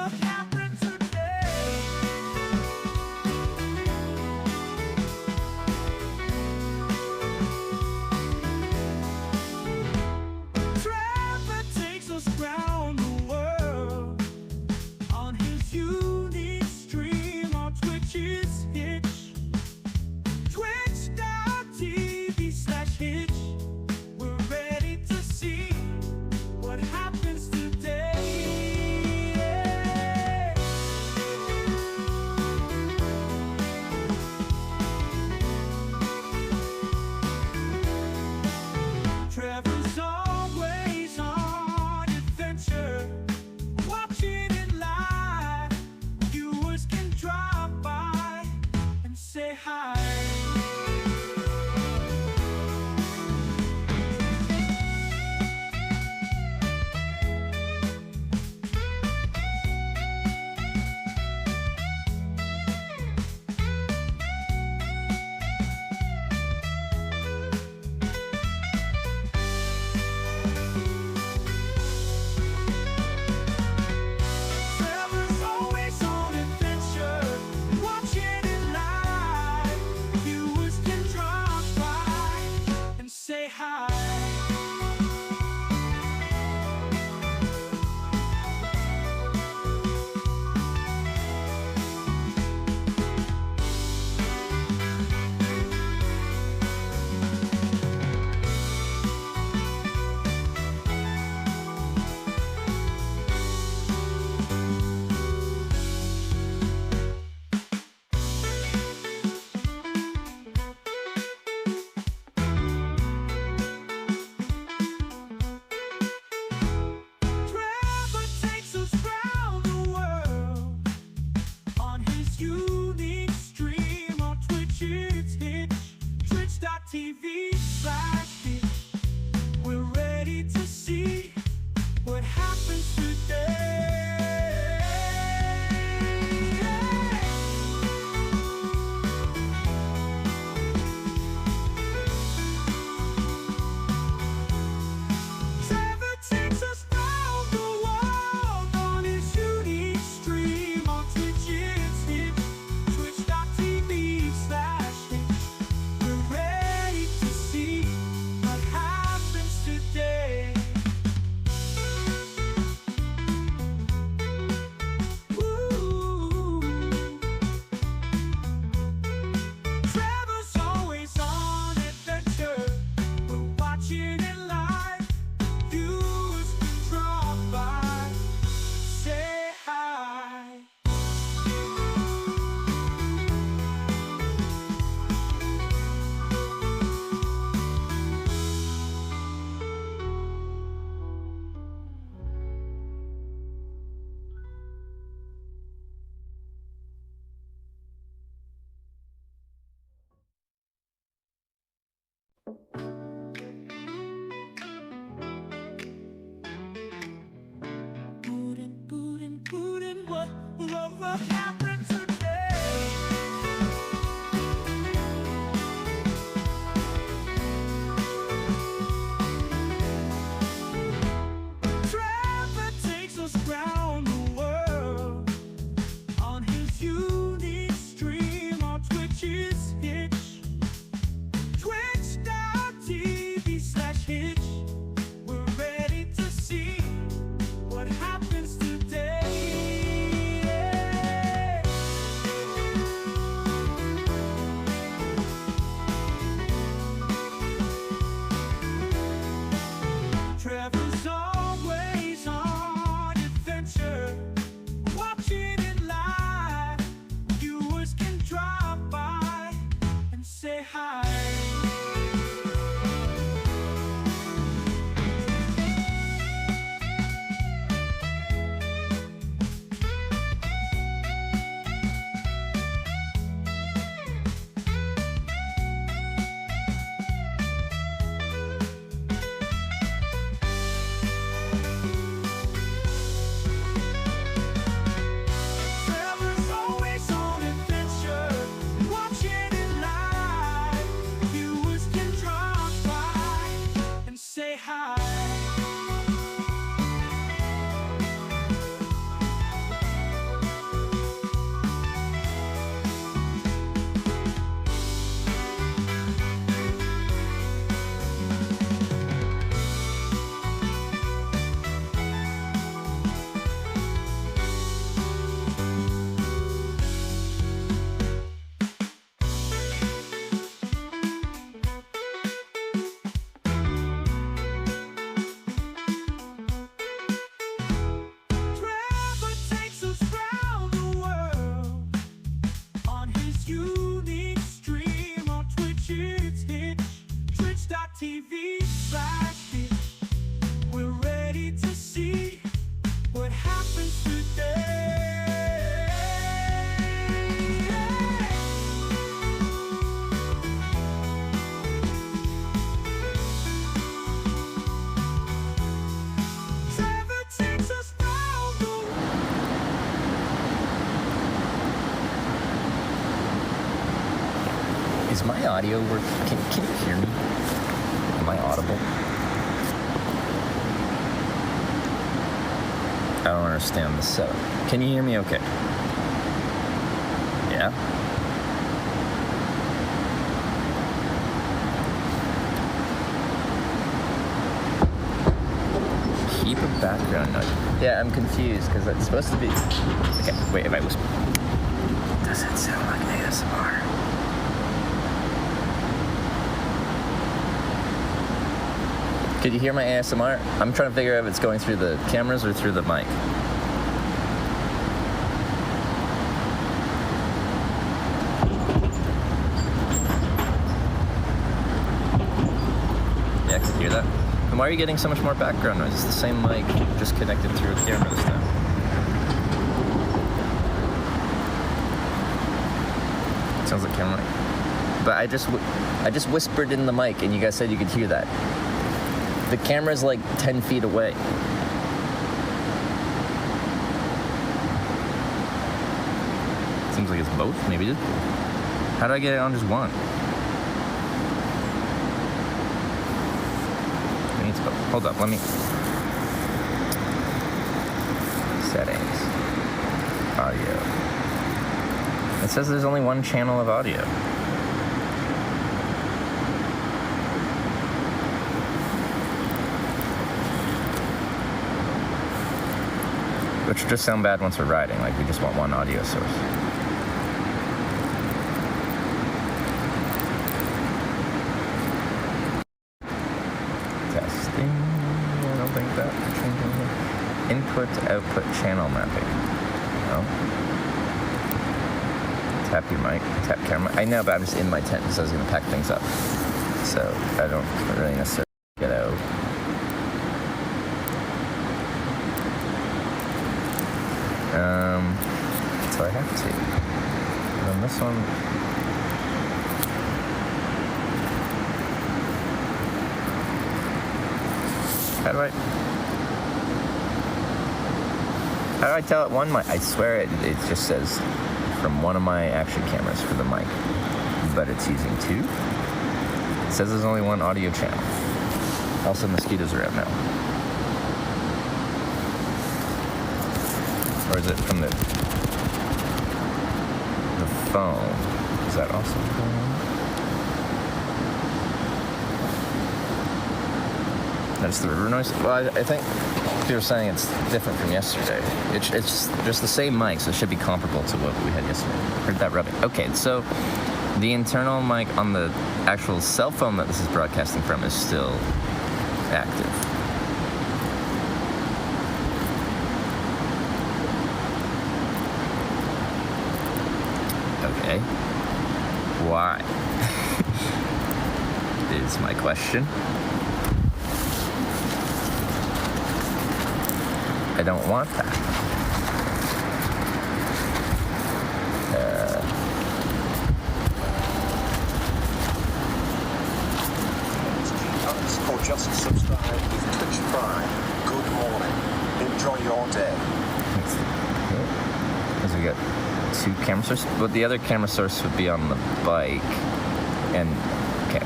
what happened today. Trevor takes us round the world on his unique stream on Twitch's Hitch. Twitch.tv/Hitch. We're ready to see what happens today. Trevor's always on adventure, watching it live. Viewers can drop by and say hi. Trevor's always on adventure, watching it live. Viewers can drop by and say hi. Trevor takes us round the world on his unique stream on Twitch's Hitch. Twitch.tv/Hitch. We're ready to see what happens today. Trevor takes us round the world on his unique stream on Twitch's Hitch. Twitch.tv/Hitch. We're ready to see what happens today. Ooh. Trevor's always on adventure. We're watching it live. Viewers can drop by, say hi. Bootin', what happened today? Trevor takes us round the world on his unique stream on Twitch's Hitch. Twitch.tv/Hitch. happens today. Trevor takes us round the world. Is my audio working? Can you hear me? Am I audible? I don't understand the setup. Can you hear me okay? Yeah? Keep a background noise. Yeah, I'm confused because it's supposed to be... Okay, wait, if I whisper... Does it sound like ASMR? Could you hear my ASMR? I'm trying to figure out if it's going through the cameras or through the mic. Yeah, can you hear that? And why are you getting so much more background noise? It's the same mic, just connected through a camera this time. Sounds like camera mic. But I just whispered in the mic and you guys said you could hear that. The camera's like 10 feet away. Seems like it's both, maybe. How do I get it on just one? Maybe it's both. Hold up, let me... Settings. Audio. It says there's only one channel of audio. Which would just sound bad once we're riding, like we just want one audio source. Testing, I don't think that changing here. Input to output channel mapping. No. Tap your mic, tap camera. I know, but I'm just in my tent because I was gonna pack things up. So I don't really necessarily get out. So I have to. And then this one. How do I tell it one mic? I swear it just says from one of my action cameras for the mic, but it's using two. It says there's only one audio channel. Also, mosquitoes are out now. Or is it from the phone? Is that also going on? That's the river noise? Well, I think you were saying it's different from yesterday. It's just the same mic, so it should be comparable to what we had yesterday. Heard that rubbing. Okay, so the internal mic on the actual cell phone that this is broadcasting from is still active. Okay. Why? Is my question. I don't want that. Or just subscribe with Twitch Prime. Good morning. Enjoy your day. Because we got two camera sources, but the other camera source would be on the bike. And okay,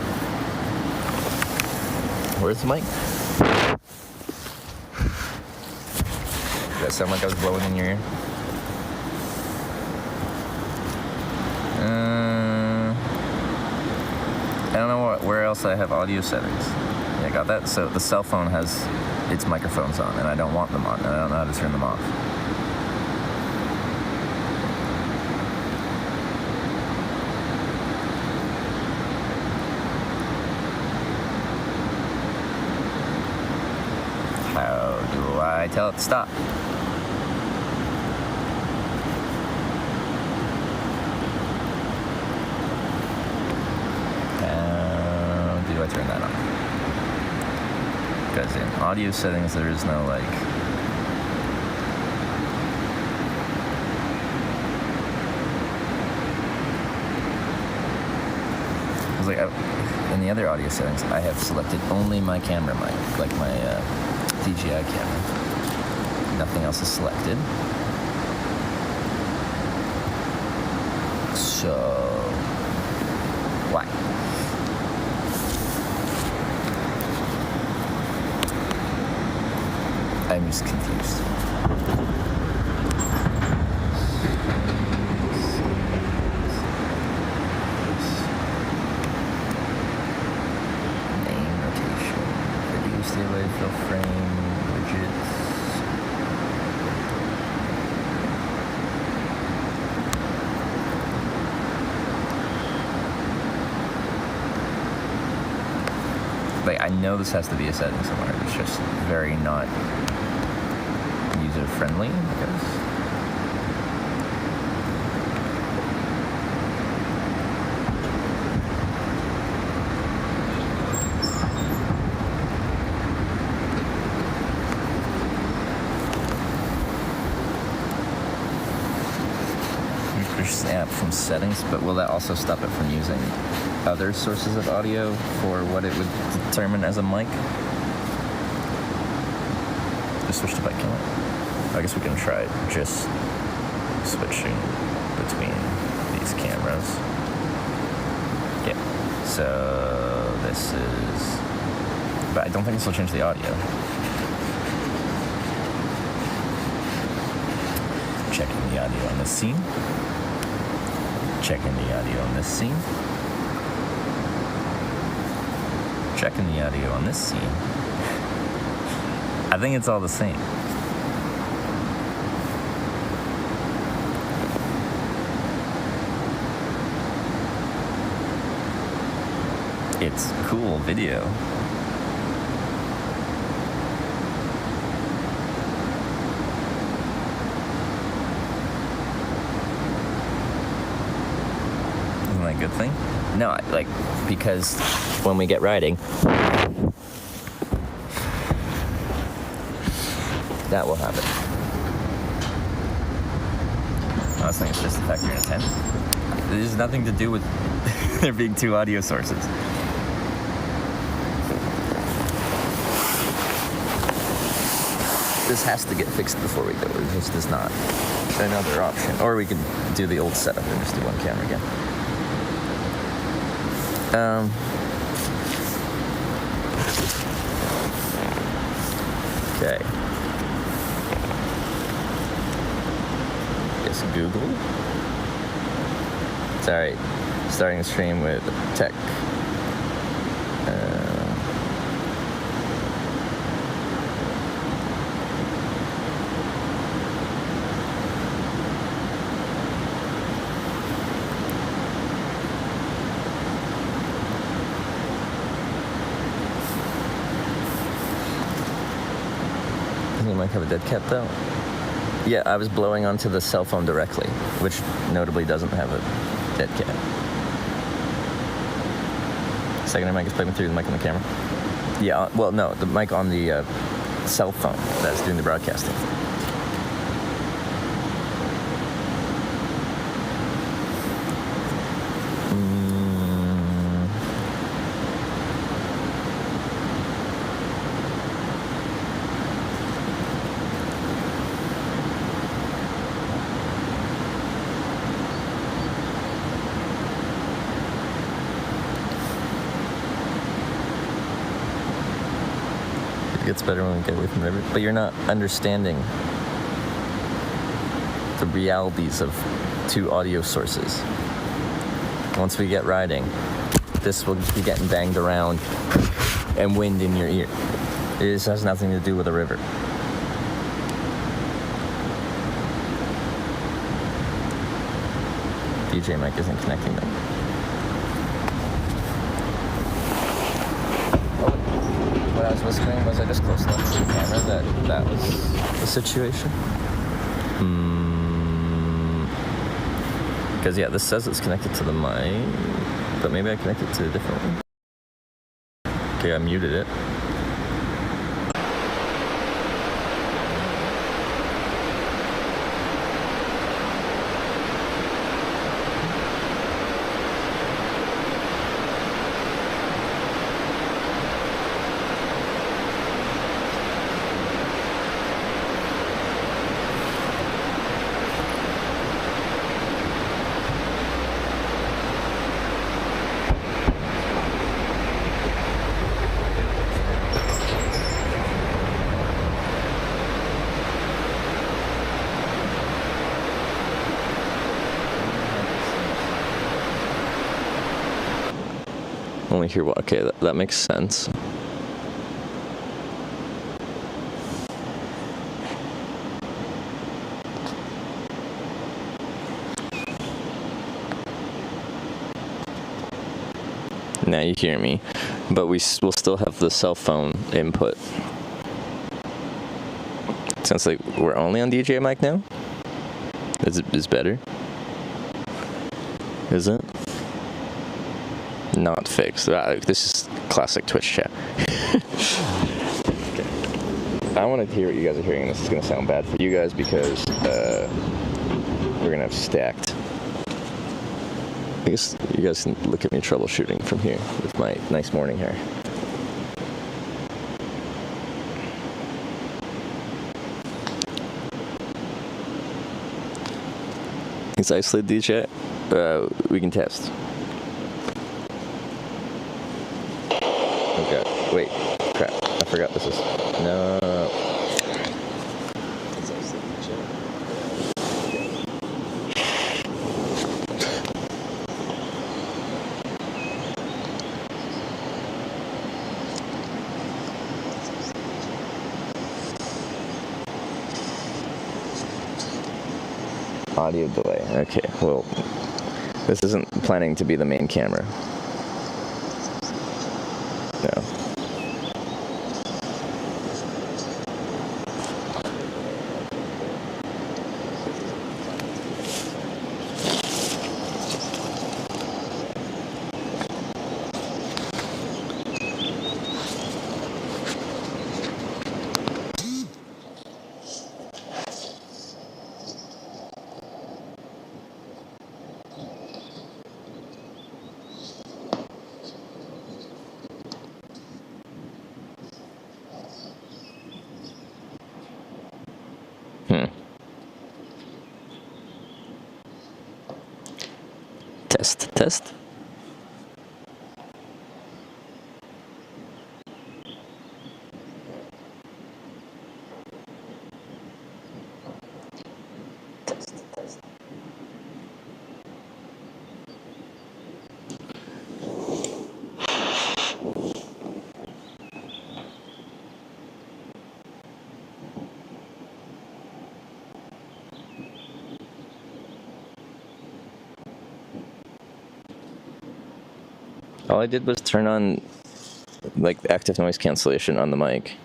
where's the mic? Did that sound like I was blowing in your ear? I don't know where else I have audio settings. Yeah, I got that. So the cell phone has its microphones on, and I don't want them on, and I don't know how to turn them off. How do I tell it to stop? How do I turn that on? Because in audio settings there is no like like in the other audio settings, I have selected only my camera mic, like my DJI camera. Nothing else is selected. So why? I'm just confused. Name, rotation, video, stay away, fill frame, widgets. Like, I know this has to be a setting somewhere. It's just very not user-friendly, I guess. Push the app from settings, but will that also stop it from using other sources of audio for what it would determine as a mic? Just switch to bike camera. I guess we can try just switching between these cameras. Yeah, so this is, but I don't think this will change the audio. Checking the audio on this scene. Checking the audio on this scene. Checking the audio on this scene. I think it's all the same. It's cool video. Isn't that a good thing? No, like, because when we get riding, that will happen. I was thinking it's just the fact you're in a tent. There's nothing to do with there being two audio sources. This has to get fixed before we go. This is not another option. Or we could do the old setup and just do one camera again. Okay. Guess Google. It's alright. Starting the stream with tech. You might have a dead cat though. Yeah, I was blowing onto the cell phone directly, which notably doesn't have a dead cat. Secondary mic is plugged through the mic on the camera. Yeah, well, no, the mic on the cell phone that's doing the broadcasting. Gets better when we get away from the river, but you're not understanding the realities of two audio sources. Once we get riding, this will be getting banged around and wind in your ear. It just has nothing to do with the river. DJ mic isn't connecting them. What I was whispering was I just close enough to the camera that was the situation. Because yeah, this says it's connected to the mic, but maybe I connected to a different one. Okay, I muted it. only hear what. Okay, that makes sense. Now you hear me, but we'll still have the cell phone input. Sounds like we're only on DJ mic now. Is better? Is it? Not fixed. This is classic Twitch chat. Okay. I want to hear what you guys are hearing. This is going to sound bad for you guys because we're going to have stacked. I guess you guys can look at me troubleshooting from here with my nice morning hair. It's isolated DJ. We can test. Okay. Wait. Crap. I forgot this is. No. It's isolated DJ. Audio delay. Okay, well, this isn't planning to be the main camera. No. Test. All I did was turn on, like, active noise cancellation on the mic.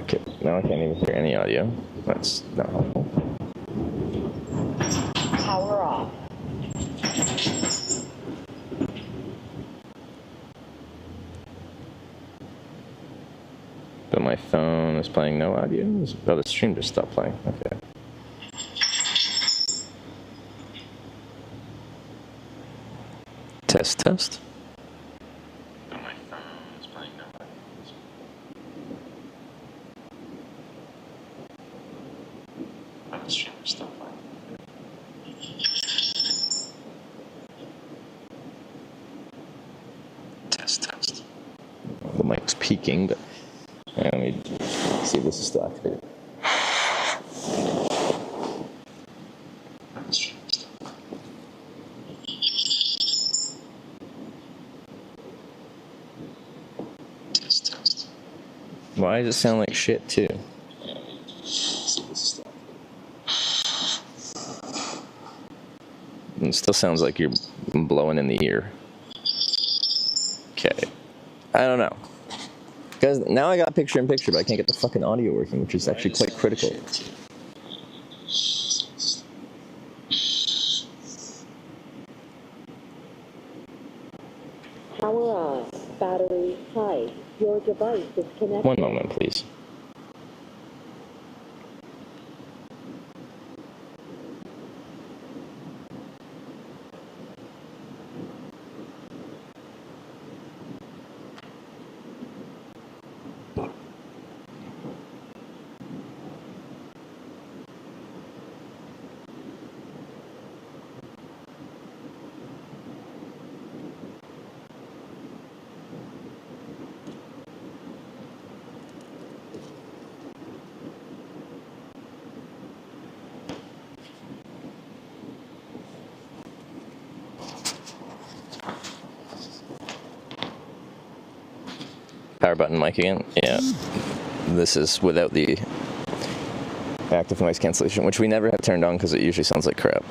Okay, now I can't even hear any audio. That's not helpful. Power off. But my phone is playing no audio? Oh, the stream just stopped playing. Okay. Test. But my phone is playing no audio. Oh, the stream just stopped playing. Test. The mic's peaking, but let me see if this is still activated. Test. Why does it sound like shit too? It still sounds like you're blowing in the ear. Okay. I don't know. Guys, now I got picture-in-picture, but I can't get the fucking audio working, which is actually quite critical. Power off. Battery high. Your device is connected. One moment, please. Power button mic again. Yeah. This is without the active noise cancellation, which we never have turned on because it usually sounds like crap.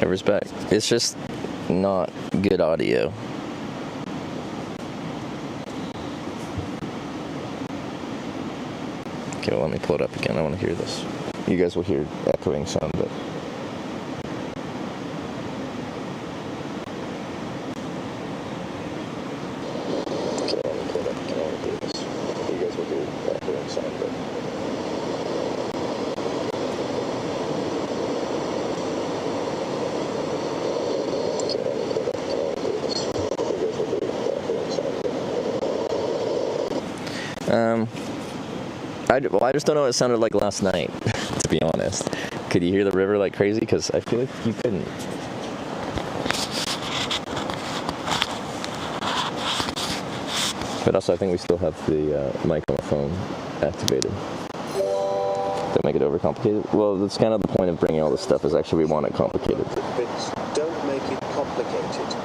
River's back. It's just not good audio. Okay, well, let me pull it up again. I want to hear this. You guys will hear echoing sound, but... Okay, let me pull it up again. I want to hear this. You guys will hear echoing sound, but... I just don't know what it sounded like last night, to be honest. Could you hear the river like crazy? Because I feel like you couldn't. But also, I think we still have the mic on the phone activated. Don't make it overcomplicated. Well, that's kind of the point of bringing all this stuff, is actually we want it complicated. But don't make it complicated.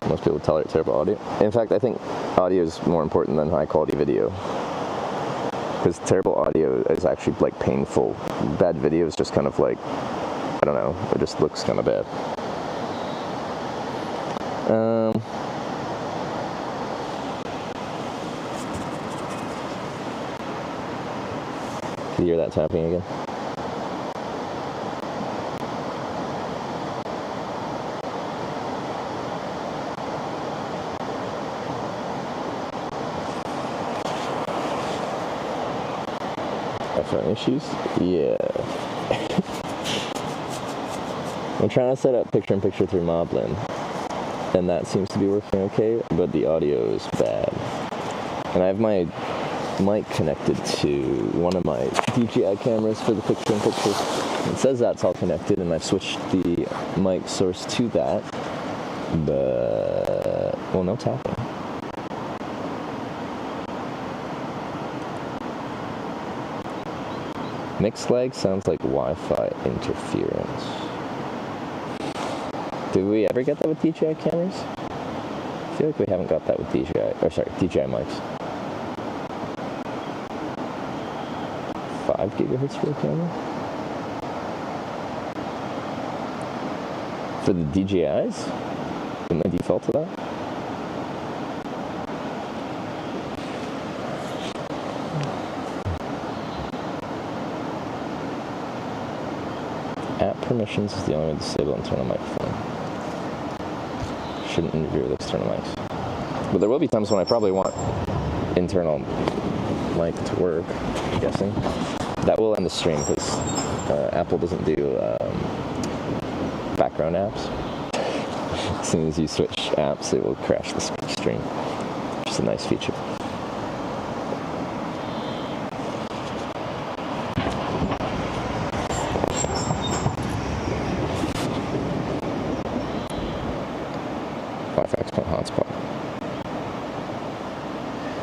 Most people tolerate terrible audio. In fact, I think audio is more important than high quality video. Because terrible audio is actually like painful. Bad video is just kind of like, I don't know, it just looks kind of bad. Can you hear that tapping again? iPhone issues? Yeah. I'm trying to set up picture-in-picture through Moblin, and that seems to be working okay, but the audio is bad. And I have my mic connected to one of my DJI cameras for the picture-in-picture. It says that's all connected, and I've switched the mic source to that, but, well, no tapping. Mixed lag sounds like Wi-Fi interference. Did we ever get that with DJI cameras? I feel like we haven't got that with DJI mics. 5 gigahertz for the camera? For the DJIs? Didn't they default to that? App permissions is the only way to disable internal microphone. Shouldn't interfere with external mics. But there will be times when I probably want internal mic to work, I'm guessing. That will end the stream because Apple doesn't do background apps. As soon as you switch apps, it will crash the stream, which is a nice feature.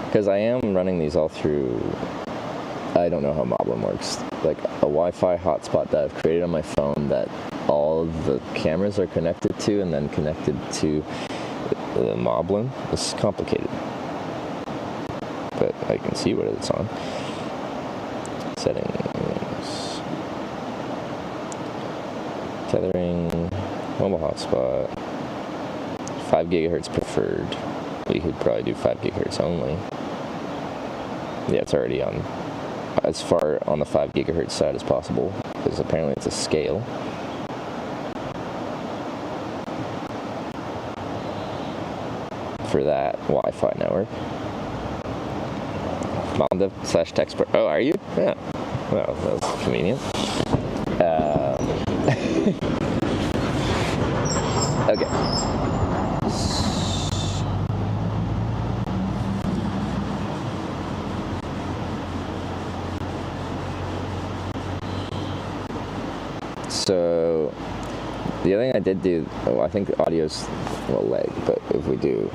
Because I am running these all through, I don't know how Moblin works, like a Wi-Fi hotspot that I've created on my phone that all of the cameras are connected to and then connected to the Moblin. This is complicated, but I can see what it's on. Settings, tethering, mobile hotspot, 5 gigahertz preferred. We could probably do 5 gigahertz only. Yeah, it's already on as far on the 5 gigahertz side as possible, because apparently it's a scale. for that Wi-Fi network. Maldiv/Texport. Oh, are you? Yeah. Well, that was convenient. Okay. So the other thing I did do, I think audio's will lag, but if we do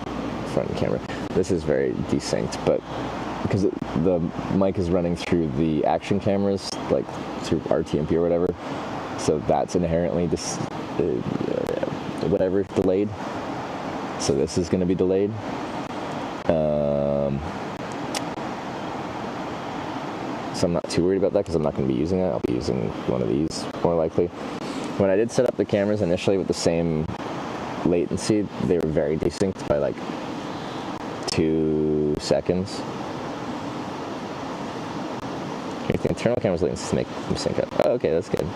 front camera, this is very desynced, but because the mic is running through the action cameras, like through RTMP or whatever, so that's inherently delayed. So this is going to be delayed. So I'm not too worried about that because I'm not going to be using it. I'll be using one of these more likely. When I did set up the cameras initially with the same latency, they were very desynced by like 2 seconds. If the internal camera's latency to make them sync up. Oh, okay, that's good.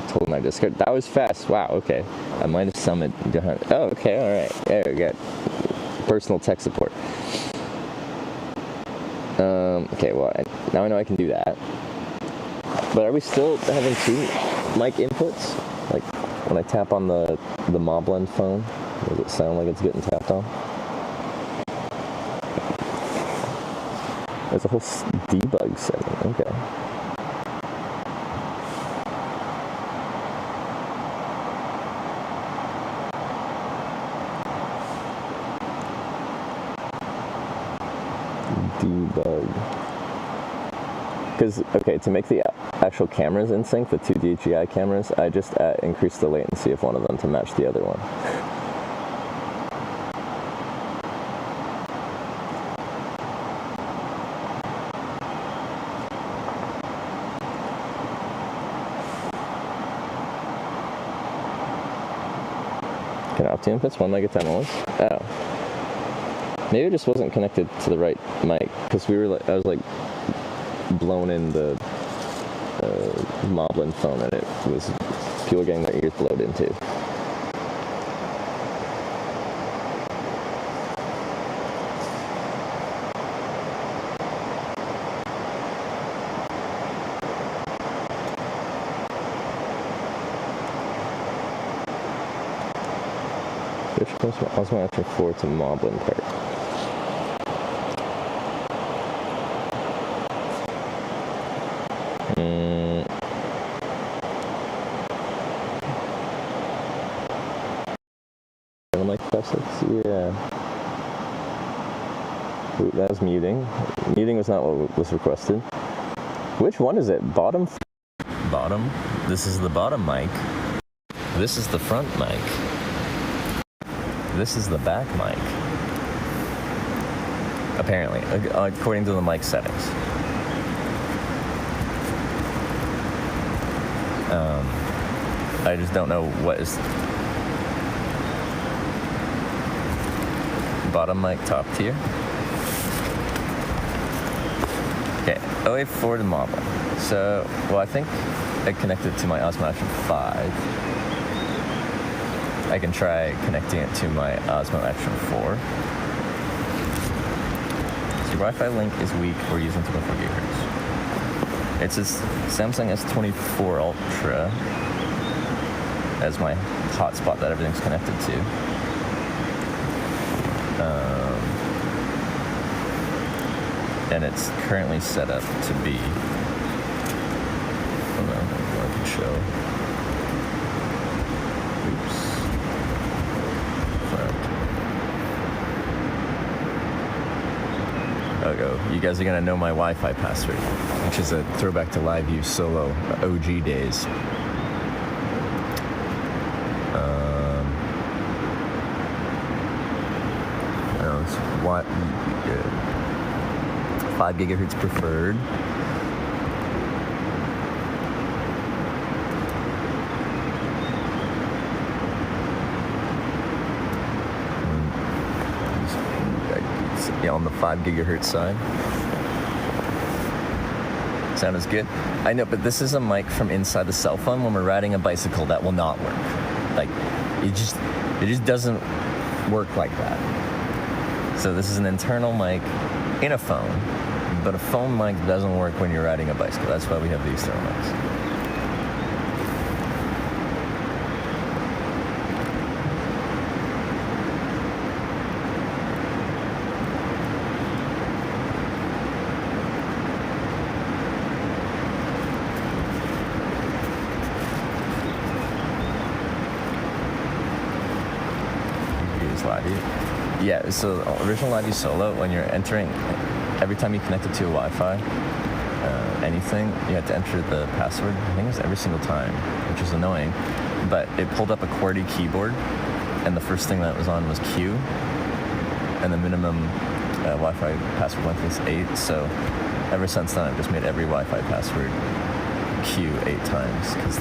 Told my Discord. That was fast. Wow, okay. I might have summoned. Oh, okay, alright. There we go. Personal tech support. Okay, well, now I know I can do that. But are we still having 2 mic inputs? Like, when I tap on the Moblin phone, does it sound like it's getting tapped on? There's a whole debug setting. Okay. Debug. Because, okay, to make the actual cameras in sync, the 2 DJI cameras, I just increased the latency of one of them to match the other one. Can Opti inputs 1 meg at time only? Oh. Maybe it just wasn't connected to the right mic, because we were like, I was like blown in the Moblin phone, and it was people getting their ears blowed into. Osmo Action 4 to Moblin Park. Yeah. Ooh, that was muting. Muting was not what was requested. Which one is it? Bottom? Bottom? This is the bottom mic. This is the front mic. This is the back mic. Apparently, according to the mic settings. I just don't know what is bottom mic, top tier. Okay, OA4 to Moblin. So, well, I think I connected to my Osmo Action 5. I can try connecting it to my Osmo Action 4. So your Wi-Fi link is weak or using 24 gigahertz. It's a Samsung S24 Ultra as my hotspot that everything's connected to. And it's currently set up to be, I don't know if I can show. Oops. Okay, you guys are gonna know my Wi-Fi password, which is a throwback to Live View Solo OG days. What? 5 gigahertz preferred. Yeah, on the 5 gigahertz side. sound as good. I know, but this is a mic from inside the cell phone when we're riding a bicycle that will not work. Like, it just doesn't work like that. So this is an internal mic in a phone, but a phone mic doesn't work when you're riding a bicycle. That's why we have the external mics. Yeah, so original Live Solo, when you're entering, every time you connect it to a Wi-Fi, anything, you had to enter the password. I think it was every single time, which is annoying. But it pulled up a QWERTY keyboard, and the first thing that was on was Q, and the minimum Wi-Fi password length is 8. So ever since then, I've just made every Wi-Fi password Q 8 times, because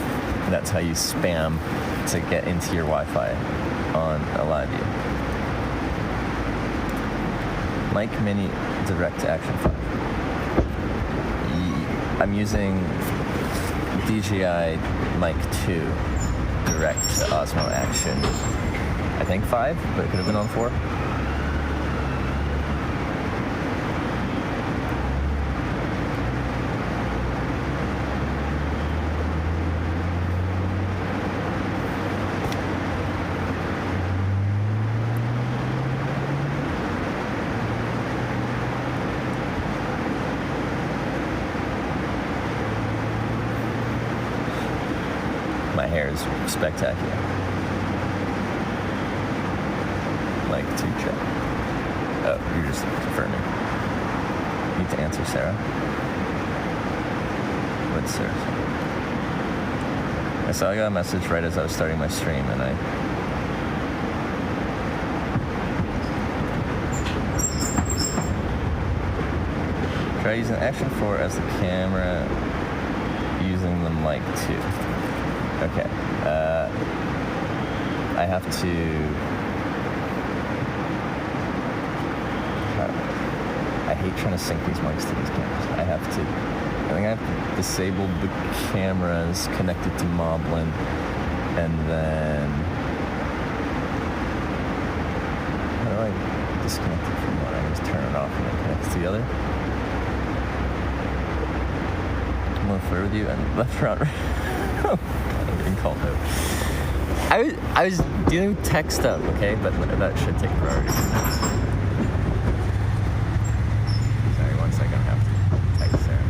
that's how you spam to get into your Wi-Fi on a Live View. Mic Mini Direct Action 5. I'm using DJI Mic 2 Direct to Osmo Action. I think 5, but it could have been on 4. My hair is spectacular. Like to check. Oh, you're just confirming. Need to answer Sarah. What's Sarah? I saw I got a message right as I was starting my stream, and try using Action 4 as the camera, using the mic too. Okay, I have to, I hate trying to sync these mics to these cameras. I think I have to disable the cameras connected to Moblin, and then, how do I disconnect it from one? I just turn it off and then connect it to the other. I'm gonna flirt with you and left, right. I'm getting called out. I was doing tech stuff, okay, but that should take priority. Sorry, 1 second. I have to text Sarah.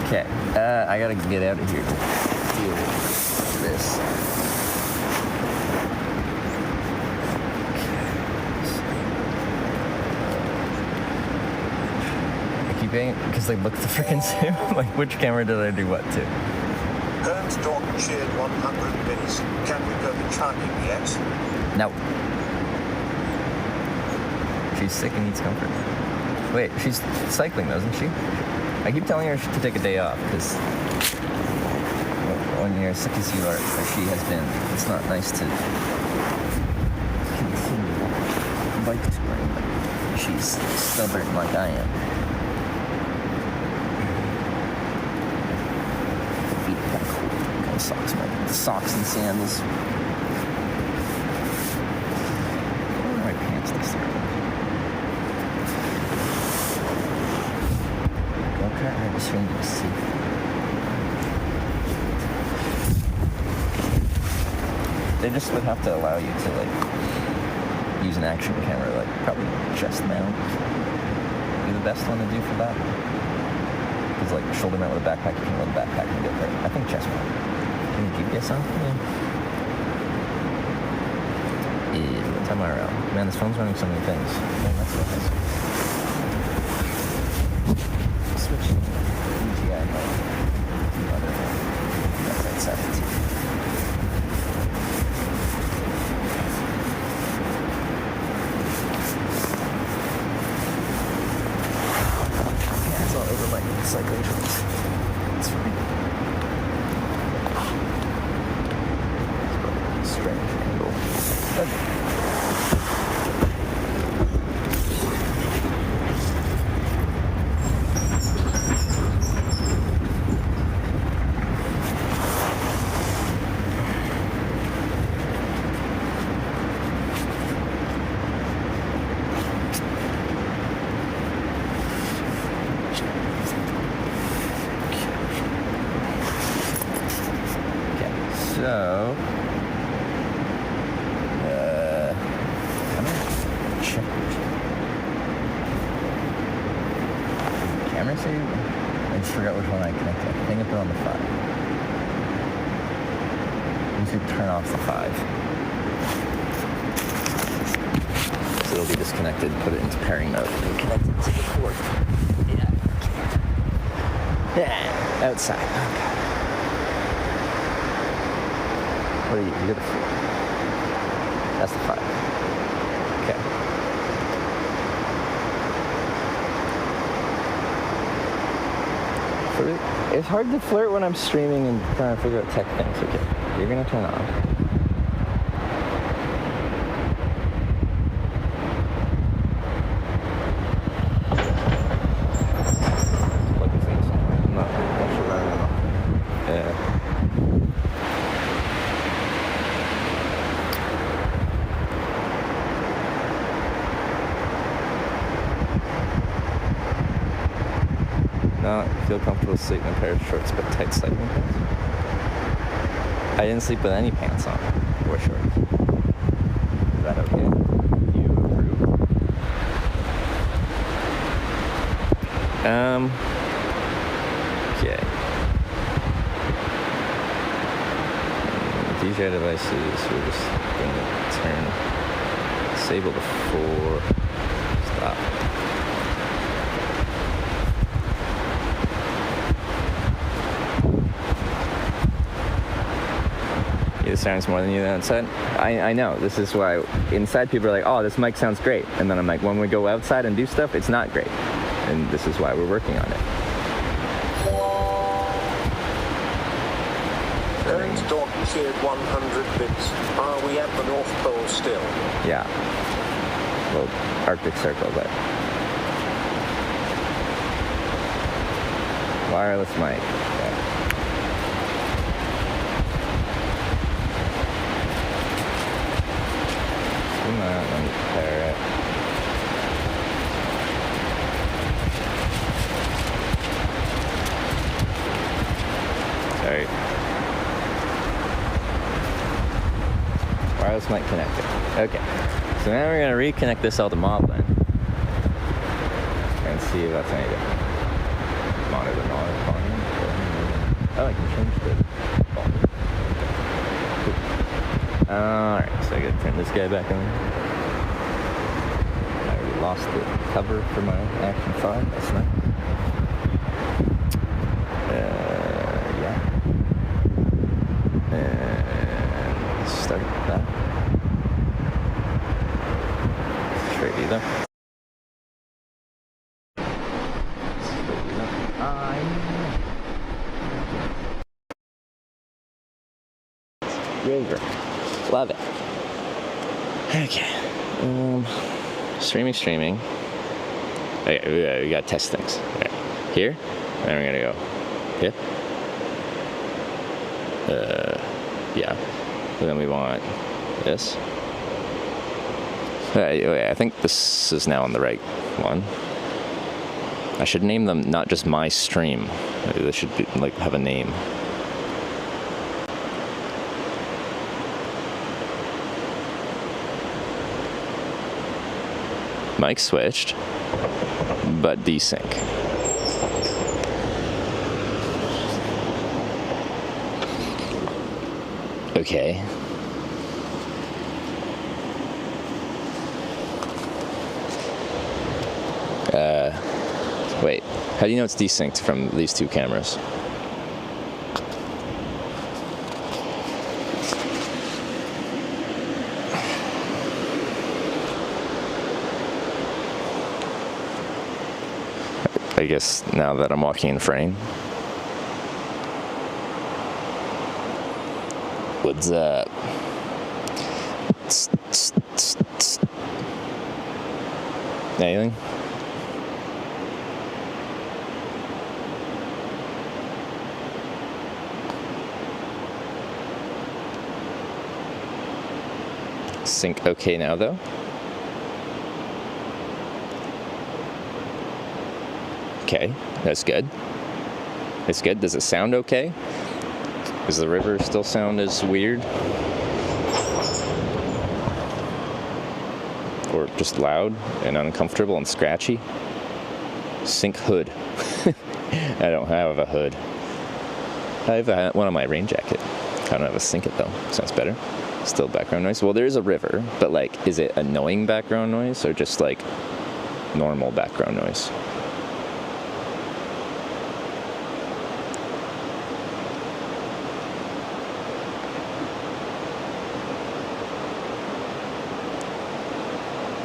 Okay, I gotta get out of here to deal with this. I keep getting, because they look the freaking same. Like, which camera did I do what to? Hearn's dog cheered 100 bits. Can we go to tracking yet? No. She's sick and needs comfort. Wait, she's cycling though, isn't she? I keep telling her to take a day off, because when you're as sick as you are, or she has been, it's not nice to continue bike touring, but she's stubborn like I am. Feet kind of cool. Kind of socks, man. Socks and sandals. Where are my pants this year? Okay, I just wanted to see. They just would have to allow you to, like, use an action camera, like probably chest mount. Be the best one to do for that. Because like shoulder mount with a backpack, you can load the backpack and get there. I think chest mount. Can you GPS on? Yeah. What time am I around? Man, this phone's running so many things. Man, that's so nice. Switch UTI mode. That's at 17. Yeah, it's all over my cycling shorts. It's fine. Strange angle. Okay. So, I'm gonna check. Camera save? I just forgot which one I connected. I think I put on the 5. You should turn off the 5. So it'll be disconnected, put it into pairing mode, and connect it to the cord. Yeah. Outside. Okay. What are you? You're the 4. That's the 5. Okay. It's hard to flirt when I'm streaming and trying to figure out tech things. Okay. You're gonna turn off. Plug your things in. No, that should run it off. Yeah. No, I feel comfortable sleeping in a pair of shorts but tight cycling pants. I didn't sleep with any pants on or shorts. Is that okay? You approve? Okay. DJ devices, we're just going to turn, disable the 4, stop. It sounds more than you outside. I know. This is why inside people are like, oh, this mic sounds great. And then I'm like, when we go outside and do stuff, it's not great. And this is why we're working on it. Ern's dog cheered 100 bits. Are we at the North Pole still? Yeah. Well, Arctic Circle, but wireless mic. Yeah. Come on, let me pair it. Sorry. Wireless mic connected. Okay. So now we're going to reconnect this all to Moblin and see if that's any different. Monitor volume. Oh, I can change the volume. Alright, so I gotta turn this guy back on. I already lost the cover for my Action 5, that's nice. Yeah. And start that. Straight either. River. Love it. Okay. Streaming. Okay, we gotta test things. Okay. Here, and then we're gonna go hip. Yeah. And then we want this. I think this is now on the right one. I should name them not just my stream. They should be, like, have a name. mic switched, but desync. Okay. Wait, how do you know it's desynced from these two cameras? I guess now that I'm walking in frame. What's up? Anything? Sync okay now though? Okay, that's good. It's good. Does it sound okay? Does the river still sound as weird? Or just loud and uncomfortable and scratchy? Sync hood. I don't have a hood. I have one on my rain jacket. I don't have a sync it though. Sounds better. Still background noise. Well, there is a river, but like, is it annoying background noise or just like normal background noise?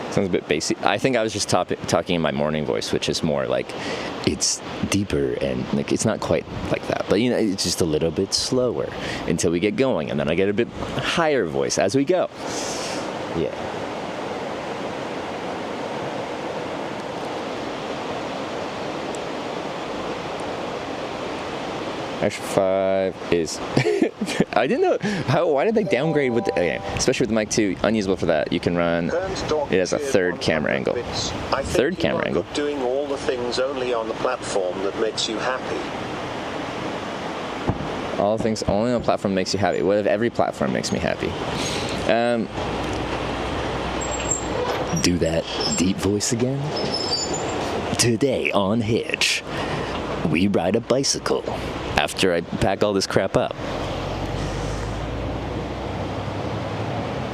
Sounds a bit basic. I think I was just talking in my morning voice, which is more like, it's deeper and like it's not quite like that, but you know, it's just a little bit slower until we get going, and then I get a bit higher voice as we go. Yeah. Action 5 is I didn't know why did they downgrade with the, okay, especially with the mic 2, unusable for that. You can run it has a third camera angle. Third camera angle. Doing all the things only on the platform that makes you happy. All things only on a platform makes you happy. What if every platform makes me happy? Do that deep voice again. Today on Hitch, we ride a bicycle after I pack all this crap up.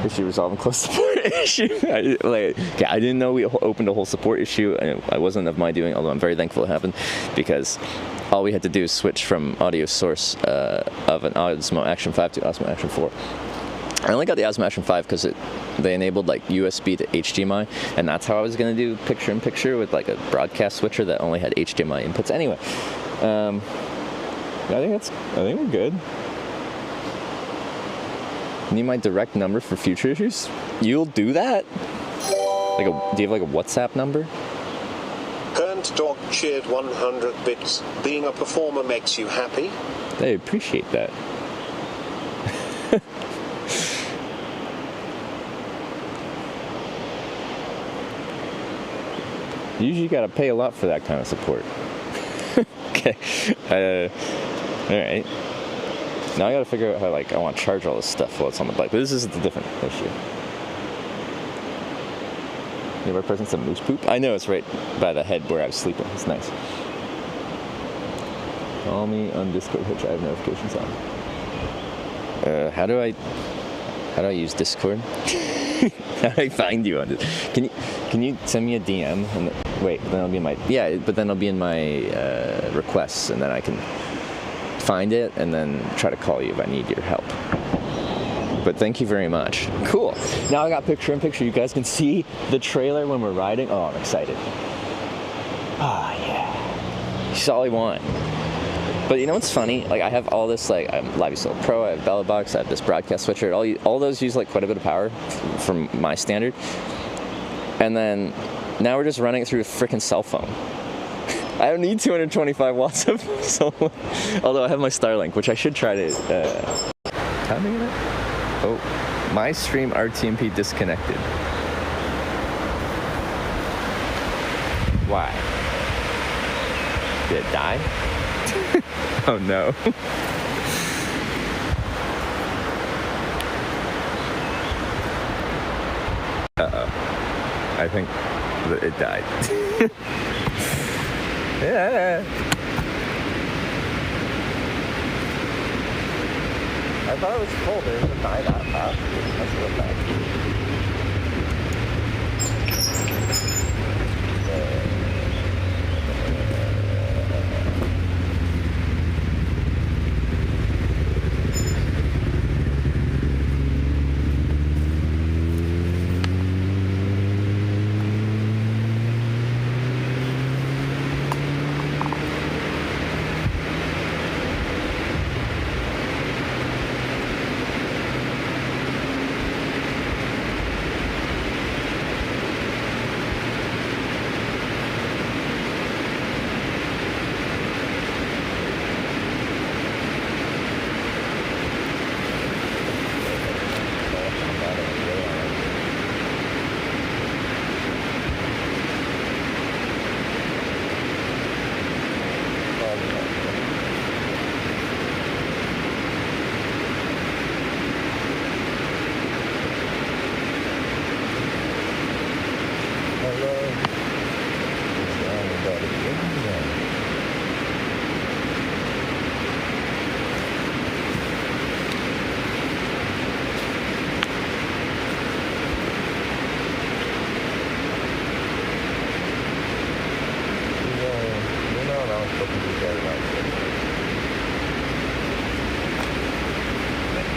Issue resolving close support issue. I didn't know we opened a whole support issue, and it wasn't of my doing, although I'm very thankful it happened, because all we had to do is switch from audio source of an Osmo Action 5 to Osmo Action 4. I only got the Osmo Action 5 because they enabled like USB to HDMI, and that's how I was going to do picture-in-picture with like a broadcast switcher that only had HDMI inputs. Anyway, I think we're good. Need my direct number for future issues? You'll do that? Do you have like a WhatsApp number? Burnt Dog cheered 100 bits. Being a performer makes you happy. I appreciate that. Usually you gotta pay a lot for that kind of support. Okay. Alright. Now I gotta figure out how I want to charge all this stuff while it's on the bike. But this is a different issue. You ever present some moose poop? I know, it's right by the head where I was sleeping. It's nice. Call me on Discord, which I have notifications on. How do I use Discord? How do I find you on this? Can you send me a DM? Wait, then it'll be in my but then it'll be in my requests, and then I can find it and then try to call you if I need your help. But thank you very much. Cool. Now I got picture-in-picture. You guys can see the trailer when we're riding. Oh, I'm excited. Ah, yeah. That's all I want. But you know what's funny? Like, I have all this, like, I have LiveSoul Pro, I have Bella Box, I have this broadcast switcher. All those use, like, quite a bit of power from my standard. And then now we're just running it through a freaking cell phone. I don't need 225 watts of solar. Although I have my Starlink, which I should try to... timing it? Oh, my stream RTMP disconnected. Why? Did it die? Oh no. Uh-oh. I think It died. Yeah. I thought it was full, but it didn't die that fast. That's real fast.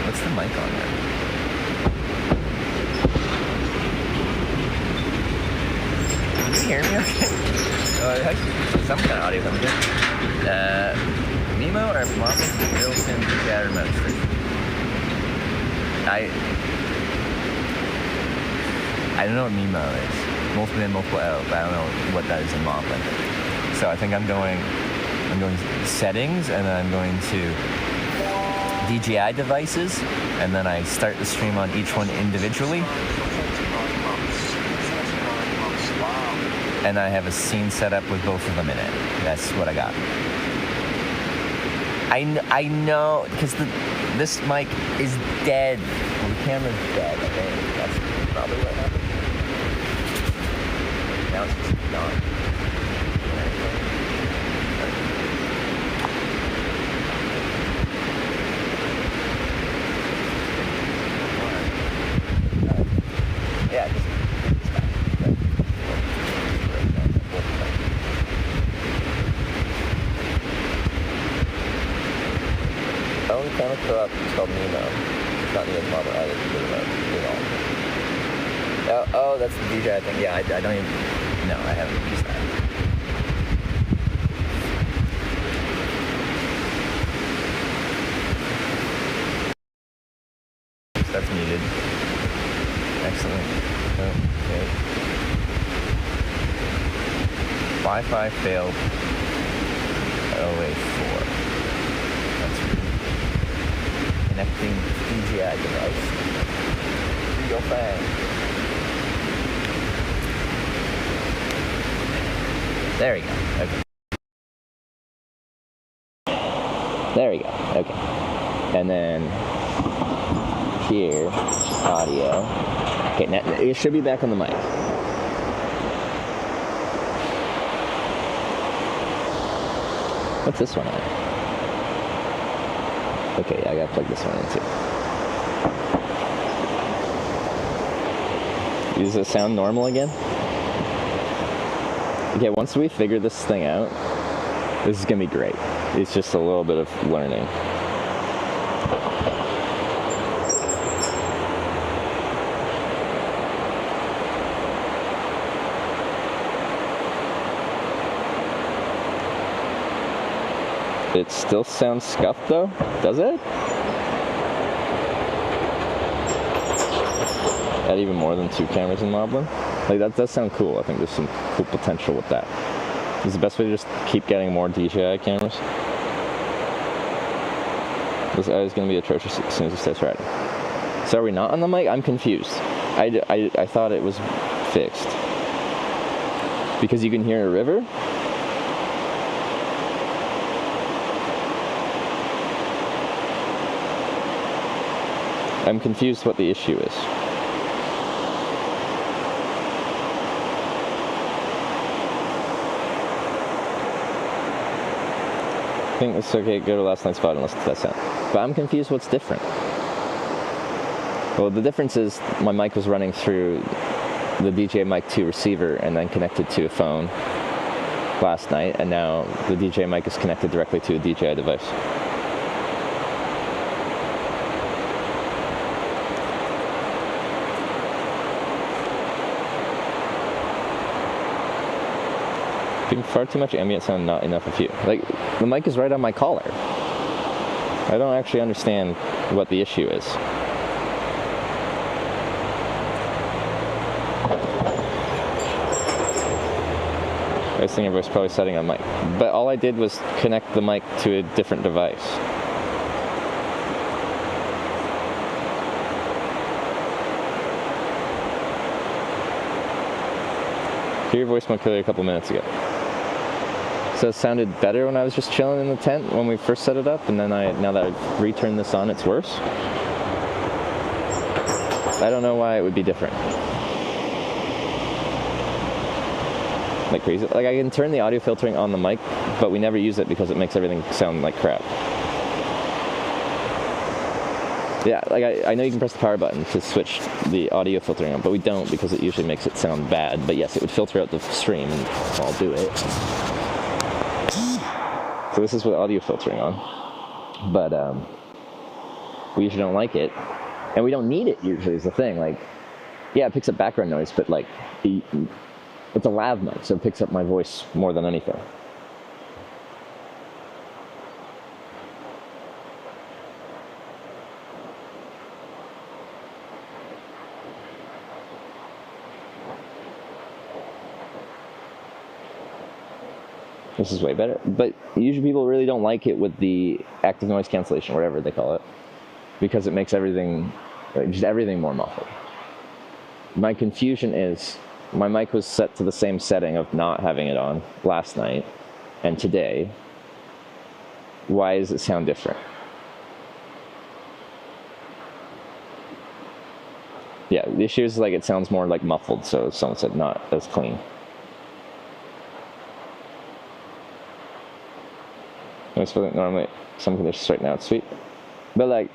What's the mic on there? Can you hear me okay? It has some kind of audio coming through. Nemo or Marvel built-in scatter mode station. I don't know what Nemo is. Multiple in, multiple out, but I don't know what that is in Moblin. So I think I'm going settings, and then I'm going to DJI devices, and then I start the stream on each one individually. And I have a scene set up with both of them in it. That's what I got. I know, because this mic is dead. Well, the camera's dead, I think. That's probably what happened. Now it's just gone. Yeah, just only camera co-op is called Nemo. It's not Nemo's model. I didn't do it. Oh, that's the DJI thing. Yeah, I don't even. No, I haven't used that. That's muted. Excellent. Okay. Wi-Fi failed. OA4. That's weird. Connecting DJI device. Go fast. There we go. Okay. There we go. Okay. And then here, audio. Okay, now it should be back on the mic. What's this one on? Okay, yeah, I gotta plug this one in too. Does it sound normal again? Okay, once we figure this thing out, this is gonna be great. It's just a little bit of learning. It still sounds scuffed though, does it? Add even more than 2 cameras in Moblin? Like, that does sound cool. I think there's some cool potential with that. Is the best way to just keep getting more DJI cameras? This audio is going to be atrocious as soon as it starts riding. So are we not on the mic? I'm confused. I thought it was fixed. Because you can hear a river? I'm confused what the issue is. think it's okay, go to last night's spot and listen to that sound. But I'm confused what's different. Well, the difference is my mic was running through the DJ mic 2 receiver and then connected to a phone last night, and now the DJ mic is connected directly to a DJI device. Getting far too much ambient sound, not enough of you. Like, the mic is right on my collar. I don't actually understand what the issue is. I was thinking I was probably setting a mic, but all I did was connect the mic to a different device. Hear your voicemail clearly a couple minutes ago. So it sounded better when I was just chilling in the tent when we first set it up, and then now that I've returned this on, it's worse. I don't know why it would be different. Like crazy. Like, I can turn the audio filtering on the mic, but we never use it because it makes everything sound like crap. Yeah, like I know you can press the power button to switch the audio filtering on, but we don't because it usually makes it sound bad. But yes, it would filter out the stream, and I'll do it. So this is with audio filtering on, but we usually don't like it, and we don't need it usually is the thing. Like, yeah, it picks up background noise, but like, it's a lav mic, so it picks up my voice more than anything. This is way better, but usually people really don't like it with the active noise cancellation, whatever they call it, because it makes everything, just everything more muffled. My confusion is, my mic was set to the same setting of not having it on last night and today. Why does it sound different? Yeah, the issue is like it sounds more like muffled, so someone said not as clean. Normally some conditions right now it's sweet, but like,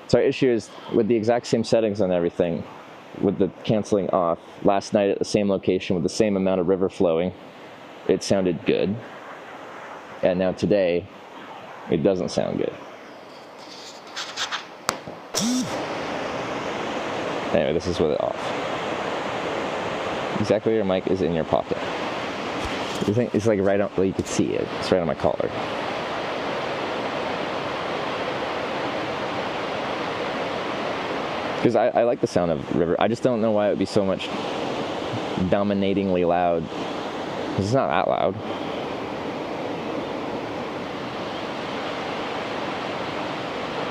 so our issue is with the exact same settings and everything, with the canceling off last night at the same location with the same amount of river flowing, it sounded good, and now today it doesn't sound good. Anyway, this is with it off. Exactly, your mic is in your pocket. You think it's like right on, well, you can see it, it's right on my collar. Because I like the sound of river. I just don't know why it would be so much dominatingly loud. Because it's not that loud.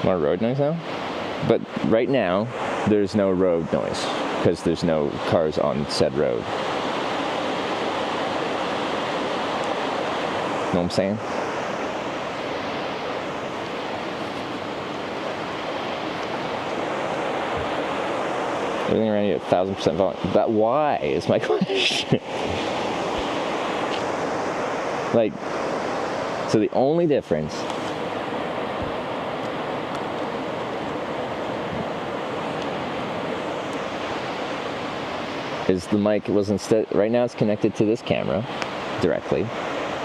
More road noise now? But right now, there's no road noise. Because there's no cars on said road. Know what I'm saying? Everything around you at 1,000% volume. But why is my question? Like, so the only difference is the mic was instead, right now it's connected to this camera directly,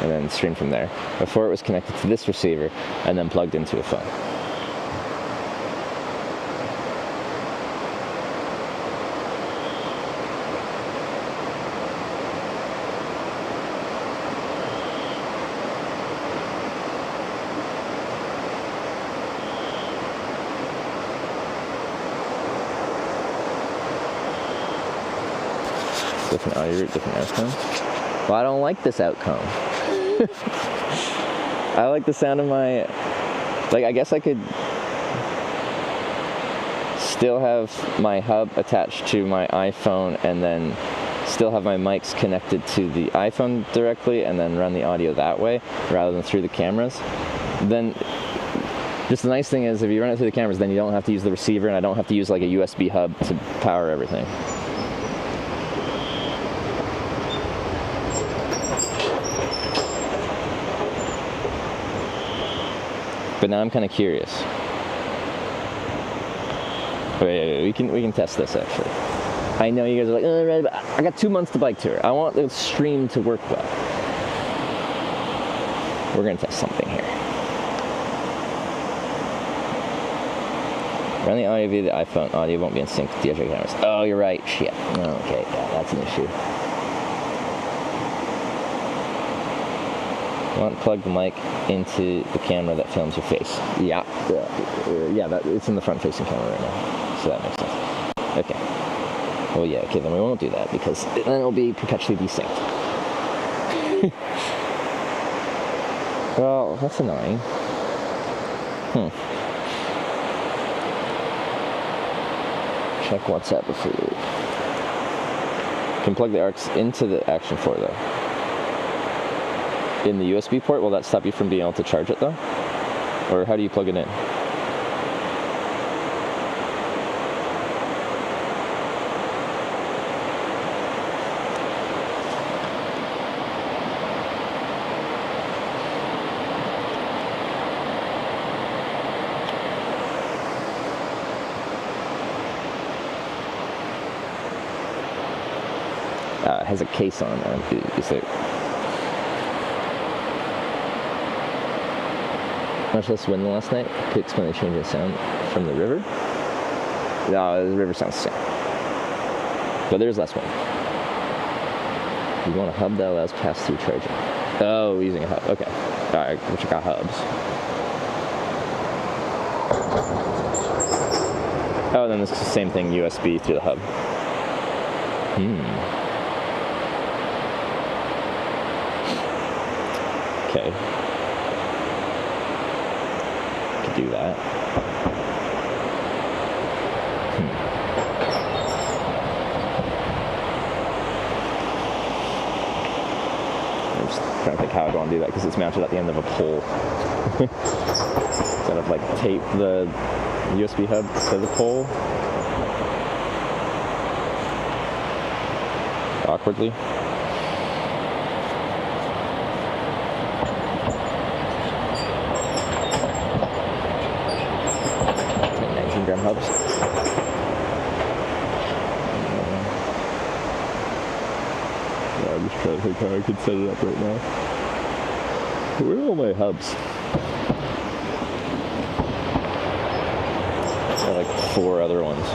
and then streamed from there. Before it was connected to this receiver, and then plugged into a phone. Different audio route, different outcome. Well, I don't like this outcome. I like the sound of my, like, I guess I could still have my hub attached to my iPhone and then still have my mics connected to the iPhone directly and then run the audio that way rather than through the cameras. Then just the nice thing is if you run it through the cameras, then you don't have to use the receiver, and I don't have to use like a USB hub to power everything. But now I'm kind of curious. Wait, we can test this actually. I know you guys are like, oh, but I got 2 months to bike tour. I want the stream to work well. We're gonna test something here. Run the audio via the iPhone. Audio won't be in sync with DJI cameras. Oh, you're right. Shit. Okay, yeah, that's an issue. You want to plug the mic into the camera that films your face. Yeah, it's in the front-facing camera right now, so that makes sense. Okay. Well, yeah. Okay, then we won't do that because then it'll be perpetually desynced. Well, that's annoying. Check WhatsApp before you leave. Can plug the ARCs into the Action 4 though. In the USB port, will that stop you from being able to charge it though? Or how do you plug it in? It has a case on. Is there? Much less wind last night. Could explain the change in sound from the river. No, the river sounds the same, but there's less wind. You want a hub that allows pass-through charging. Oh, using a hub. Okay. All right. We'll check out hubs. Oh, then it's the same thing. USB through the hub. Okay. Could do that. I'm just trying to think how I'd want to do that because it's mounted at the end of a pole. Instead of like tape the USB hub to the pole. Awkwardly. 19-gram hubs. Yeah, I'm just trying to think how I could set it up right now. Where are all my hubs? I have like 4 other ones.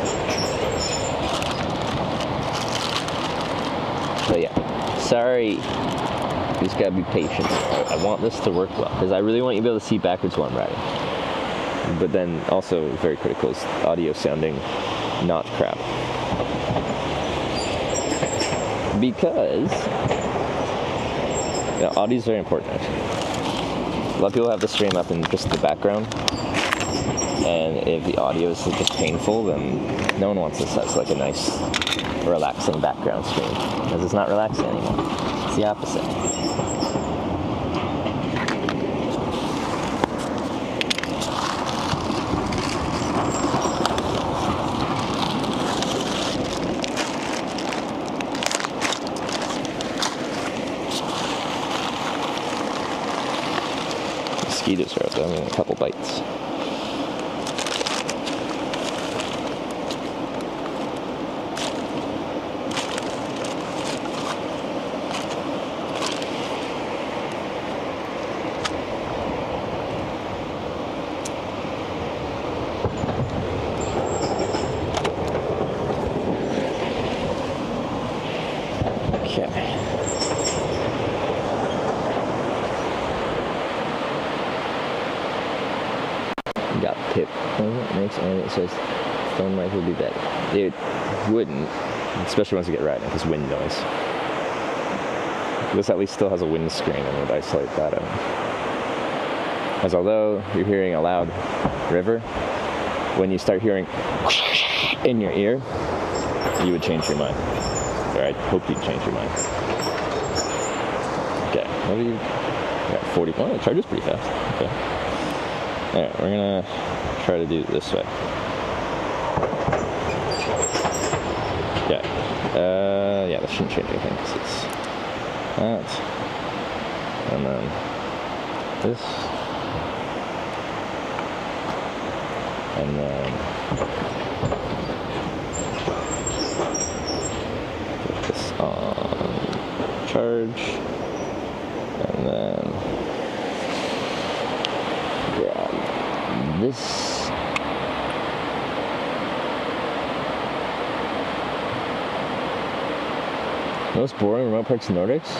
So yeah, sorry, you just gotta be patient. I want this to work well, because I really want you to be able to see backwards while I'm riding. But then also very critical is audio sounding not crap. Because, audio is very important actually. A lot of people have the stream up in just the background, and if the audio is just painful, then no one wants this as like a nice, relaxing background stream, because it's not relaxing anymore. It's the opposite. Mosquitoes are out there. I'm getting a couple bites. Got Pip. And it says phone mic would be better. It wouldn't, especially once you get riding, because wind noise. This at least still has a wind screen and would isolate that out. As although you're hearing a loud river, when you start hearing in your ear, you would change your mind. Or I hope you'd change your mind. Okay, what do you got? 40. Oh, the charger's pretty fast. Okay. Alright, we're gonna try to do it this way. Yeah, that shouldn't change anything because it's that. And then this. and then put this on charge, and then grab this. Most boring remote parks in Nordics?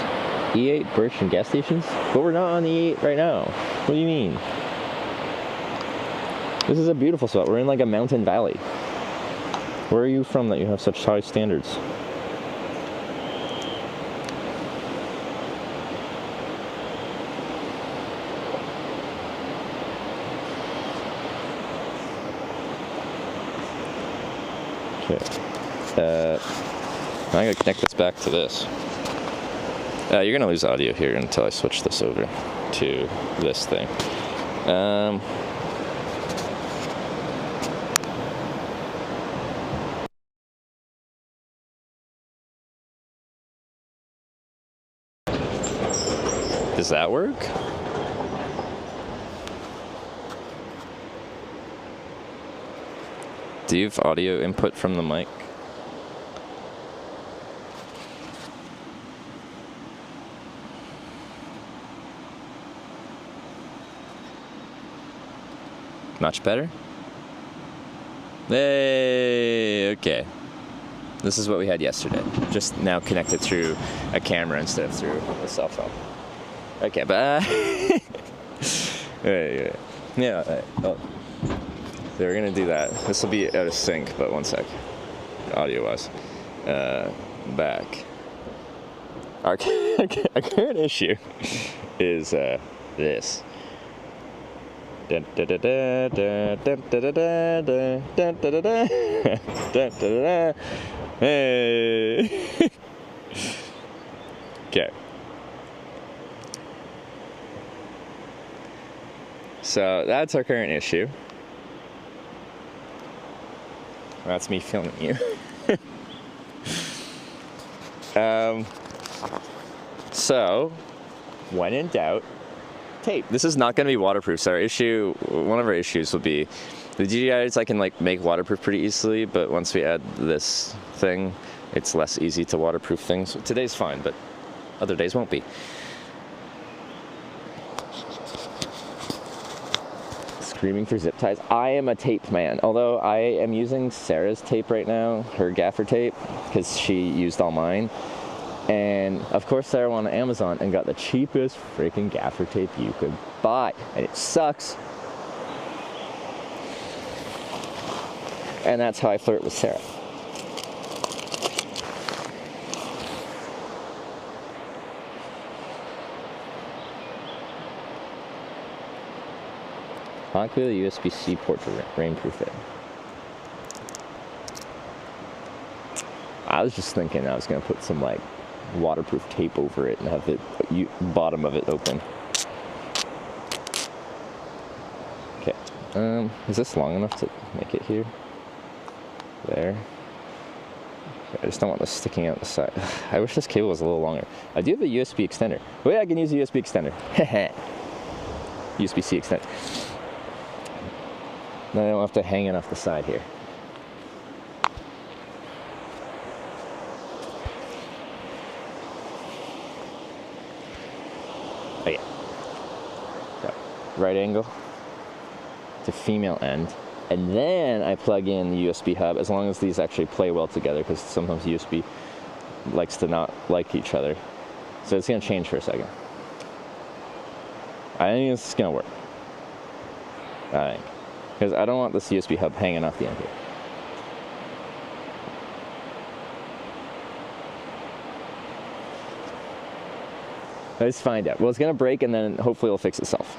E8, Birch, and gas stations? But we're not on the E8 right now. What do you mean? This is a beautiful spot. We're in like a mountain valley. Where are you from that you have such high standards? Okay. I'm going to connect this back to this. You're going to lose audio here until I switch this over to this thing. Does that work? Do you have audio input from the mic? Much better? Hey, okay. This is what we had yesterday. Just now connected through a camera instead of through a cell phone. Okay, but yeah. So we're gonna do that. This will be out of sync, but one sec. Audio-wise, back. Our current issue is this. Hey. Okay. So that's our current issue. That's me filming you. So, when in doubt, tape. This is not going to be waterproof. So one of our issues will be the GDIs. I can like make waterproof pretty easily, but once we add this thing, it's less easy to waterproof things. So today's fine, but other days won't be. Screaming through zip ties. I am a tape man, although I am using Sarah's tape right now, her gaffer tape, because she used all mine. And of course Sarah went on Amazon and got the cheapest freaking gaffer tape you could buy. And it sucks. And that's how I flirt with Sarah. Honk with a USB-C port to rainproof it. I was just thinking I was going to put some like waterproof tape over it and have the bottom of it open. Okay, is this long enough to make it here? There. Okay, I just don't want this sticking out the side. I wish this cable was a little longer. I do have a USB extender. Wait, I can use a USB extender. USB-C extender. Then I don't have to hang it off the side here. Okay. So, right angle to female end. And then I plug in the USB hub, as long as these actually play well together, because sometimes USB likes to not like each other. So it's going to change for a second. I think this is going to work. I think. Because I don't want this USB hub hanging off the end here. Let's find out. Well, it's going to break, and then hopefully it'll fix itself.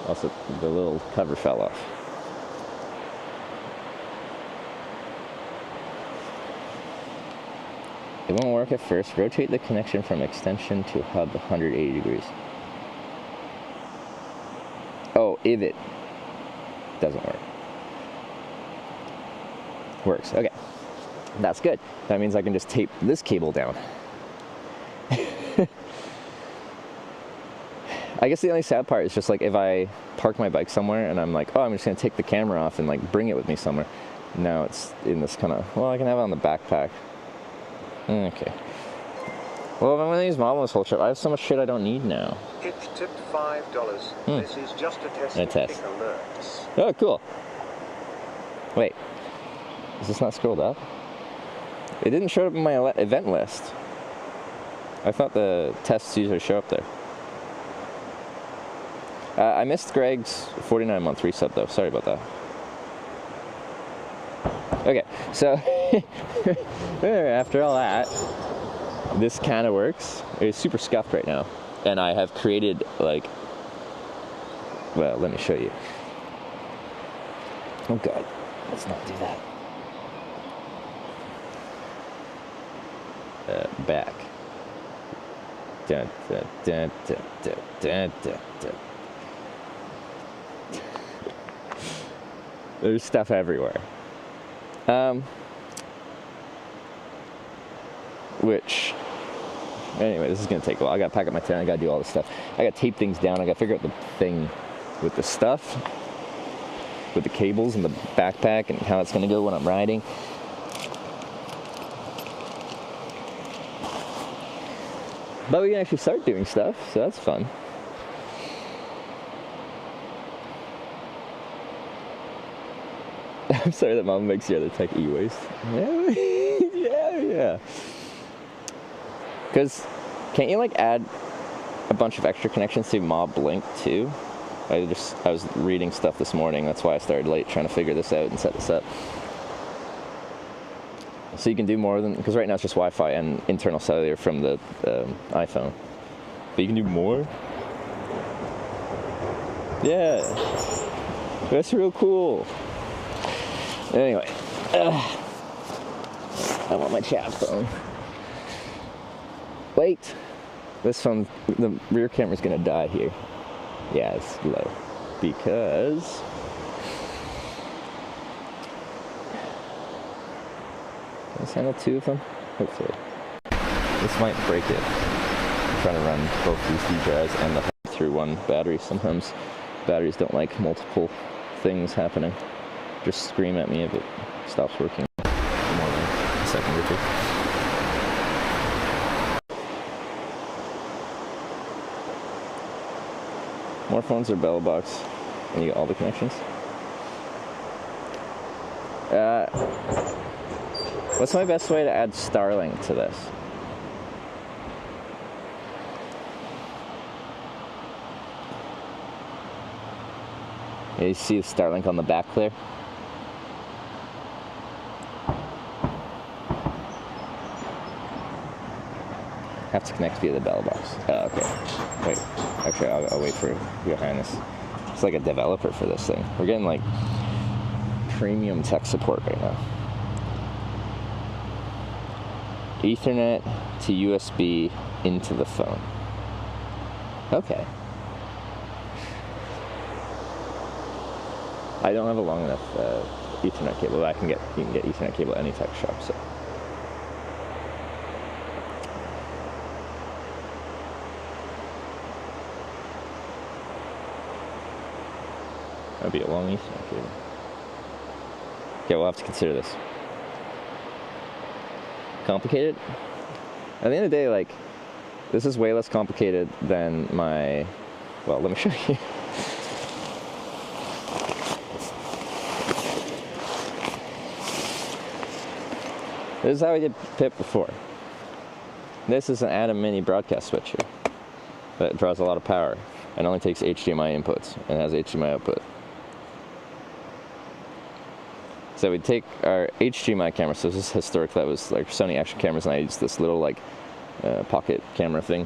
Also, the little cover fell off. It won't work at first. Rotate the connection from extension to hub 180 degrees. Oh, if it doesn't work. Works. Okay. That's good. That means I can just tape this cable down. I guess the only sad part is just like if I park my bike somewhere and I'm like, oh, I'm just going to take the camera off and like bring it with me somewhere. Now it's in this kind of, well, I can have it on the backpack. Okay. Well, if I'm going to use Mob this whole trip, I have so much shit I don't need now. Hitch tipped $5. This is just a test. A test. Kick alerts. Oh, cool. Wait. Is this not scrolled up? It didn't show up in my event list. I thought the tests usually show up there. I missed Greg's 49-month resub though. Sorry about that. Okay, so after all that, this kind of works. It's super scuffed right now, and I have created like, well, let me show you. Oh God, let's not do that. Back. Dun, dun, dun, dun, dun, dun, dun, dun. There's stuff everywhere. Which, anyway, this is gonna take a while. I gotta pack up my tent, I gotta do all this stuff. I gotta tape things down, I gotta figure out the thing with the stuff, with the cables and the backpack and how it's gonna go when I'm riding. But we can actually start doing stuff, so that's fun. I'm sorry that Mama makes the other tech e-waste. Yeah. Because can't you like add a bunch of extra connections to Mob Blink too? I was reading stuff this morning. That's why I started late trying to figure this out and set this up. So you can do more than, because right now it's just Wi-Fi and internal cellular from the iPhone. But you can do more? Yeah. That's real cool. Anyway. I want my chat phone. Wait. This phone, the rear camera's gonna die here. Yeah, it's low. Because let's handle two of them, hopefully. This might break it. I'm trying to run both these D drives and the hub through one battery. Sometimes batteries don't like multiple things happening. Just scream at me if it stops working for more than a second or two. More phones or bell box, and you get all the connections. What's my best way to add Starlink to this? Yeah, you see the Starlink on the back there? Have to connect via the bell box. Oh, okay. Wait. Actually, I'll wait for your highness. It's like a developer for this thing. We're getting like premium tech support right now. Ethernet to USB into the phone. Okay. I don't have a long enough Ethernet cable. You can get Ethernet cable at any tech shop. So. That'd be a long Ethernet cable. Okay, we'll have to consider this. Complicated? At the end of the day, like, this is way less complicated than my, well, let me show you. This is how I did PIP before. This is an Atom Mini broadcast switcher that draws a lot of power and only takes HDMI inputs and has HDMI output. So we take our HDMI camera, so this is historic, that was like Sony action cameras, and I used this little like pocket camera thing.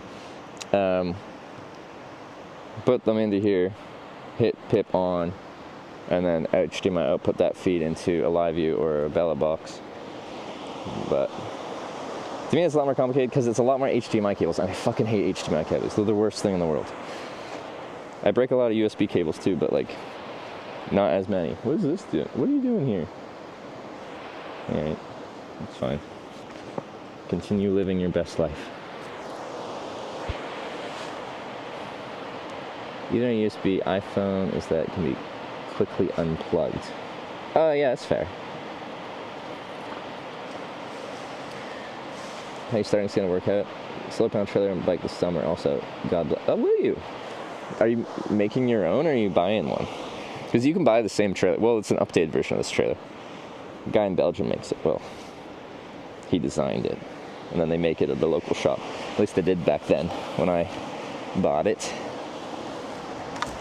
Put them into here, hit PIP on, and then HDMI output that feed into a live view or a Bella box. But To me, it's a lot more complicated because it's a lot more HDMI cables, and I fucking hate HDMI cables. They're the worst thing in the world. I break a lot of USB cables too, but like, not as many. What is this doing? What are you doing here? Alright, that's fine. Continue living your best life. Either a USB iPhone is that it can be quickly unplugged. Oh yeah, that's fair. How you starting to see a workout? Slow down trailer and bike this summer. Also, God bless. Oh, will you? Are you making your own or are you buying one? Because you can buy the same trailer. Well, it's an updated version of this trailer. A guy in Belgium makes it. Well, he designed it. And then they make it at the local shop. At least they did back then when I bought it.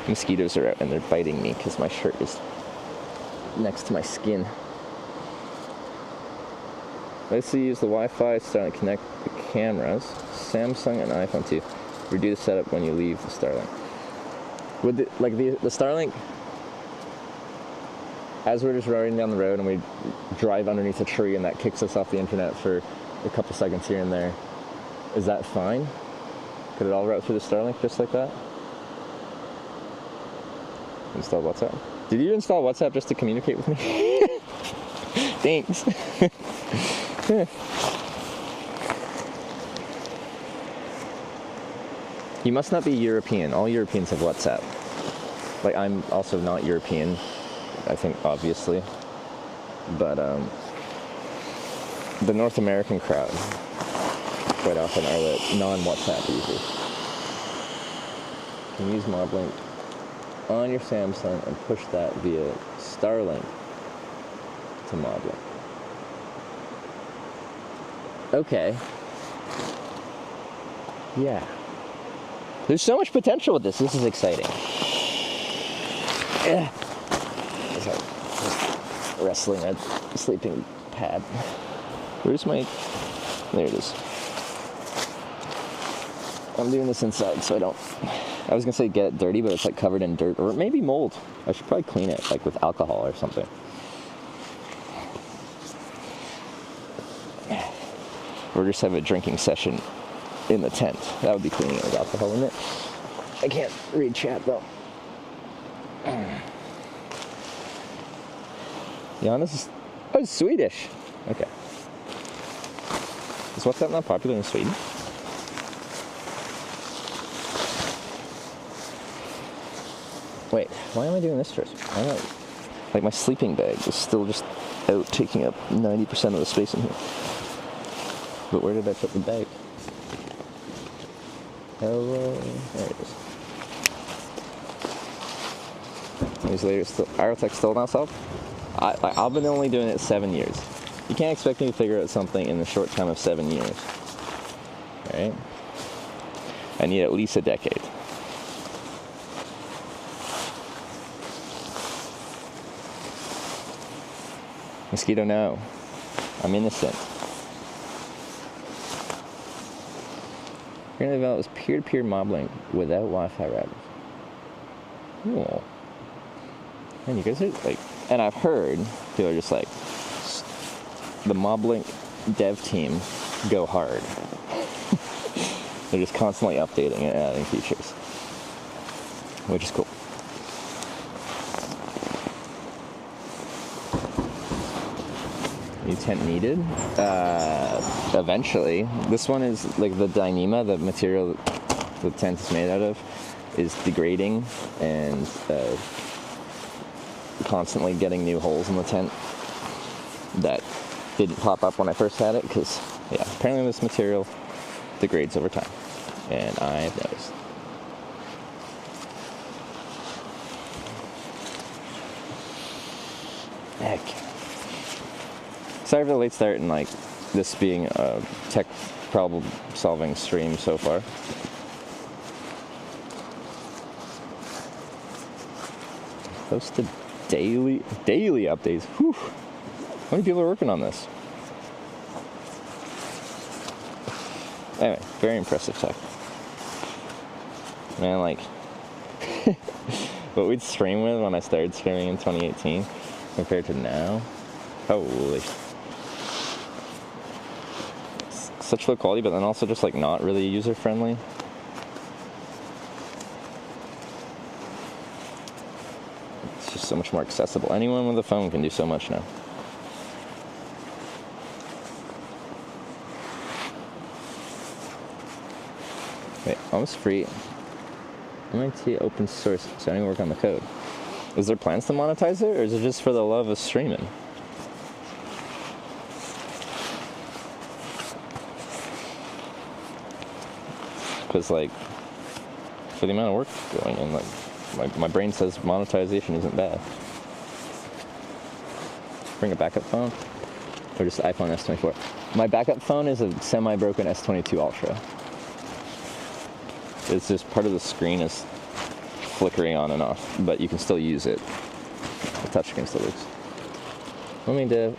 Mosquitoes are out and they're biting me because my shirt is next to my skin. Let's see, use the Wi-Fi to connect the cameras. Samsung and iPhone 2. Redo the setup when you leave the Starlink. Would the Starlink, as we're just riding down the road and we drive underneath a tree and that kicks us off the internet for a couple seconds here and there, is that fine? Could it all route through the Starlink just like that? Install WhatsApp. Did you install WhatsApp just to communicate with me? Thanks. You must not be European. All Europeans have WhatsApp. Like, I'm also not European, I think, obviously. But, the North American crowd quite often are the non-WhatsApp users. You can use MobLink on your Samsung and push that via Starlink to MobLink. Okay. Yeah. There's so much potential with this. This is exciting. Yeah. Sorry. Just wrestling a sleeping pad. Where's my... There it is. I'm doing this inside so I don't... I was going to say get it dirty, but it's like covered in dirt. Or maybe mold. I should probably clean it like with alcohol or something. Or just have a drinking session in the tent. That would be cleaning it with alcohol, wouldn't it? I can't read chat though. Jonas is... Oh, it's Swedish. Okay. Is WhatsApp not popular in Sweden? Wait, why am I doing this first? Why am I... Like, my sleeping bag is still just out taking up 90% of the space in here. But where did I put the bag? Hello. There it is. Years later, still, Aerotech still not solved? I've been only doing it 7 years. You can't expect me to figure out something in the short time of 7 years. Right? I need at least a decade. Mosquito, no. I'm innocent. We're going to develop this peer-to-peer MobLink without Wi-Fi routers. Cool. Man, you guys are like... And I've heard people are just like... The MobLink dev team go hard. They're just constantly updating and adding features. Which is cool. New tent needed? Eventually. This one is like the Dyneema, the material the tent is made out of, is degrading and constantly getting new holes in the tent that didn't pop up when I first had it because, yeah, apparently this material degrades over time. And I've noticed. Heck. Sorry for the late start and like this being a tech problem solving stream so far. Posted daily updates. Whew. How many people are working on this? Anyway, very impressive tech. Man, like what we'd stream with when I started streaming in 2018 compared to now. Holy. such low quality, but then also just like not really user friendly. It's just so much more accessible. Anyone with a phone can do so much now. Wait, almost free. MIT open source, so I need to work on the code. Is there plans to monetize it, or is it just for the love of streaming? Because like, for the amount of work going in, like, my brain says monetization isn't bad. Bring a backup phone, or just iPhone S24. My backup phone is a semi-broken S22 Ultra. It's just part of the screen is flickering on and off, but you can still use it. The touchscreen still works. Let me do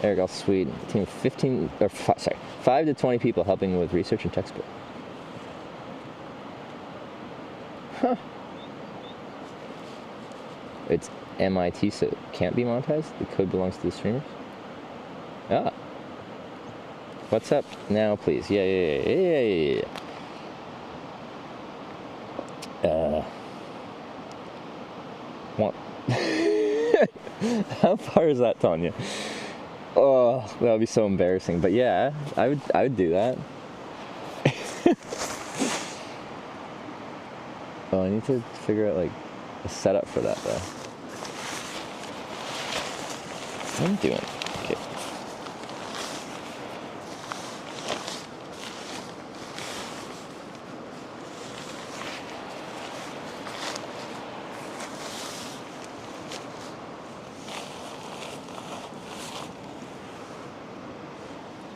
Eric, all sweet. Team of 15 or 5 to 20 people helping with research and textbook. Huh. It's MIT, so it can't be monetized. The code belongs to the streamers. Ah. What's up now, please? Yeah. What? How far is that, Tanya? Oh, that would be so embarrassing. But yeah, I would do that. Oh, I need to figure out like a setup for that though. What am I doing? Okay.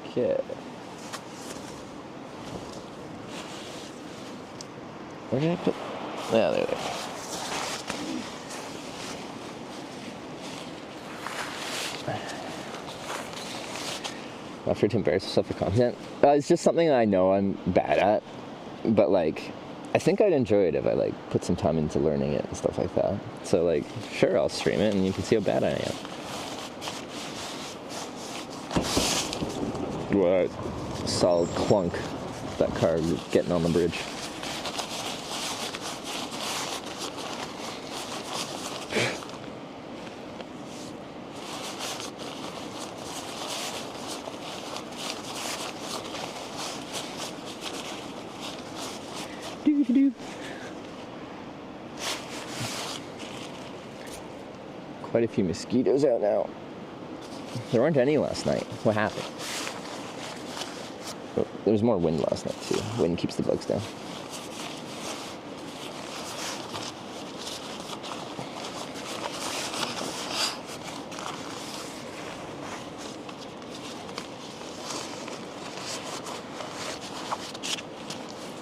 Okay. Where did I put? Yeah, there. Not sure to embarrass yourself for content. It's just something that I know I'm bad at, but like, I think I'd enjoy it if I like put some time into learning it and stuff like that. So like, sure, I'll stream it and you can see how bad I am. What? Solid clunk. That car getting on the bridge. Quite a few mosquitoes out now. There weren't any last night. What happened? Oh, there was more wind last night too. Wind keeps the bugs down.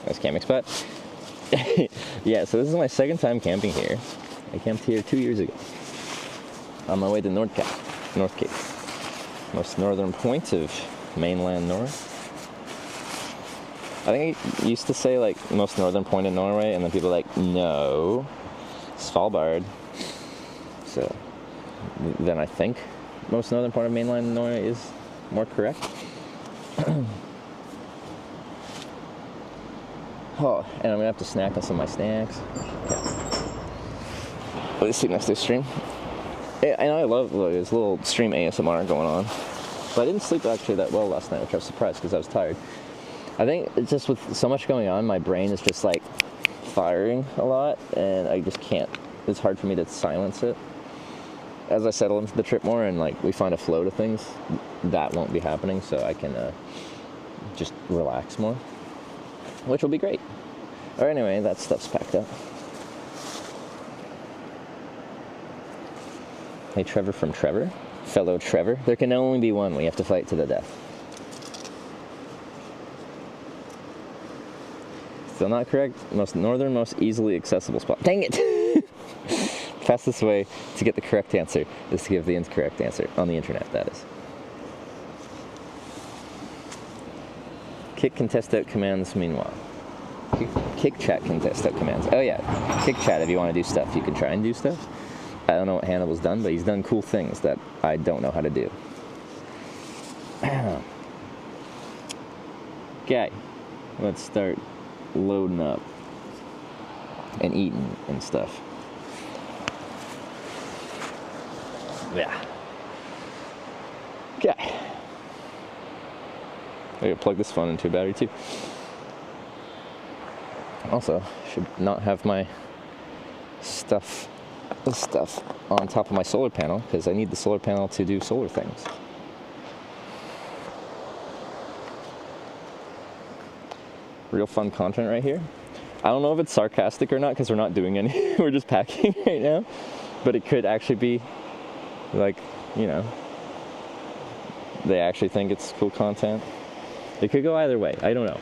Nice camping spot. Yeah, so this is my second time camping here. I camped here 2 years ago. On my way to North Cape. Most northern point of mainland Norway. I think it used to say like most northern point in Norway, and then people are like, no, Svalbard. So then I think most northern part of mainland Norway is more correct. Oh, and I'm gonna have to snack on some of my snacks. Okay. Let's sleep next to the stream. And I love this little stream ASMR going on. But I didn't sleep actually that well last night, which I was surprised because I was tired. I think it's just with so much going on, my brain is just like firing a lot, and I just can't. It's hard for me to silence it. As I settle into the trip more and like we find a flow to things, that won't be happening, so I can just relax more, which will be great. Or anyway, that stuff's packed up. Hey, Trevor from Trevor. Fellow Trevor. There can only be one. We have to fight to the death. Still not correct. Most northern, most easily accessible spot. Dang it! Fastest way to get the correct answer is to give the incorrect answer. On the internet, that is. Kick can test out commands meanwhile. Kick chat can test out commands. Oh yeah, kick chat if you want to do stuff. You can try and do stuff. I don't know what Hannibal's done, but he's done cool things that I don't know how to do. Okay, let's start loading up and eating and stuff. Yeah. Okay. I gotta plug this phone into a battery too. Also, should not have my this stuff on top of my solar panel because I need the solar panel to do solar things. Real fun content right here. I don't know if it's sarcastic or not because we're not doing any, we're just packing right now, but it could actually be like, you know, they actually think it's cool content. It could go either way, I don't know.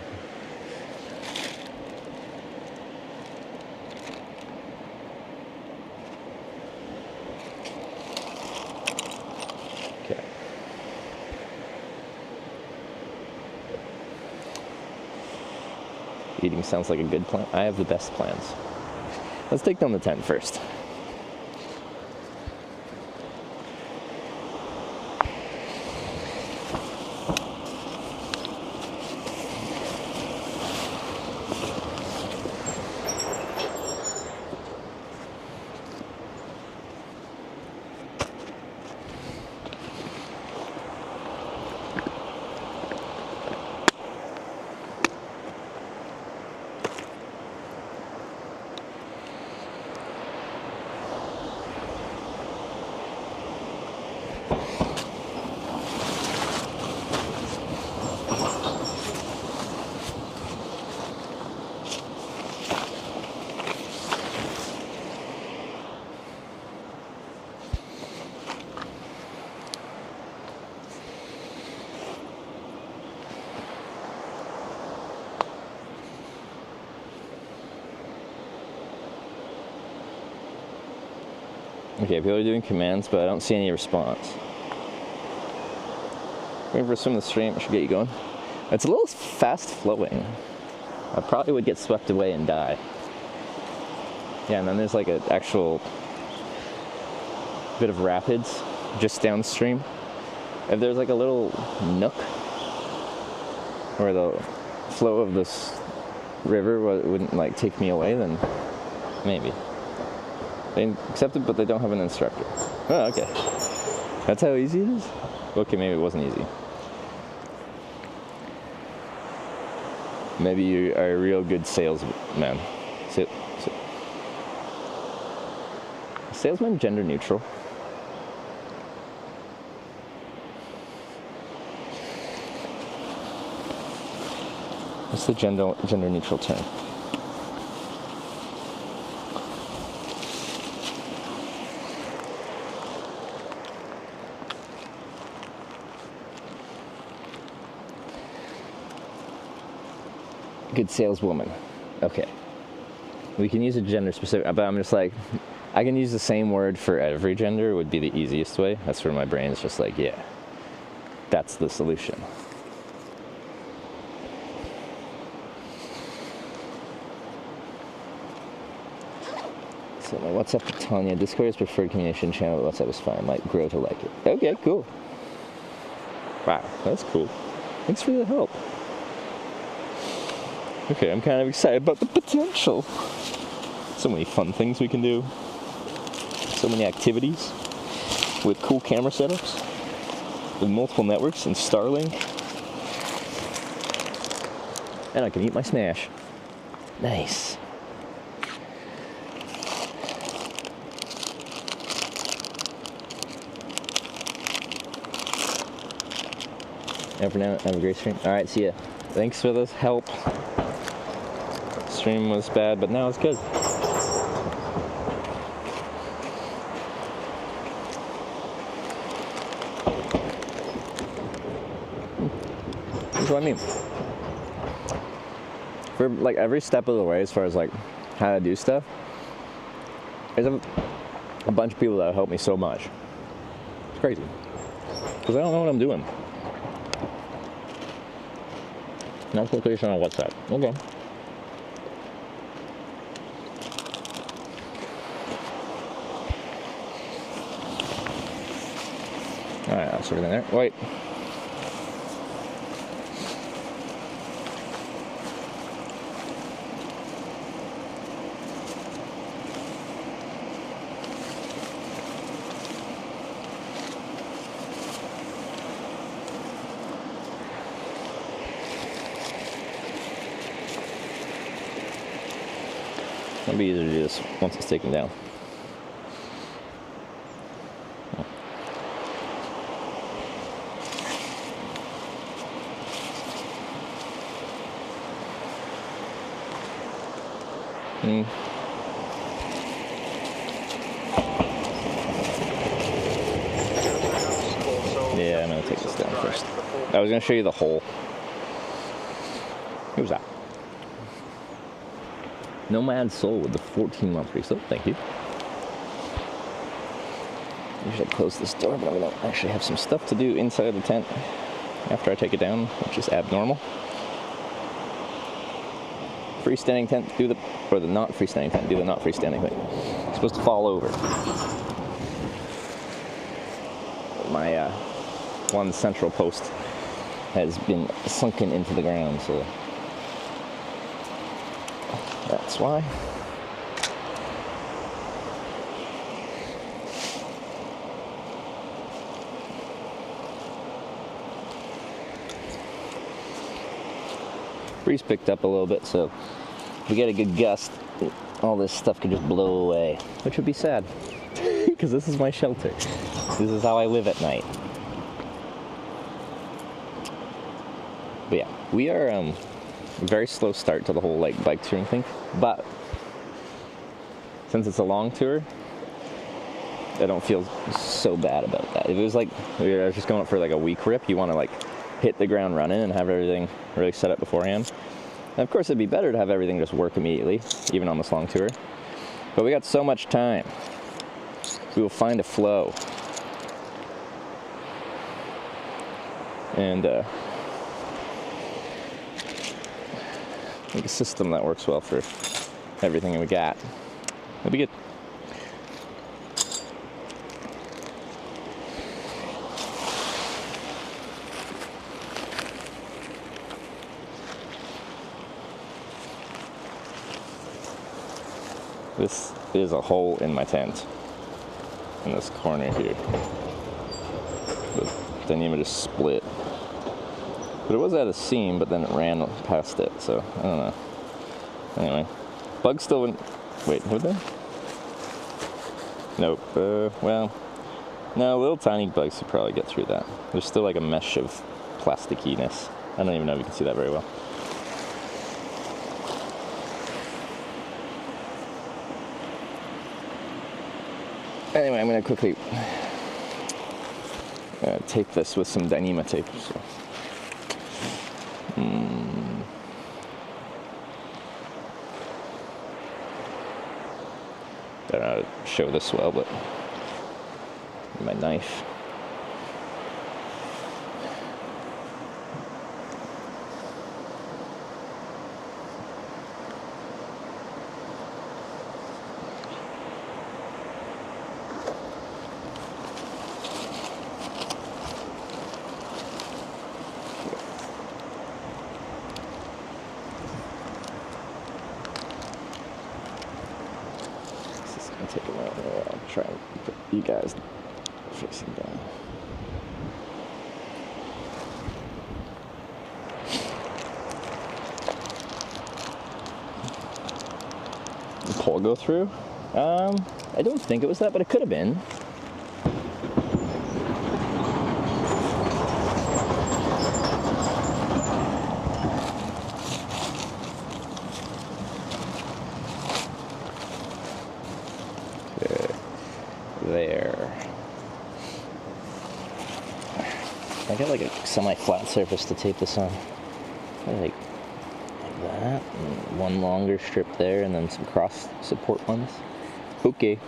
Okay. Eating sounds like a good plan. I have the best plans. Let's take down the tent first. Okay, people are doing commands, but I don't see any response. Waiting for a swim in the stream, I should get you going. It's a little fast flowing. I probably would get swept away and die. Yeah, and then there's like an actual bit of rapids just downstream. If there's like a little nook where the flow of this river wouldn't like take me away, then maybe. They accept it, but they don't have an instructor. Oh, okay. That's how easy it is? Okay, maybe it wasn't easy. Maybe you are a real good salesman. Salesman gender neutral? What's the gender neutral term? Good saleswoman. Okay. We can use a gender specific, but I'm just like, I can use the same word for every gender would be the easiest way. That's where my brain is just like, yeah, that's the solution. So my WhatsApp to Tanya, Discord is preferred communication channel, but WhatsApp is fine. Might grow to like it. Okay, cool. Wow, that's cool. Thanks for the help. Okay, I'm kind of excited about the potential. So many fun things we can do. So many activities with cool camera setups, with multiple networks and Starlink. And I can eat my Smash. Nice. And for now, have a great stream. Alright, see ya. Thanks for the help. Stream was bad, but now it's good. That's what I mean. For like every step of the way, as far as like how to do stuff, there's a bunch of people that have helped me so much. It's crazy. Because I don't know what I'm doing. Notification on WhatsApp. Okay. Alright, that's everything there. Wait. It'll be easier to do this once it's taken down. Yeah, I'm gonna take this down first. I was gonna show you the hole. Who's that? Nomad Soul with the 14-month resale. Thank you. Usually I close this door, but I'm gonna actually have some stuff to do inside the tent after I take it down, which is abnormal. Freestanding tent, do the, or the not freestanding tent, do the not freestanding thing. It's supposed to fall over. My one central post has been sunken into the ground, so that's why. Breeze picked up a little bit, so if we get a good gust, all this stuff could just blow away, which would be sad, because this is my shelter. This is how I live at night. But yeah, we are a very slow start to the whole like bike touring thing, but since it's a long tour, I don't feel so bad about that. If it was like we were just going up for like a week rip, you want to like hit the ground running and have everything really set up beforehand. And of course, it'd be better to have everything just work immediately, even on this long tour. But we got so much time. We will find a flow. And make a system that works well for everything we got. It'll be good. This is a hole in my tent in this corner here. The dynamo just split. But it was at a seam, but then it ran past it, so I don't know. Anyway, bugs still wouldn't. Wait, would they? Nope. Well, no, little tiny bugs could probably get through that. There's still like a mesh of plasticiness. I don't even know if you can see that very well. Anyway, I'm going to quickly tape this with some Dyneema tape. So. I don't know how to show this well, but my knife. Take it out there. I'll try and put you guys facing down. The pole go through? I don't think it was that, but it could have been. There. I got like a semi-flat surface to tape this on. Like that. And one longer strip there, and then some cross support ones. Okay.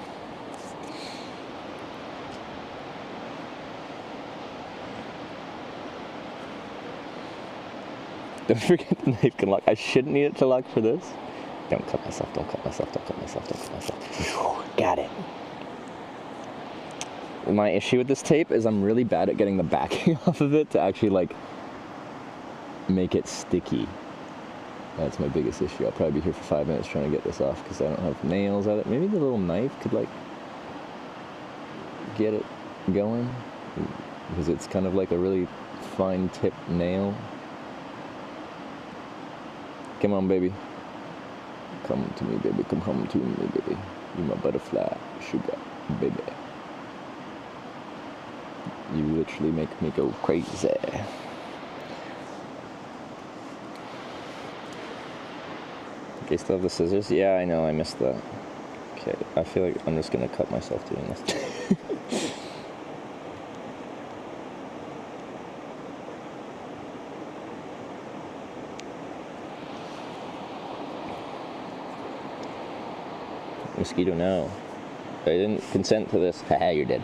Don't forget the knife can lock. I shouldn't need it to lock for this. Don't cut myself, don't cut myself, don't cut myself, don't cut myself. Got it. My issue with this tape is I'm really bad at getting the backing off of it to actually like make it sticky. That's my biggest issue. I'll probably be here for 5 minutes trying to get this off because I don't have nails at it. Maybe the little knife could like get it going because it's kind of like a really fine tip nail. Come on, baby. Come to me, baby. Come home to me, baby. You my butterfly, sugar, baby. You literally make me go crazy. Okay, still have the scissors? Yeah, I know, I missed that. Okay, I feel like I'm just gonna cut myself doing this. Mosquito, no. I didn't consent to this. Haha, you're dead.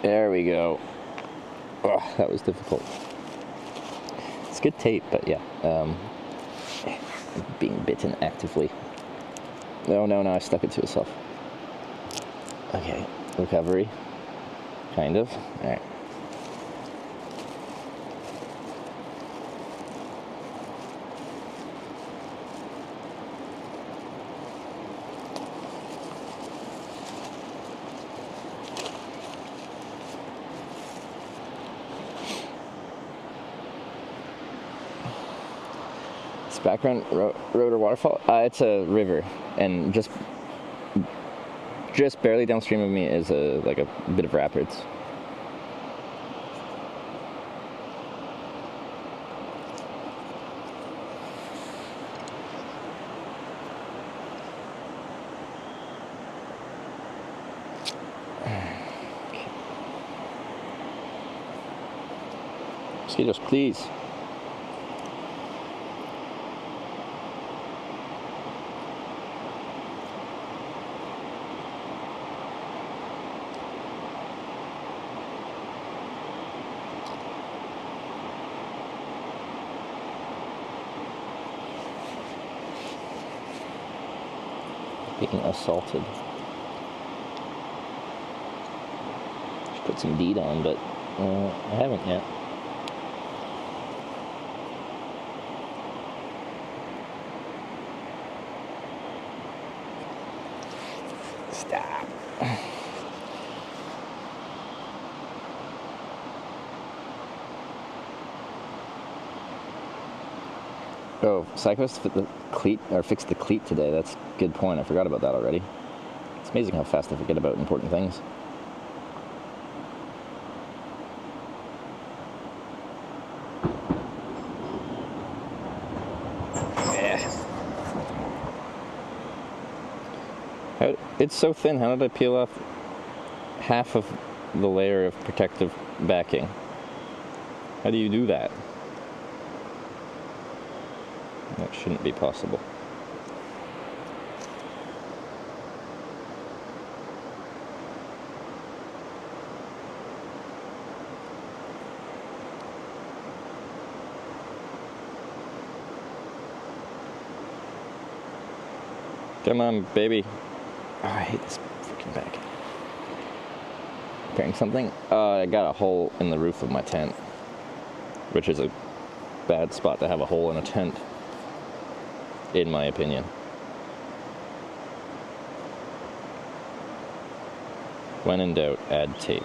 There we go. Oh, that was difficult. It's good tape, but yeah. Being bitten actively. No, I stuck it to itself. Okay, recovery. Kind of. Alright. Background road or waterfall? It's a river, and just barely downstream of me is a bit of rapids. Mosquitoes, please. Being assaulted. Should put some deed on, but I haven't yet. Stop. Oh, cyclists fit the cleat or fixed the cleat today. That's a good point. I forgot about that already. It's amazing how fast I forget about important things. Yeah. It's so thin. How did I peel off half of the layer of protective backing? How do you do that? That shouldn't be possible. Come on, baby. Oh, I hate this freaking bag. Repairing something? I got a hole in the roof of my tent, which is a bad spot to have a hole in a tent, in my opinion. When in doubt, add tape.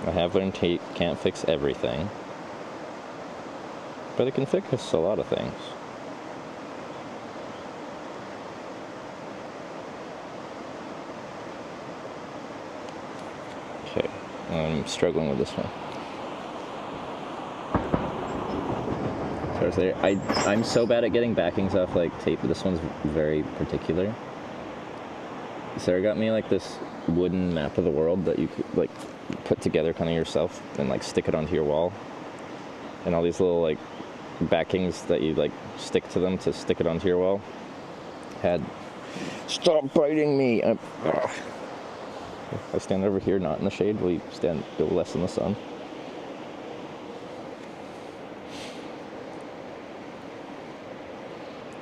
I have learned tape can't fix everything, but it can fix a lot of things. Okay, I'm struggling with this one. Sorry, I'm so bad at getting backings off like tape, but this one's very particular. Sarah got me like this wooden map of the world that you could like put together kind of yourself and like stick it onto your wall. and all these little like backings that you like stick to them to stick it onto your wall had. Stop biting me! I stand over here, not in the shade. Will you go less in the sun?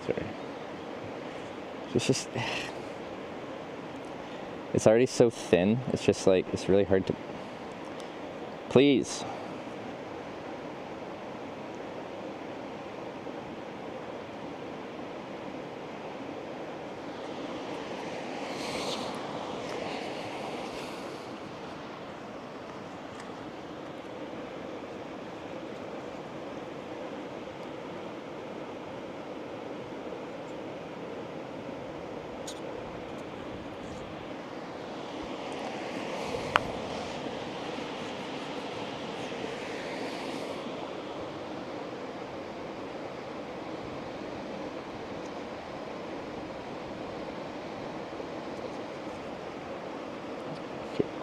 Sorry. It's just. It's already so thin. It's just like, it's really hard to. Please.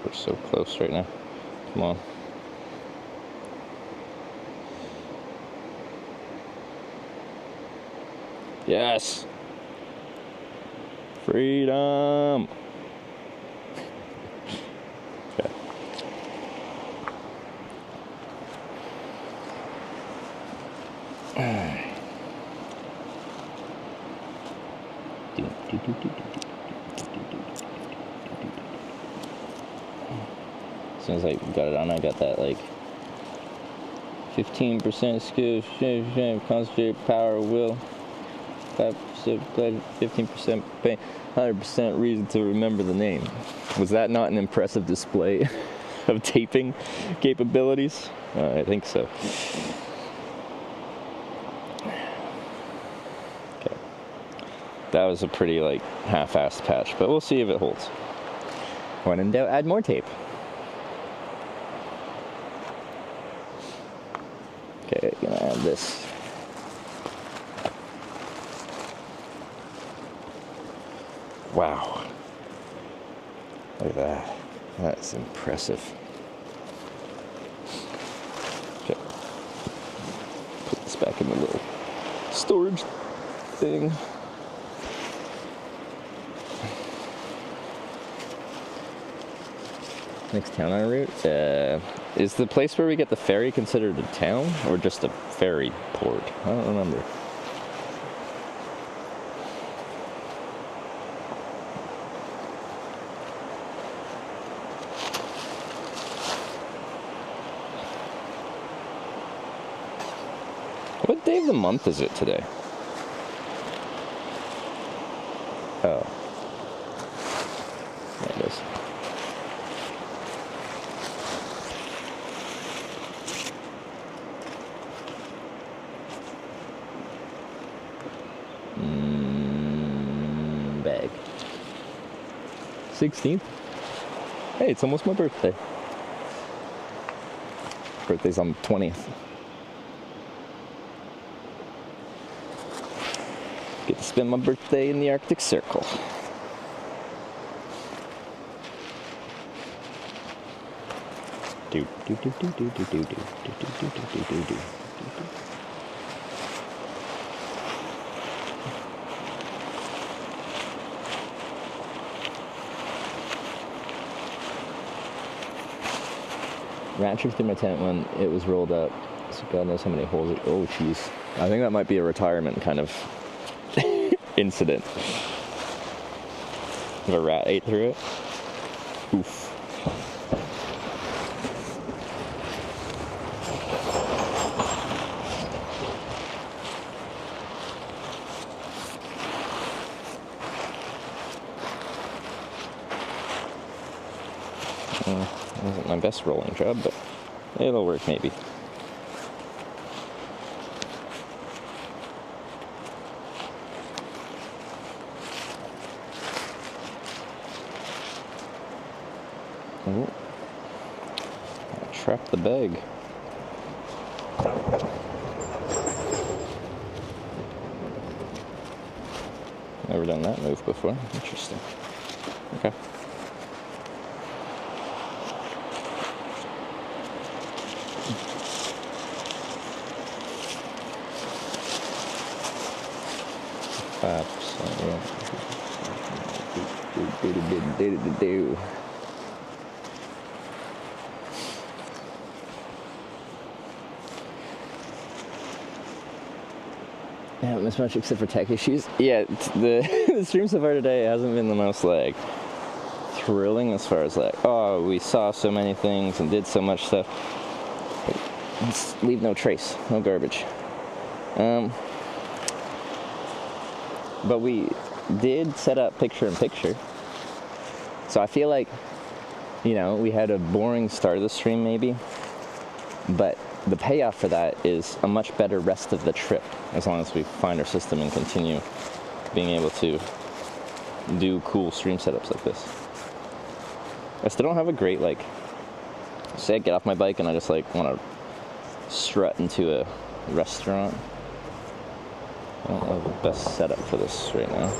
We're so close right now. Come on. Yes! Freedom! Okay. As soon as I got it on, I got that like 15% skill, concentrate power, will, 5% pleasure, 15% pain, 100% reason to remember the name. Was that not an impressive display of taping capabilities? I think so. Okay. That was a pretty like half-assed patch, but we'll see if it holds. When in doubt, add more tape. Okay, gonna add this. Wow. Look at that. That's impressive. Okay. Put this back in the little storage thing. Next town on route? Is the place where we get the ferry considered a town or just a ferry port? I don't remember. What day of the month is it today? Oh. There it is. Bag. 16th? Hey, it's almost my birthday. Birthday's on the 20th. Get to spend my birthday in the Arctic Circle. Do do do do do do do do do do do do do. Rat tripped through my tent when it was rolled up, so God knows how many holes it. Oh, jeez. I think that might be a retirement kind of incident. If a rat ate through it. Oof. Wasn't my best rolling job, but it'll work maybe. Oh, I trapped the bag. Never done that move before. Interesting. Okay. 5%. Yeah. I haven't missed much except for tech issues. Yeah, the stream so far today hasn't been the most like thrilling as far as like, oh, we saw so many things and did so much stuff. Let's leave no trace, no garbage. But we did set up picture-in-picture. So I feel like, you know, we had a boring start of the stream maybe, but the payoff for that is a much better rest of the trip, as long as we find our system and continue being able to do cool stream setups like this. I still don't have a great, like, say I get off my bike and I just like want to strut into a restaurant. I don't have the best setup for this right now.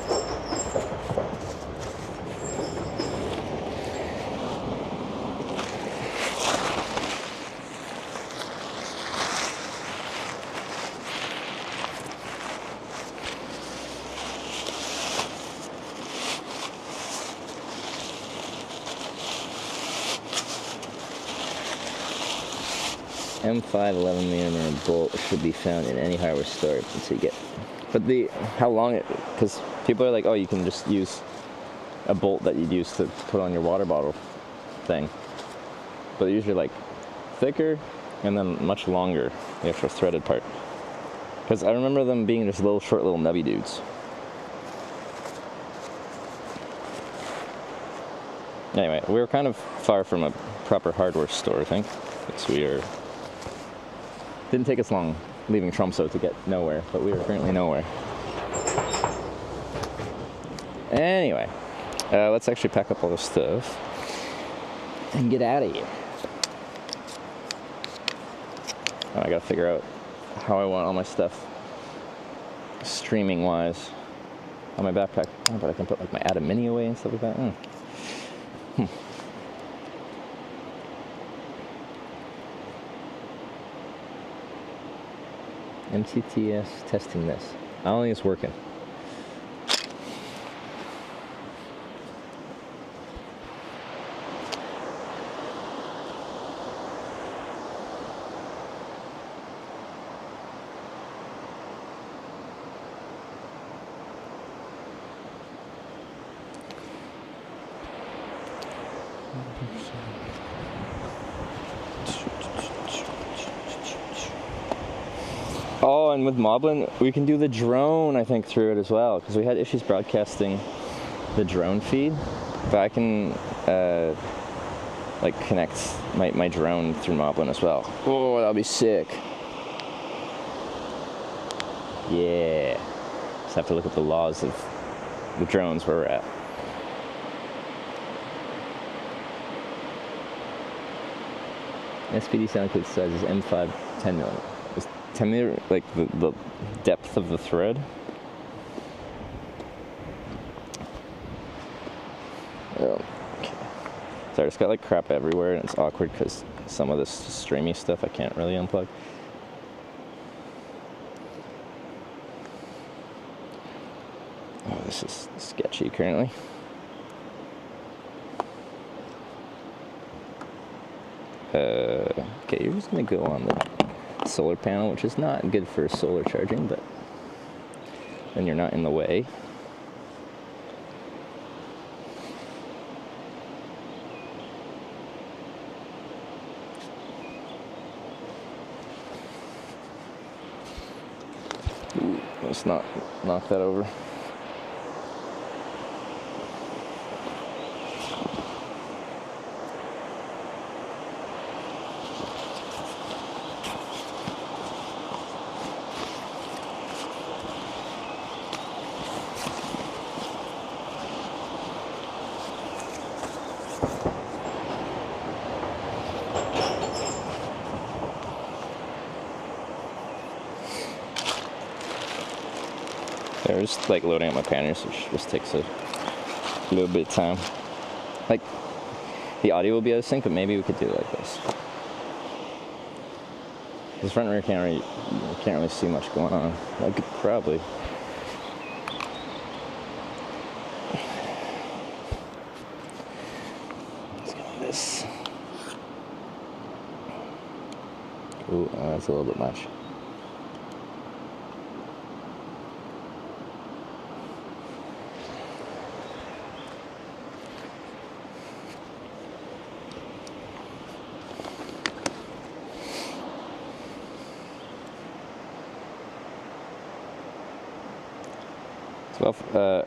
M5 11mm bolt should be found in any hardware store until you get. But how long it? Because people are like, oh, you can just use a bolt that you'd use to put on your water bottle thing. But they're usually like thicker and then much longer, the actual threaded part. Because I remember them being just short little nubby dudes. Anyway, we were kind of far from a proper hardware store, I think. Because didn't take us long leaving Tromsø to get nowhere, but we are currently nowhere. Anyway, let's actually pack up all this stuff and get out of here. I gotta figure out how I want all my stuff streaming wise on my backpack. Oh, but I can put like my Atom Mini away and stuff like that. MCTS testing this. I don't think it's working. Oh, and with Moblin, we can do the drone, I think, through it as well, because we had issues broadcasting the drone feed, but I can, like, connect my drone through Moblin as well. Oh, that'll be sick. Yeah. Just have to look at the laws of the drones where we're at. SPD sound clip size is M5 10mm. Is 10mm like the depth of the thread? Okay. Sorry, I just got like crap everywhere and it's awkward because some of this streamy stuff I can't really unplug. Oh, this is sketchy currently. Okay, you're just gonna go on the solar panel, which is not good for solar charging, but then you're not in the way. Ooh, let's not knock that over. Yeah, we're just like loading up my panniers, which just takes a little bit of time. Like, the audio will be out of sync, but maybe we could do it like this. This front and rear camera, you can't really see much going on. I could probably Ooh, that's a little bit much. Well,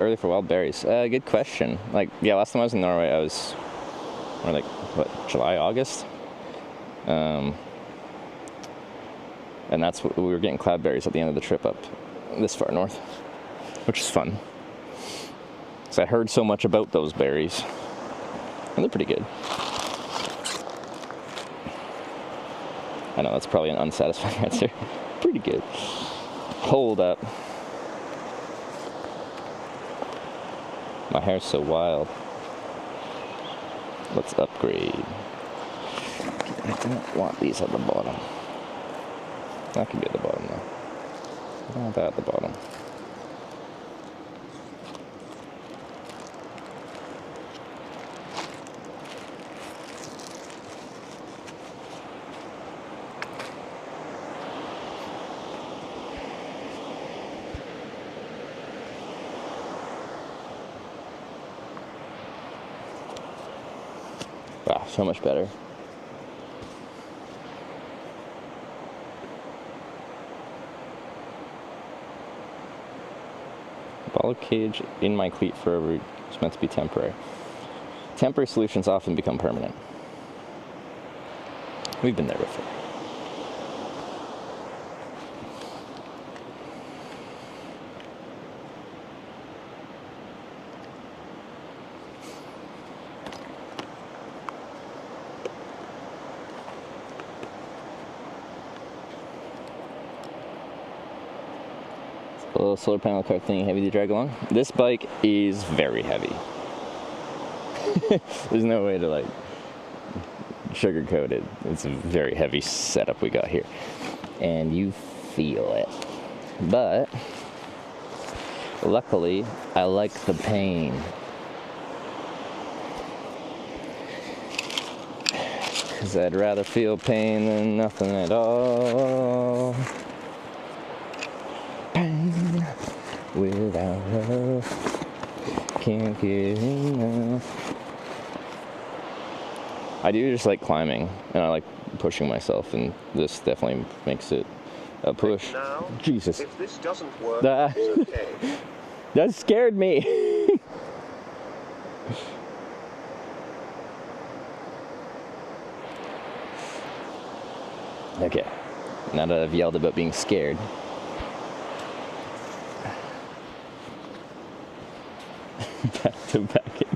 early for wild berries. Good question. Like, yeah, last time I was in Norway, I was, or like, what, July, August? And that's what we were getting cloudberries at the end of the trip up this far north, which is fun. So I heard so much about those berries, and they're pretty good. I know that's probably an unsatisfying answer. Pretty good. Hold up. My hair's so wild. Let's upgrade. I don't want these at the bottom. That can be at the bottom though. I don't want that at the bottom. Wow, so much better. Ball cage in my cleat forever is meant to be temporary. Temporary solutions often become permanent. We've been there before. A little solar panel car thing, heavy to drag along. This bike is very heavy. There's no way to like sugarcoat it. It's a very heavy setup we got here, and you feel it. But luckily, I like the pain. Cause I'd rather feel pain than nothing at all. Pain without love, can't get enough. I do just like climbing, and I like pushing myself, and this definitely makes it a push. Now, Jesus. if this doesn't work, That- it's okay. That scared me. Okay, now that I've yelled about being scared. Back to back in.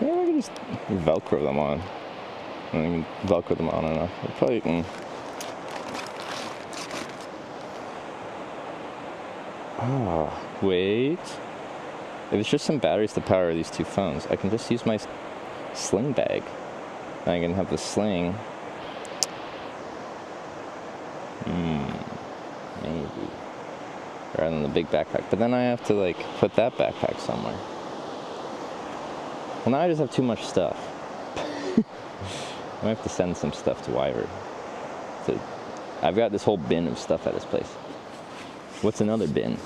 Maybe I can just Velcro them on. I can Velcro them on enough. I probably can. Oh, wait. If it's just some batteries to power these two phones, I can just use my sling bag. I can have the sling. Maybe. Rather than the big backpack. But then I have to like put that backpack somewhere. Well, now I just have too much stuff. I might have to send some stuff to Wyver. I've got this whole bin of stuff at his place. What's another bin?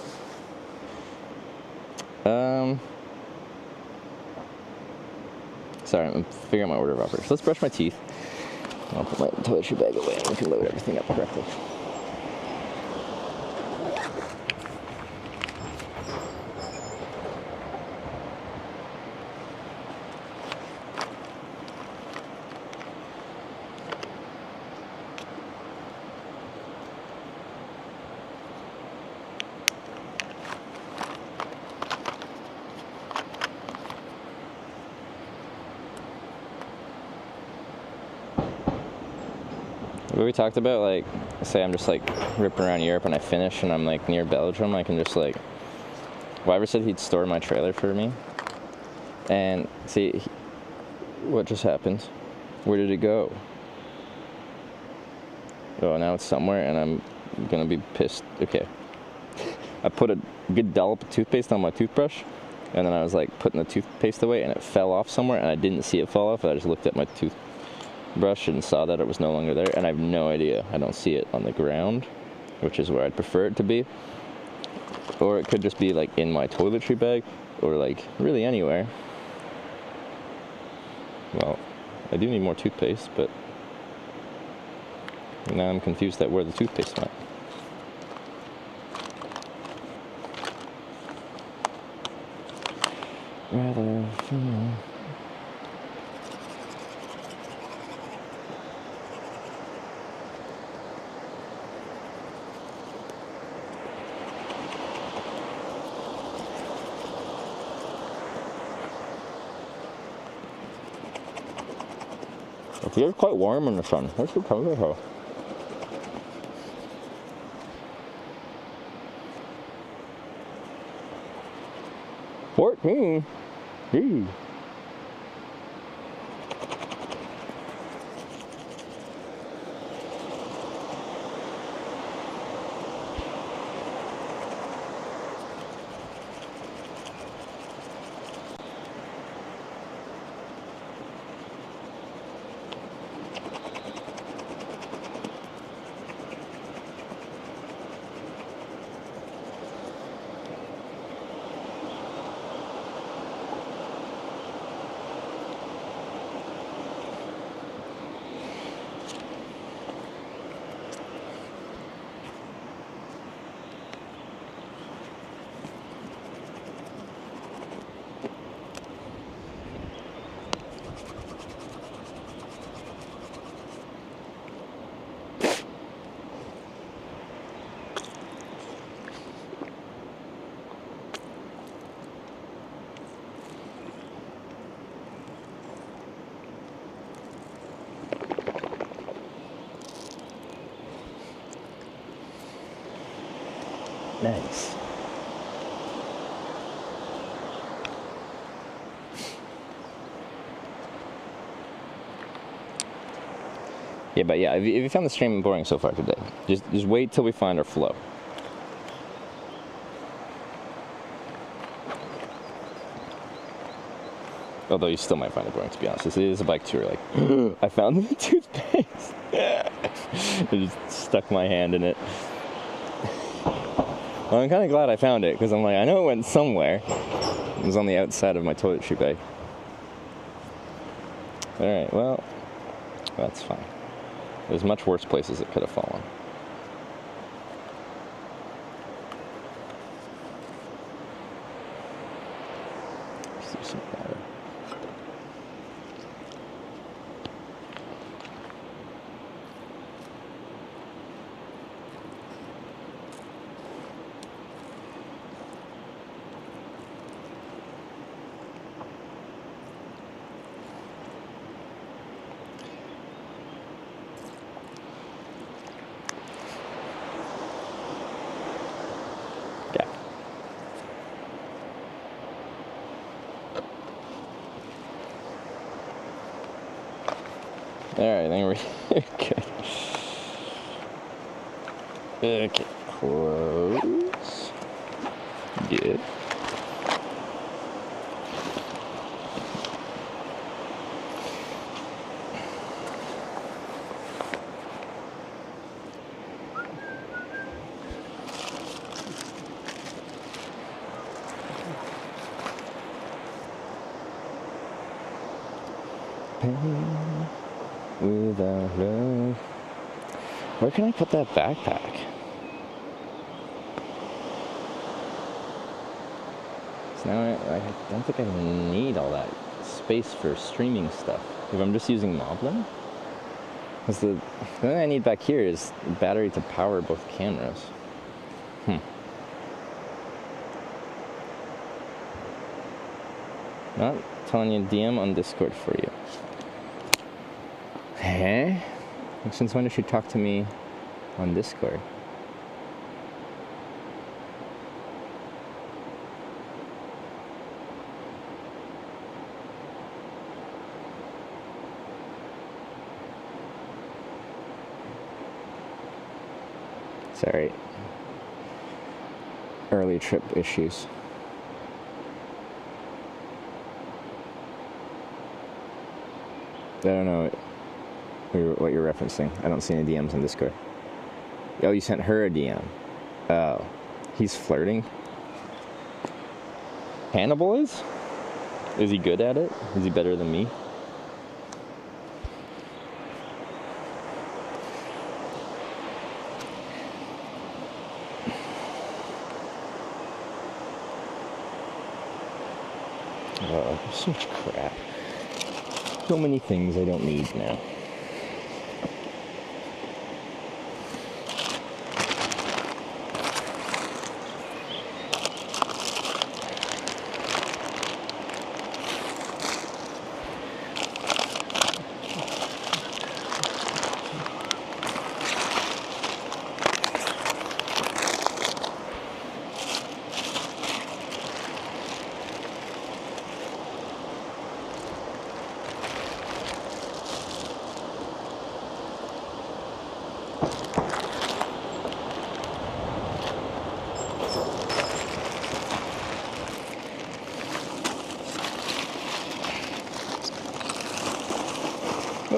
Sorry, I'm figuring out my order of operations. Let's brush my teeth. I'll put my toiletry bag away and we can load everything up correctly. We talked about, like, say I'm just like ripping around Europe and I finish and I'm like near Belgium, I can just like, Wyver said he'd store my trailer for me. And see, what just happened? Where did it go? Oh, now it's somewhere and I'm gonna be pissed. Okay. I put a good dollop of toothpaste on my toothbrush, and then I was like putting the toothpaste away, and it fell off somewhere, and I didn't see it fall off. I just looked at my toothbrush and saw that it was no longer there, and I have no idea. I don't see it on the ground, which is where I'd prefer it to be. Or it could just be like in my toiletry bag, or like really anywhere. Well, I do need more toothpaste, but now I'm confused at where the toothpaste went. Rather, it feels quite warm in the sun. What's the temperature here? Gee. Nice. Yeah, but yeah, if you found the stream boring so far today, just wait till we find our flow. Although you still might find it boring, to be honest. This is a bike tour, like, I found the toothpaste. I just stuck my hand in it. Well, I'm kind of glad I found it, because I'm like, I know it went somewhere. It was on the outside of my toiletry bag. Alright, well, that's fine. There's much worse places it could have fallen. Let's do some better. Alright, I think we're good. Okay, close. Good. Without love. Where can I put that backpack? So now I don't think I need all that space for streaming stuff. If I'm just using Moblin? Because the thing I need back here is a battery to power both cameras. Not telling you DM on Discord for you. Hey? Since when did she talk to me on Discord? Sorry. early trip issues. I don't know what you're referencing. I don't see any DMs on Discord. Oh, you sent her a DM. Oh, he's flirting? Hannibal is? Is he good at it? Is he better than me? Oh, there's so much crap. So many things I don't need now.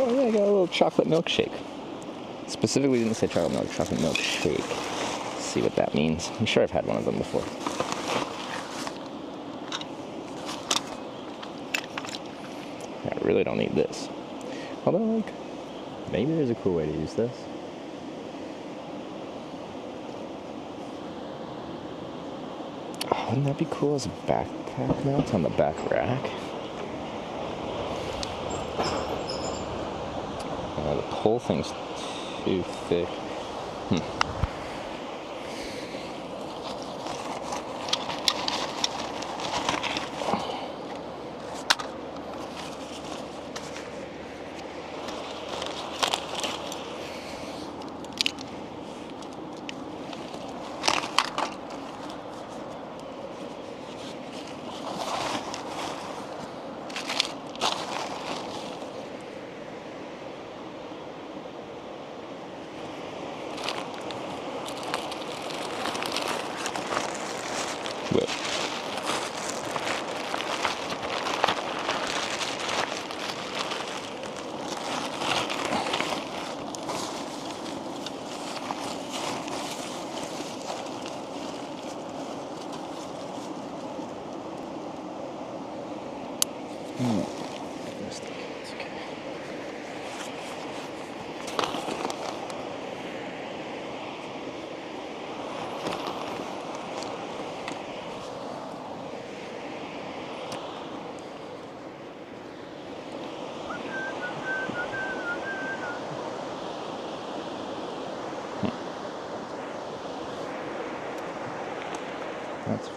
Oh yeah, I got a little chocolate milkshake. Specifically didn't say chocolate milk, chocolate milkshake. Let's see what that means. I'm sure I've had one of them before. I really don't need this. Although, like, maybe there's a cool way to use this. Oh, wouldn't that be cool as a backpack mount on the back rack? The pole thing's too thick. That's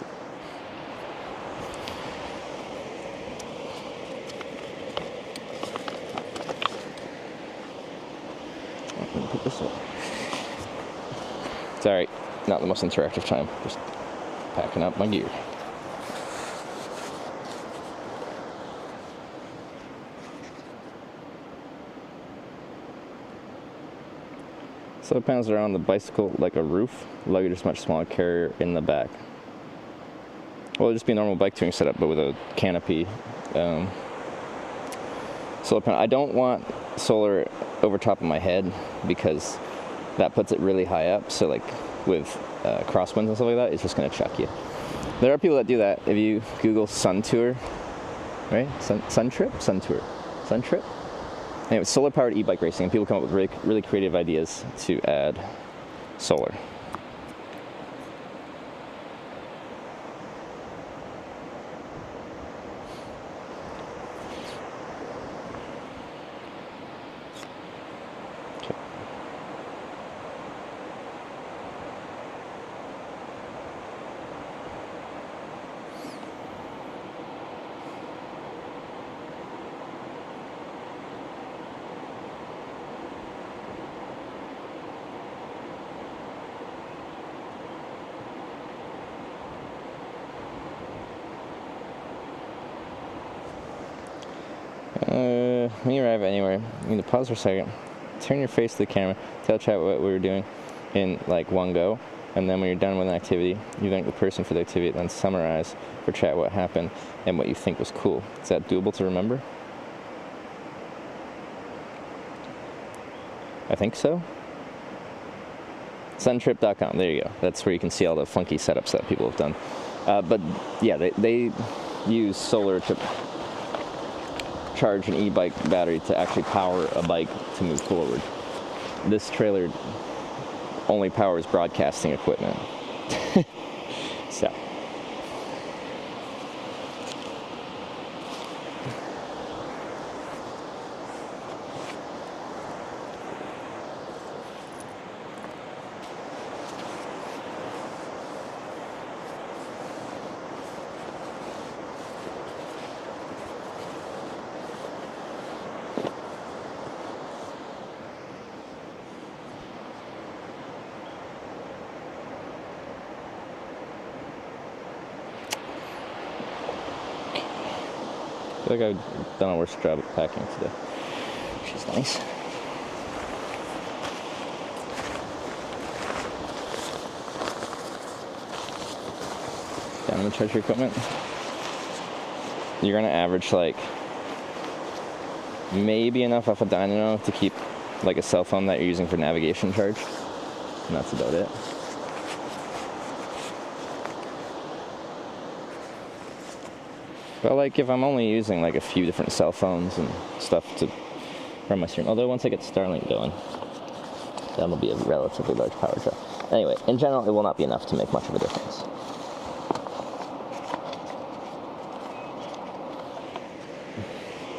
I'm gonna put this up. It's alright, not the most interactive time, just packing up my gear. Solar panels are on the bicycle like a roof. Luggage is much smaller, carrier in the back. Well, it'll just be a normal bike touring setup, but with a canopy. Solar panel. I don't want solar over top of my head because that puts it really high up. So, like with crosswinds and stuff like that, it's just gonna chuck you. There are people that do that. If you Google sun tour, right? Sun trip. Anyway, solar-powered e-bike racing, and people come up with really creative ideas to add solar. When you arrive anywhere, you need to pause for a second, turn your face to the camera, tell chat what we were doing in like one go, And then when you're done with an activity, you thank the person for the activity, then summarize for chat what happened and what you think was cool. Is that doable to remember? I think so. Suntrip.com, there you go. That's where you can see all the funky setups that people have done. But yeah, they use solar to charge an e-bike battery to actually power a bike to move forward. This trailer only powers broadcasting equipment. So. I feel like I've done a worse job of packing today, which is nice. Down to charge your equipment. You're gonna average like maybe enough off a dynamo to keep like a cell phone that you're using for navigation charge, and that's about it. But like if I'm only using like a few different cell phones and stuff to run my stream, although once I get Starlink going, that'll be a relatively large power draw. Anyway, in general, it will not be enough to make much of a difference.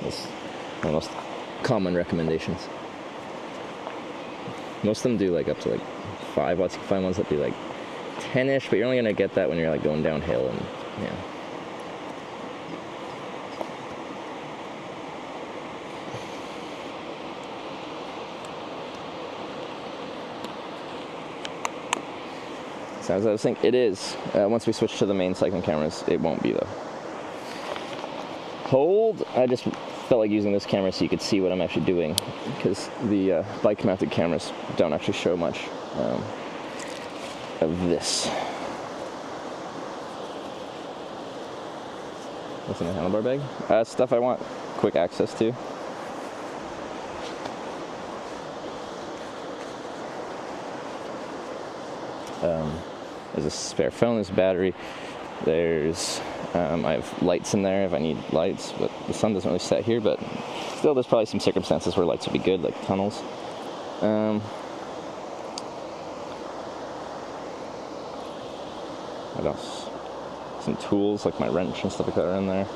That's one of the most common recommendations. Most of them do like up to like 5 watts. You can find ones that do like 10-ish, but you're only gonna get that when you're like going downhill and yeah. So as I was saying, it is. Once we switch to the main cycling cameras, it won't be though. Hold. I just felt like using this camera so you could see what I'm actually doing, because the bike-mounted cameras don't actually show much of this. What's in the handlebar bag? Stuff I want quick access to. There's a spare phone, there's a battery, there's, I have lights in there if I need lights, but the sun doesn't really set here, but still there's probably some circumstances where lights would be good, like tunnels. What else? Some tools, like my wrench and stuff like that are in there.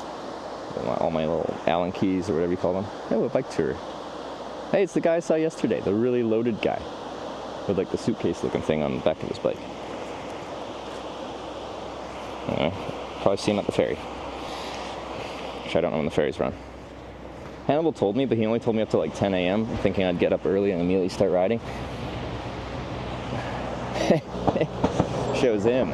All my little Allen keys, or whatever you call them. Oh, a bike tour. Hey, it's the guy I saw yesterday, the really loaded guy, with like the suitcase looking thing on the back of his bike. Probably see him at the ferry, which I don't know when the ferries run. Hannibal told me, but he only told me up to like 10 a.m., thinking I'd get up early and immediately start riding. Shows him.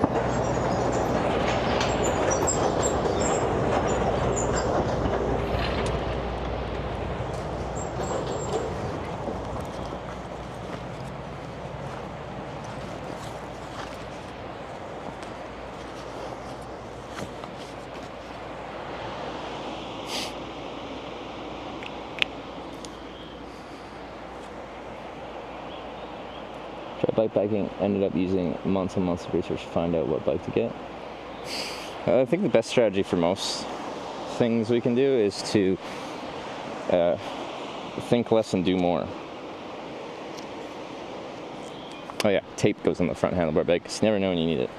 Bike biking, ended up using months and months of research to find out what bike to get. I think the best strategy for most things we can do is to think less and do more. Oh yeah, tape goes on the front handlebar bag, because you never know when you need it.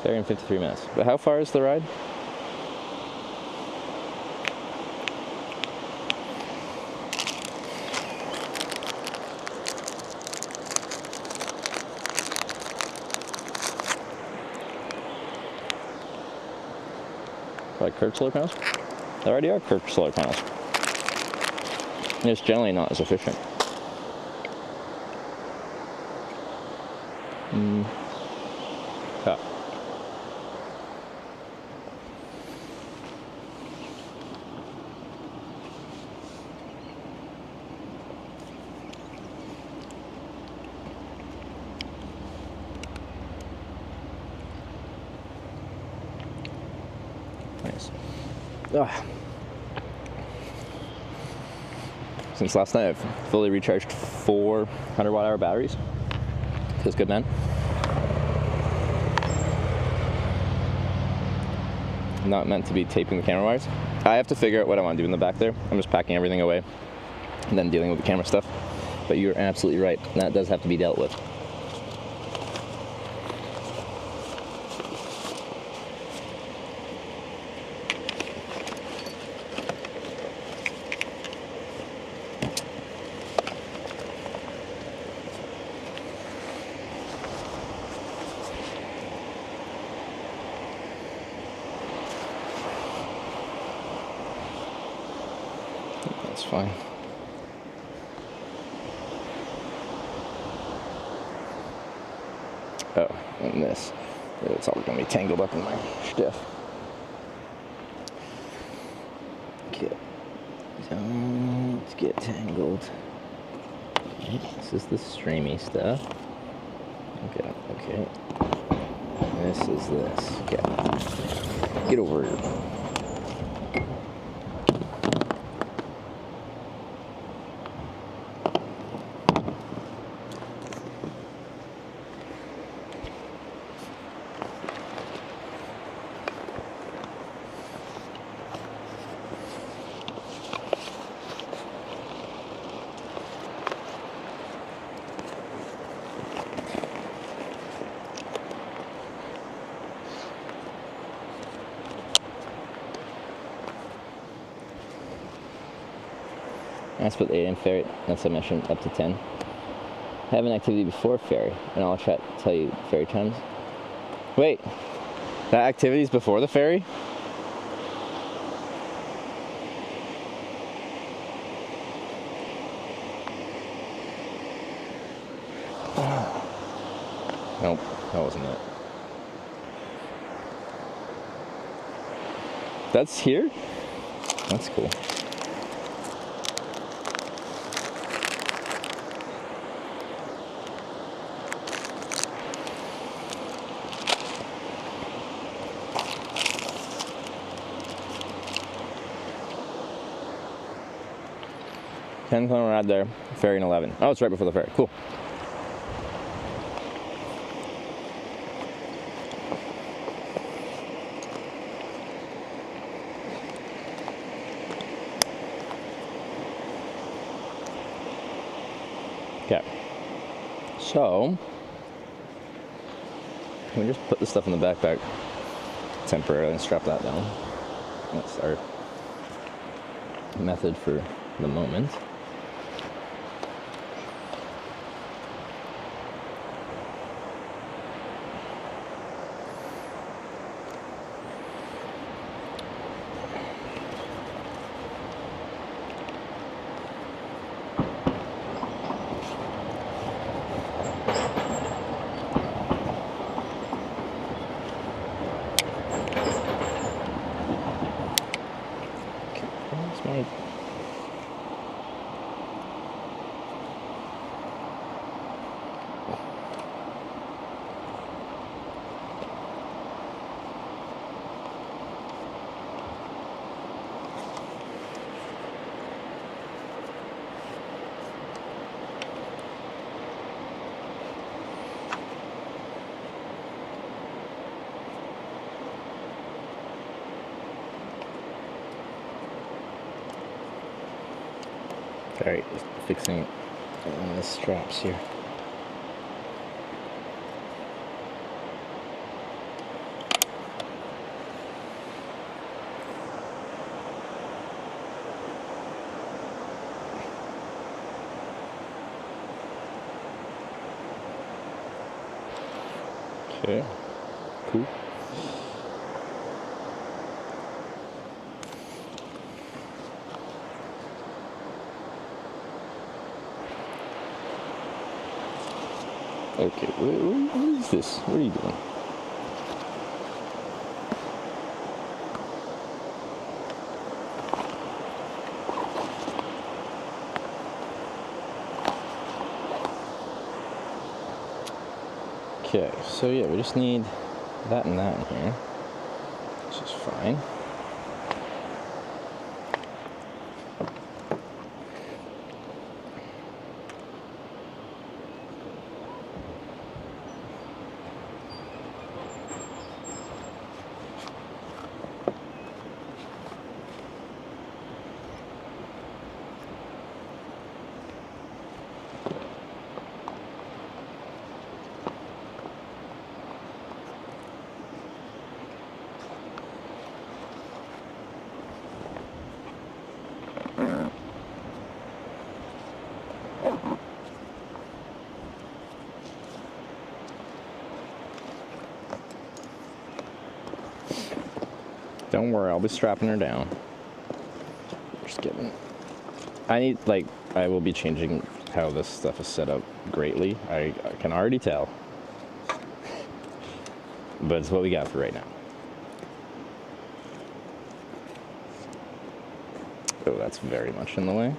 Ferry in 53 minutes. But how far is the ride? Like curved solar panels? There already are curved solar panels. It's generally not as efficient. Yeah. Ugh. Since last night, I've fully recharged 4 100-watt-hour batteries. Feels good, man. Not meant to be taping the camera wires. I have to figure out what I want to do in the back there. I'm just packing everything away and then dealing with the camera stuff. But you're absolutely right. That does have to be dealt with. That's fine. Oh, and this. It's all going to be tangled up in my stuff. Okay. Don't get tangled. Okay, this is the streamy stuff. Okay, okay. This is this. Okay. Get over here. That's with 8 AM ferry. That's a mission up to 10. Have an activity before ferry, and I'll tell you ferry times. Wait, that activity's before the ferry? Nope, that wasn't it. That's here? That's cool. Ten ride there, ferry in 11. Oh, it's right before the ferry. Cool. Okay. So, can we just put the stuff in the backpack temporarily and strap that down? That's our method for the moment. Alright, just fixing the straps here. Okay, cool. Okay, what is this? What are you doing? Okay, so yeah, we just need that and that in here, which is fine. Don't worry, I'll be strapping her down. Just kidding. I will be changing how this stuff is set up greatly. I can already tell. But it's what we got for right now. Oh, that's very much in the way.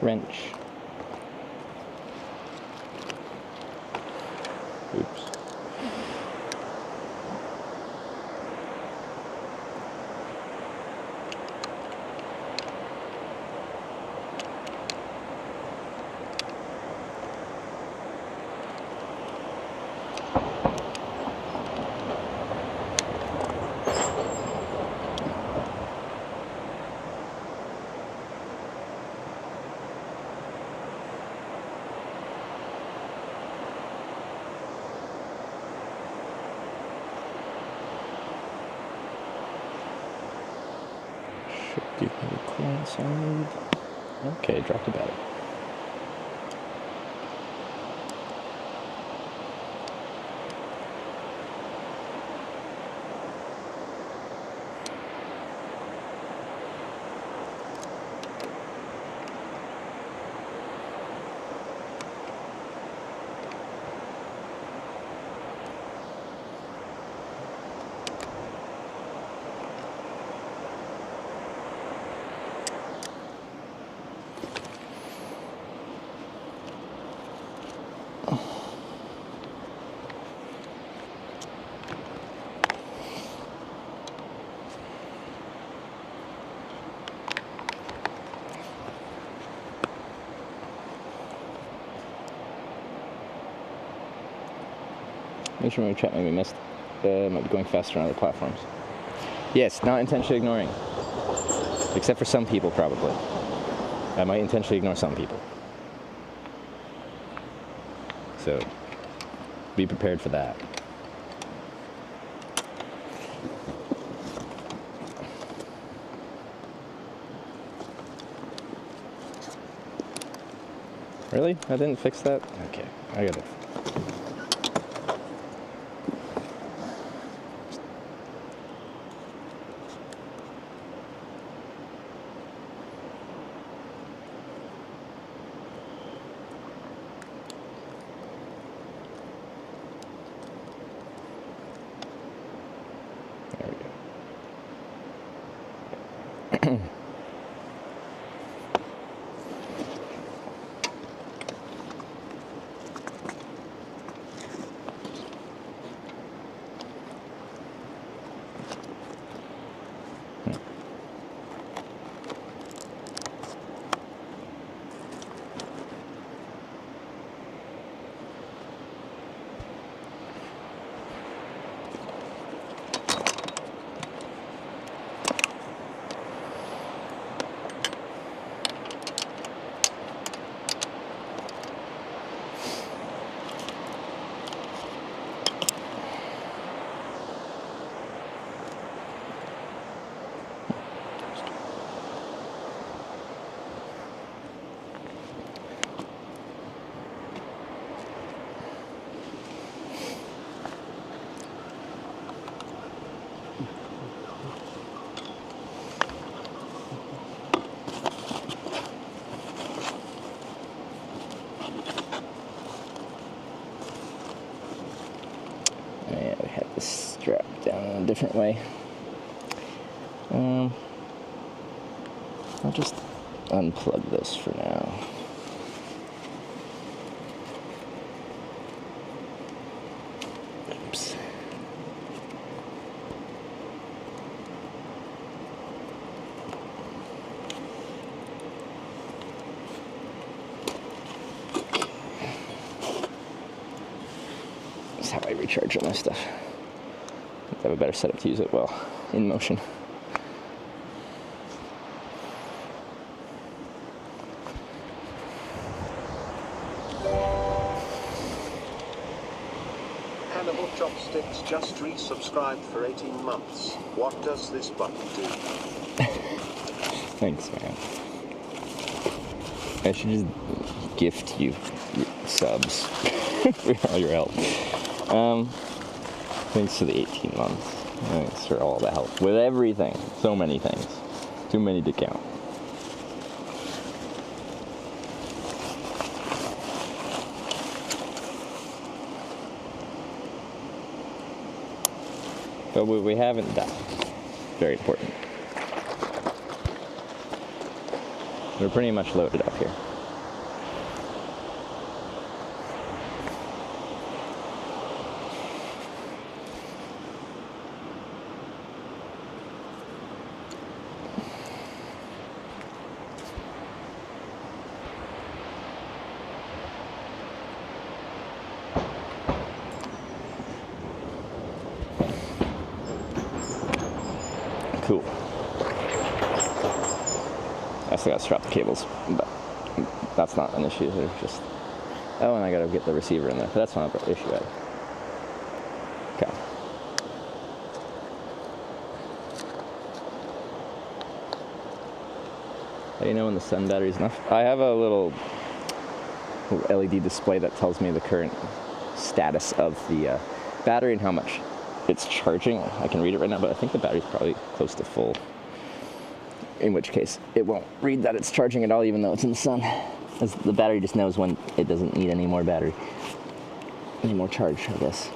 Wrench. Oops. Give me the clearance I need. Okay, dropped a battery. Make sure my chat might be missed. Might be going faster on other platforms. Yes, not intentionally ignoring. Except for some people, probably. I might intentionally ignore some people. So, be prepared for that. Really? I didn't fix that? Okay, I got it. Different way. I'll just unplug this for now. Oops. That's how I recharge all my stuff. I have a better setup to use it well in motion. Cannibal Chopsticks just resubscribed for 18 months. What does this button do? Thanks, man. I should just gift you subs for all your help. Thanks for the 18 months. Thanks for all the help with everything. So many things. Too many to count. But we haven't died. Very important. We're pretty much loaded up here. Cool. I still gotta strap the cables, but that's not an issue. They're just, oh, and I gotta get the receiver in there. But that's not an issue either. Okay. How do you know when the sun battery's enough? I have a little LED display that tells me the current status of the battery and how much it's charging. I can read it right now, but I think the battery's probably close to full. In which case, it won't read that it's charging at all, even though it's in the sun. As the battery just knows when it doesn't need any more battery. Any more charge, I guess.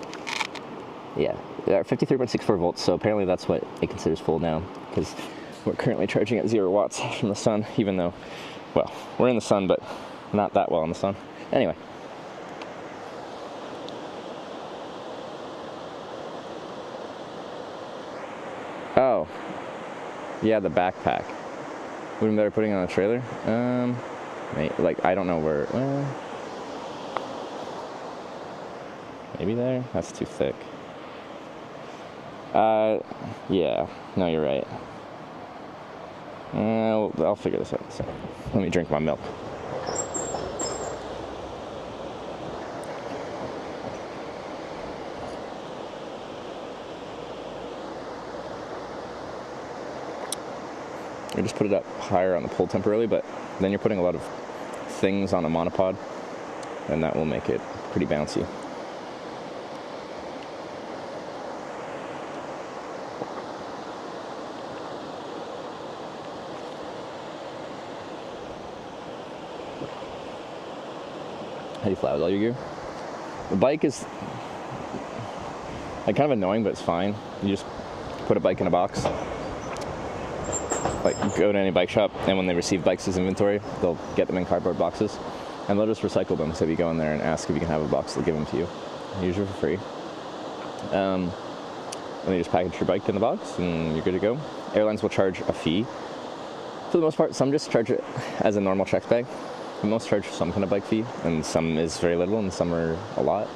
Yeah, 53.64 volts, so apparently that's what it considers full now, because we're currently charging at 0 watts from the sun, even though, well, we're in the sun, but not that well in the sun. Anyway. Oh, yeah, the backpack. Wouldn't be better putting it on a trailer? Like, I don't know where, maybe there? That's too thick. Yeah, no, you're right. I'll figure this out. So, let me drink my milk. I just put it up higher on the pole temporarily, but then you're putting a lot of things on a monopod, and that will make it pretty bouncy. How do you fly with all your gear? The bike is like kind of annoying, but it's fine. You just put a bike in a box. Like, go to any bike shop, and when they receive bikes as inventory, they'll get them in cardboard boxes, and they'll just recycle them. So if you go in there and ask if you can have a box, they'll give them to you, usually for free. And you just package your bike in the box, and you're good to go. Airlines will charge a fee. For the most part, some just charge it as a normal checked bag. But most charge some kind of bike fee, and some is very little, and some are a lot.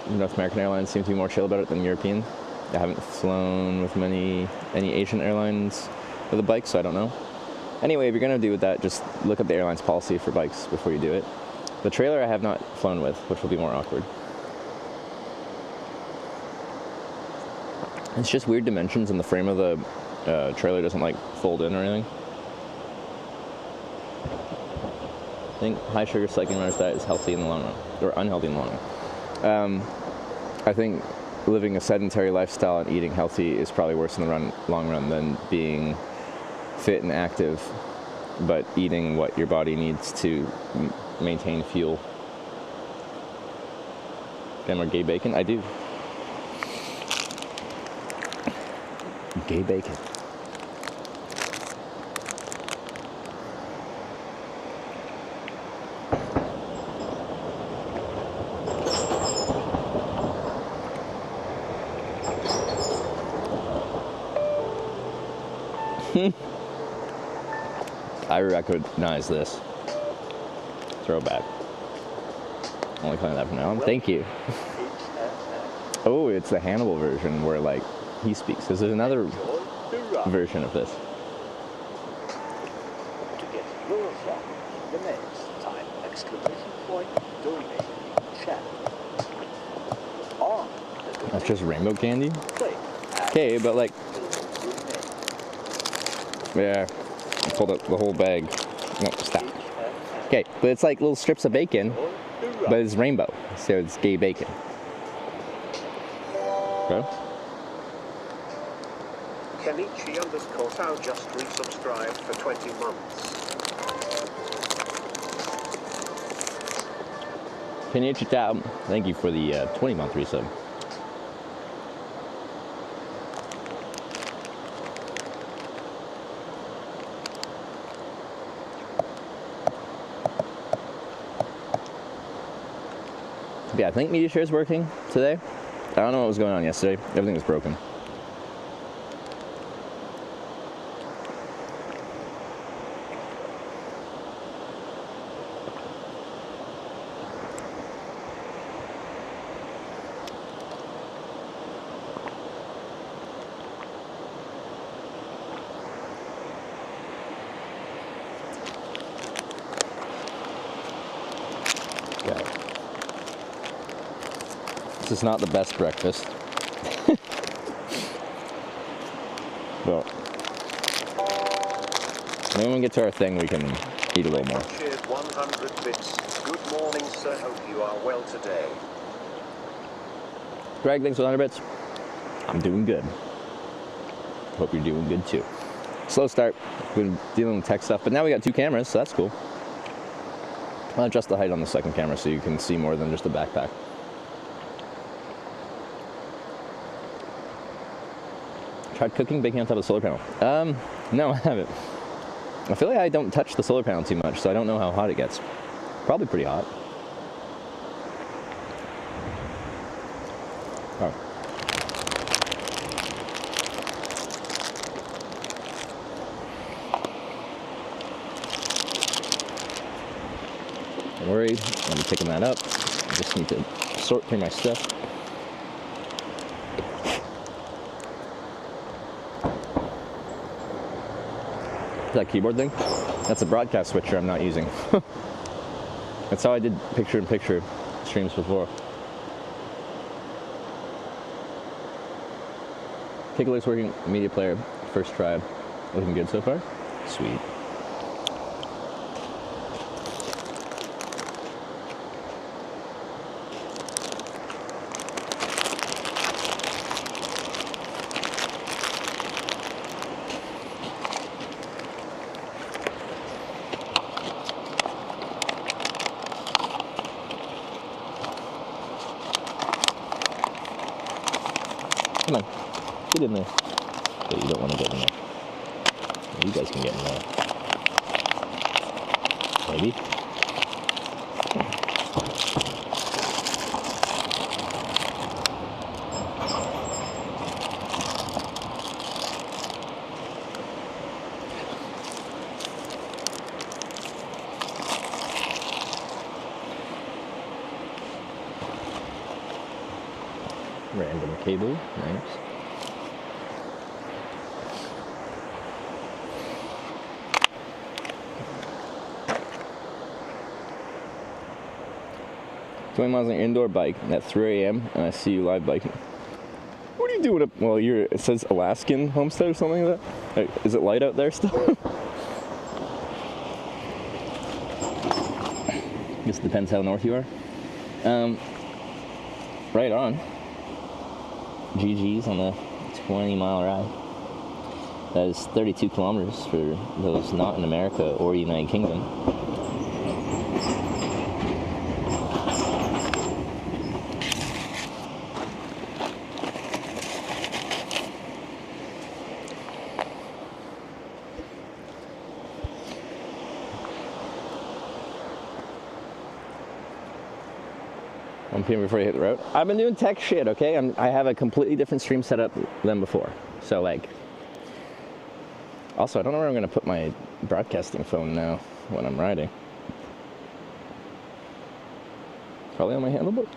North American Airlines seem to be more chill about it than European. I haven't flown with any Asian airlines with a bike, so I don't know. Anyway, if you're going to do that, just look at the airline's policy for bikes before you do it. The trailer I have not flown with, which will be more awkward. It's just weird dimensions, and the frame of the trailer doesn't like fold in or anything. I think high sugar cycling runner's diet is healthy in the long run, or unhealthy in the long run. I think living a sedentary lifestyle and eating healthy is probably worse in the long run than being fit and active, but eating what your body needs to maintain fuel. Get more gay bacon? I do. Gay bacon. I recognize this. Throwback. Only playing that from now on. Thank you. Oh, it's the Hannibal version where, like, he speaks. There's another version of this. To get your song the next time! Exclamation point, donate. chat. On. That's just rainbow candy? Okay, but like, yeah, I pulled up the whole bag. No, stop. Okay, but it's like little strips of bacon, but it's rainbow, so it's gay bacon. Okay. Kenichi_Tao just resubscribed for 20 months. Kenichi Tao, thank you for the 20-month resub. Yeah, I think media share is working today. I don't know what was going on yesterday. Everything was broken. This is not the best breakfast. But when we get to our thing, we can eat a little more. Cheered 100 bits. Good morning, sir. Hope you are well today. Greg, thanks for 100 bits. I'm doing good. Hope you're doing good too. Slow start. Been dealing with tech stuff, but now we got 2 cameras, so that's cool. I'll adjust the height on the second camera so you can see more than just a backpack. Tried cooking baking on top of the solar panel. No, I haven't. I feel like I don't touch the solar panel too much, so I don't know how hot it gets. Probably pretty hot. Oh. Don't worry, I'll be picking that up. I just need to sort through my stuff. That keyboard thing, that's a broadcast switcher I'm not using. That's how I did picture-in-picture streams before. Pickle's working media player, first try. Looking good so far? Sweet. Come on, get in there. But you don't want to get in there. You guys can get in there. Maybe. Random cable, nice. Twenty miles on an indoor bike at 3 a.m. and I see you live biking. What are you doing up? Well, it says Alaskan homestead or something like that. Like, is it light out there still? I guess it depends how north you are. Right on. GG's on the 20-mile ride. That is 32 kilometers for those not in America or United Kingdom. PM before you hit the road. I've been doing tech shit, okay? I have a completely different stream setup than before. So, like, also, I don't know where I'm going to put my broadcasting phone now when I'm riding. Probably on my handlebars.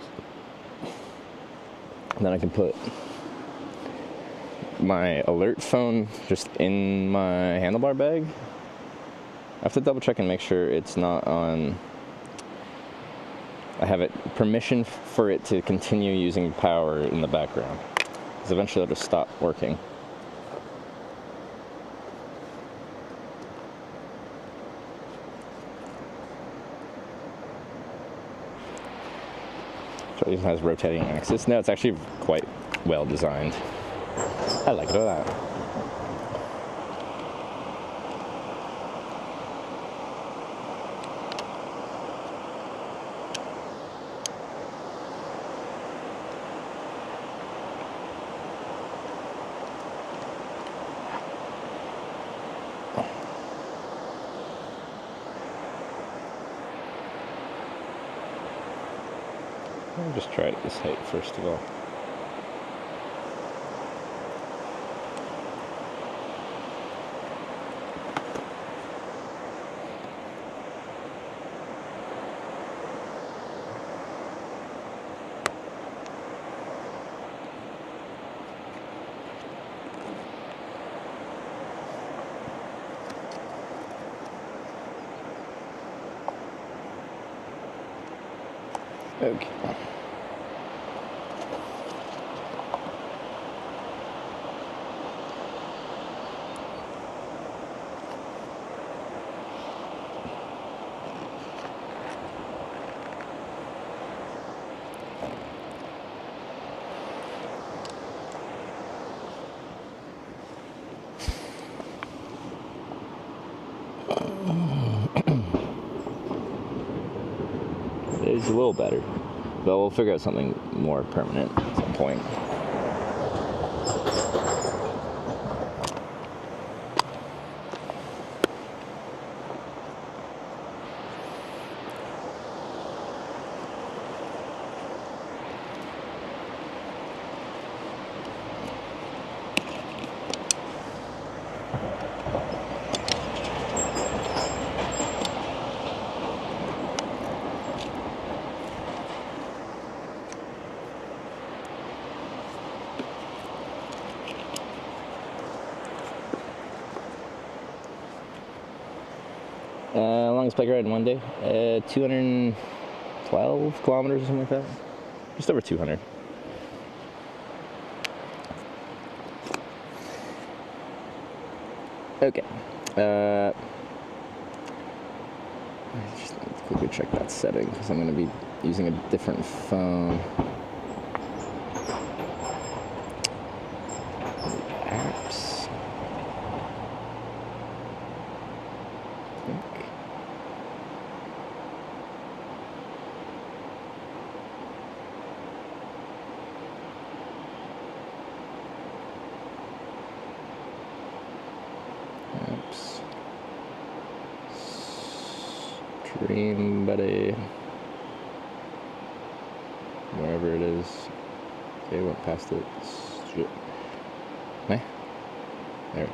And then I can put my alert phone just in my handlebar bag. I have to double check and make sure it's not on I have it permission for it to continue using power in the background, because eventually it'll just stop working. So it even has rotating axis. No, it's actually quite well designed. I like it a lot. I'll just try it this height first of all. Okay. It's a little better, but we'll figure out something more permanent at some point. Longest bike ride in one day, 212 kilometers or something like that. Just over 200. Okay. I just need to quickly check that setting because I'm going to be using a different phone. Apps. Stream buddy, wherever it is. Okay, went past it. There we go.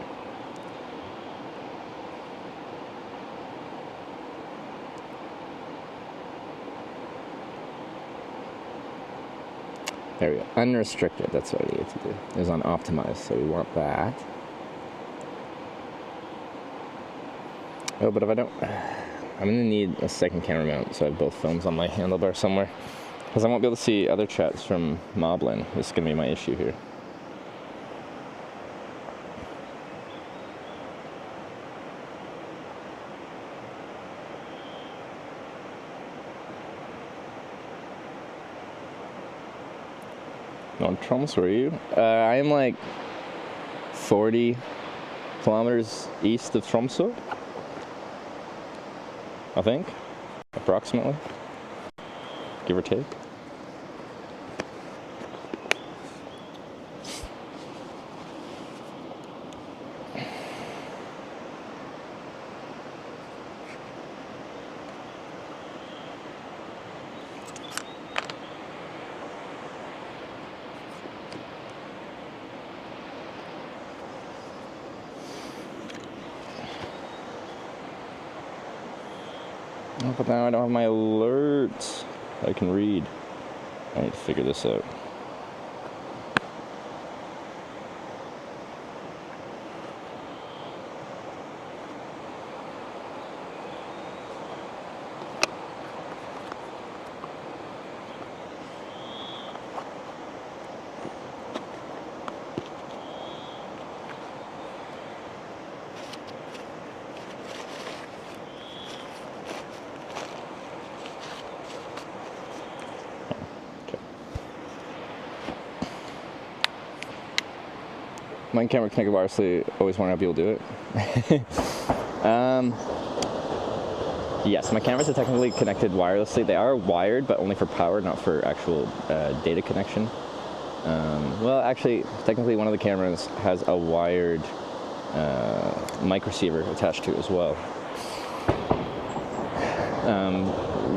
There we go. Unrestricted, that's what I needed to do. It was on optimize, so we want that. Oh, but if I don't, I'm gonna need a second camera mount so I have both phones on my handlebar somewhere, because I won't be able to see other chats from Moblin. This is gonna be my issue here. Nord-Troms, where are you? I am like 40 kilometers east of Tromsø, I think, approximately, give or take. Oh, but now I don't have my alerts I can read. I need to figure this out. my camera connected wirelessly. Always wanted to be able to do it. Yes, my cameras are technically connected wirelessly. They are wired, but only for power, not for actual data connection. Well, actually, technically one of the cameras has a wired mic receiver attached to it as well.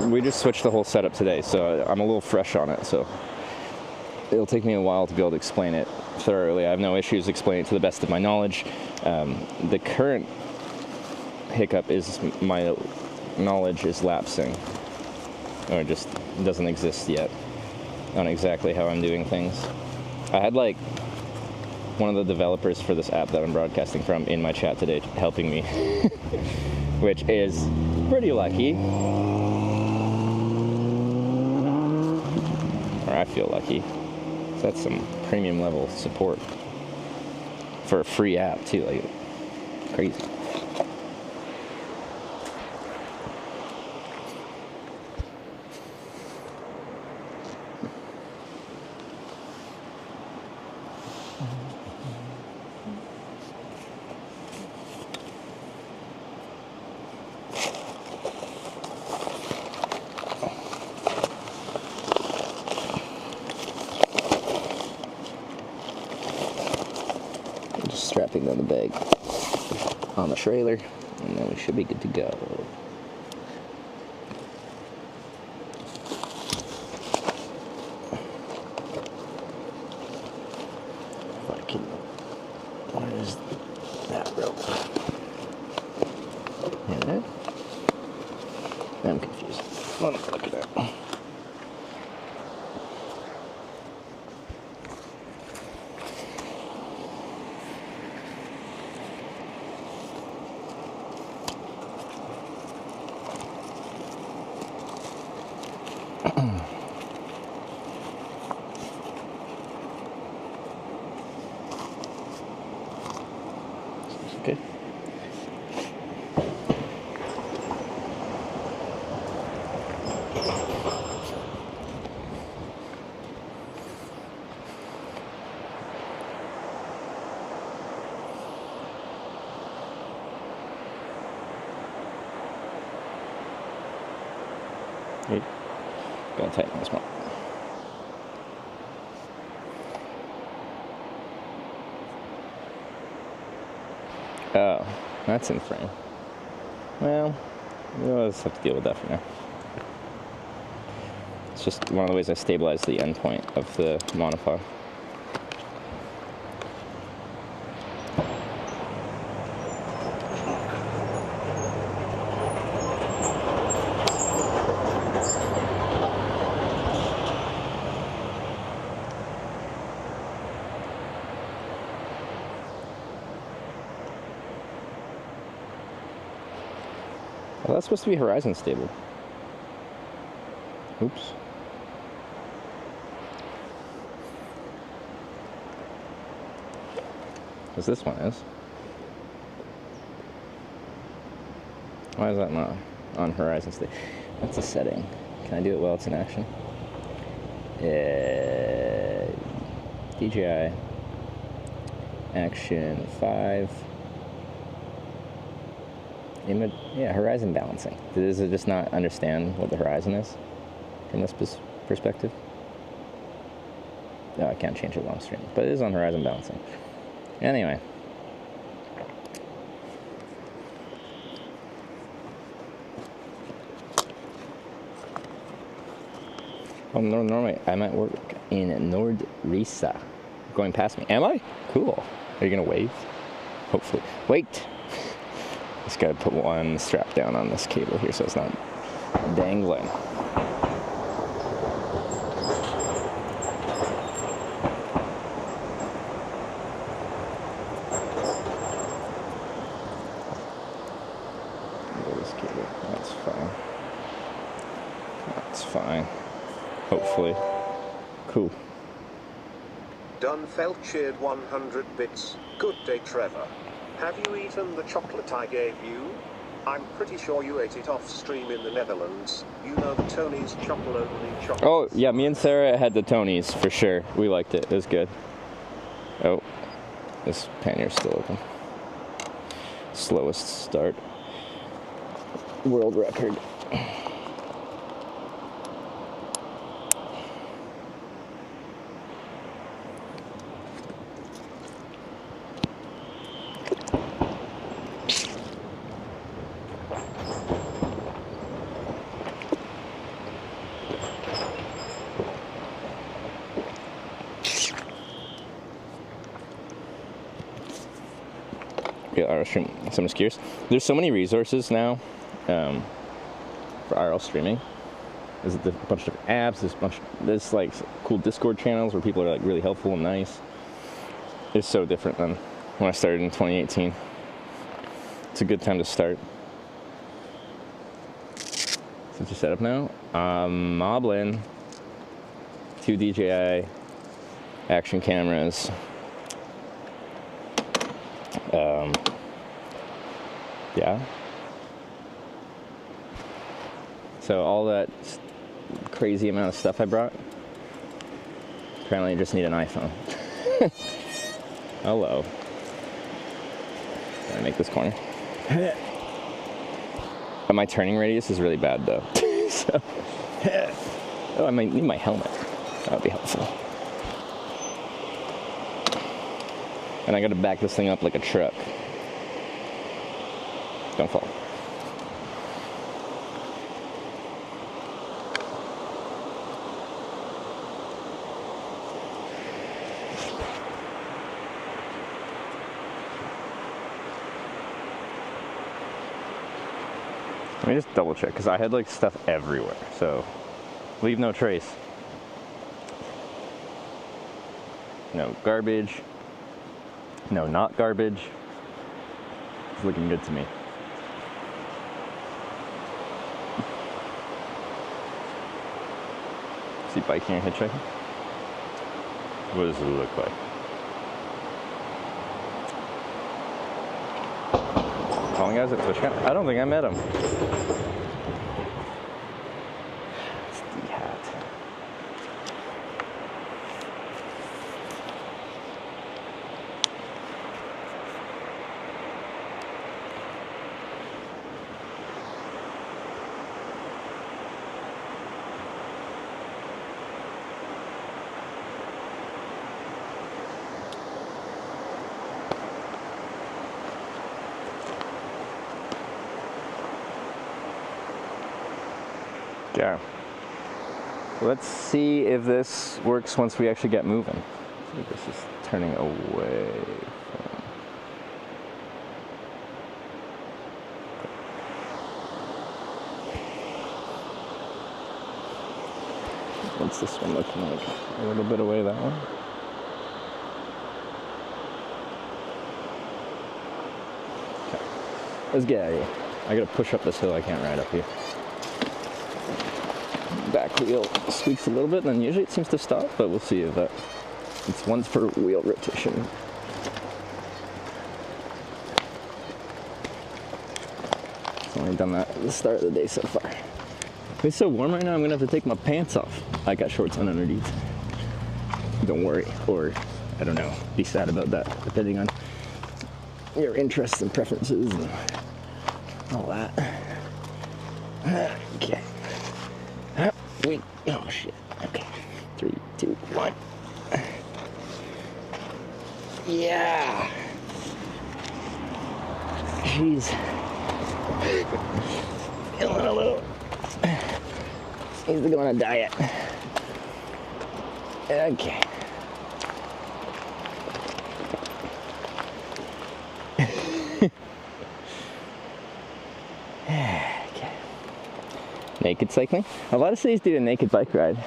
We just switched the whole setup today, so I'm a little fresh on it, so it'll take me a while to be able to explain it thoroughly. I have no issues explaining it to the best of my knowledge. The current hiccup is my knowledge is lapsing, or just doesn't exist yet on exactly how I'm doing things. I had like one of the developers for this app that I'm broadcasting from in my chat today helping me, which is pretty lucky. Or I feel lucky. So that's some premium level support for a free app too, like crazy. Strapping down the bag on the trailer, and then we should be good to go. If I can, where is that rope? Yeah, I'm confused. Let me look at that. Okay. Hey, gotta tighten this one. Oh, that's in frame. Well, we'll just have to deal with that for now. It's just one of the ways I stabilize the end point of the monopod. Well, that's supposed to be horizon stable. Oops. Because this one is. Why is that not on horizon stable? That's a setting. Can I do it while it's in action? DJI Action 5. Yeah, horizon balancing. Does it just not understand what the horizon is from this perspective? No, I can't change it long stream, but it is on horizon balancing. Anyway. Oh, Norway. I'm at work in Nord-Troms. Going past me. Am I? Cool. Are you going to wave? Hopefully. Wait! Just gotta put one strap down on this cable here so it's not dangling. This cable. That's fine. That's fine. Hopefully. Cool. Dunfelt cheered 100 bits. Good day, Trevor. Have you eaten the chocolate I gave you? I'm pretty sure you ate it off stream in the Netherlands. You know the Tony's chocolate only chocolate. Oh, yeah, me and Sarah had the Tony's for sure. We liked it. It was good. Oh. This pannier's still open. Slowest start. World record. Yeah, RL stream. So I'm just curious. There's so many resources now for RL streaming. There's a bunch of apps. There's like cool Discord channels where people are like really helpful and nice. It's so different than when I started in 2018. It's a good time to start. Since you're set up now, Moblin, 2 DJI action cameras. Yeah. So all that crazy amount of stuff I brought, apparently I just need an iPhone. Hello. Can I make this corner? But my turning radius is really bad though. So, oh, I might need my helmet. That would be helpful. And I gotta back this thing up like a truck. Don't fall. Let me just double check, because I had like stuff everywhere, so leave no trace. No garbage. No, not garbage. It's looking good to me. See biking or hitchhiking? What does it look like? Calling guys at Twitch? I don't think I met him. It's the hat. Yeah. Let's see if this works once we actually get moving. I think this is turning away from... What's this one looking like? A little bit away, that one. Okay. Let's get out of here. I gotta push up this hill, I can't ride up here. Back wheel squeaks a little bit, and then usually it seems to stop, but we'll see if it's once per wheel rotation. It's only done that at the start of the day so far. It's so warm right now, I'm gonna have to take my pants off. I got shorts on underneath. Don't worry, or I don't know, be sad about that, depending on your interests and preferences and all that. Okay. Wait, oh shit. Okay. 3, 2, 1. Yeah. Jeez. Feeling a little. Needs to go on a diet. Okay. Naked cycling. A lot of cities do a naked bike ride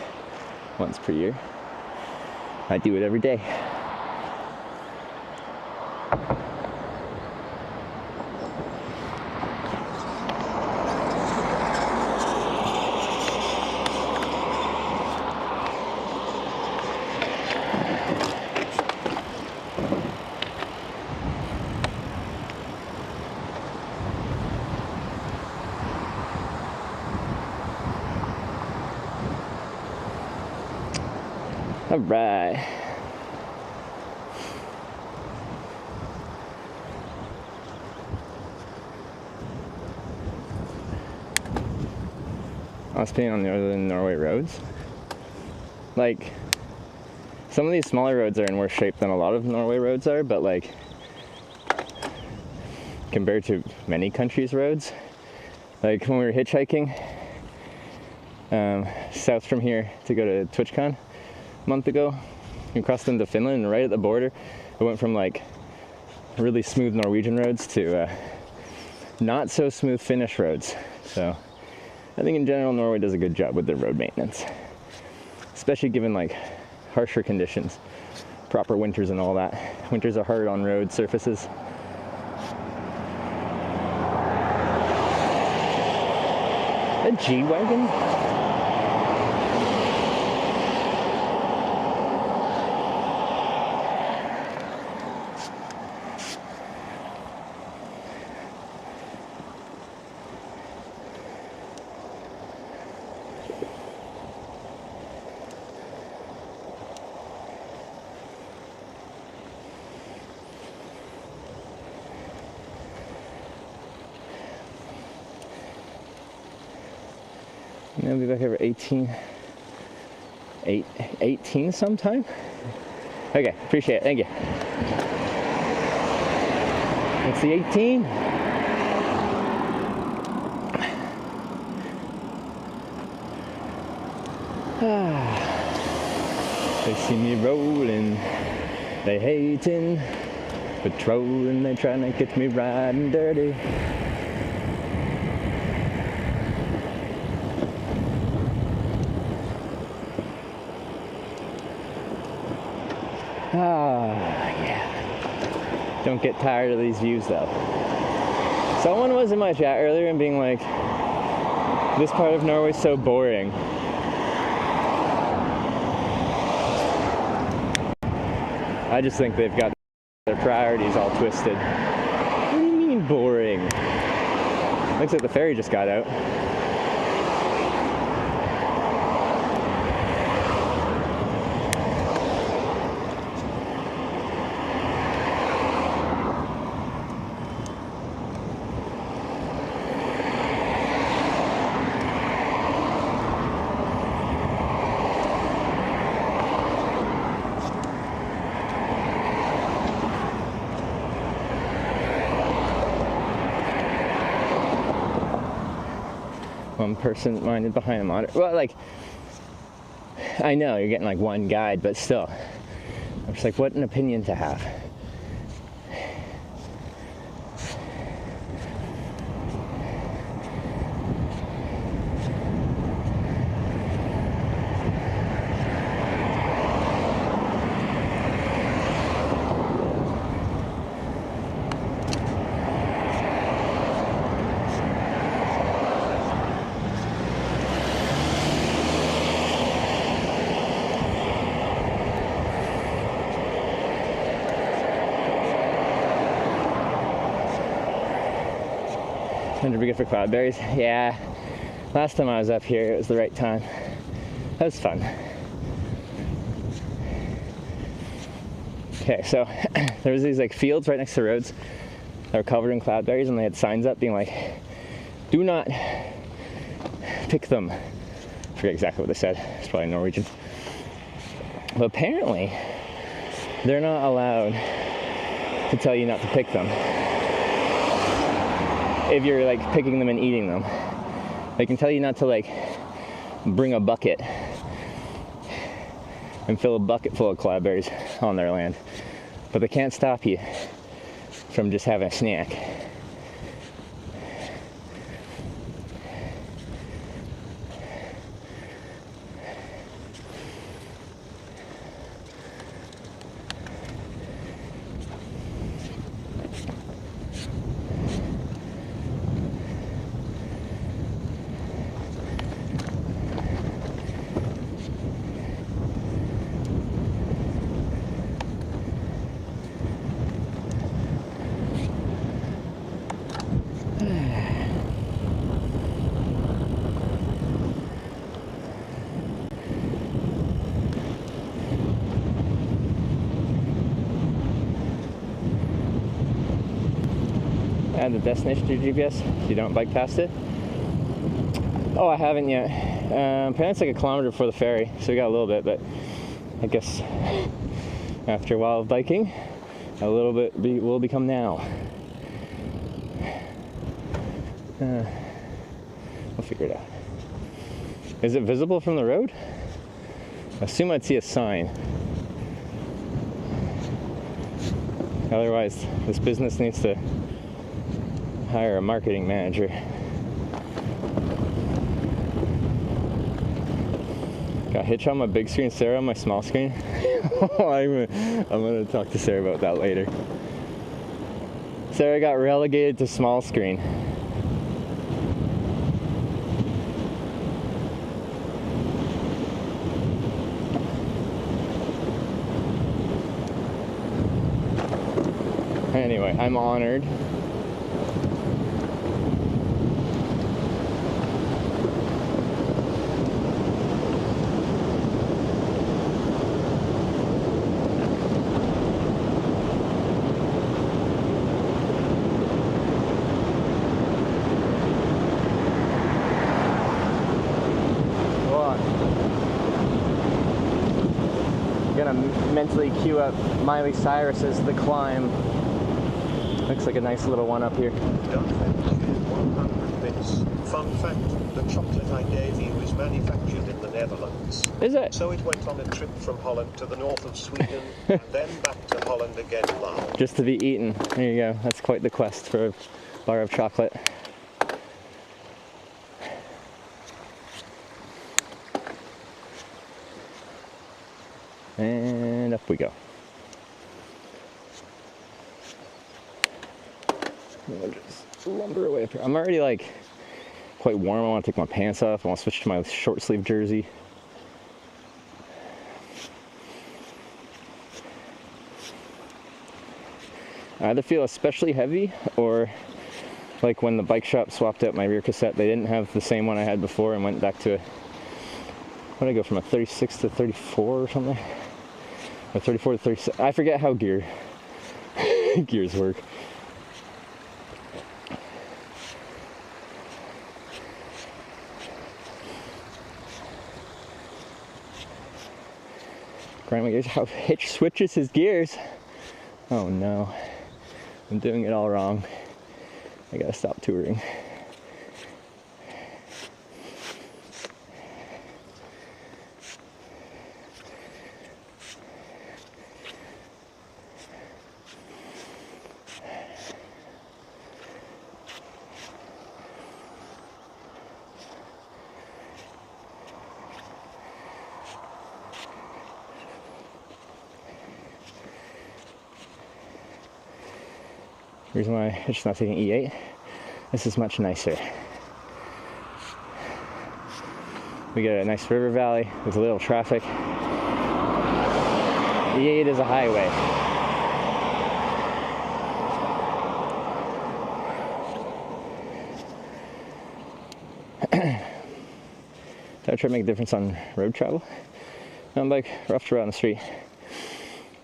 once per year. I do it every day. All right. us being on northern Norway roads. Like, some of these smaller roads are in worse shape than a lot of Norway roads are, but like, compared to many countries' roads, like when we were hitchhiking south from here to go to TwitchCon a month ago, we crossed into Finland, and right at the border, it went from like really smooth Norwegian roads to not so smooth Finnish roads. So I think in general Norway does a good job with their road maintenance, especially given like harsher conditions, proper winters and all that. Winters are hard on road surfaces. A G-Wagon? And I'll be back here for 18 sometime. Okay, appreciate it, thank you. It's the 18. They see me rolling, they hating, patrolling, they trying to get me riding dirty. Yeah. Don't get tired of these views though. Someone was in my chat earlier and being like, this part of Norway's so boring. I just think they've got their priorities all twisted. What do you mean boring? Looks like the ferry just got out. One person minded behind a monitor. Well, like, I know you're getting like one guide, but still, I'm just like, what an opinion to have. Trying to be good for cloudberries. Yeah, last time I was up here, it was the right time. That was fun. Okay, so there was these like fields right next to roads that were covered in cloudberries, and they had signs up being like, "Do not pick them." I forget exactly what they said. It's probably Norwegian. But apparently, they're not allowed to tell you not to pick them. If you're like picking them and eating them, they can tell you not to like bring a bucket and fill a bucket full of cloudberries on their land, but they can't stop you from just having a snack. Add the destination to your GPS so you don't bike past it. Oh, I haven't yet. Apparently it's like a kilometer before the ferry, so we got a little bit, but I guess after a while of biking, a little bit will become now. We'll figure it out. Is it visible from the road? I assume I'd see a sign. Otherwise, this business needs to hire a marketing manager. Got Hitch on my big screen, Sarah on my small screen. I'm gonna talk to Sarah about that later. Sarah got relegated to small screen. Anyway, I'm honored. Gonna mentally queue up Miley Cyrus's The Climb. Looks like a nice little one up here. Don't forget 100 bits. Fun fact, the chocolate I gave you is manufactured in the Netherlands. Is it? So it went on a trip from Holland to the north of Sweden, and then back to Holland again now. Just to be eaten. There you go. That's quite the quest for a bar of chocolate. And up we go. I'll just lumber away up here. I'm already like quite warm. I want to take my pants off. I want to switch to my short sleeve jersey. I either feel especially heavy, or like when the bike shop swapped out my rear cassette, they didn't have the same one I had before and went back to a, what did I go from, a 36 to 34 or something? Or 34 to 36. I forget how gears work. Grind my gears. How Hitch switches his gears. Oh no. I'm doing it all wrong. I gotta stop touring. Reason why it's just not taking E8. This is much nicer. We get a nice river valley with a little traffic. E8 is a highway. That would try to make a difference on road travel. On bike, rough to ride on the street.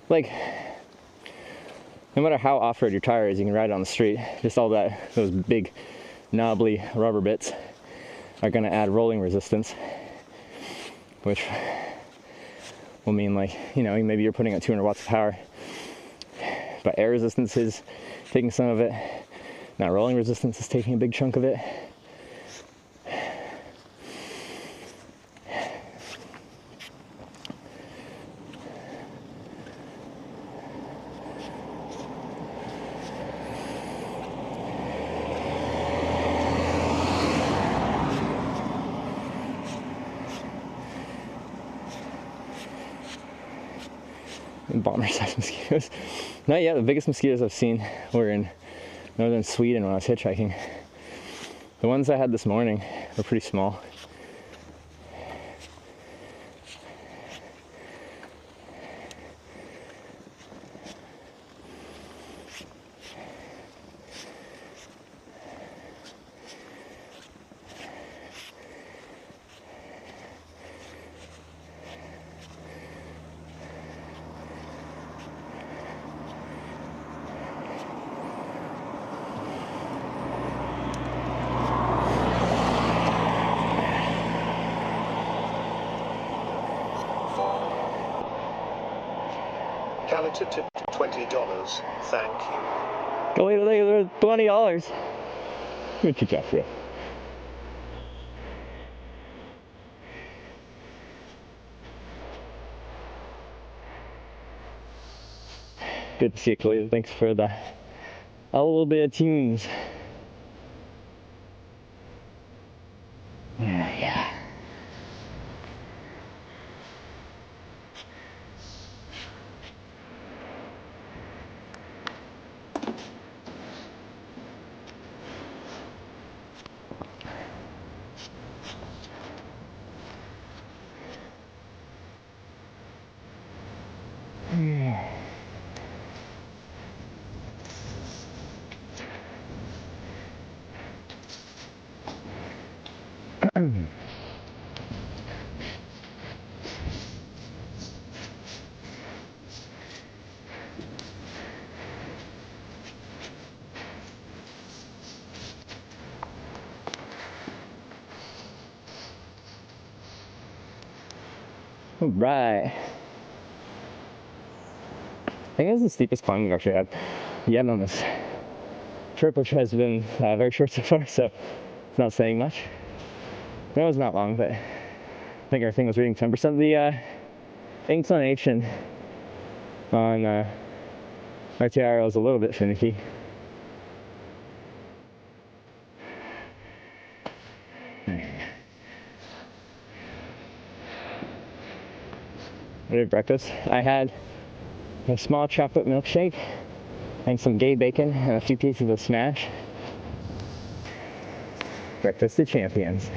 Like, no matter how off-road your tire is, you can ride it on the street. Just all that, those big knobbly rubber bits are going to add rolling resistance, which will mean, like, you know, maybe you're putting out 200 watts of power, but air resistance is taking some of it. Now rolling resistance is taking a big chunk of it. Bomber-sized mosquitoes. Not yet. The biggest mosquitoes I've seen were in northern Sweden when I was hitchhiking. The ones I had this morning were pretty small. Validator tipped $20. Thank you. Go wait, there's $20. Good to Jeff, yeah. Good to see you, Khalil. Thanks for a little bit of tunes. Yeah. All right. I think it's the steepest climb we've actually had yet on this trip, which has been very short so far, so it's not saying much. That was not long, but I think everything was reading 10%. The inclination on my TRL is a little bit finicky. I did breakfast. I had a small chocolate milkshake and some gay bacon and a few pieces of smash. Breakfast of champions.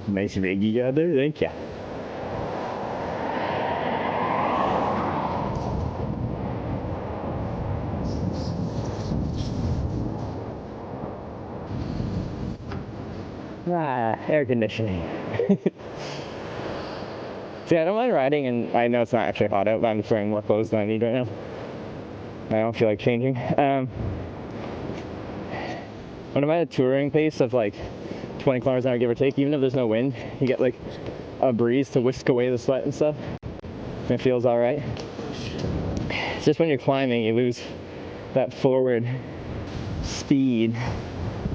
Nice rig you got there, thank ya. Air conditioning. See, I don't mind riding, and I know it's not actually hot out, but I'm just wearing more clothes than I need right now. I don't feel like changing. When I'm at a touring pace of like 20 kilometers an hour, give or take, even if there's no wind, you get like a breeze to whisk away the sweat and stuff. And it feels all right. It's just when you're climbing, you lose that forward speed,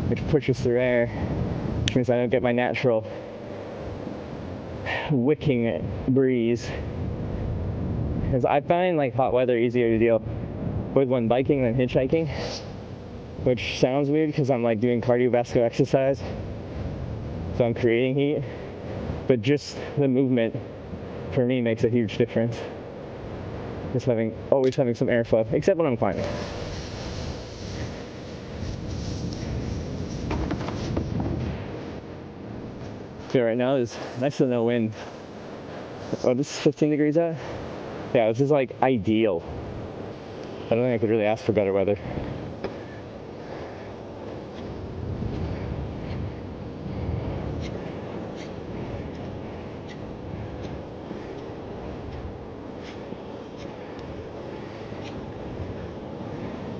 which pushes through air, which means I don't get my natural wicking breeze. Because I find like hot weather easier to deal with when biking than hitchhiking, which sounds weird because I'm like doing cardiovascular exercise, so I'm creating heat, but just the movement for me makes a huge difference. Just always having some airflow, except when I'm climbing. So right now there's nice to no wind. Oh, this is 15 degrees out? Yeah, this is like ideal. I don't think I could really ask for better weather.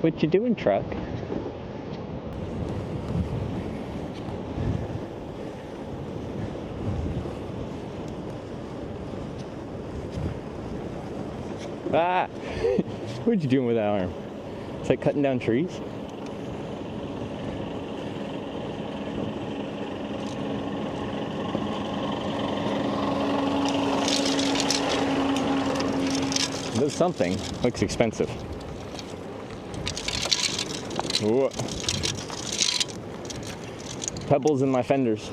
What you doing, truck? Ah! What you doing with that arm? It's like cutting down trees. There's something. Looks expensive. Whoa. Pebbles in my fenders.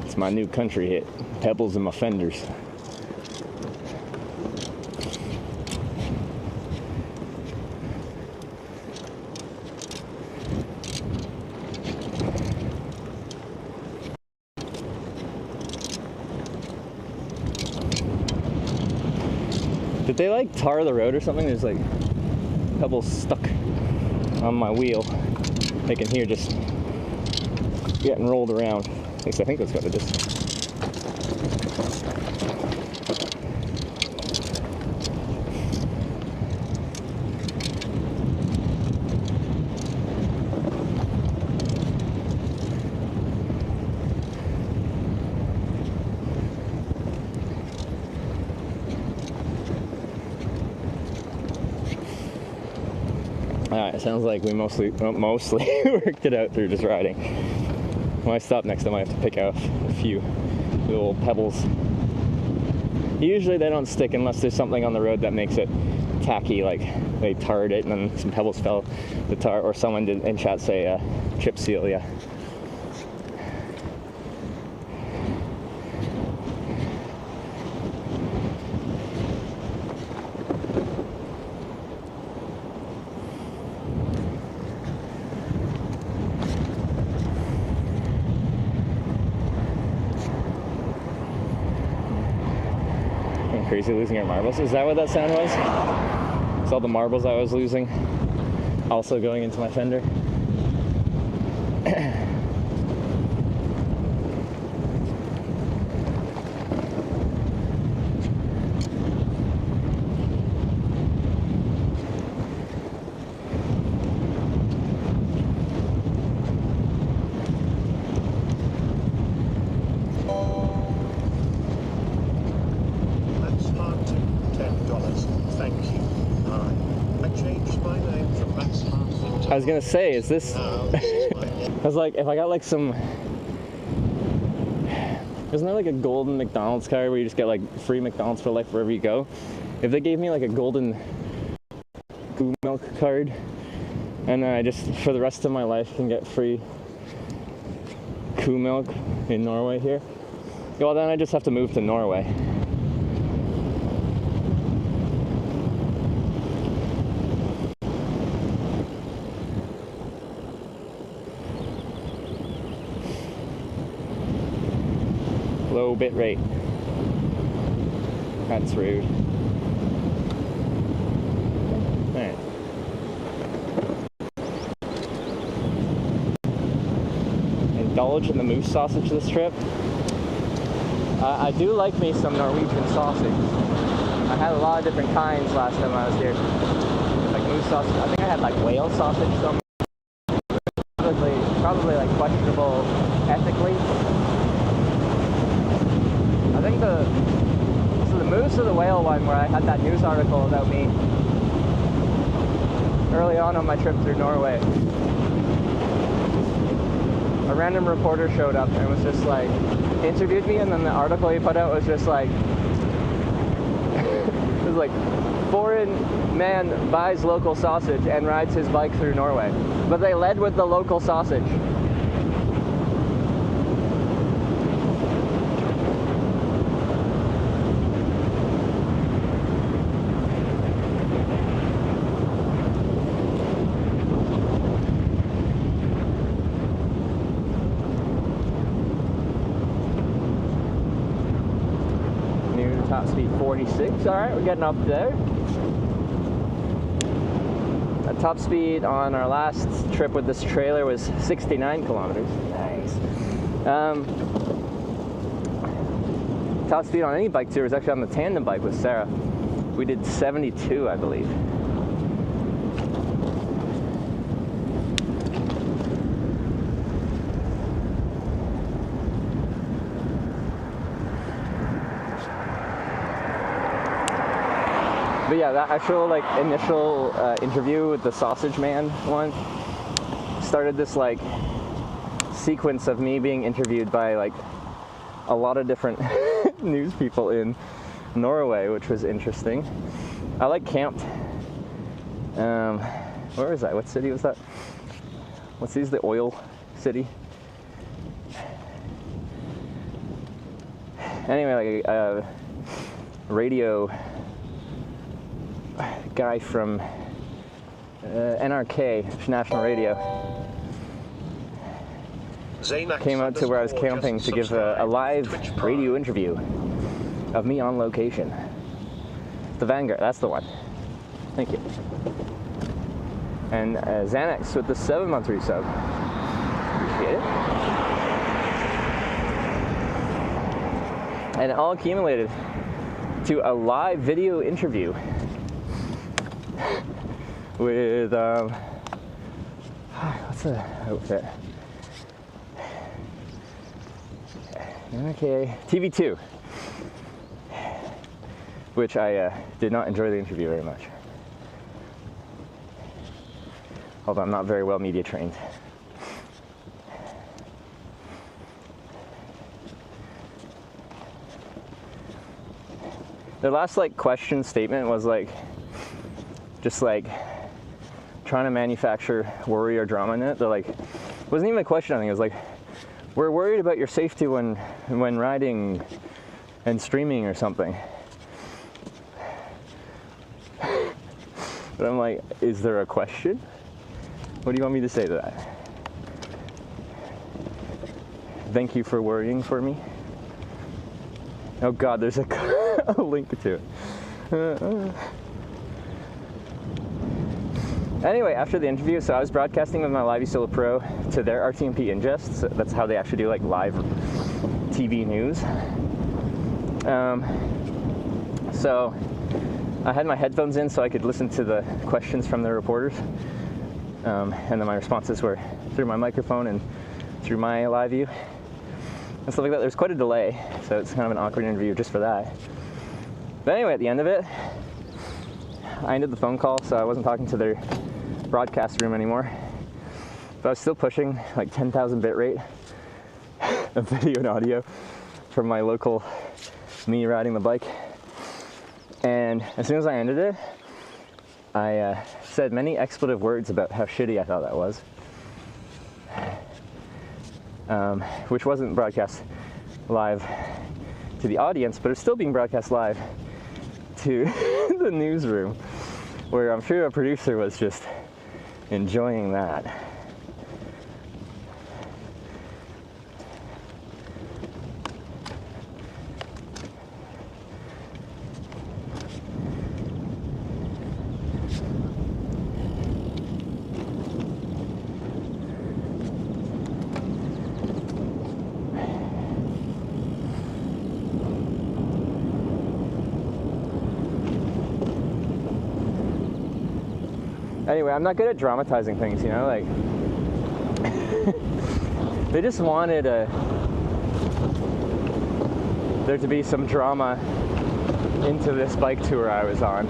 It's my new country hit. Pebbles in my fenders. Did they like tar the road or something? There's like pebbles stuck on my wheel. They can hear just getting rolled around. At least I think that's what it is. Alright, sounds like we mostly worked it out through just riding. When I stop next time, I have to pick out a few little pebbles. Usually they don't stick unless there's something on the road that makes it tacky, like they tarred it and then some pebbles fell the tar, or someone did in chat say chip seal, yeah. Crazy losing our marbles. Is that what that sound was? It's all the marbles I was losing also going into my fender. I was gonna say, is this? I was like, if I got like some, isn't there like a golden McDonald's card where you just get like free McDonald's for life wherever you go? If they gave me like a golden Goo Milk card, and then I just for the rest of my life can get free Goo Milk in Norway here, well then I just have to move to Norway. Low bit rate. That's rude. Alright. Indulge in the moose sausage this trip. I do like me some Norwegian sausage. I had a lot of different kinds last time I was here. Like moose sausage. I think I had like whale sausage. So probably like questionable ethically. I think the moose or the whale one where I had that news article about me early on my trip through Norway. A random reporter showed up and was just like, interviewed me, and then the article he put out was just like, it was like, foreign man buys local sausage and rides his bike through Norway. But they led with the local sausage. Top speed 46. Alright, we're getting up there. The top speed on our last trip with this trailer was 69 kilometers. Nice. Top speed on any bike tour was actually on the tandem bike with Sarah. We did 72, I believe. But yeah, that actual like initial interview with the sausage man one started this like sequence of me being interviewed by like a lot of different news people in Norway, which was interesting. I like camped. Where was that? What city was that? What's these? The oil city. Anyway, like a radio guy from NRK, National Radio, came out to where I was camping to give a live radio interview of me on location. The Vanguard, that's the one. Thank you. And Xanax with the 7-month resub. Appreciate it. And it all accumulated to a live video interview with, what's the outfit? Okay, TV2, which I did not enjoy the interview very much. Although I'm not very well media trained. Their last like question statement was like, just like trying to manufacture worry or drama in it. They're like, it wasn't even a question, I think, it was like, we're worried about your safety when riding and streaming or something. But I'm like, is there a question? What do you want me to say to that? Thank you for worrying for me. Oh God, there's a link to it. Anyway, after the interview, so I was broadcasting with my Live Solo Pro to their RTMP ingest. So that's how they actually do like live TV news. So I had my headphones in so I could listen to the questions from the reporters. And then my responses were through my microphone and through my live view and stuff like that. There's quite a delay, so it's kind of an awkward interview just for that. But anyway, at the end of it, I ended the phone call, so I wasn't talking to their broadcast room anymore. But I was still pushing like 10,000 bit rate of video and audio from my local me riding the bike. And as soon as I ended it, I said many expletive words about how shitty I thought that was, which wasn't broadcast live to the audience, but it's still being broadcast live to the newsroom, where I'm sure a producer was just enjoying that. Anyway, I'm not good at dramatizing things, you know, like, they just wanted there to be some drama into this bike tour I was on.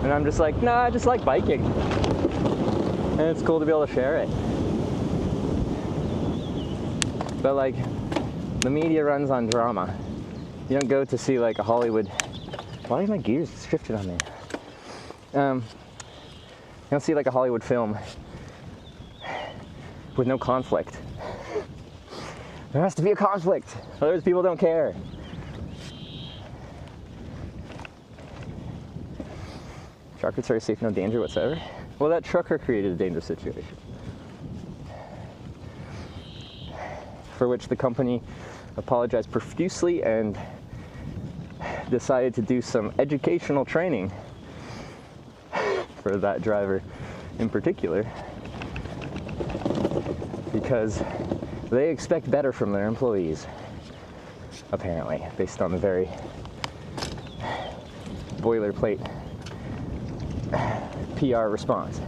And I'm just like, nah, I just like biking. And it's cool to be able to share it. But like, the media runs on drama. You don't go to see like a Hollywood. Why are my gears shifted on me? You don't see like a Hollywood film with no conflict. There has to be a conflict, otherwise people don't care. Truckers are safe, no danger whatsoever. Well, that trucker created a dangerous situation, for which the company apologized profusely and decided to do some educational training for that driver in particular, because they expect better from their employees, apparently, based on the very boilerplate PR response.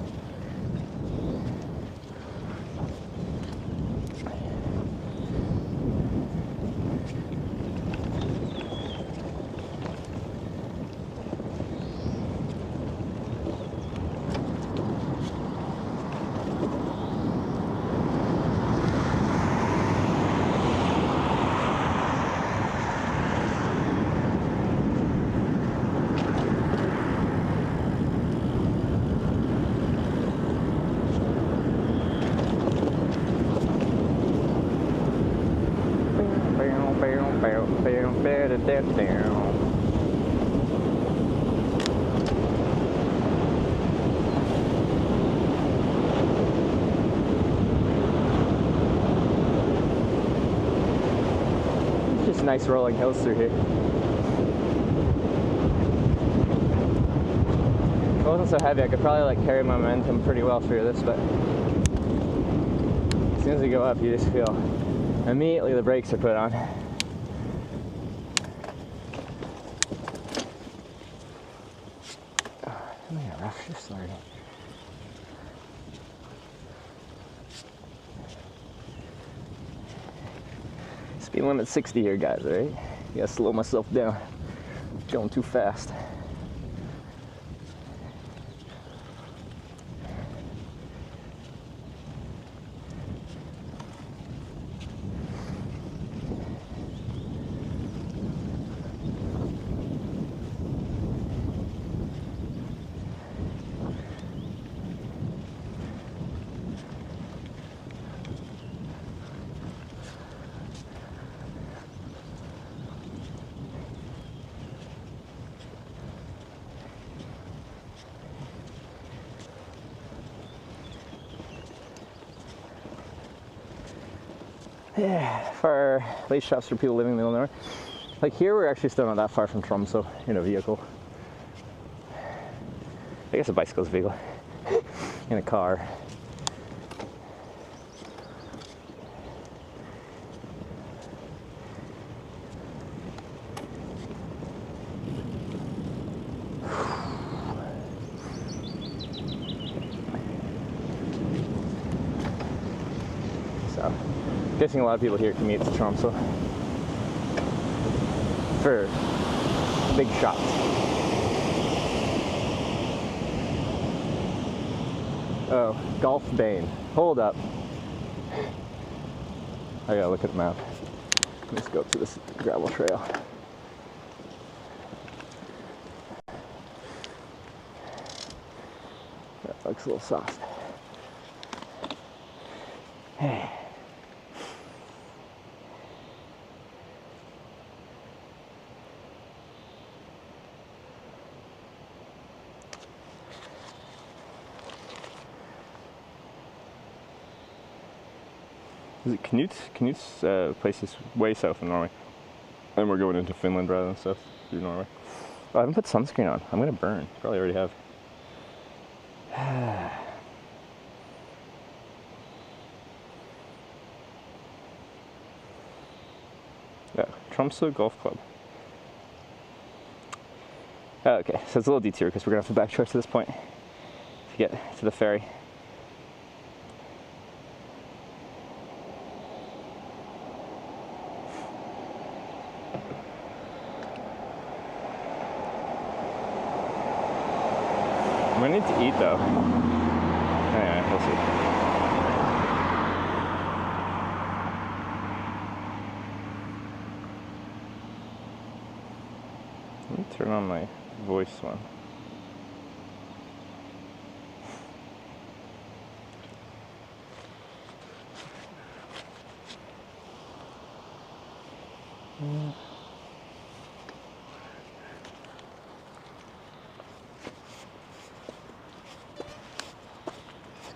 Just nice rolling hills through here. If it wasn't so heavy, I could probably like carry my momentum pretty well through this, but as soon as you go up, you just feel Immediately the brakes are put on. Yeah, rough shift started. Speed limit 60 here, guys, right? You gotta slow myself down. Going too fast. Yeah, for late shops for people living in the middle of nowhere. Like here, we're actually still not that far from Tromsø in a vehicle. I guess a bicycle's a vehicle. In a car. So, guessing a lot of people here commute to Tromsø for big shops. Oh, Golf Bane. Hold up. I gotta look at the map. Let's go up to this gravel trail. That looks a little soft. Hey. Is it Knut's? Knut's place is way south in Norway. And we're going into Finland rather than south through Norway. Oh, I haven't put sunscreen on. I'm gonna burn. Probably already have. Yeah, Tromsø Golf Club. Okay, so it's a little detour because we're gonna have to backtrack to this point to get to the ferry. I need to eat though. Anyway, we'll see. Let me turn on my voice one.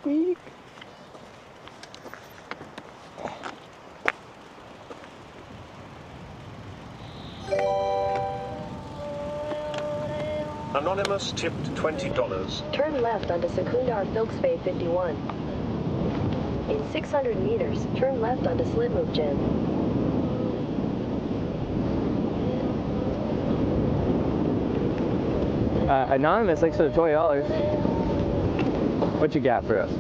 Squeak. Anonymous tipped $20. Turn left onto Sekundar Filksvei 51. In 600 meters, turn left onto Slitmove. Anonymous, thanks for the $20. What you got for us?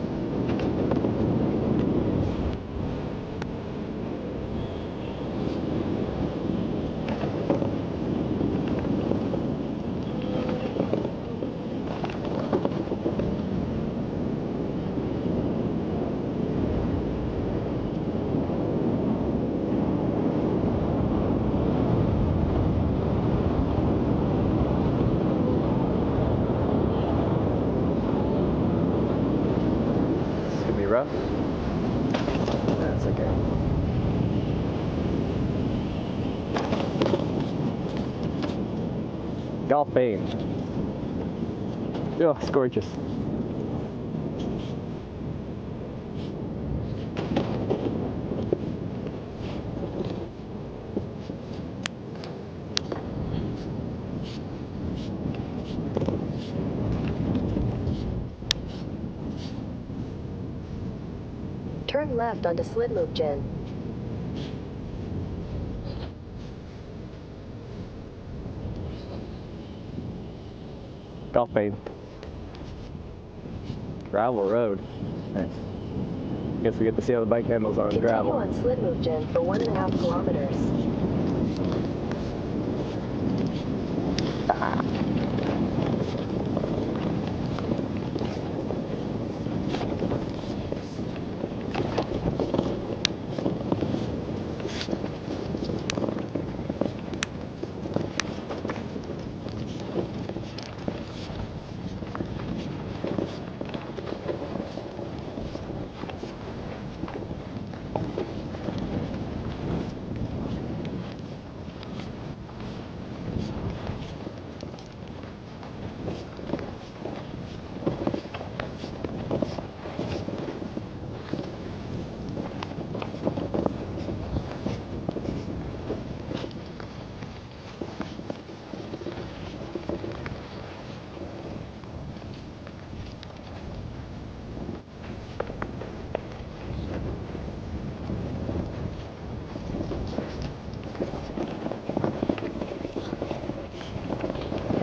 Rough? That's okay. Golf Bane. Oh, it's gorgeous. Turn left onto Slitmove. Golf bait. Gravel road. Nice. Guess we get to see how the bike handles on Continue gravel. on slip move, Jen, for 1.5 kilometers.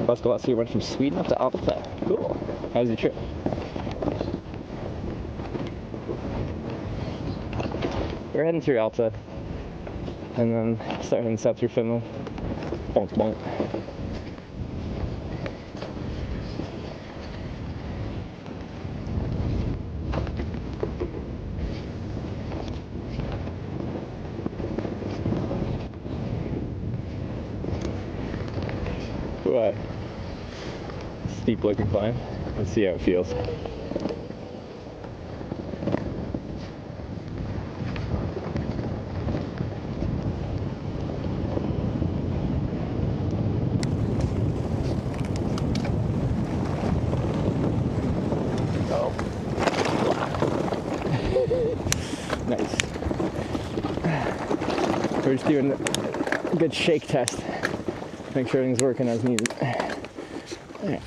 Let's go out. So you went from Sweden up to Alta. Cool. How was your trip? We're heading through Alta and then start heading south through Finland. Bonk bonk. What? Steep looking climb. Let's see how it feels. Oh. Nice. We're just doing a good shake test. Make sure everything's working as needed. Alright.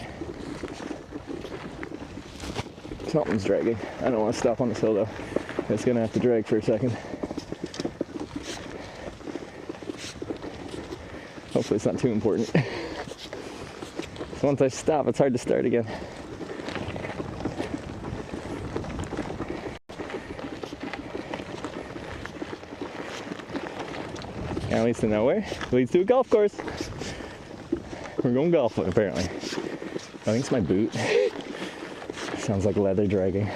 Something's dragging. I don't want to stop on this hill though. It's gonna have to drag for a second. Hopefully it's not too important. So once I stop, it's hard to start again. Can't lead to nowhere. Leads to a golf course. We're going golfing apparently. I think it's my boot. Sounds like leather dragging.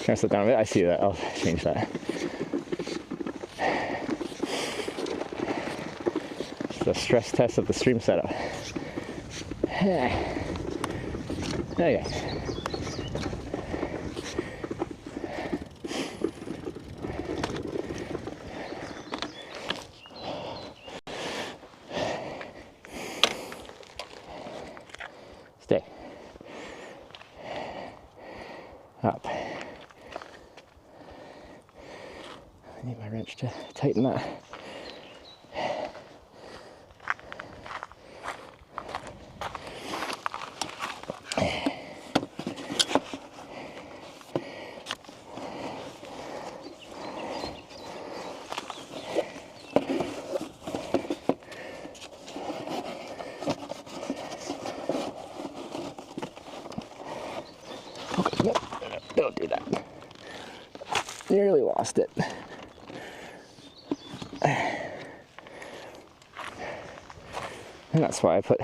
Can I sit down a bit? I see that. I'll change that. Just a stress test of the stream setup. Okay. Stay. Up. I need my wrench to tighten that. Don't do that. Nearly lost it. And that's why I put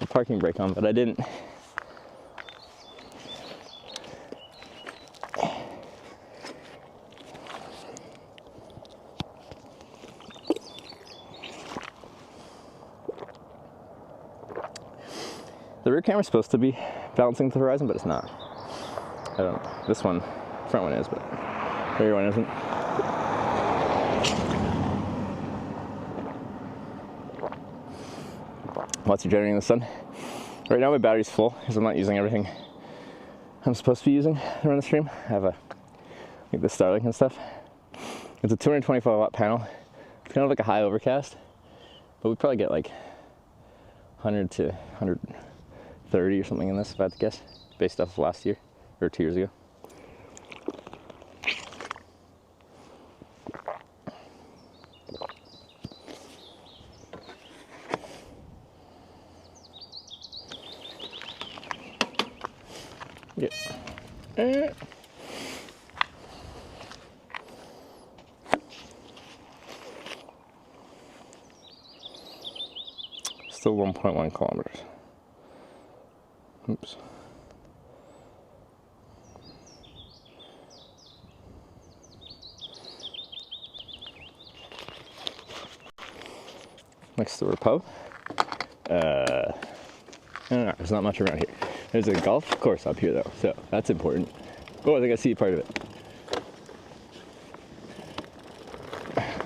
the parking brake on, but I didn't. The rear camera's supposed to be balancing the horizon, but it's not. I don't know. This one, front one is, but the rear one isn't. Lots of generating in the sun. Right now my battery's full because I'm not using everything I'm supposed to be using to run the stream. I have like the Starlink and stuff. It's a 225 watt panel. It's kind of like a high overcast, but we probably get like 100 to 130 or something in this, if I had to guess, based off of last year or 2 years ago. Yeah. Still 1.1 kilometers. Oops. Next door pub. I don't know, there's not much around here. There's a golf course up here though, so that's important. Oh, I think I see part of it.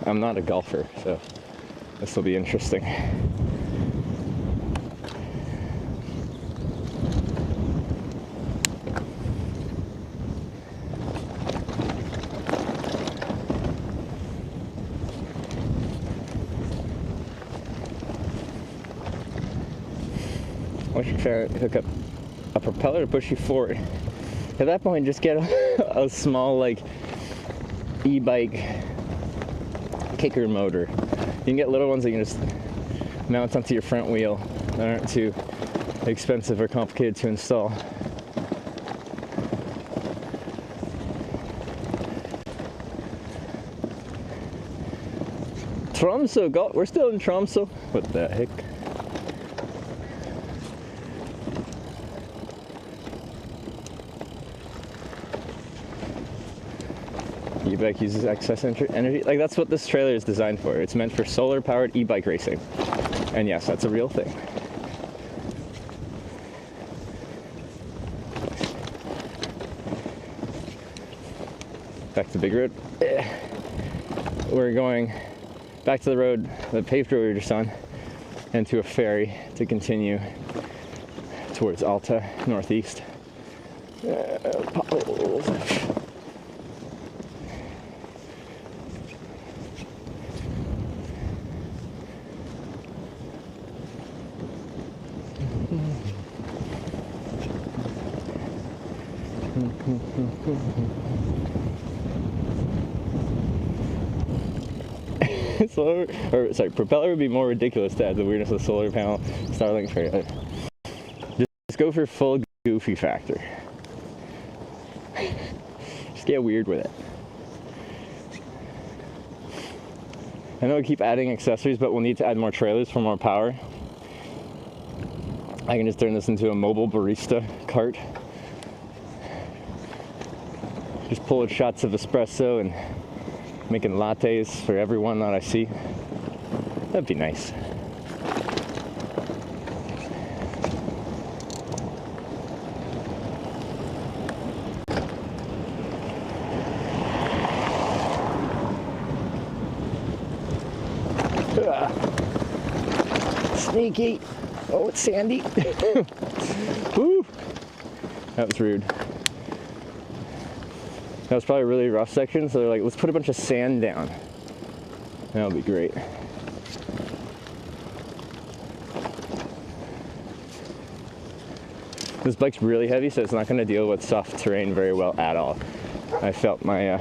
I'm not a golfer, so this will be interesting. I should try to hook up a propeller to push you forward. At that point, just get a small like e-bike kicker motor. You can get little ones that you can just mount onto your front wheel that aren't too expensive or complicated to install. Tromsø, we're still in Tromsø. What the heck? E-bike uses excess energy. Like, that's what this trailer is designed for. It's meant for solar-powered e-bike racing. And yes, that's a real thing. Back to the big road. We're going back to the road, the paved road we were just on, and to a ferry to continue towards Alta, northeast. Potholes. Propeller would be more ridiculous to add the weirdness of the solar panel Starlink trailer. Just go for full goofy factor. Just get weird with it. I know we keep adding accessories, but we'll need to add more trailers for more power. I can just turn this into a mobile barista cart. Just pulling shots of espresso and making lattes for everyone that I see. That'd be nice. Sneaky. Oh, it's sandy. Woo. That was rude. That was probably a really rough section, so they're like, let's put a bunch of sand down. That'll be great. This bike's really heavy, so it's not going to deal with soft terrain very well at all. I felt my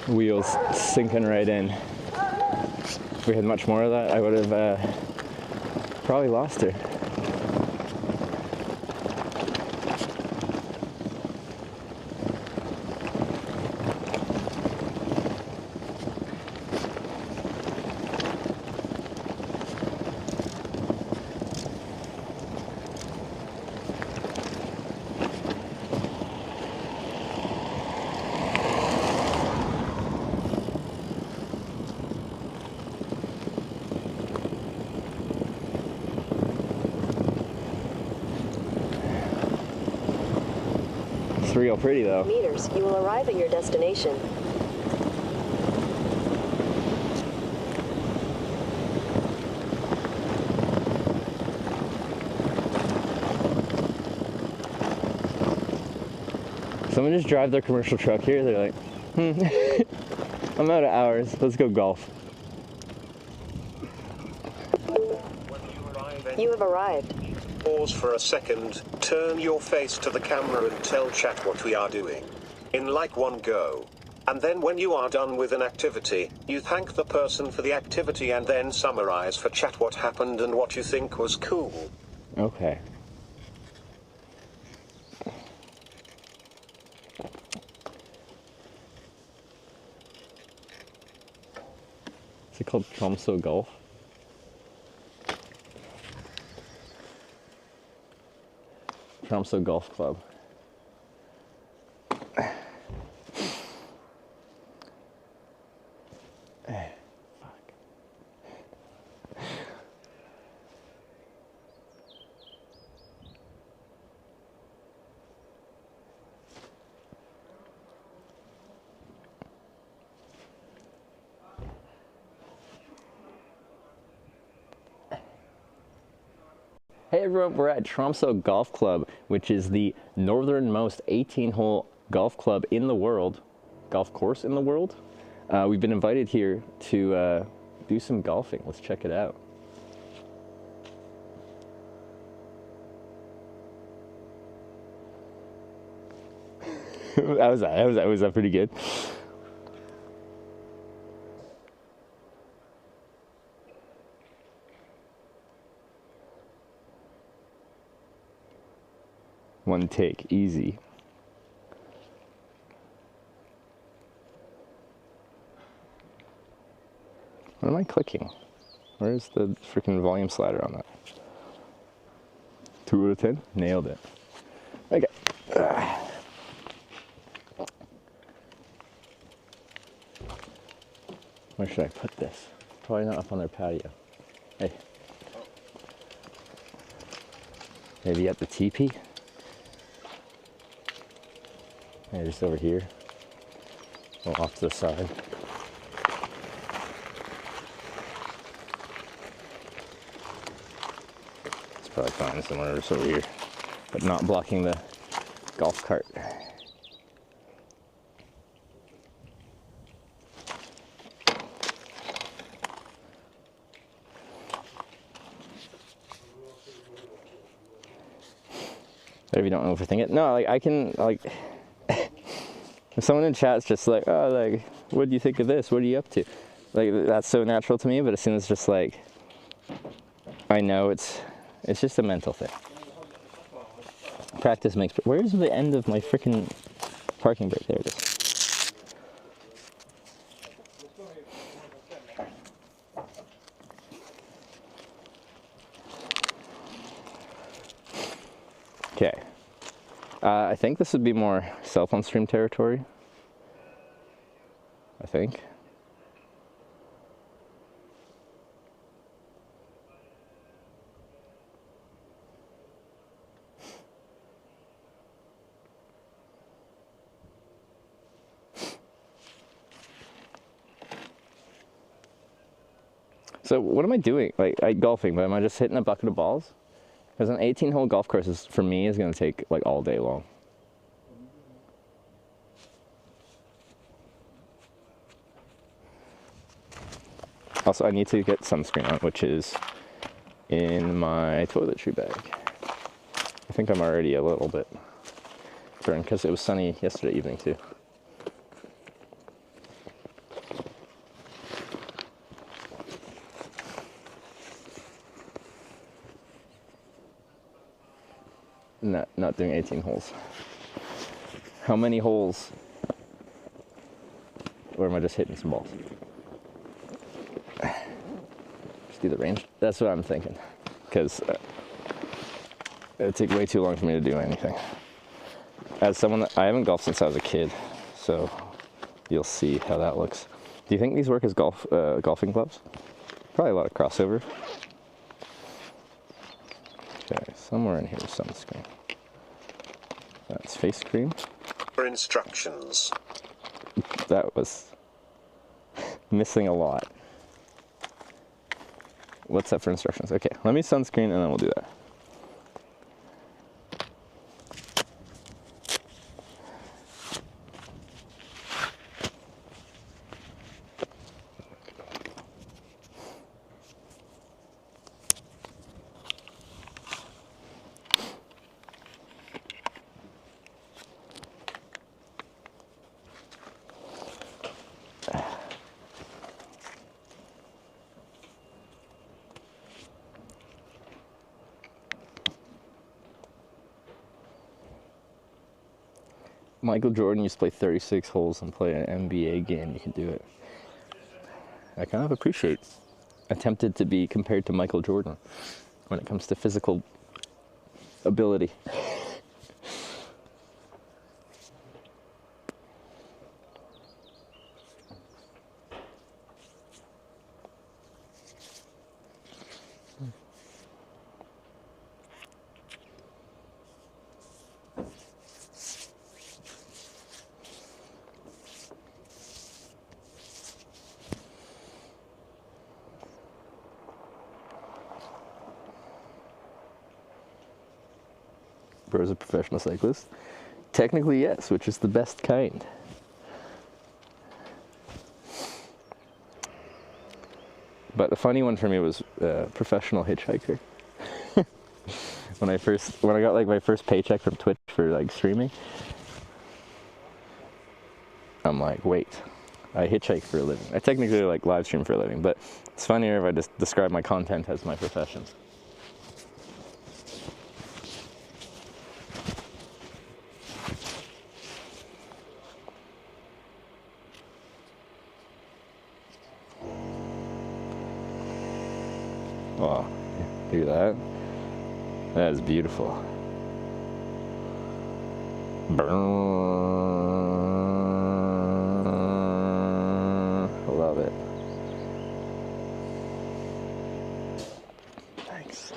wheels sinking right in. If we had much more of that, I would have probably lost her. It's real pretty though. Meters, you will arrive at your destination. Someone just drive their commercial truck here. They're like, I'm out of hours. Let's go golf. When you arrive You have arrived. Pause for a second, turn your face to the camera and tell chat what we are doing. In like one go. And then when you are done with an activity, you thank the person for the activity and then summarize for chat what happened and what you think was cool. Okay. Is it called Tromso Golf? Tromso Golf Club. Hey everyone, we're at Tromso Golf Club, which is the northernmost 18-hole golf club in the world, golf course in the world. We've been invited here to do some golfing. Let's check it out. Was that pretty good? One take, easy. What am I clicking? Where's the freaking volume slider on that? 2 out of 10? Nailed it. Okay. Where should I put this? Probably not up on their patio. Hey. Maybe at the teepee? Yeah, just over here. Well, off to the side. It's probably fine somewhere just over here, but not blocking the golf cart. If you don't overthink it. No, like I can, like, if someone in chat's just like, oh, like, what do you think of this? What are you up to? Like, that's so natural to me, but as soon as it's just like, I know it's just a mental thing. Practice makes, where's the end of my freaking parking brake? There it is. Okay. I think this would be more cell phone stream territory. I think. So what am I doing? Like, golfing, but am I just hitting a bucket of balls? Because an 18-hole golf course is, for me, is going to take like all day long. Also, I need to get sunscreen on, which is in my toiletry bag. I think I'm already a little bit burned because it was sunny yesterday evening too. Not doing 18 holes. How many holes? Or am I just hitting some balls? Just do the range. That's what I'm thinking. Because it would take way too long for me to do anything. As someone that, I haven't golfed since I was a kid, so you'll see how that looks. Do you think these work as golfing gloves? Probably a lot of crossover. Okay, somewhere in here is sunscreen. That's face cream. For instructions. That was missing a lot. What's that for instructions? Okay, let me sunscreen and then we'll do that. Michael Jordan used to play 36 holes and play an NBA game, you can do it. I kind of appreciate attempted to be compared to Michael Jordan when it comes to physical ability. Bro's a professional cyclist. Technically, yes, which is the best kind. But the funny one for me was professional hitchhiker. when I got like my first paycheck from Twitch for like streaming, I'm like, wait, I hitchhike for a living. I technically like live stream for a living, but it's funnier if I just describe my content as my profession. Wow, hear that? That is beautiful. Love it. Thanks.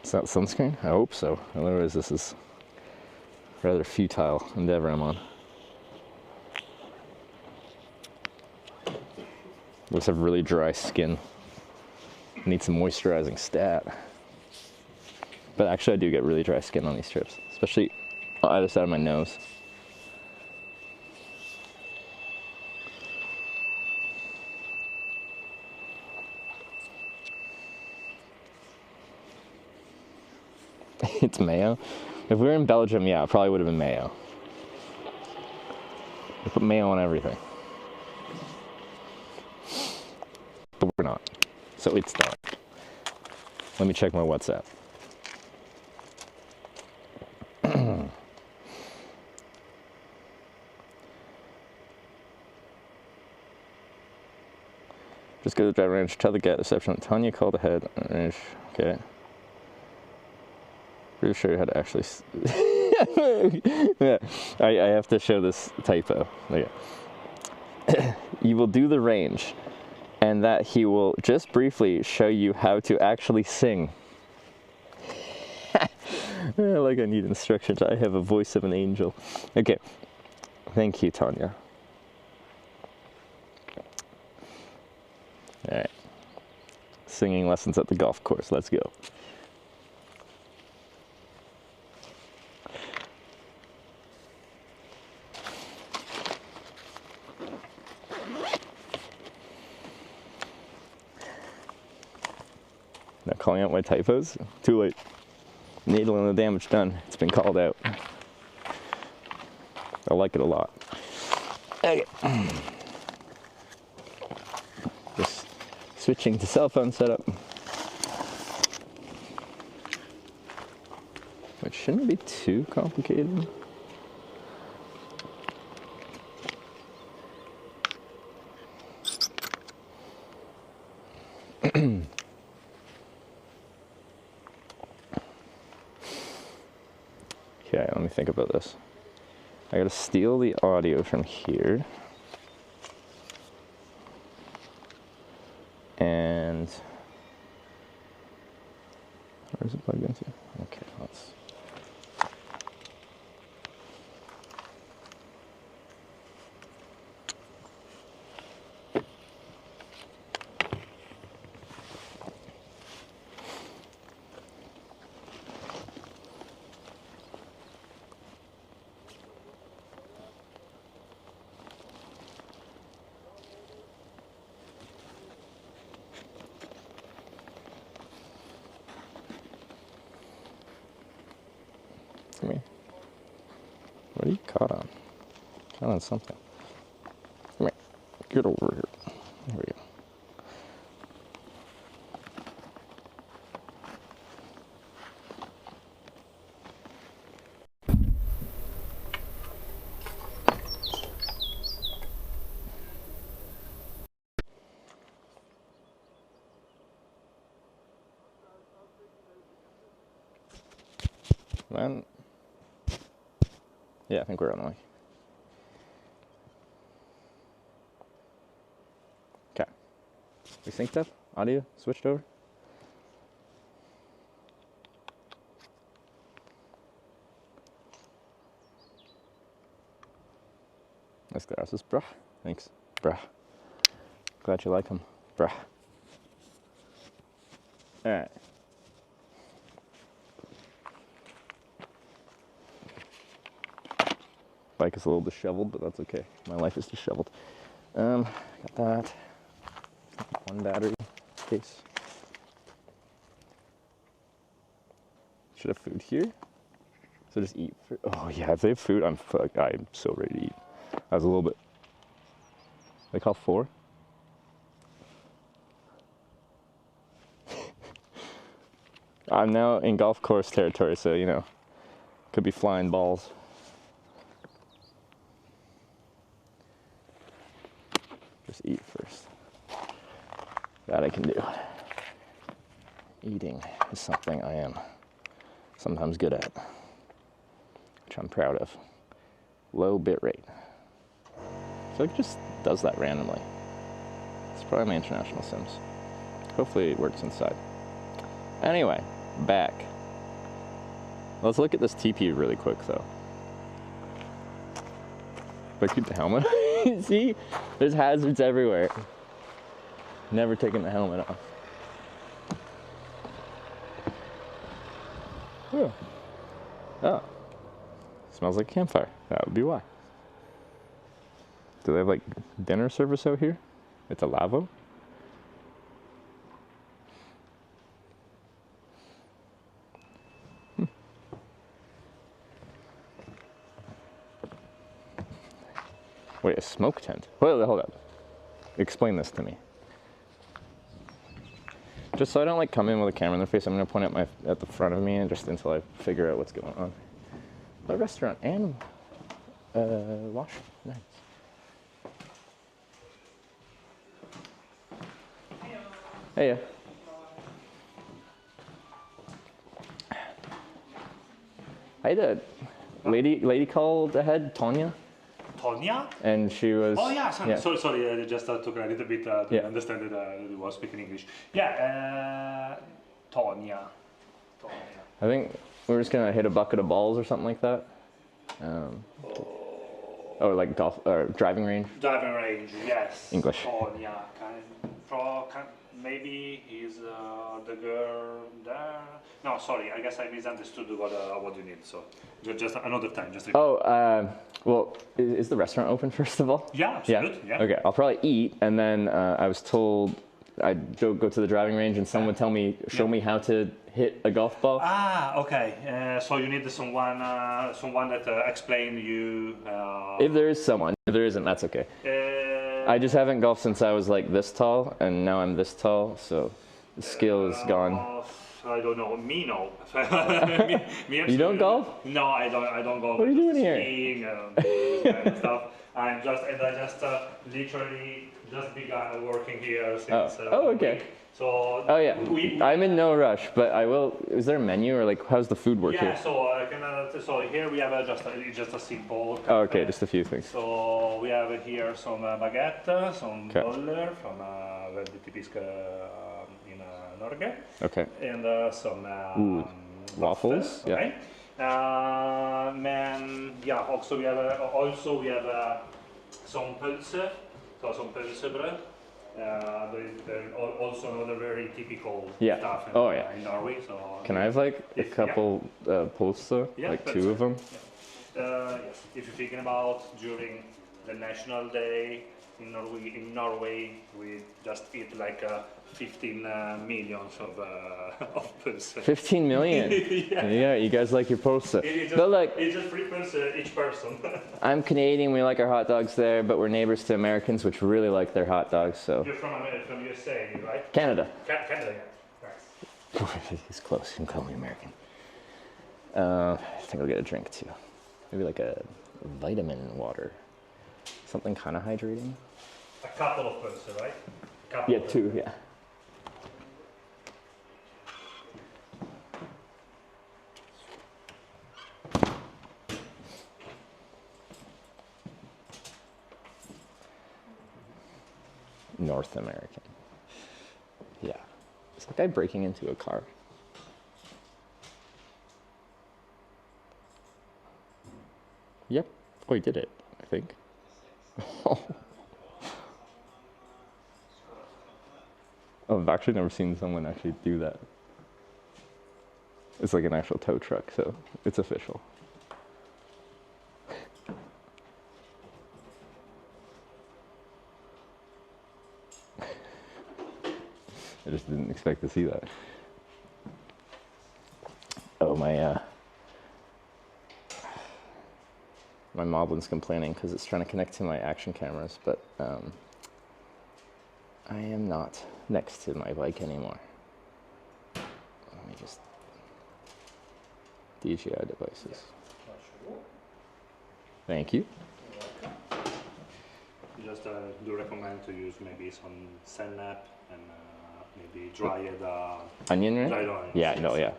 Is that sunscreen? I hope so. Otherwise, this is a rather futile endeavor I'm on. I just have really dry skin. I need some moisturizing stat. But actually I do get really dry skin on these trips, especially on either side of my nose. It's mayo? If we were in Belgium, yeah, it probably would have been mayo. They put mayo on everything. But we're not. So it's not. Let me check my WhatsApp. Just go to the driver range, tell the gate reception. Tanya called ahead. Range. Okay. Pretty sure you had to actually. Yeah, I have to show this typo. Okay. You will do the range, and that he will just briefly show you how to actually sing. Like I need instructions. I have a voice of an angel. Okay. Thank you, Tanya. All right. Singing lessons at the golf course. Let's go. Now calling out my typos? Too late. Needle and the damage done. It's been called out. I like it a lot. Okay. Just switching to cell phone setup. Which shouldn't be too complicated. Okay, let me think about this. I gotta steal the audio from here. And where's it plugged into? Okay, let's. Come here. What are you caught on? Caught on something. Come here. Get over here. There we Then, yeah, I think we're on the way. Okay. We synced up? Audio switched over? Nice glasses, bruh. Thanks, bruh. Glad you like them, bruh. Alright. Bike is a little disheveled, but that's okay. My life is disheveled. Got that. One battery case. Should have food here. So just eat. Oh yeah, if they have food, I'm so ready to eat. I was a little bit. They call 4. I'm now in golf course territory, so you know, could be flying balls. Just eat first. That I can do. Eating is something I am sometimes good at, which I'm proud of. Low bit rate. I feel like it just does that randomly. It's probably my international sims. Hopefully it works inside. Anyway, back. Let's look at this TP really quick though. If I keep the helmet, see? There's hazards everywhere. Never taking the helmet off. Oh. Oh. Smells like a campfire. That would be why. Do they have like dinner service out here? It's a lavabo? Wait, a smoke tent? Wait, hold up. Explain this to me. Just so I don't like come in with a camera in their face, I'm gonna point at the front of me and just until I figure out what's going on. A restaurant and washroom. Nice. Hey. I did. Lady called ahead, Tonya. Tonya? And she was. Oh yeah, sorry. I just took a little bit to understand that you was speaking English. Yeah, Tonya. I think we're just gonna hit a bucket of balls or something like that. Or like golf or driving range. Driving range, yes. English. Tonya. Maybe he's the girl there. No, sorry. I guess I misunderstood what you need. So just another time. Well, is the restaurant open first of all? Yeah, absolutely. Yeah. Okay, I'll probably eat, and then I was told I'd go to the driving range, and someone would show me how to hit a golf ball. Ah, okay. So you need someone that explain you. If there is someone, if there isn't, that's okay. I just haven't golfed since I was like this tall, and now I'm this tall, so the skill is gone. I don't know. Me, no. me You don't golf? No, I don't golf. What are you doing here? Skiing and this kind of stuff. I just literally just began working here since. Okay. week. So. Oh yeah. I'm in no rush, but I will. Is there a menu or like how's the food work here? Yeah. So I can. So here we have just a simple. Oh, okay, just a few things. So we have here some baguette, some boller from the typisk in Norway. Okay. And some waffles. Yeah. Okay. And yeah, also we have some pølse, so some pølsebrød. There's also another very typical stuff in Norway. So can I have like a couple pølse, like 2 of them? Yes. If you're thinking about during the national day in Norway, we just eat like 15 millions of pølse. 15 million. Yeah, you guys like your pølse. But like, it's just 3 pølse each person. I'm Canadian. We like our hot dogs there, but we're neighbors to Americans, which really like their hot dogs. So. You're from USA, right? Canada. Canada, yeah. Nice. He's close. You can call me American. I think I'll get a drink too. Maybe like a vitamin water. Something kind of hydrating. A couple of pølse, right? Yeah, 2, yeah. North American. Yeah. Is that guy breaking into a car? Yep. Oh, he did it, I think. Oh, I've actually never seen someone actually do that. It's like an actual tow truck, so it's official. I just didn't expect to see that. Oh, my Moblin's complaining because it's trying to connect to my action cameras, but I am not next to my bike anymore. Let me just... DJI devices. Thank you. Just do recommend to use maybe some Senap and maybe dried Onion ring? dried onions. Yeah, no, yeah.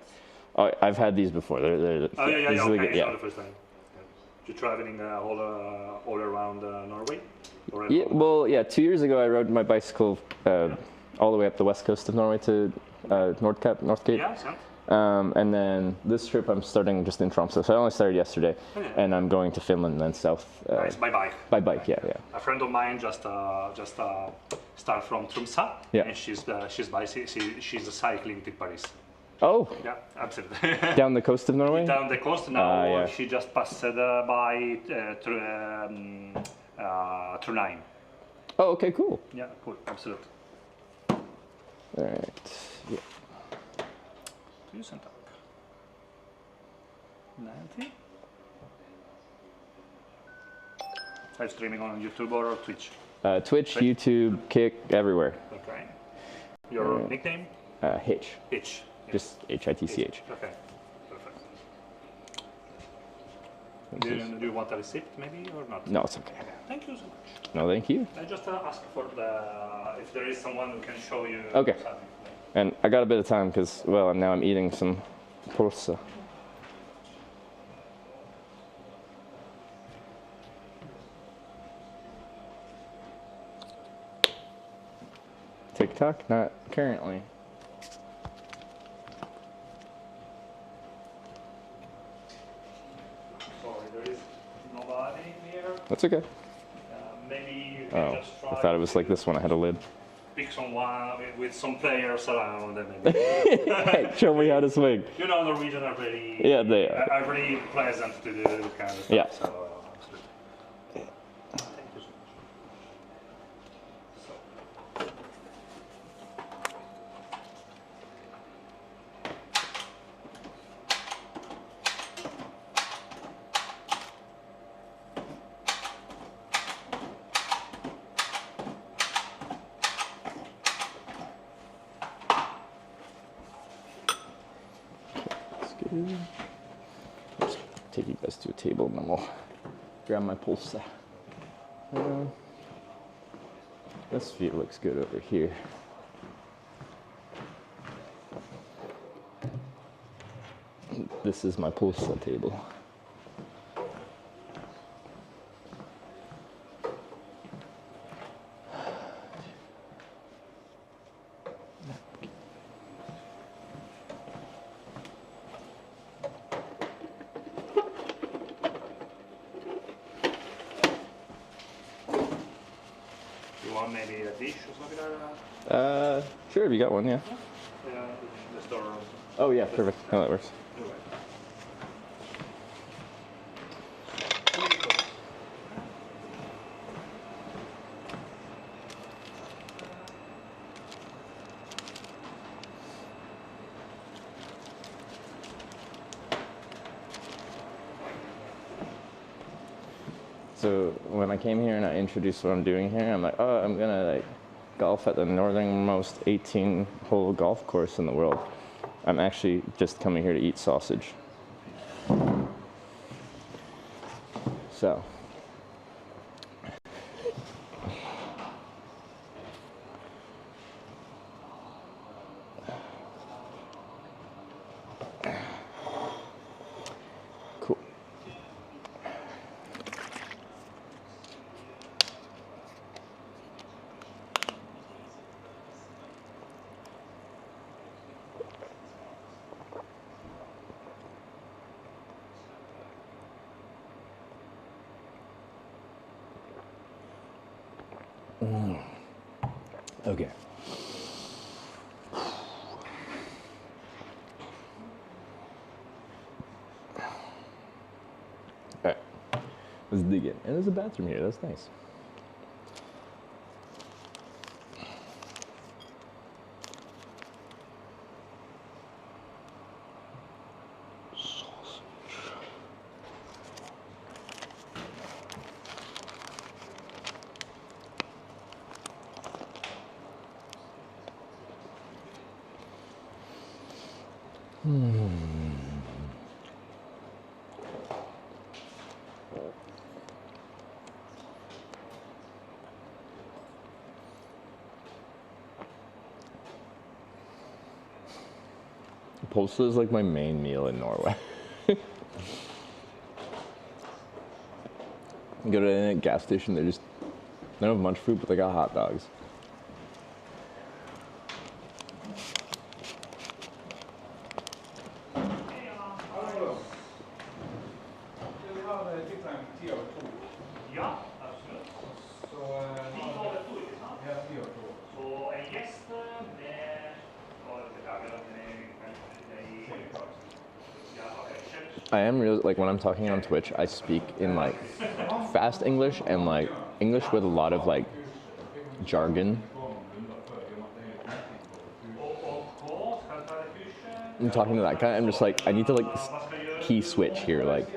Oh, I've had these before. They're Oh yeah, this is okay. really good, It's yeah. not the first time. You're traveling all around Norway? Or Yeah, well, yeah. 2 years ago, I rode my bicycle all the way up the west coast of Norway to Northgate. Yeah, so. And then this trip, I'm starting just in Tromsø. So I only started yesterday, and I'm going to Finland and then south. Nice, by bike. By bike, yeah, yeah. A friend of mine just start from Tromsø, Yeah. and she's cycling to Paris. Oh, Yeah, absolutely. down the coast of Norway? Down the coast now. Yeah. She just passed by Trondheim. Oh, okay, cool. Yeah, cool, absolutely. All right. Yeah. Tusen tack. 90. Live streaming on YouTube or Twitch. Twitch, YouTube, Kick, everywhere. Okay. Your nickname? Hitch. Hitch. Yeah. Just Hitch. Okay. Perfect. Do you want a receipt maybe or not? No, it's okay. Thank you so much. No, thank you. I just ask for if there is someone who can show you Okay. something. And I got a bit of time because, well, now I'm eating some pulsa. TikTok? Not currently. Sorry, there is nobody here. That's okay. Maybe you can Oh, just try I thought it was like this one. I had a lid. pick someone with some players around and maybe. Hey, show me how to swing. You know, Norwegian are very They are. are very pleasant to do this kind of stuff. Yeah. So, absolutely. Thank you so much. So. That's good. Just take you guys to a table and then we'll grab my pulsa. This view looks good over here. This is my pulsa table. You want maybe a dish or something like that? Sure, if you got one, yeah. Yeah, the store. Oh yeah, perfect. No, that works. So when I came here and I introduced what I'm doing here, I'm like, oh, I'm gonna like golf at the northernmost 18-hole golf course in the world. I'm actually just coming here to eat sausage. So. Cool. Okay. Alright. Let's dig in. And there's a bathroom here. That's nice. Pølse is like my main meal in Norway. You go to any gas station, they don't have much food, but they got hot dogs. Ja, absolutt. Vi har det to, ikke sant? Så en gjest med I am really, like, when I'm talking on Twitch, I speak in like fast English and like English with a lot of like jargon. I'm talking to that guy, I'm just like, I need to like key switch here, like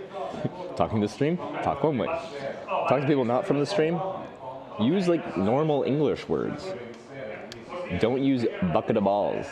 talking to the stream, talk one way. Talk to people not from the stream, use like normal English words. Don't use bucket of balls.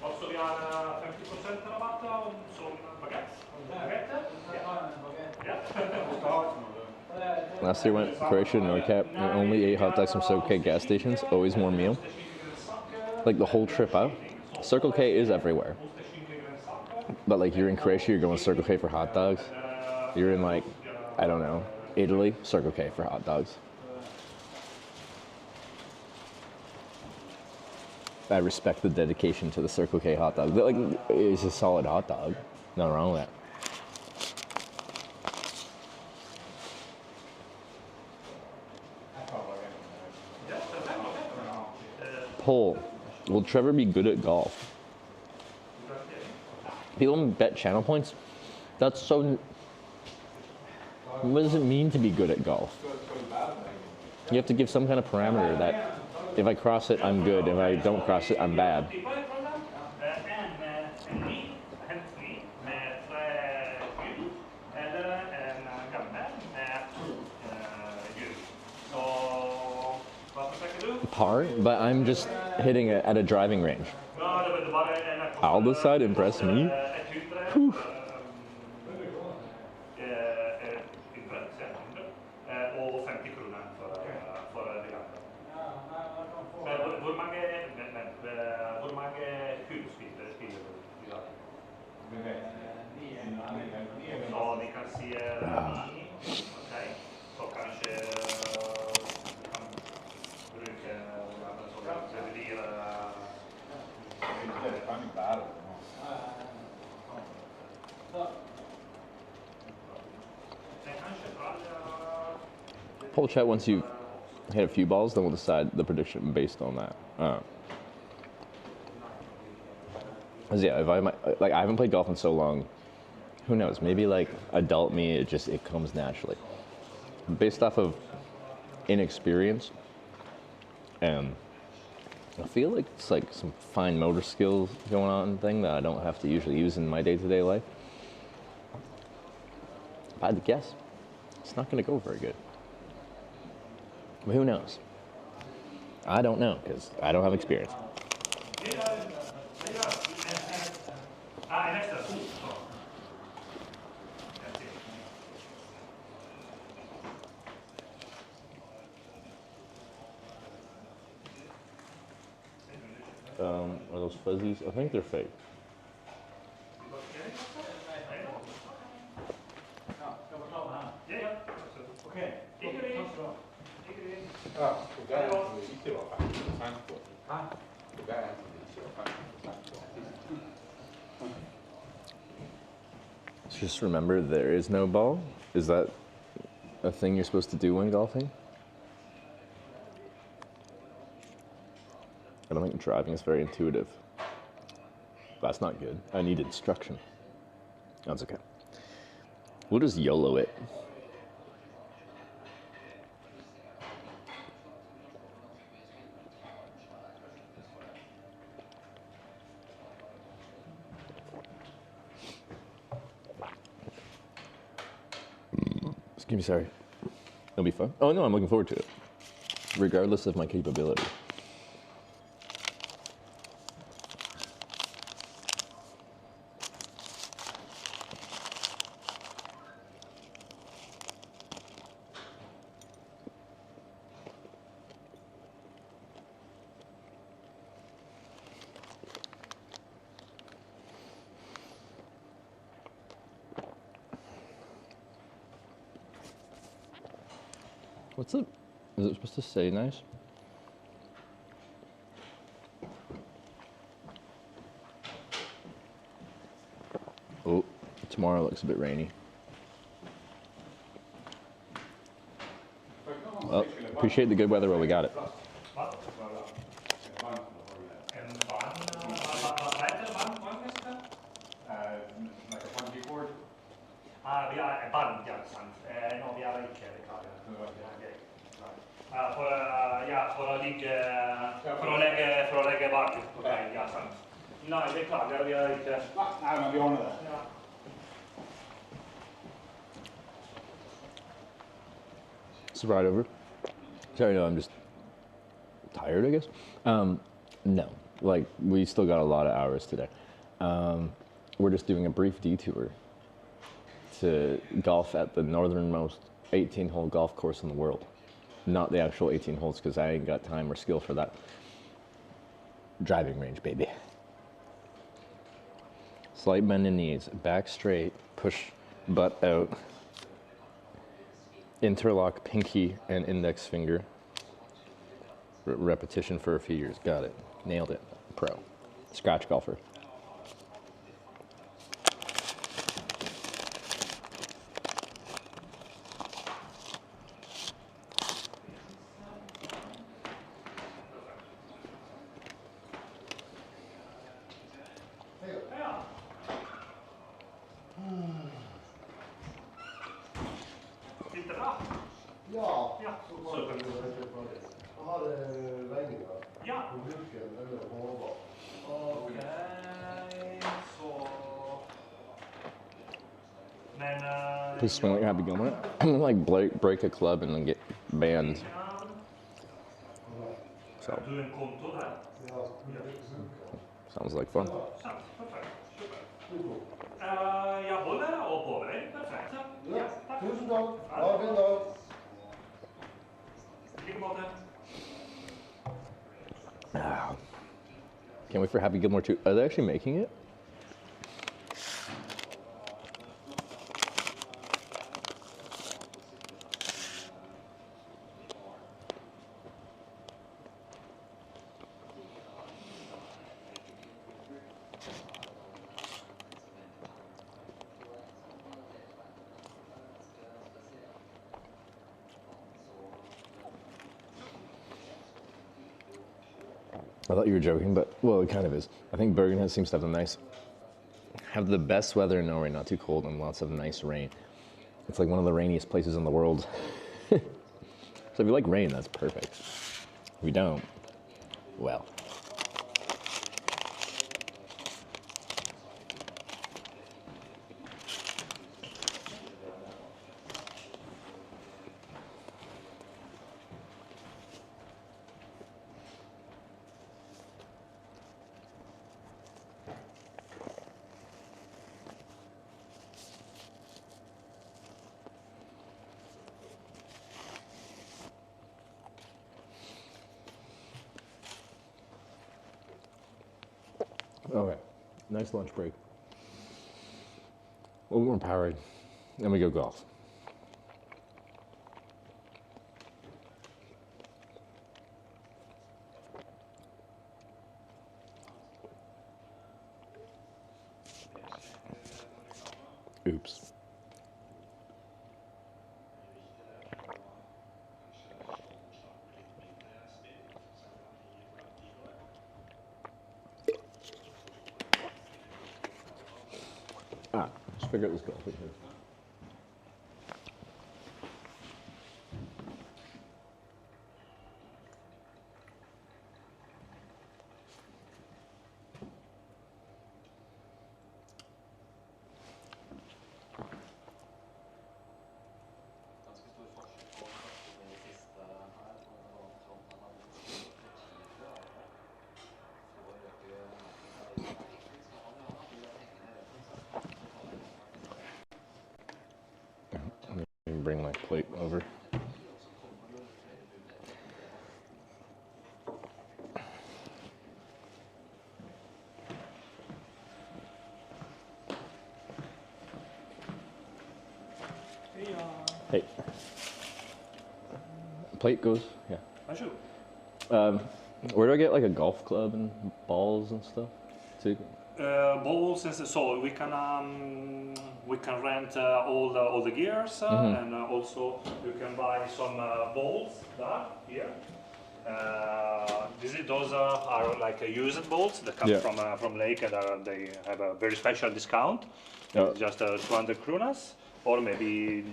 Også vi har 50% rabatt om sånn baguette. Last year went Croatia to Nordcap and only ate hot dogs from Circle K gas stations, always more meal. Like the whole trip out. Circle K is everywhere. But like you're in Croatia, you're going to Circle K for hot dogs. You're in like, I don't know, Italy, Circle K for hot dogs. I respect the dedication to the Circle K hot dog. Like, it's a solid hot dog. Nothing wrong with that. Poll. Will Trevor be good at golf? People bet channel points. That's so... What does it mean to be good at golf? You have to give some kind of parameter that if I cross it, I'm good. If I don't cross it, I'm bad. Par, but I'm just hitting it at a driving range. I'll decide, impress me. Whew. Poll chat once you've hit a few balls, then we'll decide the prediction based on that. 'Cause yeah, if I haven't played golf in so long, who knows? Maybe like adult me, it comes naturally, based off of inexperience. And I feel like it's like some fine motor skills going on thing that I don't have to usually use in my day-to-day life. If I had to guess, it's not going to go very good. But who knows? I don't know, because I don't have experience. Are those fuzzies? I think they're fake. Just remember, there is no ball. Is that a thing you're supposed to do when golfing? I don't think driving is very intuitive. That's not good. I need instruction. That's okay. We'll just YOLO it. Excuse me, sorry. It'll be fun. Oh no, I'm looking forward to it. Regardless of my capability. What's it? Is it supposed to say nice? Oh, tomorrow looks a bit rainy. Well, appreciate the good weather while we got it. Vi har band, ja, sant. No, vi har ikke det klart. For å legge bak. Ja, sant. Nei, det klager vi har ikke. Nei, men vi ordner det. Ja. It's a ride over. Sorry, no, I'm just tired, I guess. No, like we still got a lot of hours today. We're just doing a brief detour to golf at the northernmost 18-hole golf course in the world. Not the actual 18 holes, because I ain't got time or skill for that. Driving range, baby. Slight bend in knees, back straight, push butt out. Interlock pinky and index finger. Repetition for a few years. Got it. Nailed it. Pro. Scratch golfer. Ja, så var det jag hade regningar på bruken eller på Så... Men... Please smell like Happy Gilmore. I'm gonna like break a club and then get banned. So. Sounds like fun. Jag håller och på dig. Perfekt. Ja, tusen tack. Ha en fin dag. Can't wait for Happy Gilmore 2. Are they actually making it? I thought you were joking, but, well, it kind of is. I think Bergen seems to have the best weather in Norway, not too cold, and lots of nice rain. It's like one of the rainiest places in the world. So if you like rain, that's perfect. If you don't, well. Okay. Nice lunch break. Overpowered. Then we go golf. Oops. Let's figure out this golf thing here. Let me bring my plate over. Hey. Plate goes, yeah. Where do I get like a golf club and balls and stuff? Balls and so we can rent all the gears and also you can buy some balls here. Those are like used balls that come from lake and they have a very special discount. Just 200 kronas. Or maybe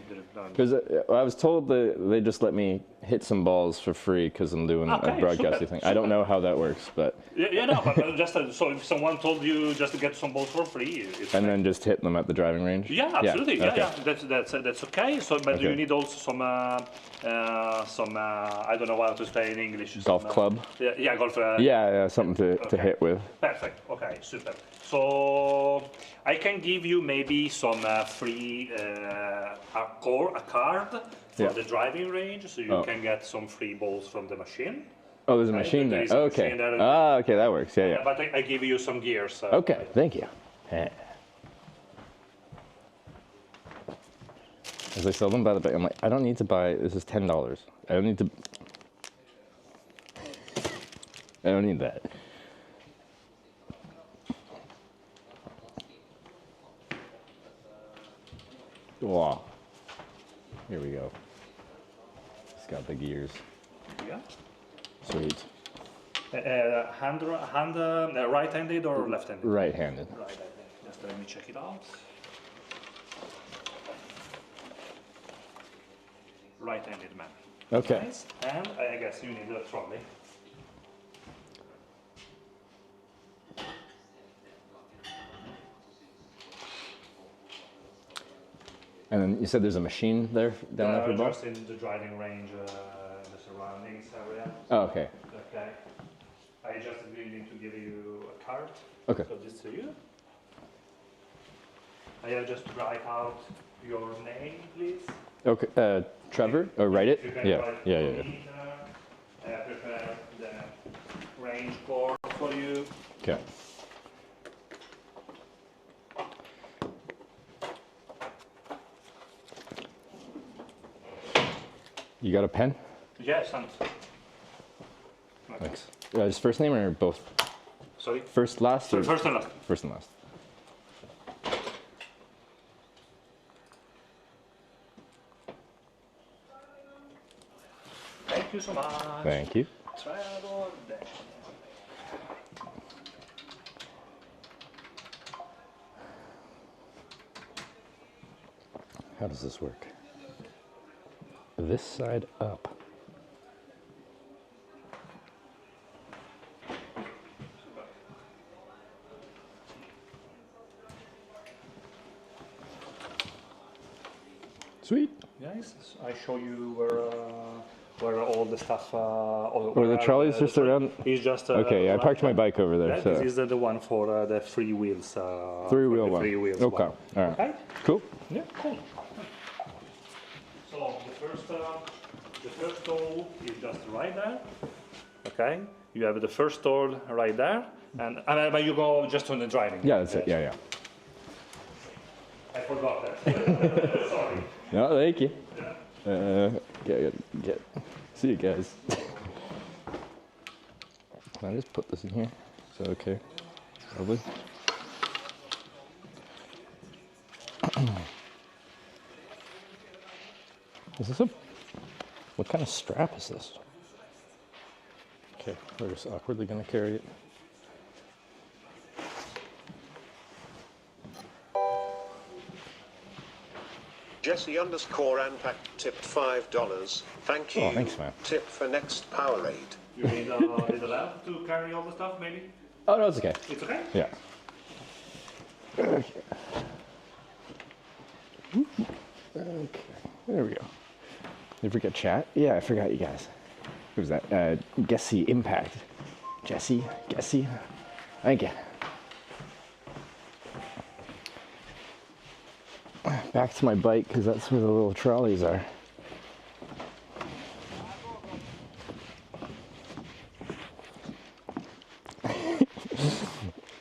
because I was told that they just let me hit some balls for free because I'm doing a broadcasting thing. I don't know how that works, but but just so if someone told you just to get some balls for free, then just hit them at the driving range. Yeah, absolutely. Yeah. That's okay. So, but you need also some I don't know what to say in English. Golf club. Golf. Something to hit with. Perfect. Okay, super. So I can give you maybe some free a card for the driving range, so you can get some free balls from the machine. Oh, there's a machine there. Okay. Okay, that works. Yeah. But I give you some gears. Okay, thank you. As I sell them by the bag, I'm like, I don't need to buy. This is $10. I don't need to. I don't need that. Wow. Here we go. It's got the gears. Yeah. Sweet. Right-handed or left-handed? Right-handed. Right-handed. Just let me check it out. Right-handed man. Okay. Nice. And I guess you need a trolley. And then you said there's a machine there down there for balls? Just in the driving range, the surroundings area. Oh, okay. Okay. I just really need to give you a card. Okay. So this to you. I have just write out your name, please. Okay. Trevor? Or write it? Yeah. I prepare the range board for you. Okay. You got a pen? Yes, and thanks. His first name or both? Sorry? First, last? Or First and last. First and last. Thank you so much. Thank you. Travel day. How does this work? This side up. Sweet. Yes, I show you where all the stuff. Where the trolleys just around? It's just. Okay, I parked my bike over there. So. This is the one for the free wheels. Three-wheel one. Free wheels okay. one. All right. Okay. Cool. Yeah. Cool. So the first stall is just right there. Okay. You have the first stall right there, And but you go just on the driving. Yeah, that's it. Yeah, yeah. I forgot that. Sorry. No, thank you. Get. See you guys. Can I just put this in here? Is that okay? Probably. Is this a... What kind of strap is this? Okay, we're just awkwardly gonna carry it. Jesse_Anpack tipped $5. Thank you. Oh, thanks, man. Tip for next Powerade. You need is allowed to carry all the stuff, maybe? Oh, no, it's okay. It's okay? Yeah. Okay. Okay, there we go. Did you forget chat? Yeah, I forgot you guys. Who was that? Guessy Impact. Jesse? Guessy? Thank you. Back to my bike, because that's where the little trolleys are.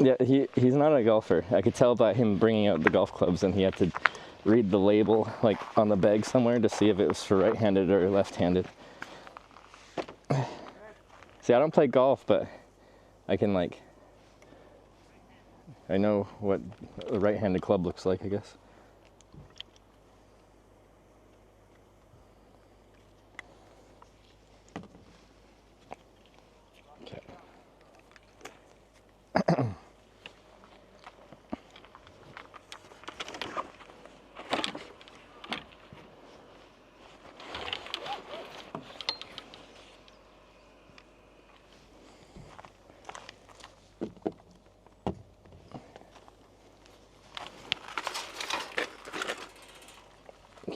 Yeah, he's not a golfer. I could tell by him bringing out the golf clubs, and he had to read the label like on the bag somewhere to see if it was for right-handed or left-handed. See, I don't play golf, but I can I know what a right-handed club looks like, I guess. Okay.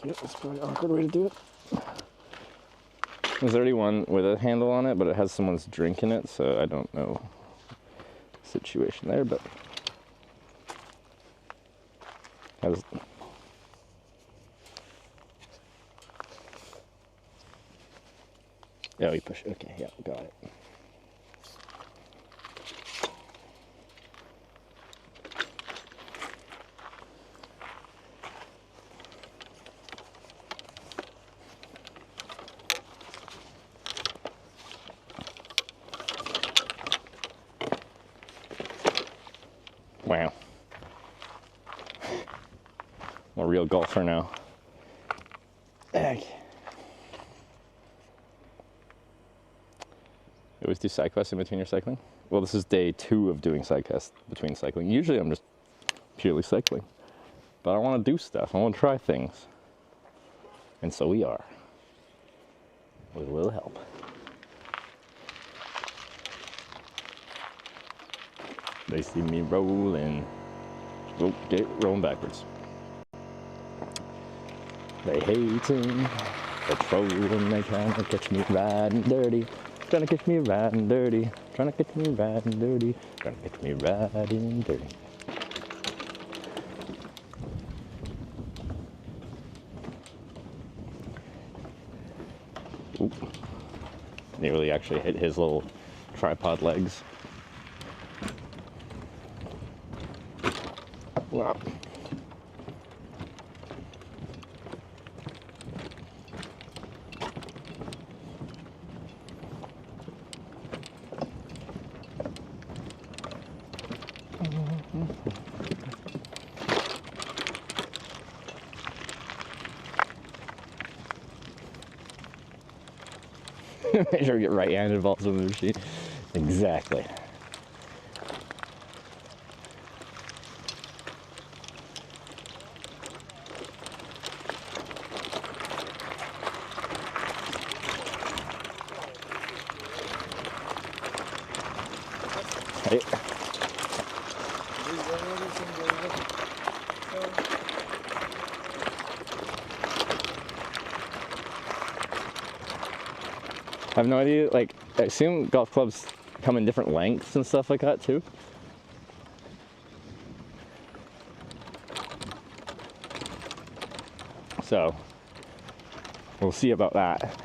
Yeah, that's probably an awkward way to do it. There's already one with a handle on it, but it has someone's drink in it, so I don't know the situation there, but yeah, we push. Okay, yeah, got it. Wow. I'm a real golfer now. Okay. You always do side quests in between your cycling? Well, this is day 2 of doing side quests between cycling. Usually I'm just purely cycling. But I want to do stuff. I want to try things. And so we are. With a little help. They see me rolling. Oh, get rolling backwards. They hating, they're trolling, they trying to catch me riding dirty. Trying to catch me riding dirty. Trying to catch me riding dirty. Trying to catch me riding dirty. Oop. Nearly actually hit his little tripod legs. Wow. Make sure we get right-handed balls on the machine. Exactly. Hey. I have no idea, like, I assume golf clubs come in different lengths and stuff like that too. So, we'll see about that.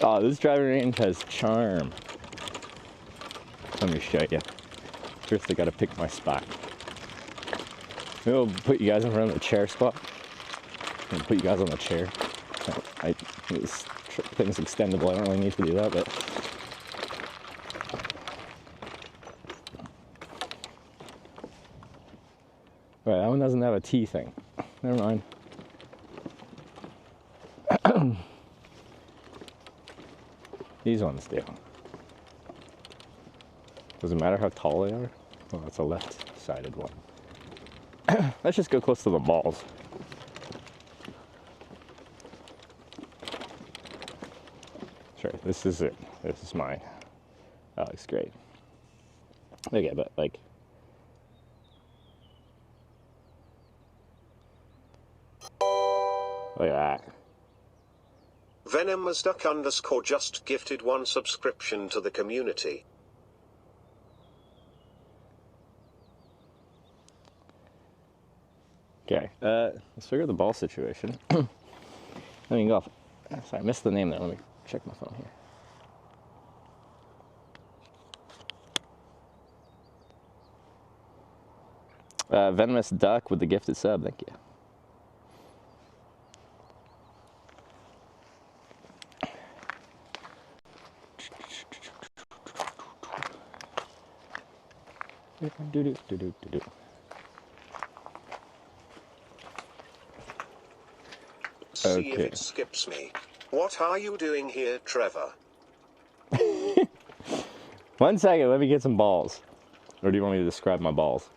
Oh, this driving range has charm. Let me show you. First I gotta pick my spot. Maybe I'll put you guys in front of the chair spot. And put you guys on the chair. This thing's extendable, I don't really need to do that, but... Right, that one doesn't have a T thing. Never mind. These ones do. Does it matter how tall they are? Oh, that's a left-sided one. Let's just go close to the balls. Sure, this is it. This is mine. That looks great. Okay, but like... Look at that. Venomous Duck _ just gifted 1 subscription to the community. Okay, let's figure out the ball situation. Let me go off. Sorry, I missed the name there. Let me check my phone here. Venomous Duck with the gifted sub, thank you. See if it skips me. What are you doing here, Trevor? 1 second, let me get some balls. Or do you want me to describe my balls?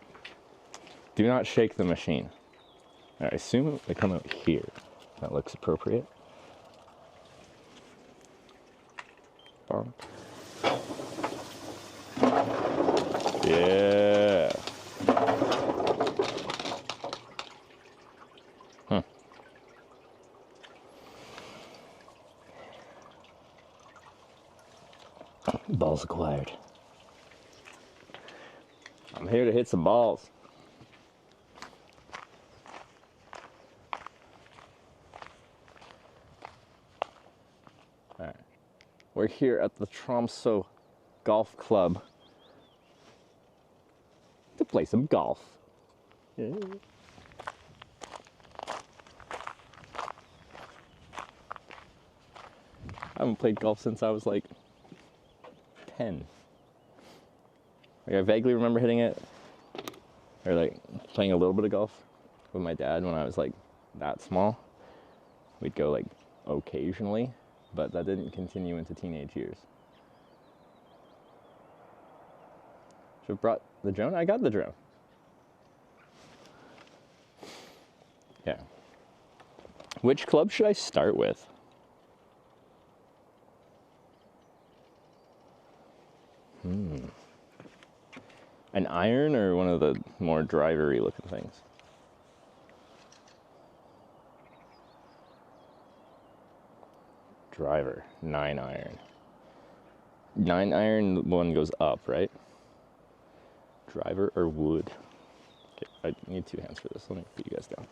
Do not shake the machine. I assume they come out here. That looks appropriate. Yeah. Balls acquired. I'm here to hit some balls. All right. We're here at the Tromsø Golf Club to play some golf. Yeah. I haven't played golf since I was like 10. Like, I vaguely remember hitting it, or like playing a little bit of golf with my dad when I was like that small. We'd go like occasionally, but that didn't continue into teenage years. Should have brought the drone? I got the drone. Yeah. Which club should I start with? An iron or one of the more drivery looking things? Driver, 9 iron. 9 iron one goes up, right? Driver or wood? Okay, I need 2 hands for this. Let me put you guys down.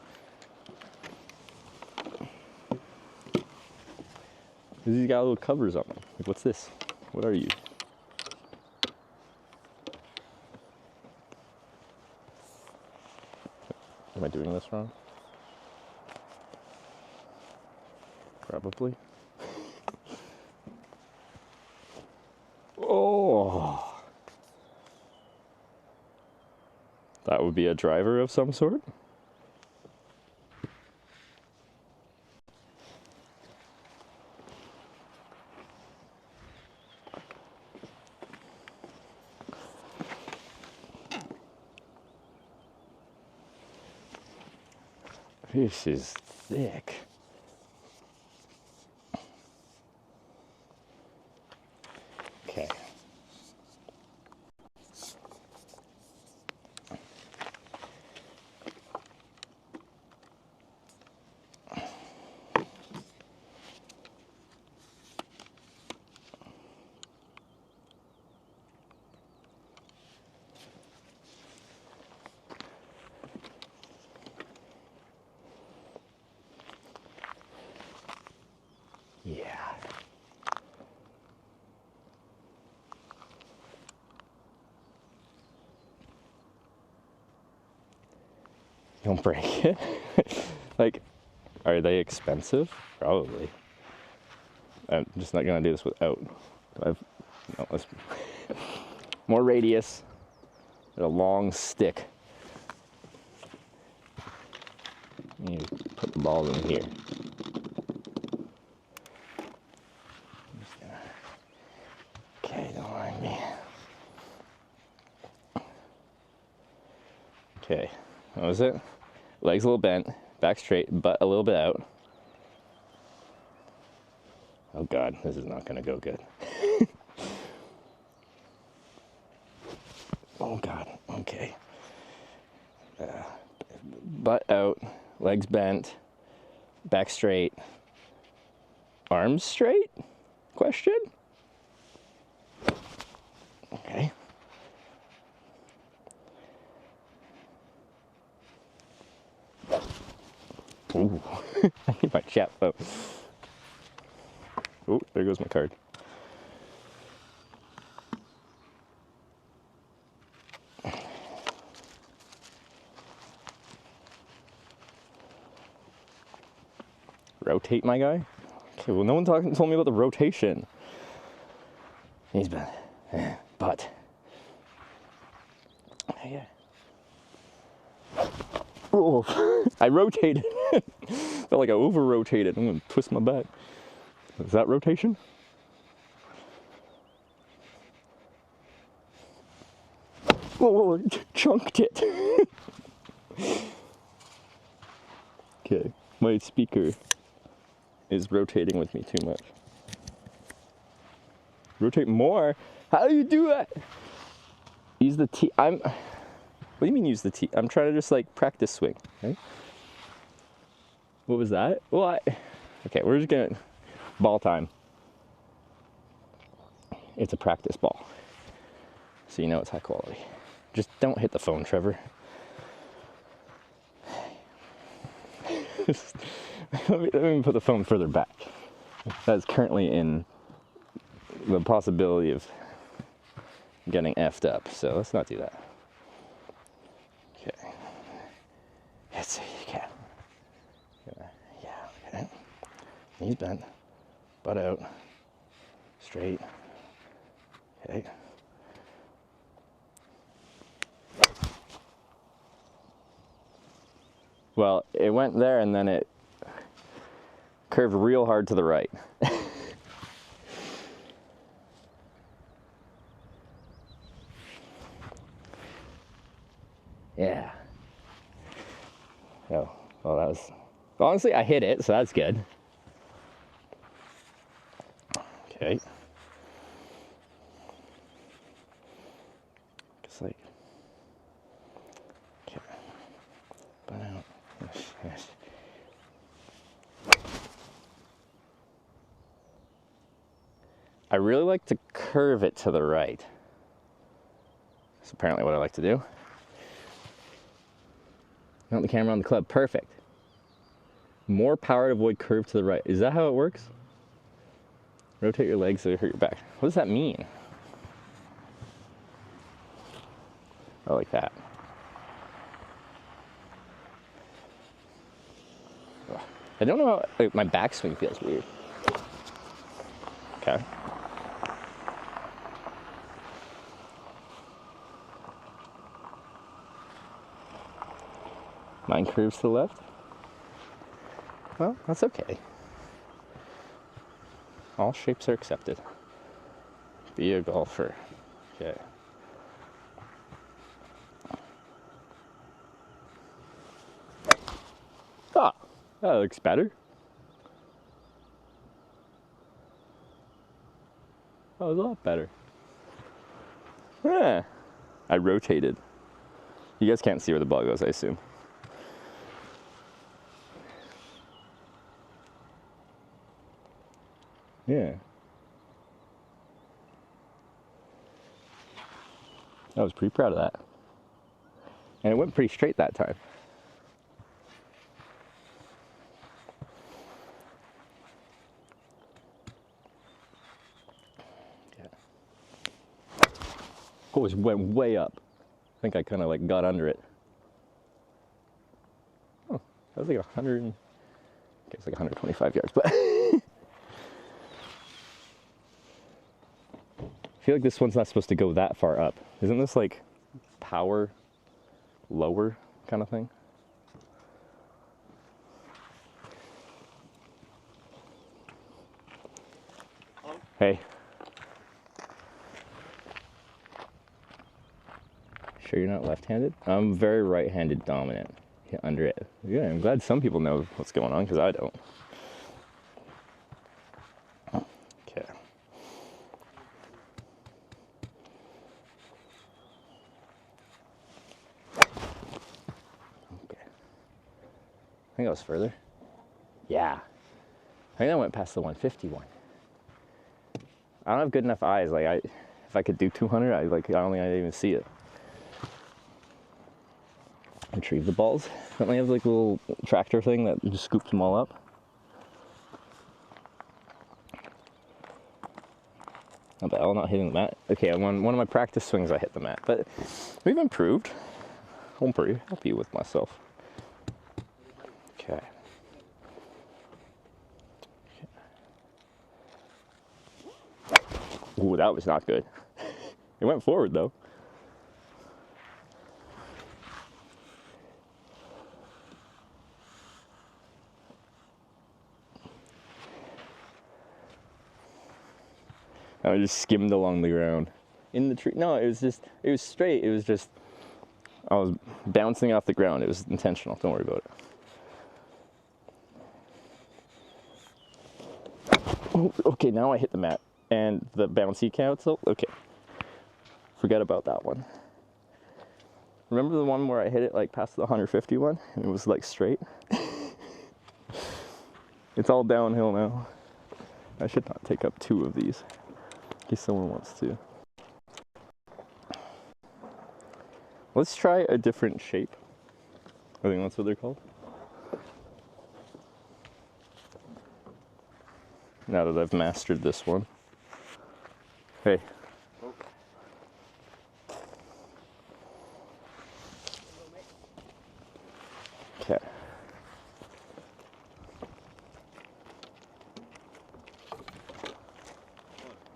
These got little covers on them. Like, what's this? What are you? Am I doing this wrong? Probably. Oh. That would be a driver of some sort? This is thick. Okay. don't break it. Like, are they expensive? Probably. I'm just not gonna do this without. No, let's more radius and a long stick. You put the balls in here. Okay, don't mind me. Okay, that was it. Legs a little bent, back straight, butt a little bit out. Oh God, this is not gonna go good. Oh God, okay. Butt out, legs bent, back straight, arms straight? Question? Okay. Ooh, I need my chat phone. Oh, there goes my card. Rotate my guy? Okay, well, no one told me about the rotation. He's been, but, yeah. Oh, I rotated. Felt like I over-rotated. I'm gonna twist my back. Is that rotation? Whoa, chunked it. Okay, my speaker is rotating with me too much. Rotate more? How do you do that? Use the T. What do you mean use the T? I'm trying to just like practice swing, right? What was that? Well, okay, we're just gonna, ball time. It's a practice ball. So you know it's high quality. Just don't hit the phone, Trevor. Let me put the phone further back. That's currently in the possibility of getting effed up, so let's not do that. Okay. Let's see, you can. Yeah, okay. Knees bent, butt out, straight. Okay. Well, it went there and then it curved real hard to the right. Yeah. Oh, well, that was, honestly, I hit it, so that's good. Okay. Just like, okay. Butt out. Yes. I really like to curve it to the right. That's apparently what I like to do. Mount the camera on the club. Perfect. More power to avoid curve to the right. Is that how it works? Rotate your legs so you hurt your back. What does that mean? I like that. I don't know how, like, my backswing feels weird. Okay. Mine curves to the left. Well, that's okay. All shapes are accepted. Be a golfer. Okay. Ah, that looks better. That was a lot better. Yeah. I rotated. You guys can't see where the ball goes, I assume. Yeah. I was pretty proud of that. And it went pretty straight that time. Yeah. Oh, it went way up. I think I kind of like got under it. That was like 100, I guess like 125 yards, but I feel like this one's not supposed to go that far up. Isn't this like power lower kind of thing? Hey. Sure you're not left-handed? I'm very right-handed dominant. Yeah, under it. Yeah, I'm glad some people know what's going on, because I don't. Okay. Okay. I think that was further. Yeah. I think I went past the 151. I don't have good enough eyes. Like, if I could do 200, I don't think I'd even see it. Retrieve the balls. Don't they have like a little tractor thing that just scoops them all up? Not bad. I'm not hitting the mat. Okay, on one of my practice swings I hit the mat, but we've improved. I'm pretty happy with myself. Okay. Ooh, that was not good. It went forward though. I just skimmed along the ground. In the tree, no, it was straight. It was just, I was bouncing off the ground. It was intentional, don't worry about it. Oh, okay, now I hit the mat. And the bouncy cancel, okay. Forget about that one. Remember the one where I hit it like past the 151 and it was like straight? It's all downhill now. I should not take up 2 of these. In case someone wants to. Let's try a different shape. I think that's what they're called. Now that I've mastered this one. Hey. Okay.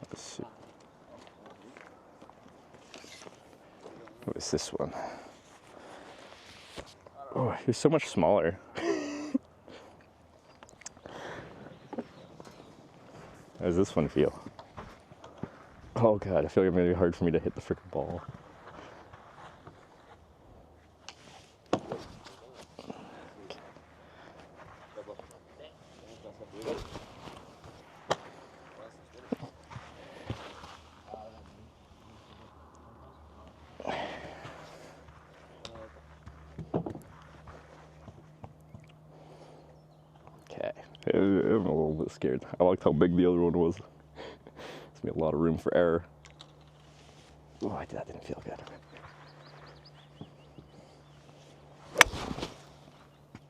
Let's see. What is this one? Oh, he's so much smaller. How does this one feel? Oh god, I feel like it's gonna be hard for me to hit the frickin' ball. Okay, I'm a little bit scared. I liked how big the other one was. There's gonna be a lot of room for error. Oh, that didn't feel good.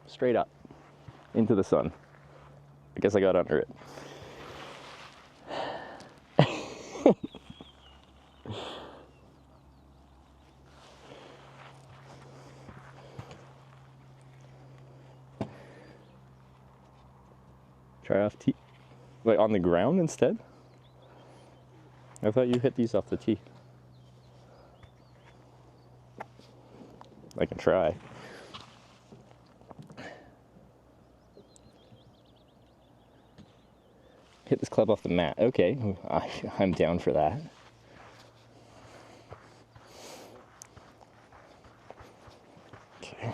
Straight up into the sun. I guess I got under it. Try off tee. Like on the ground instead? I thought you hit these off the tee. I can try. Hit this club off the mat. Okay, I'm down for that. Okay.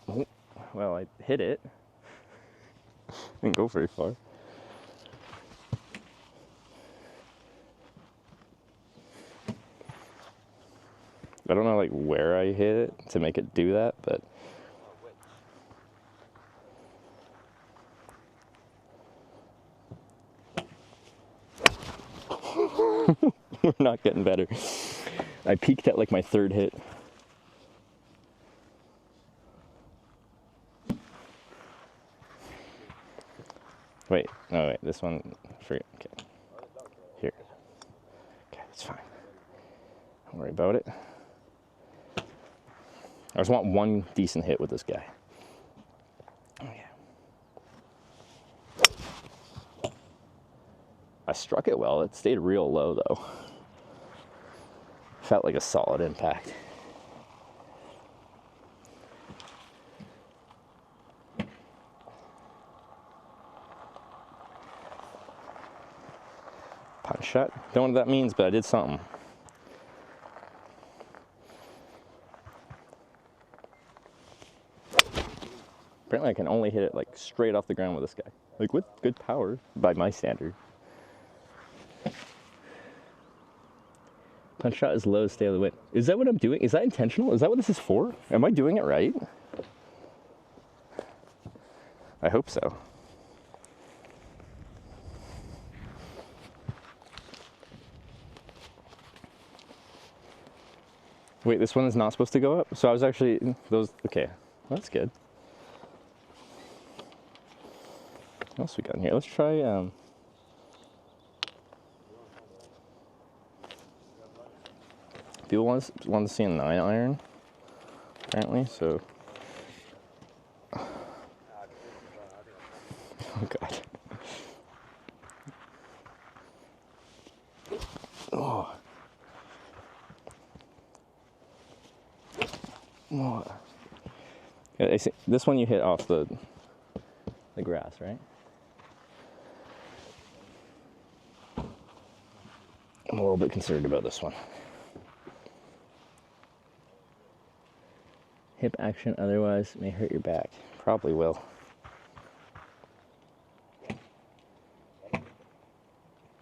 Oh, well, I hit it. Didn't go very far. I don't know like where I hit it to make it do that, but we're not getting better. I peaked at like my 3rd hit. Wait, no wait, this one, forget, okay. Here. Okay, it's fine. Don't worry about it. I just want one decent hit with this guy. Okay. I struck it well. It stayed real low though. Felt like a solid impact. Punch shot. Don't know what that means, but I did something. Apparently I can only hit it like straight off the ground with this guy. Like with good power by my standard. Punch shot is low, stay out of the wind. Is that what I'm doing? Is that intentional? Is that what this is for? Am I doing it right? I hope so. Wait, this one is not supposed to go up? So I was actually, those, okay, that's good. What else we got in here? Let's try, people want to see a 9-iron, apparently, so. Oh God. Oh. Oh. Yeah, I see, this one you hit off the grass, right? I'm a little bit concerned about this one. Hip action otherwise may hurt your back. Probably will.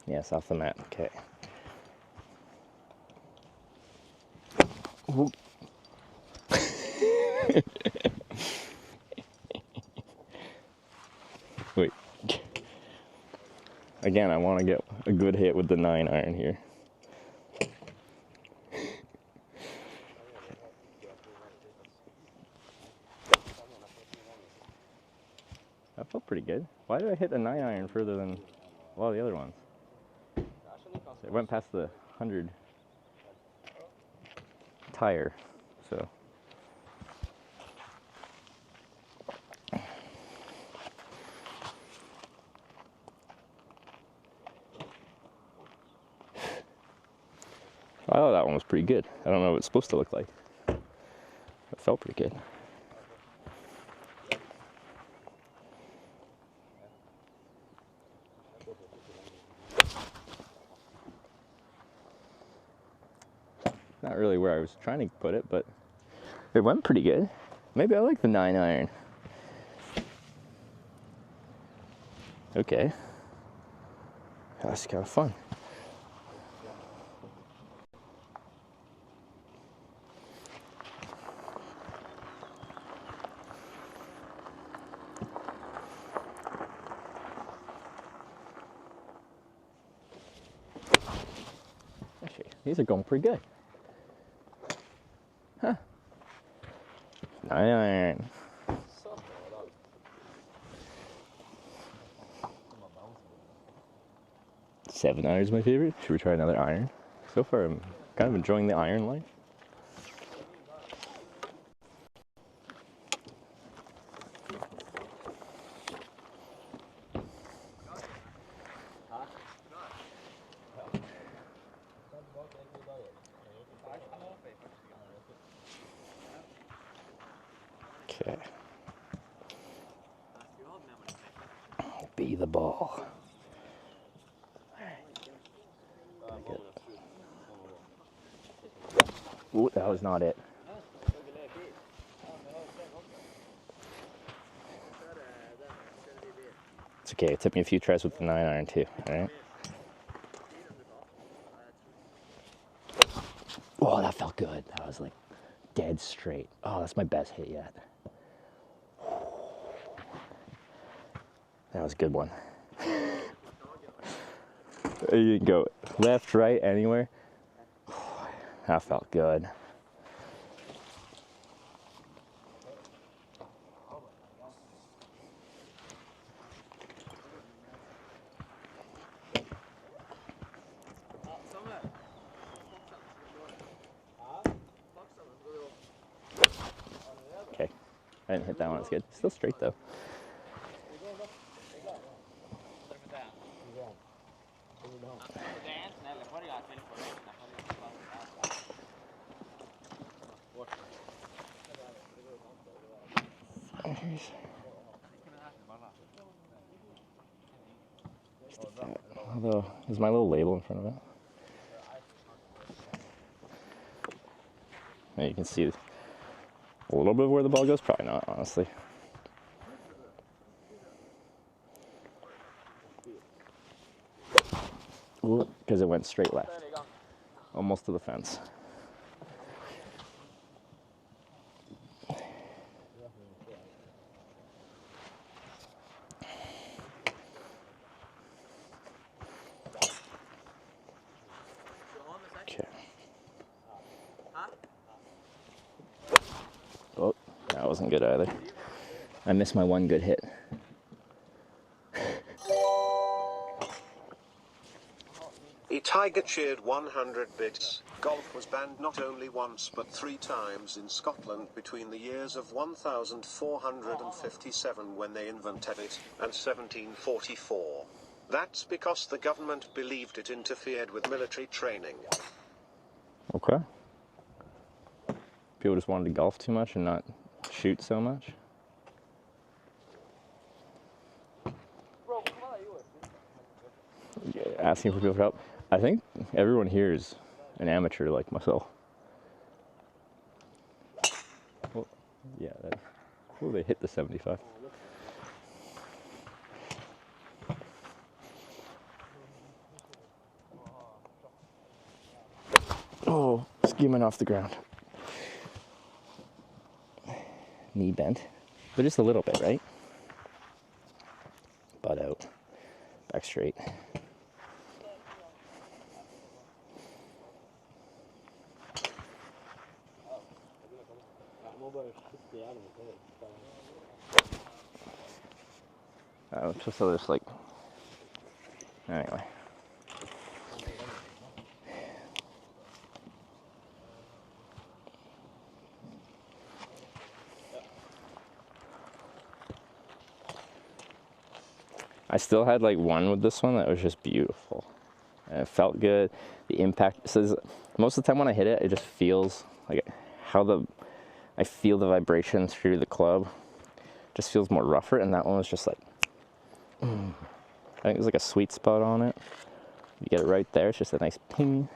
Yes, off the mat. Okay. Wait. Again, I want to get a good hit with the 9-iron here. That felt pretty good. Why did I hit the 9-iron further than a lot of the other ones? It went past the 100 tire, so. I thought that one was pretty good. I don't know what it's supposed to look like. It felt pretty good. Not really where I was trying to put it, but it went pretty good. Maybe I like the 9-iron. Okay. That's kind of fun. Actually, these are going pretty good. Huh. 9-iron. 7-iron is my favorite. Should we try another iron? So far, I'm kind of enjoying the iron life. Okay. Be the ball. Ooh, that was not it. It's okay, it took me a few tries with the 9-iron too, alright? Oh, that felt good. That was like dead straight. Oh, that's my best hit yet. That was a good one. You can go left, right, anywhere. That felt good. I didn't hit that one. It's good. Still straight though. Although, is my little label in front of it? And you can see a little bit of where the ball goes. Probably not, honestly. Because it went straight left. Almost to the fence. Okay. Oh, that wasn't good either. I missed my one good hit. A Tiger cheered 100 bits. Golf was banned not only once but 3 times in Scotland between the years of 1457 when they invented it, and 1744. That's because the government believed it interfered with military training. Okay. People just wanted to golf too much and not shoot so much. Yeah, asking for people for help. I think everyone here is an amateur like myself. Well, yeah, oh, they hit the 75. Oh, skimming off the ground. Knee bent, but just a little bit, right? Butt out, back straight. Just so there's like, anyway. I still had like one with this one that was just beautiful. And it felt good. The impact, so most of the time when I hit it, it just feels like I feel the vibration through the club. Just feels more rougher, and that one was just like, I think there's like a sweet spot on it. You get it right there, it's just a nice ping.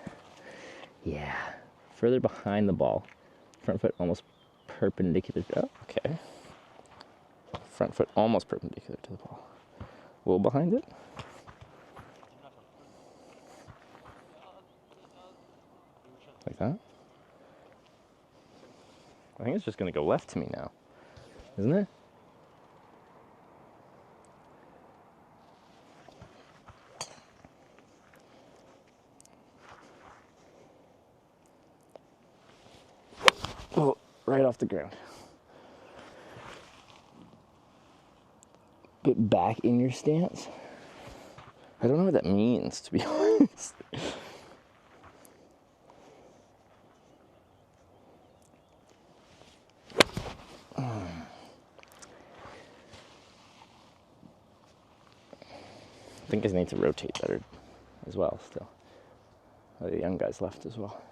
Yeah, further behind the ball. Front foot almost perpendicular, oh, okay. Front foot almost perpendicular to the ball. A little behind it. Like that. I think it's just gonna go left to me now, isn't it? Oh, right off the ground. Bit back in your stance. I don't know what that means, to be honest. I think I need to rotate better as well still. Oh, the young guys left as well.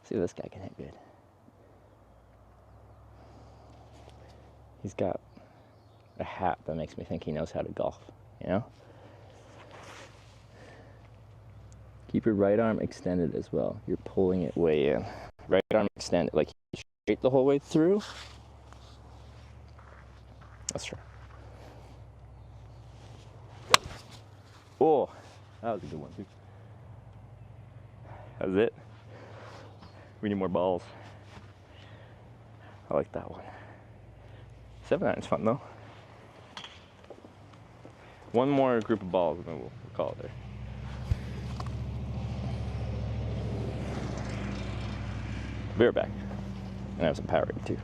See if this guy can hit good. He's got a hat that makes me think he knows how to golf, you know? Keep your right arm extended as well. You're pulling it way in. Right arm extended, like straight the whole way through. Let's try. Oh, that was a good one too. That was it. We need more balls. I like that one. 7-iron's fun though. One more group of balls and then we'll call it there. Be right back. And I have some Powerade too.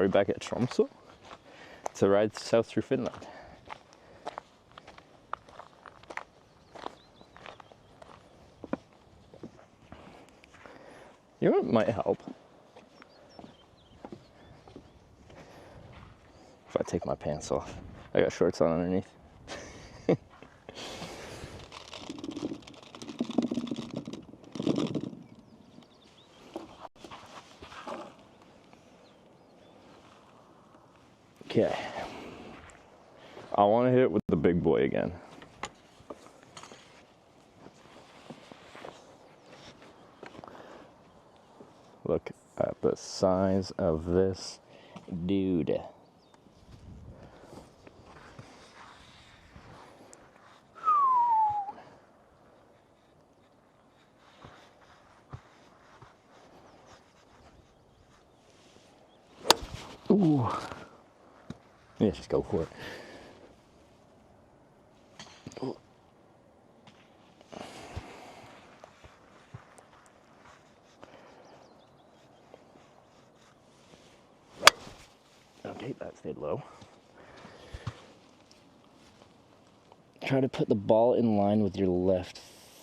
we back at Tromsø to ride south through Finland. You know what might help? If I take my pants off. I got shorts on underneath. Okay. I want to hit it with the big boy again. Look at the size of this dude. Ooh. Yeah, just go for it. Ooh. Okay, that stayed low. Try to put the ball in line with your left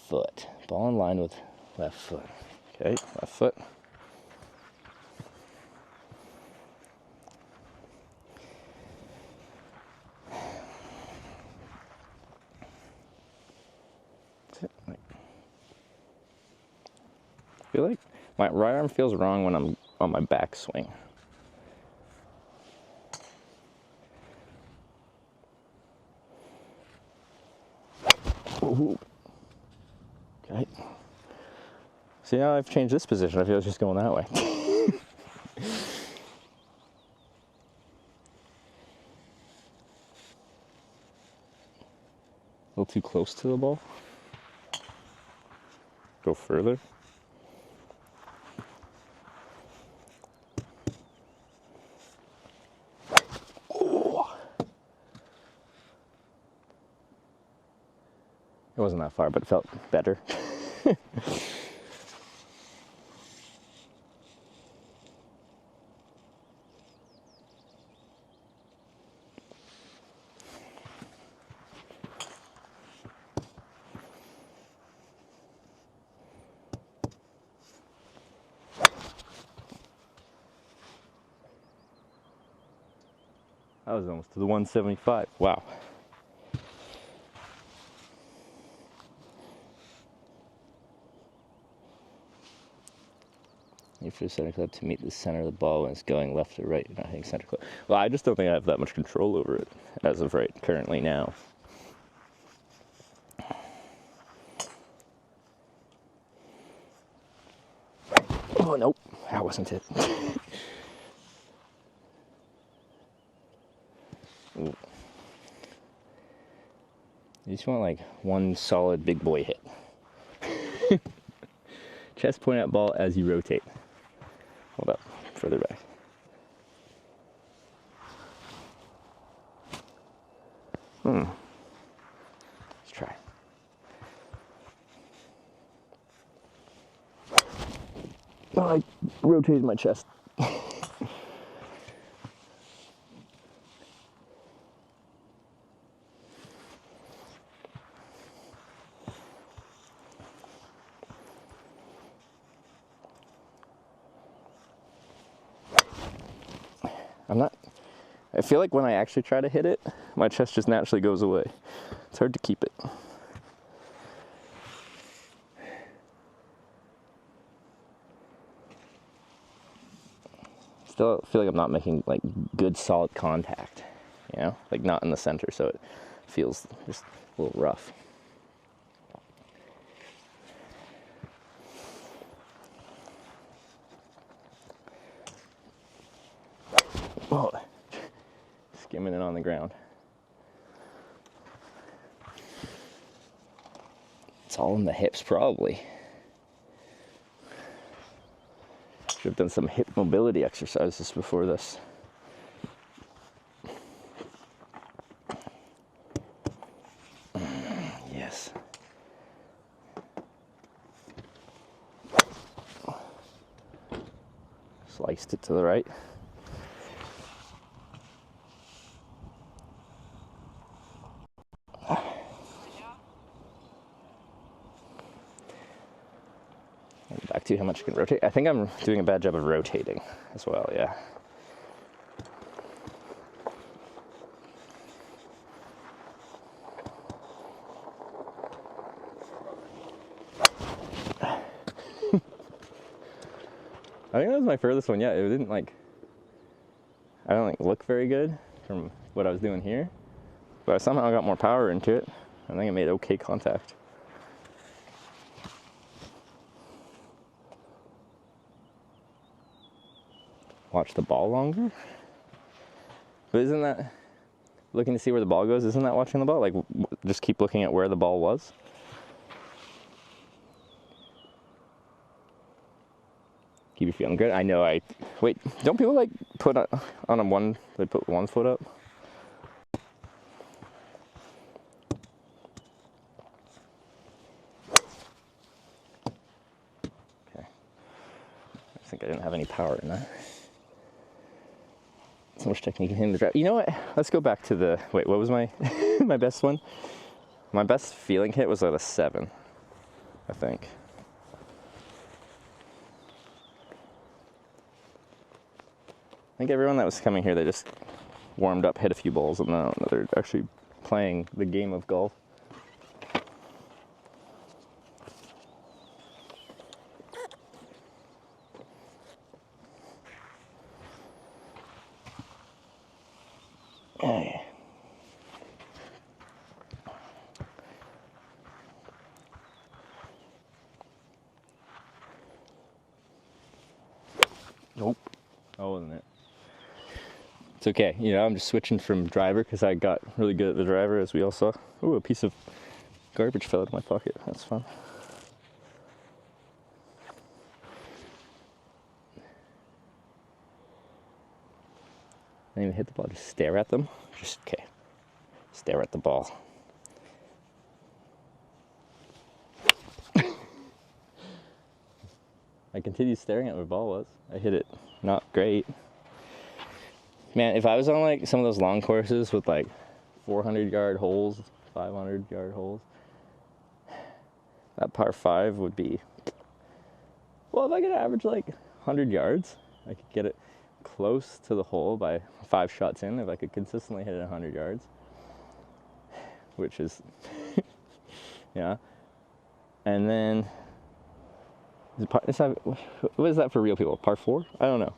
foot. Ball in line with left foot. Okay, left foot. I feel like my right arm feels wrong when I'm on my back swing. Ooh. Okay. See, now I've changed this position. I feel it's just going that way. A little too close to the ball. Go further. It wasn't that far, but it felt better. I was almost to the 175. Wow. You for the center club to meet the center of the ball when it's going left or right. You're not hitting center club. Well, I just don't think I have that much control over it as of right currently now. Oh, nope. That wasn't it. Ooh. You just want like one solid big boy hit. Chest point at ball as you rotate. Hold up, further back. Let's try. Oh, I rotated my chest. I feel like when I actually try to hit it, my chest just naturally goes away. It's hard to keep it. Still feel like I'm not making like good solid contact, you know, like not in the center, so it feels just a little rough. Oh, skimming it on the ground. It's all in the hips, probably. Should have done some hip mobility exercises before this. Yes. Sliced it to the right. Back to how much you can rotate. I think I'm doing a bad job of rotating as well, yeah. I think that was my furthest one yet. It didn't like, I don't think look very good from what I was doing here, but I somehow got more power into it. I think it made okay contact. Watch the ball longer? But isn't that, looking to see where the ball goes, isn't that watching the ball? Like, just keep looking at where the ball was? Keep you feeling good? I know, wait, don't people like put on a one, they put one foot up? Okay. I think I didn't have any power in that. So much technique in hitting the drive. You know what? Let's go back to the, wait, what was my, my best one? My best feeling hit was at a 7, I think. I think everyone that was coming here, they just warmed up, hit a few balls, and now they're actually playing the game of golf. Hey. Nope. That wasn't it. It's okay, you know, I'm just switching from driver because I got really good at the driver, as we all saw. Ooh, a piece of garbage fell out of my pocket. That's fun. I didn't even hit the ball, just stare at them. Just, okay, stare at the ball. I continued staring at where the ball was. I hit it not great. Man, if I was on like some of those long courses with like 400-yard holes, 500-yard holes, that par 5 would be, well, if I could average like 100 yards, I could get it close to the hole by 5 shots in if I could consistently hit it 100 yards, which is, yeah. And then, what is that for real people? Par 4? I don't know.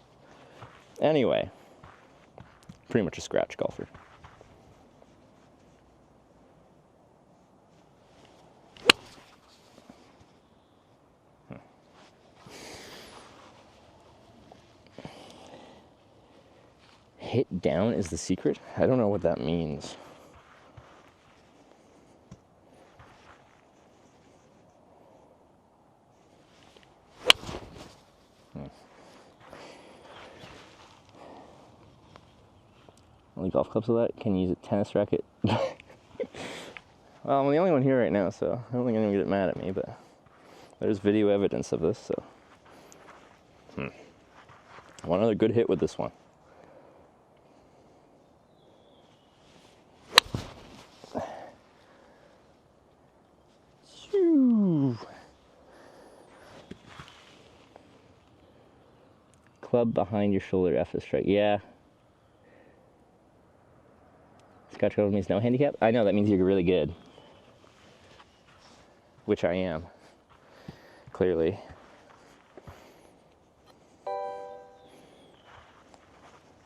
Anyway. Pretty much a scratch golfer. Hit down is the secret? I don't know what that means. Only golf clubs with that? Can you use a tennis racket? Well, I'm the only one here right now, so I don't think anyone will get mad at me, but there's video evidence of this, so. One other good hit with this one. Club behind your shoulder after the strike. Yeah. Scotch Gold means no handicap? I know, that means you're really good. Which I am. Clearly.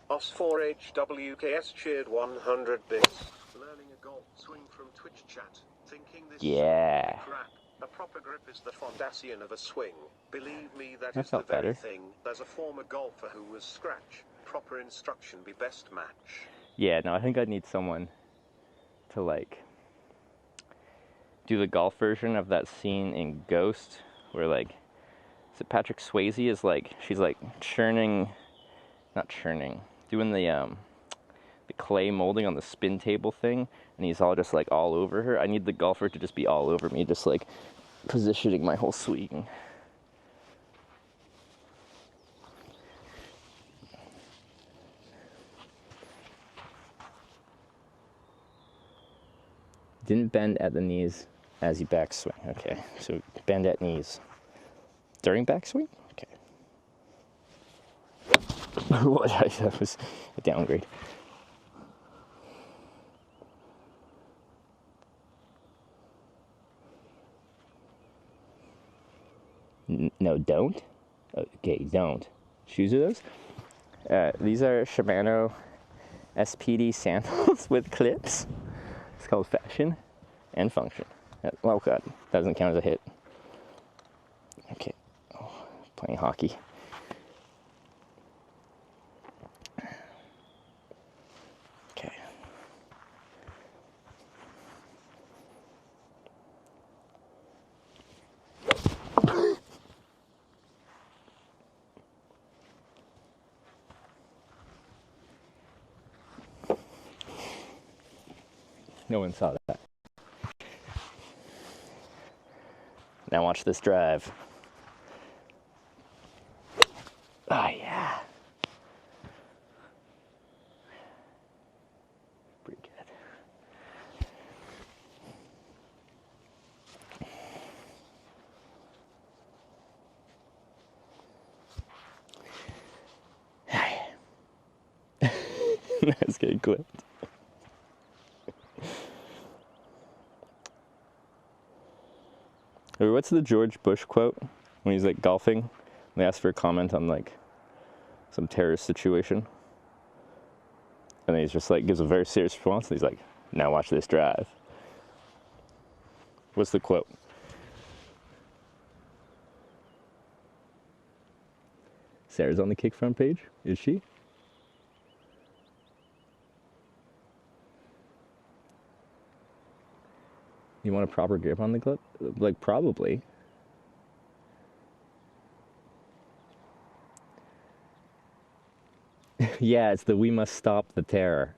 Os4HWKS cheered 100 bits. Learning a golf swing from Twitch chat. Thinking this Yeah. crap. A proper grip is the foundation of a swing. Believe me, that That is the felt very better. thing. There's a former golfer who was scratch. Proper instruction be best match. Yeah, no, I think I'd need someone to like do the golf version of that scene in Ghost where like, is it Patrick Swayze is like, she's like doing the clay molding on the spin table thing, and he's all just like all over her. I need the golfer to just be all over me, just like positioning my whole swing. Didn't bend at the knees as you backswing. Okay, so bend at knees. During backswing? Okay. What? That was a downgrade. No, don't. Okay, don't. Shoes are those? These are Shimano SPD sandals with clips. It's called Fashion and Function. Well, God, that doesn't count as a hit. Okay, oh, playing hockey. Okay. No one saw that. Now watch this drive. Oh, yeah. Pretty good. That's getting clipped. Or what's the George Bush quote when he's like golfing and they ask for a comment on like some terrorist situation, and then he's just like gives a very serious response and he's like, now watch this drive. What's the quote? Sarah's on the kick front page, is she? You want a proper grip on the clip? Like, probably. Yeah, it's the we must stop the terror.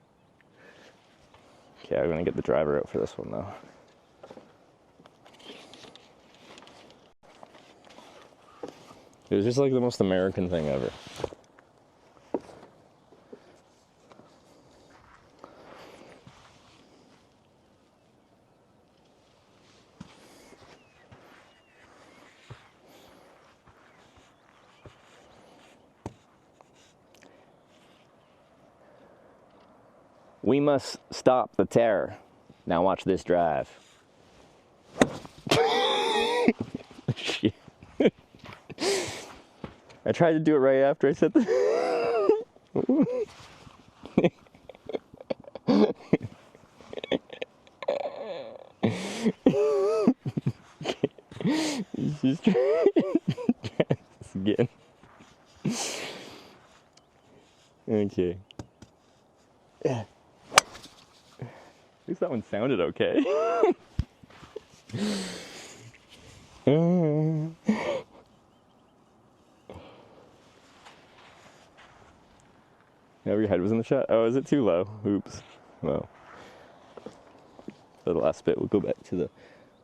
Okay, I'm gonna get the driver out for this one though. It was just like the most American thing ever. We must stop the terror. Now watch this drive. Shit. I tried to do it right after I said that. Just try this again. Okay. Yeah. At least that one sounded okay. Now your head was in the shot. Oh, is it too low? Oops. Well, for the last bit, we'll go back to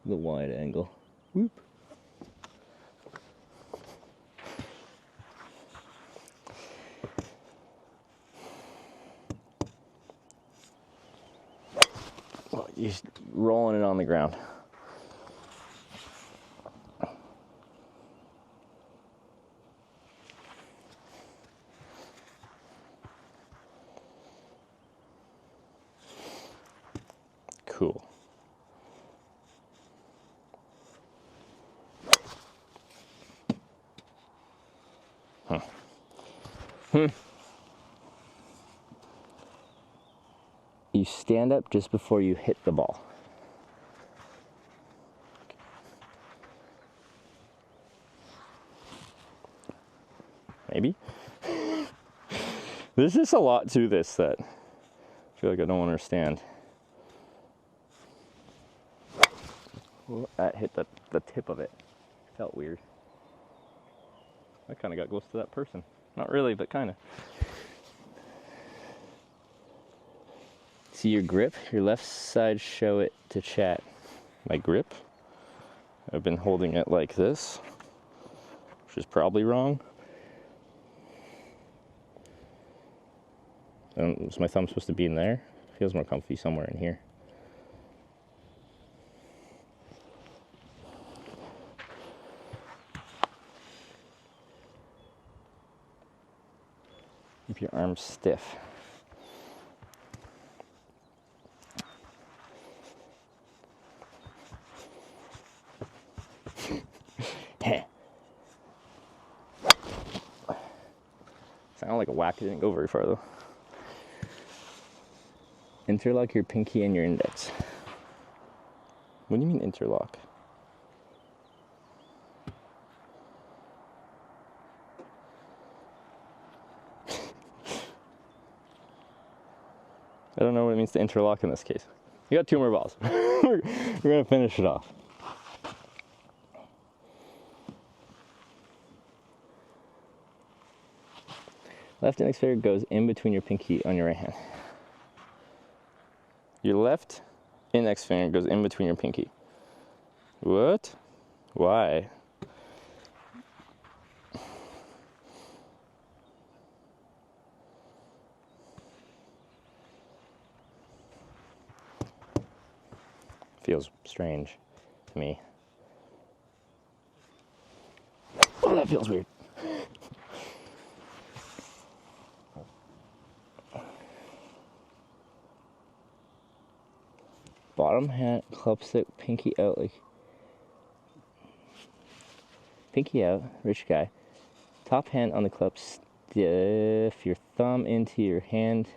the wide angle. Whoop. Well, you're just rolling it on the ground. Cool. Huh. You stand up just before you hit the ball. Maybe? There's just a lot to this that I feel like I don't understand. Well, that hit the tip of it. Felt weird. I kind of got close to that person. Not really, but kind of. See your grip? Your left side, show it to chat. My grip? I've been holding it like this, which is probably wrong. Is my thumb supposed to be in there? Feels more comfy somewhere in here. Keep your arms stiff. Sound like a whack. It didn't go very far though. Interlock your pinky and your index. What do you mean interlock? I don't know what it means to interlock in this case. You got 2 more balls. We're gonna finish it off. Left index finger goes in between your pinky on your right hand. Your left index finger goes in between your pinky. What? Why? Feels strange to me. Oh, that feels weird. Bottom hand, club stick, pinky out, like pinky out, rich guy. Top hand on the club stiff, your thumb into your hand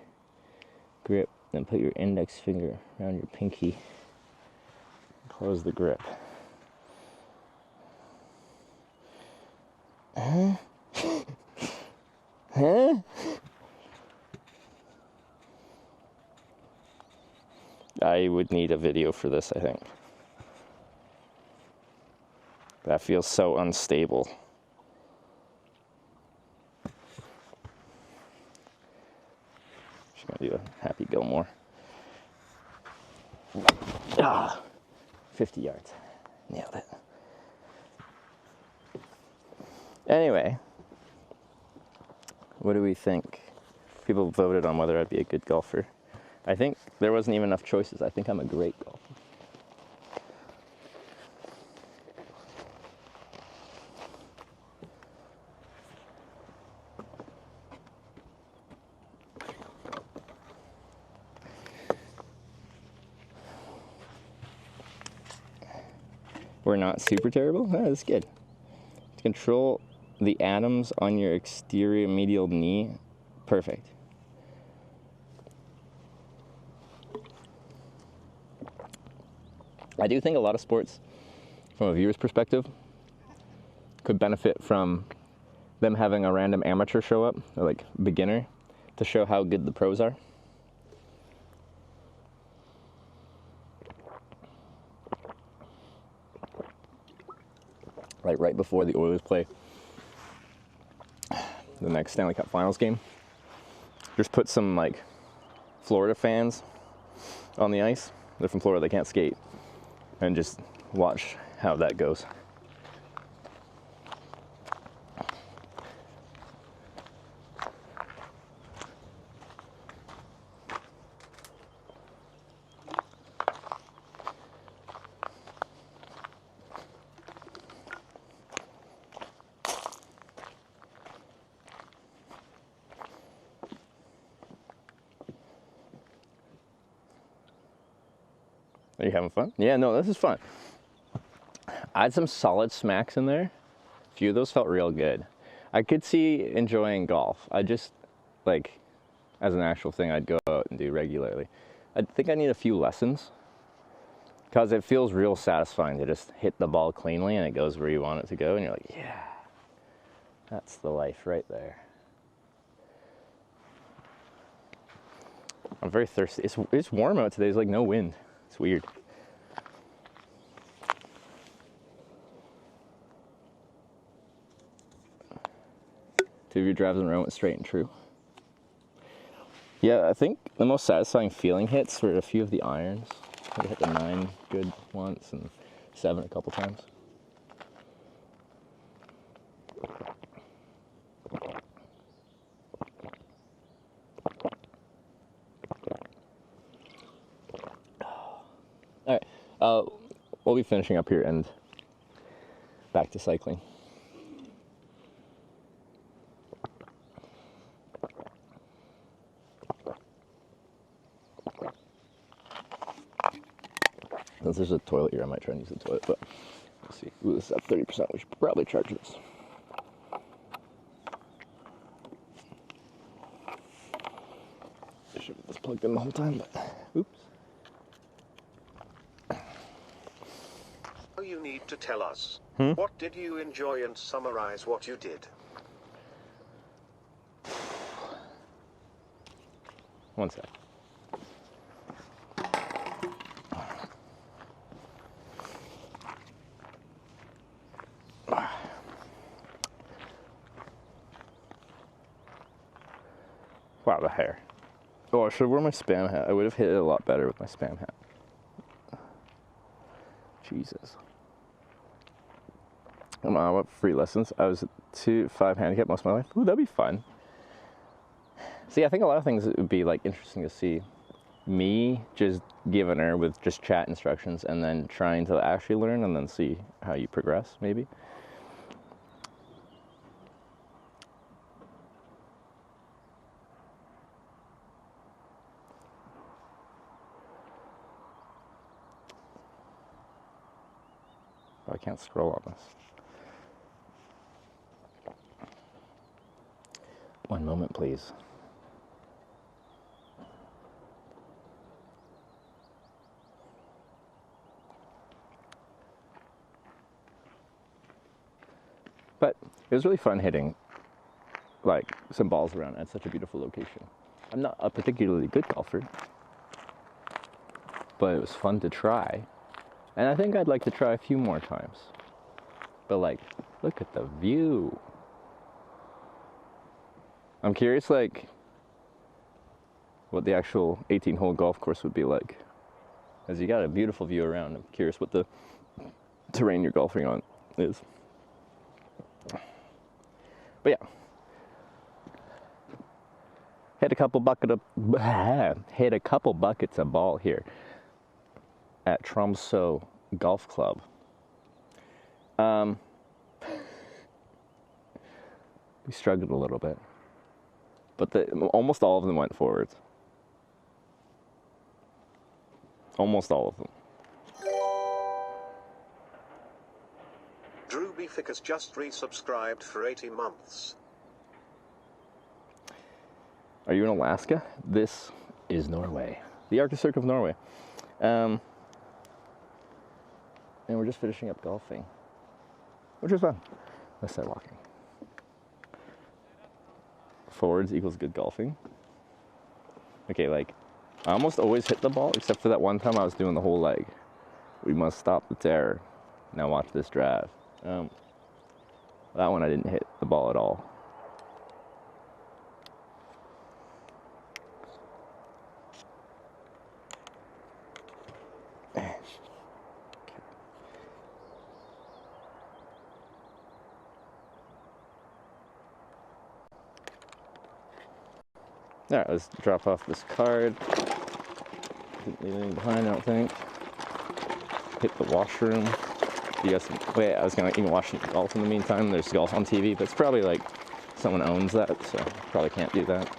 grip, then put your index finger around your pinky. Close the grip. Huh? Huh? I would need a video for this, I think. That feels so unstable. Just gonna do a Happy Gilmore. Ah, 50 yards. Nailed it. Anyway, what do we think? People voted on whether I'd be a good golfer. I think there wasn't even enough choices. I think I'm a great golfer. We're not super terrible? Oh, that's good. To control the atoms on your exterior medial knee. Perfect. I do think a lot of sports, from a viewer's perspective, could benefit from them having a random amateur show up, or like beginner, to show how good the pros are. Like right before the Oilers play the next Stanley Cup Finals game, just put some like Florida fans on the ice. They're from Florida, they can't skate. And just watch how that goes. Are you having fun? Yeah, no, this is fun. I had some solid smacks in there. A few of those felt real good. I could see enjoying golf. I just, like, as an actual thing I'd go out and do regularly. I think I need a few lessons, because it feels real satisfying to just hit the ball cleanly and it goes where you want it to go, and you're like, yeah, that's the life right there. I'm very thirsty. It's warm out today. There's like no wind. It's weird. Two of your drives in a row went straight and true. Yeah, I think the most satisfying feeling hits were a few of the irons. I hit the 9 good once and 7 a couple times. All right, we'll be finishing up here and back to cycling. Since there's a toilet here, I might try and use the toilet, but let's see. Ooh, this is at 30%. We should probably charge this. I should have this plugged in the whole time, but oops. You need to tell us. What did you enjoy and summarize what you did? One sec. Wow, the hair. Oh, I should have worn my spam hat. I would have hit it a lot better with my spam hat. Jesus. Come on, what free lessons? I was 2-5 handicap most of my life. Ooh, that'd be fun. See, I think a lot of things would be like interesting to see. Me just giving her with just chat instructions and then trying to actually learn and then see how you progress, maybe. Oh, I can't scroll on this. One moment, please. But it was really fun hitting like some balls around at such a beautiful location. I'm not a particularly good golfer, but it was fun to try. And I think I'd like to try a few more times. But like, look at the view. I'm curious like what the actual 18-hole golf course would be like. As you got a beautiful view around. I'm curious what the terrain you're golfing on is. But yeah. Hit a couple buckets of ball here at Tromsø Golf Club. We struggled a little bit, but almost all of them went forwards. Almost all of them. Drew Beefick has just resubscribed for 80 months. Are you in Alaska? This is Norway. The Arctic Circle of Norway. And we're just finishing up golfing, which was fun. Let's start walking. Forwards equals good golfing. Okay, like, I almost always hit the ball, except for that one time I was doing the whole, like, we must stop the terror. Now watch this drive. That one I didn't hit the ball at all. Alright, let's drop off this card. Didn't leave anything behind, I don't think. Hit the washroom. You guys, wait, I was gonna even watch golf in the meantime. There's golf on TV, but it's probably like someone owns that, so probably can't do that.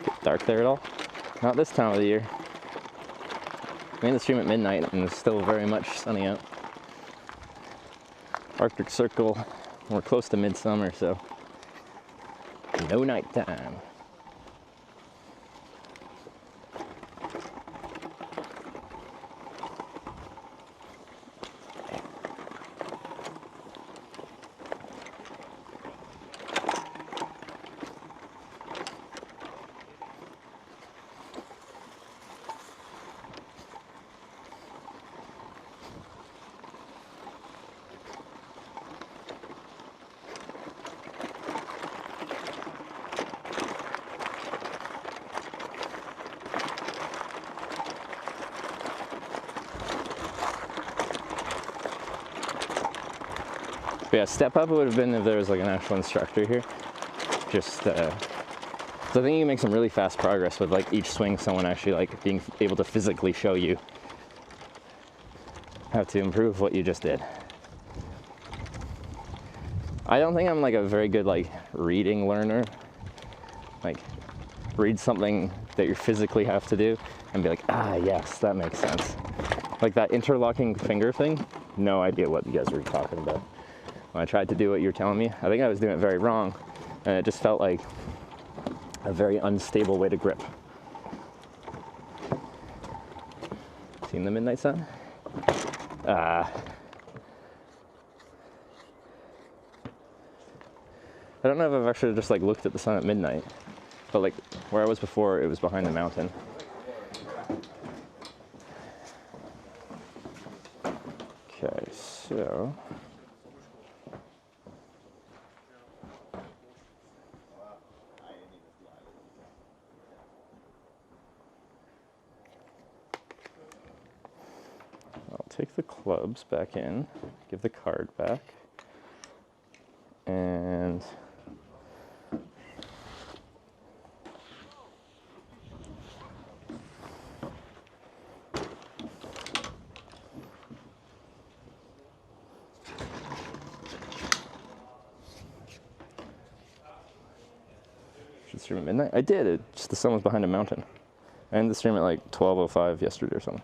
Get dark there at all? Not this time of the year. We made the stream at midnight and it's still very much sunny out. Arctic Circle. We're close to midsummer, so no nighttime. But yeah, step up would have been if there was like an actual instructor here. Just, so I think you can make some really fast progress with like each swing, someone actually like being able to physically show you how to improve what you just did. I don't think I'm like a very good like reading learner. Like, read something that you physically have to do and be like, ah, yes, that makes sense. Like that interlocking finger thing, no idea what you guys were talking about. When I tried to do what you're telling me, I think I was doing it very wrong, and it just felt like a very unstable way to grip. Seen the midnight sun? I don't know if I've actually just like looked at the sun at midnight, but like where I was before, it was behind the mountain. Okay, so I'll take the clubs back in, give the card back, and should stream at midnight? I did, it just the sun was behind a mountain. I ended the stream at like 12:05 yesterday or something.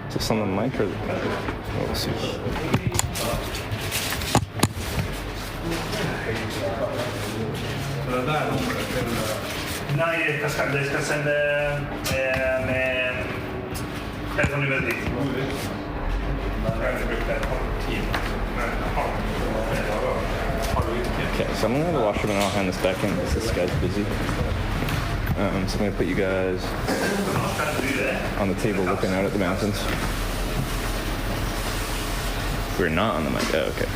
Is this on the mic or the oh, super. Nej, det ska sända med telefon nummer 3. Okay, so I'm gonna go to the washroom and I'll hand this back in because this guy's busy. So I'm gonna put you guys on the table looking out at the mountains. We're not on the mic. Oh, okay.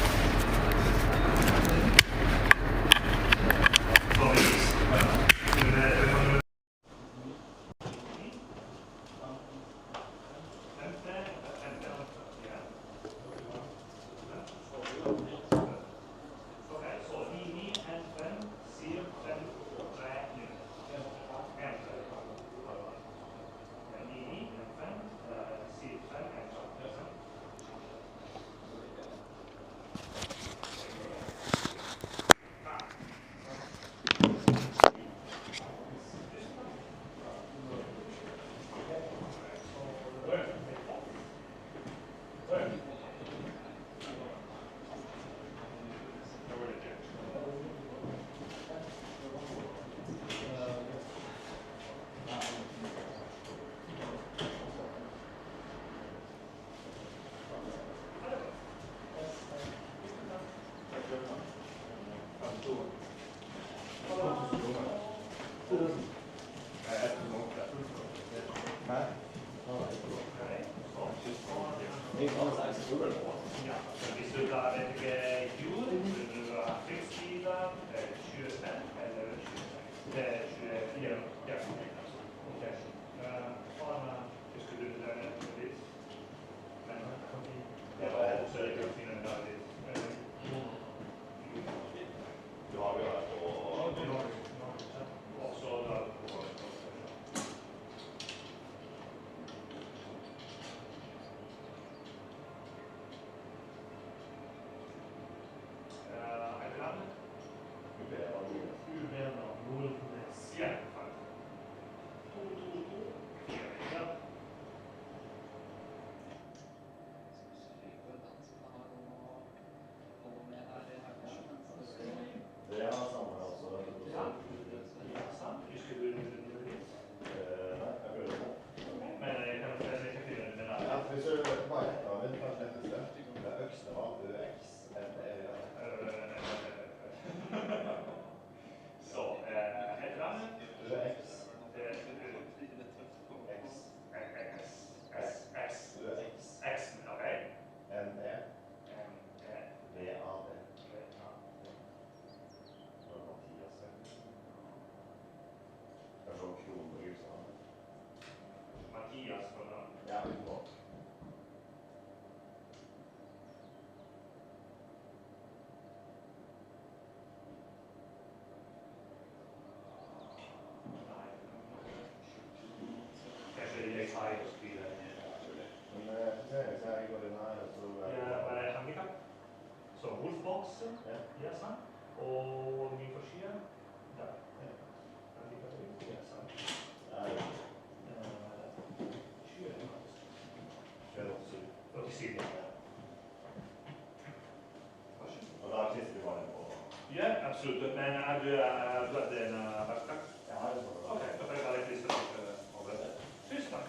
absolut. Men du hade en backpack? Ja, det var det. Okej, då får jag bara lite över. Tusen tack.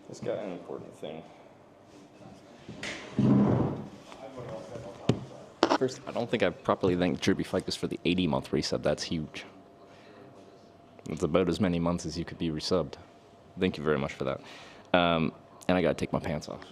This got an important thing. First, I don't think I properly thanked Derby Ficus for the 80-month resub. That's huge. It's about as many months as you could be resubbed. Thank you very much for that. And I gotta take my pants off.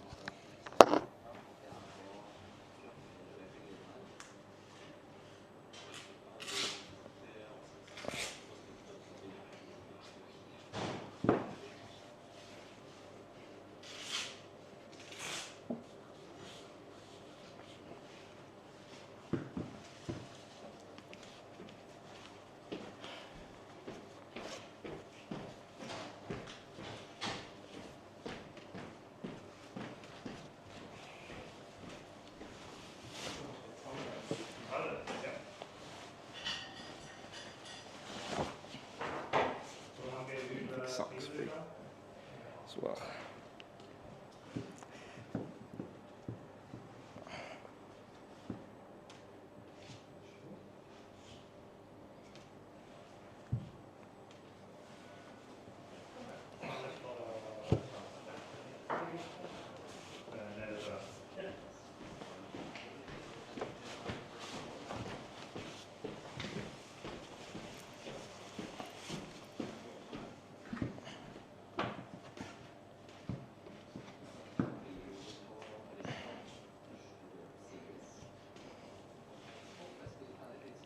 Socks free as well.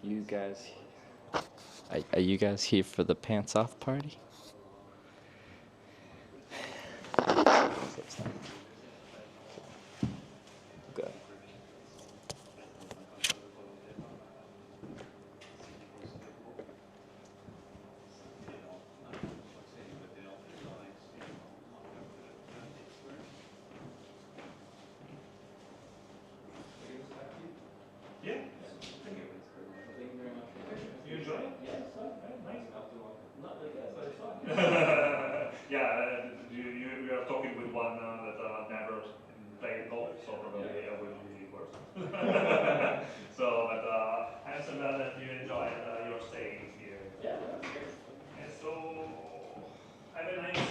You guys, are you guys here for the pants off party? Good. Yeah. Thank you. You enjoy it? Yes, nice. Not really good, but it's fun. Yeah, you are talking with one that never played golf, so probably it will be worse. So, but I'm so glad that you enjoyed your stay here. Yeah, that's great. And so, have a nice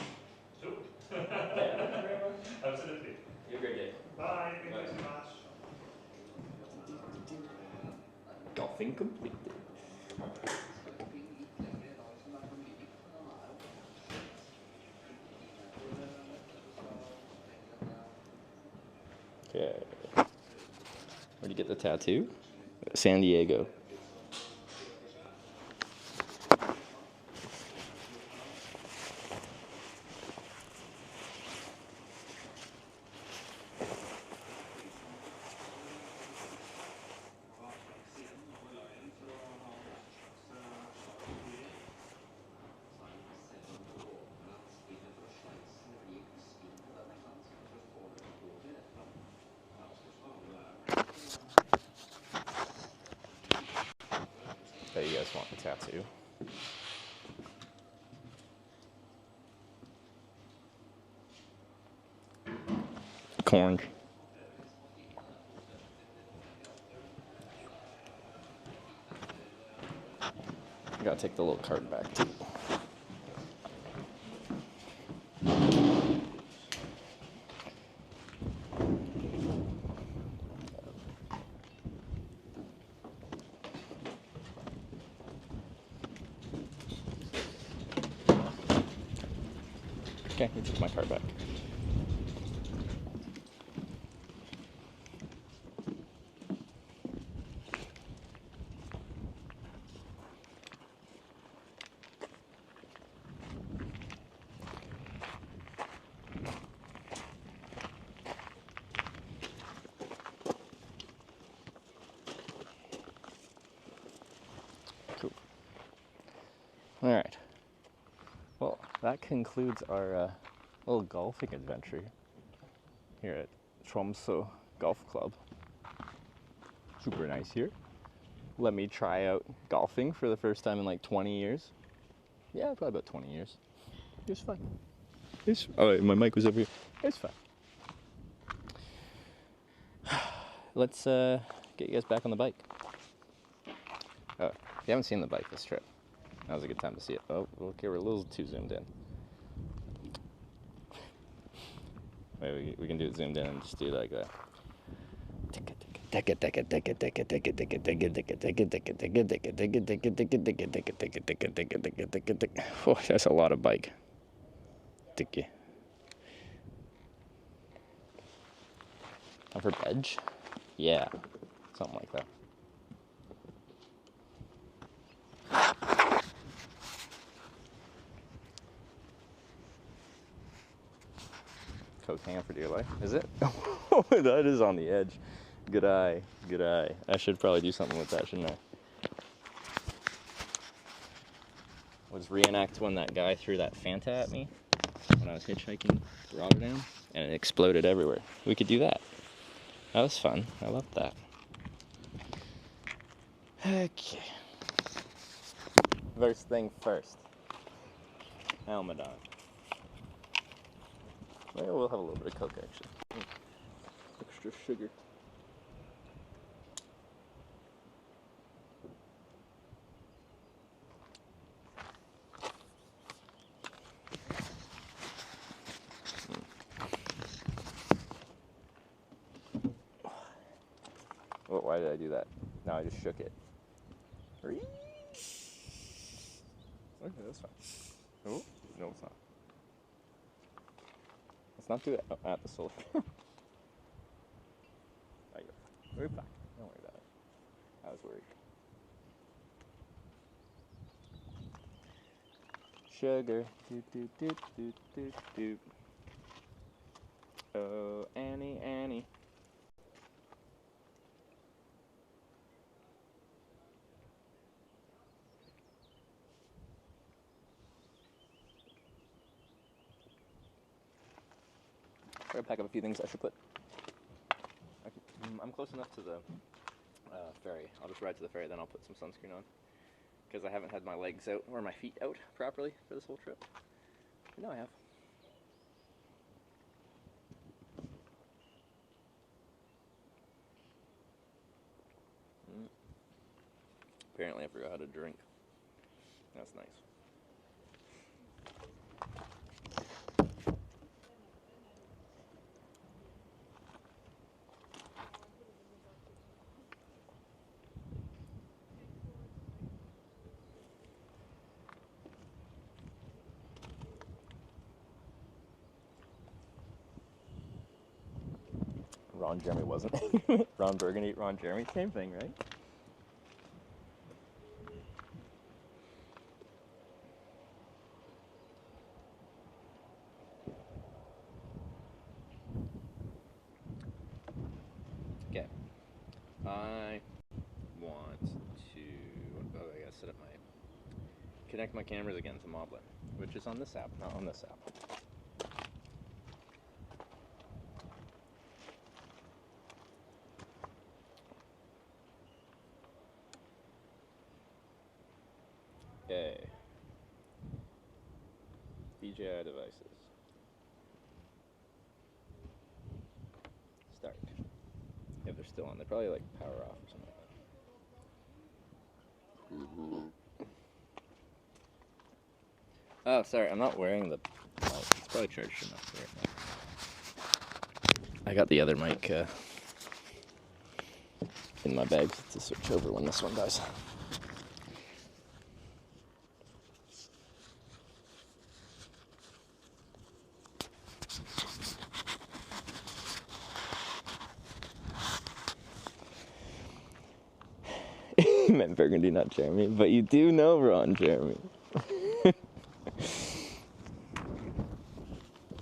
tour. Yeah, thank you very much. Absolutely. You have a great day. Bye, thank you so much. Golfing completed. Okay. Where'd you get the tattoo? San Diego. Bet you guys want the tattoo. Corn. I gotta take the little cart back too. Okay, we took my cart back. that concludes our little golfing adventure here at Tromsø Golf Club. Super nice here. Let me try out golfing for the first time in like 20 years. Yeah, probably about 20 years. It was fun. Oh, my mic was over here. It was fun. Let's get you guys back on the bike. Oh, if you haven't seen the bike this trip, that was a good time to see it. Oh, okay, we're a little too zoomed in. Wait, we can do it zoomed in and just do like that. Oh, that's a lot of bike. Time for veg? Yeah, something like that. Coat hang for dear life, is it? That is on the edge. Good eye, good eye. I should probably do something with that, shouldn't I? Let's reenact when that guy threw that Fanta at me when I was hitchhiking to Rotterdam, and it exploded everywhere. We could do that. That was fun. I loved that. Okay. First thing first. Helmet on. Maybe we'll have a little bit of Coke, actually. Extra sugar. Well, why did I do that? No, I just shook it. Okay, that's fine. Oh, no, it's not. Let's not do it at the solar. We're fine. Don't worry about it. I was worried. Sugar. Doot, doot, doot, doot, doot, doot. Oh, Annie, Annie. I'm gonna pack up a few things I should put. I'm close enough to the ferry. I'll just ride to the ferry, then I'll put some sunscreen on. Because I haven't had my legs out, or my feet out properly for this whole trip. But now I have. Apparently I forgot how to drink. That's nice. Ron Jeremy wasn't. Ron Burgundy, Ron Jeremy, same thing, right? Okay. I want to. Oh, I gotta set up my. Connect my cameras again to Moblin, which is on this app, not on this app. Okay. DJI devices. Start. If they're still on, they probably like power off or something like that. Oh, sorry, I'm not wearing the mic. It's probably charged enough right now. I got the other mic in my bag to switch over when this one dies. You meant Burgundy, not Jeremy, but you do know Ron Jeremy.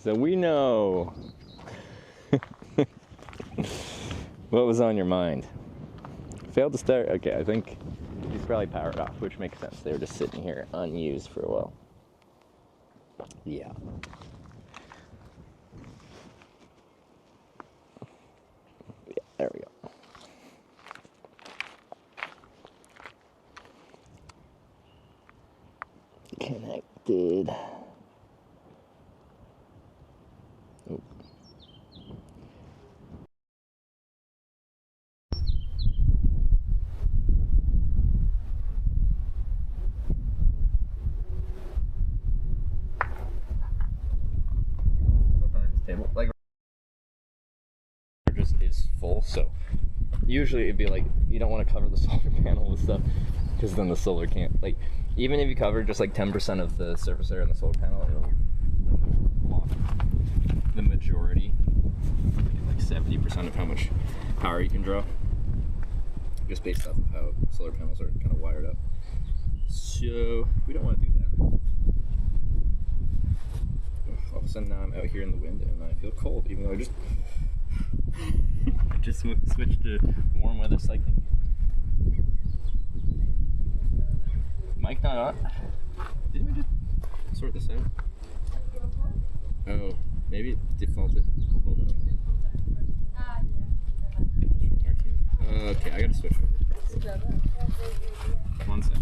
So we know. What was on your mind? Failed to start? Okay, I think he's probably powered off, which makes sense. They were just sitting here unused for a while. Yeah. Yeah, there we go. Connected. Oh. Table. Like, just is full, so usually it'd be like you don't want to cover the solar panel with stuff because then the solar can't, like, even if you cover just like 10% of the surface area on the solar panel, it'll block the majority, like 70% of how much power you can draw, just based off of how solar panels are kind of wired up. So we don't want to do that. All of a sudden now I'm out here in the wind and I feel cold, even though I just switched to warm weather cycling. Mic not on. Didn't we just sort this out? Oh, maybe it defaulted. Hold on. Okay, I gotta switch over. One sec.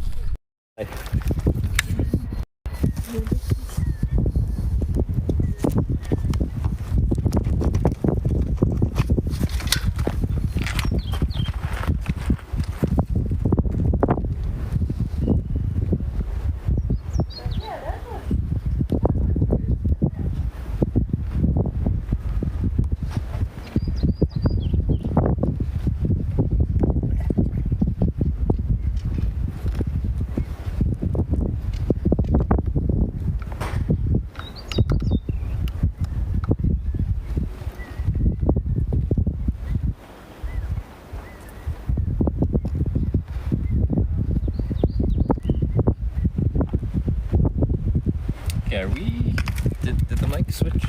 Okay, are we... Did the mic switch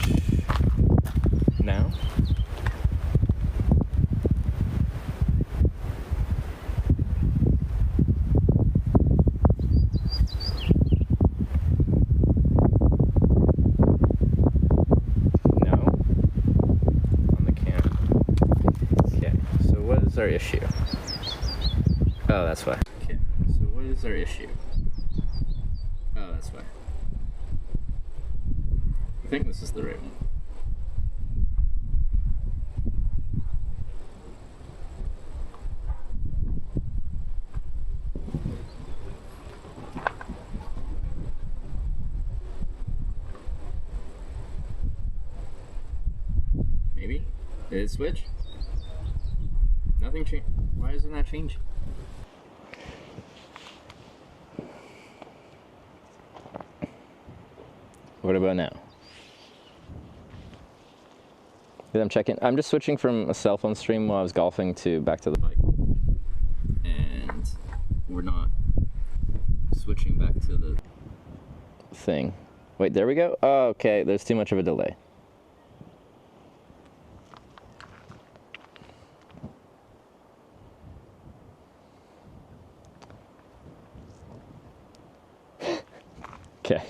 now? No? On the cam. Okay, so what is our issue? Oh, that's why. Okay, so what is our issue? Oh, that's why. I think this is the right one. Maybe? Did it switch? Nothing changed. Why isn't that changing? What about now? I'm checking. I'm just switching from a cell phone stream while I was golfing to back to the bike. And we're not switching back to the thing. Wait, there we go? Oh, okay, there's too much of a delay. Okay.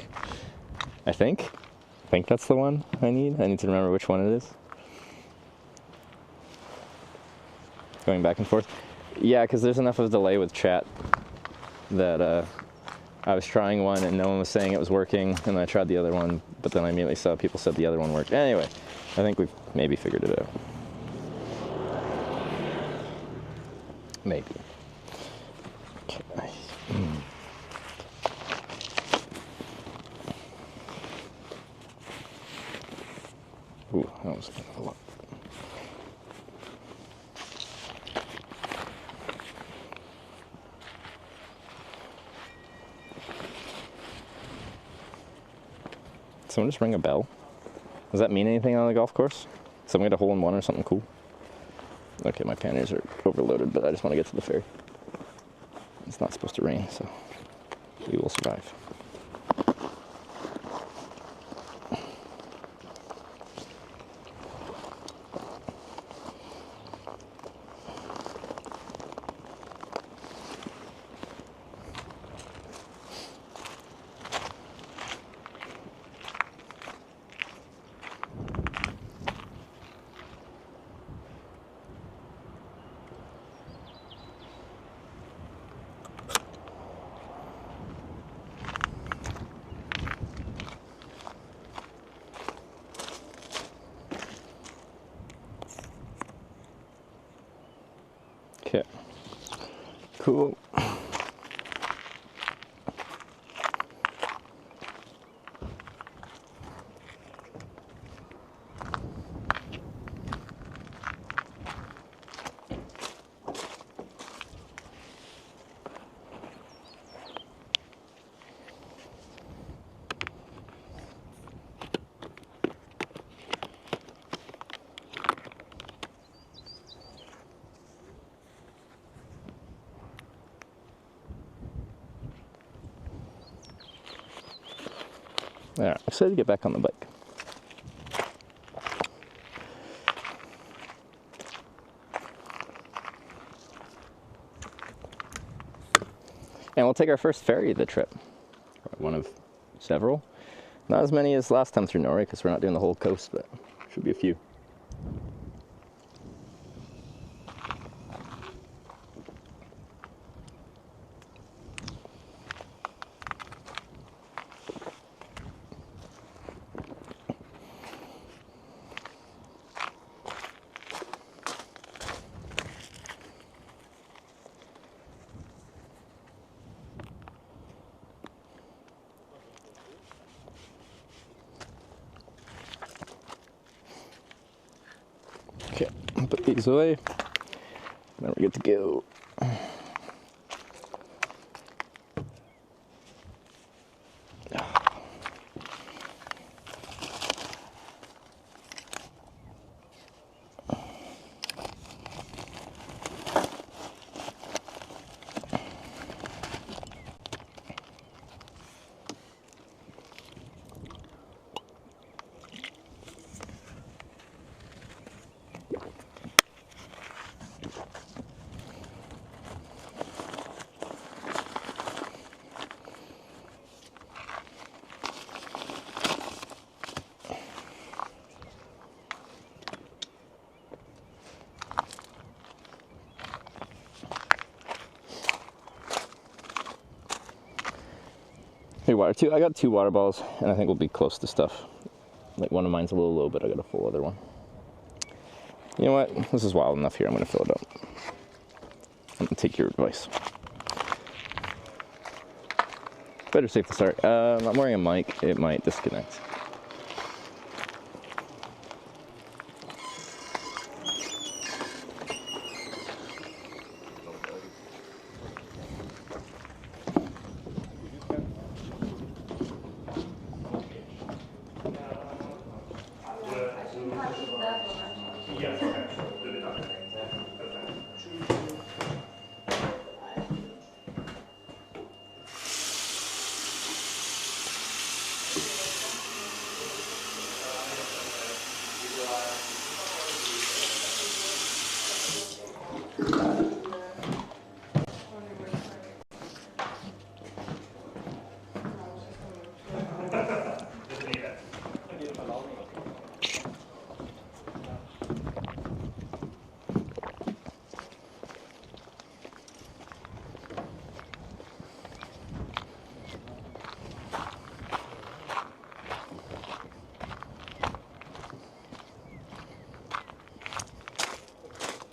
I think that's the one I need. I need to remember which one it is. Going back and forth. Yeah, because there's enough of a delay with chat that I was trying one and no one was saying it was working, and I tried the other one, but then I immediately saw people said the other one worked. Anyway, I think we've maybe figured it out. Maybe. Okay. Ooh, that was kind of a lot. Someone just ring a bell? Does that mean anything on the golf course? Someone get a hole in one or something cool? Okay, my panniers are overloaded, but I just want to get to the ferry. It's not supposed to rain, so we will survive. Okay. Cool. Alright, excited to get back on the bike. And we'll take our first ferry of the trip. One of several. Not as many as last time through Norway because we're not doing the whole coast, but should be a few. Okay, put these away. Then we're good to go. Hey, water too. I got 2 water balls, and I think we'll be close to stuff. Like one of mine's a little low, but I got a full other one. You know what? This is wild enough here. I'm gonna fill it up. I'm gonna take your advice. Better safe to start. I'm wearing a mic. It might disconnect.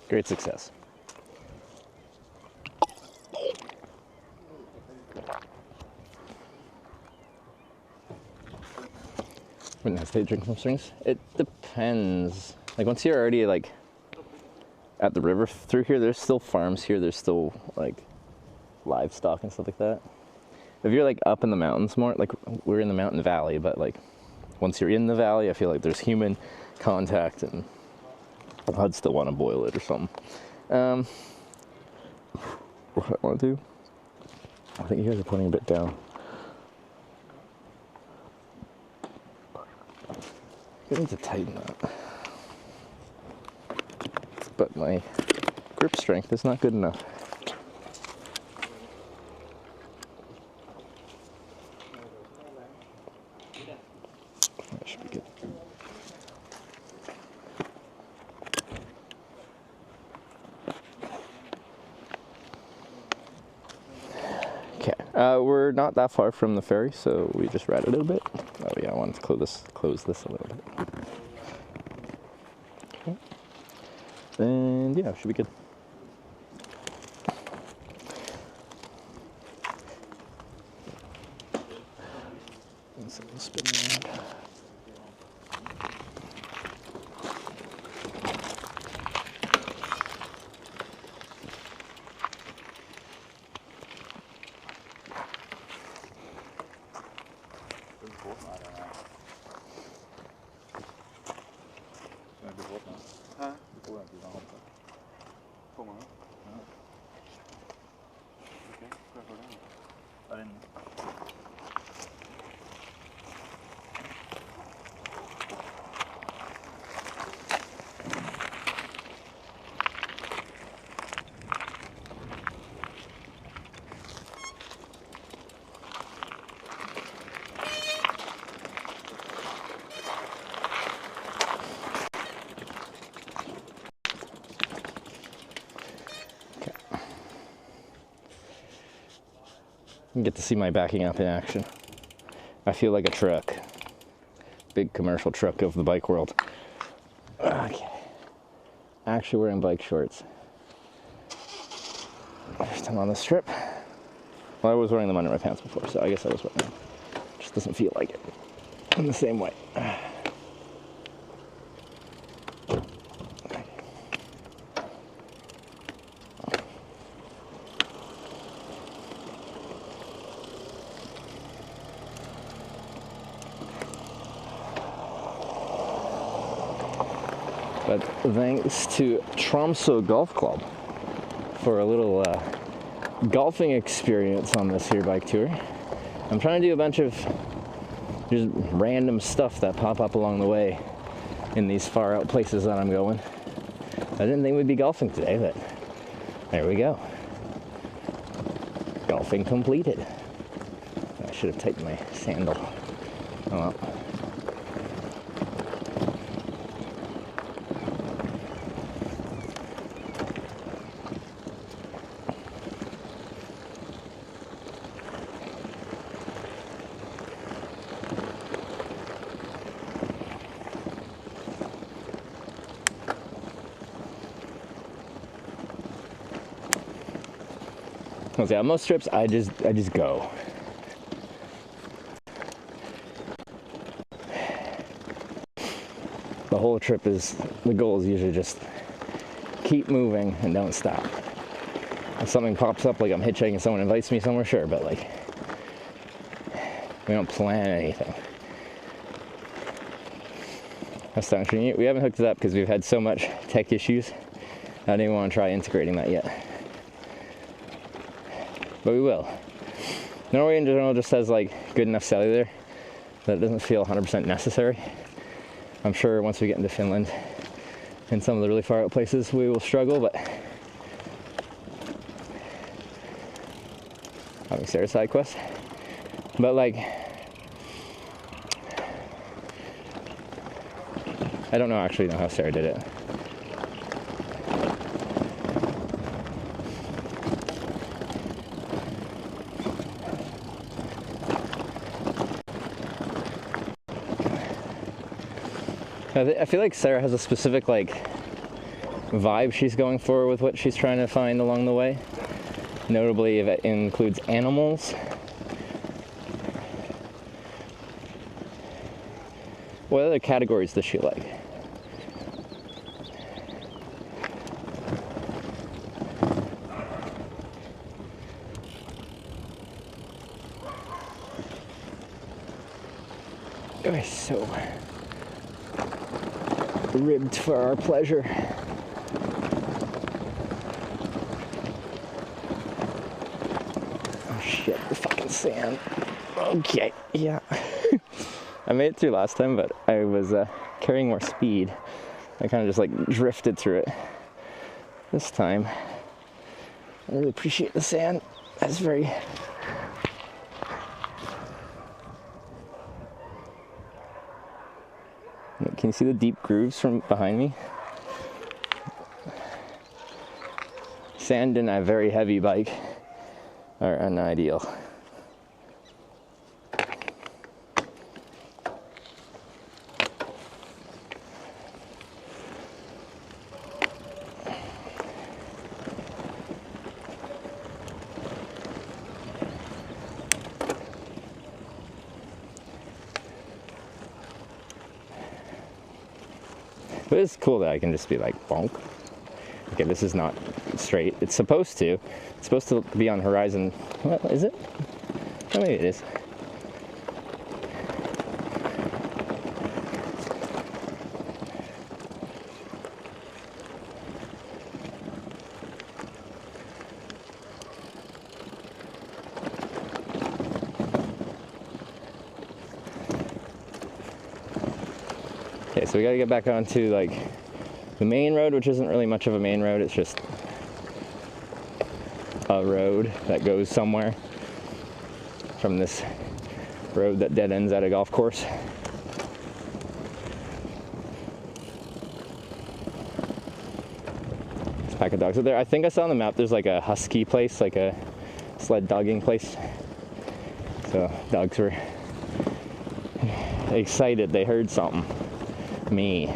Great success. Wouldn't hesitate to drink from springs. It depends. Like once you're already like at the river through here, there's still farms here. There's still like livestock and stuff like that. If you're like up in the mountains more, like we're in the mountain valley, but like once you're in the valley, I feel like there's human contact and I'd still want to boil it or something. What I want to do, I think you guys are putting a bit down. I need to tighten that. But my grip strength is not good enough. That should be good. We're not that far from the ferry, so we just ride a little bit. Oh yeah, I wanted to close this a little bit. Okay. And yeah, should be good. kommer nu. Ja. Okej, får jag fråga? Är den... You get to see my backing up in action. I feel like a truck. Big commercial truck of the bike world. Okay. Actually wearing bike shorts. First time on this trip. Well, I was wearing them under my pants before, so I guess I was wearing them. Just doesn't feel like it in the same way. But thanks to Tromsø Golf Club for a little golfing experience on this here bike tour. I'm trying to do a bunch of just random stuff that pop up along the way in these far out places that I'm going. I didn't think we'd be golfing today, but there we go. Golfing completed. I should have tightened my sandal. Oh well. Yeah, most trips I just go. The whole trip is, the goal is usually just keep moving and don't stop. If something pops up, like I'm hitchhiking and someone invites me somewhere, sure, but like we don't plan anything. Astonishing. We haven't hooked it up because we've had so much tech issues. I didn't even want to try integrating that yet. But we will. Norway in general just has like good enough cellular that it doesn't feel 100% necessary. I'm sure once we get into Finland and some of the really far out places we will struggle, but having Sarah's side quest. But like, I don't actually know how Sarah did it. I feel like Sarah has a specific like vibe she's going for with what she's trying to find along the way. Notably, if it includes animals. What other categories does she like? Oh, so ribbed for our pleasure. Oh shit, the fucking sand. Okay, yeah. I made it through last time, but I was carrying more speed. I kind of just like drifted through it. This time, I really appreciate the sand. That's very... Can you see the deep grooves from behind me? Sand and a very heavy bike are unideal. But it's cool that I can just be like, bonk. Okay, this is not straight. It's supposed to. It's supposed to be on horizon. Well, is it? Oh, maybe it is. So we gotta get back onto like the main road, which isn't really much of a main road, it's just a road that goes somewhere from this road that dead ends at a golf course. There's a pack of dogs out there. I think I saw on the map there's like a husky place, like a sled dogging place. So dogs were excited, they heard something. Me.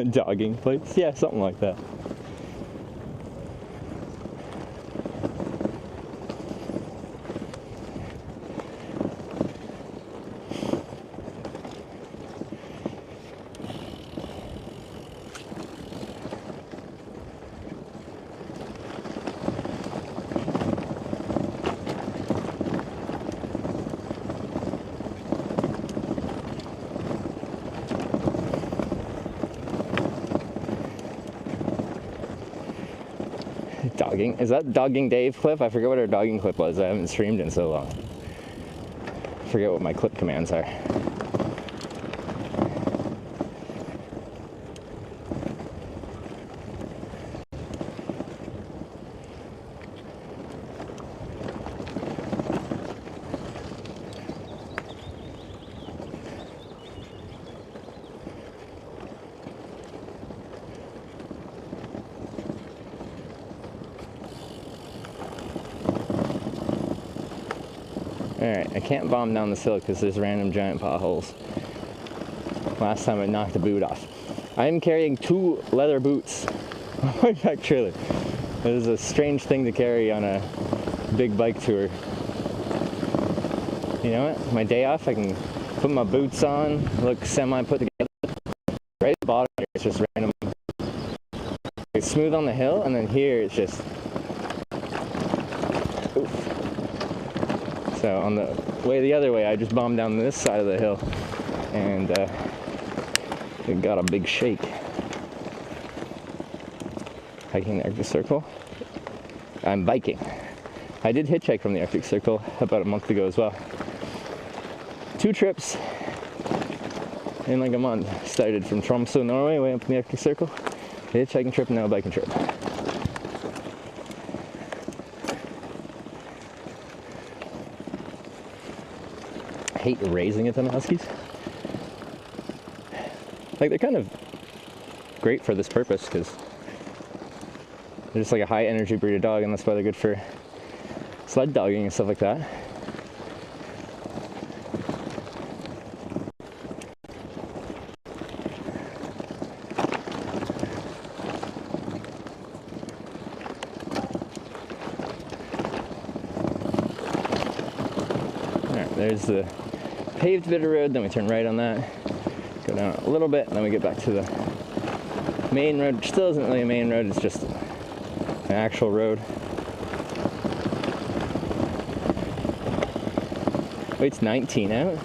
Dogging place? Yeah, something like that. Dogging? Is that Dogging Dave clip? I forget what our dogging clip was. I haven't streamed in so long. I forget what my clip commands are. Alright, I can't bomb down this hill because there's random giant potholes. Last time I knocked a boot off. I am carrying 2 leather boots on my back trailer. It is a strange thing to carry on a big bike tour. You know what? My day off, I can put my boots on, look semi put together. Right at the bottom here, it's just random. It's smooth on the hill, and then here it's just... Oof. So on the way the other way, I just bombed down this side of the hill, and it got a big shake. Hiking the Arctic Circle. I'm biking. I did hitchhike from the Arctic Circle about a month ago as well. 2 trips in like a month. Started from Tromsø, Norway, way up in the Arctic Circle. A hitchhiking trip, now a biking trip. I hate raising a ton of huskies. Like, they're kind of great for this purpose because they're just like a high energy breed of dog, and that's why they're good for sled dogging and stuff like that. Alright, there's the paved bit of road, then we turn right on that, go down a little bit, and then we get back to the main road, which still isn't really a main road, it's just an actual road. Wait, it's 19 out?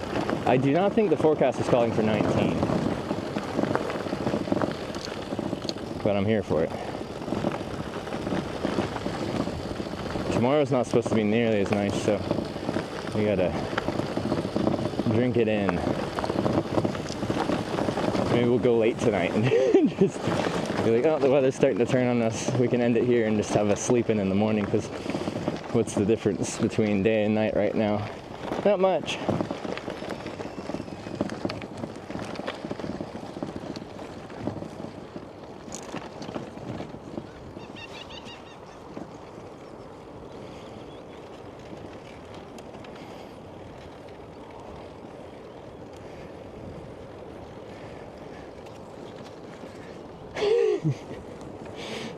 I do not think the forecast is calling for 19. But I'm here for it. Tomorrow's not supposed to be nearly as nice, so we gotta drink it in. Maybe we'll go late tonight and just be like, oh, the weather's starting to turn on us. We can end it here and just have us sleeping in the morning, because what's the difference between day and night right now? Not much.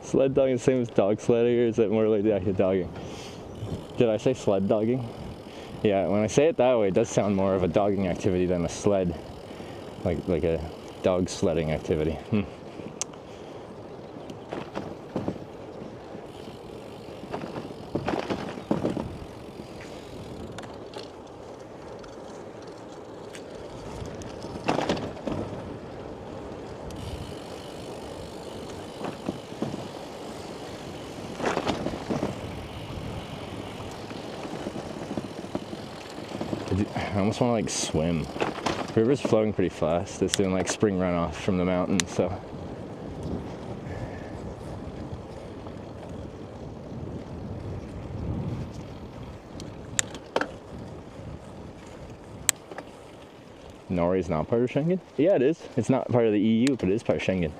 Sled dogging is the same as dog sledding, or is it more like active dogging? Did I say sled dogging? Yeah, when I say it that way, it does sound more of a dogging activity than a sled, like a dog sledding activity. I almost want to like swim. The river's flowing pretty fast. It's doing like spring runoff from the mountain, so. Norway's not part of Schengen? Yeah, it is. It's not part of the EU, but it is part of Schengen.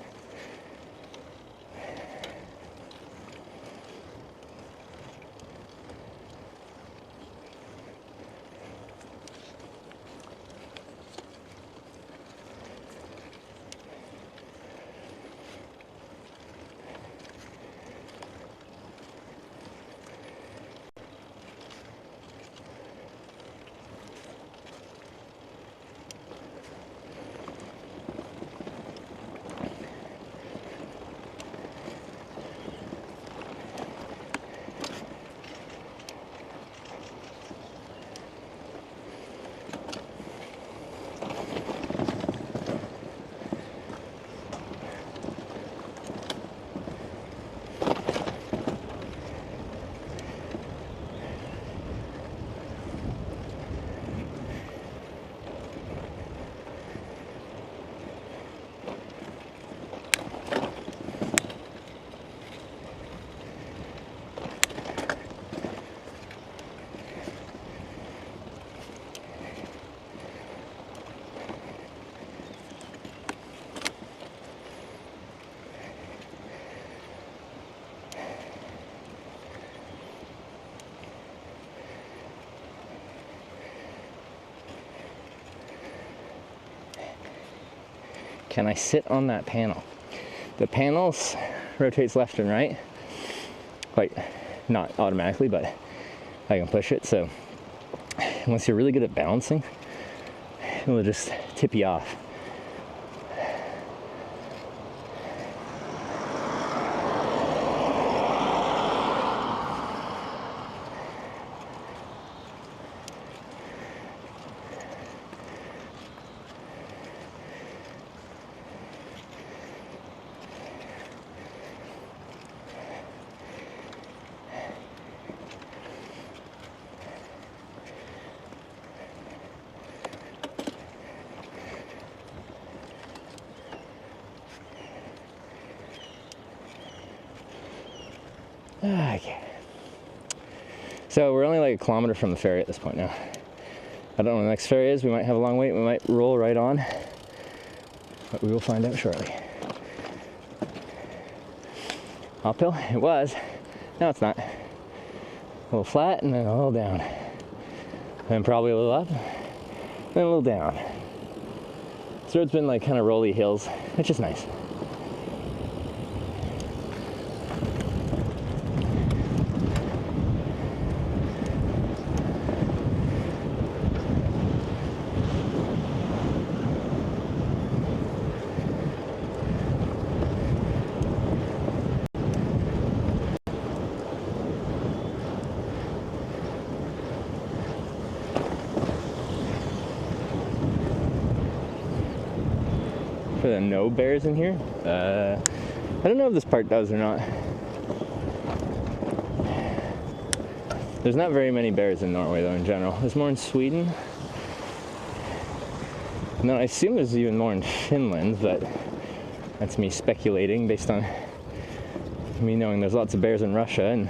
Can I sit on that panel? The panels rotates left and right, like not automatically, but I can push it. So once you're really good at balancing, it'll just tip you off. Okay. So we're only like a kilometer from the ferry at this point now. I don't know where the next ferry is. We might have a long wait. We might roll right on. But we will find out shortly. Uphill? It was. No, it's not. A little flat and then a little down. Then probably a little up. Then a little down. This road's been like kind of rolly hills, which is nice. For the no bears in here? I don't know if this part does or not. There's not very many bears in Norway though in general. There's more in Sweden. No, I assume there's even more in Finland, but that's me speculating based on me knowing there's lots of bears in Russia and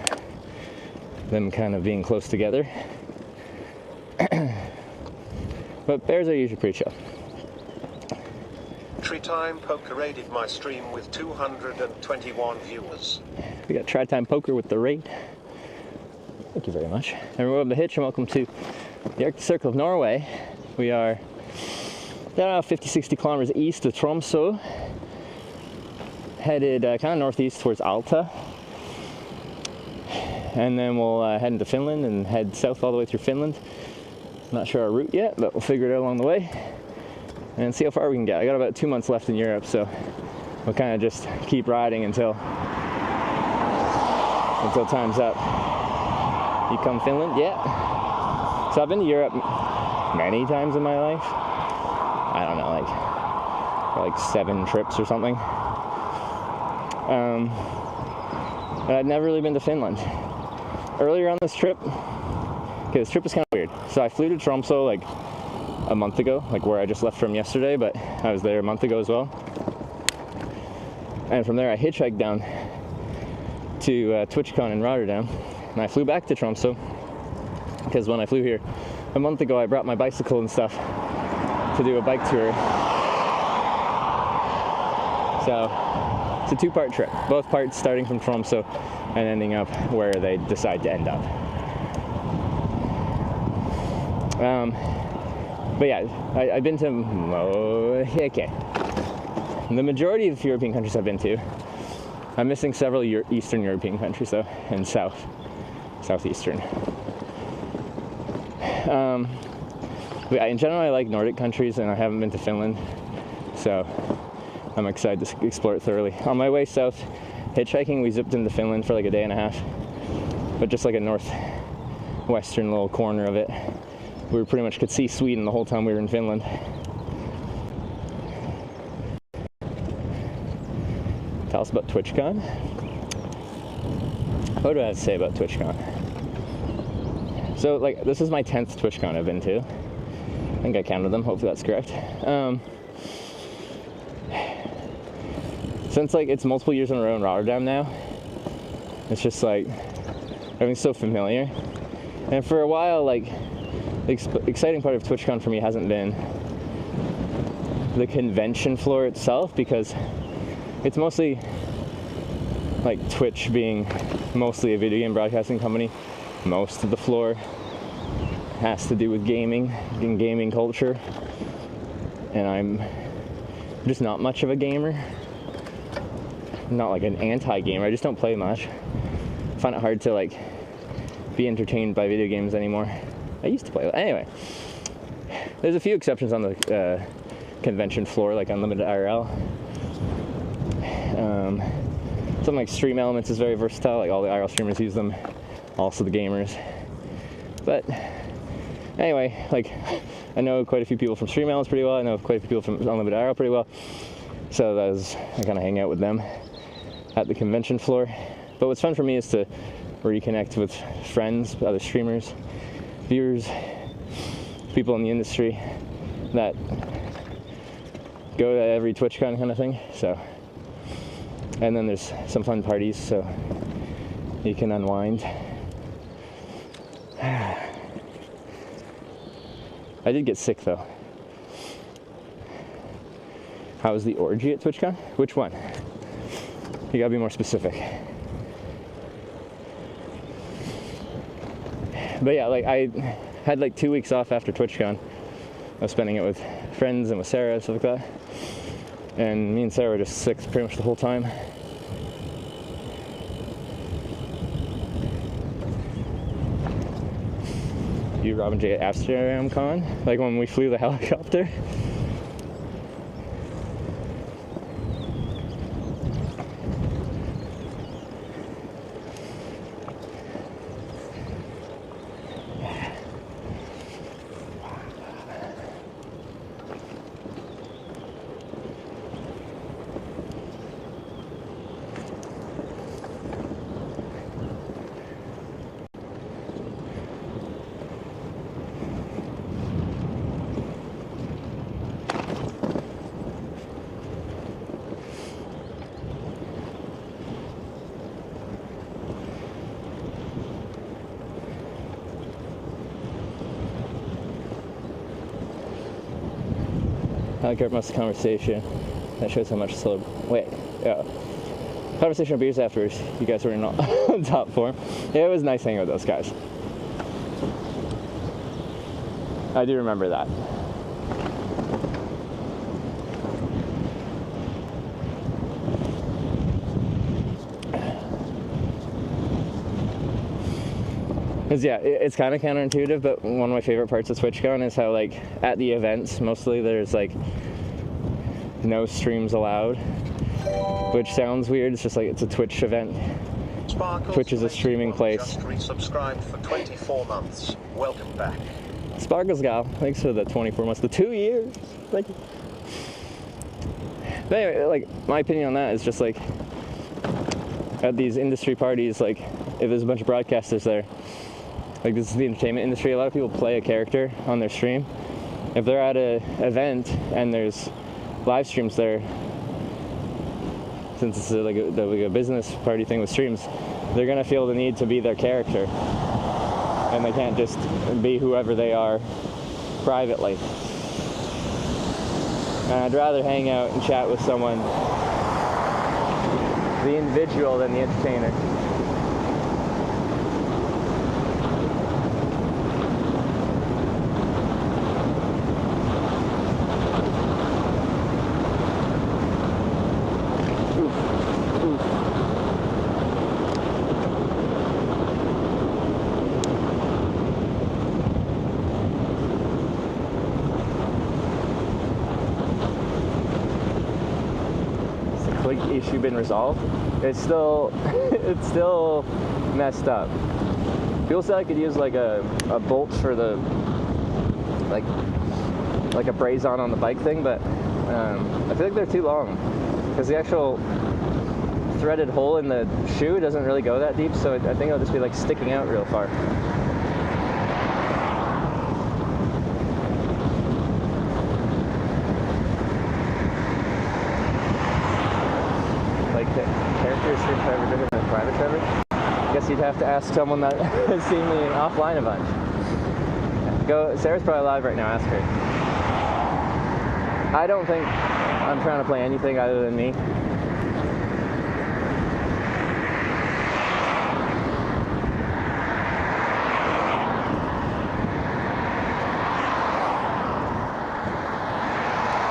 them kind of being close together. But bears are usually pretty chill. Try Time Poker raided my stream with 221 viewers. We got Try Time Poker with the raid. Thank you very much. And welcome to Hitch and welcome to the Arctic Circle of Norway. We are 50-60 kilometers east of Tromsø, headed kind of northeast towards Alta. And then we'll head into Finland and head south all the way through Finland. Not sure our route yet, but we'll figure it out along the way and see how far we can get. I got about 2 months left in Europe, so we'll kind of just keep riding until time's up. You come Finland? Yeah. So I've been to Europe many times in my life. I don't know, like 7 trips or something. But I'd never really been to Finland. Earlier on this trip, Okay, this trip was kind of weird. So I flew to Tromsø like a month ago, like where I just left from yesterday, but I was there a month ago as well. And from there I hitchhiked down to TwitchCon in Rotterdam, and I flew back to Tromsø because when I flew here a month ago I brought my bicycle and stuff to do a bike tour. So it's a two-part trip, both parts starting from Tromsø and ending up where they decide to end up. But yeah, I've been to the majority of European countries I've been to. I'm missing several Eastern European countries though, and Southeastern. But yeah, in general I like Nordic countries, and I haven't been to Finland, so I'm excited to explore it thoroughly. On my way south, hitchhiking, we zipped into Finland for like a day and a half, but just like a northwestern little corner of it. We pretty much could see Sweden the whole time we were in Finland. Tell us about TwitchCon. What do I have to say about TwitchCon? So, like, this is my 10th TwitchCon I've been to. I think I counted them, hopefully that's correct. Since, like, it's multiple years in a row in Rotterdam now, it's just, like, everything's so familiar. And for a while, like, the exciting part of TwitchCon for me hasn't been the convention floor itself, because it's mostly like Twitch being mostly a video game broadcasting company. Most of the floor has to do with gaming and gaming culture, and I'm just not much of a gamer. I'm not like an anti-gamer, I just don't play much. I find it hard to like be entertained by video games anymore. I used to play. Anyway, there's a few exceptions on the convention floor, like Unlimited IRL. Something like Stream Elements is very versatile, like all the IRL streamers use them, also the gamers. But anyway, like I know quite a few people from Stream Elements pretty well, I know quite a few people from Unlimited IRL pretty well, so I kind of hang out with them at the convention floor. But what's fun for me is to reconnect with friends, other streamers, viewers, people in the industry that go to every TwitchCon kind of thing. So, and then there's some fun parties, so you can unwind. I did get sick though. How was the orgy at TwitchCon? Which one? You gotta be more specific. But yeah, like I had like 2 weeks off after TwitchCon. I was spending it with friends and with Sarah and stuff like that. And me and Sarah were just sick pretty much the whole time. You, Robin J. at Amsterdam Con, like when we flew the helicopter. I like most of the conversation. That shows how much slow. Wait, yeah. Conversation of beers afterwards. You guys were in on top form. Yeah, it was nice hanging with those guys. I do remember that. Because yeah, it's kind of counterintuitive, but one of my favorite parts of TwitchCon is how like at the events, mostly there's like no streams allowed, which sounds weird. It's just like it's a Twitch event. Sparkles Twitch is a streaming place. Just resubscribed for 24 months. Welcome back. Sparkles gal, thanks for the 24 months, the 2 years. Thank you. But anyway, like my opinion on that is just like at these industry parties, like if there's a bunch of broadcasters there, like this is the entertainment industry, a lot of people play a character on their stream. If they're at an event and there's live streams there, since it's like a business party thing with streams, they're gonna feel the need to be their character, and they can't just be whoever they are privately. And I'd rather hang out and chat with someone, the individual, than the entertainer. Issue been resolved? It's still it's still messed up. People say I could use like a bolt for the like a braze on the bike thing, but I feel like they're too long because the actual threaded hole in the shoe doesn't really go that deep, so I think it'll just be like sticking out real far. Character stream Trevor different than private Trevor? I guess you'd have to ask someone that has seen me offline a bunch. Go, Sarah's probably live right now, ask her. I don't think I'm trying to play anything other than me.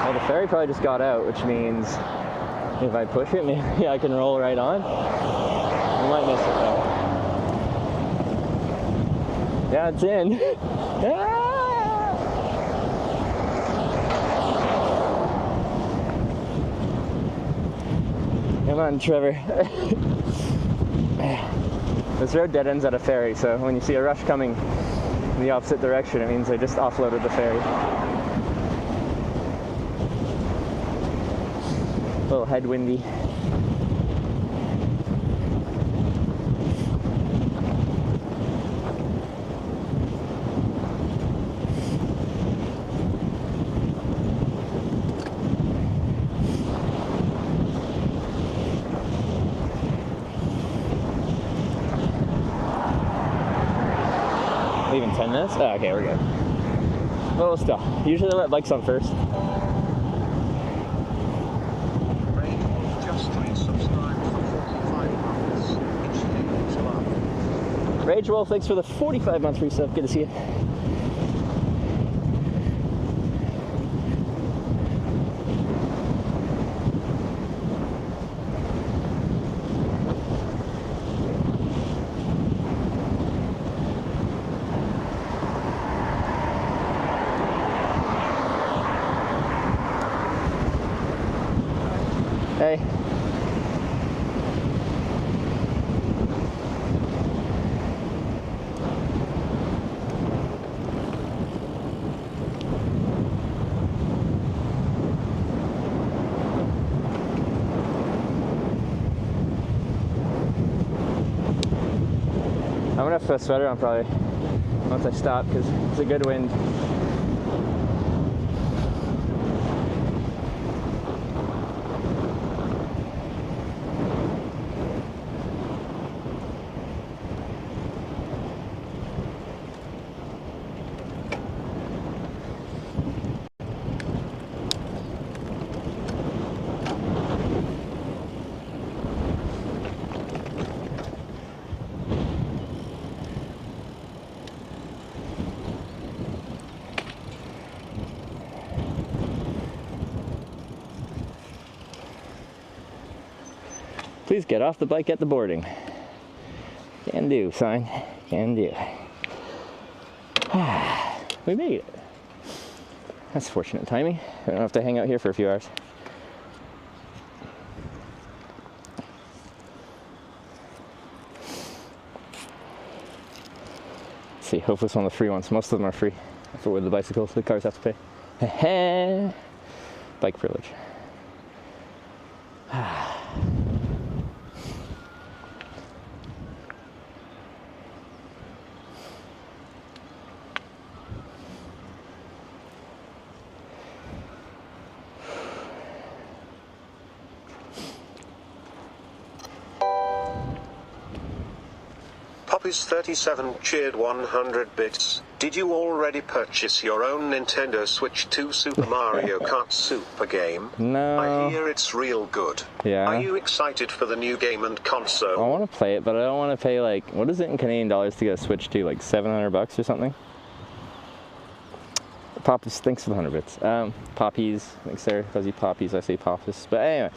Well, the ferry probably just got out, which means if I push it, maybe I can roll right on. I might miss it though. Yeah, it's in. Ah! Come on, Trevor. This road dead ends at a ferry, so when you see a rush coming in the opposite direction, it means they just offloaded the ferry. A little headwindy. Leaving 10 minutes? Oh, okay, we're good. Well, still. Usually they let bikes on first. Rage Wolf, thanks for the 45 month resub. Good to see you. Hey. I'm gonna have to put a sweater on probably once I stop because it's a good wind. Please get off the bike at the boarding. Can do, sign. Can do. We made it. That's fortunate timing. I don't have to hang out here for a few hours. Let's see, hopefully it's one of the free ones. Most of them are free. For with the bicycles, the cars have to pay. Bike privilege. Poppy's37 cheered 100 bits. Did you already purchase your own Nintendo Switch 2 Super Mario Kart Super game? No. I hear it's real good. Yeah. Are you excited for the new game and console? I want to play it, but I don't want to pay like, what is it in Canadian dollars to get a Switch 2? Like $700 or something? Poppis, thanks for the 100 bits. Poppies, thanks there. Fuzzy Poppies, I say Poppis. But anyway.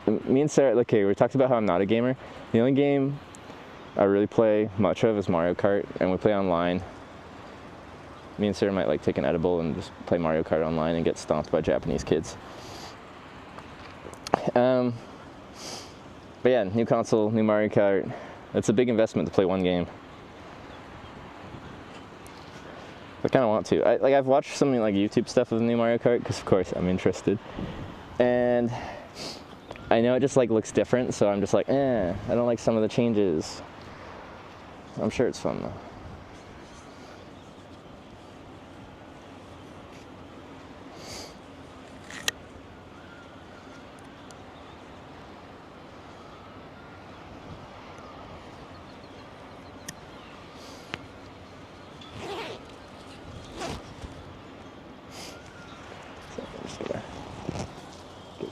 Me and Sarah, okay, we talked about how I'm not a gamer. The only game I really play much of is Mario Kart, and we play online. Me and Sarah might like take an edible and just play Mario Kart online and get stomped by Japanese kids. But yeah, new console, new Mario Kart. It's a big investment to play one game. I kind of want to. I've watched some like YouTube stuff of the new Mario Kart because of course I'm interested, and I know it just like looks different, so I'm just like, I don't like some of the changes. I'm sure it's fun though.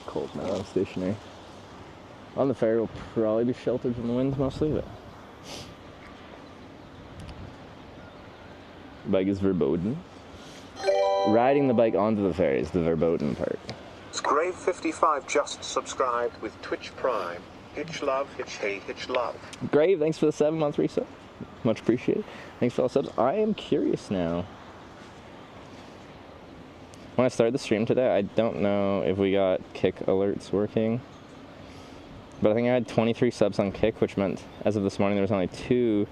Cold now, I'm stationary. On the ferry, we'll probably be sheltered from the winds mostly, but bike is verboten. Riding the bike onto the ferry is the verboten part. Grave55 just subscribed with Twitch Prime. Hitch love, hitch hey, hitch love. Grave, thanks for the 7-month resub. Much appreciated. Thanks for all the subs. I am curious now. When I started the stream today, I don't know if we got Kick alerts working, but I think I had 23 subs on Kick, which meant as of this morning there was only 2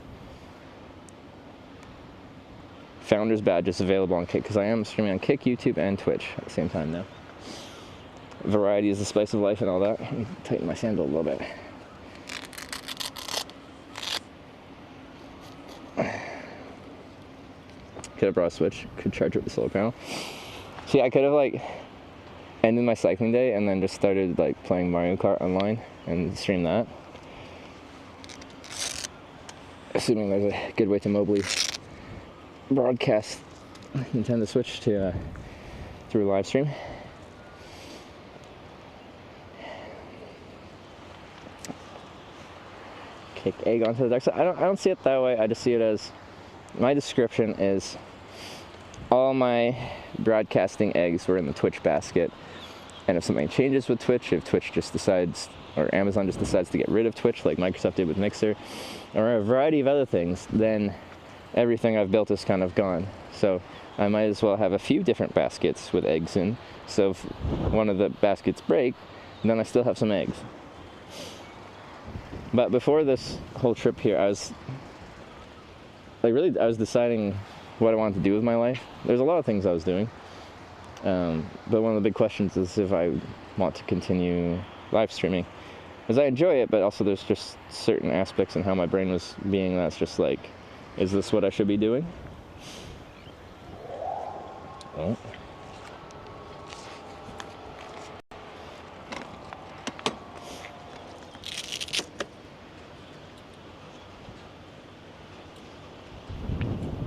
founders badges available on Kick, because I am streaming on Kick, YouTube, and Twitch at the same time now. Variety is the spice of life and all that. Let me tighten my sandal a little bit. Could have brought a Switch, could charge it with the solar panel. See, I could have like ended my cycling day and then just started like playing Mario Kart online and stream that. Assuming there's a good way to mobily broadcast Nintendo Switch to through a live stream. Kick egg onto the dark side. I don't see it that way. I just see it as, my description is all my broadcasting eggs were in the Twitch basket, and if something changes with Twitch, if Twitch just decides, or Amazon just decides to get rid of Twitch like Microsoft did with Mixer, or a variety of other things, then everything I've built is kind of gone. So I might as well have a few different baskets with eggs in, so if one of the baskets break, then I still have some eggs. But before this whole trip here, I was deciding what I wanted to do with my life. There's a lot of things I was doing, but one of the big questions is if I want to continue live streaming, because I enjoy it, but also there's just certain aspects in how my brain was being that's just like, is this what I should be doing? Oh.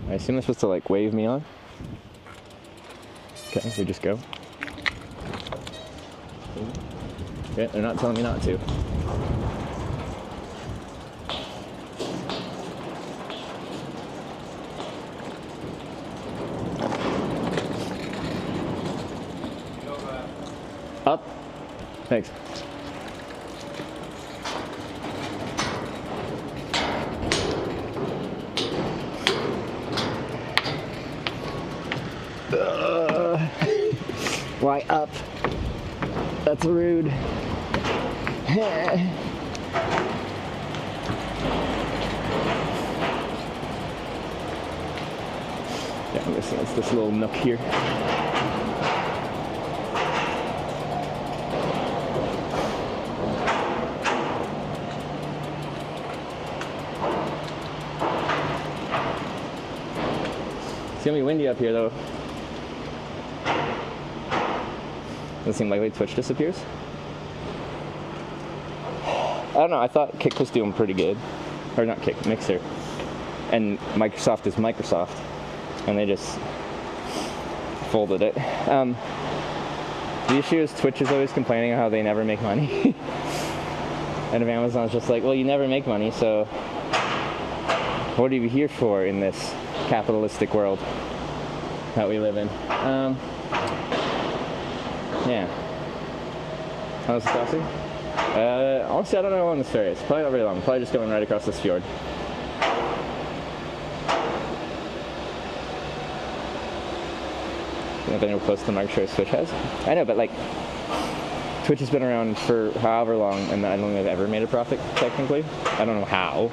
I assume they're supposed to like wave me on. Okay, we just go. Okay, they're not telling me not to. Up. Thanks. Why up? That's rude. Yeah, I'm guessing it's this little nook here. It's gonna be windy up here though. Doesn't seem likely Twitch disappears. don't know. I thought Kick was doing pretty good, or not Kick, Mixer, and Microsoft is Microsoft, and they just folded it. The issue is Twitch is always complaining how they never make money, and if Amazon's just like, well, you never make money, so what are you here for in this capitalistic world that we live in? Yeah. How's the crossing? Honestly, I don't know how long this ferry is. Probably not very long. Probably just going right across this fjord. Nothing real close to the market share Twitch has. I know, but like, Twitch has been around for however long, and I don't think they've ever made a profit, technically. I don't know how.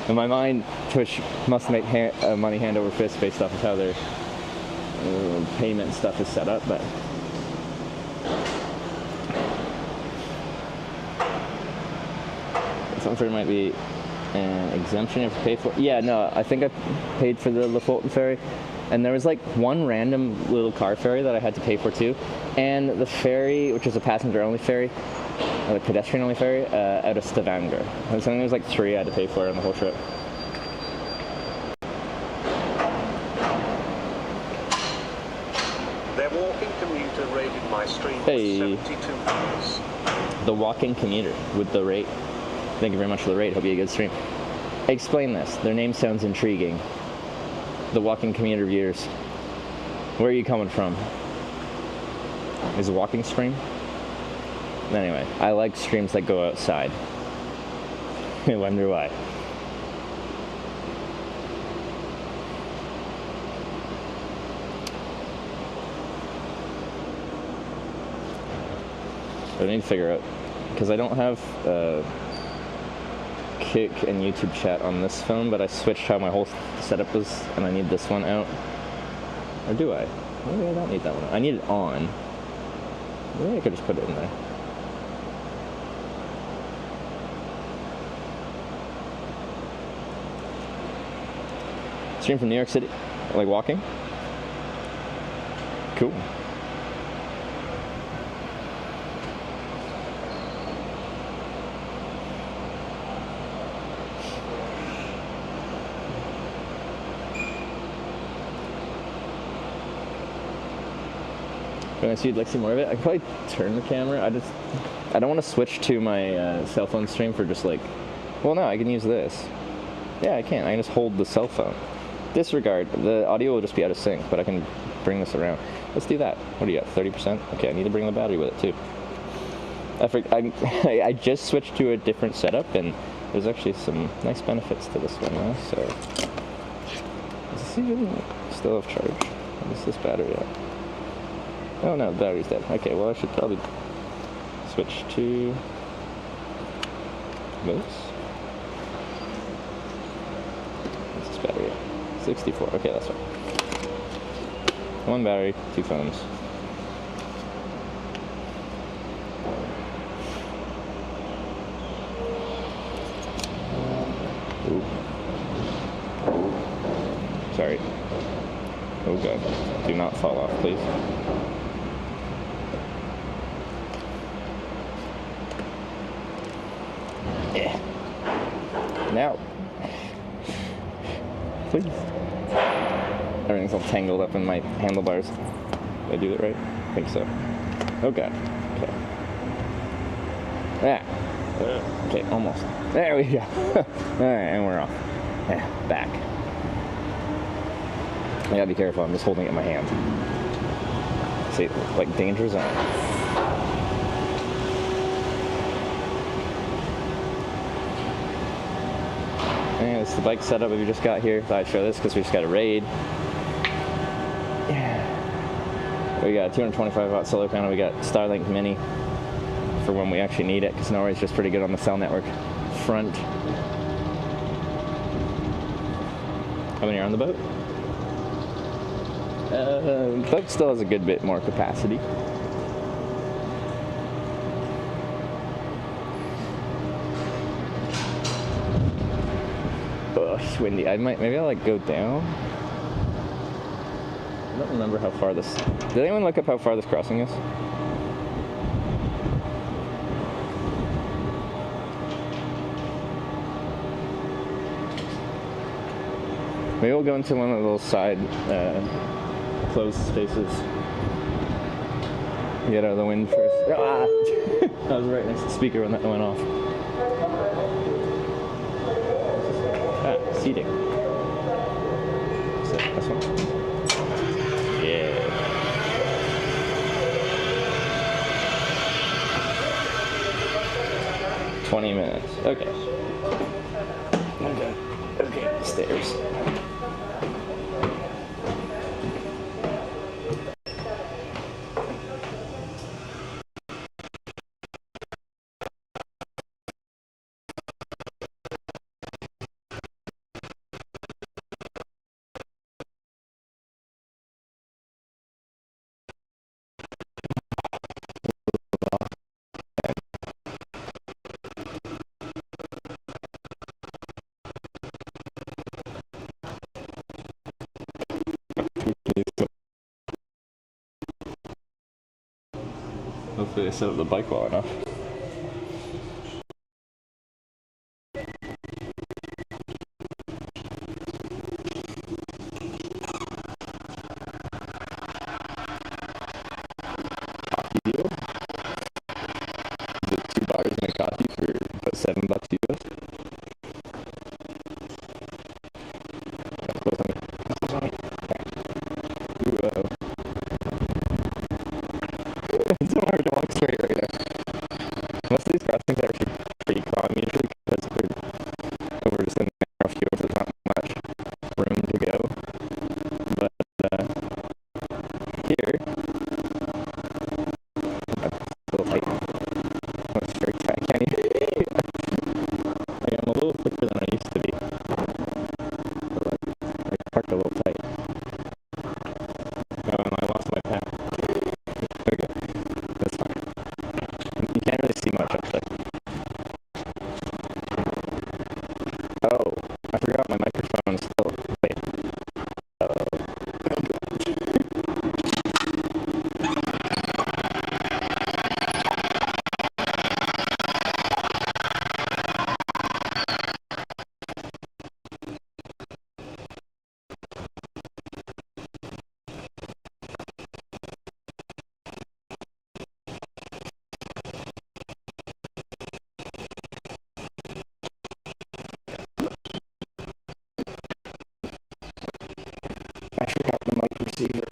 In my mind, Twitch must make money hand over fist based off of how their payment stuff is set up, but there might be an exemption you have to pay for. Yeah, no, I think I paid for the Lofoten ferry, and there was like one random little car ferry that I had to pay for too, and the ferry, which is a passenger-only ferry, or a pedestrian-only ferry, out of Stavanger. I think there was like 3 I had to pay for on the whole trip. Their walking commuter rated my stream Hey. with 72 views. The walking commuter with the rate. Thank you very much for the rate. Hope you had a good stream. Explain this. Their name sounds intriguing. The walking commuter viewers. Where are you coming from? Is it a walking stream? Anyway, I like streams that go outside. I wonder why. I need to figure out, because I don't have Kick and YouTube chat on this phone, but I switched how my whole setup was, and I need this one out. Or do I? Maybe I don't need that one. I need it on. Maybe I could just put it in there. Stream from New York City? Like walking? Cool. When I see you'd like to see more of it, I could probably turn the camera. I don't want to switch to my cell phone stream for just like, well, no, I can use this. Yeah, I can. I can just hold the cell phone. Disregard. The audio will just be out of sync, but I can bring this around. Let's do that. What do you got? 30%? Okay, I need to bring the battery with it too. I just switched to a different setup, and there's actually some nice benefits to this one now. So, is this even still have charge? What is this battery at? Oh no, the battery's dead. Okay, well I should probably switch to this. What's this battery at? 64. Okay, that's fine. 1 battery, 2 phones. Ooh. Sorry. Oh god. Do not fall off, please. Yeah. Now. Please. Everything's all tangled up in my handlebars. Did I do it right? I think so. Oh god. Okay. Yeah. Okay, almost. There we go. Alright, and we're off. Yeah, back. I gotta be careful, I'm just holding it in my hand. See, like danger zone. And it's the bike setup we just got here. Thought I'd show this because we just got a raid. Yeah. We got a 225 watt solar panel. We got Starlink Mini for when we actually need it, because Norway's just pretty good on the cell network front. How many are on the boat? The boat still has a good bit more capacity. Ugh, it's windy. Maybe I'll like go down. I don't remember how far this. Did anyone look up how far this crossing is? Maybe we'll go into one of those side closed spaces. Get out of the wind first. Ah! I was right next to the speaker when that went off. Ah, seating. So, this one. Yeah. "20 minutes. Okay. Okay. Stairs. Hopefully they set up the bike well enough. Coffee deal? Is it $2 and a coffee for about $7 US? Close on me. Ooh, it's so hard to walk straight right now. Most of these crossings are actually pretty calm usually because we're just in the narrow field, there's not much room to go. But here, that's a little tight. That's very tight. I can't even. I'm a little quicker than I used to be. But I parked a little tight. Oh, and I lost my path. Okay, that's fine. You can't really see much up there. Oh, I forgot my microphone is still. Wait. I forgot the mic receiver.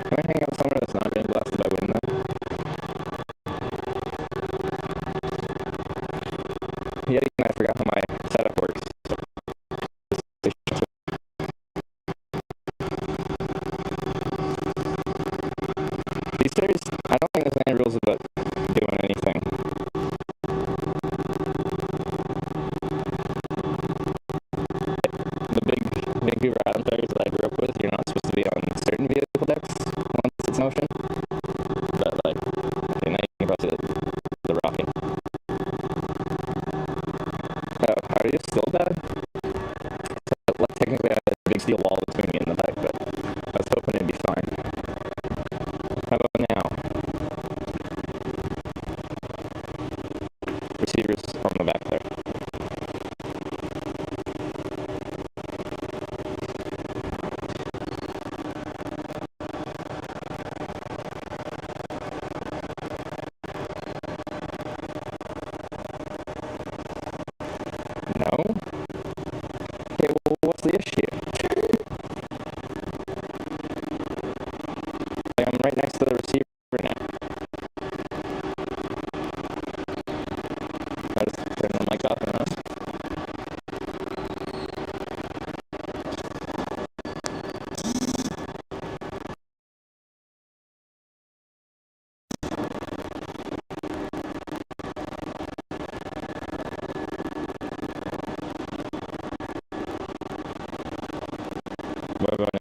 Can I hang out somewhere that's not being blasted by wind though? Yeah, I forgot how my setup works. These stairs, I don't think there's any rules about doing anything. The big Vancouver Island ferries that I grew up with, you're not supposed to be on certain vehicle decks once it's in motion. But like, okay, now you can probably see the rocking. Oh, how are you still bad? So, like, technically I had a big steel wall between me and the bike, but I was hoping it'd be fine. How about now? Receivers on the back there. No? Okay, well, what's the issue? Like, I'm right next to the receiver now. I just turn the mic off and on. What about now?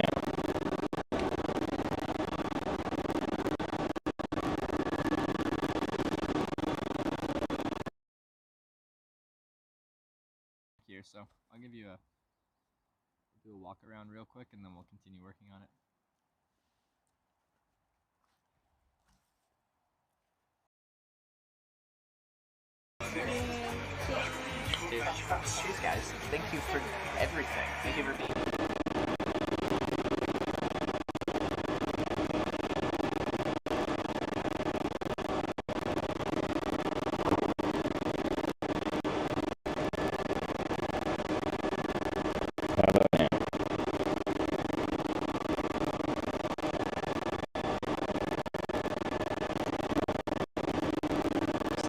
Here, so I'll give you a do a walk around real quick and then we'll continue working on it. Cheers, guys. Thank you for everything. Thank you for being.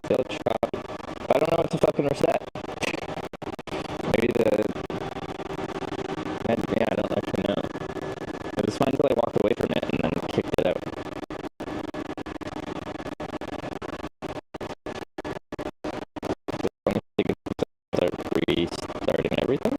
Still choppy. I don't know what to fucking reset. Maybe yeah, I don't actually know. It was fine until I walked away from it and then kicked it out. I think it's start restarting everything.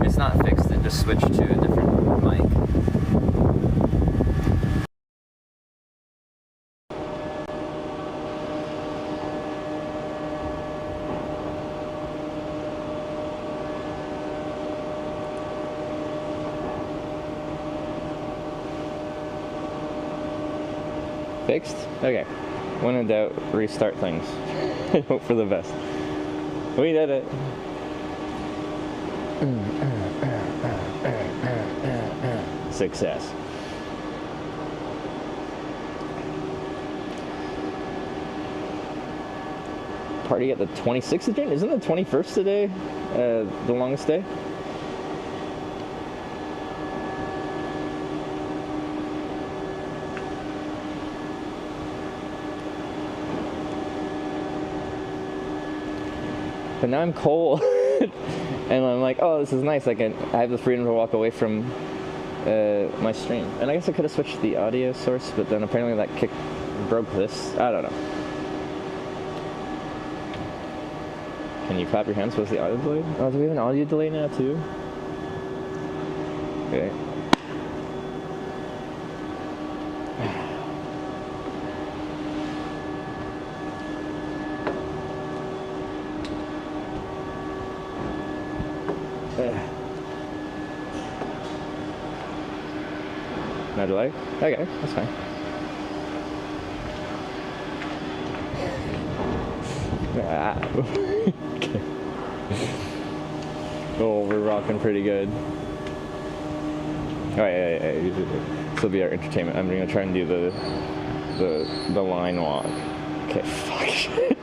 It's not fixed, it just switched to a different mic. Fixed? Okay. When in doubt, restart things. Hope for the best. We did it. Success. Party at the 26th of June? Isn't the 21st today the longest day? But now I'm cold. And I'm like, oh, this is nice. I have the freedom to walk away from my stream. And I guess I could have switched the audio source, but then apparently that broke this. I don't know. Can you clap your hands? What's the audio delay? Oh, do we have an audio delay now too? Okay. No delay? Okay, that's fine. Okay. Oh, we're rocking pretty good. Alright, this will be our entertainment. I'm gonna try and do the line walk. Okay, fuck shit.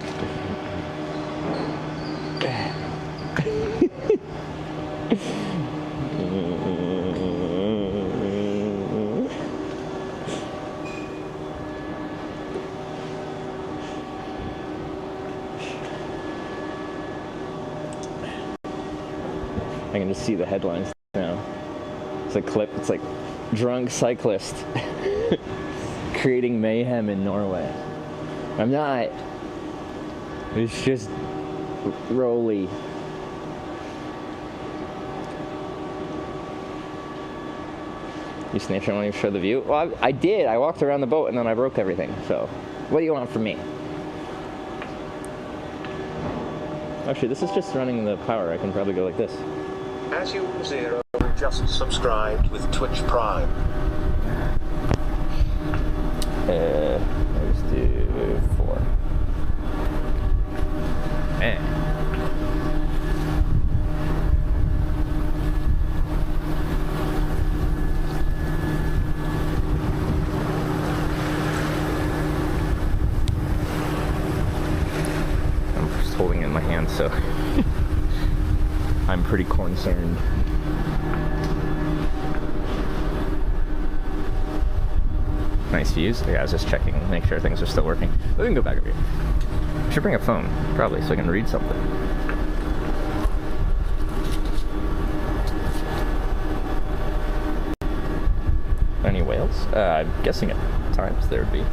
I can just see the headlines now. It's a clip. It's like drunk cyclist creating mayhem in Norway. I'm not. It's just rolly. You snitching when you show the view? Well, I did. I walked around the boat and then I broke everything. So, what do you want from me? Actually, this is just running the power. I can probably go like this. As you zero, just subscribed with Twitch Prime. Let's do 4. I'm just holding it in my hand, so I'm pretty concerned. Nice views. Yeah, I was just checking, make sure things are still working. We can go back over here. I should bring a phone, probably, so I can read something. Any whales? I'm guessing at times there would be.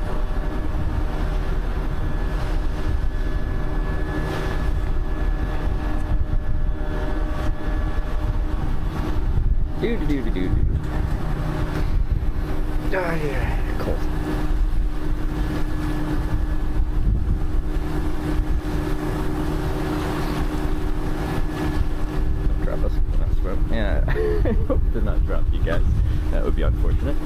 Do. Ah, yeah, cold. Don't drop us. Yeah, I hope to not drop you guys. That would be unfortunate.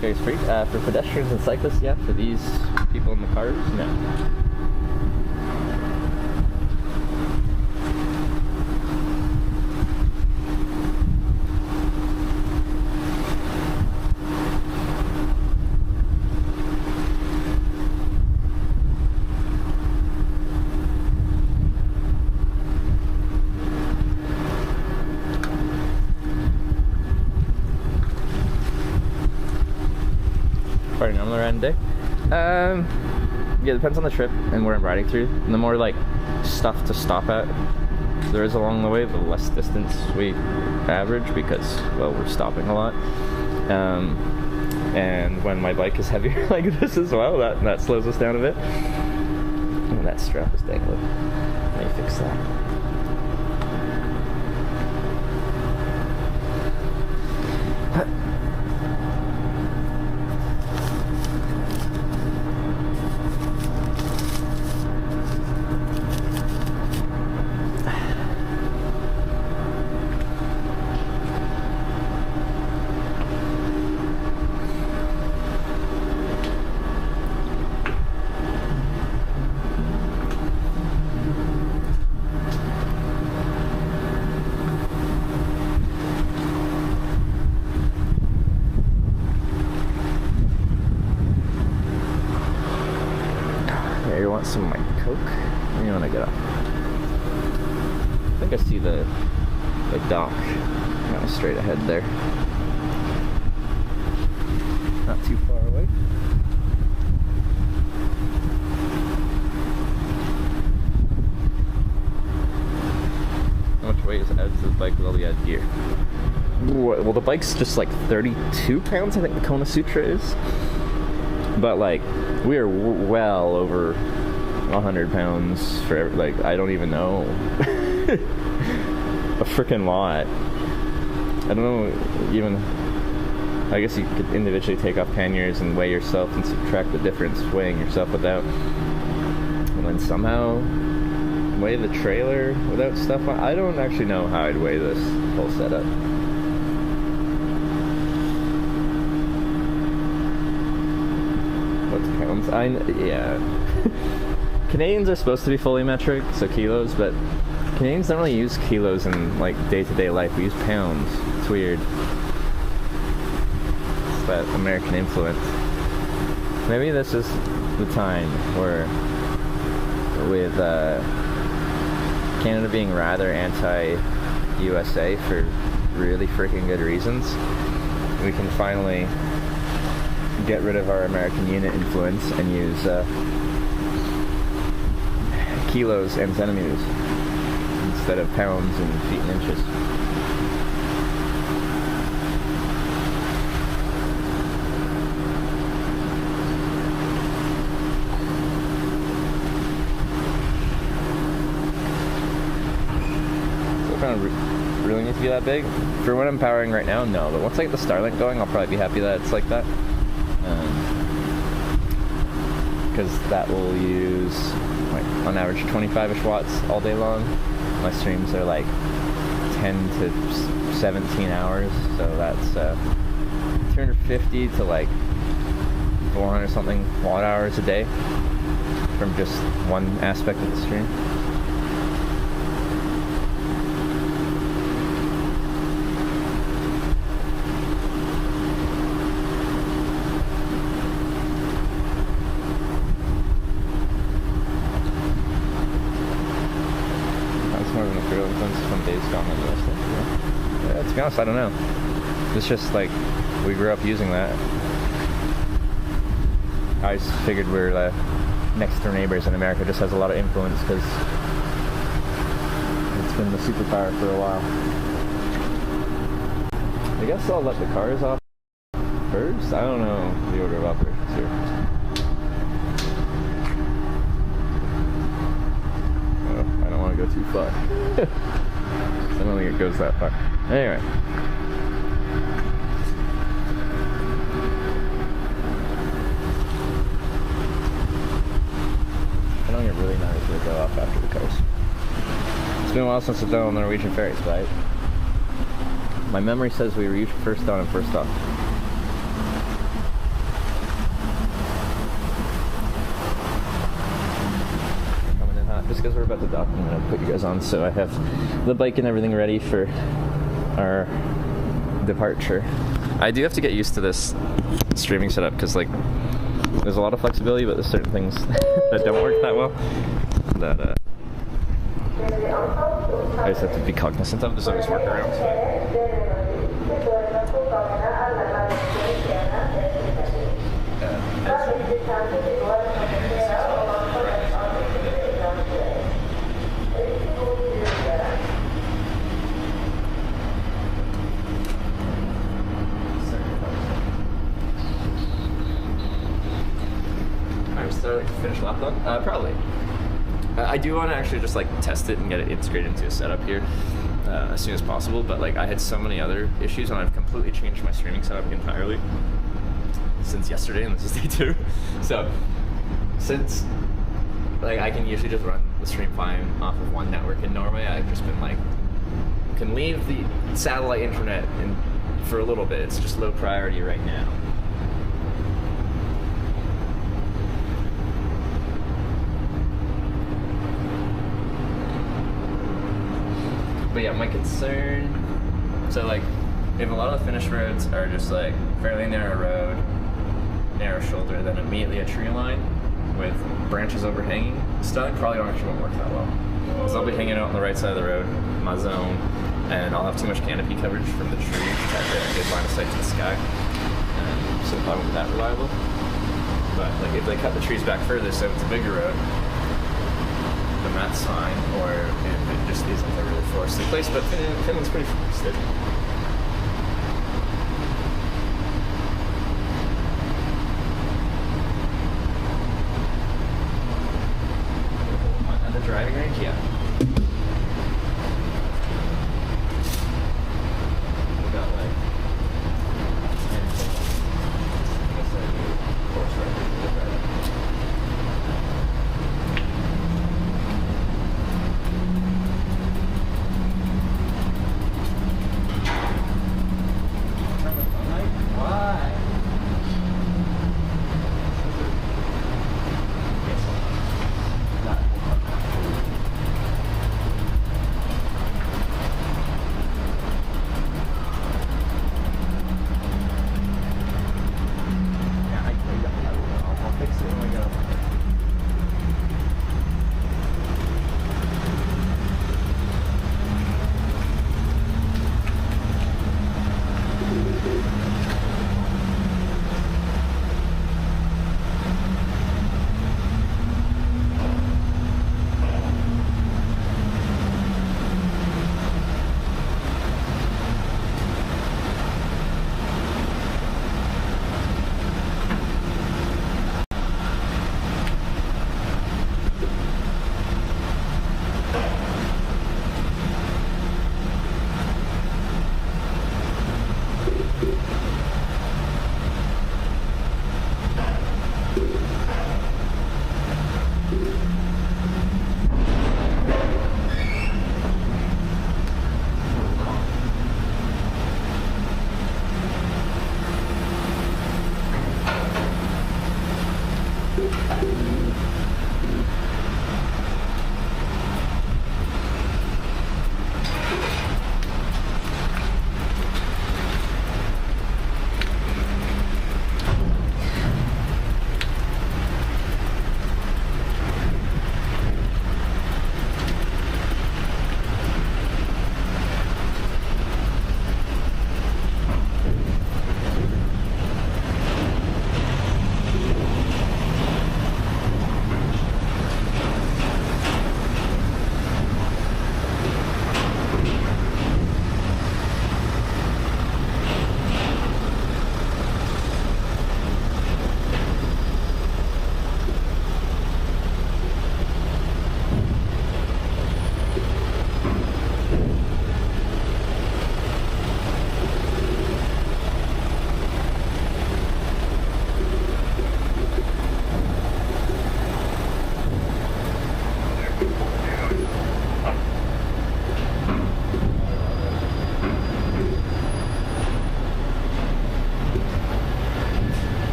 Ferry's free. For pedestrians and cyclists, yeah. For these people in the cars, no. Pretty normal riding day. Yeah, it depends on the trip and where I'm riding through. And the more like stuff to stop at there is along the way, the less distance we average because, well, we're stopping a lot. And when my bike is heavier like this as well, that slows us down a bit. Oh, that strap is dangling. Let me fix that. You want some of my Coke? Or you want to get up? I think I see the dock kind of straight ahead there. Not too far away. How much weight is added to the bike with all the added gear? Well, the bike's just like 32 pounds, I think the Kona Sutra is. But like, we are well over 100 pounds for, like, I don't even know. A freaking lot. I don't know, even, I guess you could individually take off panniers and weigh yourself and subtract the difference weighing yourself without. And then somehow weigh the trailer without stuff on. I don't actually know how I'd weigh this whole setup. What's pounds? Yeah. Canadians are supposed to be fully metric, so kilos, but Canadians don't really use kilos in like day-to-day life. We use pounds. It's weird. It's that American influence. Maybe this is the time where, with Canada being rather anti-USA for really freaking good reasons, we can finally get rid of our American unit influence and use kilos and centimeters instead of pounds and feet and inches. So kind of really need to be that big? For what I'm powering right now, no. But once I get the Starlink going, I'll probably be happy that it's like that. Because that will use, like, on average 25-ish watts all day long. My streams are like 10 to 17 hours, so that's 250 to like 400 something watt hours a day from just one aspect of the stream. To be honest, I don't know. It's just like, we grew up using that. I just figured we're the next door neighbors, and America just has a lot of influence because it's been the superpower for a while. I guess I'll let the cars off first. I don't know the order of operations here. Oh, I don't want to go too far. I don't think it goes that far. Anyway. I don't get really nervous to go off after the coast. It's been a while since I've done on the Norwegian ferries, but my memory says we were usually first on and first off. Coming in hot, just because we're about to dock, I'm gonna put you guys on so I have the bike and everything ready for our departure. I do have to get used to this streaming setup because like there's a lot of flexibility, but there's certain things that don't work that well that I just have to be cognizant of. There's always workarounds. Finish lap on? Probably. I do want to actually just like test it and get it integrated into a setup here as soon as possible, but like I had so many other issues and I've completely changed my streaming setup entirely since yesterday, and this is day 2. So since like I can usually just run the stream fine off of one network in Norway, I've just been like, can leave the satellite internet for a little bit. It's just low priority right now. But yeah, my concern, so like, if a lot of the Finnish roads are just like fairly narrow road, narrow shoulder, then immediately a tree line with branches overhanging, stuff probably actually won't work that well. Because I'll be hanging out on the right side of the road, my zone, and I'll have too much canopy coverage from the tree to get a good line of sight to the sky. So it probably won't be that reliable. But like if they cut the trees back further so it's a bigger road, then that's fine. Or if it just isn't a really forested place, but Finland's pretty forested. At the driving range, yeah. We got like 10 course right. Why? I'll fix it when we go.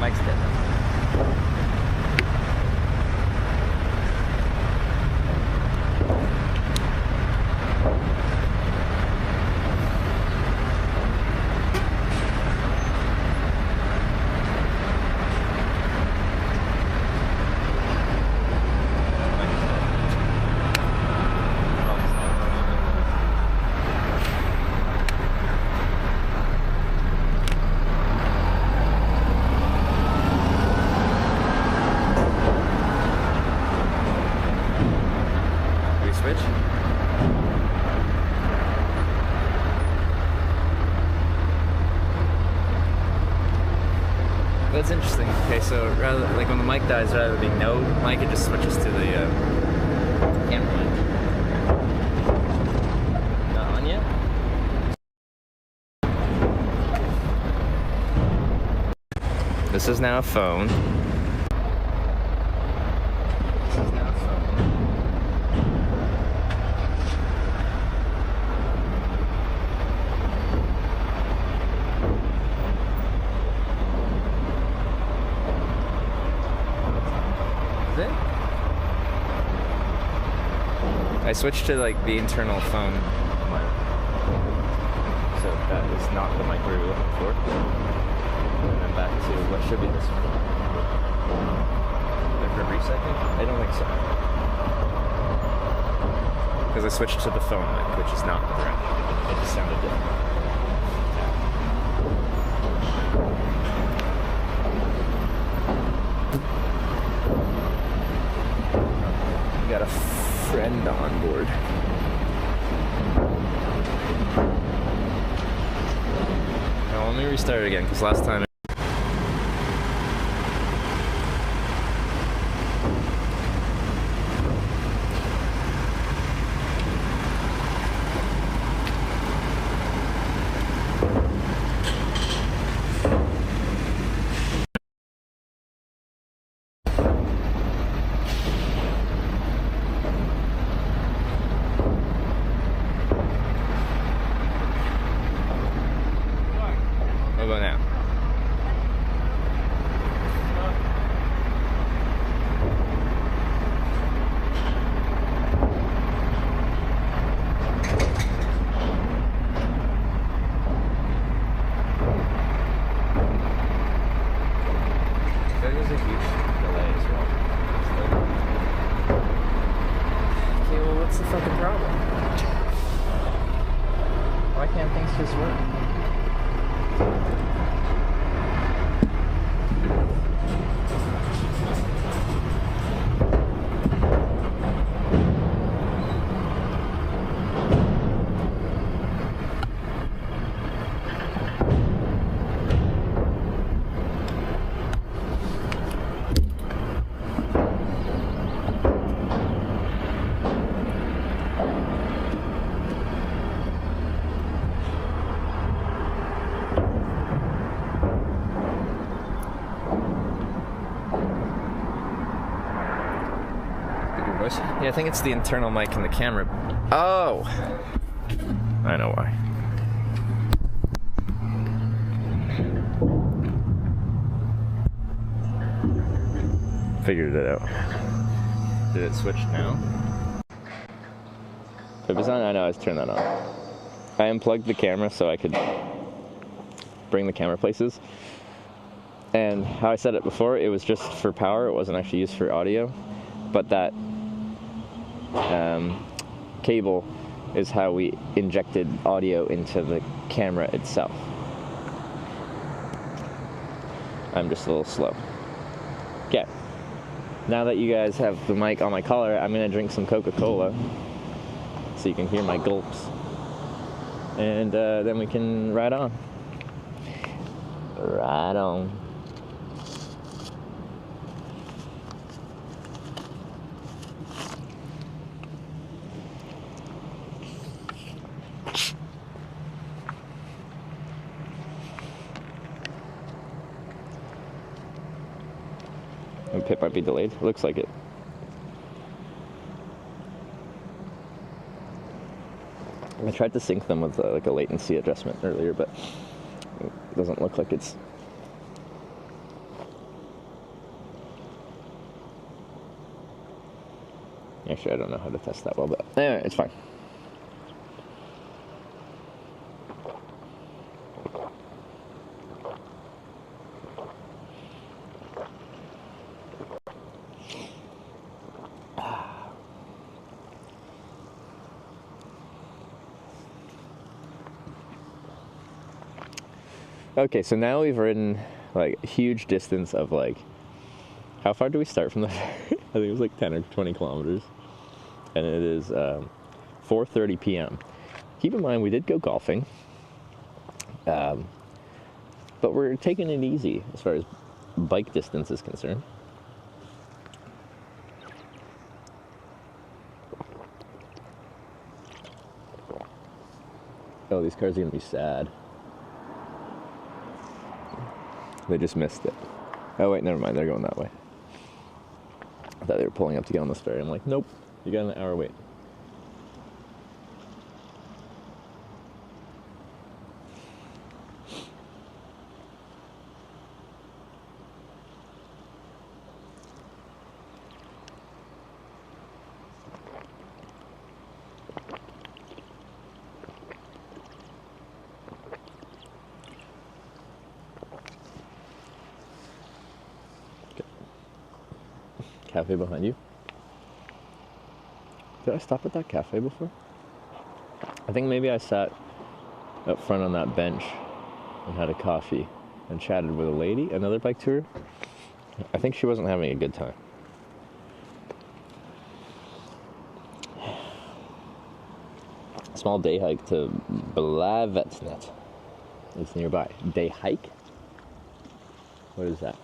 Mike's dead. That's interesting. Okay, so rather like when the mic dies, rather than being no mic, it just switches to the camera mic. Not on yet? This is now a phone. This is now a phone. I switched to like the internal phone mic, so that is not the mic we were looking for. And then back to what should be this one. For a brief second? I don't think so. Because I switched to the phone mic, which is not correct. It just sounded different. We got a friend on board. Now let me restart it again, because last time just work. Yeah, I think it's the internal mic in the camera. Oh! I know why. Figured it out. Did it switch now? If it's on, I know, I was turning that on. I unplugged the camera so I could bring the camera places. And how I said it before, it was just for power, it wasn't actually used for audio. But that cable is how we injected audio into the camera itself. I'm just a little slow. Okay. Now that you guys have the mic on my collar, I'm gonna drink some Coca-Cola so you can hear my gulps. And then we can ride on. Ride on. The pit might be delayed. It looks like it. I tried to sync them with like a latency adjustment earlier, but it doesn't look like it's Actually, I don't know how to test that well, but anyway, it's fine. Okay, so now we've ridden like a huge distance of like, how far do we start from the ferry? I think it was like 10 or 20 kilometers. And it is 4:30 p.m. Keep in mind, we did go golfing. But we're taking it easy as far as bike distance is concerned. Oh, these cars are going to be sad. They just missed it. Oh, wait, never mind. They're going that way. I thought they were pulling up to get on this ferry. I'm like, nope. You got an hour wait. Cafe behind you. Did I stop at that cafe before? I think maybe I sat up front on that bench and had a coffee and chatted with a lady, another bike tourer. I think she wasn't having a good time. Small day hike to Blavetnet. It's nearby. Day hike? What is that?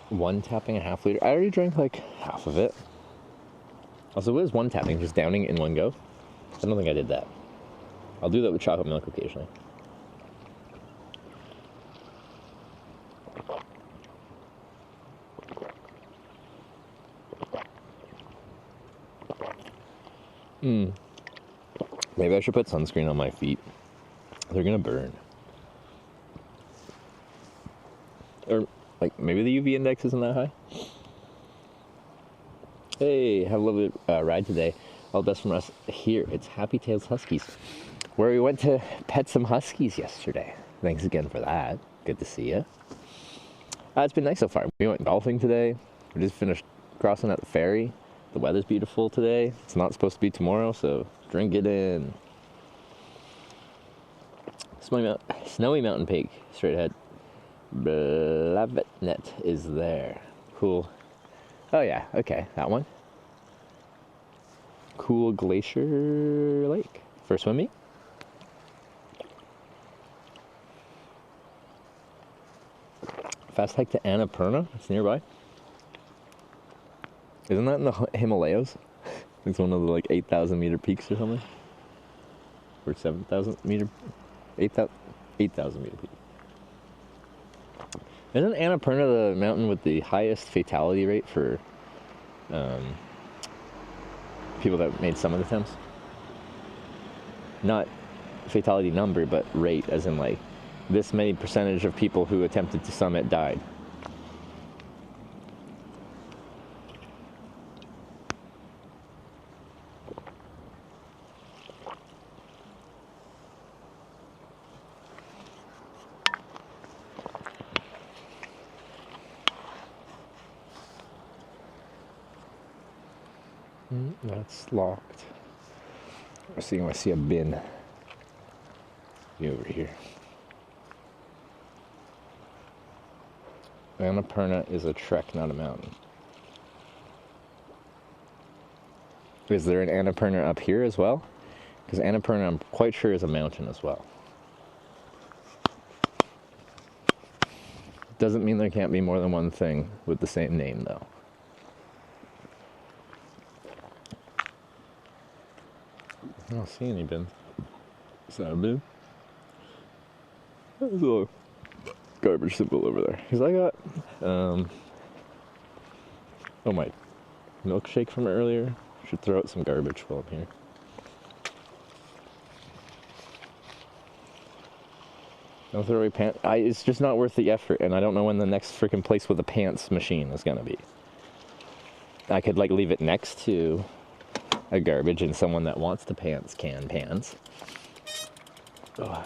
One tapping a half liter. I already drank like half of it. Also, what is one tapping? Just downing it in one go? I don't think I did that. I'll do that with chocolate milk occasionally. Maybe I should put sunscreen on my feet. They're gonna burn. Or like maybe the UV index isn't that high. Hey, have a lovely ride today. All the best from us here. It's Happy Tails Huskies, where we went to pet some huskies yesterday. Thanks again for that. Good to see you. It's been nice so far. We went golfing today. We just finished crossing at the ferry. The weather's beautiful today. It's not supposed to be tomorrow, so drink it in. Snowy Mountain Peak, straight ahead. Blavetnet is there. Cool. Oh yeah, okay, that one. Cool Glacier Lake for swimming. Fast hike to Annapurna. It's nearby. Isn't that in the Himalayas? It's one of the like 8,000 meter peaks or something. Or 7,000 meter, 8,000 meter peak. Isn't Annapurna the mountain with the highest fatality rate for people that made summit attempts? Not fatality number, but rate, as in like this many percentage of people who attempted to summit died. That's locked. I see a bin. Be over here. Annapurna is a trek, not a mountain. Is there an Annapurna up here as well? Because Annapurna, I'm quite sure, is a mountain as well. Doesn't mean there can't be more than one thing with the same name, though. I don't see any bins. Is that a bin? There's a little garbage symbol over there. Because I got, oh, my milkshake from earlier. Should throw out some garbage while I'm here. Don't throw away pants. It's just not worth the effort, and I don't know when the next freaking place with a pants machine is gonna be. I could like leave it next to a garbage and someone that wants to pants can pants. Ugh.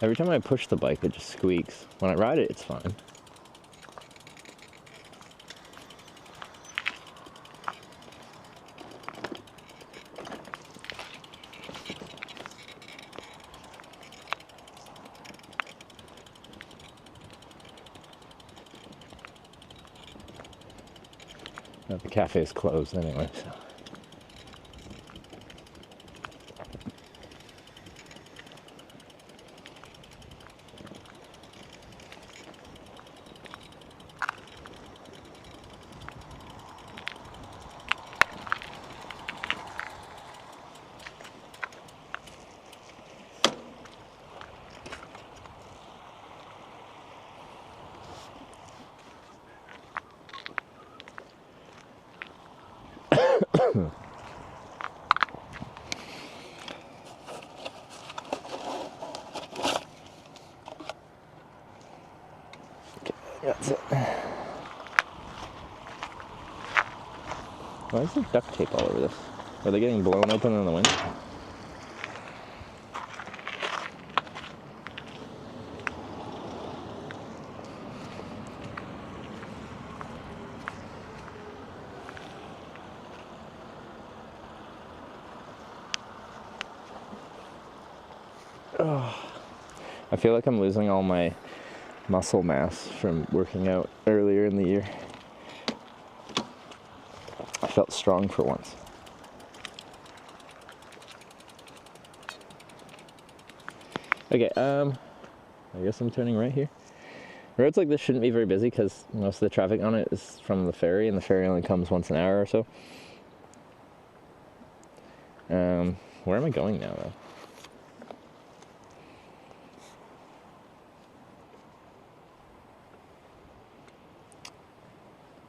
Every time I push the bike, it just squeaks. When I ride it, it's fine. The cafe is closed anyway, so. That's it. Why is there duct tape all over this? Are they getting blown open in the wind? Oh, I feel like I'm losing all my muscle mass from working out earlier in the year. I felt strong for once. Okay, I guess I'm turning right here. Roads like this shouldn't be very busy because most of the traffic on it is from the ferry, and the ferry only comes once an hour or so. Where am I going now, though?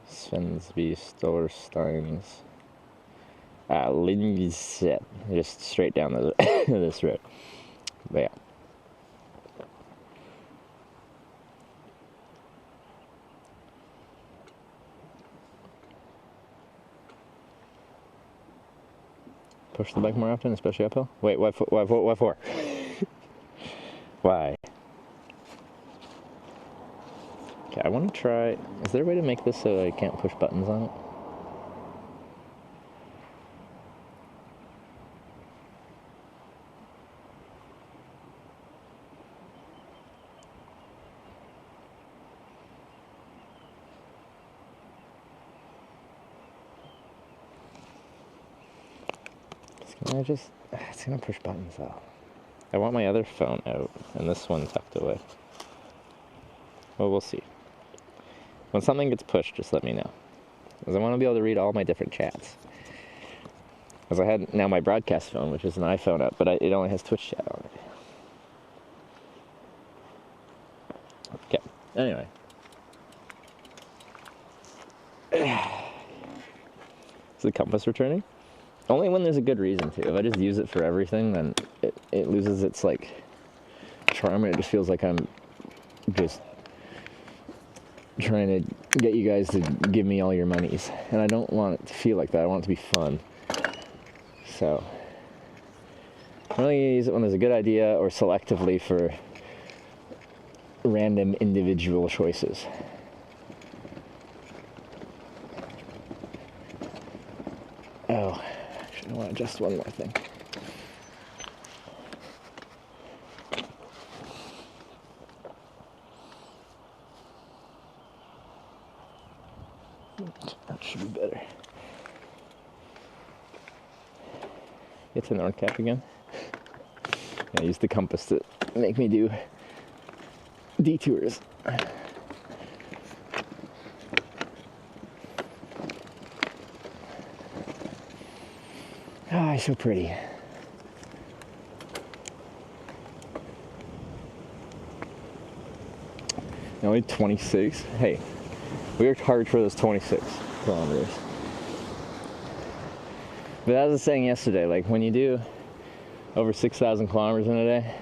Svensby, Storsteins, Lindset, just straight down this road. But yeah. Push the bike more often, especially uphill? Wait, what for? Why? Okay, I want to try... Is there a way to make this so I can't push buttons on it? It's gonna push buttons though. I want my other phone out and this one tucked away. Well, we'll see. When something gets pushed, just let me know. Because I want to be able to read all my different chats. Because I had now my broadcast phone, which is an iPhone app, but it only has Twitch chat on it. Okay, anyway. Is the compass returning? Only when there's a good reason to. If I just use it for everything, then it loses its, like, charm, and it just feels like I'm just trying to get you guys to give me all your monies. And I don't want it to feel like that. I want it to be fun. So, I'm only going to use it when there's a good idea or selectively for random individual choices. Oh. I want to adjust one more thing. That should be better. Get to North Cap again. I use the compass to make me do detours. Ah, so pretty. Only 26. Hey, we worked hard for those 26 kilometers. But as I was saying yesterday, like when you do over 6,000 kilometers in a day,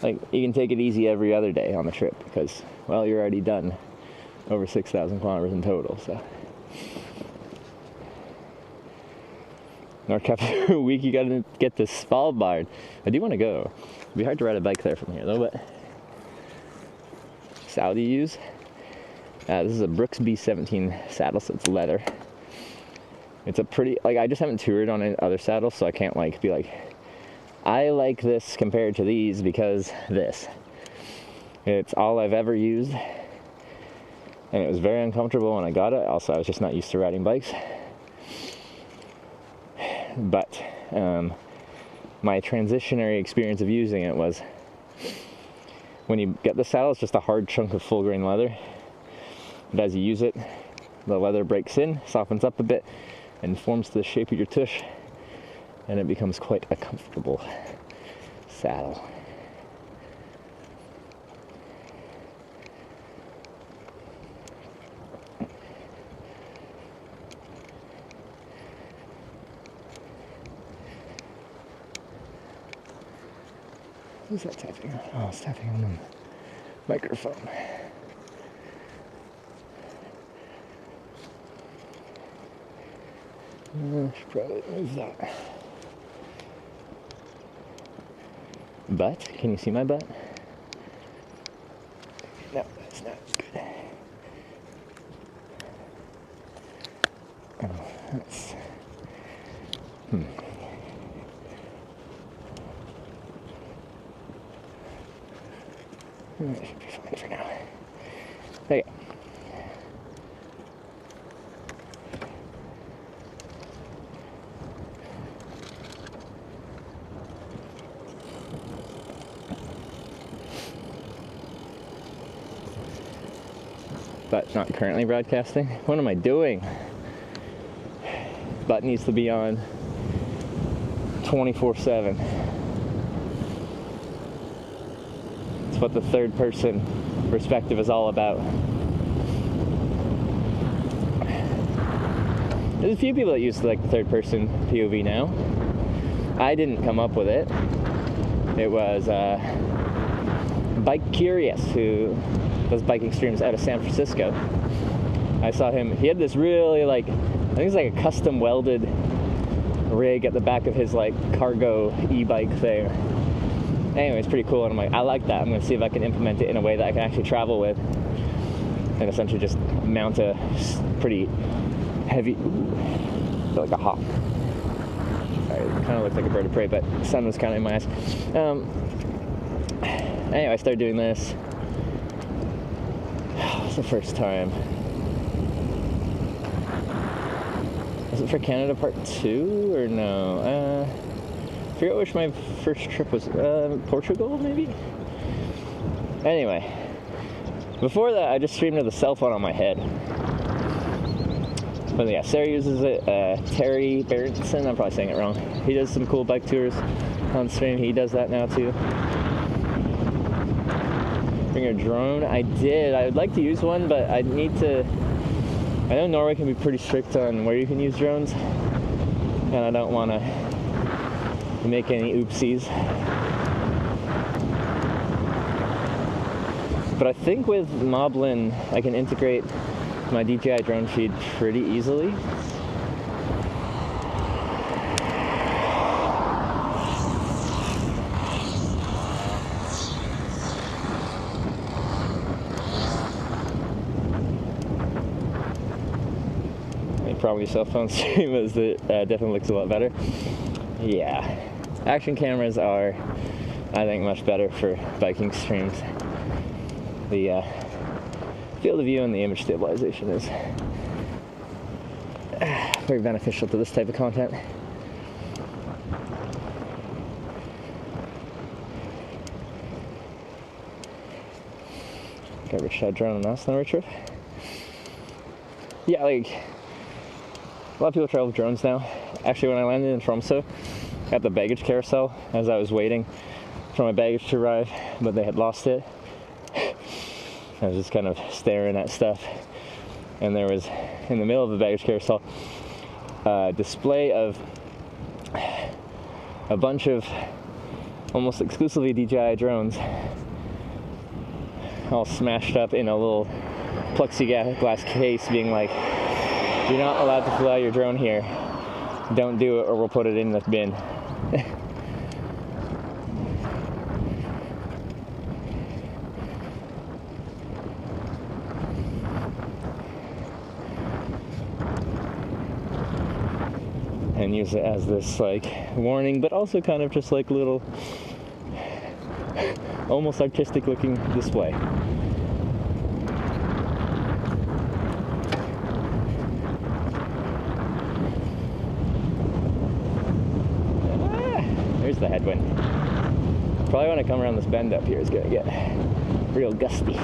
like you can take it easy every other day on the trip because, well, you're already done over 6,000 kilometers in total. So North after a week, you gotta get to Svalbard. I do want to go. It'd be hard to ride a bike there from here though, but saddle do you use? This is a Brooks B17 saddle, so it's leather. It's a pretty, like, I just haven't toured on any other saddles, so I can't like be like, I like this compared to these because this. It's all I've ever used, and it was very uncomfortable when I got it. Also, I was just not used to riding bikes. But my transitionary experience of using it was, when you get the saddle, it's just a hard chunk of full grain leather. But as you use it, the leather breaks in, softens up a bit, and forms to the shape of your tush, and it becomes quite a comfortable saddle. Who's that tapping on? Oh, it's tapping on the microphone. I should probably move that. Butt? Can you see my butt? No, that's not good. Oh, that's... That should be fine for now. Okay. But not currently broadcasting. What am I doing? But needs to be on 24/7. It's what the third person perspective is all about. There's a few people that use like the third person POV now. I didn't come up with it. It was Bike Curious, who does biking streams out of San Francisco. I saw him, he had this really like, I think it's like a custom welded rig at the back of his like cargo e-bike thing. Anyway, it's pretty cool, and I'm like, I like that. I'm gonna see if I can implement it in a way that I can actually travel with, and essentially just mount a pretty heavy, like a hawk. Sorry, it kind of looked like a bird of prey, but the sun was kind of in my eyes. Anyway, I started doing this. It's the first time. Was it for Canada Part 2 or no? I forget which my first trip was. Portugal, maybe? Anyway, before that, I just streamed with a cell phone on my head. But yeah, Sarah uses it. Terry Berenson, I'm probably saying it wrong. He does some cool bike tours on stream. He does that now too. Bring a drone. I did. I would like to use one, but I need to. I know Norway can be pretty strict on where you can use drones, and I don't want to make any oopsies. But I think with Moblin, I can integrate my DJI drone feed pretty easily. Probably cell phone stream is it definitely looks a lot better. Yeah, action cameras are, I think, much better for biking streams. The field of view and the image stabilization is very beneficial to this type of content. Got Rich shot drone on us on our trip. Yeah, like a lot of people travel with drones now. Actually, when I landed in Tromsø at the baggage carousel, as I was waiting for my baggage to arrive, but they had lost it, I was just kind of staring at stuff. And there was, in the middle of the baggage carousel, a display of a bunch of almost exclusively DJI drones all smashed up in a little plexiglass case, being like, you're not allowed to fly your drone here, don't do it or we'll put it in the bin. And use it as this like warning, but also kind of just like little almost artistic looking display. There's the headwind. Probably when I come around this bend up here, it's gonna get real gusty.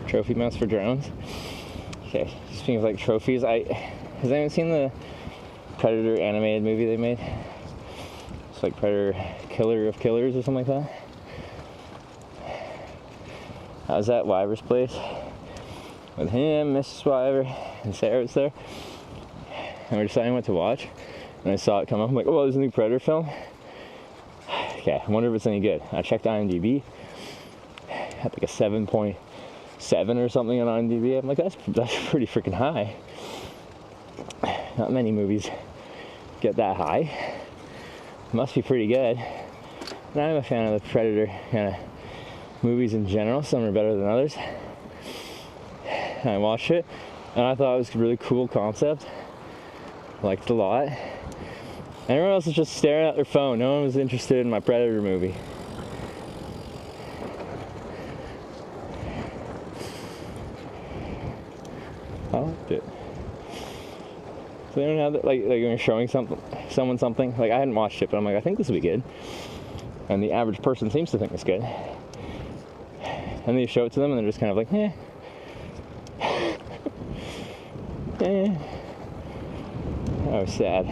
Trophy mounts for drones. Okay, speaking of like trophies, has anyone seen the Predator animated movie they made? It's like Predator Killer of Killers or something like that. I was at Wyver's place with him, Mrs. Wyver, and Sarah was there. And we're deciding what to watch. And I saw it come up. I'm like, oh, there's a new Predator film. Okay, I wonder if it's any good. I checked IMDb. Had like a 7.7 or something on IMDb. I'm like, that's pretty freaking high. Not many movies get that high. Must be pretty good. And I'm a fan of the Predator kind of movies in general. Some are better than others. And I watched it, and I thought it was a really cool concept. Liked it a lot. Everyone else was just staring at their phone. No one was interested in my Predator movie. I liked it. So they don't have that, like when you're showing someone something. Like I hadn't watched it, but I'm like, I think this will be good. And the average person seems to think it's good. And they show it to them, and they're just kind of like, eh. Eh. That was sad.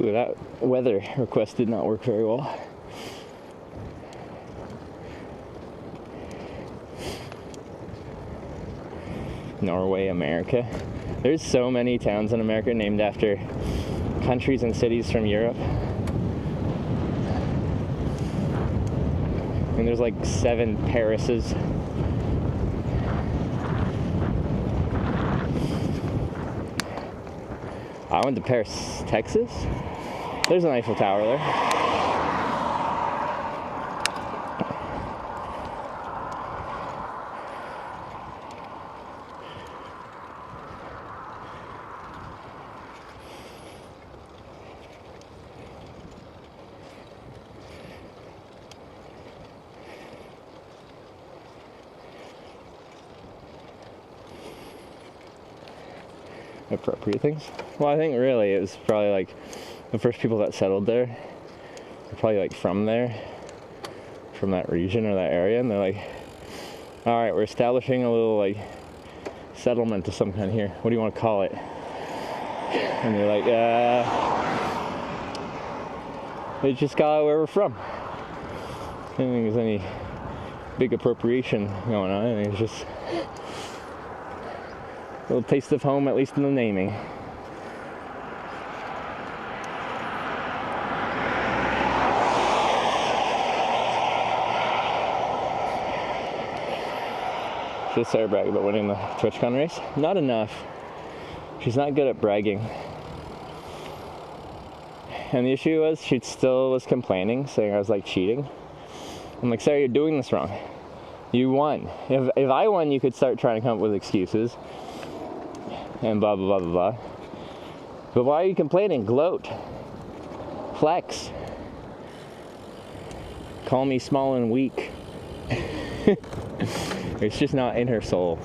Ooh, that weather request did not work very well. Norway, America. There's so many towns in America named after countries and cities from Europe. And there's like 7 Parises. I went to Paris, Texas. There's an Eiffel Tower there. Appropriate things. Well, I think really it was probably like the first people that settled there were probably like from there, from that region or that area, and they're like, all right, we're establishing a little like settlement of some kind here. What do you want to call it? And they're like, we just call it where we're from. I don't think there's any big appropriation going on. I think it's just a little taste of home, at least in the naming. Should Sarah brag about winning the TwitchCon race? Not enough. She's not good at bragging. And the issue was, she still was complaining, saying I was like cheating. I'm like, Sarah, you're doing this wrong. You won. If I won, you could start trying to come up with excuses. And blah, blah, blah, blah, blah. But why are you complaining? Gloat. Flex. call me small and weak. It's just not in her soul.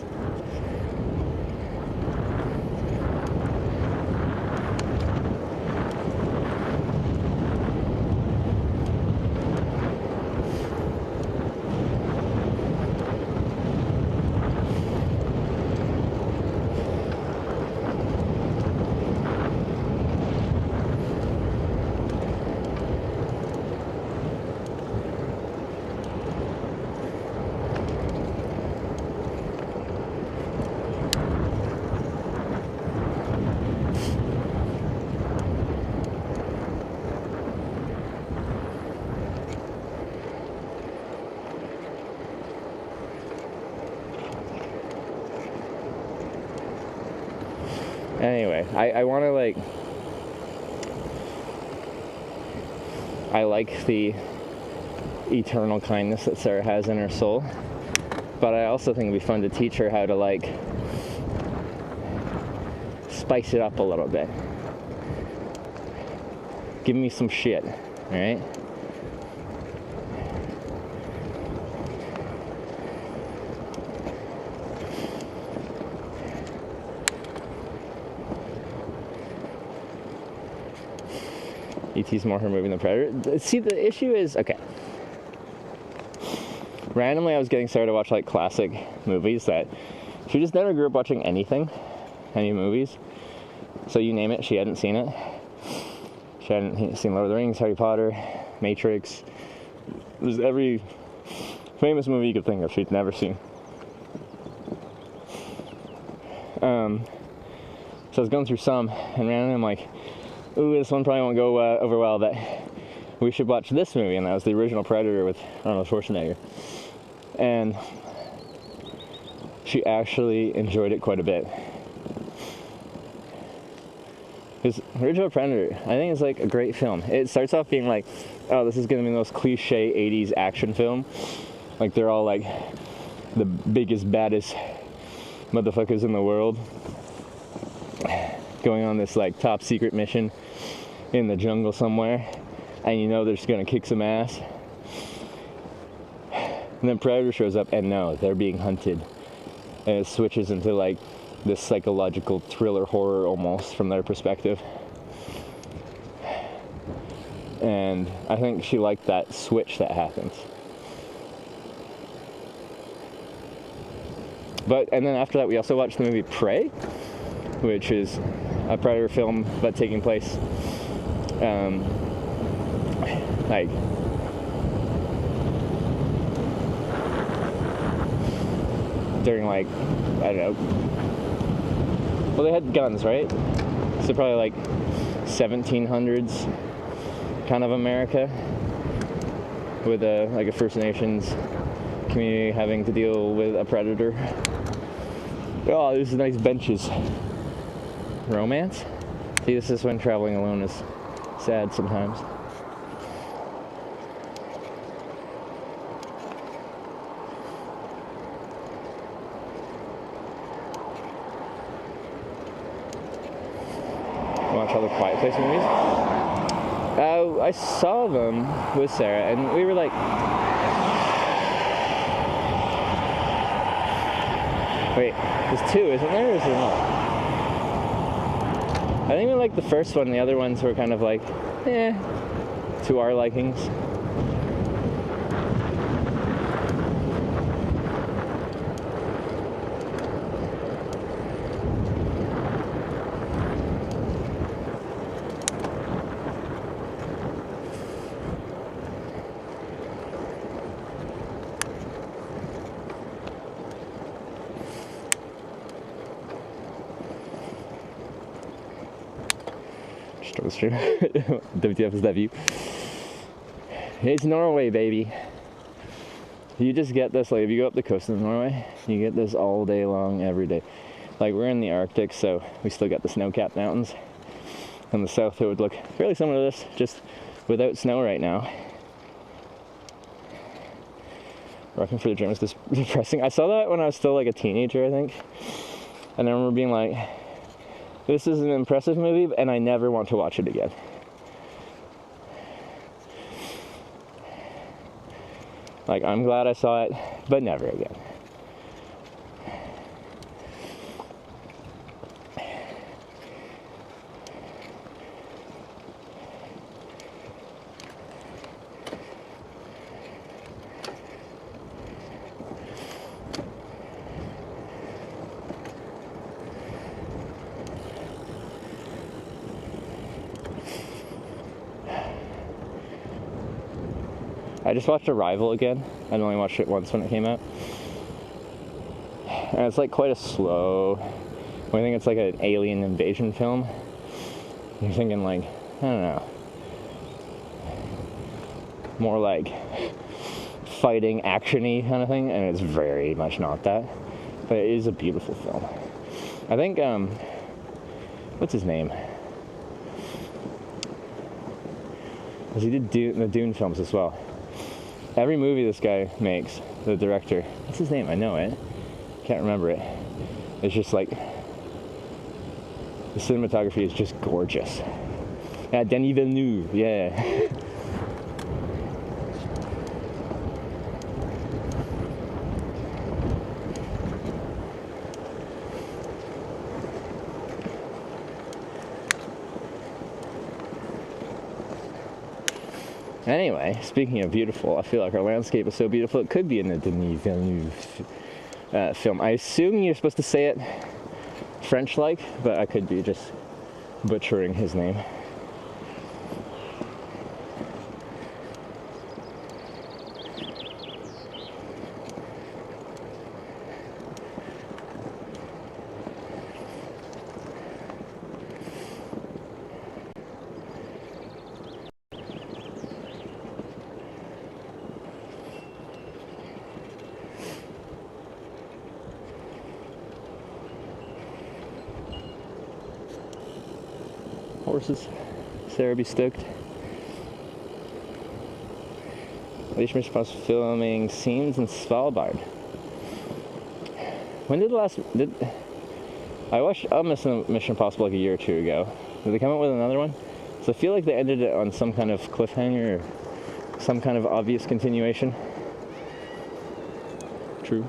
Anyway, I want to like, I like the eternal kindness that Sarah has in her soul, but I also think it'd be fun to teach her how to like spice it up a little bit. Give me some shit, alright? E.T.'s more her movie than Predator. See, the issue is, okay. Randomly, I was getting Sarah to watch like classic movies that she just never grew up watching anything, any movies. So you name it, she hadn't seen it. She hadn't seen Lord of the Rings, Harry Potter, Matrix. There's every famous movie you could think of she'd never seen. So I was going through some, and randomly I'm like, ooh, this one probably won't go over well, but we should watch this movie, and that was the original Predator with Arnold Schwarzenegger. And she actually enjoyed it quite a bit. Because original Predator, I think it's like a great film. It starts off being like, oh, this is going to be the most cliche 80s action film. Like, they're all like the biggest, baddest motherfuckers in the world, going on this like top secret mission in the jungle somewhere, and you know they're just gonna kick some ass. And then Predator shows up, and no, they're being hunted, and it switches into like this psychological thriller horror almost from their perspective. And I think she liked that switch that happens. And then after that, we also watched the movie Prey, which is a Predator film, but taking place like during like, I don't know, well, they had guns, right? So probably like 1700s kind of America, with like a First Nations community having to deal with a predator. Oh, there's nice benches. Romance? See, this is when traveling alone is sad sometimes. Watch all the Quiet Place movies? I saw them with Sarah, and we were like, wait, there's two, isn't there, or is there not? I think we liked the first one. The other ones were kind of like, to our likings. WTF. It's Norway, baby. You just get this, like, if you go up the coast of Norway, you get this all day long, every day. Like, we're in the Arctic, so we still got the snow-capped mountains. In the south, it would look fairly similar to this, just without snow right now. Working for the gym is just depressing. I saw that when I was still, like, a teenager, I think. And I remember being like, this is an impressive movie, and I never want to watch it again. Like, I'm glad I saw it, but never again. I just watched Arrival again. I'd only watched it once when it came out. And it's like quite a slow, I think it's like an alien invasion film. You're thinking like, I don't know, more like fighting, action-y kind of thing, and it's very much not that. But it is a beautiful film. I think, what's his name? Because he did the Dune films as well. Every movie this guy makes, the director, what's his name? I know it. Can't remember it. It's just like, the cinematography is just gorgeous. Yeah, Denis Villeneuve, yeah. Anyway, speaking of beautiful, I feel like our landscape is so beautiful, it could be in the Denis Villeneuve film. I assume you're supposed to say it French-like, but I could be just butchering his name. Horses. Sarah be stoked. Leash Mission Possible filming scenes in Svalbard. When did the last... I watched Mission Impossible like a year or two ago. Did they come out with another one? So I feel like they ended it on some kind of cliffhanger or some kind of obvious continuation. True.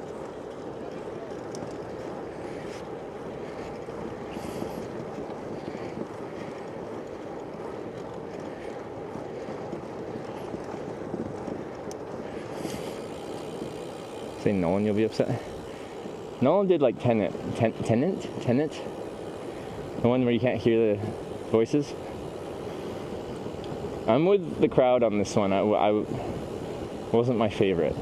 Say Nolan, you'll be upset. Nolan did like Tenet? The one where you can't hear the voices? I'm with the crowd on this one. I wasn't my favorite.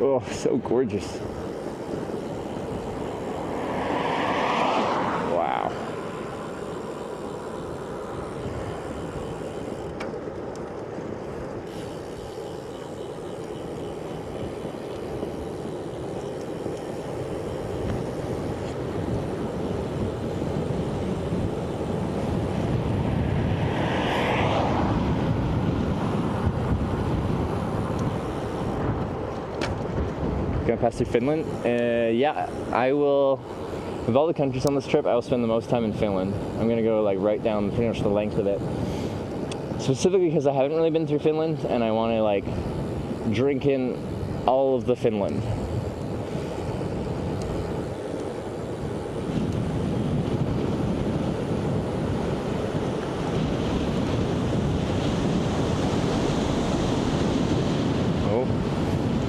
Oh, so gorgeous. Wow. Gonna pass through Finland? Yeah, I will. Of all the countries on this trip, I will spend the most time in Finland. I'm gonna go like right down pretty much the length of it. Specifically because I haven't really been through Finland, and I want to like drink in all of the Finland. Oh,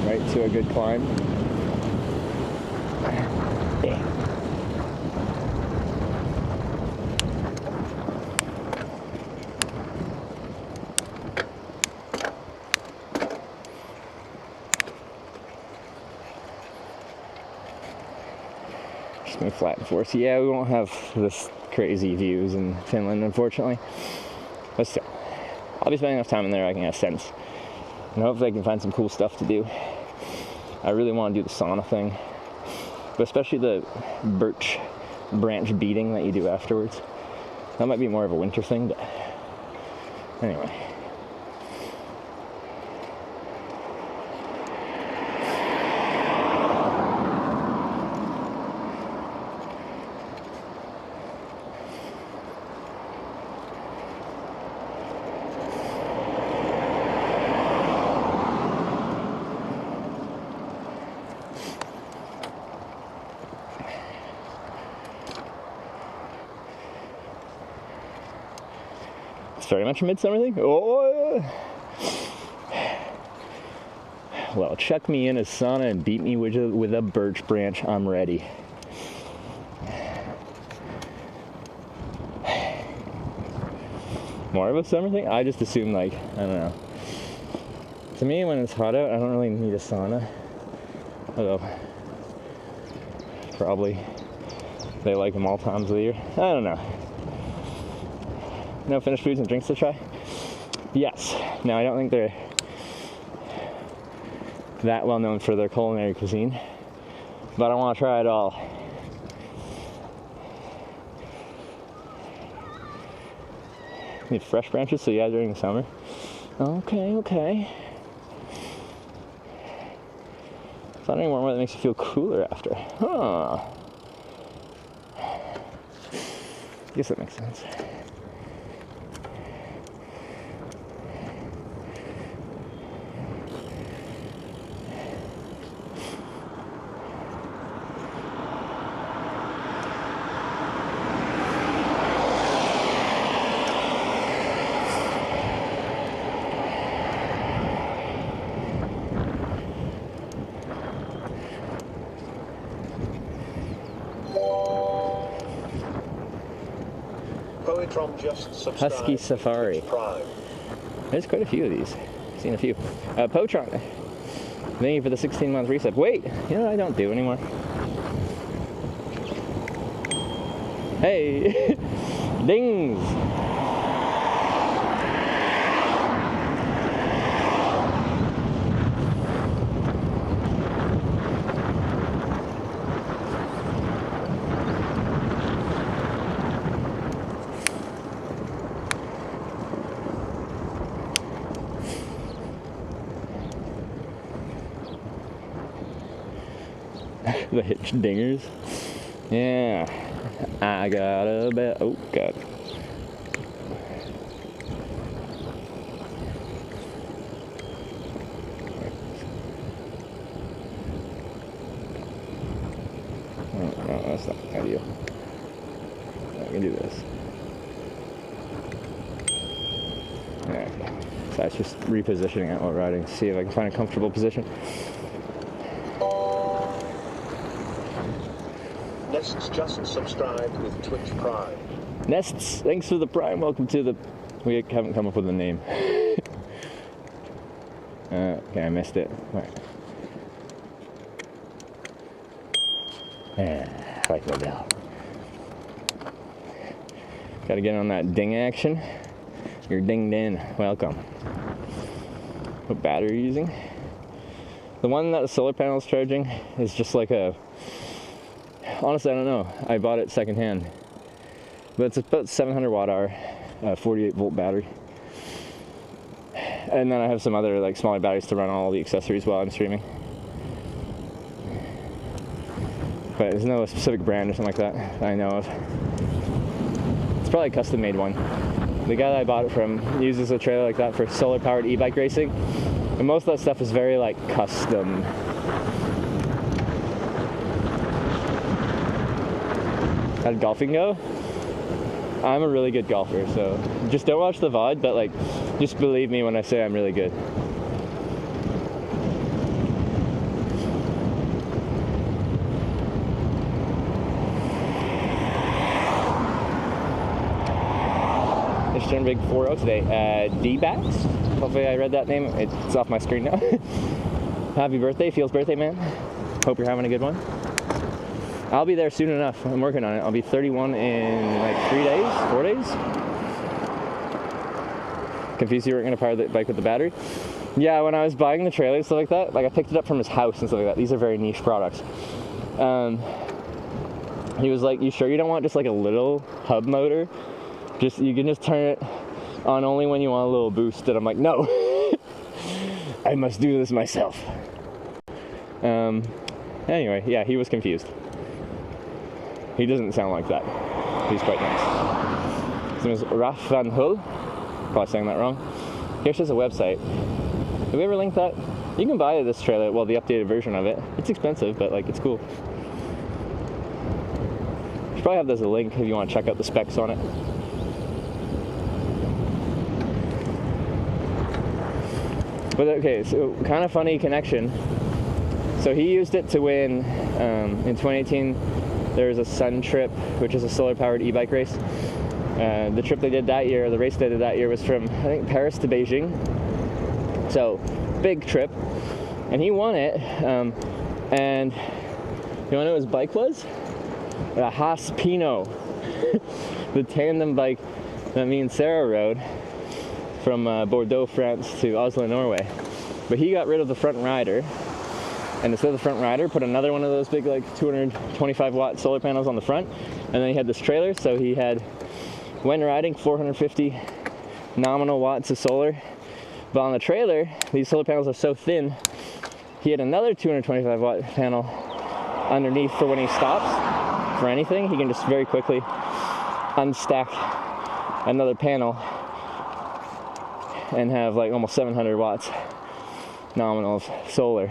right to a good climb. Just gonna flatten for us. Yeah, we won't have this crazy views in Finland, unfortunately. But still, I'll be spending enough time in there I can get a sense. And hopefully I can find some cool stuff to do. I really want to do the sauna thing. But especially the birch branch beating that you do afterwards. That might be more of a winter thing, but anyway. It's very much a midsummer thing. Oh. Well, chuck me in a sauna and beat me with a birch branch. I'm ready. More of a summer thing? I just assume, like, I don't know. To me, when it's hot out, I don't really need a sauna. Although, probably they like them all times of the year. I don't know. No finished foods and drinks to try? Yes. Now, I don't think they're that well known for their culinary cuisine, but I want to try it all. Need fresh branches, so yeah, during the summer. Okay. It's not any warmer that makes you feel cooler after. Huh. I guess that makes sense. Nord-Troms just subscribed Husky Safari. to Prime. There's quite a few of these. I've seen a few. Potron. Thank you for the 16-month reset. Wait, you know what I don't do anymore? Hey! Dings! The hitch dingers. Yeah. I got a bet. Oh, God. Oh, no, that's not ideal. I can do this. Okay. So that's just repositioning it while riding. See if I can find a comfortable position. Nests just subscribed with Twitch Prime. Nests, thanks for the Prime. Welcome to the... We haven't come up with a name. Okay, I missed it. Right. Like no doubt. Gotta get on that ding action. You're dinged in. Welcome. What battery are you using? The one that the solar panel is charging is just like a... Honestly, I don't know. I bought it secondhand. But it's about 700 watt hour, 48 volt battery. And then I have some other like smaller batteries to run all the accessories while I'm streaming. But there's no specific brand or something like that I know of. It's probably a custom made one. The guy that I bought it from uses a trailer like that for solar powered e-bike racing. And most of that stuff is very like custom. How'd golfing go? I'm a really good golfer, so just don't watch the VOD, but like, just believe me when I say I'm really good. Just turned big 4-0 today. D-Backs? Hopefully I read that name. It's off my screen now. Happy birthday, Feels birthday, man. Hope you're having a good one. I'll be there soon enough. I'm working on it. I'll be 31 in like 3 days, 4 days. Confused you weren't going to power the bike with the battery? Yeah, when I was buying the trailer and stuff like that, like I picked it up from his house and stuff like that. These are very niche products. He was like, you sure you don't want just like a little hub motor? You can just turn it on only when you want a little boost. And I'm like, no, I must do this myself. Anyway, yeah, he was confused. He doesn't sound like that. He's quite nice. His name is Raf van Hull. Probably saying that wrong. Here's just a website. Have we ever linked that? You can buy this trailer, well, the updated version of it. It's expensive, but like, it's cool. Should probably have this as a link if you want to check out the specs on it. But okay, so kind of funny connection. So he used it to win in 2018. There was a Sun Trip, which is a solar-powered e-bike race. The trip they did that year, the race they did that year, was from I think Paris to Beijing. So big trip, and he won it. And you know what his bike was? A Haas Pinot, the tandem bike that me and Sarah rode from Bordeaux, France to Oslo, Norway. But he got rid of the front rider, and instead of the front rider, put another one of those big, like 225 watt solar panels on the front, and then he had this trailer, so he had, when riding, 450 nominal watts of solar. But on the trailer, these solar panels are so thin, he had another 225 watt panel underneath for when he stops for anything. He can just very quickly unstack another panel and have like almost 700 watts nominal of solar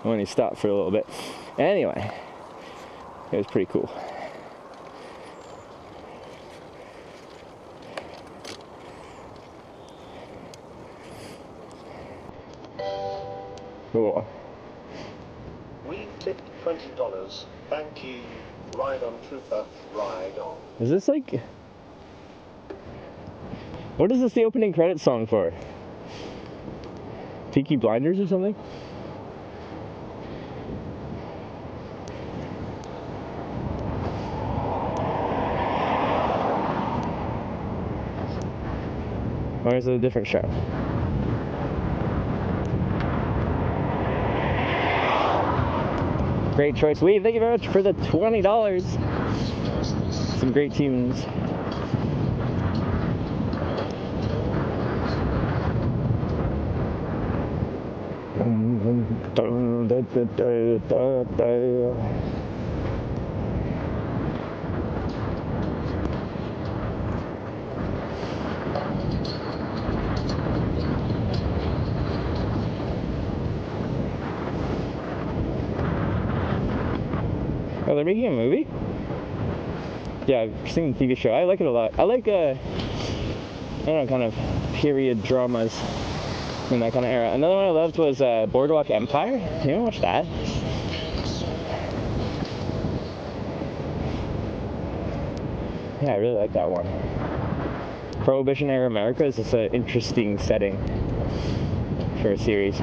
when he stopped for a little bit. Anyway, it was pretty cool. Cool. We tipped $20. Thank you. Ride on, trooper. Ride on. Is this like... What is this the opening credits song for? Peaky Blinders or something? Or is it a different show? Great choice, Lee. Thank you very much for the $20. Some great tunes. Oh, they're making a movie? Yeah, I've seen the TV show. I like it a lot. I like, I don't know, kind of period dramas in that kind of era. Another one I loved was Boardwalk Empire. You ever watch that? Yeah, I really like that one. Prohibition era America is just an interesting setting for a series.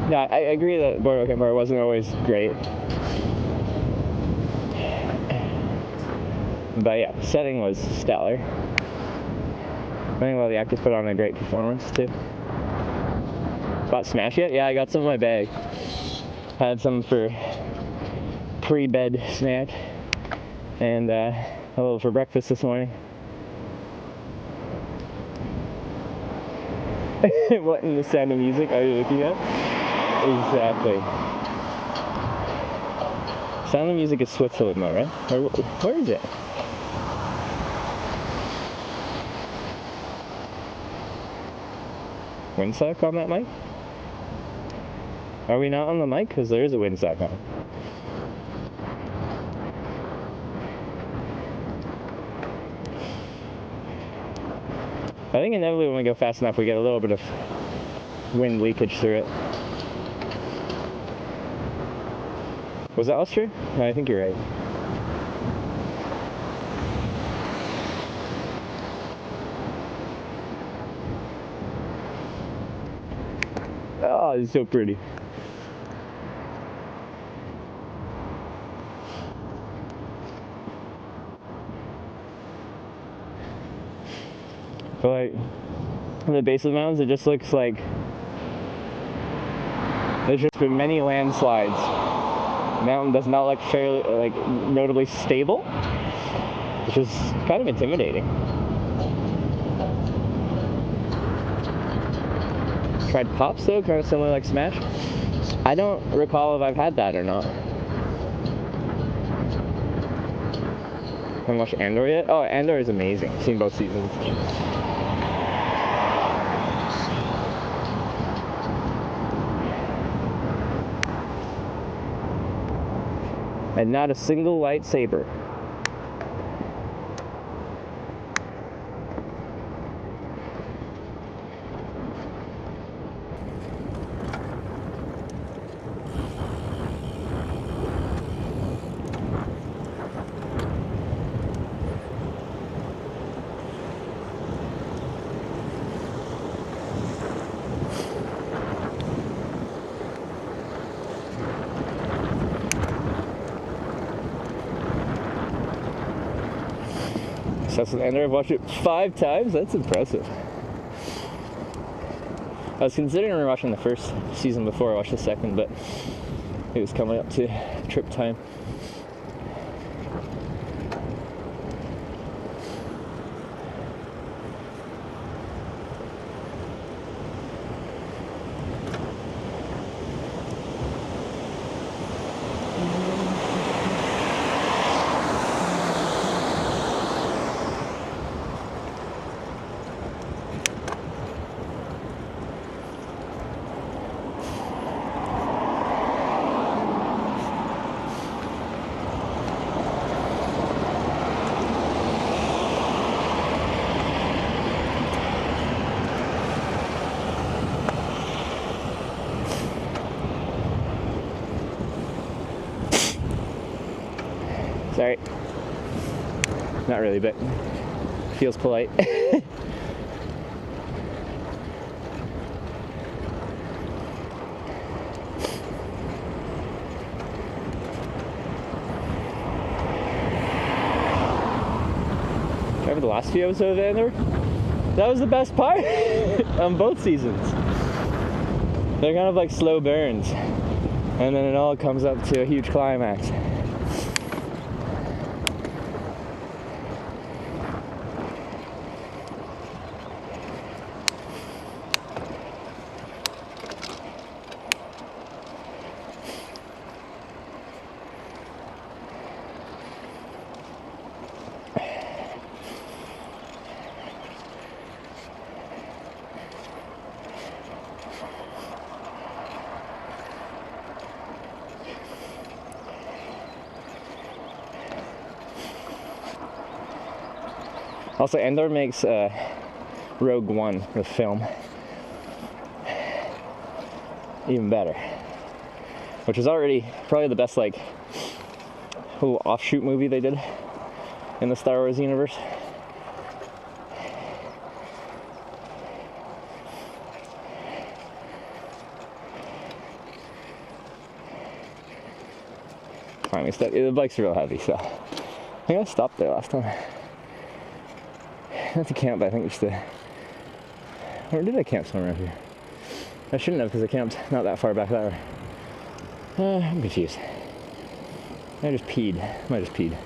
Yeah, I agree that Boardwalk Empire wasn't always great. But yeah, the setting was stellar. I think all the actors put on a great performance too. Bought Smash yet? Yeah, I got some in my bag. Had some for pre-bed snack and a little for breakfast this morning. What in the Sound of Music are you looking at? Exactly. Sound of Music is Switzerland though, right? Or where is it? Windsock on that mic? Are we not on the mic? Because there is a windsock on. I think inevitably when we go fast enough we get a little bit of wind leakage through it. Was that Austria? No, I think you're right. Oh, it's so pretty. But like, on the base of the mountains, it just looks like there's just been many landslides. The mountain does not look fairly, notably stable, which is kind of intimidating. tried Pops though, kind of similar like Smash. I don't recall if I've had that or not. Haven't watched Andor yet? Oh, Andor is amazing. I've seen both seasons. And not a single lightsaber. That's an Ender. I've watched it 5 times. That's impressive. I was considering rewatching the first season before I watched the second, but it was coming up to trip time. Sorry. Not really, but feels polite. Remember the last few episodes of Andor? That was the best part on both seasons. They're kind of like slow burns, and then it all comes up to a huge climax. Also, Andor makes Rogue One, the film, even better. Which is already probably the best, like, little offshoot movie they did in the Star Wars universe. Finally, the bike's real heavy, so I think I stopped there last time. Not to camp, but I think just to... Or did I camp somewhere around here? I shouldn't have, because I camped not that far back that way. I'm confused. I just peed. I just peed.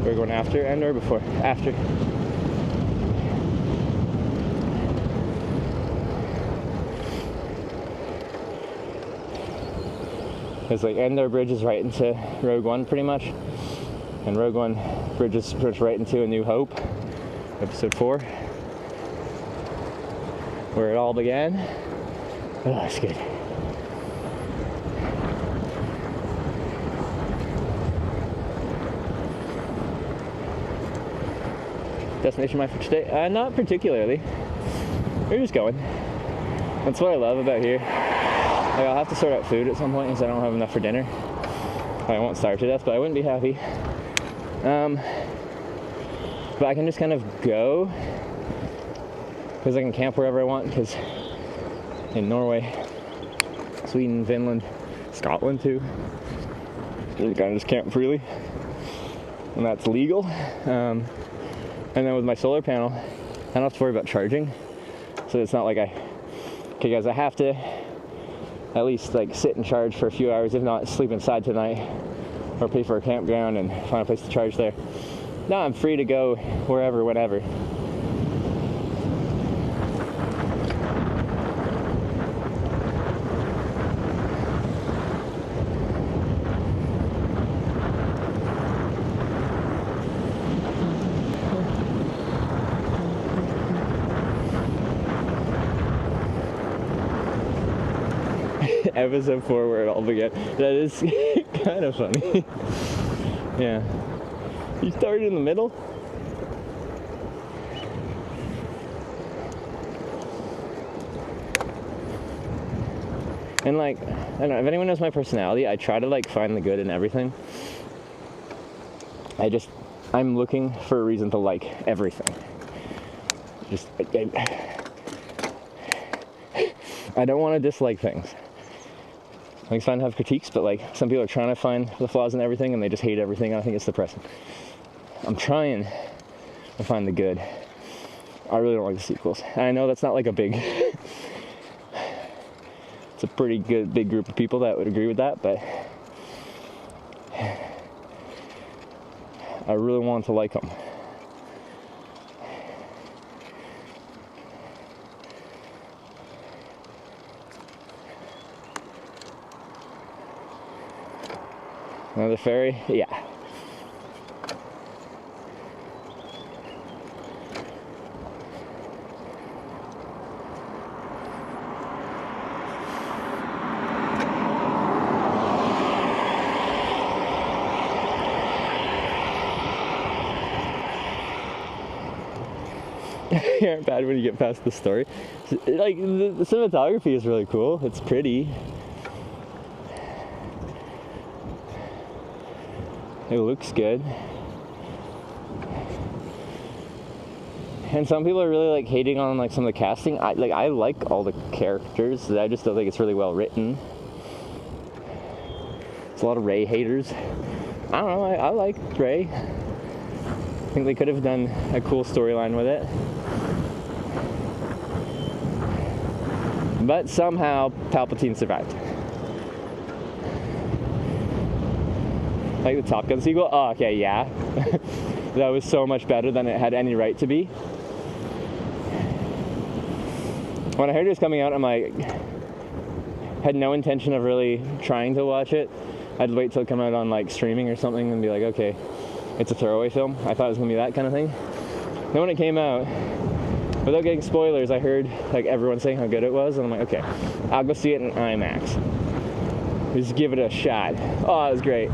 We're going after Andor before? After. Because like Andor bridges right into Rogue One pretty much, and Rogue One bridges right into A New Hope, episode 4, where it all began. Oh, that's good. Destination mind for today? Not particularly. We're just going. That's what I love about here. Like, I'll have to sort out food at some point because I don't have enough for dinner. I won't starve to death, but I wouldn't be happy. But I can just kind of go because I can camp wherever I want, because in Norway, Sweden, Finland, Scotland too, you can just camp freely, and that's legal. And then with my solar panel, I don't have to worry about charging, so it's not like I okay guys, I have to at least like sit and charge for a few hours, if not sleep inside tonight, or pay for a campground and find a place to charge there. Now I'm free to go wherever, whenever. Episode 4 where it all began. That is kind of funny. Yeah. You started in the middle? And like, I don't know, if anyone knows my personality, I try to like find the good in everything. I'm looking for a reason to like everything. I don't want to dislike things. Like, it's fine to have critiques, but like some people are trying to find the flaws in everything and they just hate everything, and I think it's depressing. I'm trying to find the good. I really don't like the sequels. And I know that's not like a big it's a pretty good big group of people that would agree with that, but I really want to like them. Another ferry? Yeah. You aren't bad when you get past the story. Like, the cinematography is really cool. It's pretty. It looks good. And some people are really like hating on like some of the casting. I like all the characters. I just don't think it's really well written. It's a lot of Ray haters. I don't know, I like Ray. I think they could have done a cool storyline with it. But somehow Palpatine survived. Like the Top Gun sequel? Oh, okay, yeah. That was so much better than it had any right to be. When I heard it was coming out, I'm like, had no intention of really trying to watch it. I'd wait till it come out on like streaming or something and be like, okay, it's a throwaway film. I thought it was gonna be that kind of thing. Then when it came out, without getting spoilers, I heard like everyone saying how good it was, and I'm like, okay, I'll go see it in IMAX. Just give it a shot. Oh, it was great.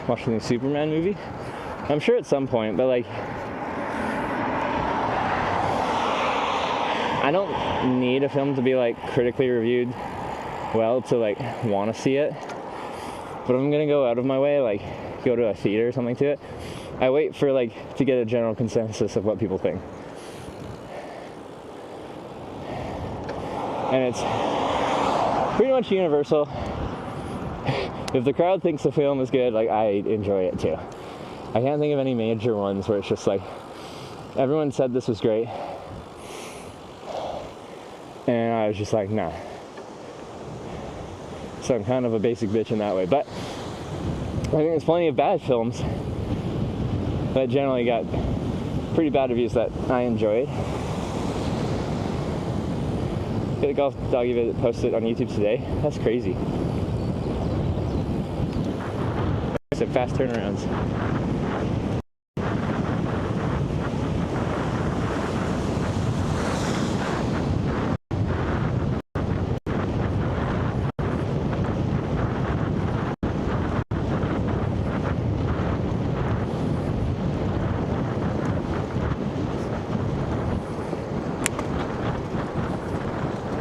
Watching the Superman movie? I'm sure at some point, but like, I don't need a film to be like critically reviewed well to like want to see it. But I'm gonna go out of my way, like go to a theater or something to it. I wait for like to get a general consensus of what people think. And it's pretty much universal. If the crowd thinks the film is good, like, I enjoy it too. I can't think of any major ones where it's just like, everyone said this was great, and I was just like, nah. So I'm kind of a basic bitch in that way. But I think there's plenty of bad films that generally got pretty bad reviews that I enjoyed. The golf doggy visit posted on YouTube today. That's crazy. Some fast turnarounds.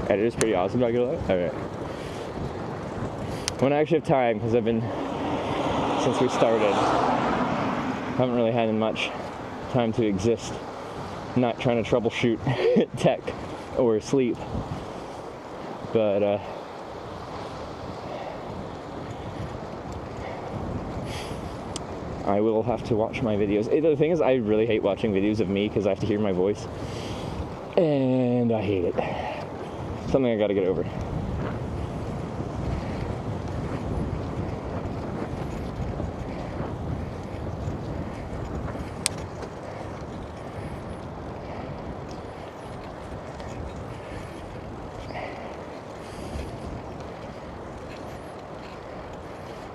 It is pretty awesome, not gonna lie. Alright. When I actually have time, because I've been, since we started, haven't really had much time to exist. Not trying to troubleshoot tech or sleep. But, I will have to watch my videos. The thing is, I really hate watching videos of me because I have to hear my voice. And I hate it. Something I gotta get over.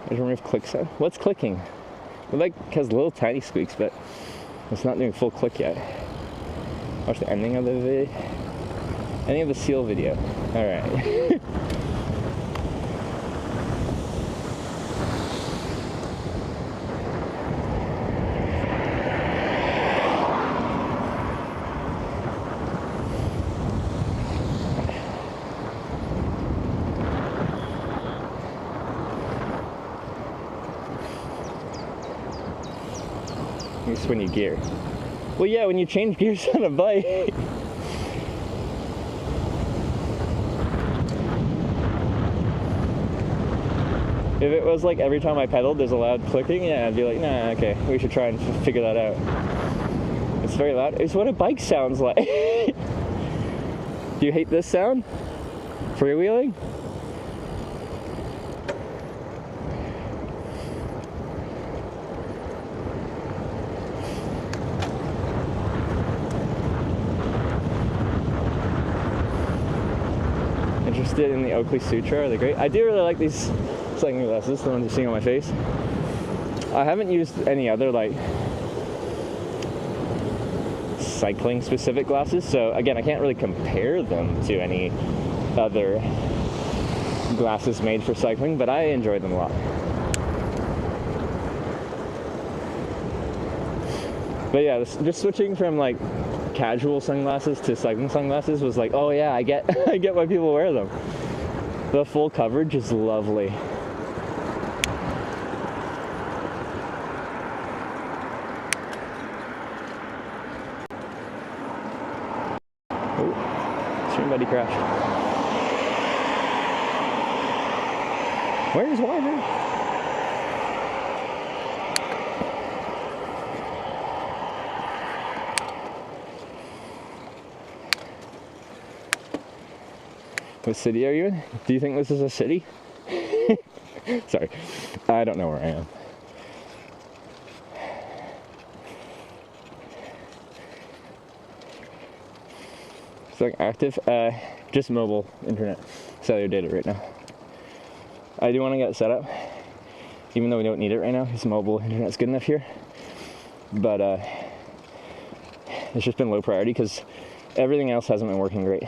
There's a remove click sound. What's clicking? It like has little tiny squeaks, but it's not doing full click yet. Watch the ending of the video. Ending of the seal video. Alright. It's when you gear. Well, yeah, when you change gears on a bike. If it was like every time I pedaled there's a loud clicking, yeah, I'd be like, nah, okay, we should try and figure that out. It's very loud. It's what a bike sounds like. Do you hate this sound? Freewheeling? Interested in the Oakley Sutra? Are they great? I do really like these cycling glasses, the ones you're seeing on my face. I haven't used any other like cycling specific glasses, so again, I can't really compare them to any other glasses made for cycling, but I enjoy them a lot. But yeah, just switching from like casual sunglasses to cycling sunglasses was like, oh yeah, I get I get why people wear them. The full coverage is lovely. Oh, stream buddy crashed. Where's water? What city are you in? Do you think this is a city? Sorry, I don't know where I am. So active, just mobile internet, cellular data right now. I do want to get it set up, even though we don't need it right now, because mobile internet's good enough here. But it's just been low priority because everything else hasn't been working great.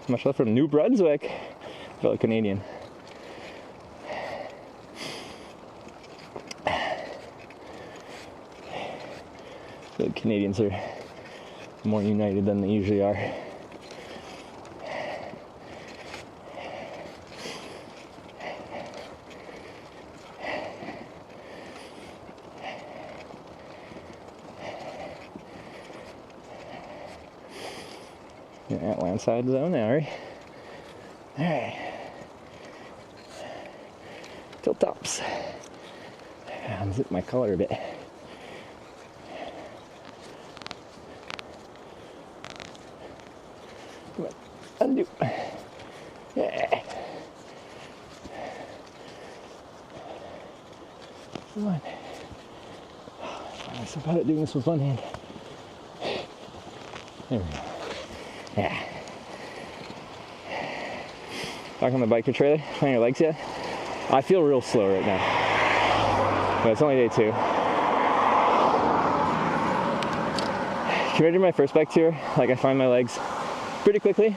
Much love from New Brunswick, fellow Canadian. The Canadians are more united than they usually are. You're at landside zone now, right? Alright. Tilt tops. Unzip my collar a bit. Come on, undo. Yeah. Come on. I'm so bad at doing this with one hand. Yeah. Back on the biker trailer, on your legs yet? I feel real slow right now, but it's only day 2. Compared to my first bike tour, like I find my legs pretty quickly,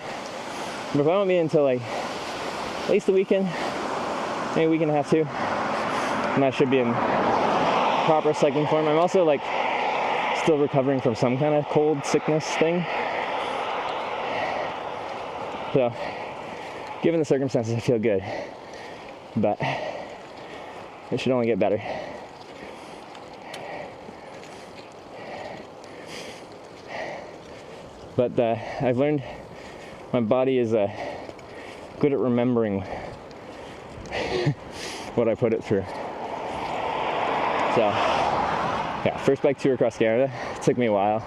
but if I don't be until like at least a weekend, maybe a week and a half too, and I should be in proper cycling form. I'm also like still recovering from some kind of cold sickness thing, so given the circumstances, I feel good, but it should only get better. But I've learned my body is good at remembering what I put it through. So, yeah, first bike tour across Canada. It took me a while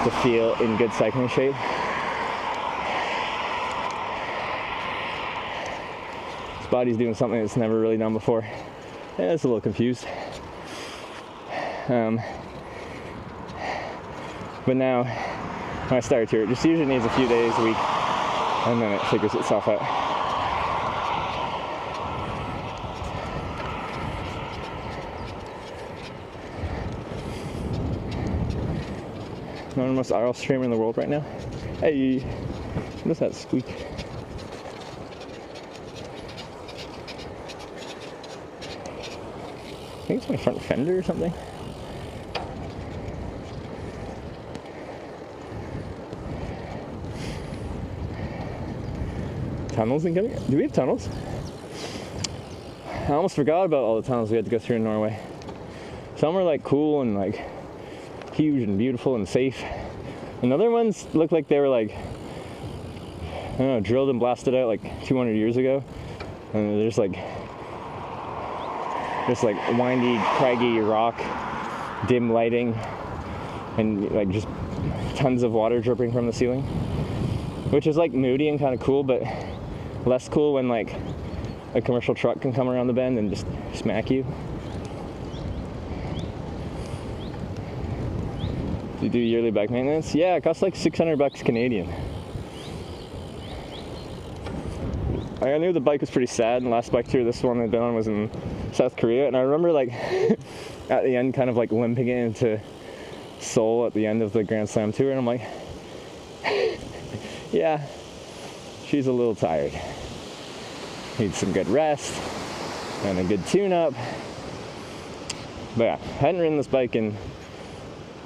to feel in good cycling shape. This body's doing something it's never really done before. Yeah, it's a little confused. But now, when I start a tour, it just usually needs a few days, a week, and then it figures itself out. Nord-Troms aisle streamer in the world right now. Hey, what is that squeak? I think it's my front fender or something. Tunnels incoming? Do we have tunnels? I almost forgot about all the tunnels we had to go through in Norway. Some were like cool and like huge and beautiful and safe. And other ones looked like they were like, I don't know, drilled and blasted out like 200 years ago. And there's like windy, craggy rock, dim lighting, and like just tons of water dripping from the ceiling. Which is like moody and kind of cool, but less cool when like a commercial truck can come around the bend and just smack you. Do you do yearly bike maintenance? Yeah, it costs like $600 Canadian. I knew the bike was pretty sad, and the last bike tour this one I'd been on was in South Korea, and I remember like at the end kind of like limping it into Seoul at the end of the Grand Slam tour, and I'm like, yeah, she's a little tired. Needs some good rest and a good tune-up. But yeah, hadn't ridden this bike in,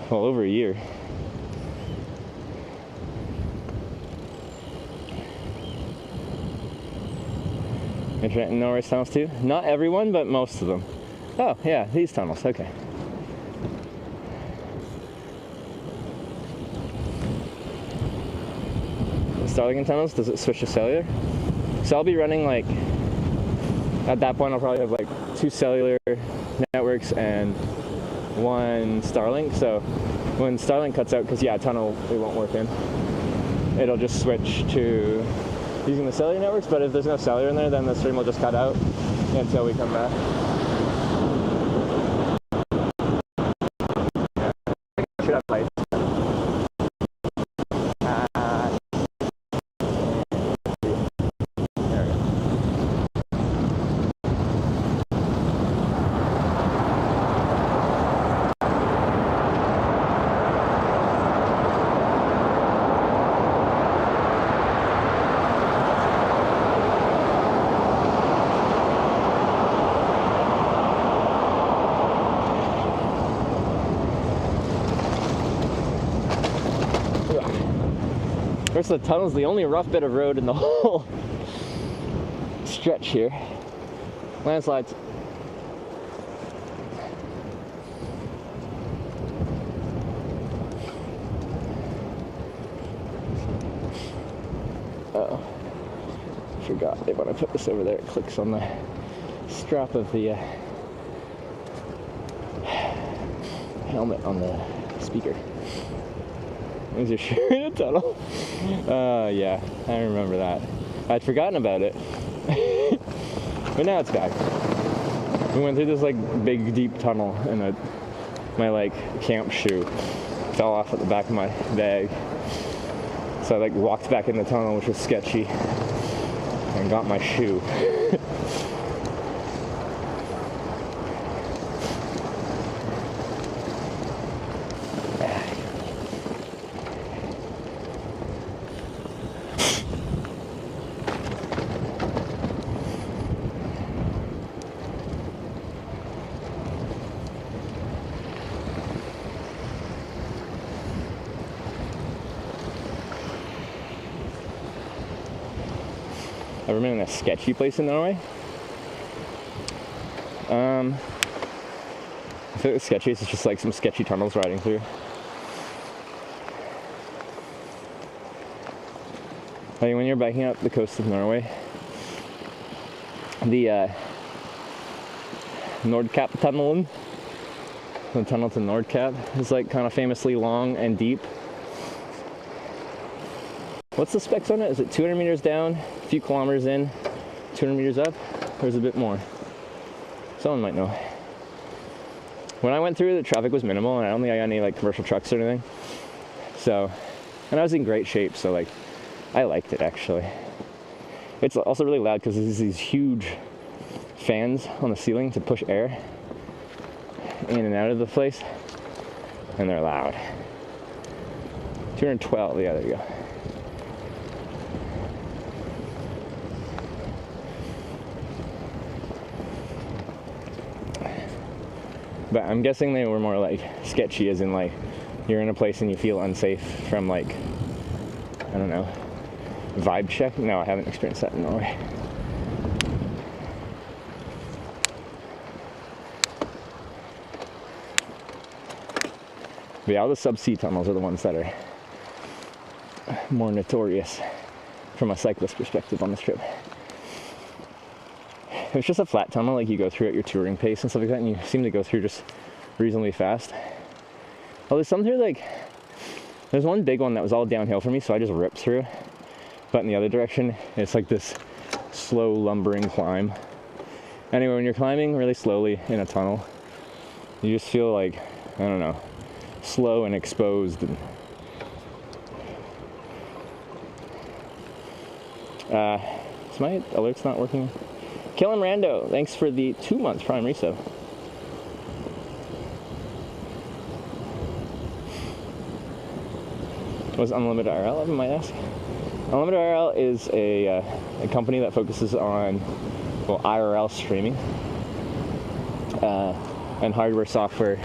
well, over a year. Internet in Norway's tunnels too? Not everyone, but most of them. Oh, yeah, these tunnels, okay. Starlink tunnels, does it switch to cellular? So I'll be running like, at that point I'll probably have like 2 cellular networks and 1 Starlink. So when Starlink cuts out, because yeah, tunnel it won't work in, it'll just switch to using the cellular networks. But if there's no cellular in there, then the stream will just cut out until we come back. I should have lights. Of course, the tunnel's the only rough bit of road in the whole stretch here. Landslides. Uh-oh. Forgot that when I put this over there, it clicks on the strap of the helmet on the speaker. Is your shirt in a tunnel? Yeah, I remember that. I'd forgotten about it. But now it's back. We went through this like big deep tunnel in my like camp shoe. fell off at the back of my bag. So I like walked back in the tunnel, which was sketchy, and got my shoe. Ever been in a sketchy place in Norway? I feel like the sketchiest is just like some sketchy tunnels riding through. Like when you're biking up the coast of Norway, the Nordkapp tunnel, the tunnel to Nordkapp, is like kind of famously long and deep. What's the specs on it? Is it 200 meters down, a few kilometers in, 200 meters up, or is it a bit more? Someone might know. When I went through, the traffic was minimal, and I don't think I got any like commercial trucks or anything. So, and I was in great shape, so like, I liked it actually. It's also really loud because there's these huge fans on the ceiling to push air in and out of the place, and they're loud. 212, yeah, there you go. But I'm guessing they were more like sketchy, as in like you're in a place and you feel unsafe from like, I don't know, vibe check. No, I haven't experienced that in Norway. But yeah, all the subsea tunnels are the ones that are more notorious from a cyclist perspective on this trip. If it's just a flat tunnel, like you go through at your touring pace and stuff like that, and you seem to go through just reasonably fast. Well, there's some through like, there's one big one that was all downhill for me, so I just ripped through. But in the other direction, it's like this slow lumbering climb. Anyway, when you're climbing really slowly in a tunnel, you just feel like, I don't know, slow and exposed. And, is my alerts not working? Killin' Rando, thanks for the 2 months Prime resub. What is Unlimited IRL, I might ask? Unlimited IRL is a company that focuses on, well, IRL streaming and hardware software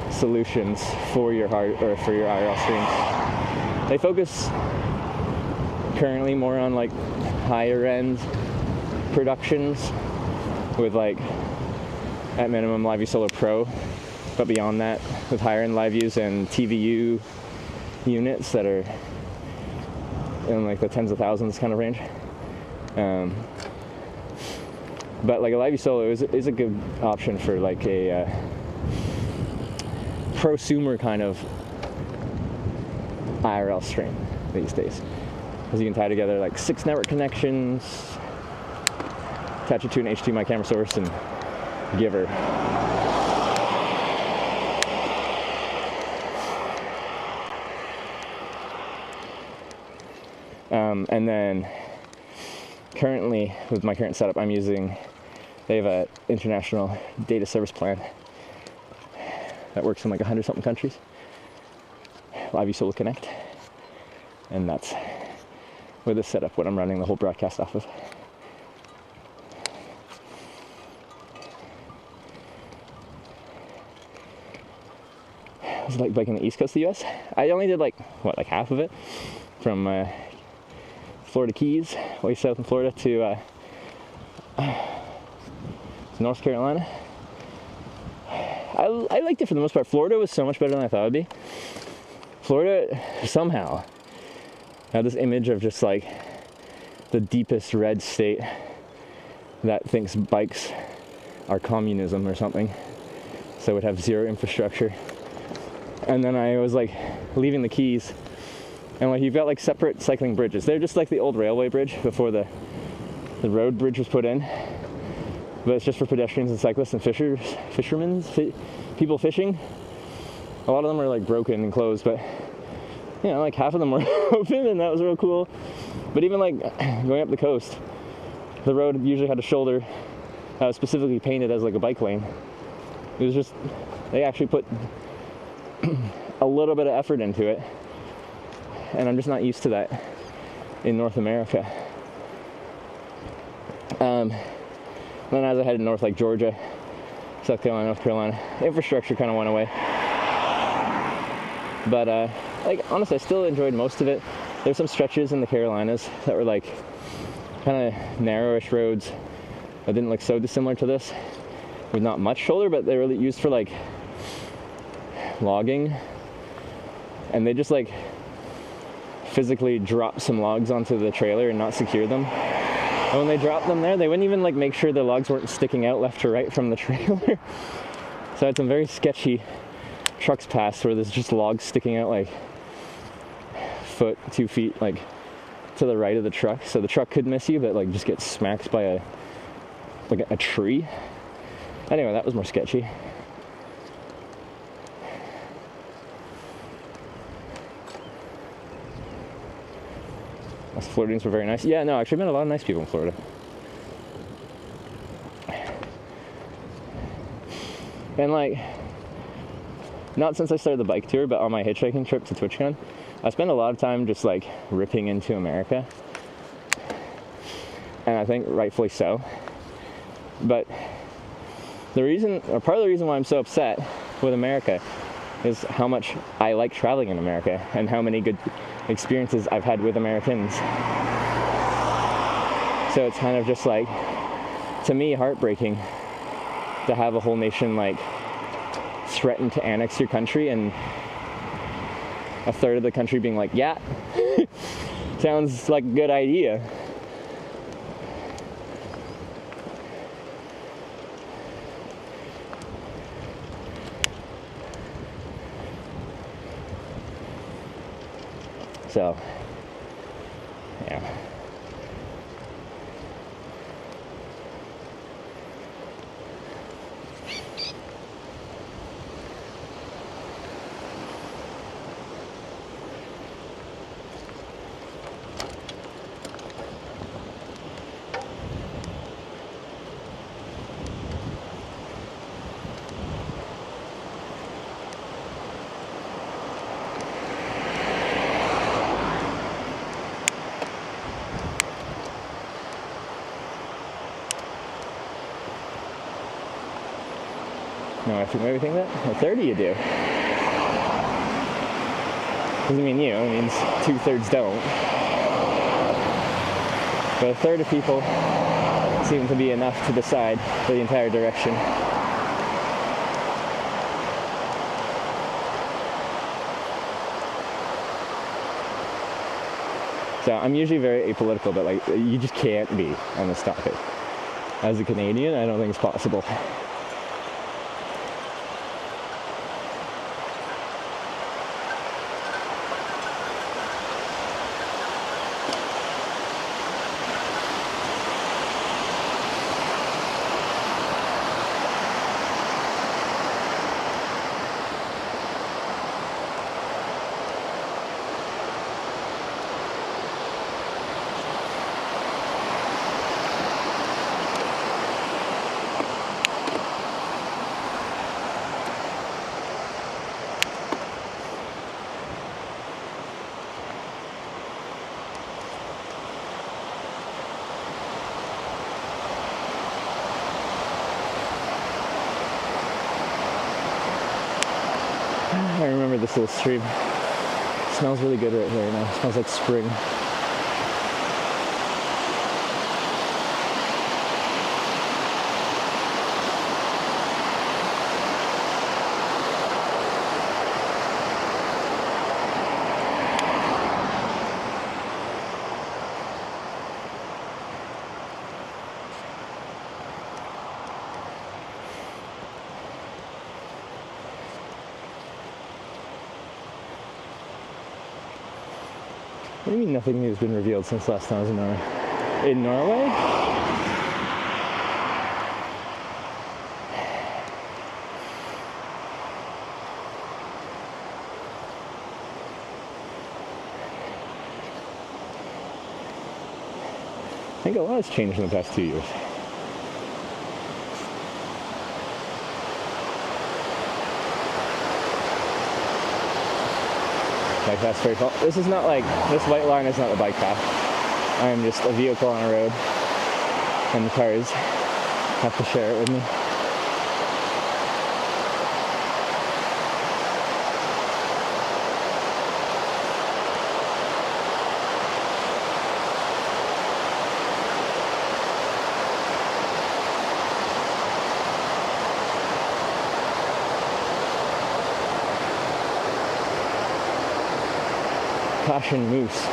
solutions for your for your IRL streams. They focus currently more on like higher end productions with like at minimum LiveView Solar Pro, but beyond that with higher end LiveViews and TVU units that are in like the tens of thousands kind of range. But like a LiveView Solar is a good option for like a prosumer kind of IRL stream these days, because you can tie together like 6 network connections, attach it to an HDMI camera source, and give her. And then currently, with my current setup, I'm using, they have an international data service plan that works in like 100-something countries, LiveView Solar Connect, and that's with this setup what I'm running the whole broadcast off of. It was like biking the east coast of the US. I only did like half of it, from Florida Keys, way south in Florida, to North Carolina. I liked it for the most part. Florida was so much better than I thought it would be. Florida somehow had this image of just like the deepest red state that thinks bikes are communism or something, so it would have zero infrastructure. And then I was like leaving the Keys, and like you've got like separate cycling bridges. They're just like the old railway bridge before the road bridge was put in, but it's just for pedestrians and cyclists and fishermen, people fishing. A lot of them were like broken and closed, but you know, like half of them were open, and that was real cool. But even like going up the coast, the road usually had a shoulder that was specifically painted as like a bike lane. It was just, they actually put a little bit of effort into it, and I'm just not used to that in North America. Then as I headed north, like Georgia, South Carolina, North Carolina, infrastructure kind of went away. But like honestly, I still enjoyed most of it. There's some stretches in the Carolinas that were like kind of narrowish roads that didn't look so dissimilar to this, with not much shoulder, but they were used for like logging, and they just like physically drop some logs onto the trailer and not secure them. And when they dropped them there, they wouldn't even like make sure the logs weren't sticking out left or right from the trailer. So I had some very sketchy trucks pass where there's just logs sticking out like foot, 2 feet, like to the right of the truck. So the truck could miss you, but like just get smacked by a tree. Anyway, that was more sketchy. Those Floridians were very nice. Yeah, no, actually, I've met a lot of nice people in Florida. And like, not since I started the bike tour, but on my hitchhiking trip to TwitchCon, I spent a lot of time just like ripping into America. And I think rightfully so. But the reason, or part of the reason why I'm so upset with America is how much I like traveling in America and how many good experiences I've had with Americans. So it's kind of just like, to me, heartbreaking to have a whole nation like threaten to annex your country, and a third of the country being like, yeah, sounds like a good idea. So, yeah. No, I think everything that? A third of you do. Doesn't mean you, it means 2/3 don't. But a third of people seem to be enough to decide for the entire direction. So I'm usually very apolitical, but like, you just can't be on this topic. As a Canadian, I don't think it's possible. I remember this little stream. It smells really good right here now. It smells like spring. What do you mean nothing new has been revealed since last time I was in Norway? In Norway? think a lot has changed in the past 2 years. Like that's very cool. This is not like, this white line is not the bike path. I am just a vehicle on a road, and the cars have to share it with me. Passion moose.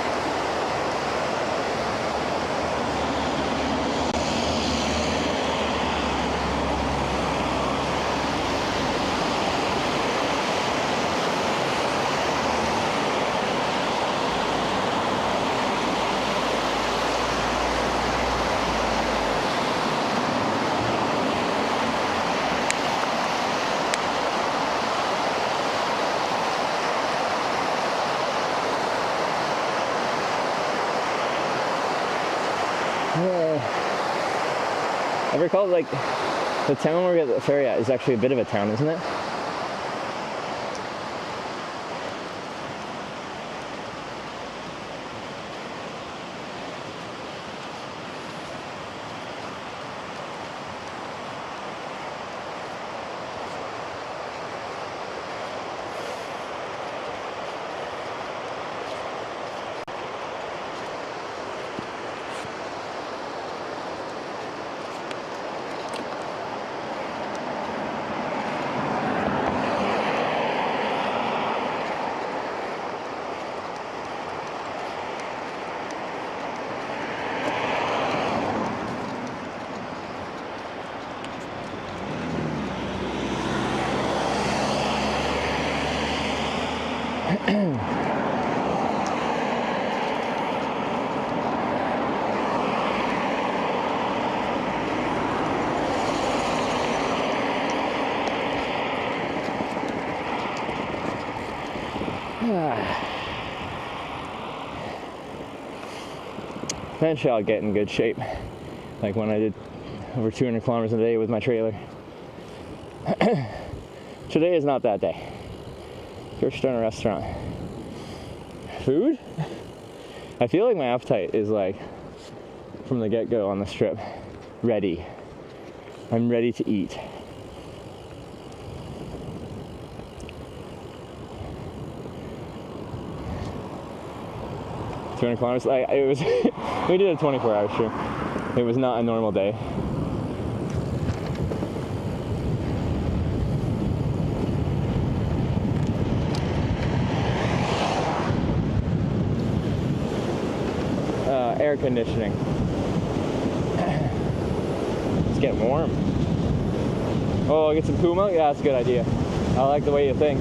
I recall, like, the town where we got the ferry at is actually a bit of a town, isn't it? Eventually I'll get in good shape, like when I did over 200 kilometers a day with my trailer. Today is not that day. First in a restaurant. Food? I feel like my appetite is like, from the get-go on this trip, ready. I'm ready to eat. Kilometers. It was we did a 24-hour trip. It was not a normal day. Air conditioning. It's getting warm. Oh, I'll get some Puma? Yeah, that's a good idea. I like the way you think.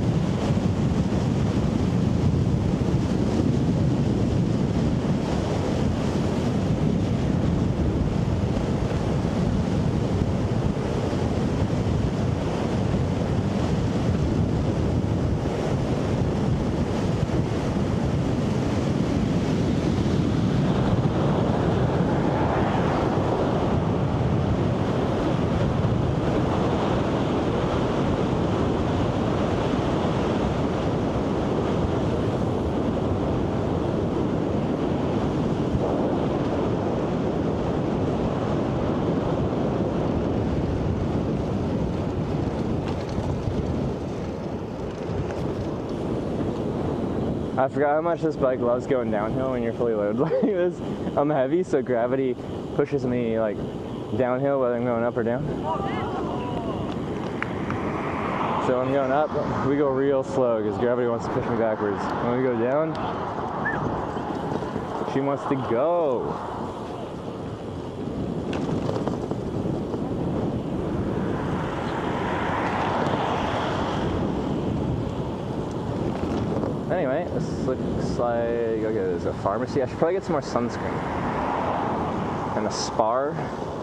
I forgot how much this bike loves going downhill when you're fully loaded like this. I'm heavy, so gravity pushes me like downhill whether I'm going up or down. So when I'm going up, we go real slow because gravity wants to push me backwards. When we go down, she wants to go. Anyway, this looks like, okay, there's a pharmacy. I should probably get some more sunscreen. And a spar,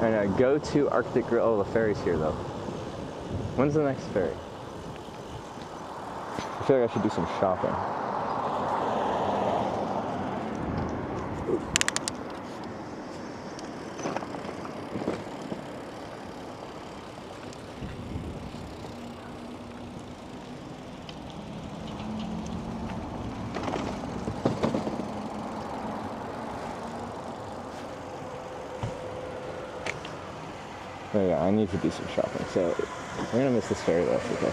and a go-to Arctic Grill. Oh, the ferry's here though. When's the next ferry? I feel like I should do some shopping. Yeah, I need to do some shopping, so we're gonna miss this ferry though. Okay.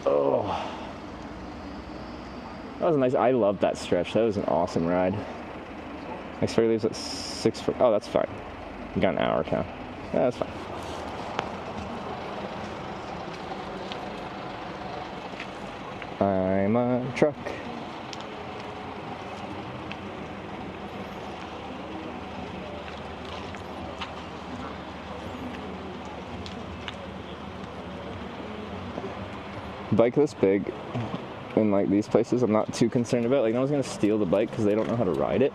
Oh, that was nice. I loved that stretch. That was an awesome ride. Next ferry leaves at 6. Oh, that's fine. We got an hour now. Yeah, that's fine. I'm a truck. Bike this big in like these places I'm not too concerned about. Like no one's gonna steal the bike because they don't know how to ride it.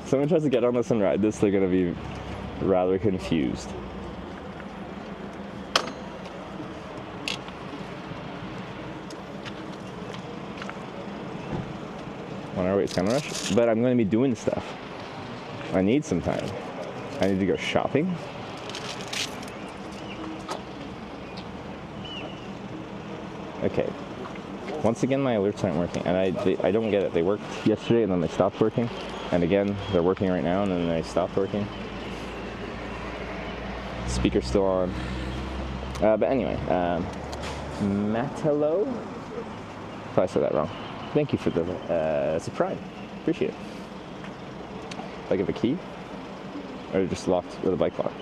Someone tries to get on this and ride this, they're gonna be rather confused. On our way, it's kind of rush, but I'm going to be doing stuff. I need some time. I need to go shopping. Okay. Once again, my alerts aren't working, and I don't get it. They worked yesterday, and then they stopped working, and again, they're working right now, and then they stopped working. Speaker's still on. But anyway, Matelo. Probably said that wrong. Thank you for the surprise. Appreciate it. Like a key? Or just locked with a bike lock?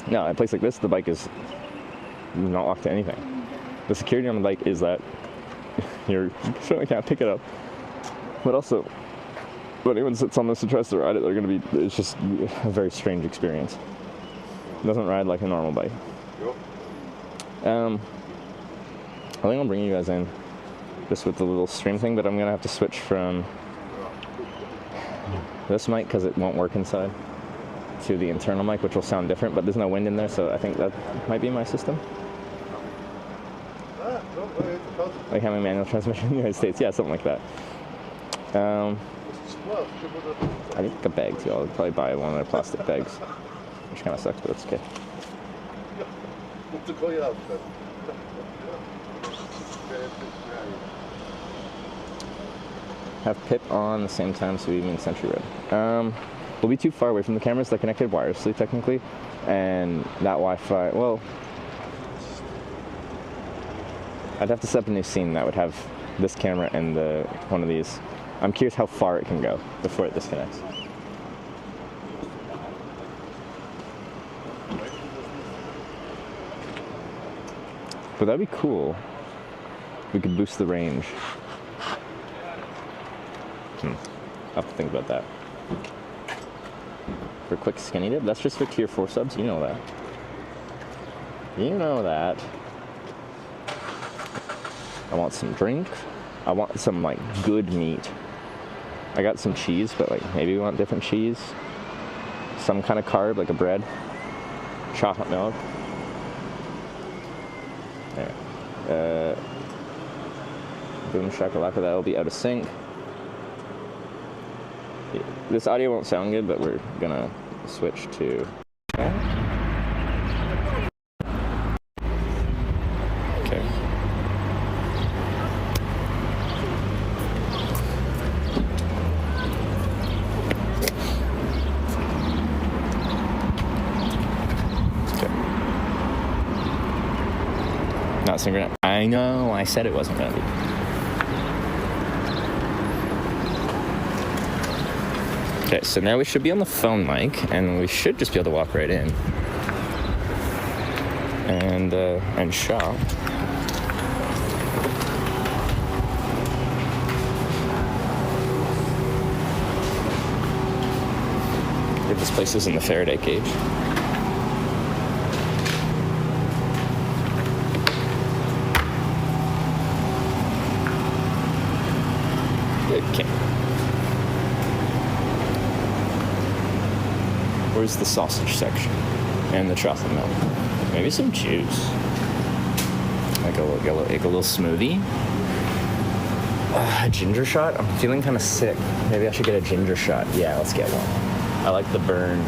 No, at a place like this, the bike is not locked to anything. The security on the bike is that you certainly can't pick it up. But also, when anyone sits on this and tries to ride it, it's just a very strange experience. It doesn't ride like a normal bike. I think I'll bring you guys in just with the little stream thing, but I'm gonna have to switch from this mic because it won't work inside to the internal mic, which will sound different, but there's no wind in there, so I think that might be my system. Like having a manual transmission in the United States, yeah, something like that. I need a bag too. I'll probably buy one of their plastic bags, which kind of sucks, but it's okay. Have Pip on the same time so we mean Century Road. We'll be too far away from the cameras. They're connected wirelessly technically, and that Wi-Fi, well, I'd have to set up a new scene that would have this camera and one of these. I'm curious how far it can go before it disconnects. But that'd be cool. We could boost the range. I'll have to think about that. For a quick skinny dip, that's just for tier 4 subs, you know that. You know that. I want some drink. I want some like good meat. I got some cheese, but like maybe we want different cheese. Some kind of carb, like a bread. Chocolate milk. There. Boom shakalaka, that'll be out of sync. This audio won't sound good, but we're gonna switch to. Okay. Not synchronized. I know, I said it wasn't gonna be. Okay, so now we should be on the phone mic, and we should just be able to walk right in and shop. If this place is in the Faraday cage. Okay. Where's the sausage section? And the chocolate milk. Maybe some juice. Like a little smoothie. A ginger shot? I'm feeling kind of sick. Maybe I should get a ginger shot. Yeah, let's get one. I like the burn.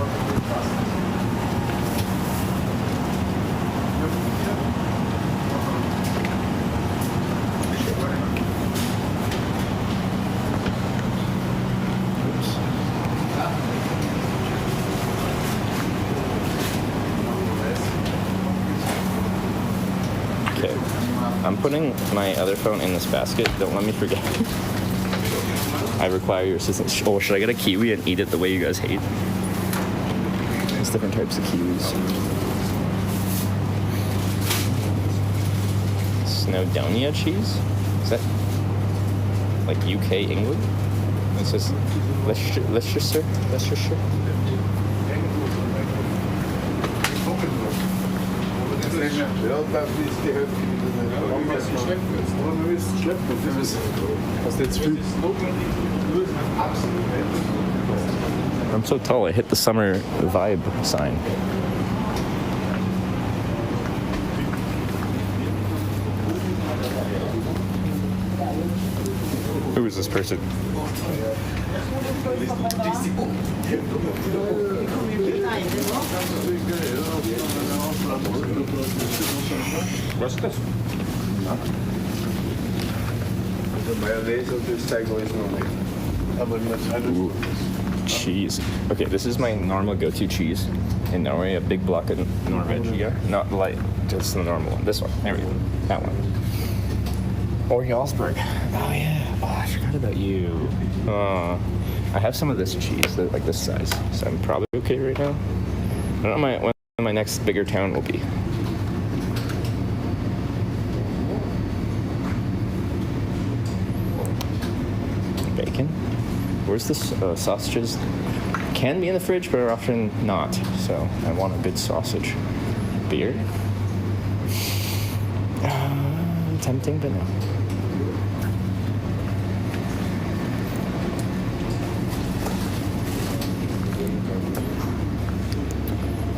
Okay, I'm putting my other phone in this basket. Don't let me forget. I require your assistance. Oh, should I get a kiwi and eat it the way you guys hate? There's different types of kiwis. Snowdonia cheese? Is that like UK England? It says Leicestershire. I'm so tall, I hit the summer vibe sign. Who is this person? Ooh, cheese. Okay, this is my normal go-to cheese in Norway. A big block of Norwegia. Not light, just the normal one. This one. There we go. That one. Or Jarlsberg. Oh yeah. Oh, I forgot about you. I have some of this cheese, like this size, so I'm probably okay right now. I don't know when my next bigger town will be. Bacon. Where's this sausages? Can be in the fridge, but are often not. So I want a good sausage. Beer. Tempting, but no.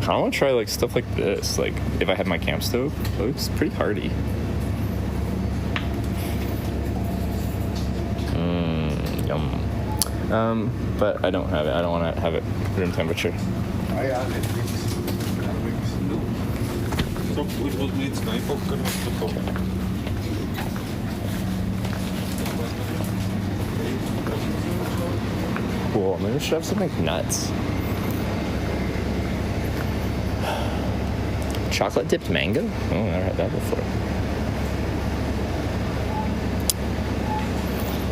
I want to try like stuff like this. Like if I had my camp stove, it looks pretty hardy. Yum. But I don't have it. I don't want to have it room temperature. Cool. Maybe we should have some like nuts. Chocolate dipped mango? Oh, I never had that before.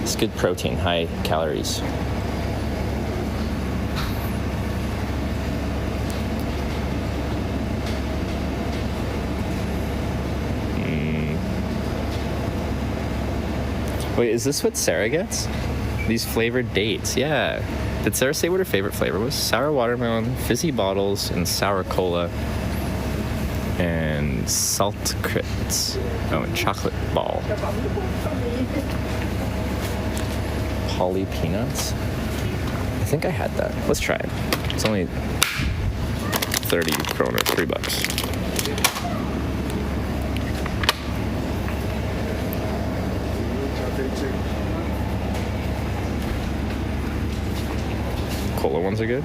It's good protein, high calories. Wait, is this what Sarah gets? These flavored dates, yeah. Did Sarah say what her favorite flavor was? Sour watermelon, fizzy bottles, and sour cola. And salt crits. Oh, and chocolate ball. Polly peanuts. I think I had that. Let's try it. It's only 30 kroner, $3. Cola ones are good.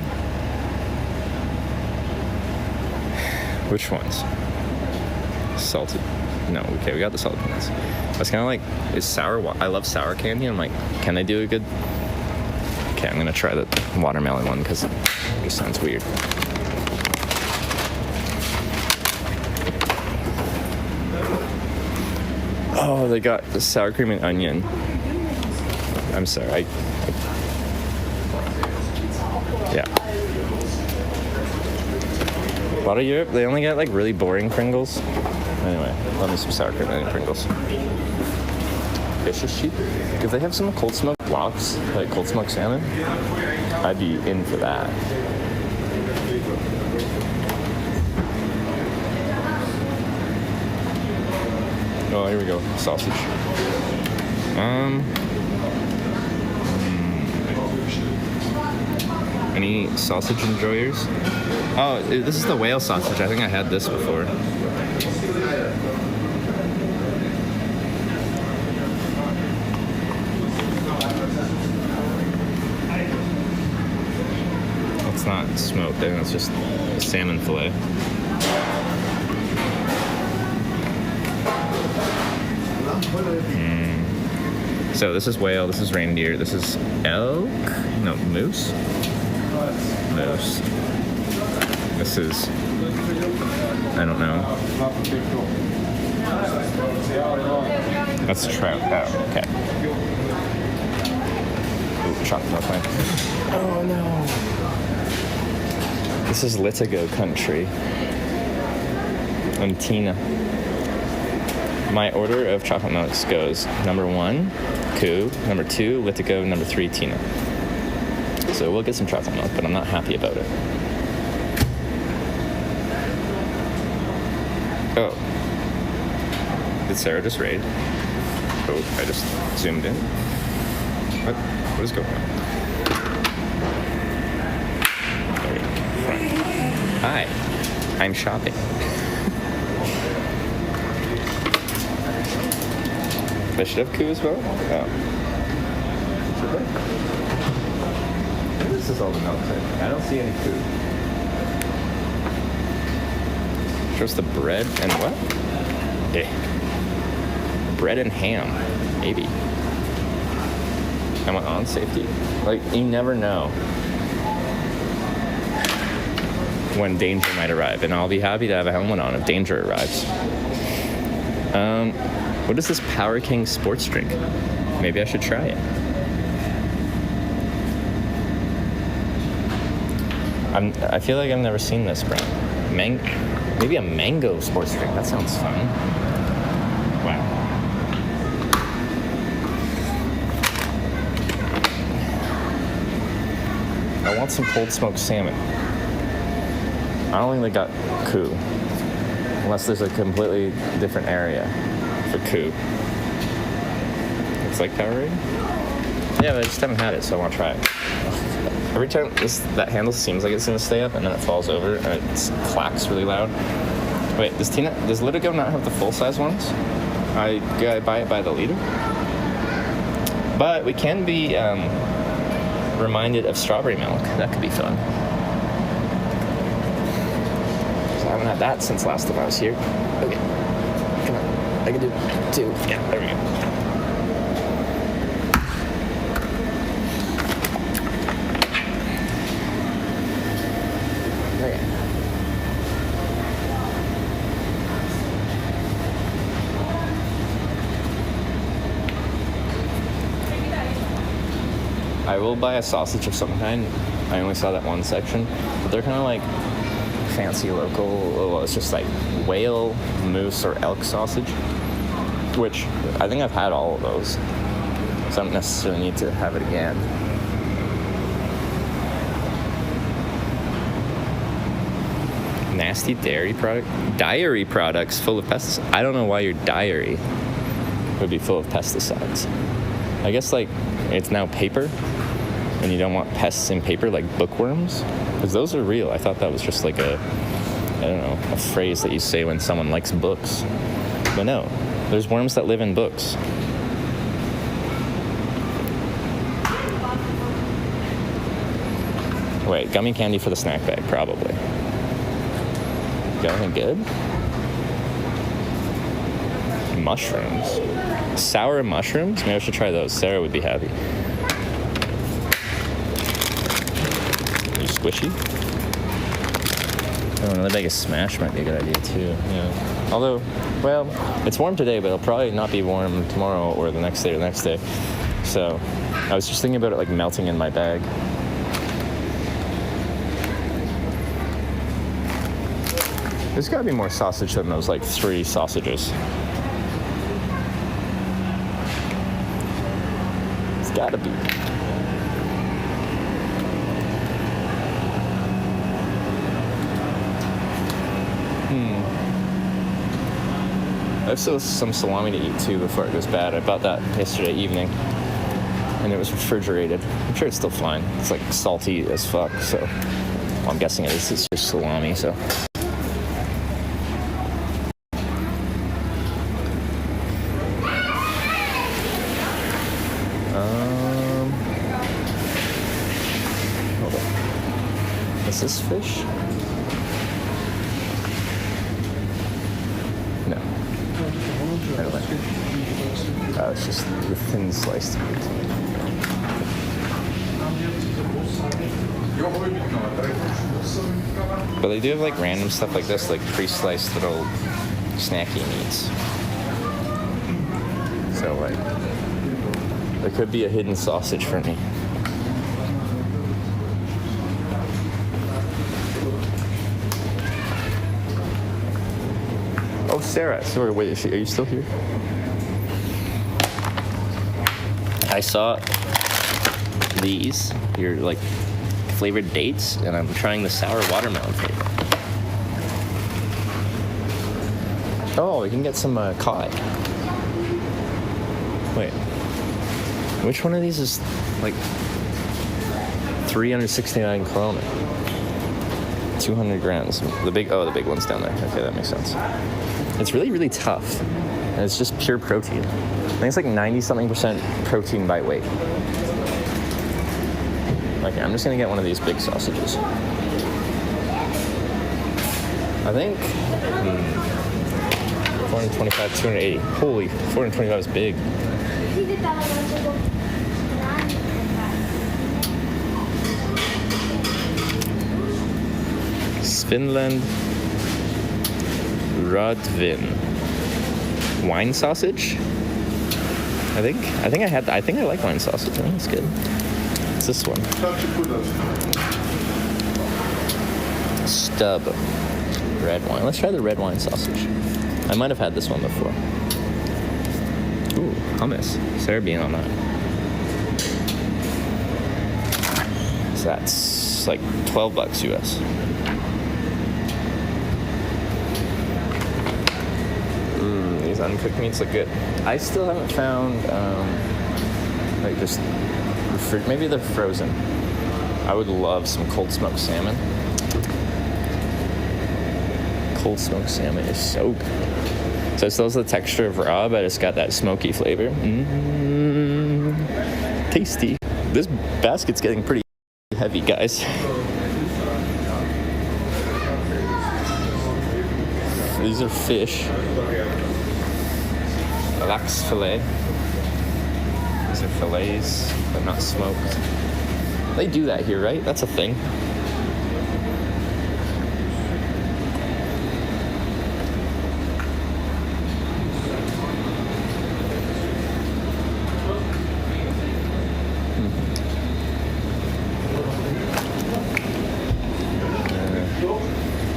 Which ones? Salted. No, okay, we got the salted peanuts. I was kind of like, is sour, I love sour candy. I'm like, can they do a good? Okay, I'm gonna try the watermelon one because it just sounds weird. Oh, they got the sour cream and onion. I'm sorry, yeah. A lot of Europe, they only get like really boring Pringles. Anyway, love me some sour cream and onion Pringles. Fish is cheap. If they have some cold smoked lox, like cold smoked salmon, I'd be in for that. Oh, here we go. Sausage. Any sausage enjoyers? Oh, this is the whale sausage. I think I had this before. it's not smoked, then it's just salmon fillet. So this is whale, this is reindeer, this is elk? No, moose? Moose. This is, I don't know. That's trout. Oh, okay. Ooh, chocolate milk wine. Oh no. This is Litigo country. And Tina. My order of chocolate milks goes number 1, Koo, number 2, Litigo, number 3, Tina. So we'll get some chocolate milk, but I'm not happy about it. Oh. Did Sarah just raid? Oh, I just zoomed in. What is going on? Hi, I'm shopping. I should have Koo as well? Oh. Should I? Maybe this is all the milk thing. I don't see any Koo. Just the bread and what? Eh. Bread and ham. Maybe. I went on safety. Like, you never know when danger might arrive, and I'll be happy to have a helmet on if danger arrives. What is this Power King sports drink? Maybe I should try it. I feel like I've never seen this brand. Maybe a mango sports drink. That sounds fun. Wow. I want some cold smoked salmon. I don't think they got Koo. Unless there's a completely different area for Koo. It's like Powerade? Yeah, but I just haven't had it, so I want to try it. Every time that handle seems like it's going to stay up, and then it falls over, and it clacks really loud. Wait, does Litigo not have the full-size ones? I buy it by the liter. But we can be reminded of strawberry milk. That could be fun. So I haven't had that since last time I was here. Okay. Come on. I can do 2. Yeah, there we go. I will buy a sausage of some kind. I only saw that one section, but they're kind of like fancy local. Well, it's just like whale, moose, or elk sausage, which I think I've had all of those, so I don't necessarily need to have it again. Nasty dairy products full of pesticides. I don't know why your diary would be full of pesticides. I guess like it's now paper, and you don't want pests in paper like bookworms, because those are real. I thought that was just like a phrase that you say when someone likes books. But no, there's worms that live in books. Wait, gummy candy for the snack bag, probably. Got anything good? Mushrooms. Sour mushrooms? Maybe I should try those. Sarah would be happy. Are you squishy? Oh, another bag of Smash might be a good idea too. Yeah. Although, well, it's warm today, but it'll probably not be warm tomorrow or the next day or the next day. So, I was just thinking about it like melting in my bag. There's gotta be more sausage than those like 3 sausages. It's gotta be. I have still some salami to eat too before it goes bad. I bought that yesterday evening, and it was refrigerated. I'm sure it's still fine. It's like salty as fuck, so well, I'm guessing it's just salami, so. Hold on. fish? No. I don't know. Oh, it's just the thin sliced meat. But they do have like random stuff like this, like pre-sliced little snacky meats. So like, there could be a hidden sausage for me. Oh, Sarah. Sorry, wait, are you still here? I saw these, your like flavored dates, and I'm trying the sour watermelon flavor. Oh, we can get some cod. Wait, which one of these is like 369 krona? 200 grams. The big one's down there. Okay, that makes sense. It's really, really tough, and it's just pure protein. I think it's like 90-something% protein by weight. Okay, I'm just gonna get one of these big sausages. I think 425, 280. Holy, 425 is big. Finland Rodvin wine sausage. I think I like wine sausage. I think it's good. It's this one. Stub red wine. Let's try the red wine sausage. I might have had this one before. Ooh, hummus. Sarah bean on that. So that's like $12 US. These uncooked meats look good. I still haven't found like just maybe they're frozen. I would love some cold smoked salmon. Cold smoked salmon is so good. So it still has the texture of raw, but it's got that smoky flavor. Tasty. This basket's getting pretty heavy, guys. These are fish. Lax fillet. These are fillets, but not smoked. They do that here, right? That's a thing.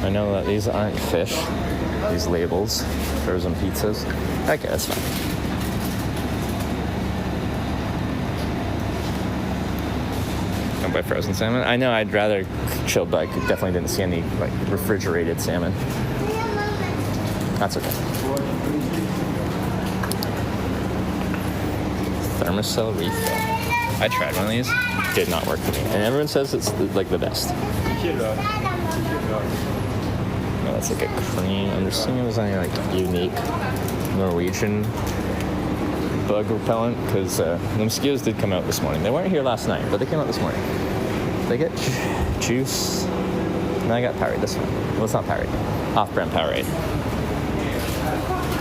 I know that these aren't fish. These labels, frozen pizzas. Okay, that's fine. Don't buy frozen salmon. I know I'd rather chilled, but I definitely didn't see any like refrigerated salmon. That's okay. Thermocell refill. I tried one of these. Did not work for me, and everyone says it's like the best. Oh, that's like a cream. I'm assuming it was any like unique Norwegian bug repellent, because the mosquitoes did come out this morning. They weren't here last night, but they came out this morning. They get juice. And I got Powerade this one. Well, it's not Powerade. Off-brand Powerade.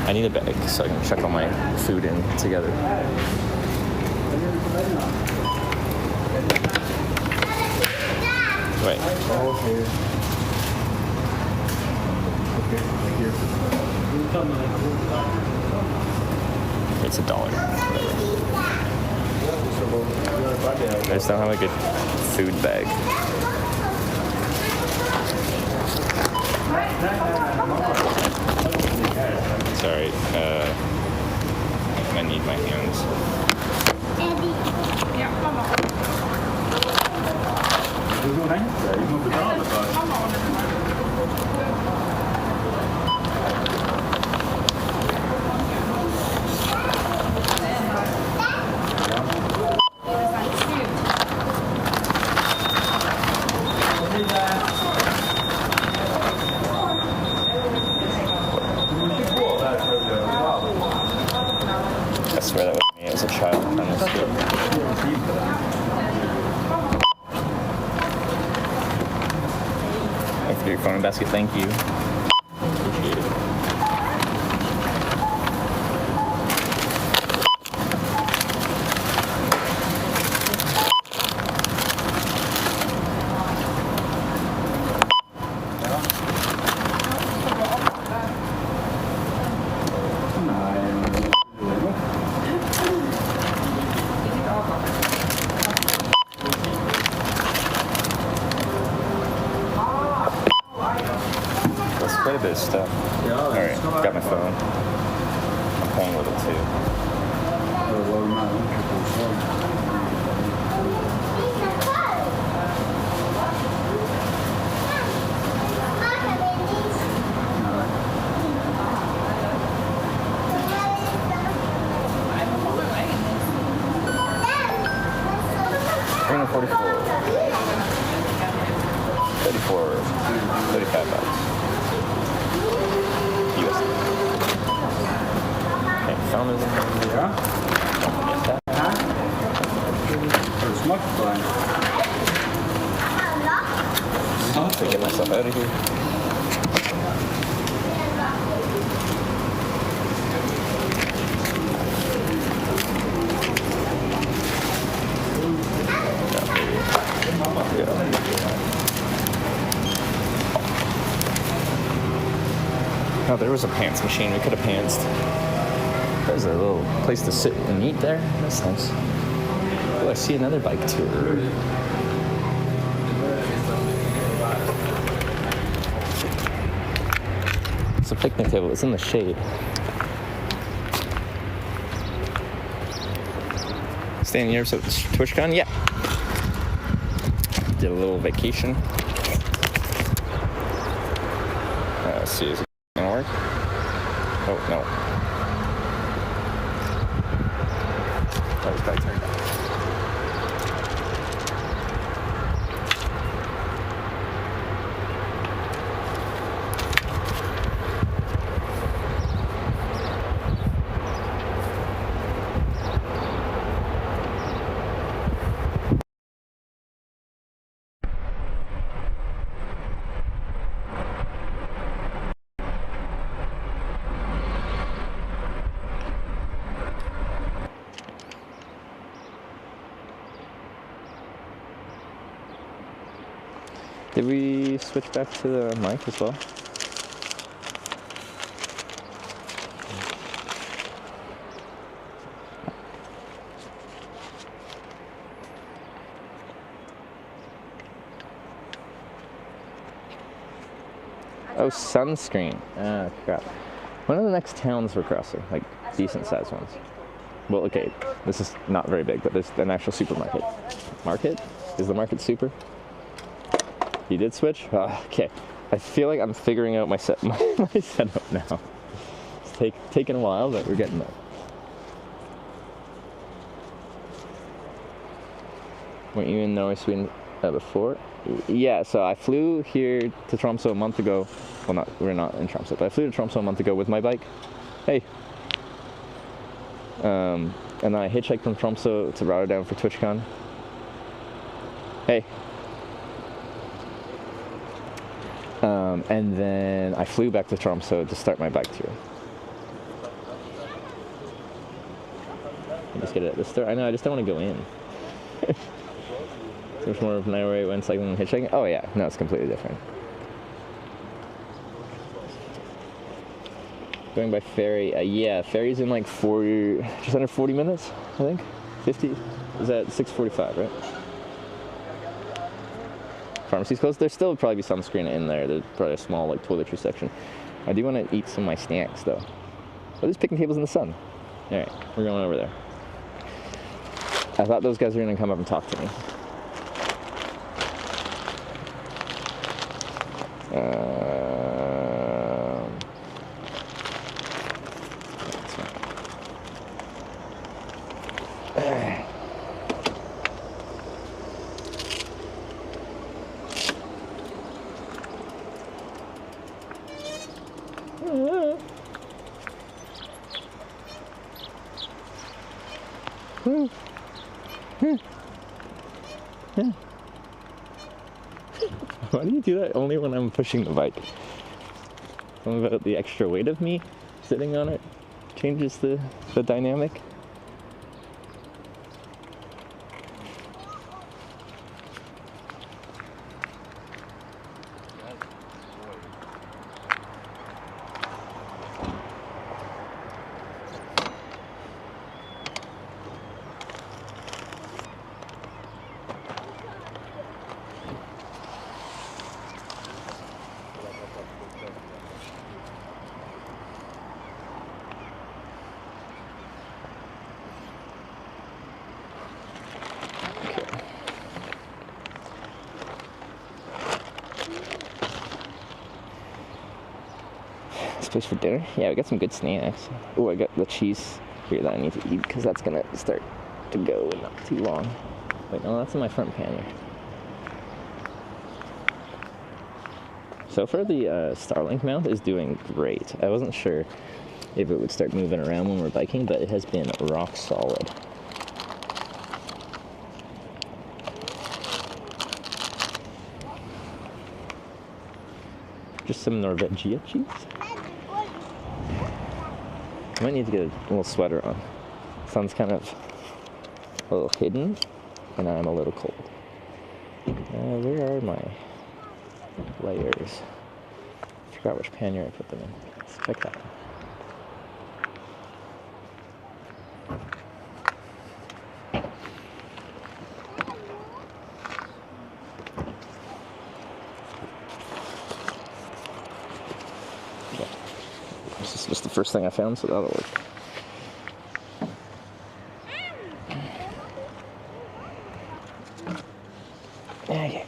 I need a bag so I can check all my food in together. Wait. It's $1. Whatever. I just don't have a good food bag. Sorry, I need my hands. I swear that was me as a child. Your phone basket, thank you. Appreciate it. That's quite a bit of stuff. Alright, got my phone. I'm playing with it too. $344. 35 bucks. USD. Okay, phone is in there. Get that. To get myself out of here. Oh, there was a pants machine. We could have pantsed. There's a little place to sit and eat there. That's nice. Oh, I see another bike tour. It's a picnic table. It's in the shade. Staying here, so TwitchCon? Yeah. Did a little vacation. Let's see, is it gonna work? Oh, no. That was back turned on. Did we switch back to the mic as well? Oh, sunscreen. Ah, crap. When are the next towns we're crossing? Like, decent sized ones. Well, okay, this is not very big, but there's an actual supermarket. Market? Is the market super? You did switch? Okay. I feel like I'm figuring out my setup now. It's taken a while, but we're getting there. Weren't you in Norway, Sweden before? Yeah, so I flew here to Tromsø a month ago. Well, we're not in Tromsø, but I flew to Tromsø a month ago with my bike. Hey. And then I hitchhiked from Tromsø to Rotterdam for TwitchCon. Hey. And then I flew back to Tromsø to start my bike tour. I just get it at the store. I know, I just don't want to go in. There's more of Norway when cycling and hitchhiking. Oh yeah, no, it's completely different. Going by ferry, yeah, ferry's in like just under 40 minutes, I think. 50. Is that 6:45, right? Pharmacy's closed. There'll still probably be some screen in there. There's probably a small like toiletry section. I do want to eat some of my snacks though. Oh, there's picnic tables in the sun. All right, we're going over there. I thought those guys were gonna come up and talk to me. Why do you do that only when I'm pushing the bike? Something about the extra weight of me sitting on it changes the dynamic. Place for dinner? Yeah, we got some good snacks. Oh, I got the cheese here that I need to eat because that's gonna start to go in not too long. Wait, no, that's in my front pannier. So far, the Starlink mount is doing great. I wasn't sure if it would start moving around when we're biking, but it has been rock solid. Just some Norwegia cheese. I might need to get a little sweater on. Sun's kind of a little hidden, and I'm a little cold. Where are my layers? I forgot which pannier I put them in. Let's check that one. This is just the first thing I found, so that'll work. Okay.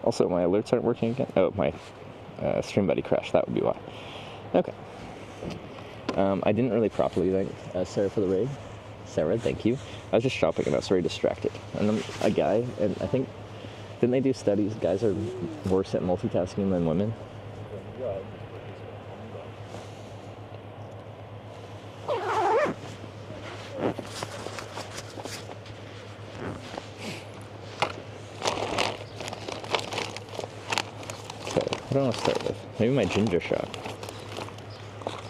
Also, my alerts aren't working again. Oh, my stream buddy crashed. That would be why. Okay. I didn't really properly thank Sarah for the raid. Sarah, thank you. I was just shopping and I was very distracted. And I'm a guy, and I think, didn't they do studies? Guys are worse at multitasking than women. What do I want to start with? Maybe my ginger shot.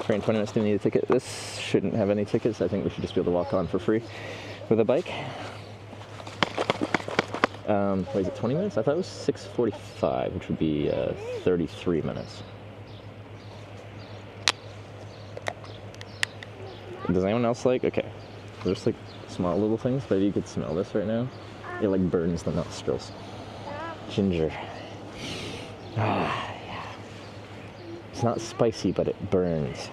Train 20 minutes, didn't need a ticket. This shouldn't have any tickets. I think we should just be able to walk on for free with a bike. Wait, is it 20 minutes? I thought it was 6:45, which would be 33 minutes. Does anyone else like? Okay. There's like small little things, but if you could smell this right now, it like burns the nostrils. Ginger. Ah. It's not spicy, but it burns.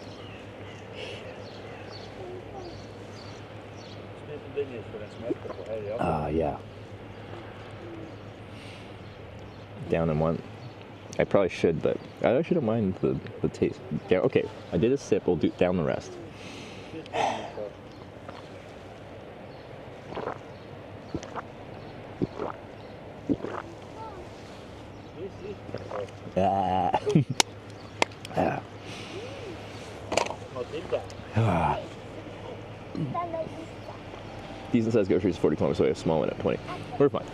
Yeah. Down in one. I probably should, but I actually don't mind the taste. Yeah, okay, I did a sip. We'll do down the rest. Decent sized groceries, 40 kilometers away, a small one at 20. We're fine.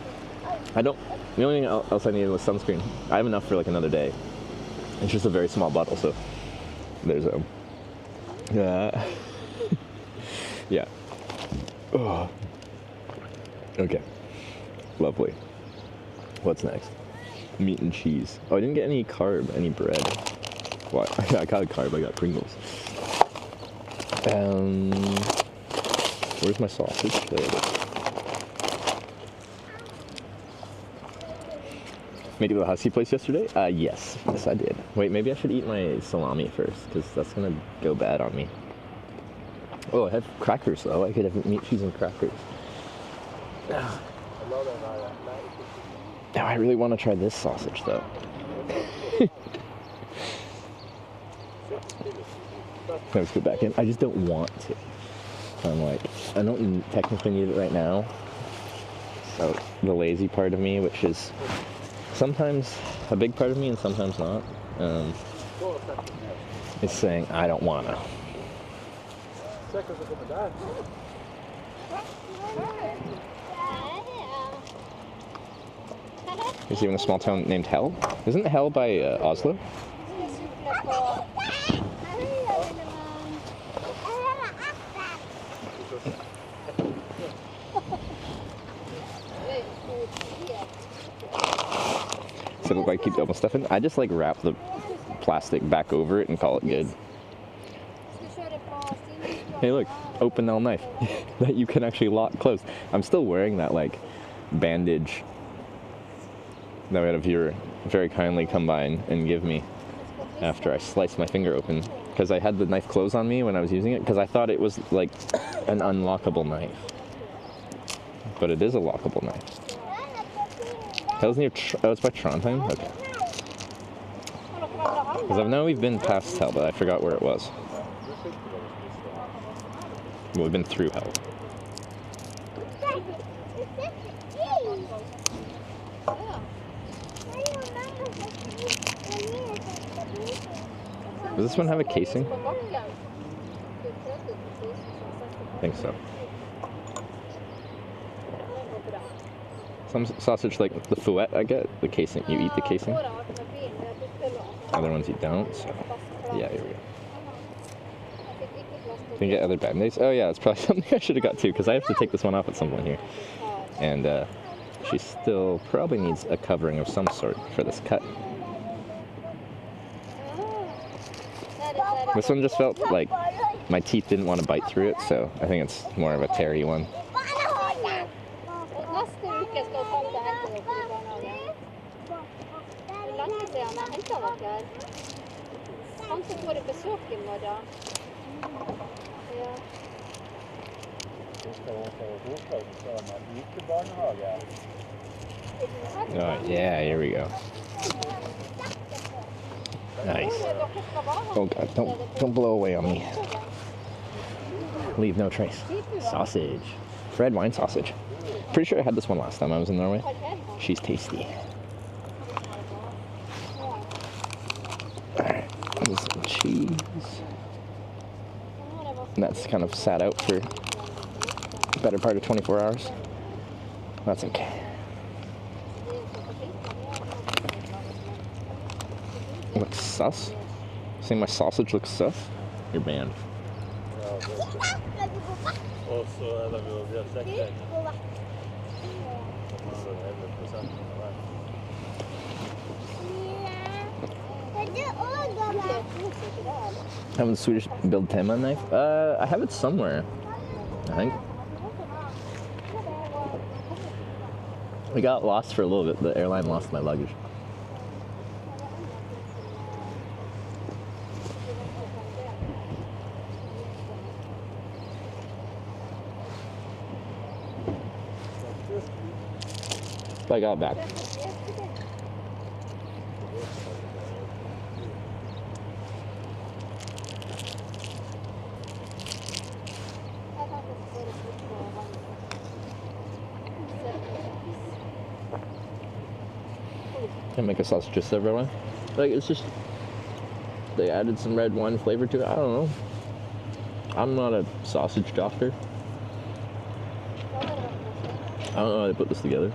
The only thing else I needed was sunscreen. I have enough for like another day. It's just a very small bottle, so there's yeah. Oh. Okay. Lovely. What's next? Meat and cheese. Oh, I didn't get any carb, any bread. What? I got a carb, I got Pringles. Where's my sausage? There it is. Made it to the Husky place yesterday? Yes. Yes, I did. Wait, maybe I should eat my salami first, because that's going to go bad on me. Oh, I have crackers, though. I could have meat, cheese, and crackers. Now I really want to try this sausage, though. Let's go back in. I just don't want to. I'm like, I don't technically need it right now. So the lazy part of me, which is sometimes a big part of me and sometimes not, is saying I don't wanna. There's even a small town named Hell. Isn't Hell by Oslo? So if I keep double stuff in, I just like wrap the plastic back over it and call it good. Hey look, open nail knife that you can actually lock closed. I'm still wearing that like bandage that we had a viewer very kindly come by and give me after I sliced my finger open, because I had the knife close on me when I was using it because I thought it was like an unlockable knife, but it is a lockable knife. That was near, oh, it's by Trondheim? Okay. Because I know we've been past Hell, but I forgot where it was. Well, we've been through Hell. Does this one have a casing? I think so. Some sausage, like the fouet, I get the casing. You eat the casing. Other ones you don't. So yeah, here we go. Can you get other band-aids? Oh yeah, that's probably something I should have got too, because I have to take this one off at some point here. And she still probably needs a covering of some sort for this cut. This one just felt like my teeth didn't want to bite through it, so I think it's more of a Terry one. Oh yeah, here we go. Nice. Oh god, don't blow away on me. Leave no trace. Sausage. Red wine sausage. Pretty sure I had this one last time I was in Norway. She's tasty. Alright, there's some cheese. And that's kind of sat out for the better part of 24 hours. That's okay. Looks sus. See, my sausage looks sus? You're banned. Having Swedish build Tema knife? I have it somewhere, I think. We got lost for a little bit. The airline lost my luggage. I got back. Can make a sausage just everywhere. Like, it's just, they added some red wine flavor to it. I don't know. I'm not a sausage doctor. I don't know how they put this together.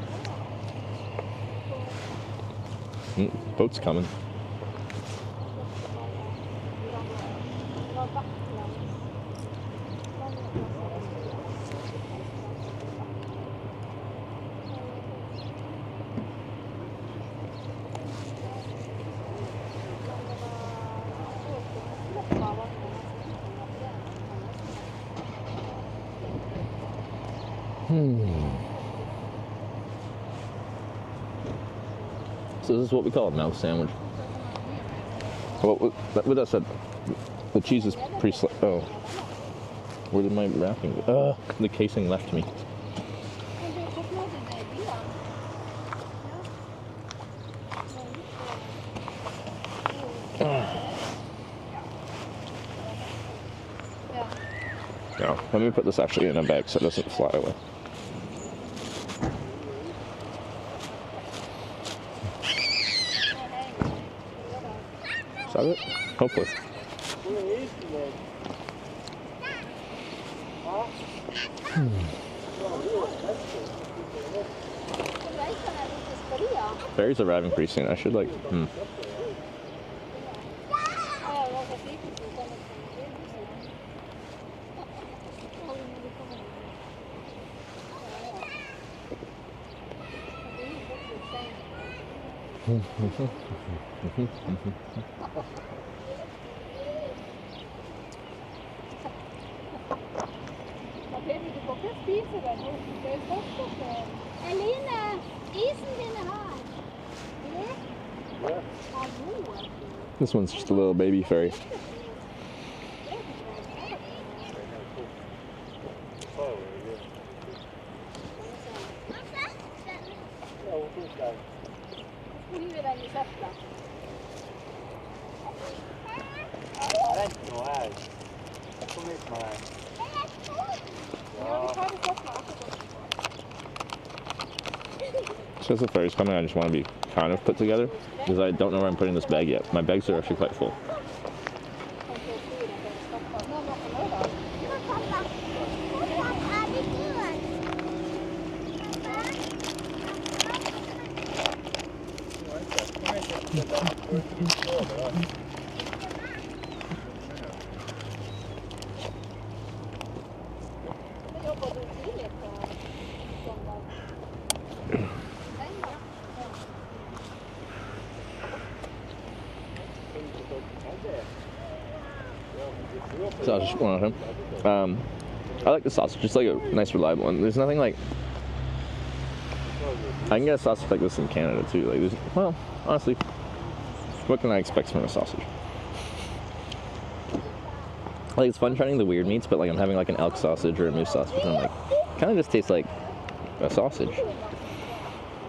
Boat's coming. So this is what we call a mouse sandwich. Well, with that said, the cheese is pretty oh. Where did my wrapping go? The casing left me. Oh, No, let me put this actually in a bag so it doesn't fly away. Is that it? Hopefully. Ferry's arriving pretty soon. I should like. This one's just a little baby ferry. Since the ferry's coming, I just want to be kind of put together because I don't know where I'm putting this bag yet. My bags are actually quite full. Sausage, one of them. I like the sausage. It's like a nice, reliable one. There's nothing like. I can get a sausage like this in Canada too. Like, there's, well, honestly, what can I expect from a sausage? Like, it's fun trying the weird meats, but like I'm having like an elk sausage or a moose sausage, and I'm like, kind of just tastes like a sausage.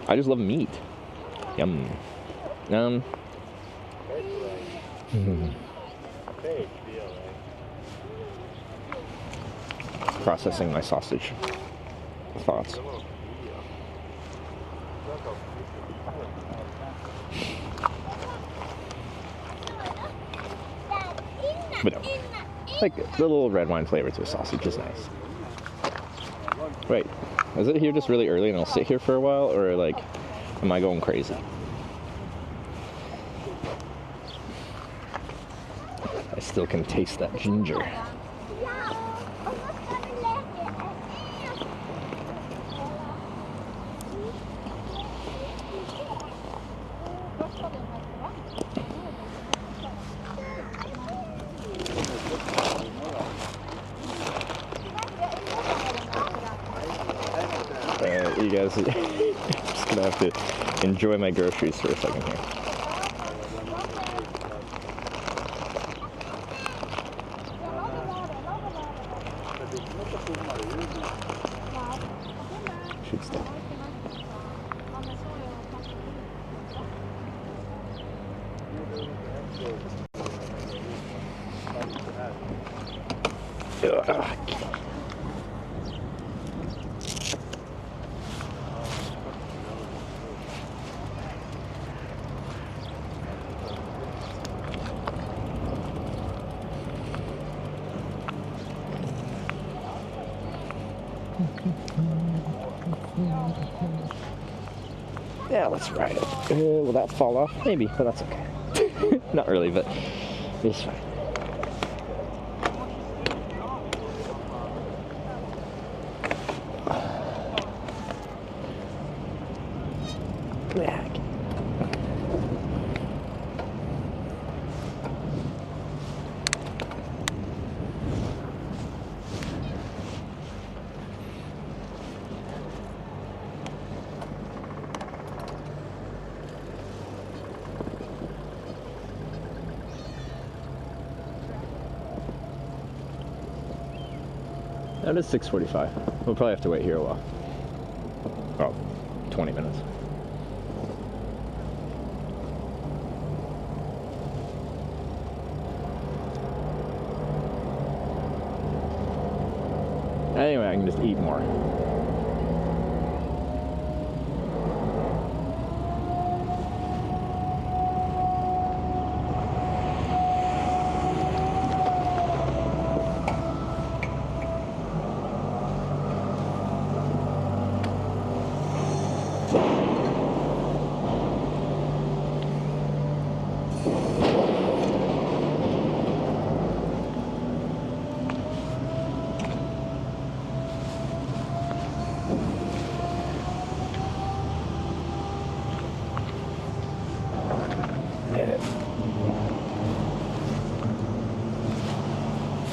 I just love meat. Yum. Processing my sausage thoughts. But no, like the little red wine flavor to a sausage is nice. Wait, is it here just really early and I'll sit here for a while, or like, am I going crazy? I still can taste that ginger. You guys, I'm just gonna have to enjoy my groceries for a second here. Should stop. Yeah, let's ride it. Will that fall off? Maybe, but that's okay. Not really, but it's fine. Yeah. It is 6:45. We'll probably have to wait here a while. Well, 20 minutes. can just eat more.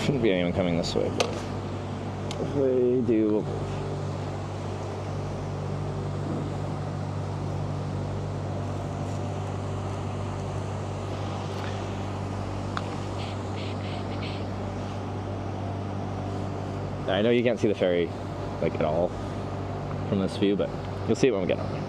Shouldn't be anyone coming this way, but if they do, I know you can't see the ferry like at all from this view, but you'll see it when we get on there.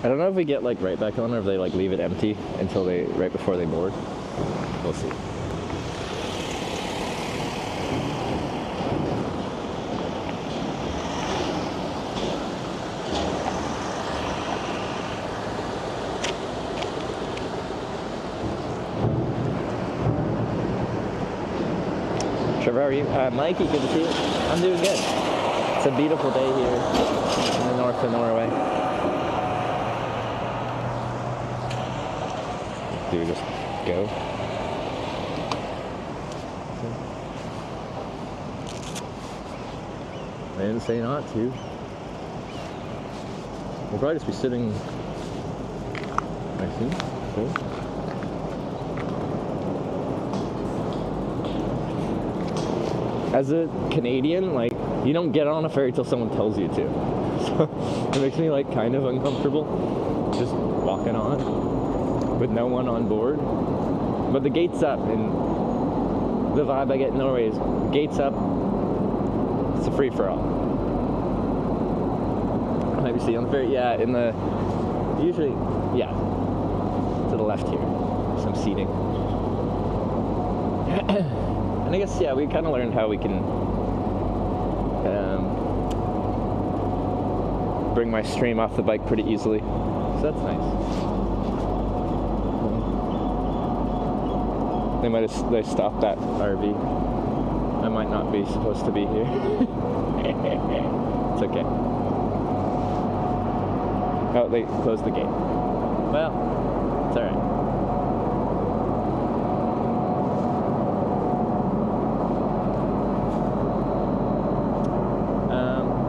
I don't know if we get like right back on or if they like leave it empty until they right before they board. We'll see. Trevor, how are you? Mikey, good to see you. I'm doing good. It's a beautiful day here in the north of Norway. Do we just go? They didn't say not to. We'll probably just be sitting next to you. Cool. As a Canadian, like, you don't get on a ferry till someone tells you to. So it makes me like kind of uncomfortable just walking on with no one on board. But the gate's up, and the vibe I get in Norway is gate's up, it's a free-for-all. Maybe see on the ferry, yeah, in the, usually, yeah, to the left here, some seating. And I guess, yeah, we kind of learned how we can bring my stream off the bike pretty easily. So that's nice. They stopped that RV. I might not be supposed to be here. It's okay. Oh, they closed the gate. Well, it's alright.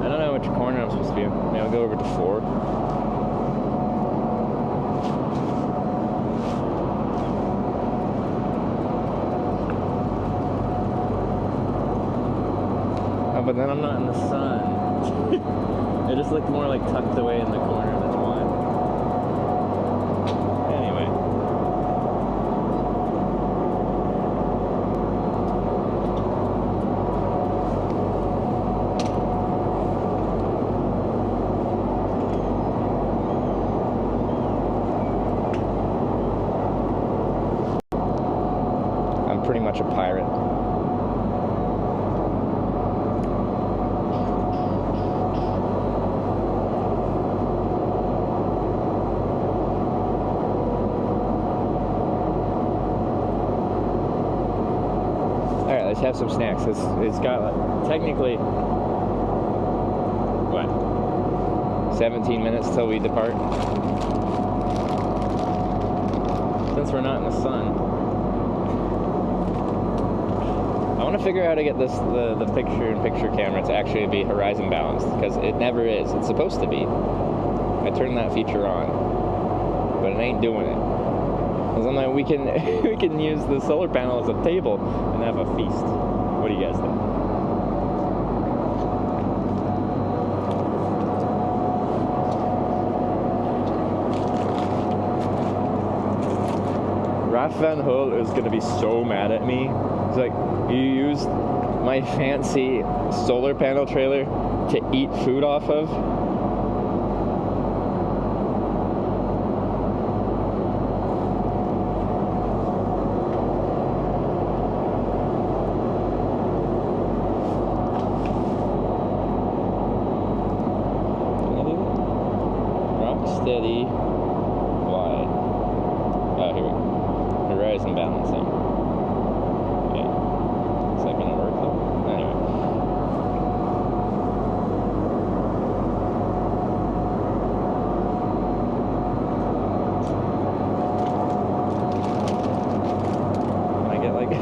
I don't know which corner I'm supposed to be in. Maybe I'll go over to 4. But then I'm not in the sun. It just looked more like tucked away in the corner than one. Anyway. I'm pretty much a pirate. Let's have some snacks. It's got technically what, 17 minutes till we depart. Since we're not in the sun, I want to figure out how to get the picture-in-picture camera to actually be horizon balanced, because it never is. It's supposed to be. I turned that feature on, but it ain't doing it. Because I'm like, we can use the solar panel as a table and have a feast. What do you guys think? Raf Van Hull is going to be so mad at me He's like, you used my fancy solar panel trailer to eat food off of? Steady, wide. Oh, here we go. Horizon balancing. Yeah. Is that gonna work though? Anyway. Can I get like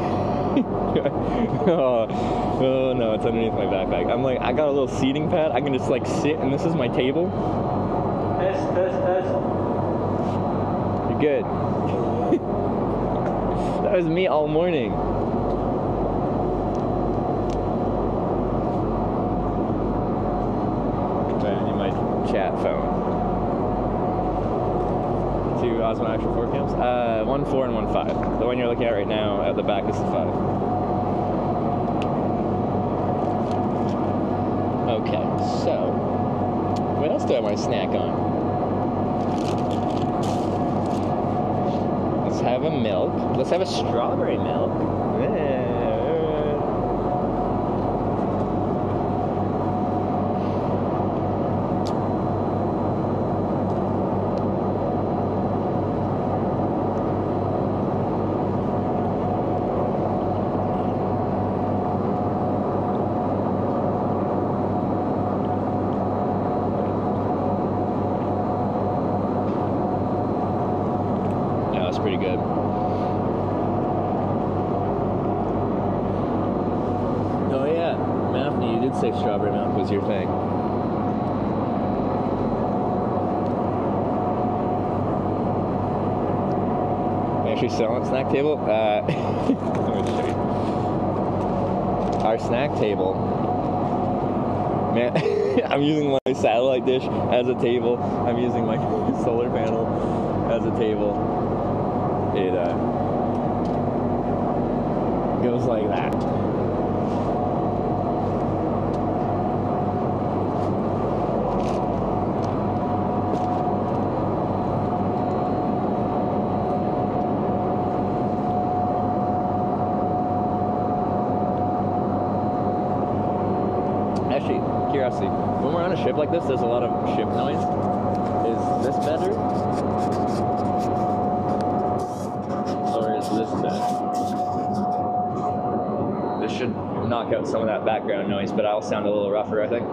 oh no, it's underneath my backpack. I'm like, I got a little seating pad. I can just like sit and this is my table. Test. You're good. That was me all morning. I need my chat phone. 2 Osmo Action 4 cams. 1.4 and 1.5. The one you're looking at right now at the back is the 5. Okay, so what else do I want to snack on? Let's have a milk. Let's have a strawberry milk. Pretty good. Oh yeah, Maffney, you did say strawberry milk was your thing. We actually sell on snack table. Let me show you. Our snack table. Man, I'm using my satellite dish as a table. I'm using my solar panel as a table. It goes like that. Actually, curiosity, when we're on a ship like this, there's a lot of ship noise. Is this better? This should knock out some of that background noise, but I'll sound a little rougher, I think.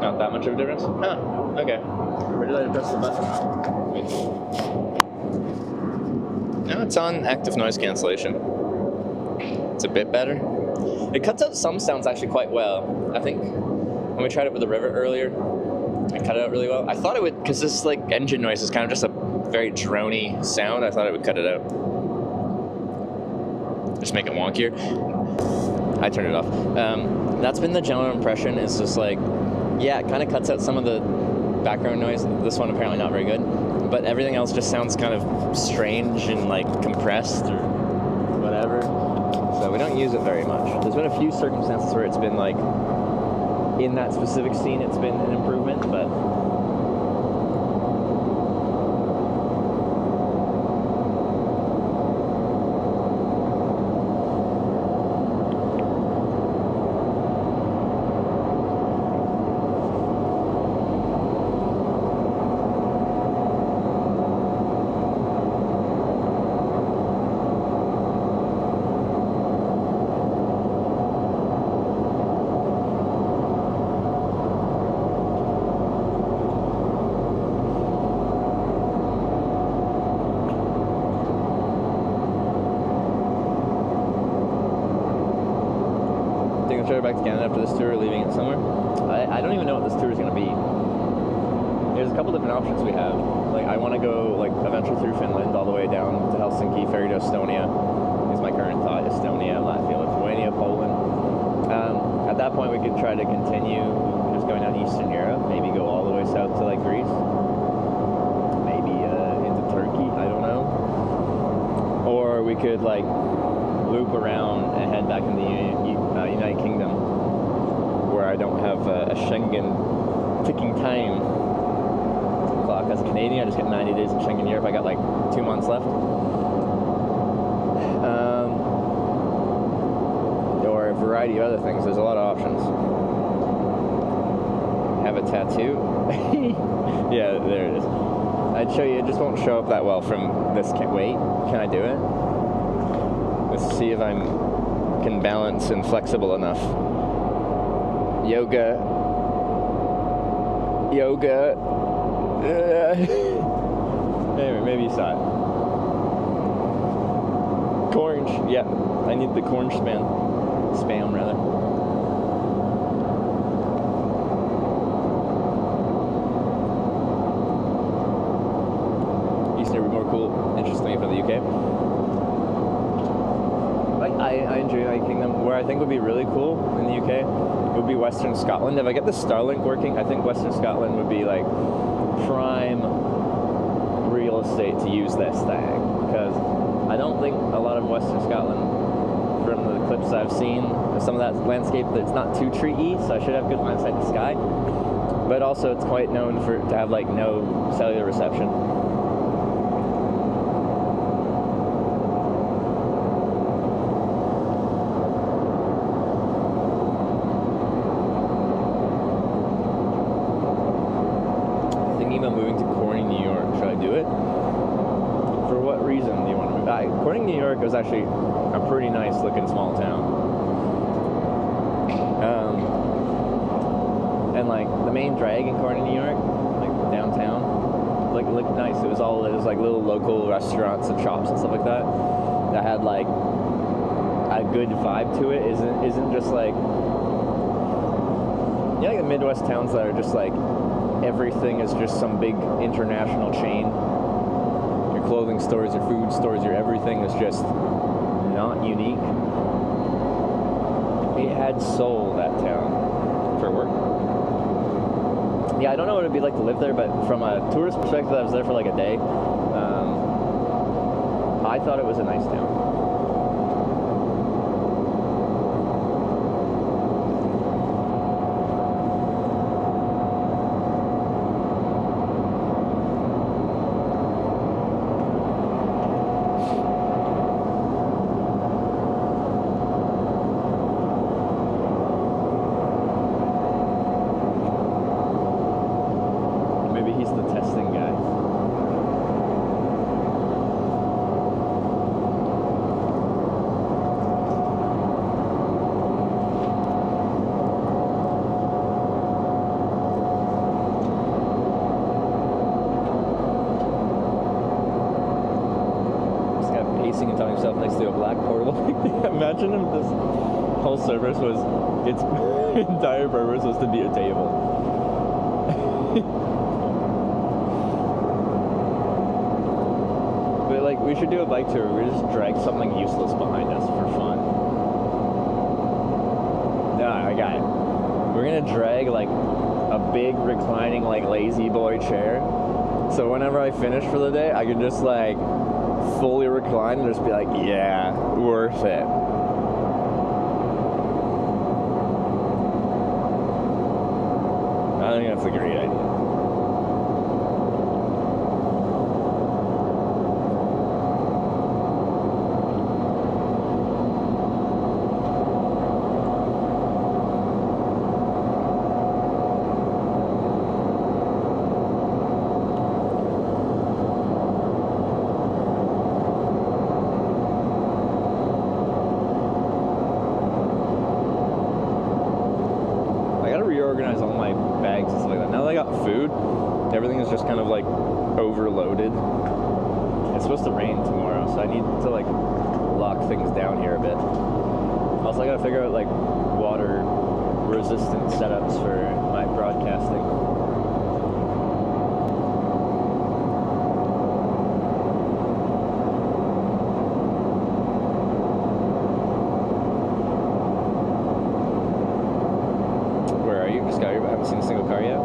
Not that much of a difference? Huh, okay. Where did I press the button? Wait. No, it's on active noise cancellation. It's a bit better. It cuts out some sounds actually quite well. I think when we tried it with the River earlier, it cut it out really well. I thought it would, because this like engine noise is kind of just a very drony sound. I thought it would cut it out. Just make it wonkier. I turned it off. That's been the general impression. It's just like, yeah, it kind of cuts out some of the background noise. This one apparently not very good. But everything else just sounds kind of strange and like compressed or whatever. So we don't use it very much. There's been a few circumstances where it's been like, in that specific scene, it's been an improvement, but back to Canada after this tour, leaving it somewhere. I don't even know what this tour is going to be. there's a couple different options we have. Like, I want to go, like, eventually through Finland all the way down to Helsinki, ferry to Estonia is my current thought. Estonia, Latvia, Lithuania, Poland. At that point, we could try to continue just going down Eastern Europe, maybe go all the way south to, like, Greece. Maybe into Turkey, I don't know. Or we could, like, loop around and head back in the United Kingdom, where I don't have a Schengen ticking time clock. As a Canadian, I just get 90 days in Schengen Europe. I got like 2 months left. Or a variety of other things. There's a lot of options. Have a tattoo? Yeah, there it is. I'd show you. It just won't show up that well from this. Wait, can I do it? Let's see if can balance and flexible enough. Yoga. Anyway, maybe you saw it. Corn. Yeah, I need the corn spam rather. Eastern would be more cool, interesting for the UK. I enjoy the United Kingdom. Where I think would be really cool in the UK would be Western Scotland. If I get the Starlink working, I think Western Scotland would be like prime real estate to use this thing, because I don't think a lot of Western Scotland, from the clips I've seen, some of that landscape, it's not too treey, so I should have good line of sight to the sky. But also, it's quite known to have like no cellular reception. It was actually a pretty nice looking small town. And like the main drag in Corning, New York, like downtown, looked nice. It was like little local restaurants and shops and stuff like that that had like a good vibe to it. Isn't just like, like the Midwest towns that are just like everything is just some big international chain. Clothing stores, your food stores, your everything is just not unique. It had soul, that town, for work. Yeah, I don't know what it'd be like to live there, but from a tourist perspective, I was there for like a day. I thought it was a nice town. Imagine if this whole service was, its entire purpose was to be a table. But like, we should do a bike tour where we just drag something useless behind us for fun. Yeah, I got it. We're gonna drag like a big reclining like lazy boy chair. So whenever I finish for the day, I can just like fully recline and just be like, yeah, worth it. I think that's a great idea. Reorganize all my bags and stuff like that. Now that I got food, everything is just kind of like overloaded. It's supposed to rain tomorrow, so I need to like lock things down here a bit. Also, I gotta figure out like water resistant setups for my broadcasting. haven't seen a single car yet. I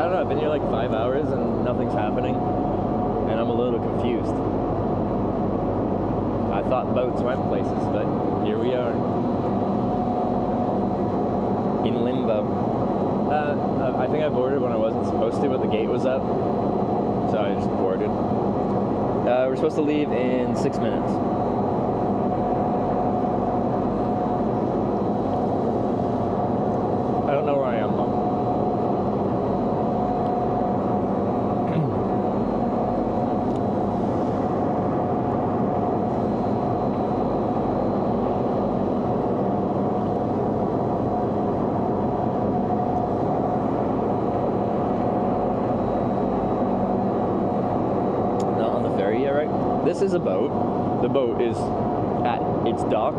don't know, I've been here like 5 hours and nothing's happening, and I'm a little confused. I thought boats went places, but here we are. In limbo. I think I boarded when I wasn't supposed to, but the gate was up, so I just boarded. We're supposed to leave in 6 minutes. I don't know where I am though. This is a boat. The boat is at its dock,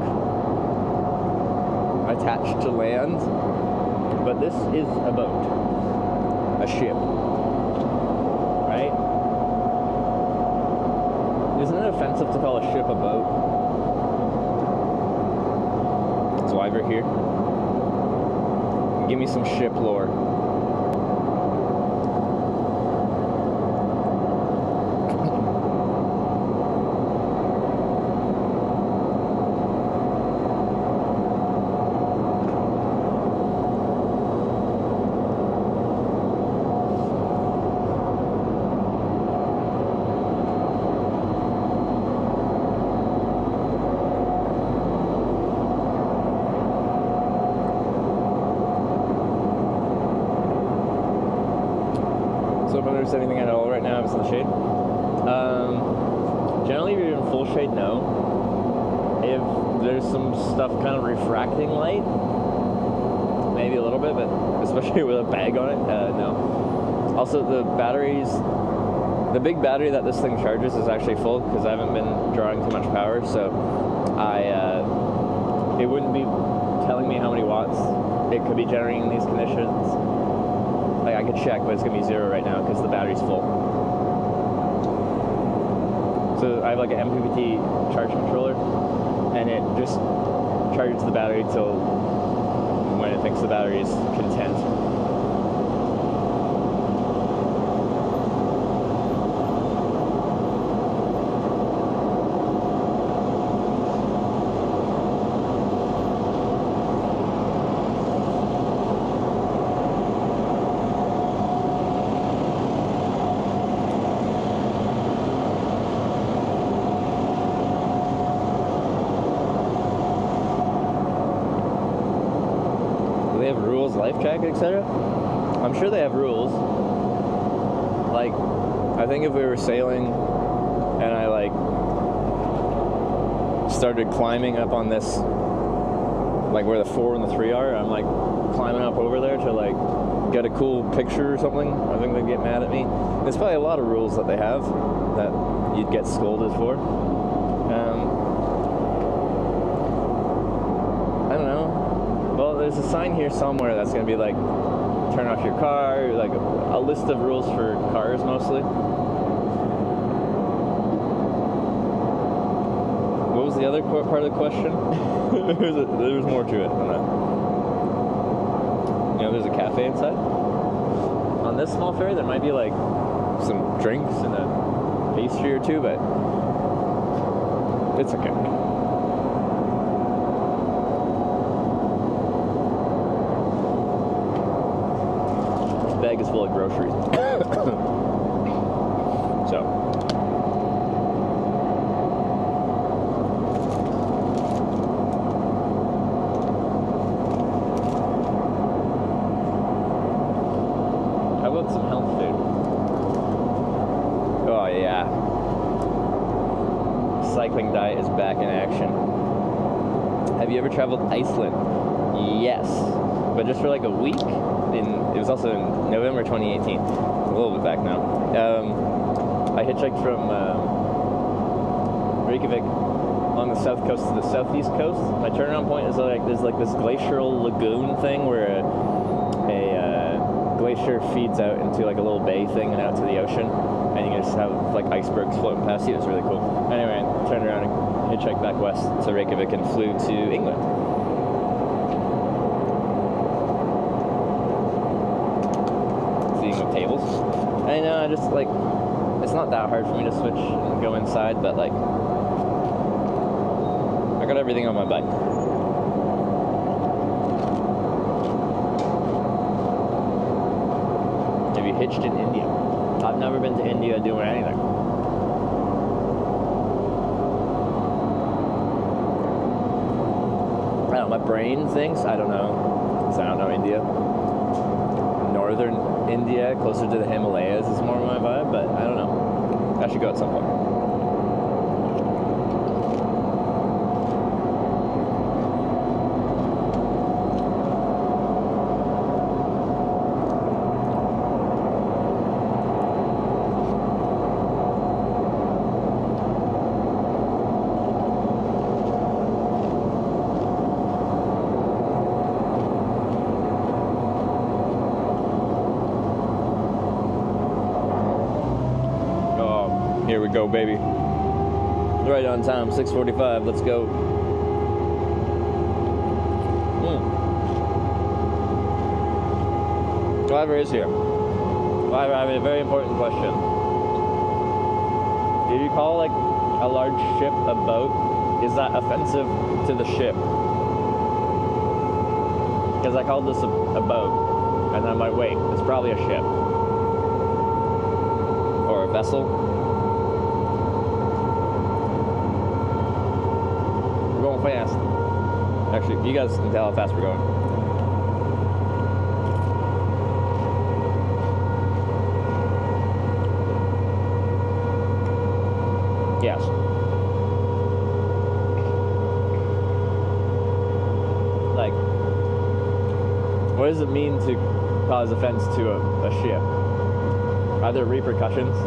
attached to land, but this is a boat, a ship, right? Isn't it offensive to call a ship a boat? That's why we're here. Give me some ship lore. So if I notice anything at all right now, it's in the shade. Generally, if you're in full shade, no. If there's some stuff kind of refracting light, maybe a little bit, but especially with a bag on it, no. Also, the batteries, the big battery that this thing charges is actually full because I haven't been drawing too much power, so it wouldn't be telling me how many watts it could be generating in these conditions. Like, I could check, but it's gonna be 0 right now because the battery's full. So I have like an MPPT charge controller, and it just charges the battery till when it thinks the battery is content. Life jacket, etc. I'm sure they have rules. Like, I think if we were sailing and I like started climbing up on this, like where the 4 and the 3 are, I'm like climbing up over there to like get a cool picture or something, I think they'd get mad at me. There's probably a lot of rules that they have that you'd get scolded for. I don't know. Well, there's a sign here somewhere that's going to be like, turn off your car, like a list of rules for cars mostly. What was the other part of the question? There's more to it than that. You know, there's a cafe inside. On this small ferry, there might be like some drinks and a pastry or two, but it's okay. Bag is full of groceries. So how about some health food? Oh yeah, cycling diet is back in action. Have you ever traveled Iceland? Yes, but just for like a week. It was also in November 2018, a little bit back now. I hitchhiked from Reykjavik on the south coast to the southeast coast. My turnaround point is like there's like this glacial lagoon thing where a glacier feeds out into like a little bay thing and out to the ocean, and you can just have like icebergs floating past you. It's really cool. Anyway, I turned around and hitchhiked back west to Reykjavik and flew to England. speaking of tables, I know, I just like, it's not that hard for me to switch and go inside, but like, I got everything on my bike. Have you hitched in India? I've never been to India doing anything. I don't know, my brain thinks, I don't know, because I don't know India. Northern India, closer to the Himalayas is more my vibe, but I don't know. I should go at some point. Here we go, baby. Right on time, 6:45. Let's go. Driver is here. Driver, I have a very important question. Did you call like a large ship a boat? Is that offensive to the ship? Because I called this a boat, and I'm like, wait, it's probably a ship or a vessel. Going fast. Actually, you guys can tell how fast we're going. Yes. Like, what does it mean to cause offense to a ship? Are there repercussions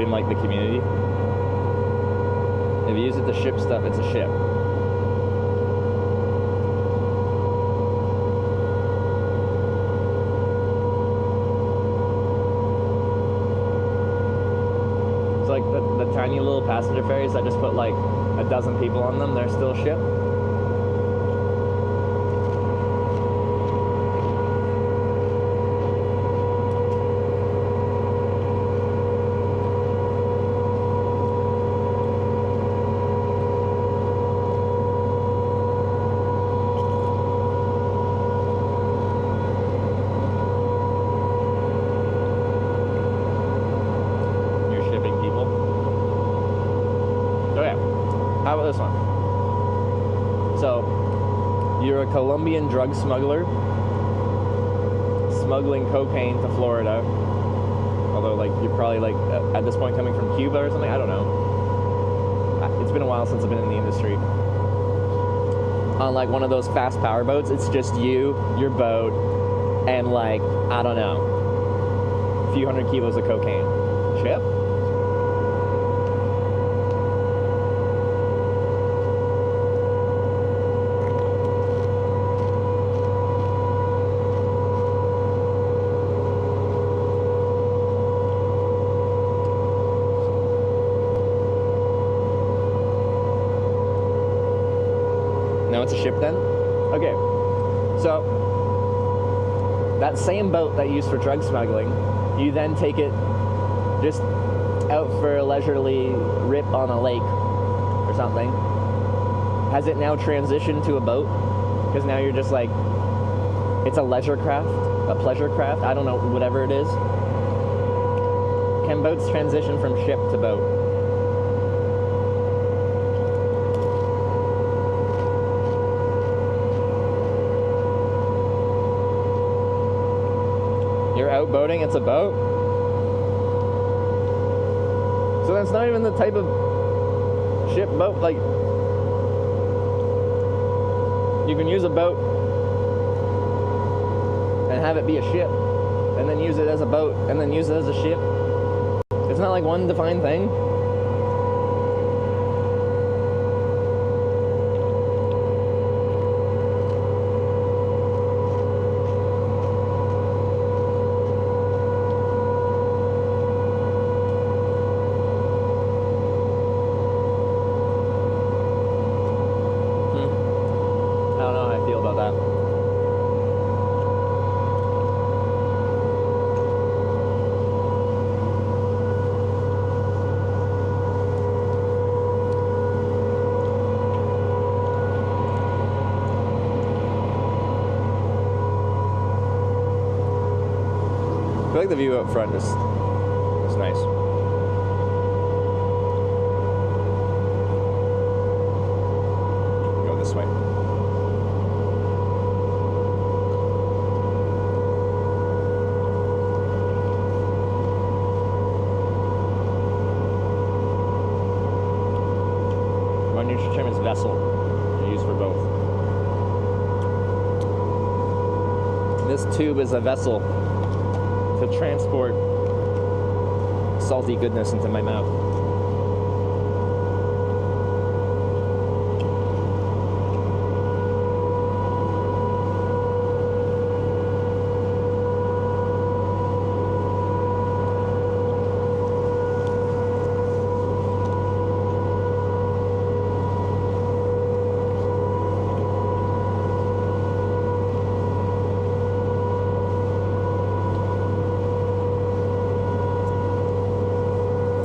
in like the community? If you use it to ship stuff, it's a ship. It's like the tiny little passenger ferries that just put like a dozen people on them, they're still a ship. How about this one? So, you're a Colombian drug smuggler smuggling cocaine to Florida. Although, like, you're probably, like, at this point coming from Cuba or something. I don't know. It's been a while since I've been in the industry. On, like, one of those fast power boats, it's just you, your boat, and, like, I don't know, a few hundred kilos of cocaine. Ship? Now it's a ship then? Okay, so that same boat that you use for drug smuggling, you then take it just out for a leisurely rip on a lake or something. Has it now transitioned to a boat? Because now you're just like, it's a leisure craft, a pleasure craft, I don't know, whatever it is. Can boats transition from ship to boat? You're out boating, it's a boat? So that's not even the type of ship boat, like, you can use a boat and have it be a ship, and then use it as a boat, and then use it as a ship. It's not like one defined thing. I don't know how I feel about that. feel like the view up front is nice. Go this way. My new term is vessel. I use for both. This tube is a vessel to transport salty goodness into my mouth.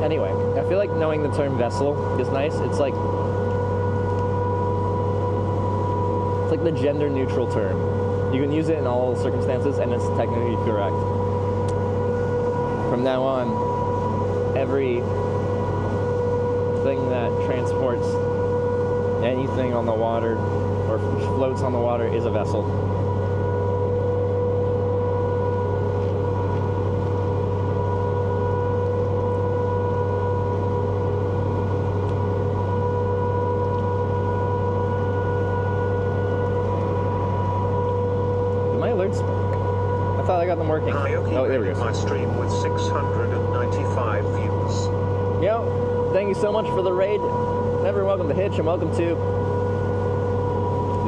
Anyway, I feel like knowing the term vessel is nice. It's like the gender neutral term. You can use it in all circumstances and it's technically correct. From now on, every thing that transports anything on the water or floats on the water is a vessel. I thought I got them working. Oh, there we go. My stream with 695 views. Yeah, thank you so much for the raid. Everyone, welcome to Hitch and welcome to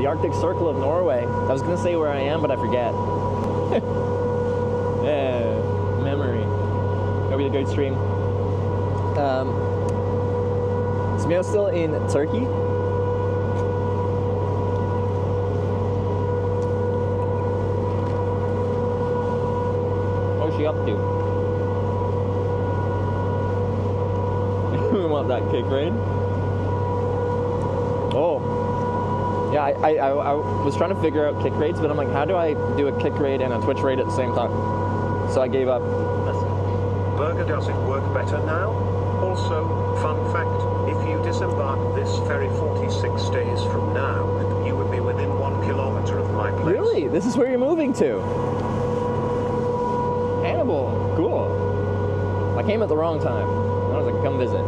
the Arctic Circle of Norway. I was going to say where I am, but I forget. Yeah, memory. It'll be a great stream. Is Mio still in Turkey? What's she up to? We want that kick raid? Oh. Yeah, I was trying to figure out kick raids, but I'm like, how do I do a kick raid and a Twitch raid at the same time? So I gave up. Burger, does it work better now? Also, fun fact, if you disembark this ferry 46 days from now, you would be within 1 kilometer of my place. Really? This is where you're moving to? Hannibal. Cool. I came at the wrong time. I was like, come visit.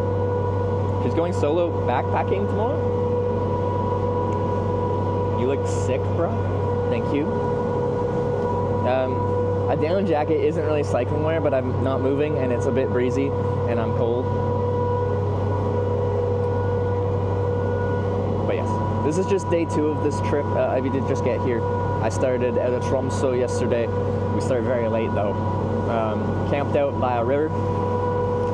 She's going solo backpacking tomorrow? You look sick, bro. Thank you. A down jacket isn't really cycling wear, but I'm not moving and it's a bit breezy and I'm cold. But yes, this is just day 2 of this trip. We did just get here. I started at Tromsø yesterday. We started very late though. Camped out by a river.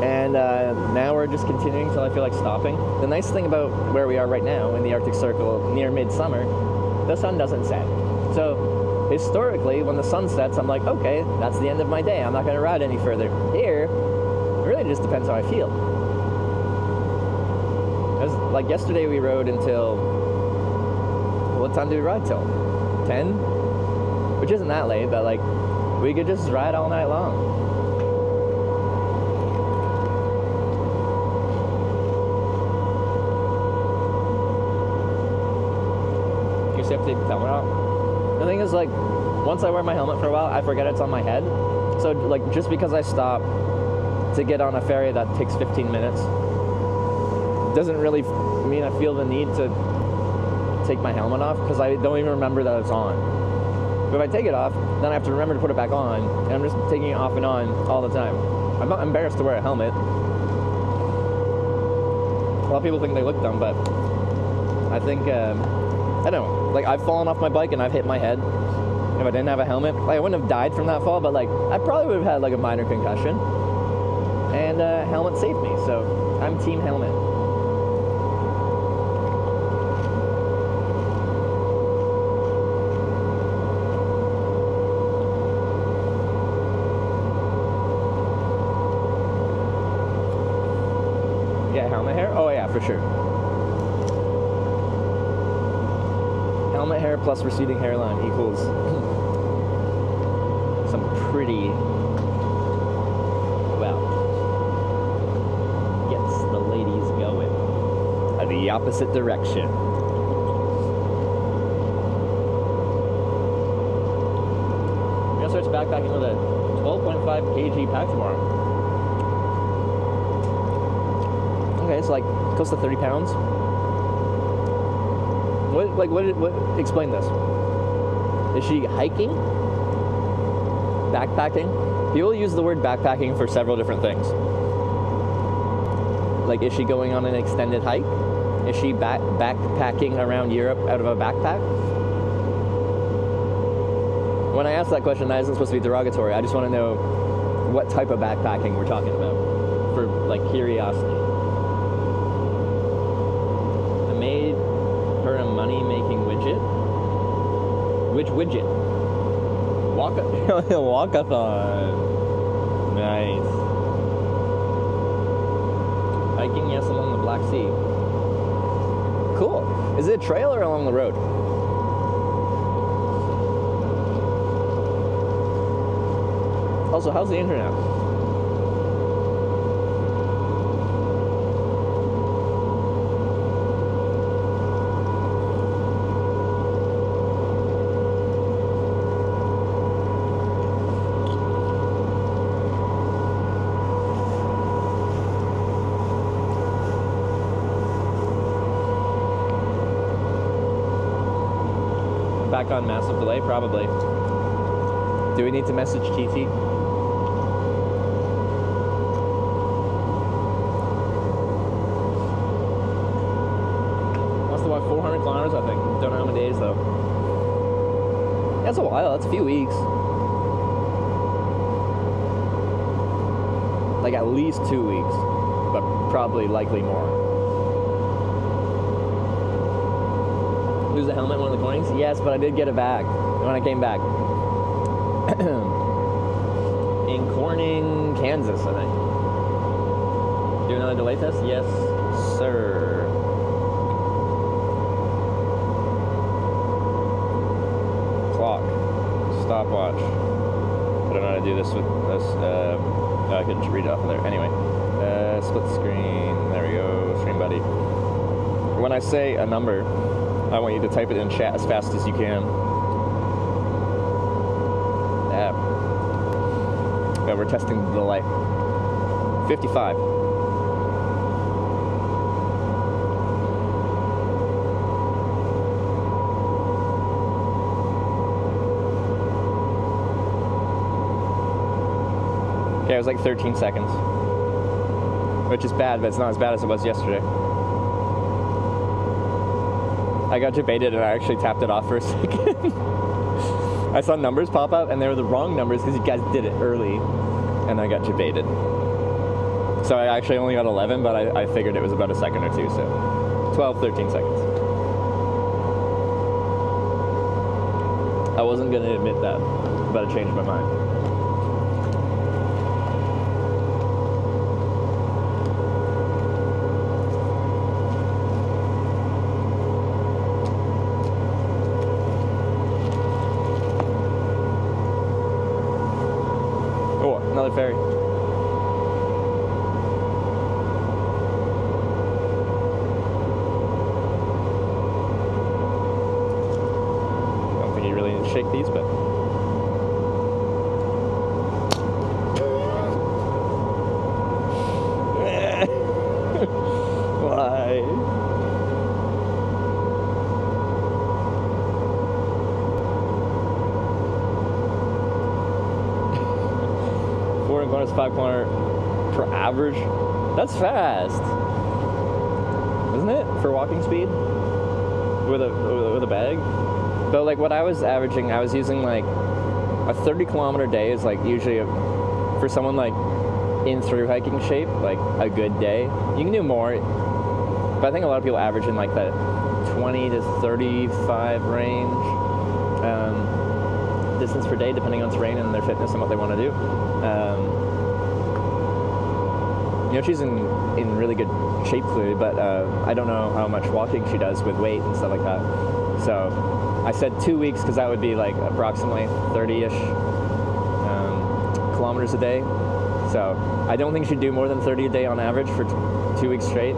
And now we're just continuing until I feel like stopping. The nice thing about where we are right now in the Arctic Circle near midsummer, the sun doesn't set. So historically, when the sun sets, I'm like, okay, that's the end of my day. I'm not going to ride any further. Here, it really just depends how I feel. Like yesterday we rode until, what time did we ride till? 10? Which isn't that late, but like, we could just ride all night long. You have to take the helmet off. The thing is, like, once I wear my helmet for a while, I forget it's on my head. So, like, just because I stop to get on a ferry that takes 15 minutes doesn't really mean I feel the need to take my helmet off because I don't even remember that it's on. But if I take it off, then I have to remember to put it back on, and I'm just taking it off and on all the time. I'm not embarrassed to wear a helmet. A lot of people think they look dumb, but I think, I don't know. Like, I've fallen off my bike and I've hit my head. If I didn't have a helmet, like, I wouldn't have died from that fall, but like, I probably would have had like a minor concussion. And helmet saved me, so I'm team helmet. Yeah, helmet hair? Oh yeah, for sure. Helmet hair plus receding hairline equals some pretty the opposite direction. We're gonna start backpacking with a 12.5 kg pack tomorrow. Okay, it's like close to 30 pounds. What explain this? Is she hiking? Backpacking? People use the word backpacking for several different things. Like, is she going on an extended hike? Is she backpacking around Europe out of a backpack? When I ask that question, that isn't supposed to be derogatory. I just want to know what type of backpacking we're talking about, for like curiosity. I made her a money-making widget. Which widget? Walkathon. Nice. Hiking, yes, along the Black Sea. Cool. Is it a trail or along the road? Also, how's the internet? Back on massive delay, probably. Do we need to message TT? Must have walked 400 kilometers, I think. Don't know how many days, though. That's a while. That's a few weeks. Like at least 2 weeks, but probably likely more. Lose the helmet in one of the coins? Yes, but I did get it back when I came back. In Corning, Kansas, I think. Do another delay test? Yes, sir. Clock. Stopwatch. I don't know how to do this with this. I could read it off of there. Anyway. Split screen. There we go. Stream buddy. When I say a number, I want you to type it in chat as fast as you can. Yeah, we're testing the delay. 55. Okay, it was like 13 seconds. Which is bad, but it's not as bad as it was yesterday. I got debated and I actually tapped it off for a second. I saw numbers pop up and they were the wrong numbers because you guys did it early and I got debated. So I actually only got 11, but I figured it was about a second or two, so 12, 13 seconds. I wasn't going to admit that, but I changed my mind. Another ferry. Don't think you really need to shake these, but why? It's 5 kilometer per average. That's fast, isn't it, for walking speed with a bag? But like what I was averaging, I was using like a 30 kilometer day is like usually for someone like in through hiking shape, like a good day. You can do more, but I think a lot of people average in like the 20 to 35 range distance per day, depending on terrain and their fitness and what they want to do. You know, she's in really good shape clearly, but I don't know how much walking she does with weight and stuff like that. So I said 2 weeks because that would be like approximately 30-ish kilometers a day. So I don't think she'd do more than 30 a day on average for 2 weeks straight.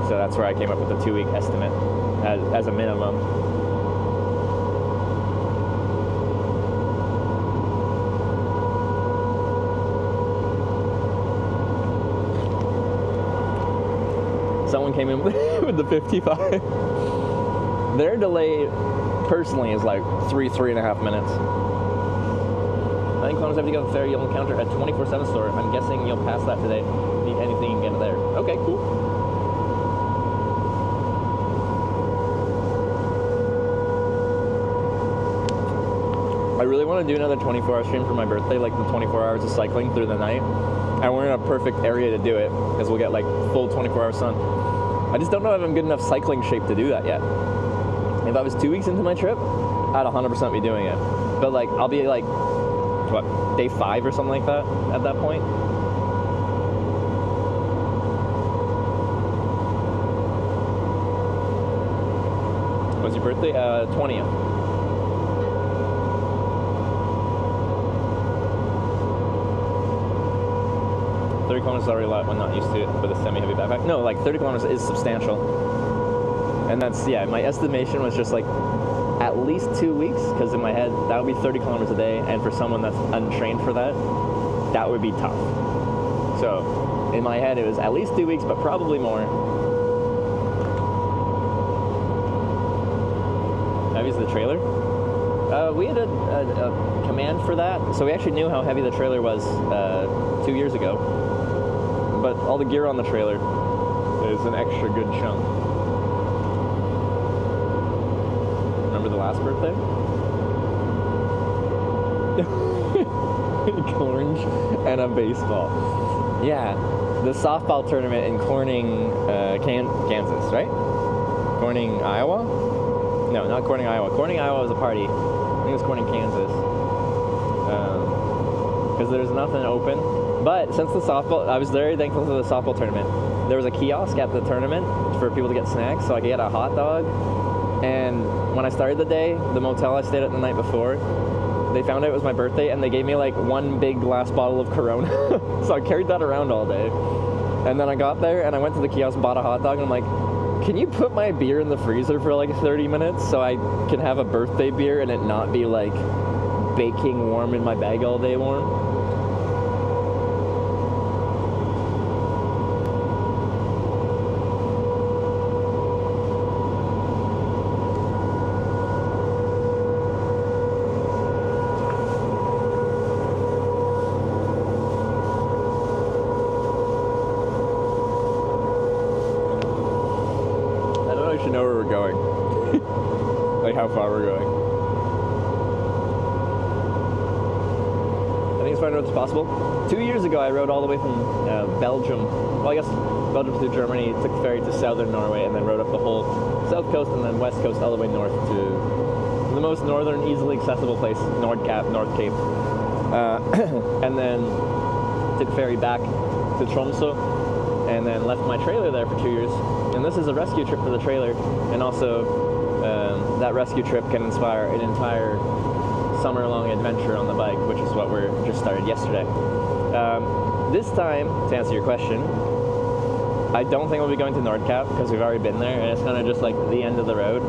So that's where I came up with the 2-week estimate as a minimum. Someone came in with the 55. Their delay personally is like 3.5 minutes. I think kilometers after you go to the ferry, you'll encounter a 24/7 store. I'm guessing you'll pass that today. Need anything you can get there. Okay, cool. I really want to do another 24-hour stream for my birthday, like the 24 hours of cycling through the night. And we're in a perfect area to do it, because we'll get like full 24-hour sun. I just don't know if I'm good enough cycling shape to do that yet. If I was 2 weeks into my trip, I'd 100% be doing it. But like, I'll be like, what, day 5 or something like that at that point? When's your birthday? 20th. Kilometers is already a lot when not used to it with a semi-heavy backpack. No, like 30 kilometers is substantial. And that's, yeah, my estimation was just like at least 2 weeks, because in my head, that would be 30 kilometers a day, and for someone that's untrained for that, that would be tough. So, in my head, it was at least 2 weeks, but probably more. Heavy is the trailer? We had a command for that, so we actually knew how heavy the trailer was 2 years ago. But all the gear on the trailer is an extra good chunk. Remember the last birthday? Orange and a baseball. Yeah, the softball tournament in Corning, Kansas, right? Corning, Iowa? No, not Corning, Iowa. Corning, Iowa was a party. I think it was Corning, Kansas. Because there's nothing open. But since the softball, I was very thankful for the softball tournament. There was a kiosk at the tournament for people to get snacks, so I could get a hot dog. And when I started the day, the motel I stayed at the night before, they found out it was my birthday, and they gave me like one big glass bottle of Corona. So I carried that around all day. And then I got there, and I went to the kiosk, bought a hot dog, and I'm like, can you put my beer in the freezer for like 30 minutes so I can have a birthday beer and it not be like baking warm in my bag all day warm? Know where we're going. Like how far we're going. I think it's far as possible. 2 years ago I rode all the way from Belgium. Well, I guess Belgium through Germany, took the ferry to southern Norway, and then rode up the whole south coast and then west coast all the way north to the most northern, easily accessible place, North Cape. And then took the ferry back to Tromsø, and then left my trailer there for 2 years. And this is a rescue trip for the trailer, and also that rescue trip can inspire an entire summer-long adventure on the bike, which is what we're just started yesterday. This time, to answer your question, I don't think we'll be going to Nordkapp because we've already been there, and it's kind of just like the end of the road.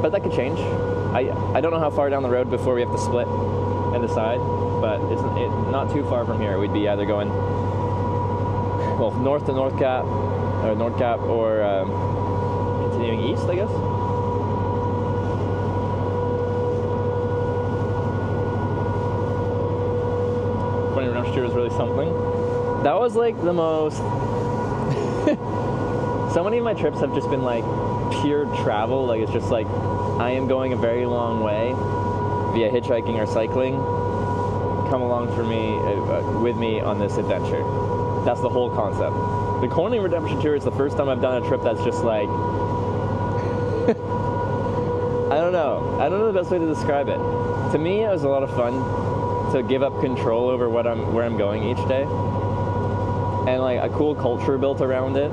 But that could change. I don't know how far down the road before we have to split and decide, but it's not too far from here. We'd be either going north to Nordkapp, or continuing east, I guess. Running around was really something. That was like the most. So many of my trips have just been like pure travel. Like it's just like I am going a very long way via hitchhiking or cycling. Come along for me with me on this adventure. That's the whole concept. The Corning Redemption Tour is the first time I've done a trip that's just like, I don't know the best way to describe it. To me, it was a lot of fun to give up control over where I'm going each day, and like a cool culture built around it,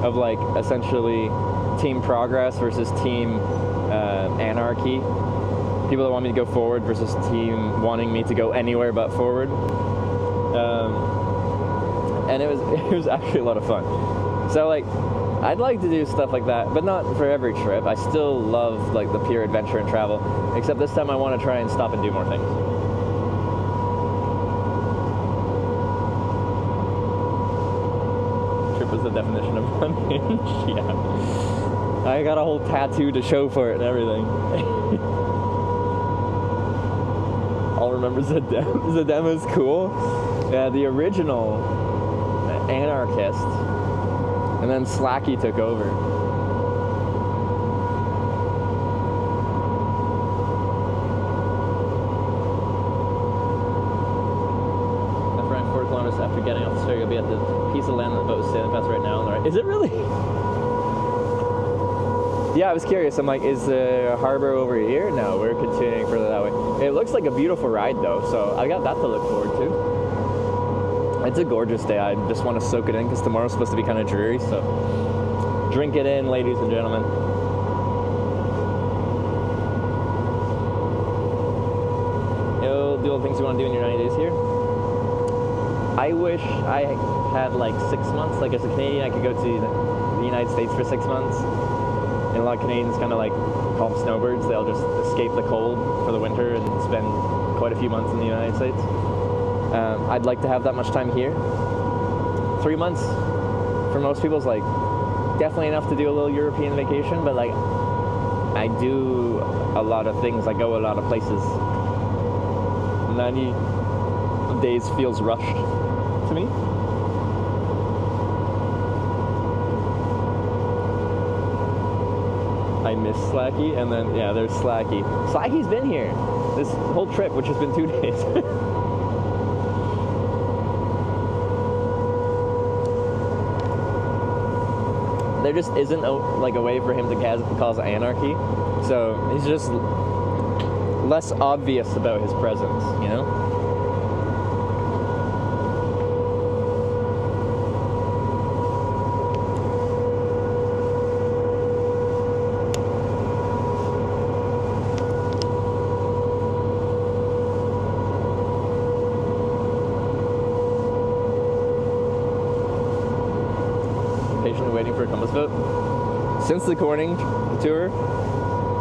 of like essentially team progress versus team anarchy. People that want me to go forward versus team wanting me to go anywhere but forward. And it was actually a lot of fun. So like, I'd like to do stuff like that, but not for every trip. I still love like the pure adventure and travel, except this time I want to try and stop and do more things. Trip was the definition of unhinged. Yeah. I got a whole tattoo to show for it and everything. All remember Zedem. Zedem is cool. Yeah, the original anarchist. And then Slacky took over. After around 4 kilometers after getting off the ferry, you'll be at the piece of land that the boat is sailing past right now. On the right. Is it really? Yeah, I was curious. I'm like, is the harbor over here? No, we're continuing further that way. It looks like a beautiful ride though, so I got that to look forward to. It's a gorgeous day. I just want to soak it in because tomorrow's supposed to be kind of dreary, so drink it in, ladies and gentlemen. You'll do all the things you want to do in your 90 days here. I wish I had like 6 months. Like as a Canadian, I could go to the United States for 6 months. And a lot of Canadians kind of like call them snowbirds. They'll just escape the cold for the winter and spend quite a few months in the United States. I'd like to have that much time here. 3 months for most people is like definitely enough to do a little European vacation, but like I do a lot of things. I go a lot of places. 90 days feels rushed to me. I miss Slacky, and then yeah, there's Slacky. Slacky's been here this whole trip, which has been 2 days. There just isn't like a way for him to cause anarchy, so he's just less obvious about his presence, you know? Waiting for a compass boat since the Corning tour,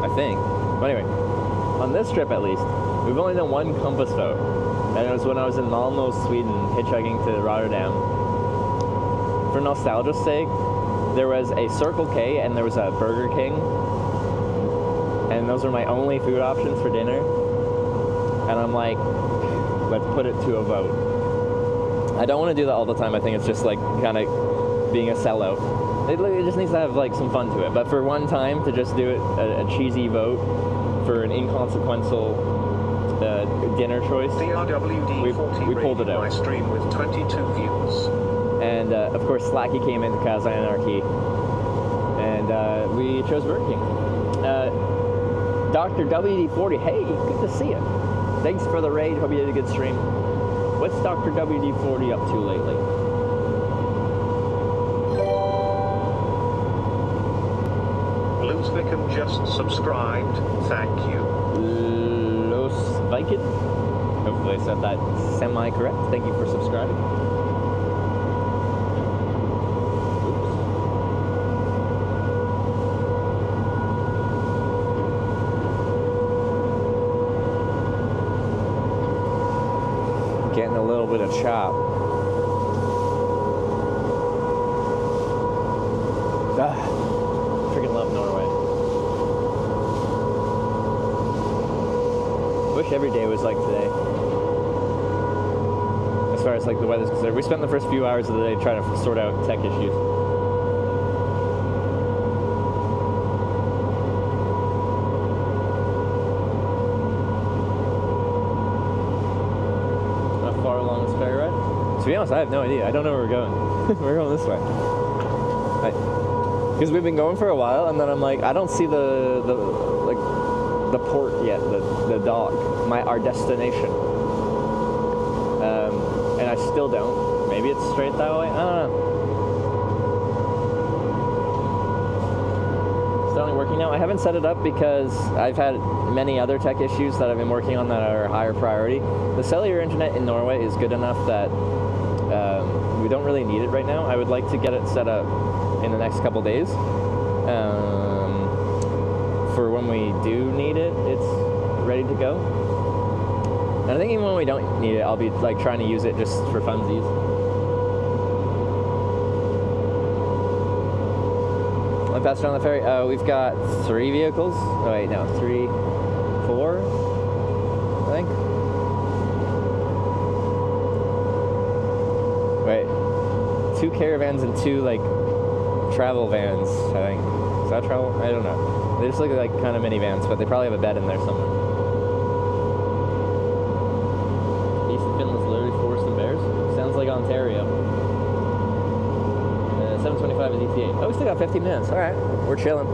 I think. But anyway, on this trip at least, we've only done one compass boat, and it was when I was in Malmö, Sweden, hitchhiking to Rotterdam. For nostalgia's sake, there was a Circle K and there was a Burger King, and those were my only food options for dinner. And I'm like, let's put it to a vote. I don't want to do that all the time. I think it's just like kind of being a sellout. It just needs to have like some fun to it. But for one time to just do it a cheesy vote for an inconsequential dinner choice, we pulled it out. My stream with 22 views. And of course Slacky came into Cause Anarchy, and we chose Burger King. Dr. WD40, hey, good to see you. Thanks for the raid. Hope you had a good stream. What's Dr. WD40 up to lately? Lusviken just subscribed. Thank you. Lusviken? Hopefully I said that semi-correct. Thank you for subscribing. Getting a little bit of chop. Freaking love Norway. Wish every day was like today. As far as like the weather's concerned. We spent the first few hours of the day trying to sort out tech issues. To be honest, I have no idea. I don't know where we're going. We're going this way. Because we've been going for a while, and then I'm like, I don't see the port yet, the dock, our destination. And I still don't. Maybe it's straight that way. I don't know. It's only working now. I haven't set it up because I've had many other tech issues that I've been working on that are higher priority. The cellular internet in Norway is good enough that we don't really need it right now. I would like to get it set up in the next couple days. For when we do need it, it's ready to go. And I think even when we don't need it, I'll be like trying to use it just for funsies. I passed on the ferry. We've got 3 vehicles. Oh wait, no, 3, 4, I think. Wait, 2 caravans and 2 like travel vans, I think. Is that travel? I don't know. They just look like kind of minivans, but they probably have a bed in there somewhere. East Finland's literally forest and bears. Sounds like Ontario. 7:25 is ETA. Oh, we still got 15 minutes. All right, we're chilling.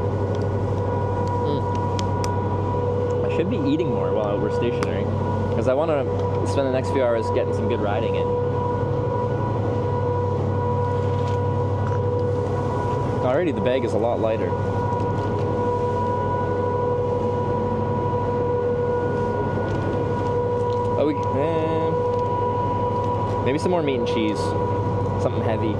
I should be eating more while we're stationary, because I want to spend the next few hours getting some good riding in. Already the bag is a lot lighter. Oh, maybe some more meat and cheese. Something heavy.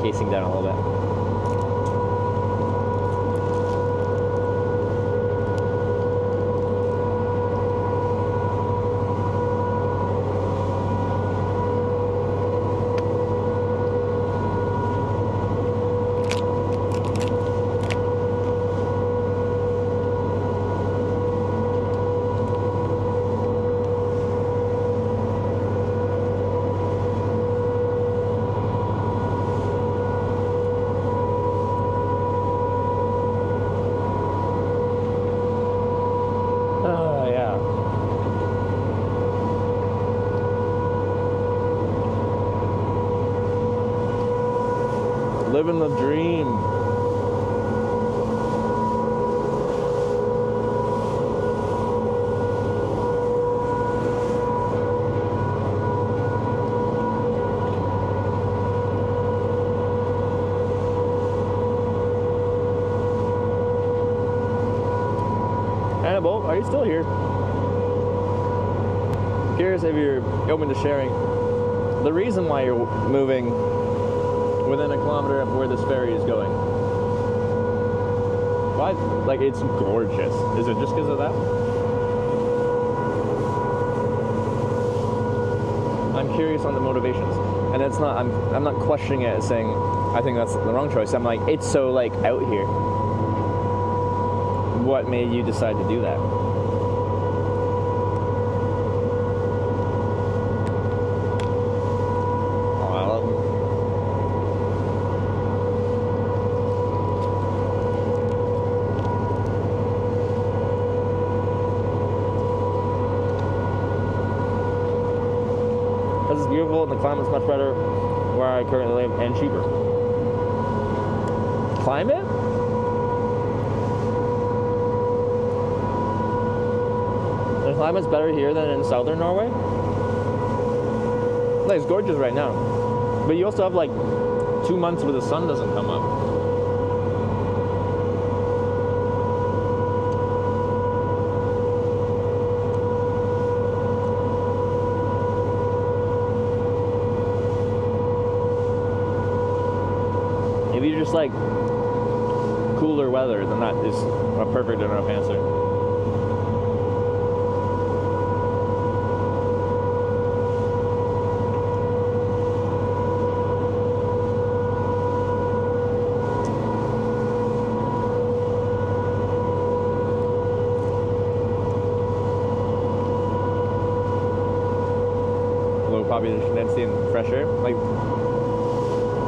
Casing down a little bit. Living the dream. Hannibal, are you still here? Curious if you're open to sharing the reason why you're moving within a kilometer of where this ferry is going. Why? Like, it's gorgeous. Is it just because of that? I'm curious on the motivations, and it's not. I'm not questioning it as saying I think that's the wrong choice. I'm like, it's so like out here. What made you decide to do that? Beautiful and the climate's much better where I currently live and cheaper. Climate? The climate's better here than in southern Norway? Like, it's gorgeous right now. But you also have like 2 months where the sun doesn't come up. Maybe you're just like weather, then that is a perfect enough answer. Low population density and fresh air. Like,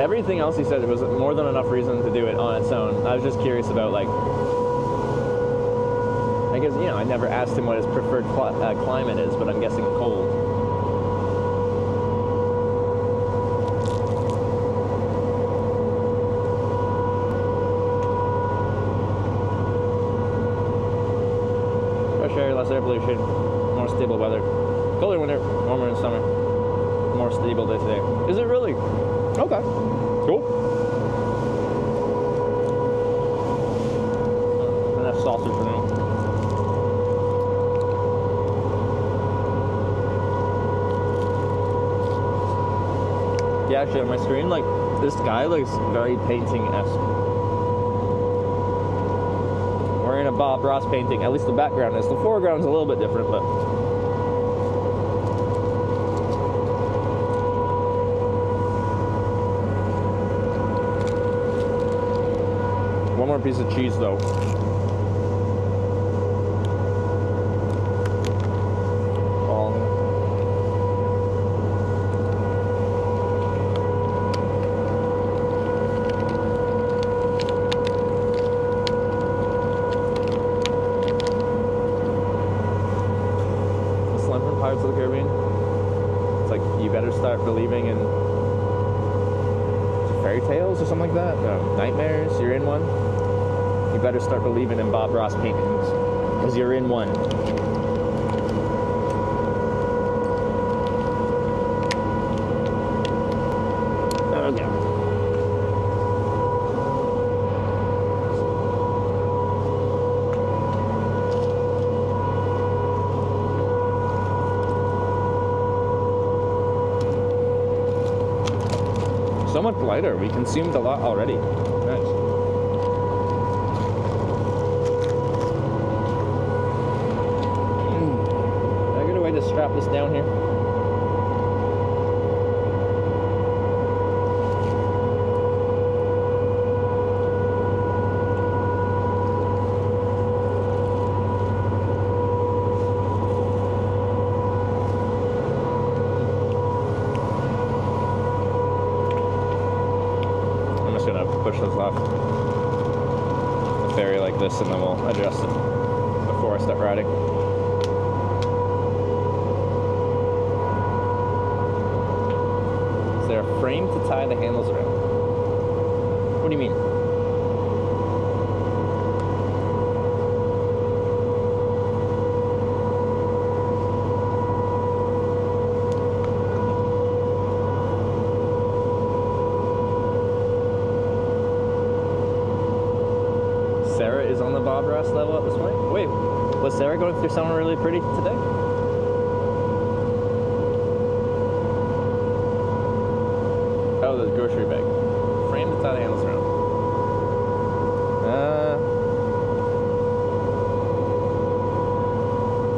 everything else he said was more than enough reason to do it on its own. I was just curious about, like, I guess, you know, I never asked him what his preferred climate is, but I'm guessing cold. Fresh air, less air pollution, more stable weather. Colder winter, warmer in summer, more stable day to day. Is it really? Okay, cool. Enough sausage for now. Yeah, actually on my screen, like, this guy looks very painting-esque. We're in a Bob Ross painting, at least the background is. The foreground's a little bit different, but... One more piece of cheese, though. This line from Pirates of the Caribbean. It's like, you better start believing in fairy tales or something like that. No, nightmares, you're in one. You better start believing in Bob Ross paintings, because you're in one. Okay. So much lighter. We consumed a lot already. Nice. Strap this down here. I'm just gonna push this off the ferry like this, and then we'll adjust it before I start riding. Frame to tie the handles around. What do you mean? Sarah is on the Bob Ross level at this point? Wait, was Sarah going through someone really pretty today? Oh, the grocery bag. Frame to tie the handles around.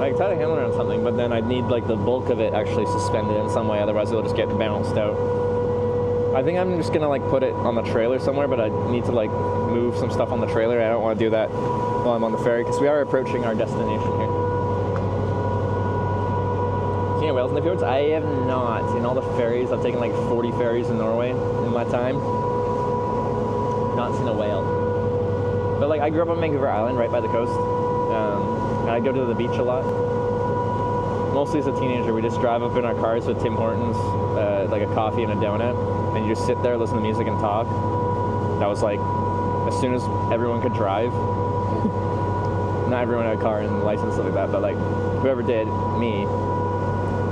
I can tie the handle around something, but then I'd need like the bulk of it actually suspended in some way, otherwise it'll just get bounced out. I think I'm just gonna like put it on the trailer somewhere, but I need to like move some stuff on the trailer. I don't want to do that while I'm on the ferry, because we are approaching our destination here. Seen whales in the fjords? I have not. In all the ferries, I've taken like 40 ferries in Norway in my time. Not seen a whale. But like, I grew up on Vancouver Island, right by the coast. And I go to the beach a lot. Mostly as a teenager, we just drive up in our cars with Tim Hortons, like a coffee and a donut, and you just sit there, listen to music and talk. That was like, as soon as everyone could drive. Not everyone had a car and license, stuff like that, but like, whoever did, me,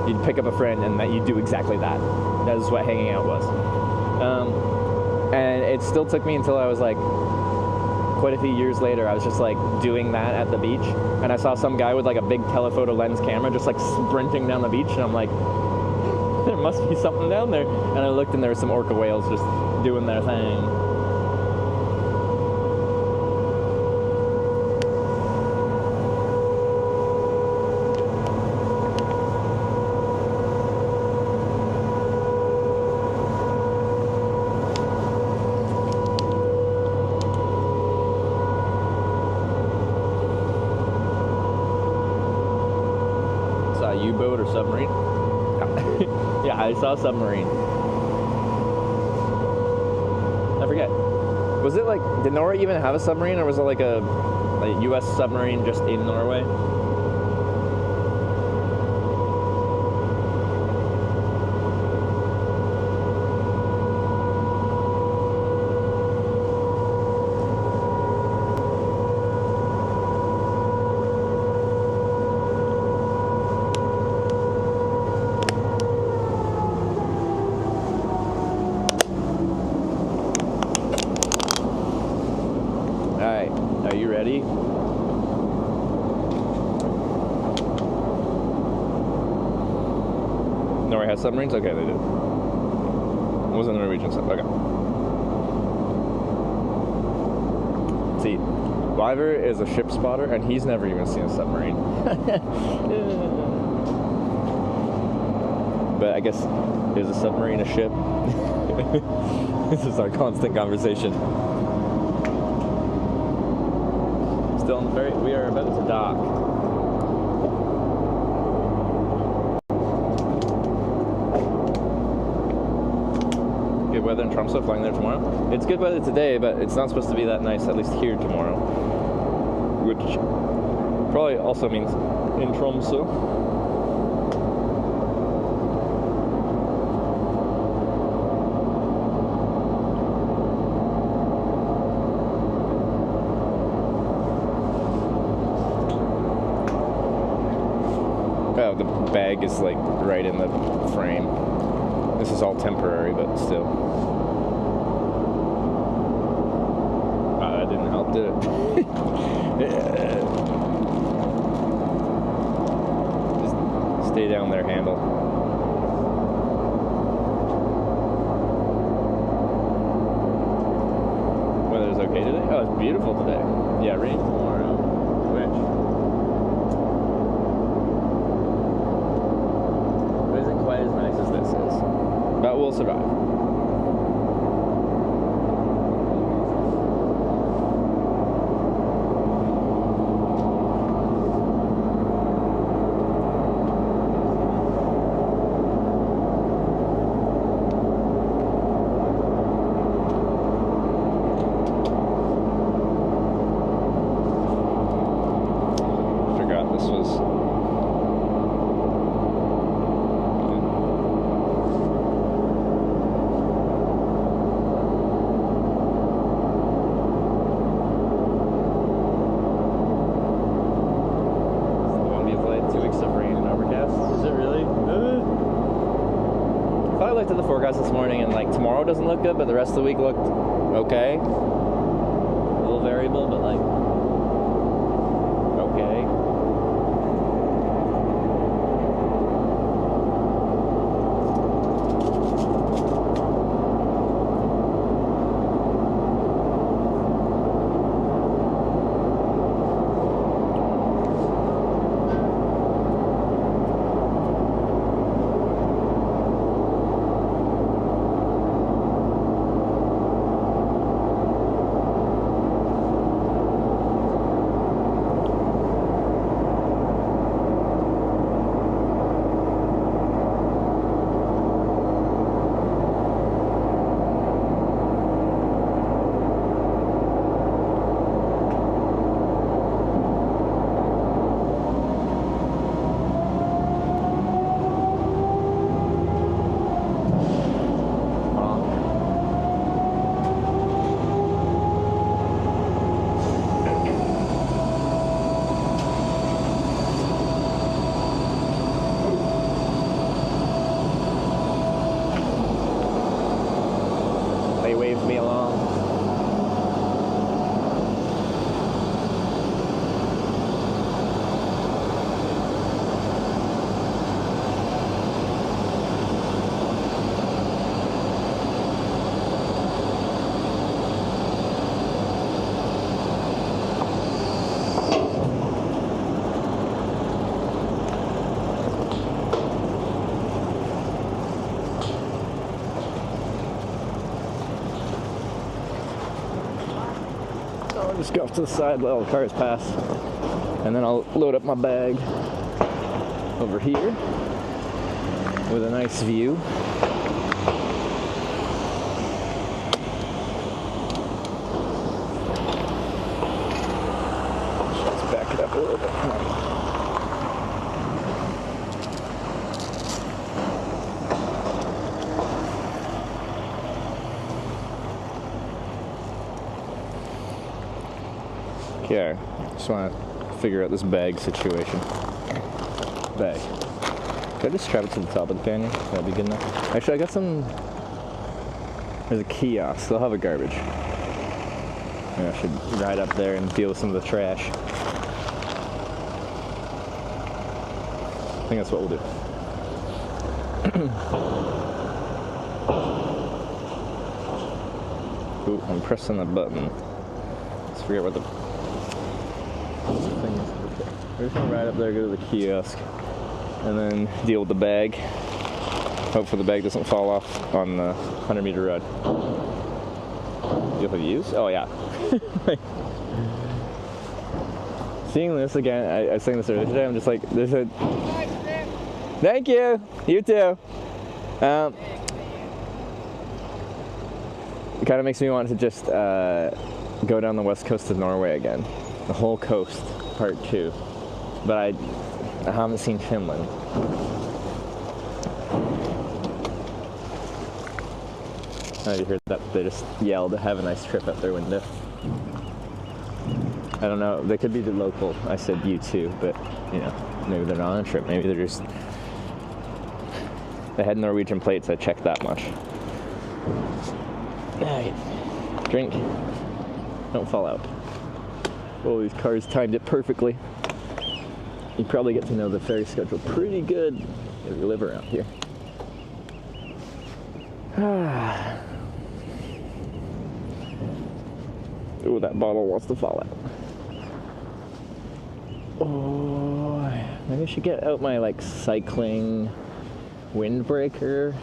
you'd pick up a friend and that you'd do exactly that. That is what hanging out was. And it still took me until I was like, quite a few years later, I was just like doing that at the beach, and I saw some guy with like a big telephoto lens camera just like sprinting down the beach, and I'm like, there must be something down there. And I looked, and there were some orca whales just doing their thing. rowboat or submarine? Yeah, I saw a submarine. I forget. Was it like, did Norway even have a submarine, or was it like a U.S. submarine just in Norway? Are you ready? Norway has submarines? Okay, they did. It wasn't a Norwegian sub. Okay. See, Wyver is a ship spotter, and he's never even seen a submarine. But I guess, is a submarine a ship? This is our constant conversation. Still on the ferry. We are about to dock. Good weather in Tromsø, flying there tomorrow. It's good weather today, but it's not supposed to be that nice, at least here tomorrow. Which probably also means in Tromsø. Oh, the bag is like right in the frame. This is all temporary, but still. Wow, that didn't help, did it? Just stay down there, handle. Weather's okay today? Oh, it's beautiful today. Yeah, rain tomorrow. Which? Quite as nice as this is, but we'll survive. Forgot this was. Looked at the forecast this morning, and like tomorrow doesn't look good, but the rest of the week looked okay. A little variable, but like okay. Waved me along. I'll just go off to the side, let all the cars pass, and then I'll load up my bag over here. with a nice view. Let's back it up a little bit. Come on. Okay, just want to figure out this bag situation. Bag. Could I just strap it to the top of the pannier? That'd be good enough. Actually, I got some. There's a kiosk. They'll have a garbage. Maybe I should ride up there and deal with some of the trash. I think that's what we'll do. Ooh, I'm pressing the button. Let's figure out what the thing is. Okay. We're just gonna ride up there, go to the kiosk, and then deal with the bag. Hopefully the bag doesn't fall off on the 100-meter rod. You'll have used? Oh yeah. Seeing this again, I was saying this earlier today, I'm just like, there's a... Thank you! You too! It kind of makes me want to just go down the west coast of Norway again. The whole coast, part 2. But I haven't seen Finland. Oh, you heard that? They just yelled, "Have a nice trip" out their window. I don't know. They could be the local. I said you too, but you know, maybe they're not on a trip. Maybe they're just. They had Norwegian plates. I checked that much. Alright, drink. Don't fall out. Oh, these cars timed it perfectly. You probably get to know the ferry schedule pretty good if you live around here. Oh, that bottle wants to fall out. Oh, maybe I should get out my like cycling windbreaker.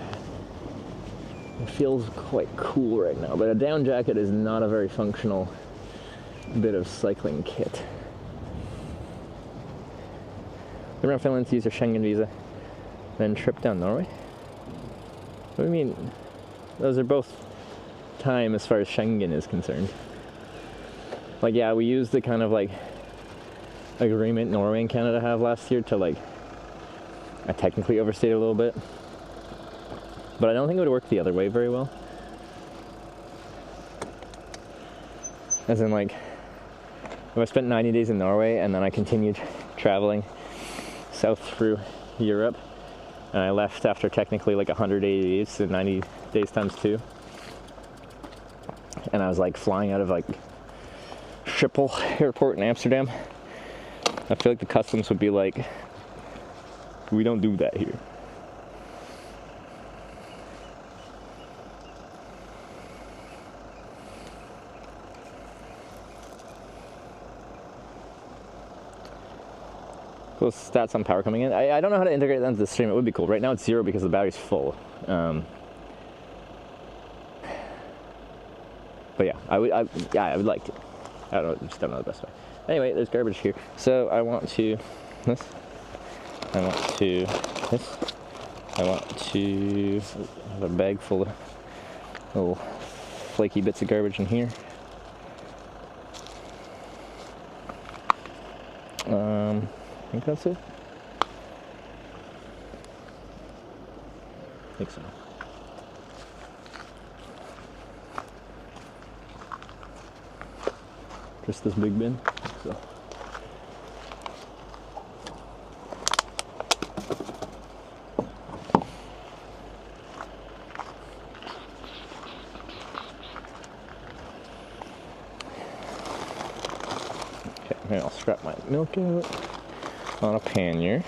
It feels quite cool right now, but a down jacket is not a very functional bit of cycling kit. Live around Finland to use your Schengen visa, then trip down Norway? What do you mean? Those are both time as far as Schengen is concerned. Like, yeah, we used the kind of like agreement Norway and Canada have last year to like, I technically overstayed a little bit, but I don't think it would work the other way very well. As in like, if I spent 90 days in Norway and then I continued traveling south through Europe, and I left after technically like 180 days, so 90 days times 2, and I was like flying out of like Schiphol airport in Amsterdam, I feel like the customs would be like, we don't do that here. Cool stats on power coming in. I don't know how to integrate that into the stream. It would be cool. Right now it's 0 because the battery's full. But yeah, I would like to. I don't know, just don't know the best way. Anyway, there's garbage here. So I want to this. I want to this. I want to have a bag full of little flaky bits of garbage in here. I think that's it. I think so. Just this big bin. So. Okay, here I'll strap my milk out on a pannier.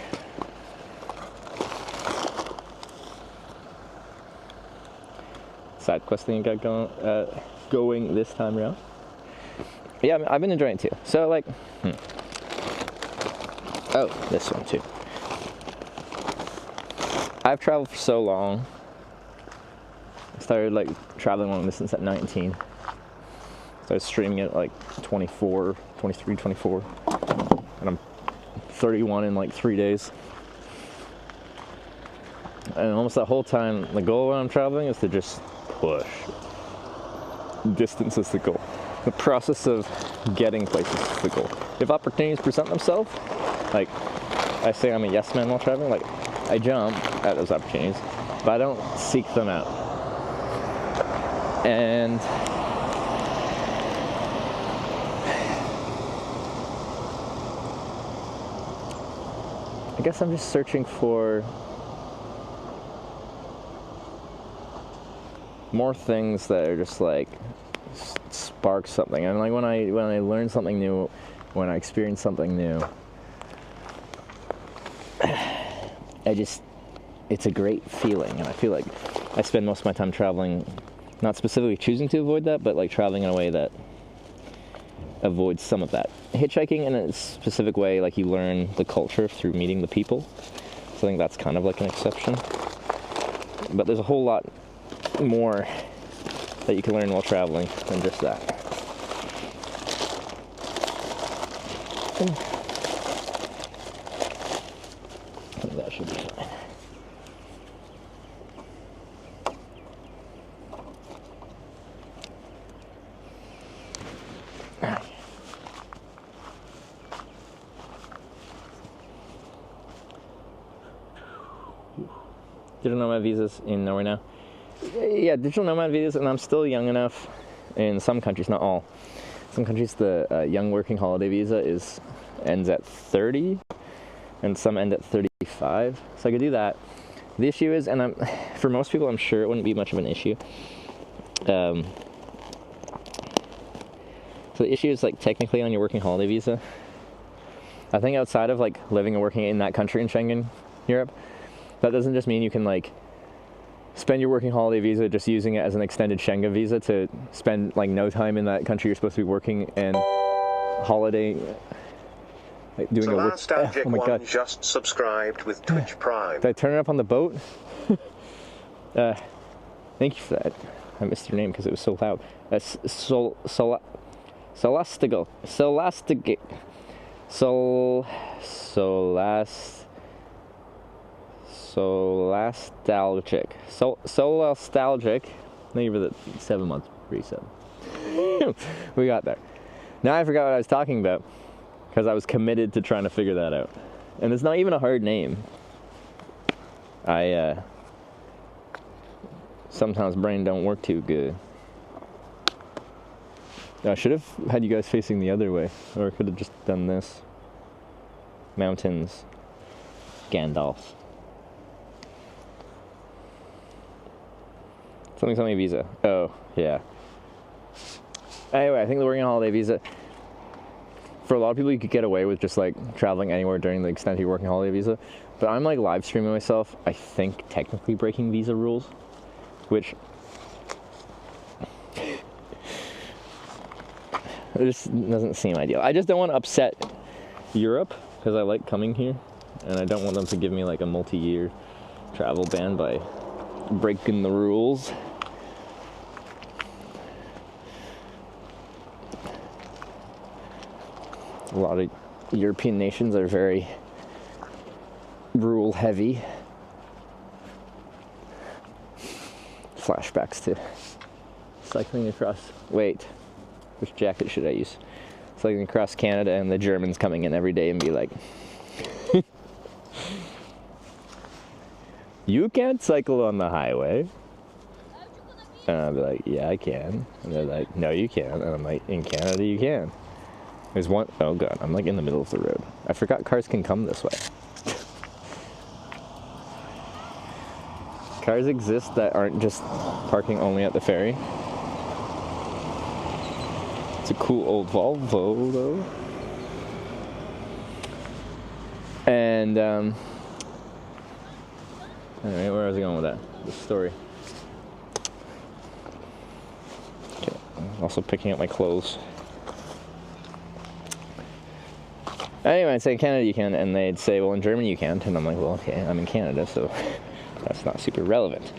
Side quest thing I got going this time around. Yeah, I've been enjoying it too. So like, oh, this one too. I've traveled for so long. I started like traveling long distance at 19. Started streaming at like 24, 23, 24. And I'm 31 in like 3 days. And almost that whole time, the goal when I'm traveling is to just push. Distance is the goal. The process of getting places is the goal. If opportunities present themselves, like I say I'm a yes man while traveling, like I jump at those opportunities, but I don't seek them out. And I guess I'm just searching for more things that are just like spark something. And like when I learn something new, when I experience something new, it's a great feeling. And I feel like I spend most of my time traveling, not specifically choosing to avoid that, but like traveling in a way that avoids some of that. Hitchhiking in a specific way, like you learn the culture through meeting the people. So I think that's kind of like an exception. But there's a whole lot more that you can learn while traveling than just that. I think that should be fine. Digital nomad visas in Norway now. Yeah, digital nomad visas, and I'm still young enough in some countries, not all. Some countries the young working holiday visa ends at 30, and some end at 35. So I could do that. The issue is, and for most people, I'm sure it wouldn't be much of an issue. So the issue is like technically on your working holiday visa. I think outside of like living and working in that country in Schengen, Europe, that doesn't just mean you can like spend your working holiday visa just using it as an extended Schengen visa to spend like no time in that country you're supposed to be working and holiday, like doing The a work. Nostalgic Oh my one god! just subscribed with Twitch Prime. Did I turn it up on the boat? Thank you for that. I missed your name because it was so loud. Solastical. Solastalgic. Thank you for the 7 months resub. We got there. Now I forgot what I was talking about because I was committed to trying to figure that out. And it's not even a hard name. Sometimes brain don't work too good. I should have had you guys facing the other way, or I could have just done this. Mountains. Gandalf. Something visa. Oh, yeah. Anyway, I think the working holiday visa, for a lot of people, you could get away with just like traveling anywhere during the extent of your working holiday visa. But I'm like live streaming myself, I think technically breaking visa rules, which it just doesn't seem ideal. I just don't want to upset Europe because I like coming here, and I don't want them to give me like a multi-year travel ban by breaking the rules. A lot of European nations are very rule heavy. Flashbacks to cycling across. Wait, which jacket should I use? Cycling across Canada and the Germans coming in every day and be like, you can't cycle on the highway. And I'll be like, yeah, I can. And they're like, no, you can't. And I'm like, in Canada, you can. There's one, oh god, I'm like in the middle of the road. I forgot cars can come this way. Cars exist that aren't just parking only at the ferry. It's a cool old Volvo though. And anyway, where was I going with that? The story. Okay, I'm also picking up my clothes. Anyway, I'd say in Canada you can, and they'd say, well, in Germany you can't, and I'm like, well, okay, I'm in Canada, so that's not super relevant.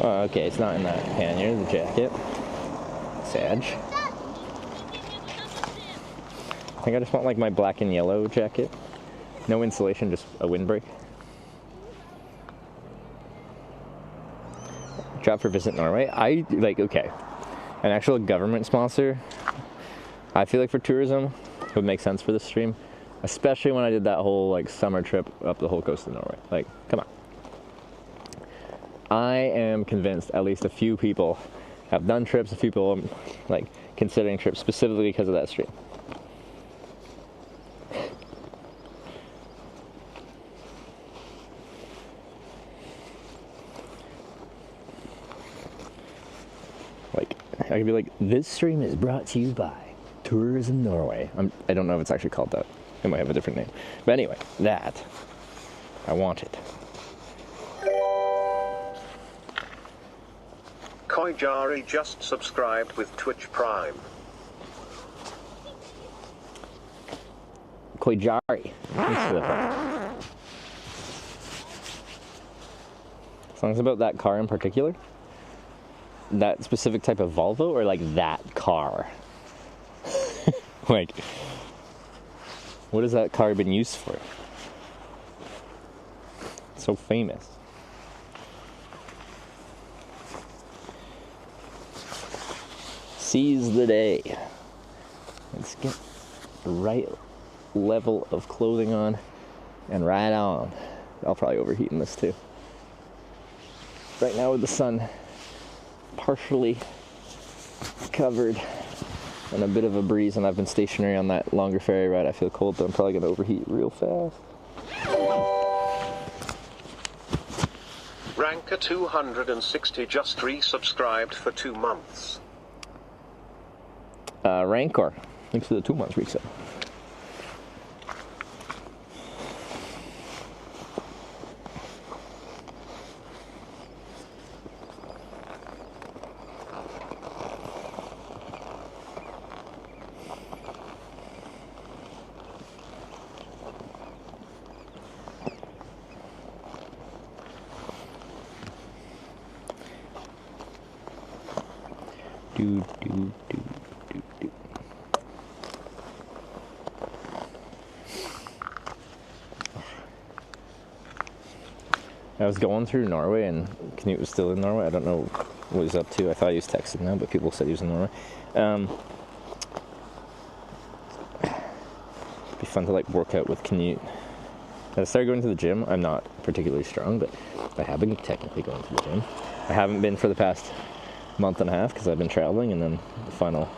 Oh, okay, it's not in that pannier, the jacket. Sad. I think I just want like my black and yellow jacket. No insulation, just a windbreak. job for Visit Norway, I like, okay, an actual government sponsor, I feel like for tourism would make sense for this stream, especially when I did that whole like summer trip up the whole coast of Norway. Like, come on. I am convinced at least a few people have done trips, a few people like considering trips specifically because of that stream. Like, I could be like, this stream is brought to you by Tourism Norway. I don't know if it's actually called that. It might have a different name. But anyway, that. I want it. Koijari just subscribed with Twitch Prime. Koijari. Thanks for the prize. Songs about that car in particular? That specific type of Volvo, or like that car? Like, what has that car been used for? It's so famous. Seize the day. Let's get the right level of clothing on and ride on. I'll probably overheat in this too. Right now with the sun partially covered and a bit of a breeze, and I've been stationary on that longer ferry ride, I feel cold, but I'm probably going to overheat real fast. Ranker 260 just resubscribed for 2 months. Rancor, thanks for the 2 months reset. I was going through Norway, and Knut was still in Norway. I don't know what he's up to. I thought he was texting now, but people said he was in Norway. It'd be fun to like work out with Knut. I started going to the gym. I'm not particularly strong, but I have been technically going to the gym. I haven't been for the past month and a half because I've been traveling, and then the final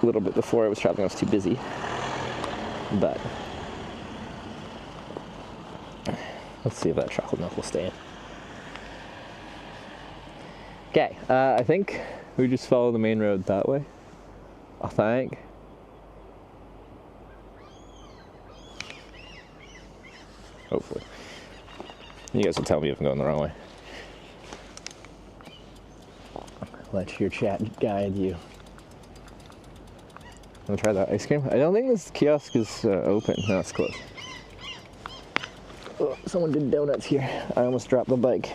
little bit before I was traveling, I was too busy. But let's see if that chocolate milk will stay in. Okay, I think we just follow the main road that way. I think. Hopefully. You guys will tell me if I'm going the wrong way. Let your chat guide you. Wanna try that ice cream? I don't think this kiosk is open. No, it's closed. Oh, someone did donuts here. I almost dropped the bike.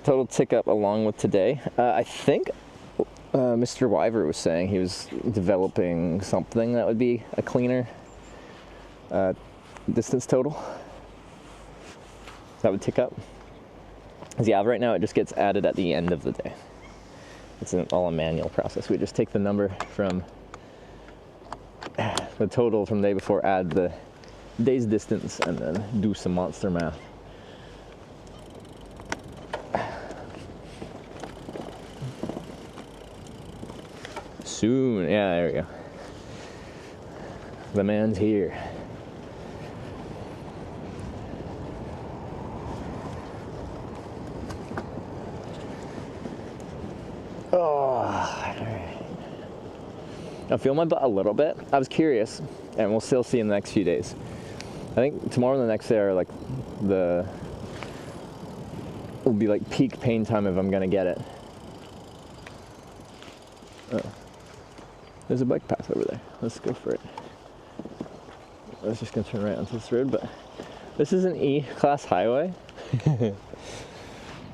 Total tick up along with today. I think Mr. Wyver was saying he was developing something that would be a cleaner distance total. That would tick up. Because yeah, right now it just gets added at the end of the day. It's all a manual process. We just take the number from the total from the day before, add the day's distance, and then do some monster math. Soon, yeah, there we go. The man's here. I feel my butt a little bit. I was curious, and we'll still see in the next few days. I think tomorrow and the next day are like will be like peak pain time if I'm gonna get it. Oh, there's a bike path over there. Let's go for it. I was just gonna turn right onto this road, but this is an E-class highway. It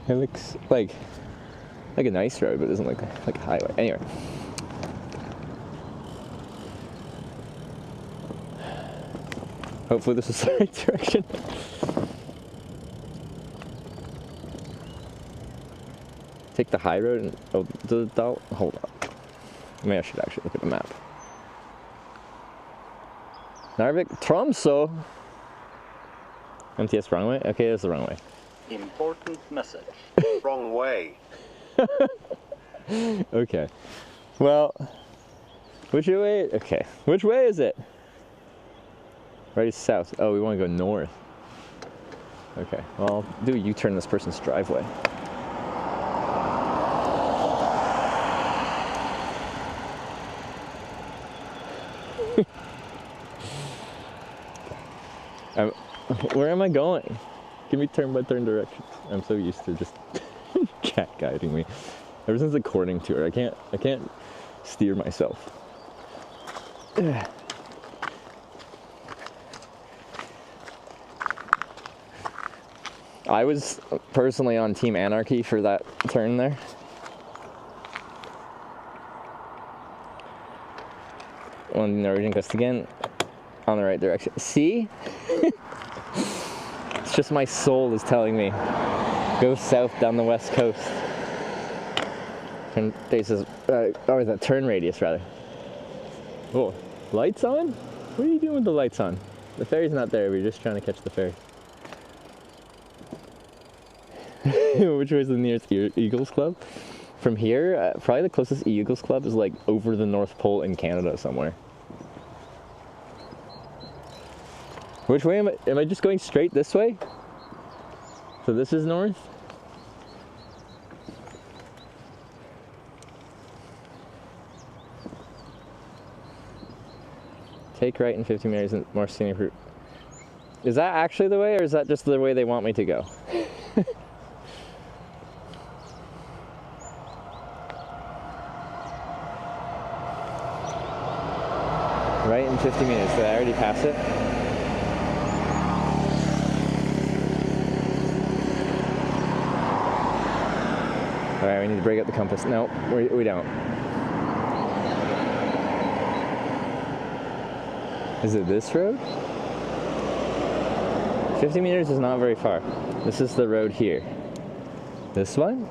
looks like a nice road, but it doesn't look like a highway. Anyway. Hopefully this is the right direction. Take the high road and hold on. Maybe I should actually look at the map. Nord-Troms. MTS wrong way? Okay, that's the wrong way. Important message. Wrong way. Okay. Well, which way? Okay. Which way is it? Right is south. Oh, we want to go north. Okay. Well, I'll do a U-turn in this person's driveway. Where am I going? Give me turn-by-turn directions. I'm so used to just cat guiding me. Ever since the courting tour, I can't steer myself. I was personally on Team Anarchy for that turn there. On the Norwegian coast again, on the right direction. See? It's just my soul is telling me, go south down the west coast. Turn faces, or that turn radius rather. Oh, lights on? What are you doing with the lights on? The ferry's not there, we're just trying to catch the ferry. Which way is the nearest Eagles Club? From here, probably the closest Eagles Club is like over the North Pole in Canada somewhere. Which way am I? Am I just going straight this way? So this is north? Take right in 50 meters and more scenic route. Is that actually the way, or is that just the way they want me to go? Right in 50 meters. Did I already pass it? Alright, we need to break up the compass. No, we don't. Is it this road? 50 meters is not very far. This is the road here. This one?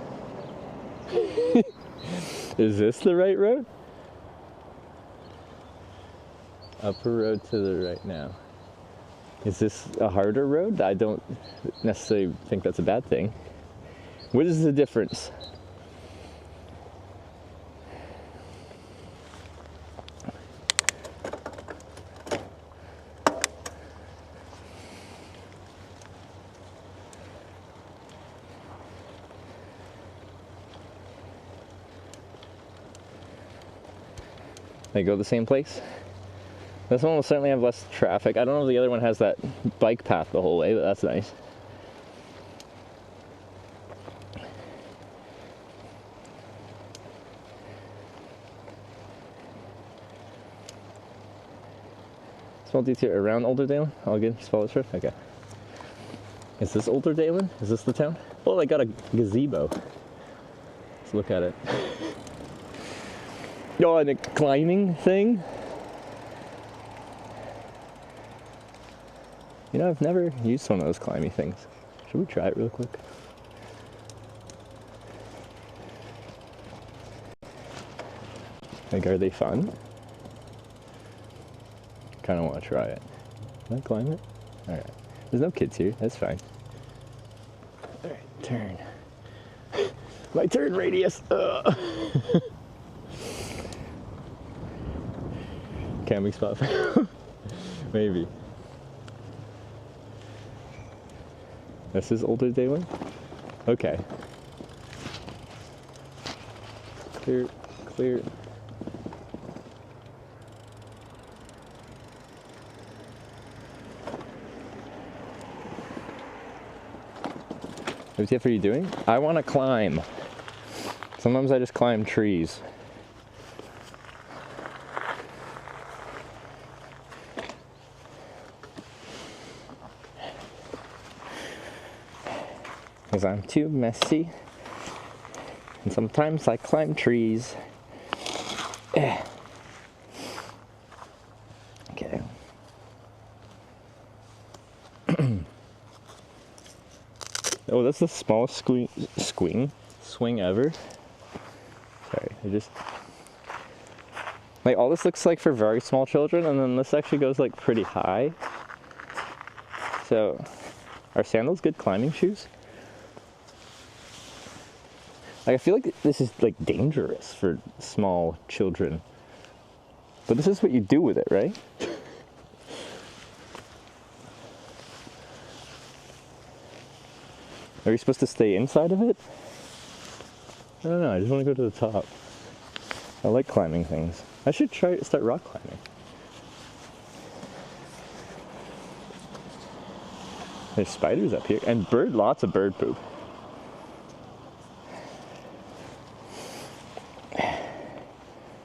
Is this the right road? Upper road to the right now. Is this a harder road? I don't necessarily think that's a bad thing. What is the difference? They go the same place? This one will certainly have less traffic. I don't know if the other one has that bike path the whole way, but that's nice. Small detour around Olderdalen? All good? Just follow this road? Okay. Is this Olderdalen? Is this the town? Oh, they got a gazebo. Let's look at it. Oh, and a climbing thing. You know, I've never used one of those climbing things. Should we try it real quick? Like, are they fun? Kind of want to try it. Can I climb it? Alright. There's no kids here. That's fine. Alright, turn. My turn radius. Camping spot. Maybe. This is Olderdalen? Okay. Clear, clear. WTF are you doing? I want to climb. Sometimes I just climb trees. Because I'm too messy, and sometimes I climb trees. Okay. Oh, that's the smallest swing ever. Sorry, I just... Like, all this looks like for very small children, and then this actually goes, like, pretty high. So, are sandals good climbing shoes? Like, I feel like this is, like, dangerous for small children. But this is what you do with it, right? Are you supposed to stay inside of it? I don't know, I just want to go to the top. I like climbing things. I should start rock climbing. There's spiders up here, and lots of bird poop.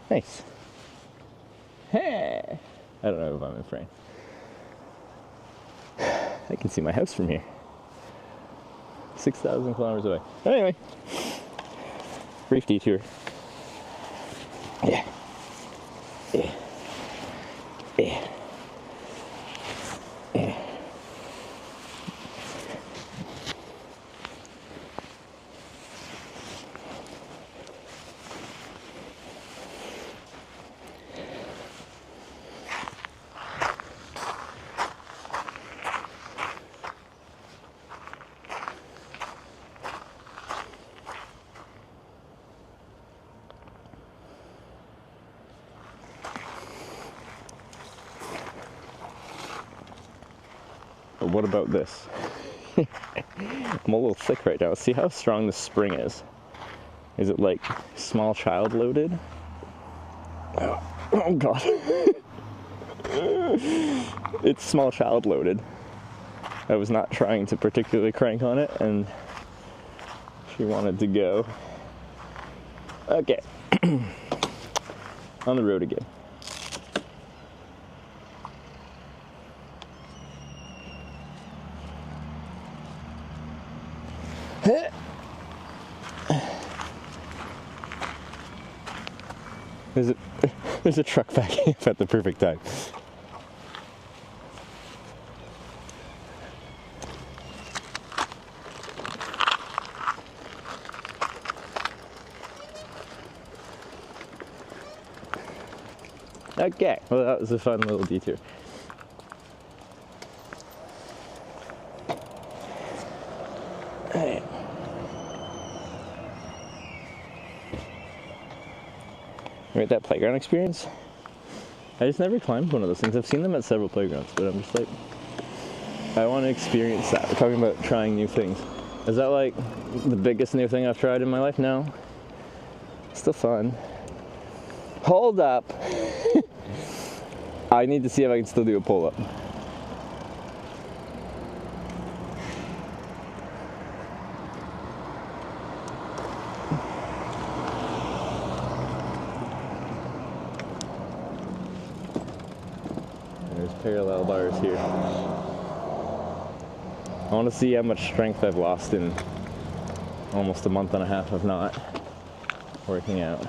Nice. Hey! I don't know if I'm in frame. I can see my house from here. 6,000 kilometers away. Anyway, brief detour. Yeah. Yeah. Yeah. Yeah. But what about this? I'm a little thick right now. See how strong the spring is? Is it like small child loaded? Oh god. It's small child loaded. I was not trying to particularly crank on it and she wanted to go. Okay. On the road again. There's a truck backing up at the perfect time. Okay, well that was a fun little detour. Alright. Right, that playground experience? I just never climbed one of those things. I've seen them at several playgrounds, but I'm just like, I want to experience that. We're talking about trying new things. Is that like the biggest new thing I've tried in my life? No. Still fun. Hold up. I need to see if I can still do a pull-up. There's parallel bars here. I want to see how much strength I've lost in almost a month and a half of not working out.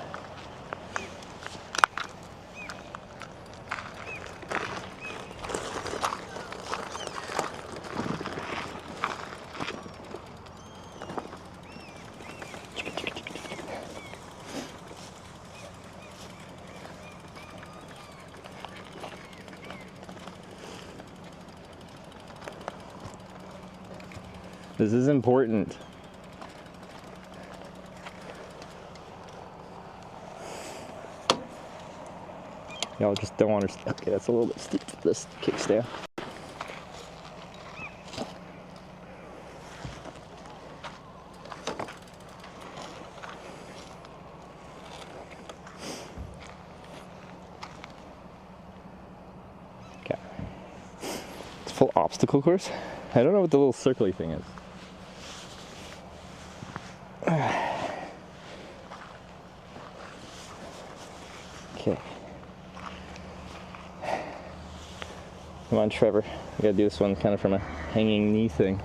This is important. Y'all just don't understand. Okay, that's a little bit steep. This kickstand. Okay. It's a full obstacle course. I don't know what the little circly thing is. Okay. Come on, Trevor. I gotta do this one kind of from a hanging knee thing.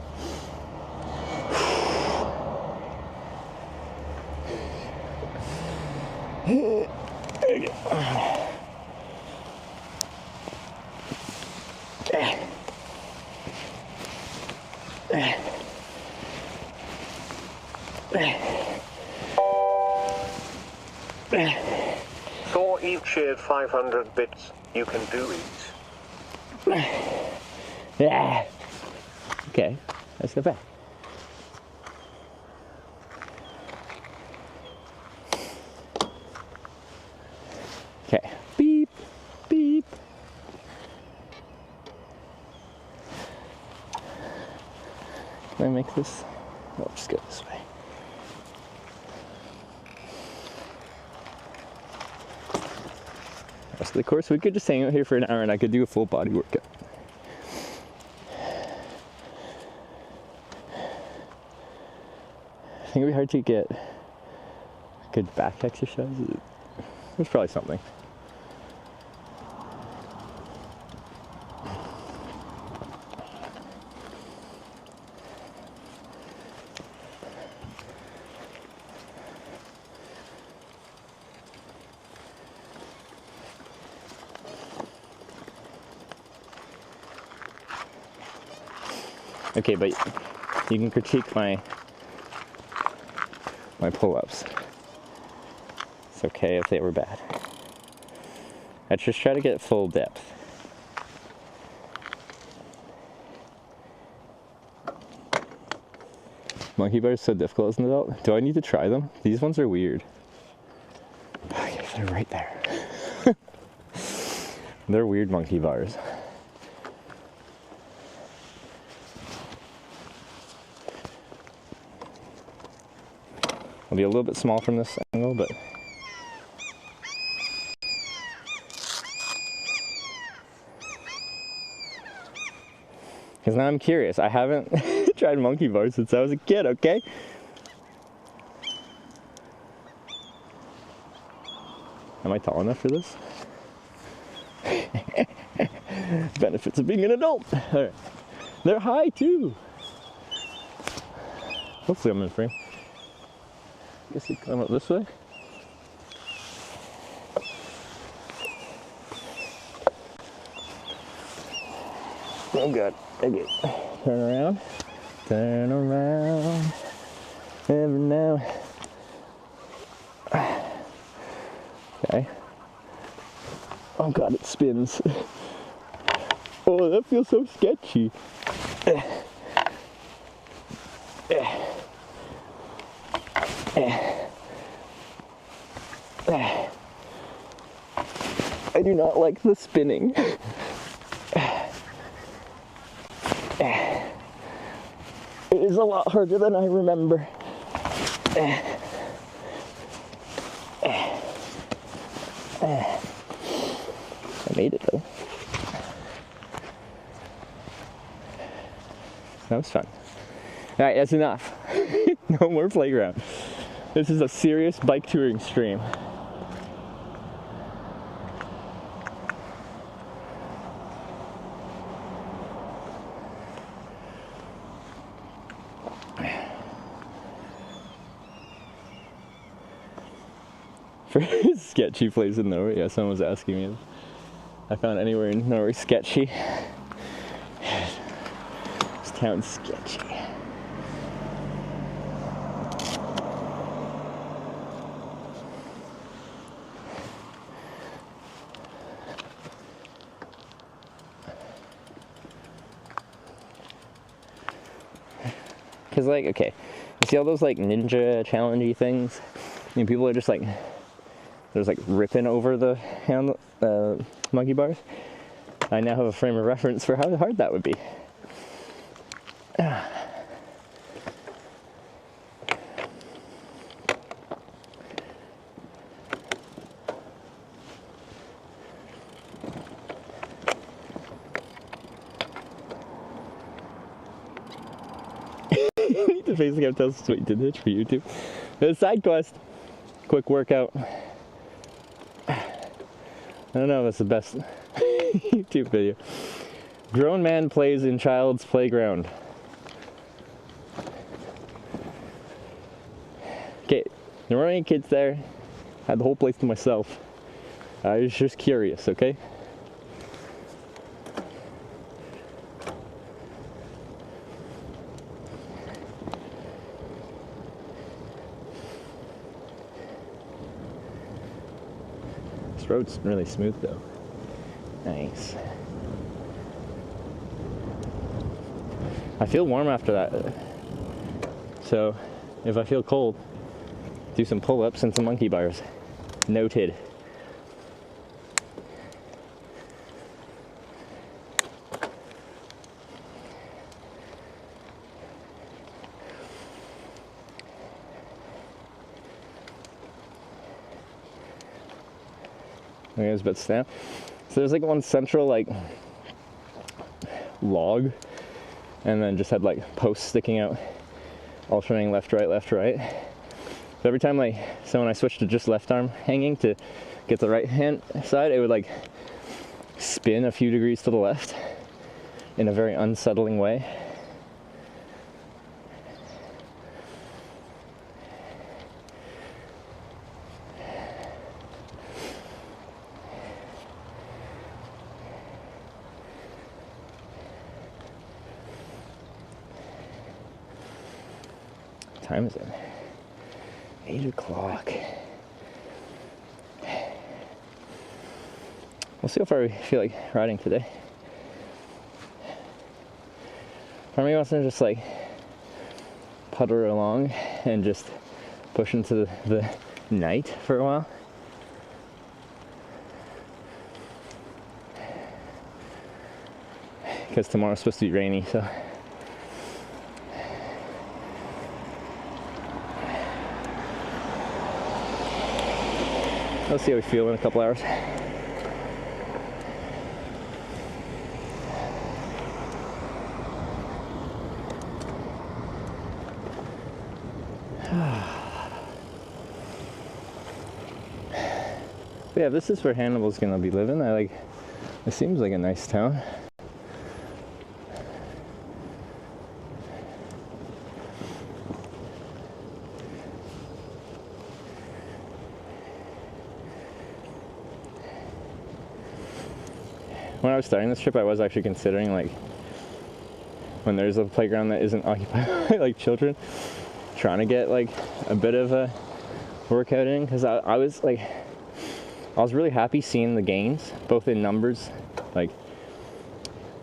500 bits, you can do it. Yeah. Okay, let's go back. Okay, beep, beep. Can I make this? I'll just go this way. Rest of the course, we could just hang out here for an hour and I could do a full body workout. I think it'd be hard to get good back exercise. There's probably something. Okay, but you can critique my pull-ups. It's okay if they were bad. I just try to get full depth. Monkey bars so difficult as an adult. Do I need to try them? These ones are weird. Okay, they're right there. They're weird monkey bars. I'll be a little bit small from this angle, but because now I'm curious. I haven't tried monkey bars since I was a kid, okay? Am I tall enough for this? Benefits of being an adult. All right. They're high too. Hopefully I'm in frame. Guess you climb up this way. Oh god. Okay. Turn around. Turn around. Every now. Okay. Oh god, it spins. Oh, that feels so sketchy. I do not like the spinning. It is a lot harder than I remember. I made it though. That was fun. Alright, that's enough. No more playground. This is a serious bike touring stream. For sketchy place in Norway, yeah, someone was asking me if I found anywhere in Norway sketchy. This town's sketchy. Cause like, okay, you see all those like ninja challenge-y things? I mean, people are just like, there's like ripping over the monkey bars. I now have a frame of reference for how hard that would be. To basically have to tell us what you did this for YouTube. The side quest, quick workout. I don't know if that's the best YouTube video. Grown man plays in child's playground. Okay, there weren't any kids there. I had the whole place to myself. I was just curious, okay? road's really smooth though. Nice. I feel warm after that. So if I feel cold, do some pull-ups and some monkey bars. Noted. I was about to snap. So there's like one central like log, and then just had like posts sticking out, alternating left, right, left, right. So every time so when I switched to just left arm hanging to get the right hand side, it would like spin a few degrees to the left in a very unsettling way. What time is it? 8 o'clock. We'll see how far we feel like riding today. Part of me wants to just like putter along and just push into the night for a while. Because tomorrow's supposed to be rainy, so. Let's see how we feel in a couple hours. But yeah, this is where Hannibal's gonna be living. It seems like a nice town. When I was starting this trip, I was actually considering like when there's a playground that isn't occupied by like children, trying to get like a bit of a workout in, because I was really happy seeing the gains, both in numbers, like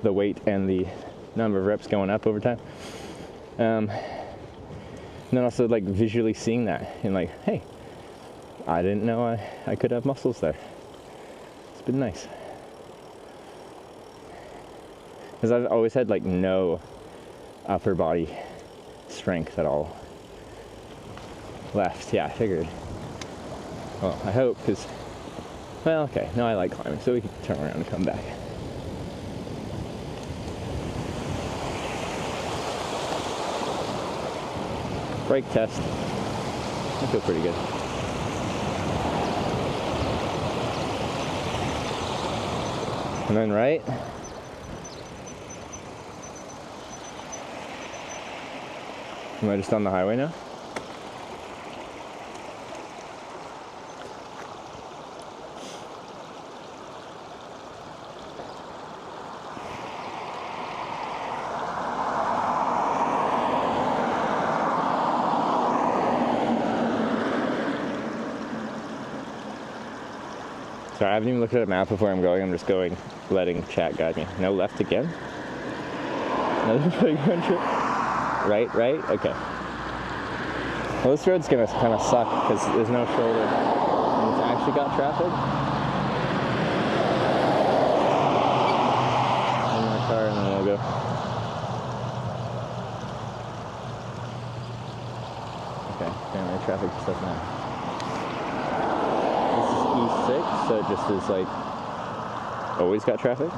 the weight and the number of reps going up over time. And then also like visually seeing that and like, hey, I didn't know I could have muscles there. It's been nice. Because I've always had like no upper body strength at all left. Yeah, I figured. Well, I hope, because, well, okay, no, I like climbing, so we can turn around and come back. Brake test. I feel pretty good. And then right. Am I just on the highway now? Sorry, I haven't even looked at a map before I'm going. I'm just going, letting chat guide me. No left again? Another playground trip? Right? Okay. Well, this road's gonna kind of suck because there's no shoulder. And it's actually got traffic. In my car, and then we'll go. Okay, family traffic stuff now. This is E6, so it just is like always got traffic.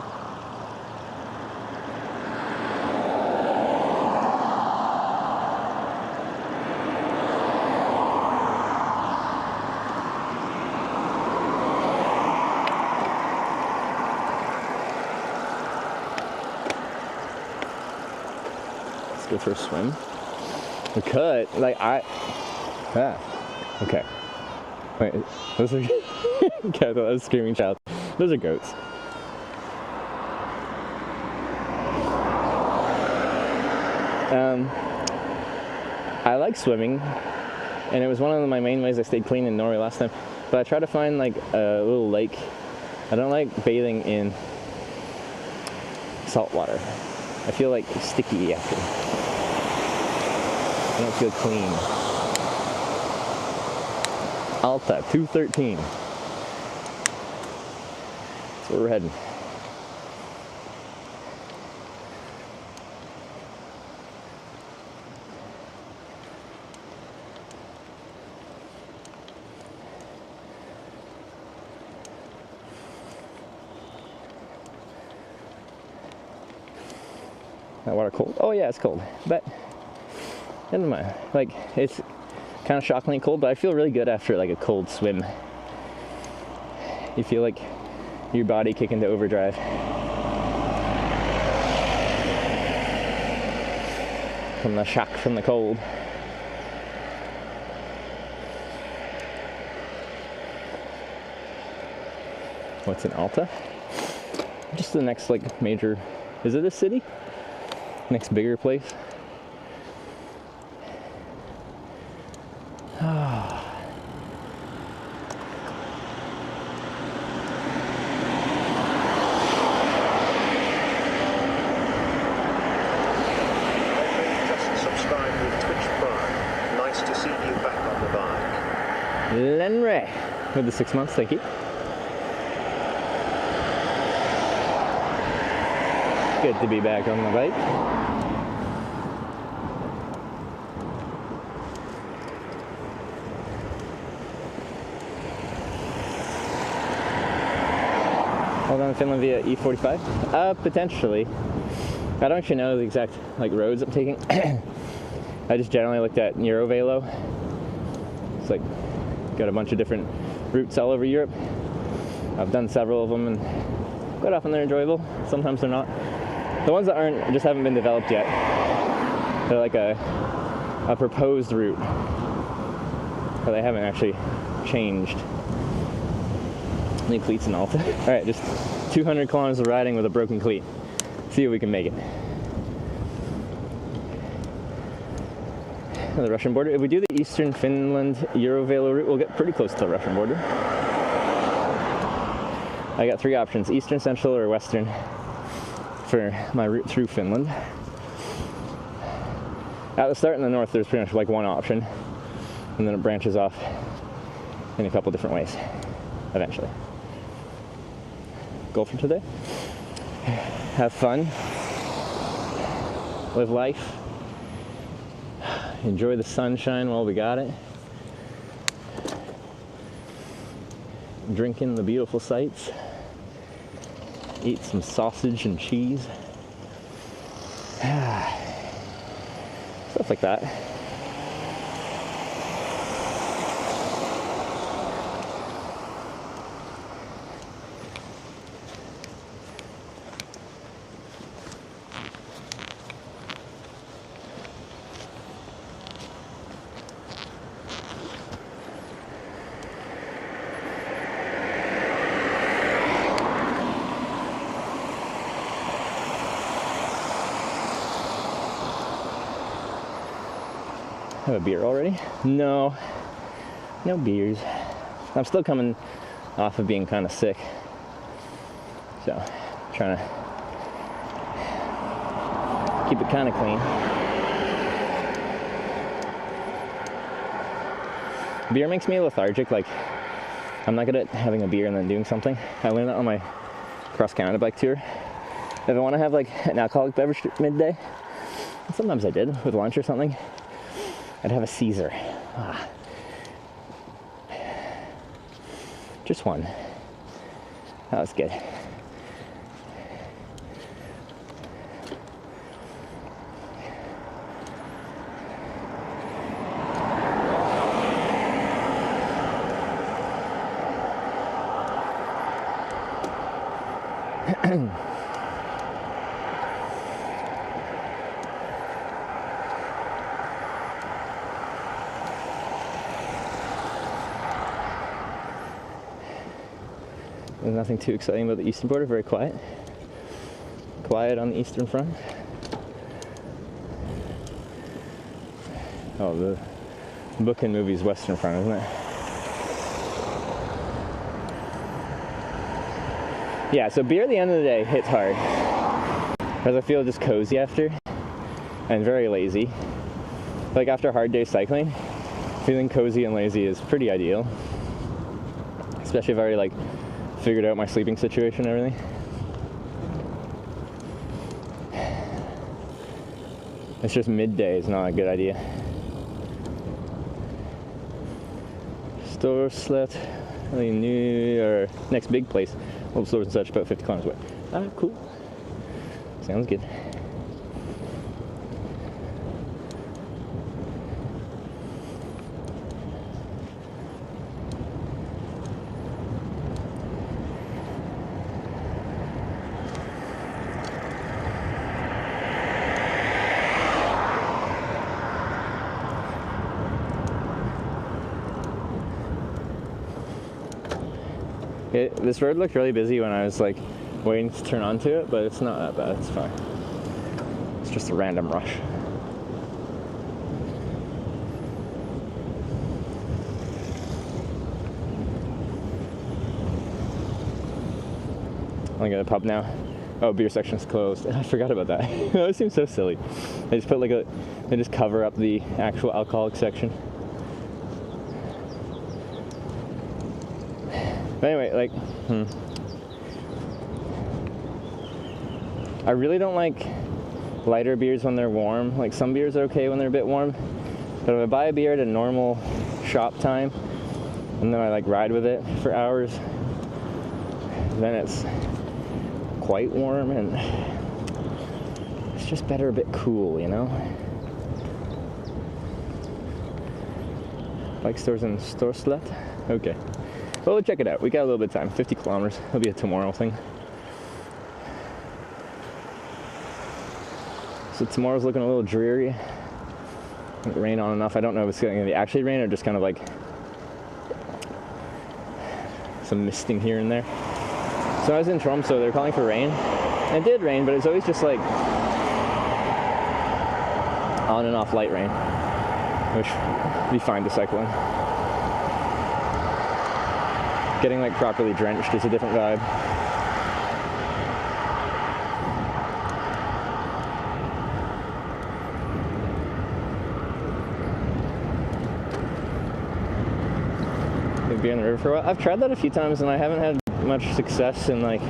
Go for a swim. We could, okay. Wait, those are, okay, I thought that was a screaming child. Those are goats. I like swimming, and it was one of my main ways I stayed clean in Norway last time. but I try to find like a little lake. I don't like bathing in salt water. I feel like sticky after. I don't feel clean. Alta 213. That's where we're heading. That water cold? Oh yeah, it's cold, but never mind. Like, it's kind of shockingly cold, but I feel really good after like a cold swim. You feel like your body kick into overdrive. From the shock from the cold. What's in Alta? Just the next like major, is it a city? Next bigger place. Just subscribe with Twitch Prime. Nice to see you back on the bike. Lenray with the 6 months, thank you. Good to be back on the bike. Hold on, Finland via E45? Potentially. I don't actually know the exact like roads I'm taking. I just generally looked at Eurovelo. It's like got a bunch of different routes all over Europe. I've done several of them, and quite often they're enjoyable. Sometimes they're not. The ones that aren't just haven't been developed yet. They're like a proposed route, but they haven't actually changed. New cleats in Alta. All right, just 200 kilometers of riding with a broken cleat. See if we can make it. The Russian border. If we do the Eastern Finland Eurovelo route, we'll get pretty close to the Russian border. I got 3 options: Eastern, Central, or Western for my route through Finland. At the start in the north, there's pretty much like one option, and then it branches off in a couple different ways eventually. Goal for today: have fun, live life, enjoy the sunshine while we got it, drink in the beautiful sights, eat some sausage and cheese, stuff like that. Have a beer already? No beers. I'm still coming off of being kind of sick, so trying to keep it kind of clean. Beer makes me lethargic. Like, I'm not good at having a beer and then doing something. I learned that on my cross Canada bike tour. If I want to have like an alcoholic beverage midday, and sometimes I did with lunch or something, I'd have a Caesar. Just one. That was good. There's nothing too exciting about the eastern border, very quiet. Quiet on the eastern front. Oh, the book and movie's western front, isn't it? Yeah, so beer at the end of the day hits hard. Because I feel just cozy after and very lazy. Like after a hard day cycling, feeling cozy and lazy is pretty ideal. Especially if I already like figured out my sleeping situation and everything. It's just midday is not a good idea. Storslet, really new, or next big place. Old stores and such, about 50 kilometers away. Ah, cool. Sounds good. This road looked really busy when I was like waiting to turn onto it, but it's not that bad, it's fine. It's just a random rush. I'm gonna pub now. Oh, beer section's closed. I forgot about that. That seems so silly. They just put like they just cover up the actual alcoholic section. But anyway, like, I really don't like lighter beers when they're warm. Like some beers are okay when they're a bit warm, but if I buy a beer at a normal shop time and then I like ride with it for hours, then it's quite warm and it's just better a bit cool, you know? Bike stores in Storslet? Okay. Well, we'll check it out. We got a little bit of time, 50 kilometers. It'll be a tomorrow thing. So tomorrow's looking a little dreary. Rain on and off. I don't know if it's going to be actually rain or just kind of like some misting here and there. So I was in Tromsø, so they're calling for rain. And it did rain, but it's always just like on and off light rain, which would be fine to cycle in. Getting like properly drenched is a different vibe. Be on the river for a while. I've tried that a few times and I haven't had much success in like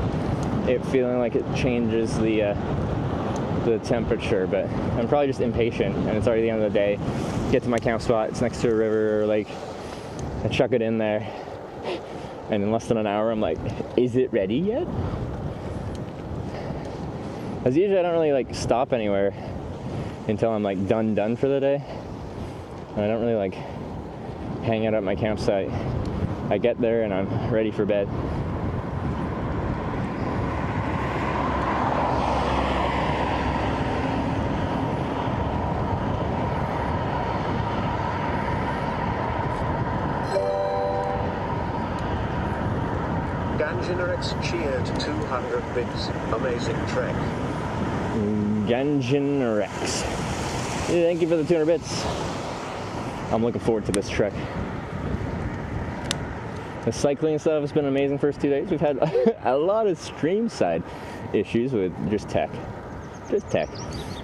it feeling like it changes the temperature, but I'm probably just impatient and it's already the end of the day. Get to my camp spot, it's next to a river, or like I chuck it in there. And in less than an hour, I'm like, is it ready yet? As usually I don't really like stop anywhere until I'm like done for the day. And I don't really like hang out at my campsite. I get there and I'm ready for bed. Ganjinarex cheered 200 bits. Amazing trek. Ganjinarex. Thank you for the 200 bits. I'm looking forward to this trek. The cycling stuff has been amazing first 2 days. We've had a lot of stream side issues with just tech.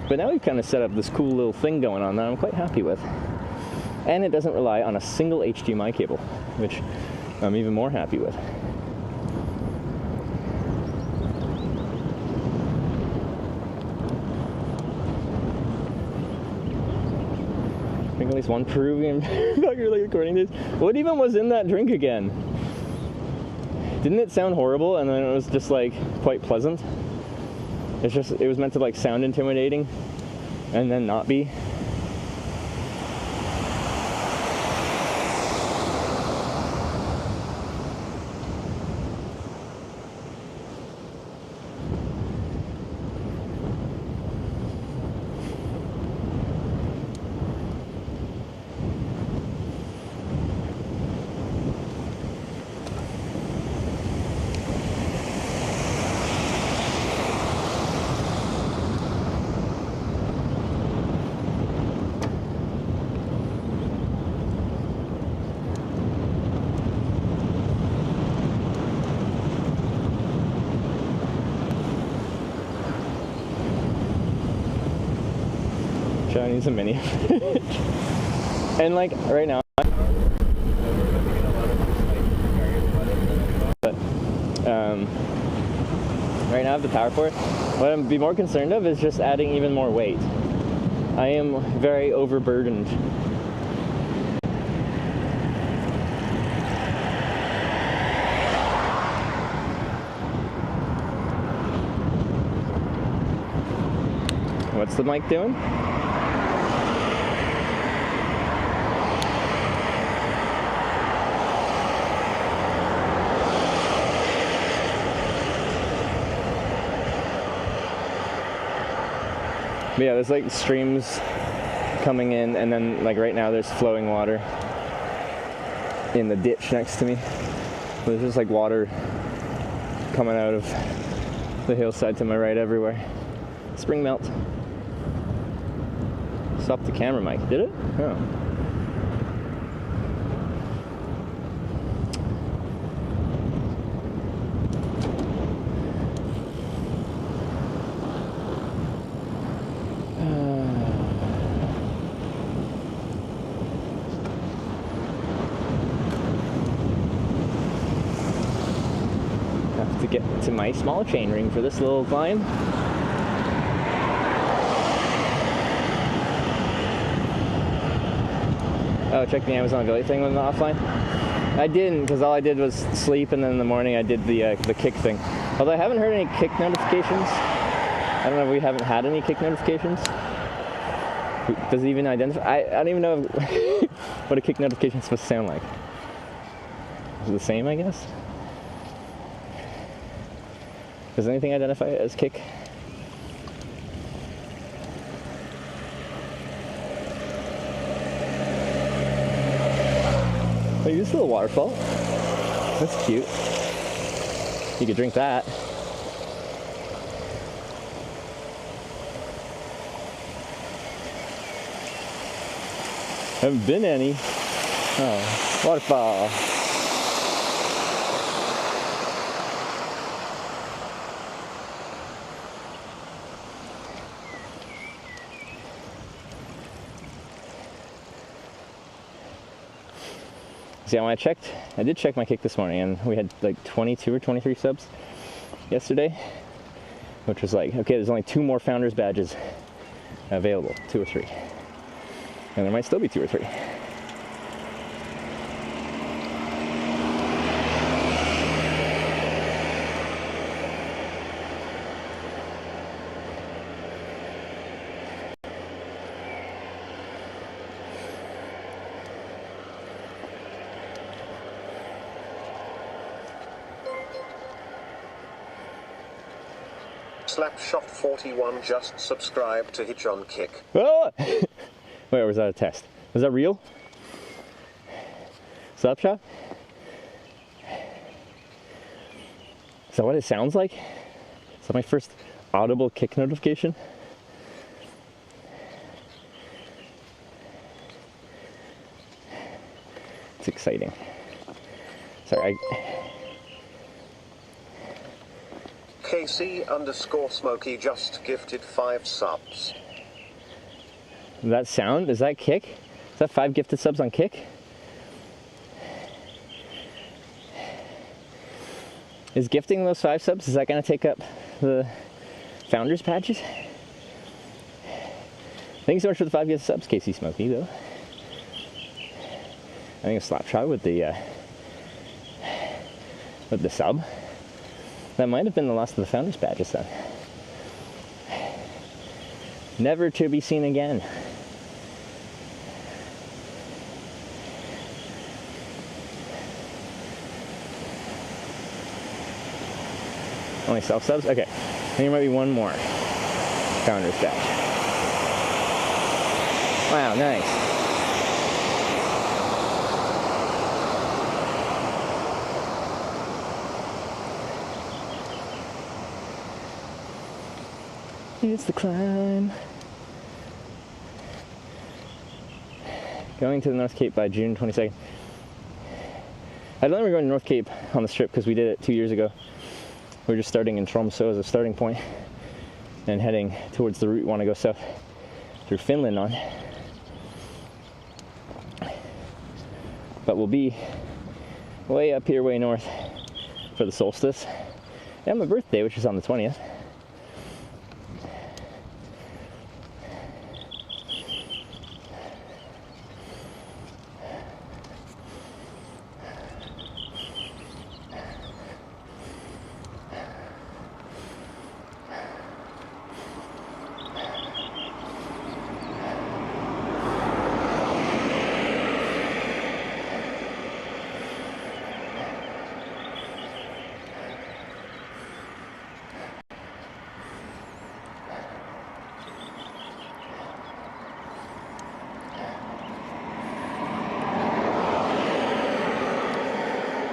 But now we've kind of set up this cool little thing going on that I'm quite happy with. And it doesn't rely on a single HDMI cable, which I'm even more happy with. I think at least one Peruvian fucker like recording this. What even was in that drink again? Didn't it sound horrible and then it was just like quite pleasant? It was meant to like sound intimidating and then not be. Sean needs a mini. And like right now, but right now I have the power for it. What I'd be more concerned of is just adding even more weight. I am very overburdened. What's the mic doing? But yeah, there's like streams coming in, and then like right now there's flowing water in the ditch next to me. There's just like water coming out of the hillside to my right everywhere. Spring melt. Stopped the camera mic, did it? Oh. Have to get to my small chain ring for this little climb. Oh, check the Amazon affiliate thing with the offline. I didn't, because all I did was sleep, and then in the morning I did the kick thing. Although I haven't heard any kick notifications. I don't know if we haven't had any kick notifications. Does it even identify? I don't even know what a kick notification is supposed to sound like. Is it the same, I guess? Does anything identify it as kick? Oh, you just a little waterfall. That's cute. You could drink that. Haven't been any. Oh, waterfall. Yeah, when I did check my kick this morning, and we had like 22 or 23 subs yesterday, which was like, okay, there's only 2 more founders badges available, 2 or 3, and there might still be 2 or 3. Slapshot41 just subscribed to Hitch on Kick. Oh! Wait, or was that a test? Was that real? Slapshot? Is that what it sounds like? Is that my first audible kick notification? It's exciting. Sorry, KC_Smokey just gifted 5 subs. That sound? Is that kick? Is that 5 gifted subs on kick? Is gifting those 5 subs, is that going to take up the founders badges? Thanks so much for the 5 gifted subs, KC Smokey, though. I think a slap shot with the sub. That might have been the last of the founders badges then. Never to be seen again. Only self-subs? Okay. I think there might be one more founders badge. Wow, nice. It's the climb. Going to the North Cape by June 22nd. I don't think we're going to North Cape on this trip because we did it 2 years ago. We're just starting in Tromsø as a starting point and heading towards the route we want to go south. through Finland on. But we'll be way up here, way north for the solstice and my birthday, which is on the 20th.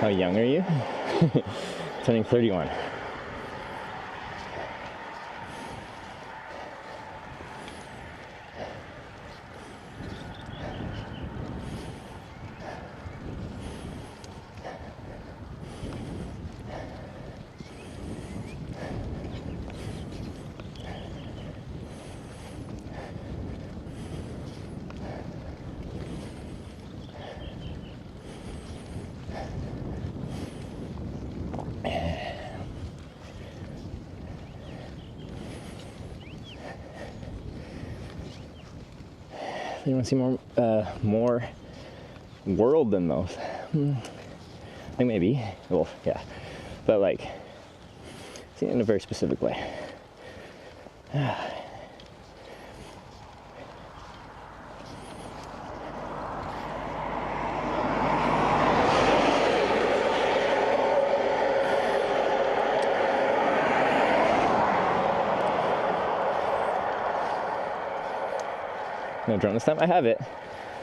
How young are you? Turning 31. You want to see more world than those? I think maybe. Well, yeah, but like, see it in a very specific way. No drone this time. I have it.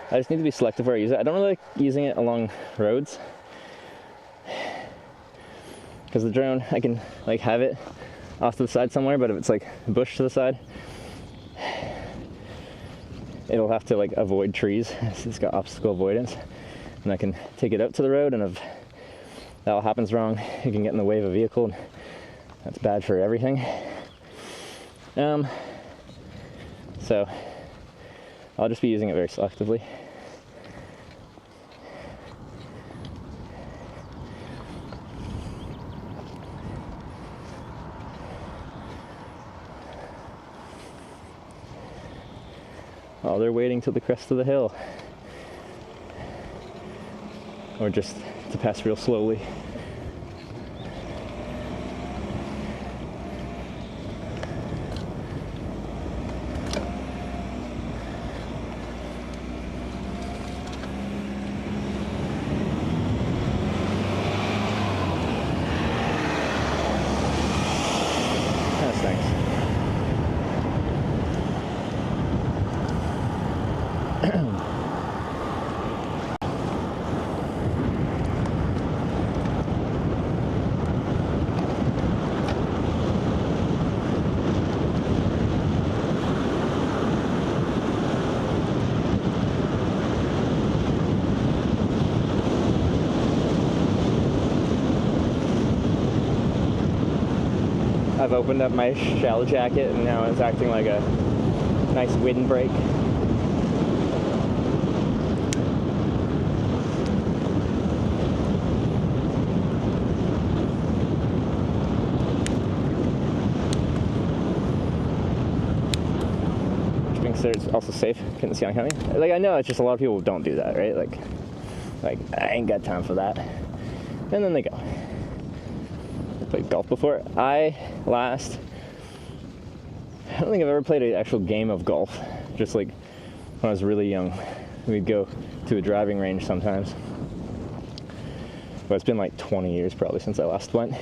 I just need to be selective where I use it. I don't really like using it along roads because the drone, I can like have it off to the side somewhere, but if it's like a bush to the side, it'll have to like avoid trees. It's got obstacle avoidance, and I can take it out to the road, and if that all happens wrong, it can get in the way of a vehicle, and that's bad for everything. So I'll just be using it very selectively. Oh, they're waiting till the crest of the hill. Or just to pass real slowly. I've opened up my shell jacket and now it's acting like a nice windbreak. Which being said, it's also safe. Couldn't see oncoming. Like, I know it's just a lot of people don't do that, right? Like I ain't got time for that. And then they go. Played golf before. I don't think I've ever played an actual game of golf. Just like when I was really young, we'd go to a driving range sometimes. But it's been like 20 years probably since I last went.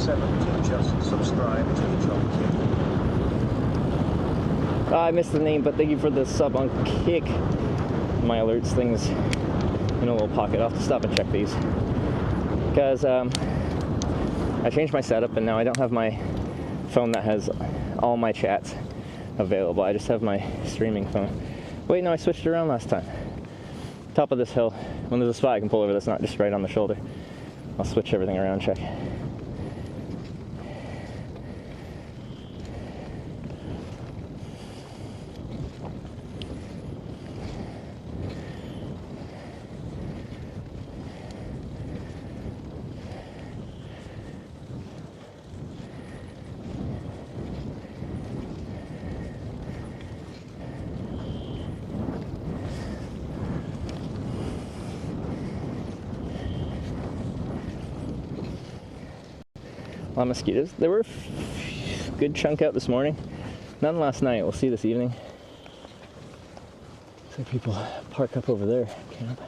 70 just subscribe to the Chop Kit. I missed the name, but thank you for the sub on Kick. My alerts things in a little pocket. I'll have to stop and check these. Because I changed my setup and now I don't have my phone that has all my chats available. I just have my streaming phone. Wait, no, I switched it around last time. Top of this hill, when there's a spot I can pull over that's not just right on the shoulder, I'll switch everything around, check. A lot of mosquitoes. There were a good chunk out this morning. None last night. We'll see this evening. Looks like people park up over there. Camp.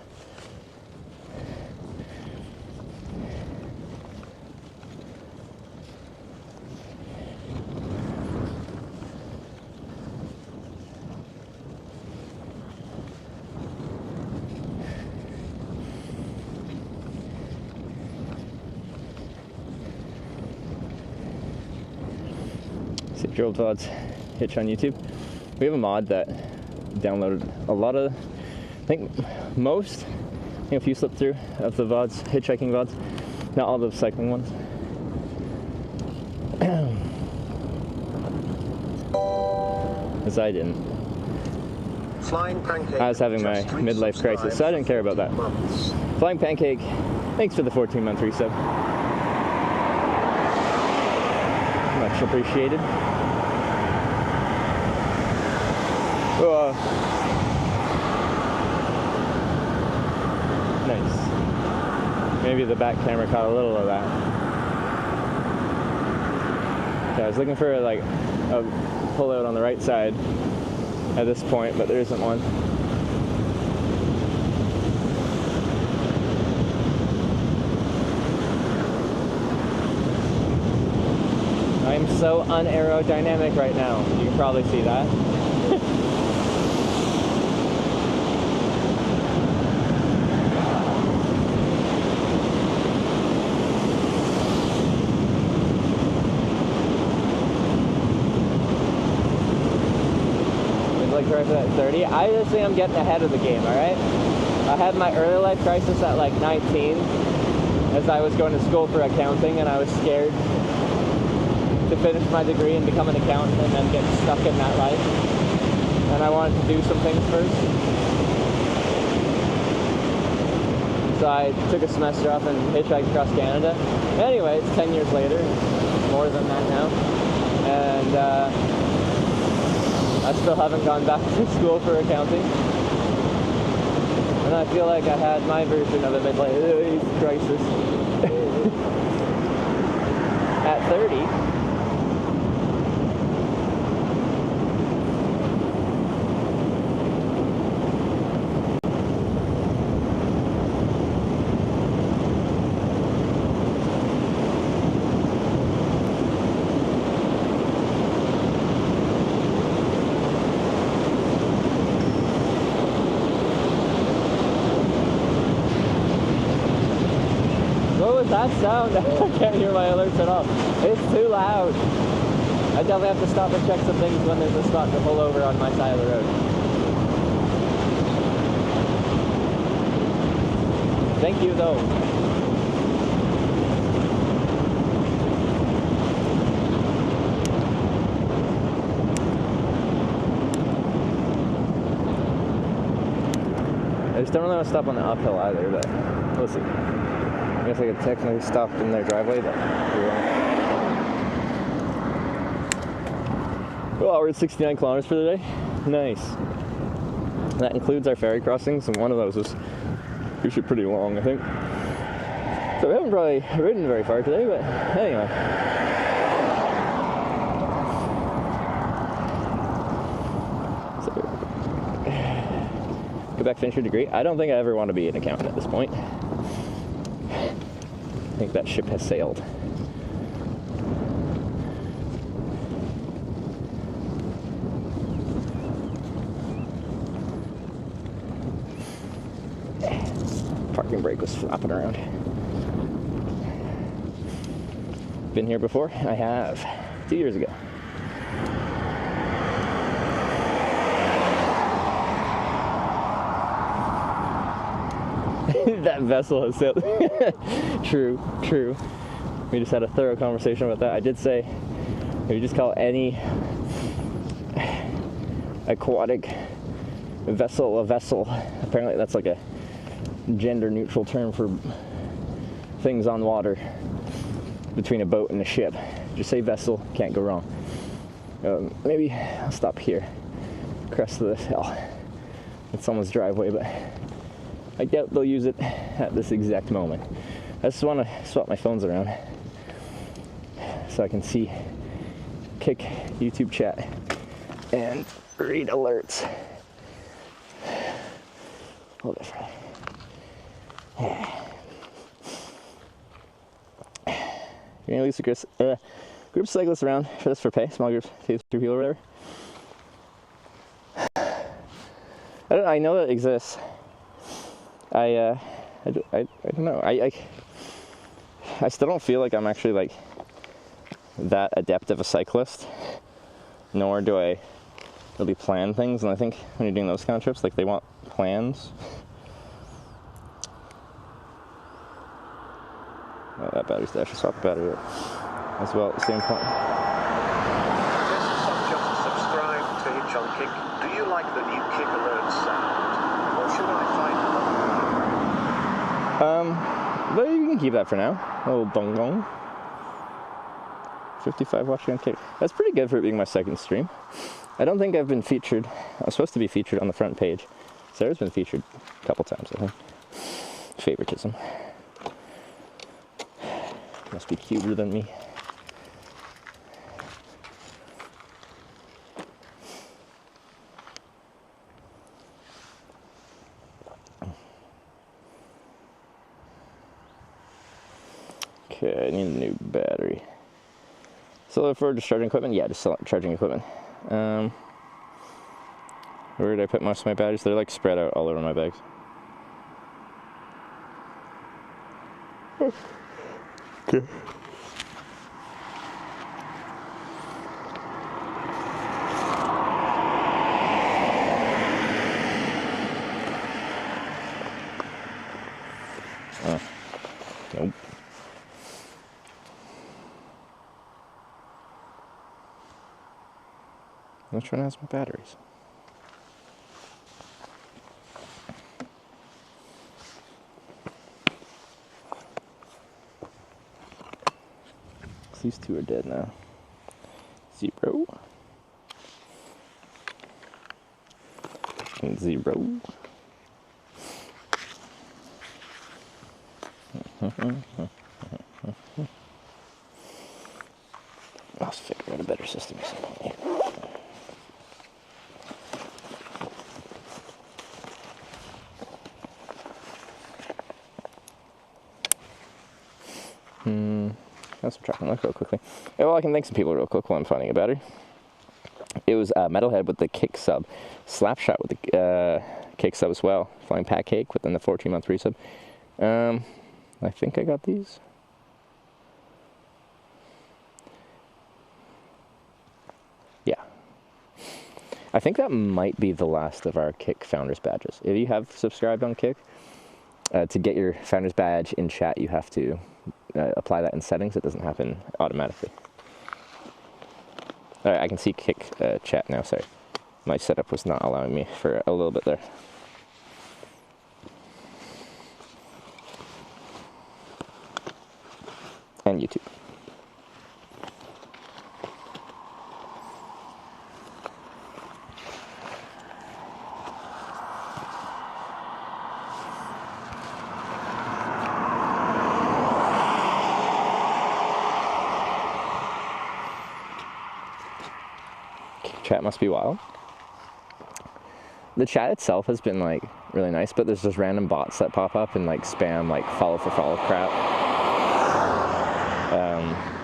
Drilled Vods Hitch on YouTube. We have a mod that downloaded a lot of, I think most, a few slipped through of the VODs, hitchhiking VODs, not all the cycling ones. As I didn't. Flying Pancake. I was having my midlife crisis, so I didn't care about that. Flying Pancake, thanks for the 14-month resub. Much appreciated. Nice. Maybe the back camera caught a little of that. Yeah, I was looking for like a pullout on the right side at this point, but there isn't one. I'm so unaerodynamic right now. You can probably see that. Drive at 30. I just think I'm getting ahead of the game, alright? I had my early life crisis at like 19 as I was going to school for accounting, and I was scared to finish my degree and become an accountant and then get stuck in that life. And I wanted to do some things first. So I took a semester off and hitchhiked across Canada. Anyway, it's 10 years later, more than that now. And I still haven't gone back to school for accounting. And I feel like I had my version of a midlife crisis at 30. That sound, I can't hear my alerts at all. It's too loud. I definitely have to stop and check some things when there's a spot to pull over on my side of the road. Thank you though. I just don't really want to stop on the uphill either, but we'll see. I guess I could technically stop in their driveway, but we won't. Well, we're at 69 kilometers for the day. Nice. That includes our ferry crossings, and one of those was usually pretty long, I think. So we haven't probably ridden very far today, but anyway. So, go back, finish your degree. I don't think I ever want to be an accountant at this point. I think that ship has sailed. parking brake was flapping around. Been here before? I have. 2 years ago. That vessel has sailed. True, true. We just had a thorough conversation about that. I did say, if you just call any aquatic vessel a vessel, apparently that's like a gender neutral term for things on water between a boat and a ship. Just say vessel, can't go wrong. Maybe I'll stop here, crest of this hill. It's someone's driveway, but I doubt they'll use it at this exact moment. I just want to swap my phones around so I can see, kick YouTube chat, and read alerts. Hold it for You're gonna lease a group of cyclists around for this for pay, small groups, 2 people or whatever. I know that exists. I don't know. I still don't feel like I'm actually like that adept of a cyclist, nor do I really plan things. And I think when you're doing those kind of trips, like they want plans. Oh, that battery's there. I should swap the battery out as well at the same point. Just subscribe to Hitch on Kick. Do you like the new Kick alert sound? Or should I find another? But you can keep that for now. A little bong bong. 55 watching on Kick. That's pretty good for it being my second stream. I don't think I've been featured. I'm supposed to be featured on the front page. Sarah's been featured a couple times, I think. Favoritism. Must be cuter than me. Okay, I need a new battery. So for discharging equipment, yeah, just charging equipment. Where did I put most of my batteries? They're like spread out all over my bags. Okay. Nope. Which one has my batteries? These two are dead now. 0 and 0. I'll figure out a better system at some point. I'll subtract and look real quickly. Yeah, well, I can thank some people real quick while I'm finding a battery. It was Metalhead with the kick sub, Slapshot with the kick sub as well, Flying Pat Cake within the 14-month resub. I think I got these. Yeah. I think that might be the last of our Kick Founders badges. If you have subscribed on Kick, to get your Founders badge in chat, you have to apply that in settings. It doesn't happen automatically. All right, I can see Kick chat now. Sorry, my setup was not allowing me for a little bit there. And YouTube. Chat must be wild. The chat itself has been like really nice, but there's just random bots that pop up and like spam like follow for follow crap.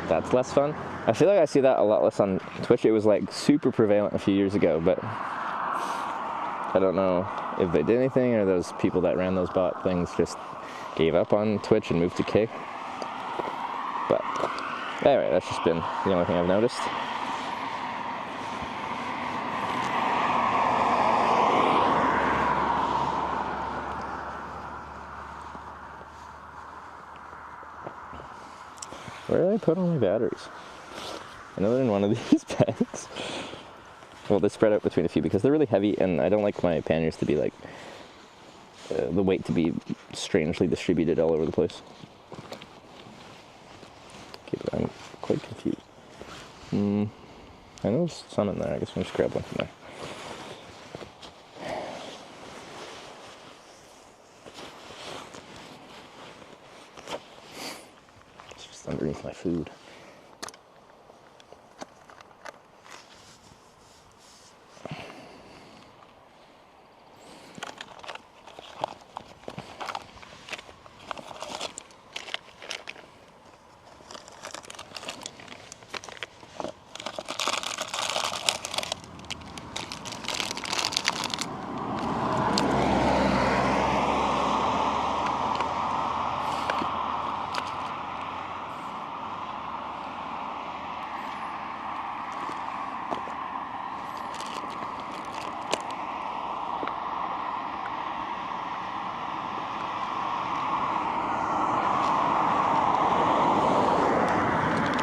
That's less fun. I feel like I see that a lot less on Twitch. It was like super prevalent a few years ago, but I don't know if they did anything or those people that ran those bot things just gave up on Twitch and moved to Kick. But anyway, that's just been the only thing I've noticed. Where did I put all my batteries? I know they're in one of these bags. Well, they're spread out between a few because they're really heavy, and I don't like my panniers to be like the weight to be strangely distributed all over the place. Okay, but I'm quite confused. I know there's some in there. I guess we'll just grab one from there. It's just underneath my food.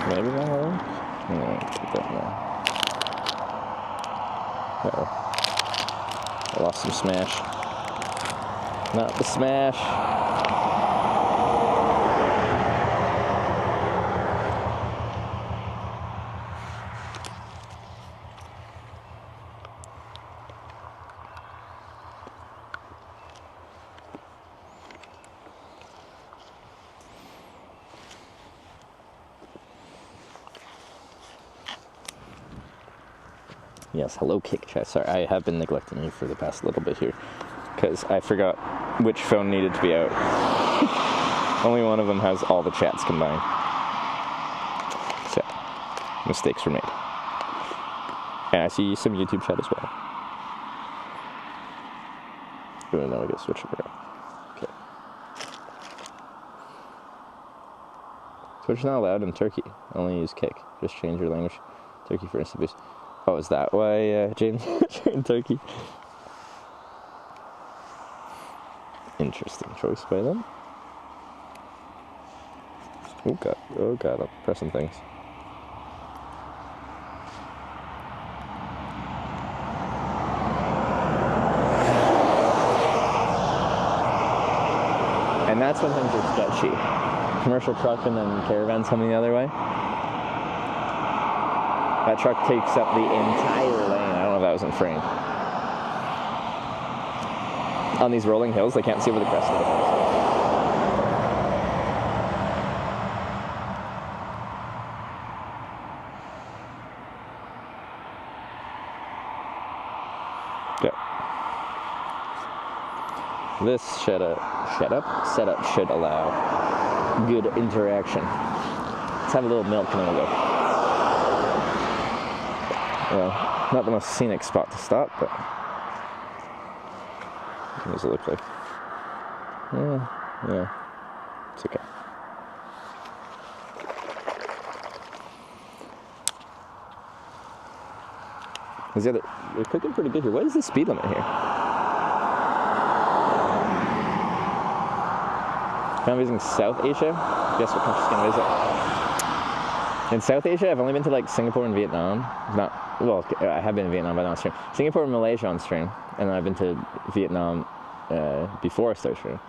Maybe that will work? No, put that in there. Uh-oh. I lost some smash. Not the smash. Yes, hello Kick Chat. Sorry, I have been neglecting you for the past little bit here because I forgot which phone needed to be out. Only one of them has all the chats combined. So, mistakes were made. And I see some YouTube chat as well. Oh, now we gotta switch it around. Okay. Switch not allowed in Turkey. Only use Kick. Just change your language. Turkey for instant boost. Oh, is that why James are in Turkey? Interesting choice by them. Oh god, I'm pressing things. And that's when things are sketchy. Commercial truck and then caravans coming the other way. That truck takes up the entire lane. I don't know if that was in frame. On these rolling hills, they can't see over the crest of the hills. Yeah. This setup should allow good interaction. Let's have a little milk and then we'll go. Well, not the most scenic spot to stop, but what does it look like? Yeah, it's okay. They're cooking pretty good here. What is the speed limit here? I'm using South Asia. Guess what country skin is it? In South Asia, I've only been to like Singapore and Vietnam. Well, I have been in Vietnam, but not on stream. Singapore and Malaysia on stream, and then I've been to Vietnam before I started streaming.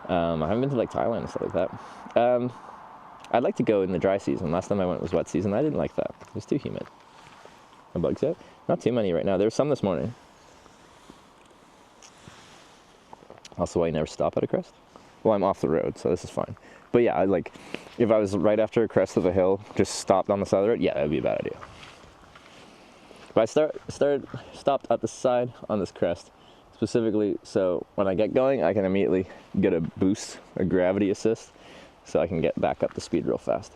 I haven't been to like Thailand and stuff like that. I'd like to go in the dry season. Last time I went was wet season. I didn't like that. It was too humid. No bugs out? Not too many right now. There was some this morning. Also, why you never stop at a crest? Well, I'm off the road, so this is fine. But yeah, if I was right after a crest of a hill, just stopped on the side of the road, yeah, that would be a bad idea. But I stopped at the side on this crest, specifically so when I get going, I can immediately get a boost, a gravity assist, so I can get back up to speed real fast.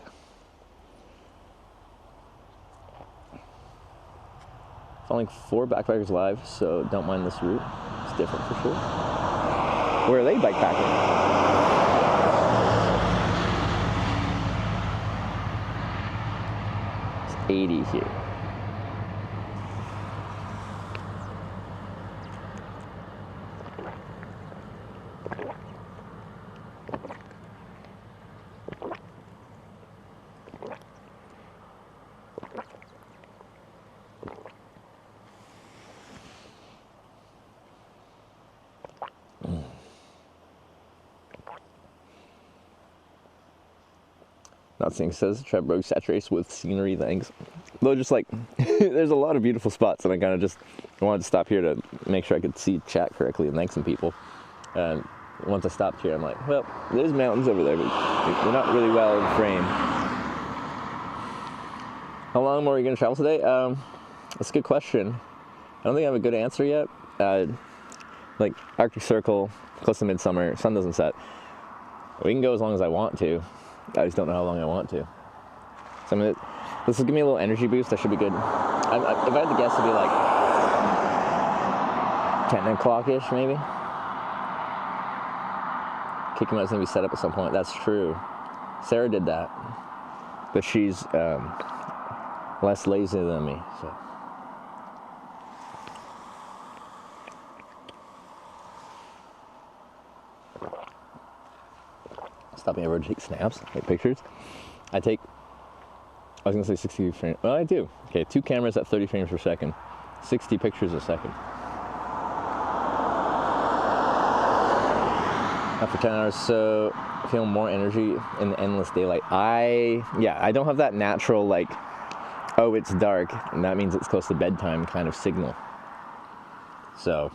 Following 4 backpackers live, so don't mind this route. It's different for sure. Where are they bikepacking? 80 here. Not seeing says Trev Road saturates with scenery, thanks. Though just like there's a lot of beautiful spots, and I kind of just wanted to stop here to make sure I could see chat correctly and thank some people. And once I stopped here, I'm like, well, there's mountains over there, but they're not really well in frame. How long more are you gonna travel today? That's a good question. I don't think I have a good answer yet. Like Arctic Circle, close to midsummer, sun doesn't set. We can go as long as I want to. I just don't know how long I want to. So this will give me a little energy boost. That should be good. If I had to guess, it'd be like 10 o'clock-ish, maybe. Kick him out is going to be set up at some point. That's true. Sarah did that. But she's less lazy than me, so. Stopping ever to take snaps, take pictures. I was gonna say 60 frames. Well, I do. Okay, 2 cameras at 30 frames per second, 60 pictures a second. After 10 hours, so feel more energy in the endless daylight. I don't have that natural like, oh, it's dark, and that means it's close to bedtime kind of signal. So.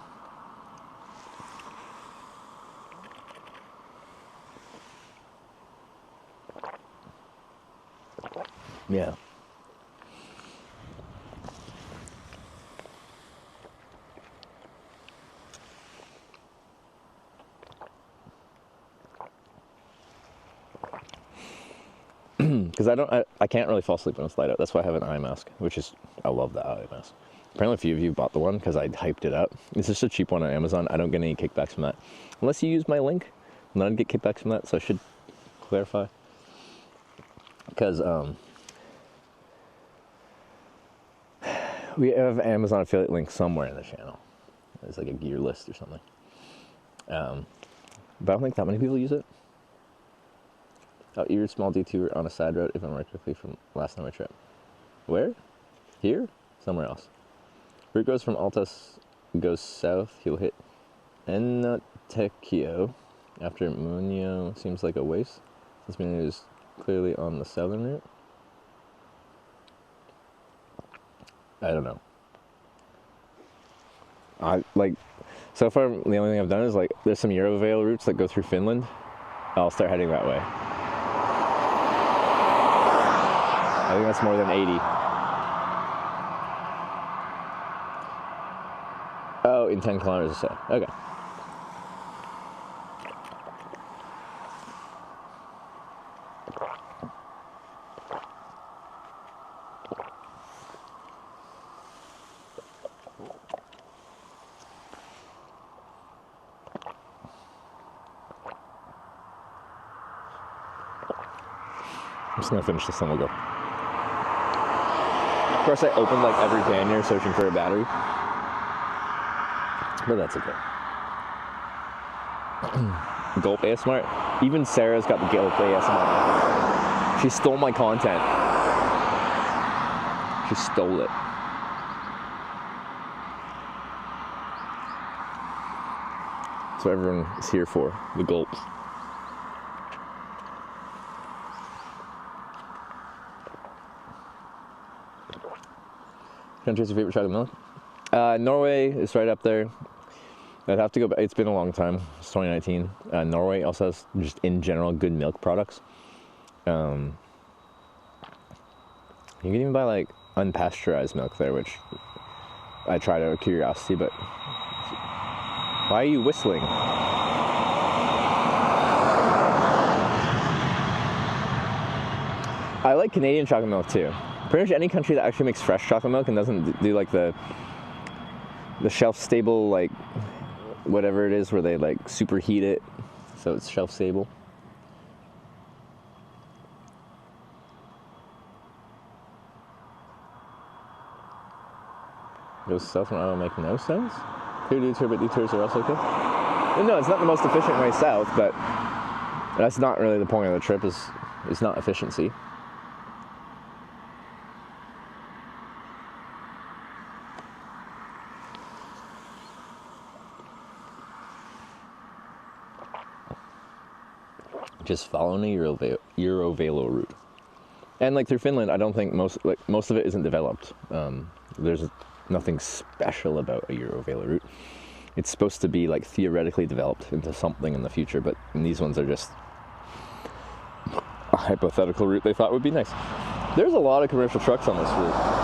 Yeah. Because I can't really fall asleep when it's light out. That's why I have an eye mask, I love that eye mask. Apparently a few of you bought the one because I hyped it up. It's just a cheap one on Amazon. I don't get any kickbacks from that. Unless you use my link, and then I'd get kickbacks from that, so I should clarify. Because, we have Amazon affiliate link somewhere in the channel. It's like a gear list or something. But I don't think that many people use it. Ear small detour on a side road if I remember correctly from last Norway trip. Where? Here? Somewhere else. Route goes from Altas, goes south. He'll hit Enotekio after Munio. Seems like a waste. This man is clearly on the southern route. I don't know. So far the only thing I've done is like there's some Eurovale routes that go through Finland. I'll start heading that way. I think that's more than 80. Oh, in 10 kilometers a second. Okay. I'm just gonna finish this and we'll go. Of course, I opened like every pannier searching for a battery, but that's okay. Gulp ASMR. Even Sarah's got the Gulp ASMR. She stole my content. She stole it. That's what everyone is here for, the gulps. Country's your favorite chocolate milk? Norway is right up there. I'd have to go back. It's been a long time. It's 2019. Norway also has just in general good milk products. You can even buy like unpasteurized milk there, which I tried out of curiosity, but why are you whistling? I like Canadian chocolate milk too. Pretty much any country that actually makes fresh chocolate milk and doesn't do like the shelf stable, like whatever it is where they like superheat it so it's shelf stable. Goes south and I will make no sense. Clear detour, but detours are also good. No, it's not the most efficient way south, but that's not really the point of the trip. Is not efficiency. Just following a Eurovelo route. And like through Finland, I don't think most of it isn't developed. There's nothing special about a Eurovelo route. It's supposed to be like theoretically developed into something in the future, but these ones are just a hypothetical route they thought would be nice. There's a lot of commercial trucks on this route.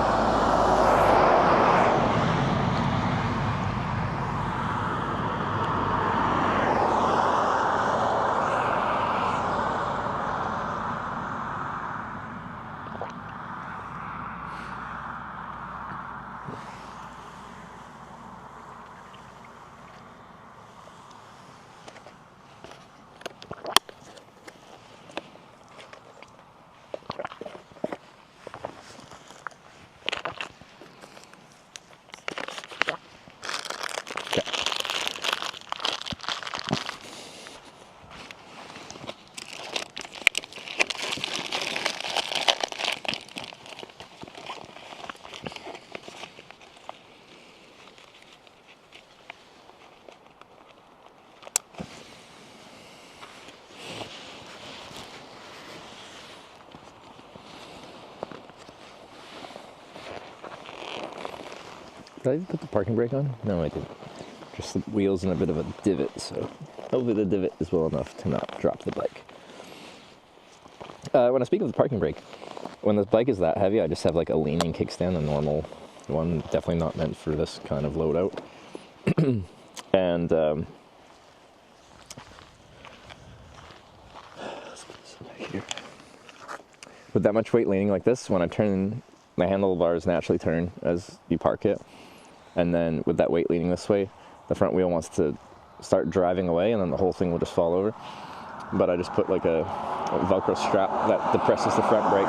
Did I put the parking brake on? No, I didn't. Just the wheels in a bit of a divot, so hopefully the divot is well enough to not drop the bike. When I speak of the parking brake, when this bike is that heavy, I just have like a leaning kickstand, a normal one, definitely not meant for this kind of loadout. And let's put this back here. With that much weight leaning like this, when I turn, my handlebars naturally turn as you park it. And then with that weight leaning this way, the front wheel wants to start driving away and then the whole thing will just fall over. But I just put like a Velcro strap that depresses the front brake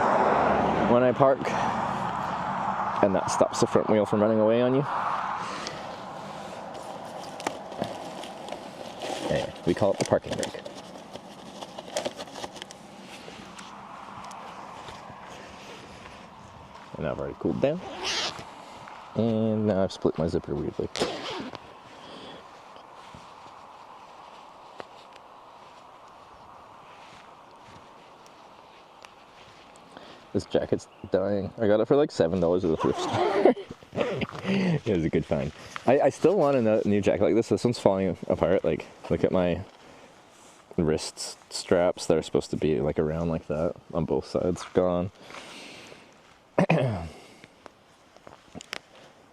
when I park. And that stops the front wheel from running away on you. Anyway, we call it the parking brake. And I've already cooled down. And now I've split my zipper weirdly. This jacket's dying. I got it for like $7 at the thrift store. It was a good find. I still want a new jacket like this. This one's falling apart. Like, look at my wrist straps. They're supposed to be like around like that on both sides. Gone.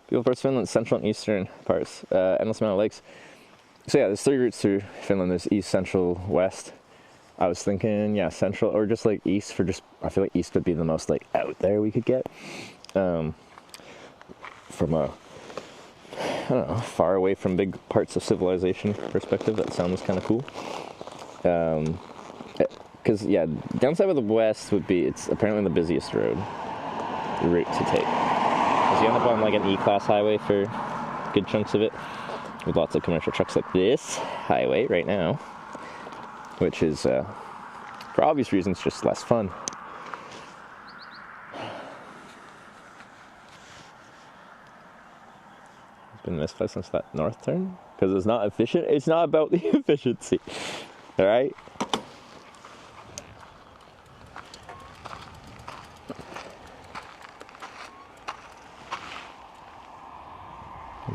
People parts of Finland, central and eastern parts, endless amount of lakes. So yeah, there's 3 routes through Finland. There's east, central, west. I was thinking, yeah, central or just like east for just, I feel like east would be the most like out there we could get. From a, I don't know, far away from big parts of civilization perspective, that sounds kind of cool. Because yeah, downside of the west would be, it's apparently the busiest route to take. You end up on like an E-class highway for good chunks of it, with lots of commercial trucks like this highway right now, which is, for obvious reasons, just less fun. It's been misplaced since that north turn, because it's not efficient. It's not about the efficiency, all right?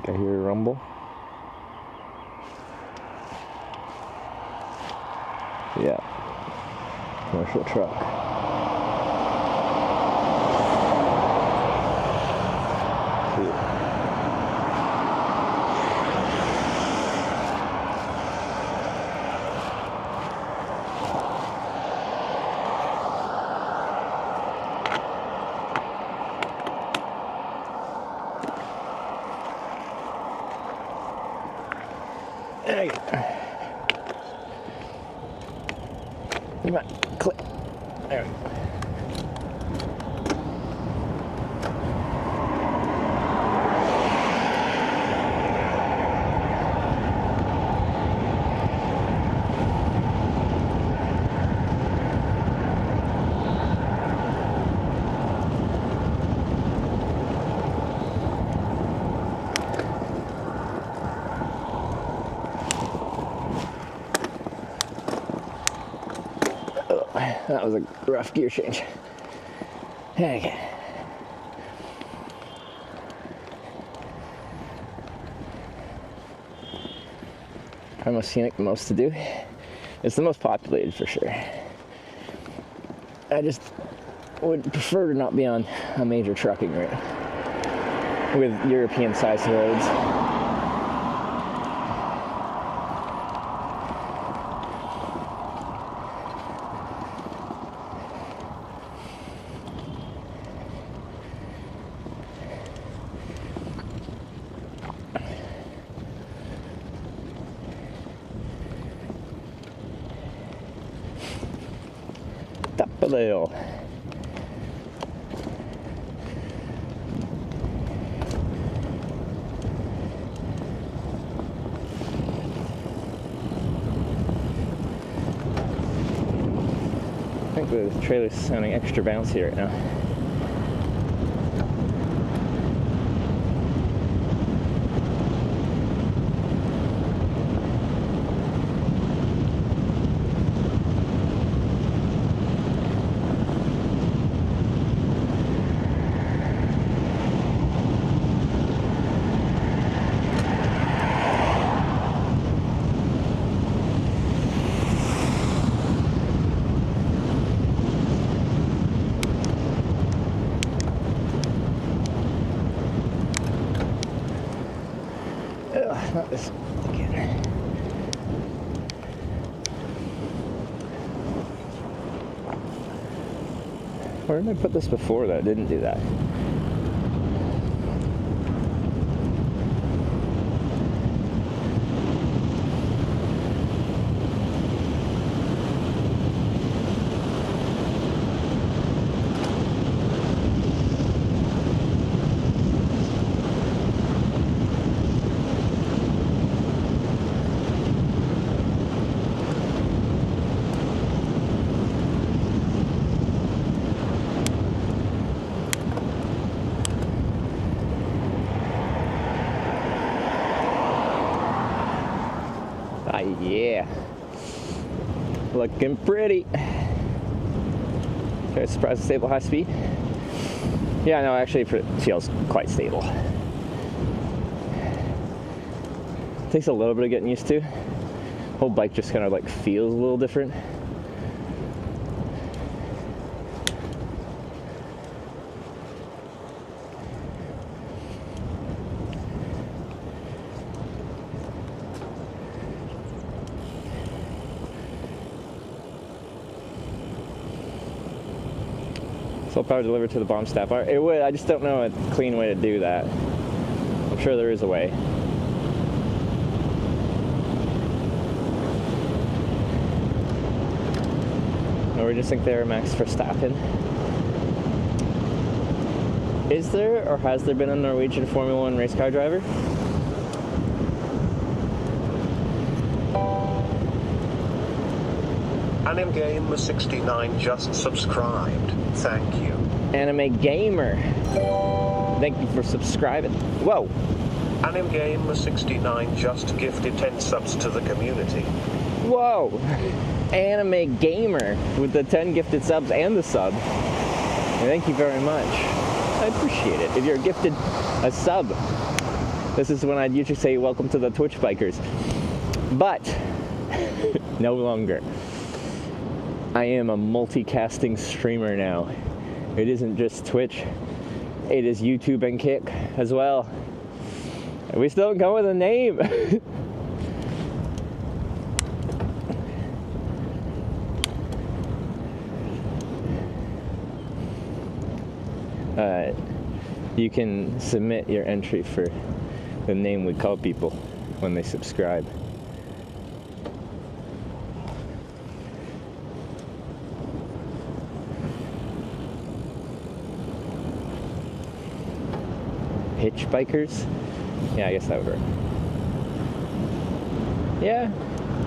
I hear a rumble. Yeah, commercial truck. Cool. There you go. Come on, click. There we go. that was a rough gear change. Okay. Probably most scenic, the most to do. It's the most populated for sure. I just would prefer to not be on a major trucking route with European-sized roads. Top of the hill. I think the trailer's sounding extra bouncy right now. Not this again. Where did I put this before that didn't do that? Ah, yeah. Looking pretty. Okay, surprised stable high speed. Yeah, no, actually it feels quite stable. Takes a little bit of getting used to. Whole bike just kind of like feels a little different. Full power delivered to the bomb staff. It would, I just don't know a clean way to do that. I'm sure there is a way. Or we just think they're Max Verstappen. Is there or has there been a Norwegian Formula 1 race car driver? Anime Gamer 69 just subscribed. Thank you. Anime Gamer. Thank you for subscribing. Whoa. Anime Gamer 69 just gifted 10 subs to the community. Whoa. Anime Gamer with the 10 gifted subs and the sub. Thank you very much. I appreciate it. If you're gifted a sub, this is when I'd usually say welcome to the Twitch Bikers. But no longer. I am a multicasting streamer now. It isn't just Twitch, it is YouTube and Kick as well. And we still don't go with a name. You can submit your entry for the name we call people when they subscribe. Hitch bikers? Yeah, I guess that would work. Yeah,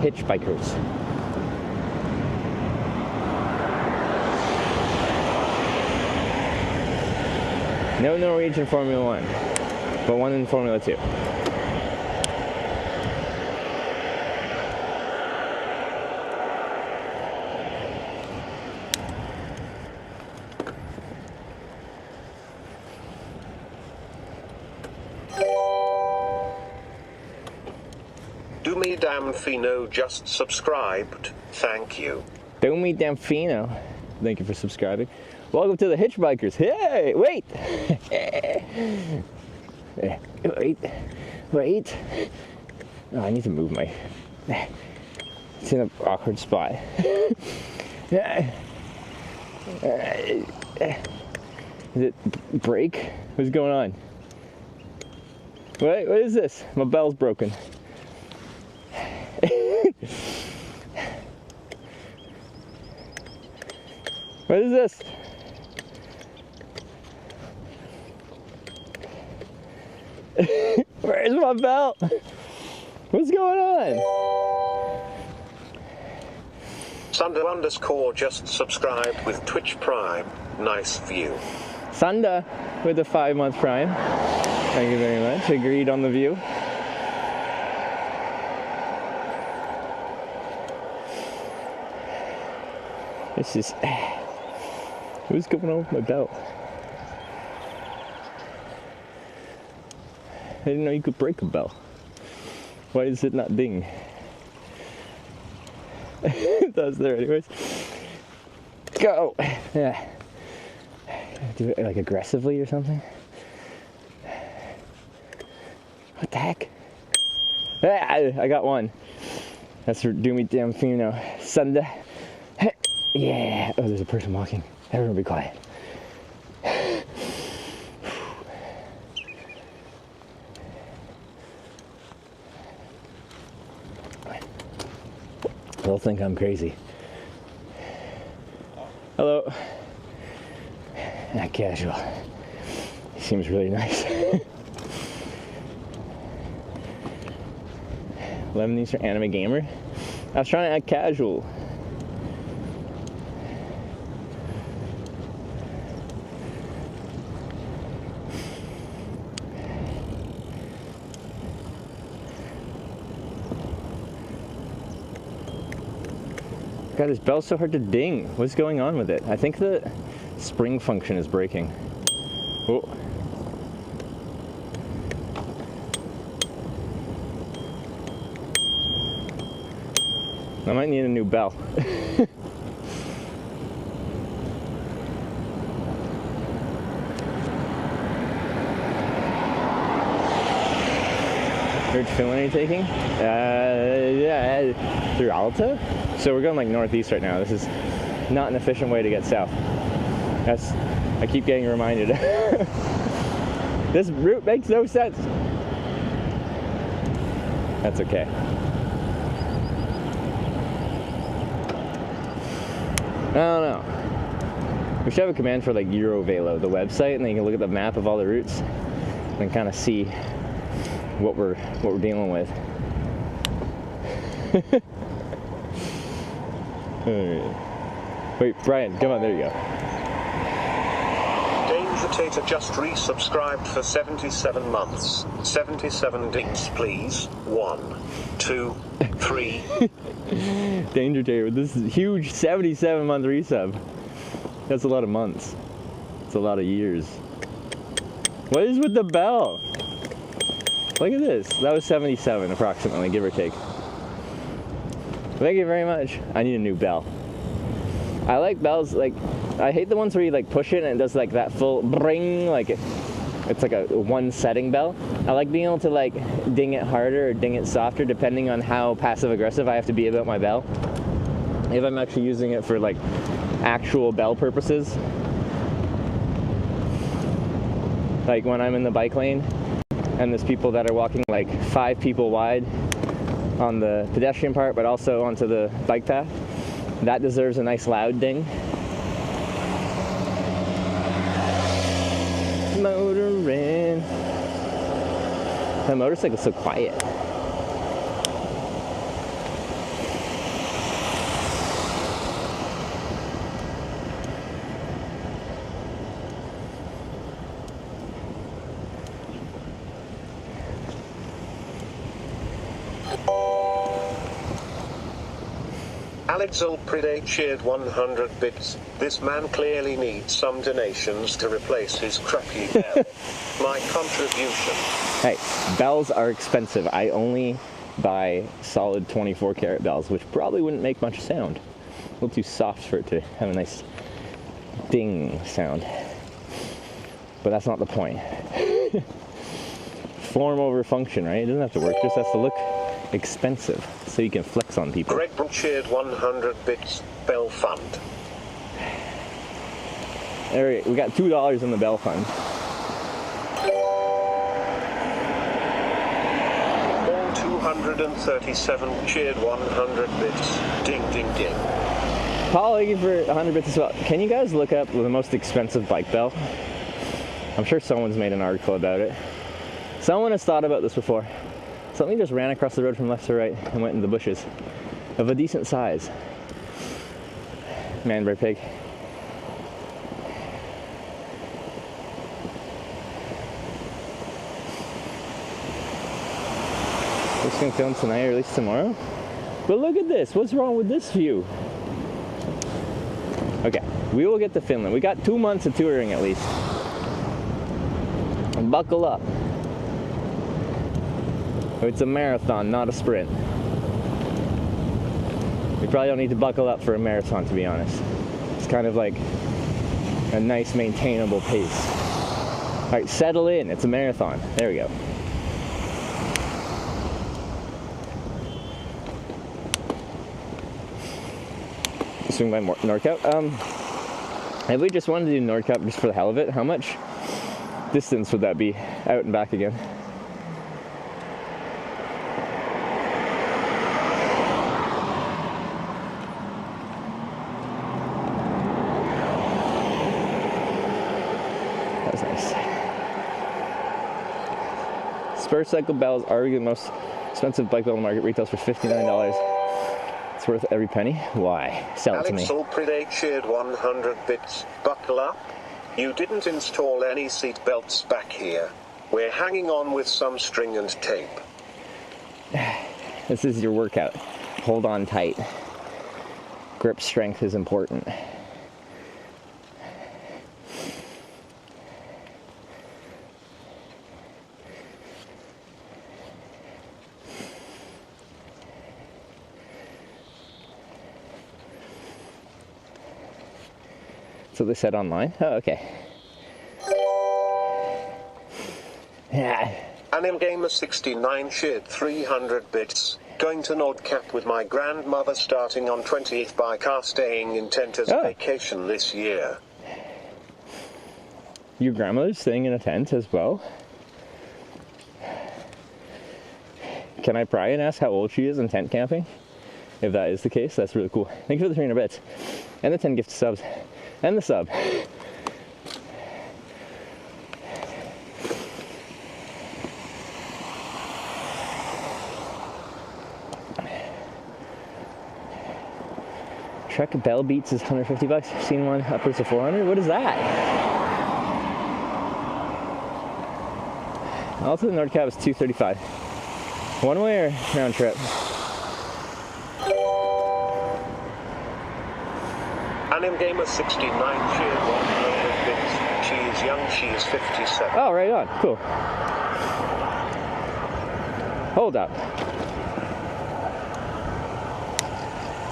hitch bikers. No Norwegian Formula 1, but one in Formula 2. Damfino just subscribed. Thank you. Domi Damfino. Thank you for subscribing. Welcome to the Hitchbikers. Hey, wait. Wait. Oh, I need to move my... It's in an awkward spot. Is it break? What's going on? What is this? My bell's broken. What is this? Where's my bell? What's going on? Sunder _ just subscribed with Twitch Prime. Nice view. Sunda with the 5-month Prime. Thank you very much. Agreed on the view. It's just... What's going on with my belt? I didn't know you could break a bell. Why is it not ding? That's there anyways. Go! Yeah. Do it like aggressively or something? What the heck? I got one. That's for Doomy Damfino. Sunday. Yeah. Oh, there's a person walking. Everyone be quiet. They'll think I'm crazy. Hello. Not casual. He seems really nice. Lebanese for anime gamer. I was trying to act casual. God, this bell's so hard to ding. What's going on with it? I think the spring function is breaking. Oh. I might need a new bell. Which Finland are you taking? Yeah, through Alta? So we're going like northeast right now. This is not an efficient way to get south. I keep getting reminded. This route makes no sense. That's okay. I don't know. We should have a command for like Eurovelo, the website, and then you can look at the map of all the routes and kind of see what we're dealing with. Wait, Brian, come on, there you go. Danger Tater just resubscribed for 77 months. 77 dings, please. 1, 2, 3. Danger Tater with this huge 77-month resub. That's a lot of months. It's a lot of years. What is with the bell? Look at this. That was 77 approximately, give or take. Thank you very much. I need a new bell. I like bells, like, I hate the ones where you like push it and it does like that full bring, like it's like a one setting bell. I like being able to like ding it harder or ding it softer depending on how passive aggressive I have to be about my bell. If I'm actually using it for like actual bell purposes. Like when I'm in the bike lane and there's people that are walking like 5 people wide on the pedestrian part, but also onto the bike path. That deserves a nice loud ding. Motoring. That motorcycle's so quiet. Alexel Predate shared 100 bits. This man clearly needs some donations to replace his crappy bell. My contribution. Hey, bells are expensive. I only buy solid 24 karat bells, which probably wouldn't make much sound. A little too soft for it to have a nice ding sound. But that's not the point. Form over function, right? It doesn't have to work, it just has to look expensive so you can flex on people. Greg cheered 100 bits, bell fund. Alright, we got $2 in the bell fund. All 237 cheered 100 bits. Ding, ding, ding. Paul, thank you for 100 bits as well. Can you guys look up the most expensive bike bell? I'm sure someone's made an article about it. Someone has thought about this before. Something just ran across the road from left to right and went in the bushes of a decent size. Man, bear, pig. Just gonna film tonight or at least tomorrow. But look at this. What's wrong with this view? Okay, we will get to Finland. We got 2 months of touring at least. Buckle up. It's a marathon, not a sprint. We probably don't need to buckle up for a marathon, to be honest. It's kind of like a nice, maintainable pace. All right, settle in. It's a marathon. There we go. Swing by Nordcup. If we just wanted to do Nordcup just for the hell of it, how much distance would that be out and back again? That was nice. Spur cycle bells are the most expensive bike bell on the market. Retails for $59. It's worth every penny. Why? Sell it to me. Alex Allpride cheered 100 bits. Buckle up. You didn't install any seat belts back here. We're hanging on with some string and tape. This is your workout. Hold on tight. Grip strength is important. So they said online? Oh, okay. Yeah. Anim Gamer 69 cheered 300 bits. Going to Nordcap with my grandmother starting on 20th by car, staying in tent as a vacation this year. Your grandmother's staying in a tent as well? Can I pry and ask how old she is in tent camping? If that is the case, that's really cool. Thank you for the 300 bits. And the 10 gift subs. And the sub. Trek Bell Beats is 150 bucks. I've seen one upwards of 400. What is that? Also, the Nordcap is 235. One way or round trip? Anim Gamer 69 cheered 100 bits. She is young, she is 57. Oh, right on. Cool. Hold up.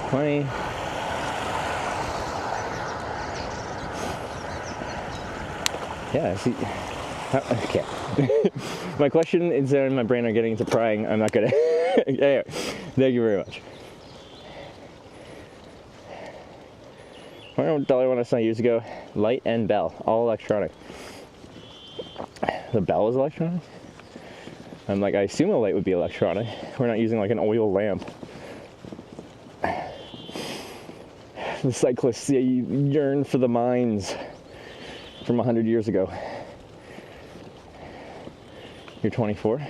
20. Yeah, see. Okay. My question is in my brain are getting into prying. I'm not gonna. Anyway, thank you very much. I remember dollar one I saw years ago. Light and bell, all electronic. The bell is electronic? I'm like, I assume a light would be electronic. We're not using like an oil lamp. The cyclists, they yearn for the mines from 100 years ago. You're 24?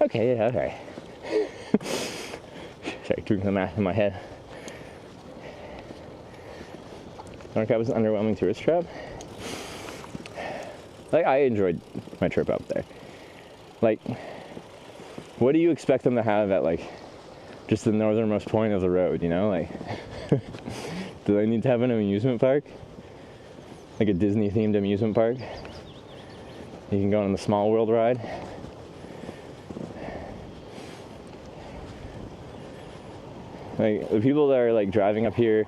Okay, yeah, okay. Sorry, doing the math in my head. Nordcap was an underwhelming tourist trap. Like, I enjoyed my trip up there. Like, what do you expect them to have at, like, just the northernmost point of the road, you know? Like, Do they need to have an amusement park? Like a Disney themed amusement park? You can go on the Small World ride. Like the people that are like driving up here,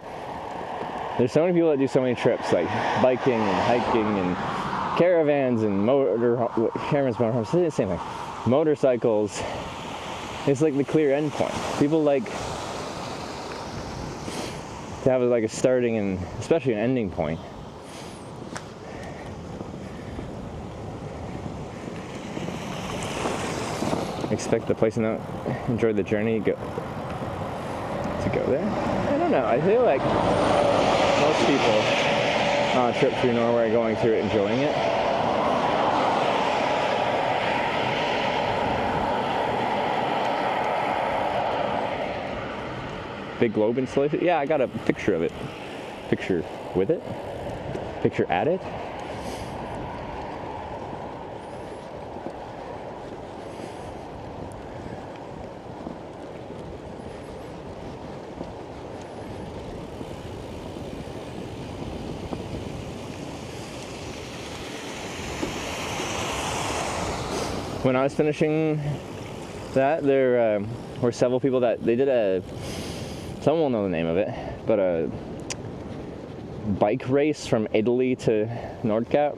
there's so many people that do so many trips, like biking and hiking and caravans and motorhomes, it's the same thing. Motorcycles. It's like the clear end point. People like to have like a starting and especially an ending point. Expect the place and not enjoy the journey. Go there. I don't know. I feel like most people on a trip through Norway are going through it, enjoying it. Big globe installation. Yeah, I got a picture of it. Picture with it. Picture at it. When I was finishing that, there were several people that they did someone will know the name of it, but a bike race from Italy to Nordkap.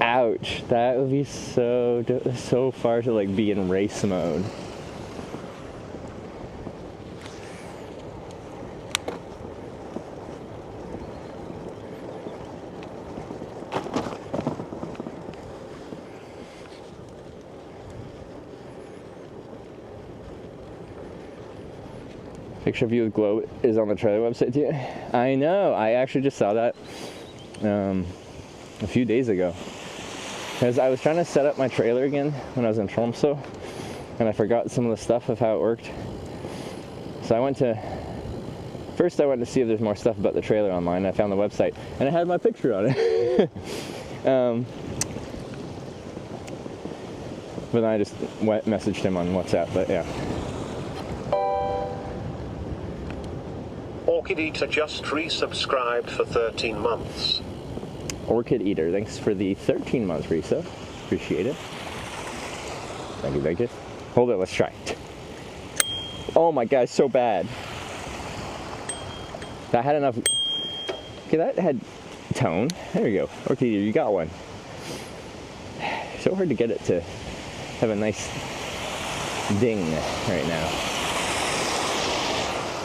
Ouch, that would be so far to like be in race mode. Picture view of the globe is on the trailer website too. I know, I actually just saw that a few days ago. Because I was trying to set up my trailer again when I was in Tromsø, and I forgot some of the stuff of how it worked. So I went to see if there's more stuff about the trailer online. I found the website, and it had my picture on it. But then I just messaged him on WhatsApp, but yeah. Orchid Eater just resubscribed for 13 months. Orchid Eater, thanks for the 13 months resub. Appreciate it. Thank you, thank you. Hold it, let's try it. Oh my god, so bad. That had enough. Okay, that had tone. There you go. Orchid Eater, you got one. So hard to get it to have a nice ding right now.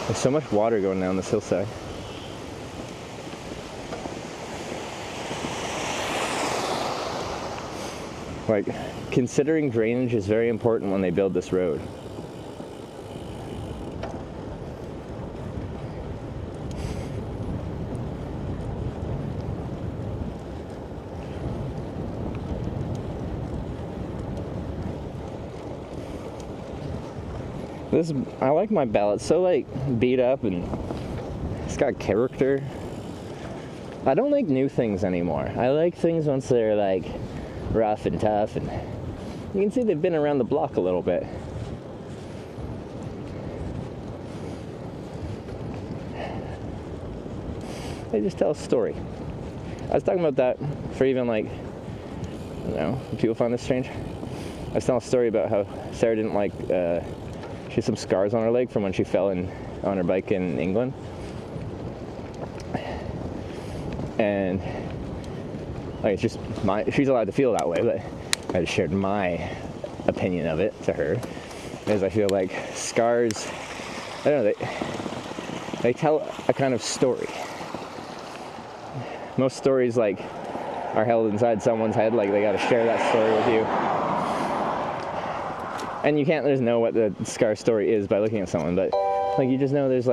There's so much water going down this hillside. Like, considering drainage is very important when they build this road. I like my ballot. It's so like beat up and it's got character. I don't like new things anymore. I like things once they're like rough and tough, and you can see they've been around the block a little bit. They just tell a story. I was talking about that for even like, I don't know, if people find this strange. I was telling a story about how Sarah didn't like, she has some scars on her leg from when she fell on her bike in England. And like, it's just she's allowed to feel that way, but I just shared my opinion of it to her, as I feel like scars, I don't know, they tell a kind of story. Most stories like are held inside someone's head, like they got to share that story with you. And you can't just know what the scar story is by looking at someone, but like you just know there's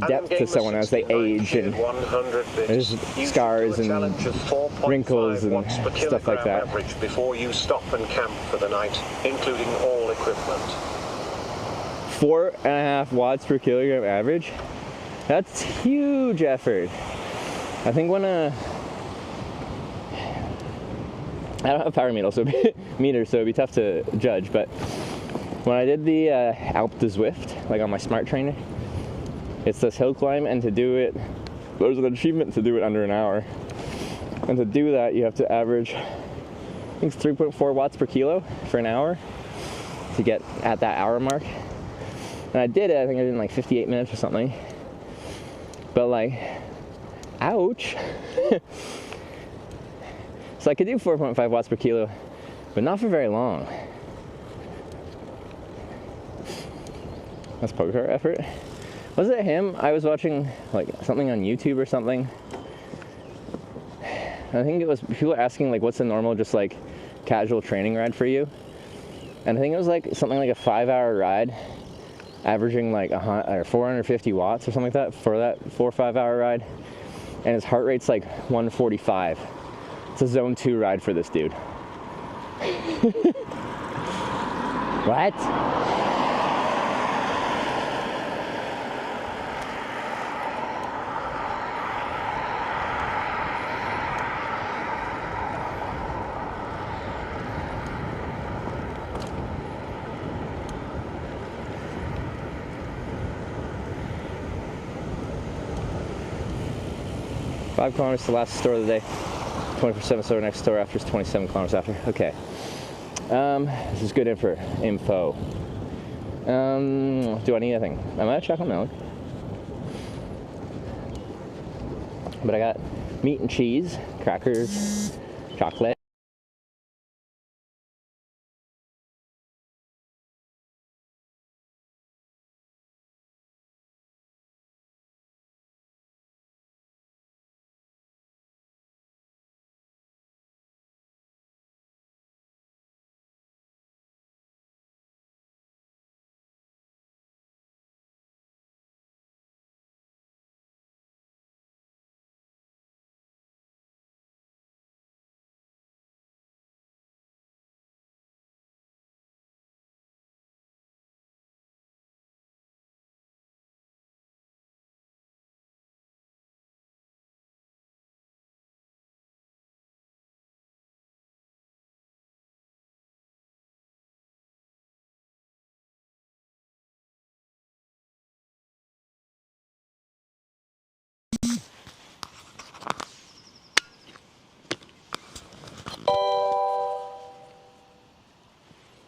depth to someone as they age, and there's scars and wrinkles and stuff like that. Average before you stop and camp for the night, including all equipment. 4.5 watts per kilogram average. That's huge effort. I think when I don't have a power meter, so it'd be tough to judge, but when I did the Alp de Zwift, like on my smart trainer. It's this hill climb, and to do it, there's an achievement to do it under an hour. And to do that, you have to average, I think it's 3.4 watts per kilo for an hour to get at that hour mark. And I did it, I think I did it in like 58 minutes or something. But like, ouch. So I could do 4.5 watts per kilo, but not for very long. That's poker effort. Was it him? I was watching like something on YouTube or something. I think it was people were asking like, what's a normal just like casual training ride for you? And I think it was like something like a 5-hour ride, averaging like 450 watts or something like that for that 4 or 5 hour ride. And his heart rate's like 145. It's a zone 2 ride for this dude. What? Five kilometers to the last store of the day. 24/7 store next store after is 27 kilometers after. Okay. This is good info. Do I need anything? I might have chocolate milk. But I got meat and cheese, crackers, chocolate.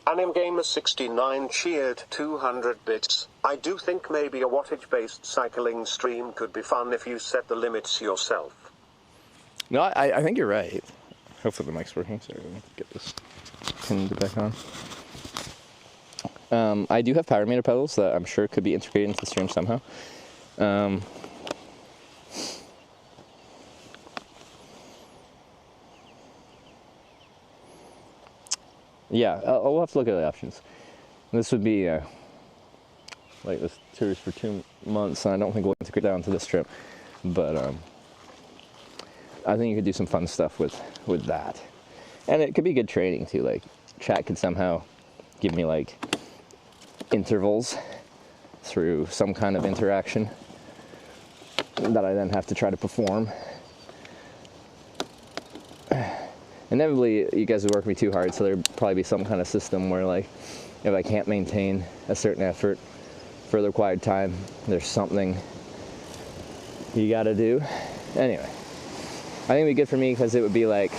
AnimGamer69 cheered 200 bits. I do think maybe a wattage-based cycling stream could be fun if you set the limits yourself. No, I think you're right. Hopefully the mic's working, so let me get this pinned back on. I do have power meter pedals that I'm sure could be integrated into the stream somehow. Yeah, I'll have to look at the options. This would be like this tour's for 2 months, and I don't think we'll integrate that onto this trip. But I think you could do some fun stuff with that, and it could be good training too. Like chat could somehow give me like intervals through some kind of interaction that I then have to try to perform. Inevitably, you guys would work me too hard, so there'd probably be some kind of system where, like, if I can't maintain a certain effort for the required time, there's something you gotta do. Anyway, I think it'd be good for me because it would be like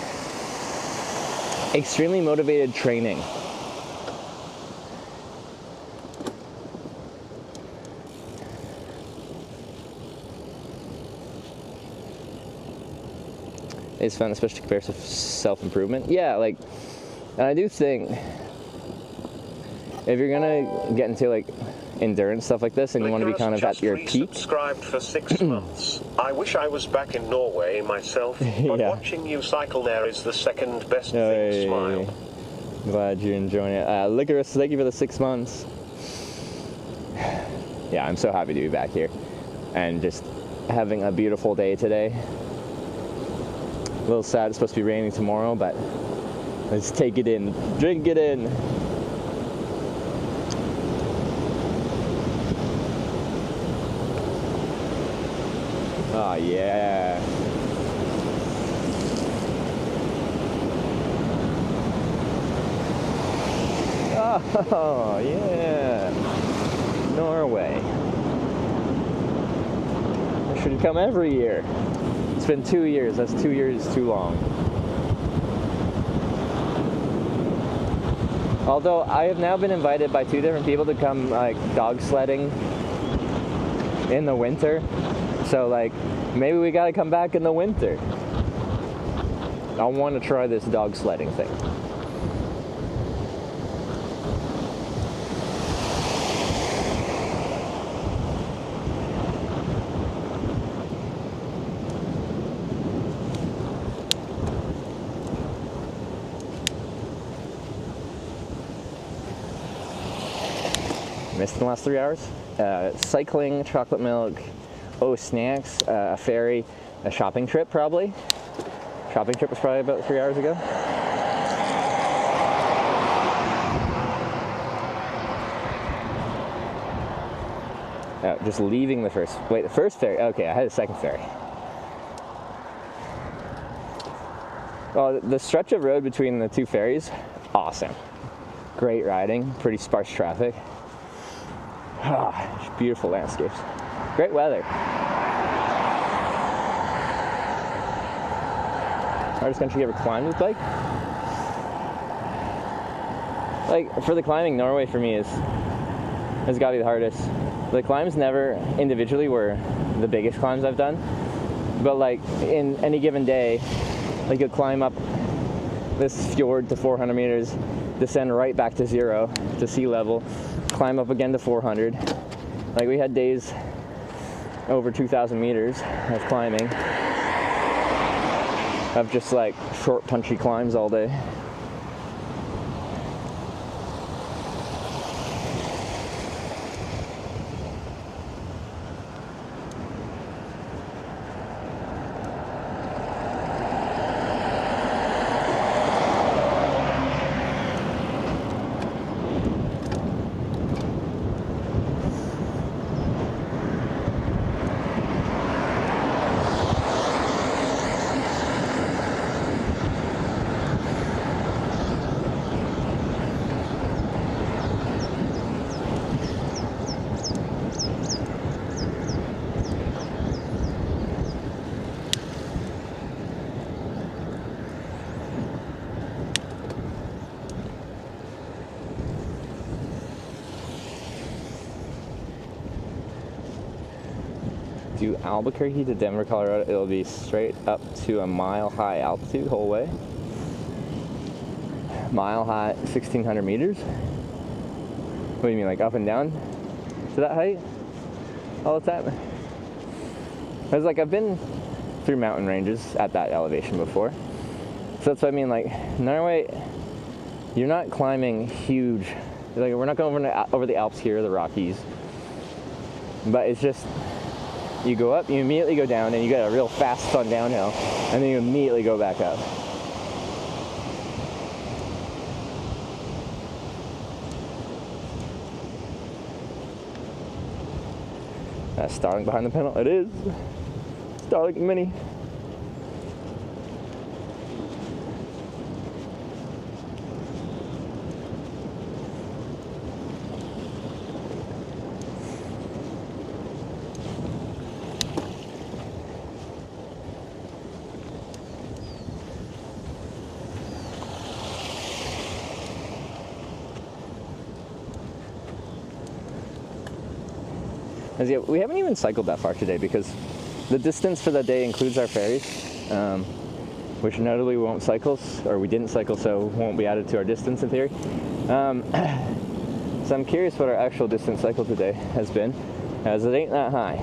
extremely motivated training. It's fun, especially compared to self-improvement. Yeah, like, and I do think if you're gonna get into like endurance stuff like this and you want to be kind of at your peak. Subscribed for 6 months. I wish I was back in Norway myself, but Yeah. watching you cycle there is the second best thing. Smile. Glad you're enjoying it. Licorice, thank you for the 6 months. Yeah, I'm so happy to be back here and just having a beautiful day today. A little sad it's supposed to be raining tomorrow, but let's take it in, drink it in. Oh yeah. Oh yeah. Norway. I should come every year. It's been 2 years. That's 2 years too long. Although I have now been invited by 2 different people to come like dog sledding in the winter. So like maybe we gotta come back in the winter. I want to try this dog sledding thing. Missed in the last 3 hours. Cycling, chocolate milk, snacks, a ferry, a shopping trip probably. Shopping trip was probably about 3 hours ago. Just leaving the first ferry. Okay, I had a second ferry. Well, the stretch of road between the 2 ferries, awesome. Great riding, pretty sparse traffic. Beautiful landscapes. Great weather. Hardest country you ever climbed with bike? Like, for the climbing, Norway for me has got to be the hardest. The climbs never individually were the biggest climbs I've done, but like in any given day, like you'll climb up this fjord to 400 meters, descend right back to 0 to sea level, climb up again to 400. Like we had days over 2,000 meters of climbing, of just like short punchy climbs all day. Do Albuquerque to Denver, Colorado, it'll be straight up to a mile-high altitude whole way. Mile-high, 1,600 meters. What do you mean, like up and down to that height all the time? Because like I've been through mountain ranges at that elevation before. So that's what I mean, like Norway, you're not climbing huge, like we're not going over the Alps here, the Rockies. But it's just, you go up, you immediately go down, and you get a real fast, fun downhill, and then you immediately go back up. That's Starlink behind the panel. It is Starlink Mini. As yet, we haven't even cycled that far today because the distance for the day includes our ferries, which notably we won't cycle, or we didn't cycle, so won't be added to our distance in theory. So I'm curious what our actual distance cycle today has been, as it ain't that high.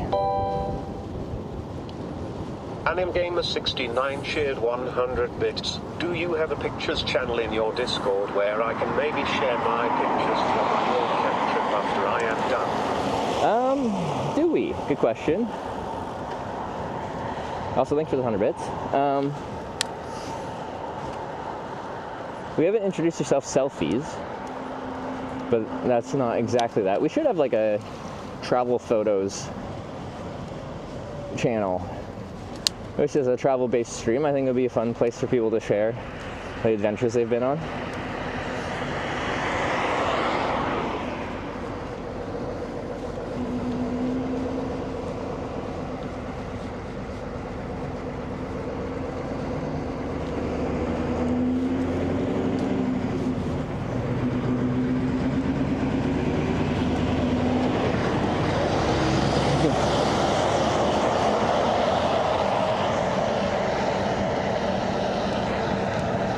AnimGamer69 shared 100 bits. Do you have a pictures channel in your Discord where I can maybe share my pictures from my whole camp trip after I am done? Do we? Good question. Also, thanks for the 100 bits. We haven't introduced yourself selfies, but that's not exactly that. We should have like a travel photos channel, which is a travel-based stream. I think it would be a fun place for people to share the adventures they've been on.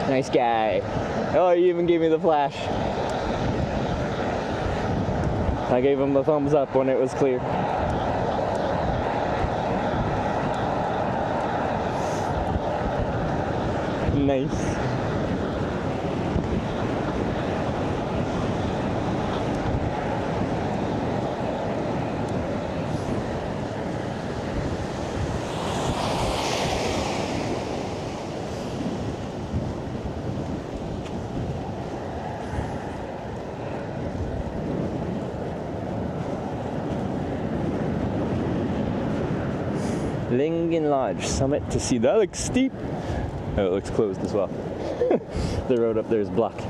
Nice guy. Oh, he even gave me the flash. I gave him the thumbs up when it was clear. Nice. Lingen Lodge, summit to see. That looks steep. Oh, it looks closed as well. The road up there is blocked.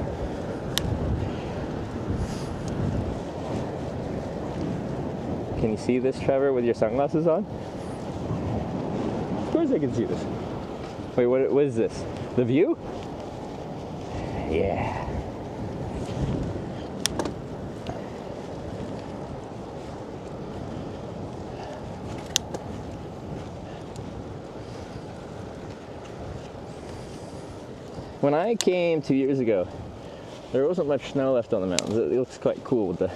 Can you see this, Trevor, with your sunglasses on? Of course I can see this. Wait, what is this? The view? Yeah. When I came 2 years ago, there wasn't much snow left on the mountains. It looks quite cool. The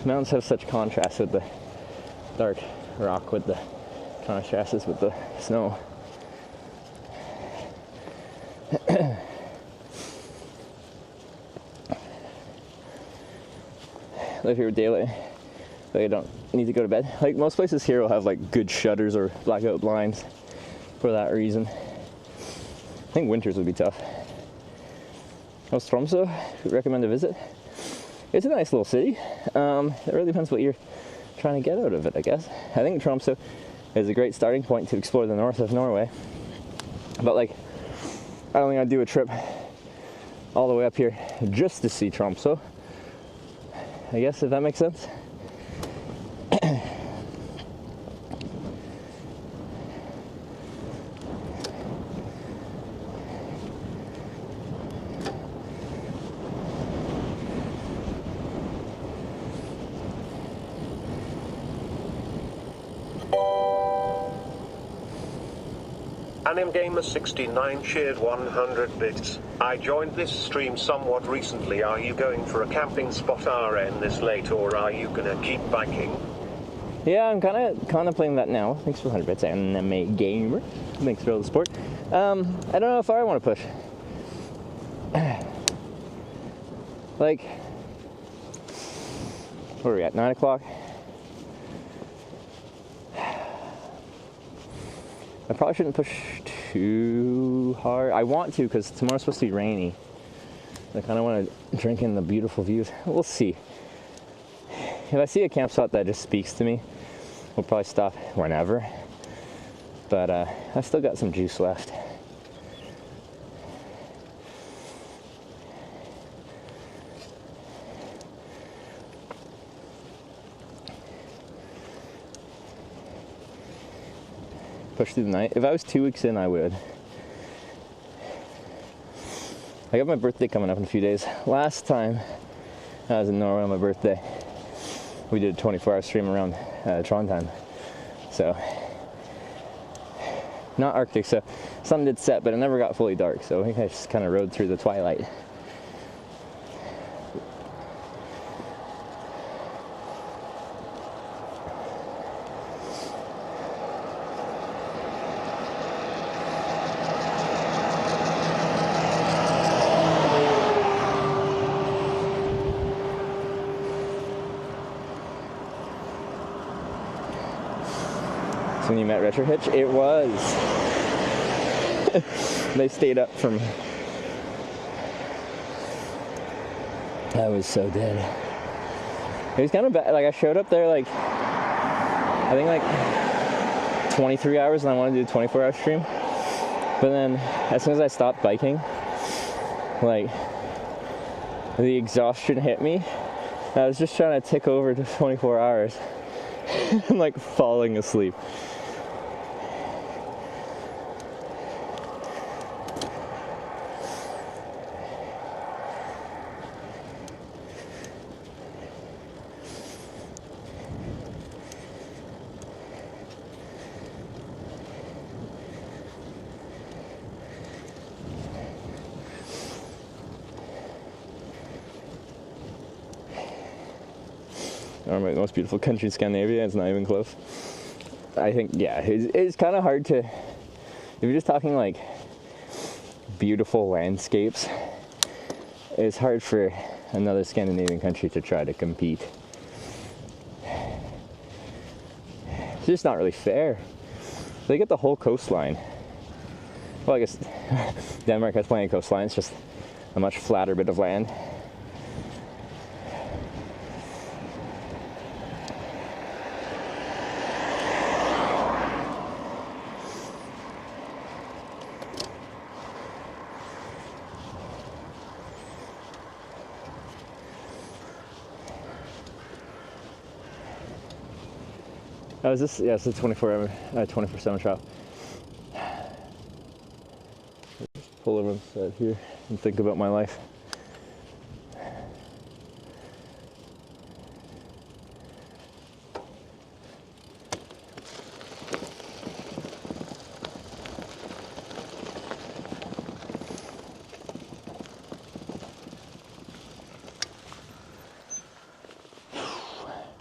mountains have such contrast with the dark rock, with the contrasts with the snow. Live here with daylight, so you don't need to go to bed. Like most places here will have like good shutters or blackout blinds for that reason. I think winters would be tough. How's Tromsø? Would recommend to visit. It's a nice little city. It really depends what you're trying to get out of it, I guess. I think Tromsø is a great starting point to explore the north of Norway. But like, I don't think I'd do a trip all the way up here just to see Tromsø, I guess, if that makes sense. AnimGamer69 shared 100 bits. I joined this stream somewhat recently. Are you going for a camping spot RN this late, or are you gonna keep biking? Yeah, I'm kind of contemplating that now. Thanks for 100 bits, Anime Gamer. Thanks for all the support. I don't know how far I want to push. Like, what are we at, 9 o'clock? I probably shouldn't push too hard. I want to, because tomorrow's supposed to be rainy. I kind of want to drink in the beautiful views. We'll see. If I see a camp spot that just speaks to me, we'll probably stop whenever. But I've still got some juice left. Push through the night. If I was 2 weeks in, I would. I got my birthday coming up in a few days. Last time I was in Norway on my birthday, we did a 24-hour stream around Trondheim. So, not Arctic, so sun did set, but it never got fully dark, so I think I just kind of rode through the twilight. When you met Retro Hitch? It was. They stayed up from. I was so dead. It was kind of bad. Like I showed up there like, I think like 23 hours, and I wanted to do a 24-hour stream. But then as soon as I stopped biking, like the exhaustion hit me. I was just trying to tick over to 24 hours. I'm like falling asleep. Norway, the most beautiful country in Scandinavia. It's not even close. I think, yeah, it's kind of hard to, if you're just talking like beautiful landscapes, it's hard for another Scandinavian country to try to compete. It's just not really fair. They get the whole coastline. Well, I guess Denmark has plenty of coastline. It's just a much flatter bit of land. Oh, is this? Yeah, it's a 24/7 shop. Just pull over on the side here and think about my life.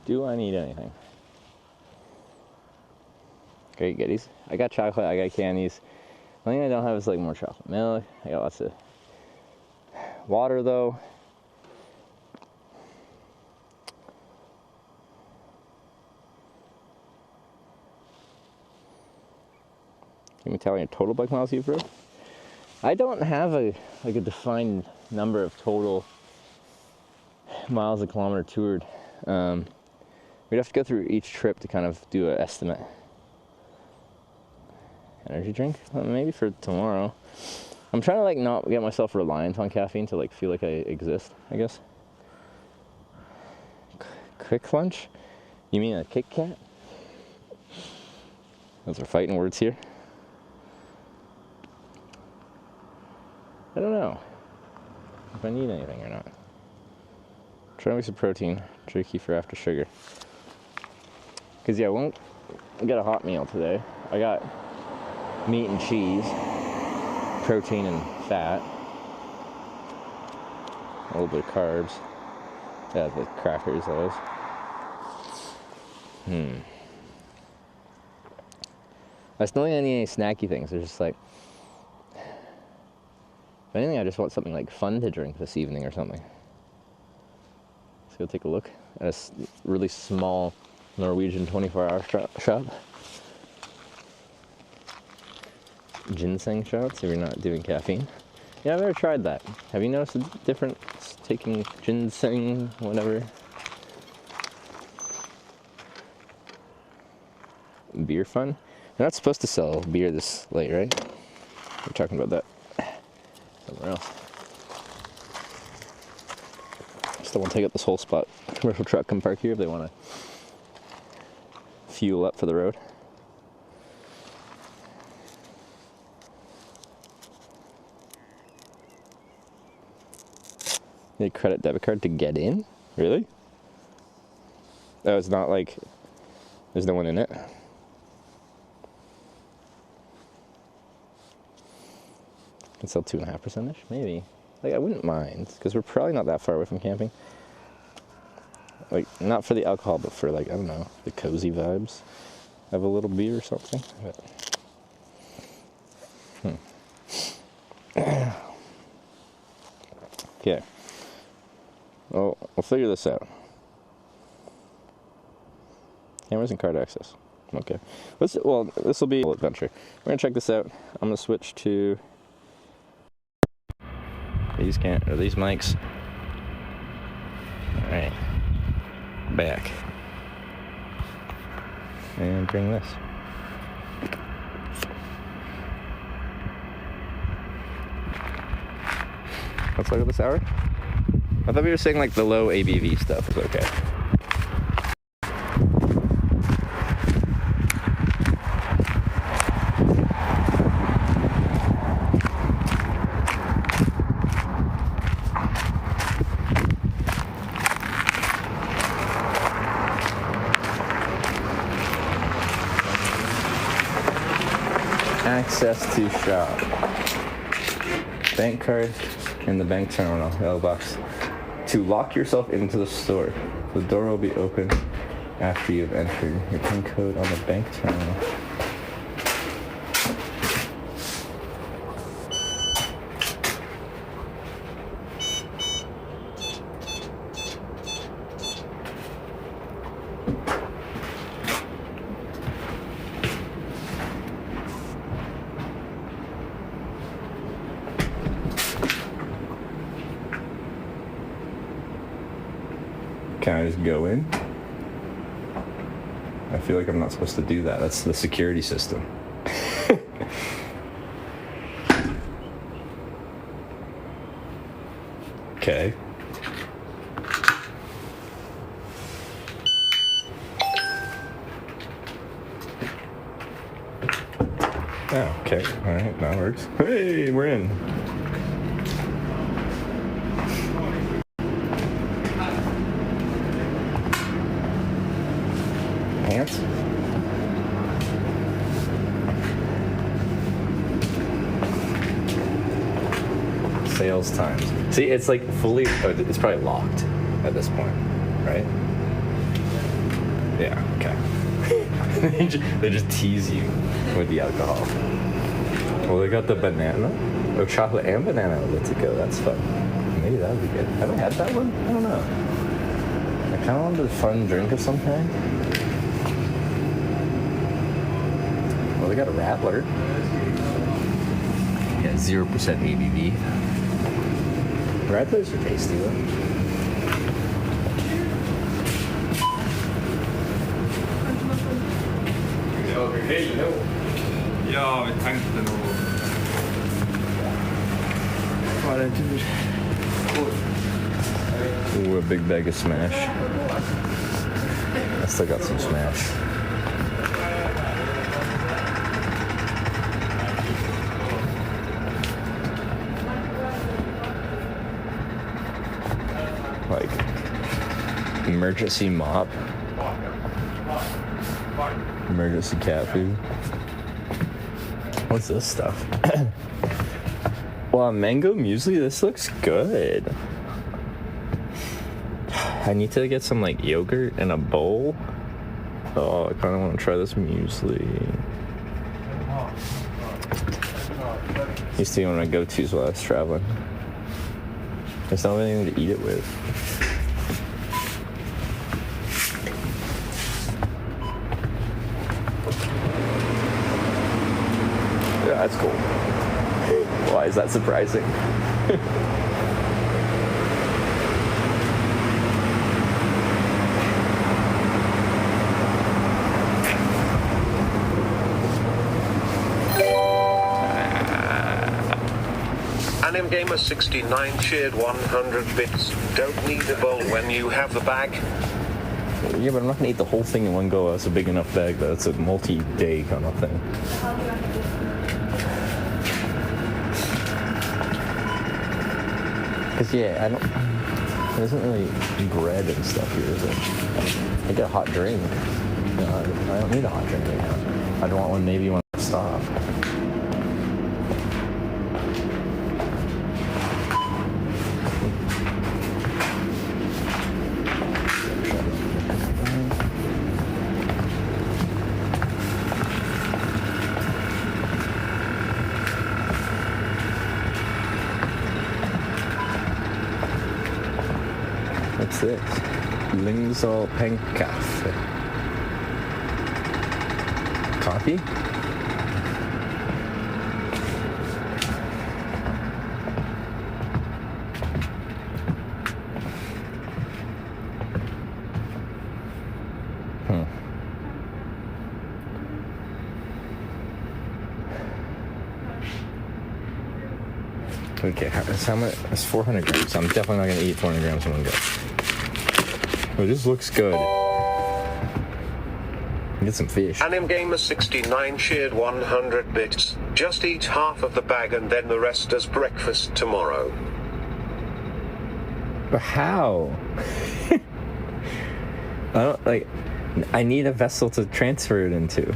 Do I need anything? Great goodies. I got chocolate, I got candies. The only thing I don't have is like more chocolate milk. I got lots of water though. Can you tell me your total bike miles you've rode? I don't have a defined number of total miles a kilometer toured. We'd have to go through each trip to kind of do an estimate. Energy drink? Well, maybe for tomorrow. I'm trying to like not get myself reliant on caffeine to like feel like I exist, I guess. Quick lunch? You mean a Kit Kat? Those are fighting words here. I don't know if I need anything or not. Try to make some protein, tricky for after sugar. Cause yeah, I won't get a hot meal today. I got meat and cheese, protein and fat, a little bit of carbs. Yeah, the crackers, those. I still don't need any snacky things. They're just like, if anything, I just want something like fun to drink this evening or something. Let's go take a look at a really small Norwegian 24-hour shop. Ginseng shots if you're not doing caffeine. Yeah, I've never tried that. Have you noticed a difference taking ginseng, whatever? Beer fun? They're not supposed to sell beer this late, right? We're talking about that somewhere else. Still want to take up this whole spot. Commercial truck can park here if they want to fuel up for the road. Need a credit debit card to get in? Really? Oh, it's not like there's no one in it. Can sell 2.5%ish, maybe. Like I wouldn't mind, because we're probably not that far away from camping. Like not for the alcohol, but for like I don't know, the cozy vibes of a little beer or something. But, okay. Well, we'll figure this out. Cameras and card access. Okay. Well, this will be an adventure. We're gonna check this out. I'm gonna switch to these mics. All right. Back. And bring this. Let's look at this hour. I thought we were saying like the low ABV stuff was okay. Access to shop. Bank card in the bank terminal, L box To lock yourself into the store. The door will be open after you've entered your PIN code on the bank terminal. Can I just go in? I feel like I'm not supposed to do that. That's the security system. Okay. Oh, okay. All right, that works. Hey, we're in. Pants? Sales times. See, it's like fully, it's probably locked at this point, right? Yeah, okay. they just tease you with the alcohol. Well, they got the banana. Oh, chocolate and banana lit to go. That's fun. Maybe that would be good. Have I had that one? I don't know. I kind of wanted a fun drink of some kind. Well, they got a Rattler. Yeah, 0% ABV. Rattlers are tasty though. Ja, vi tänkte nog... Vad är det du? Ooh, a big bag of Smash. I still got some Smash. Like emergency mop, emergency cat food. What's this stuff? Wow, mango muesli. This looks good. I need to get some like yogurt in a bowl. Oh, I kind of want to try this muesli. Used to be one of my go-tos while I was traveling. There's not anything to eat it with. Yeah, that's cool. Why is that surprising? Gamer 69 shared 100 bits. Don't need a bowl when you have the bag. Yeah, but I'm not gonna eat the whole thing in one go. That's a big enough bag that it's a multi-day kind of thing. Cause yeah, there isn't really bread and stuff here, is it? I get a hot drink. No, I don't need a hot drink right now. I don't want one maybe when I stop. What's this? Lingsal Penkaffe. Coffee? Okay, how much? It's 400 grams. I'm definitely not gonna eat 400 grams in one go. Oh, this looks good. Get some fish. Gamer 69 shared 100 bits. Just eat half of the bag and then the rest as breakfast tomorrow. But how? I don't like. I need a vessel to transfer it into.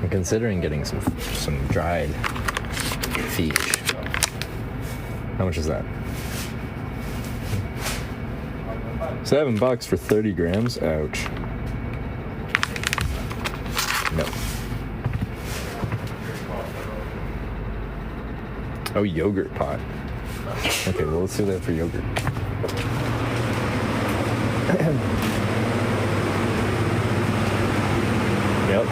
I'm considering getting some dried fish. How much is that? $7 for 30 grams? Ouch. No. Oh, yogurt pot. Okay, well, let's do that for yogurt. Yep.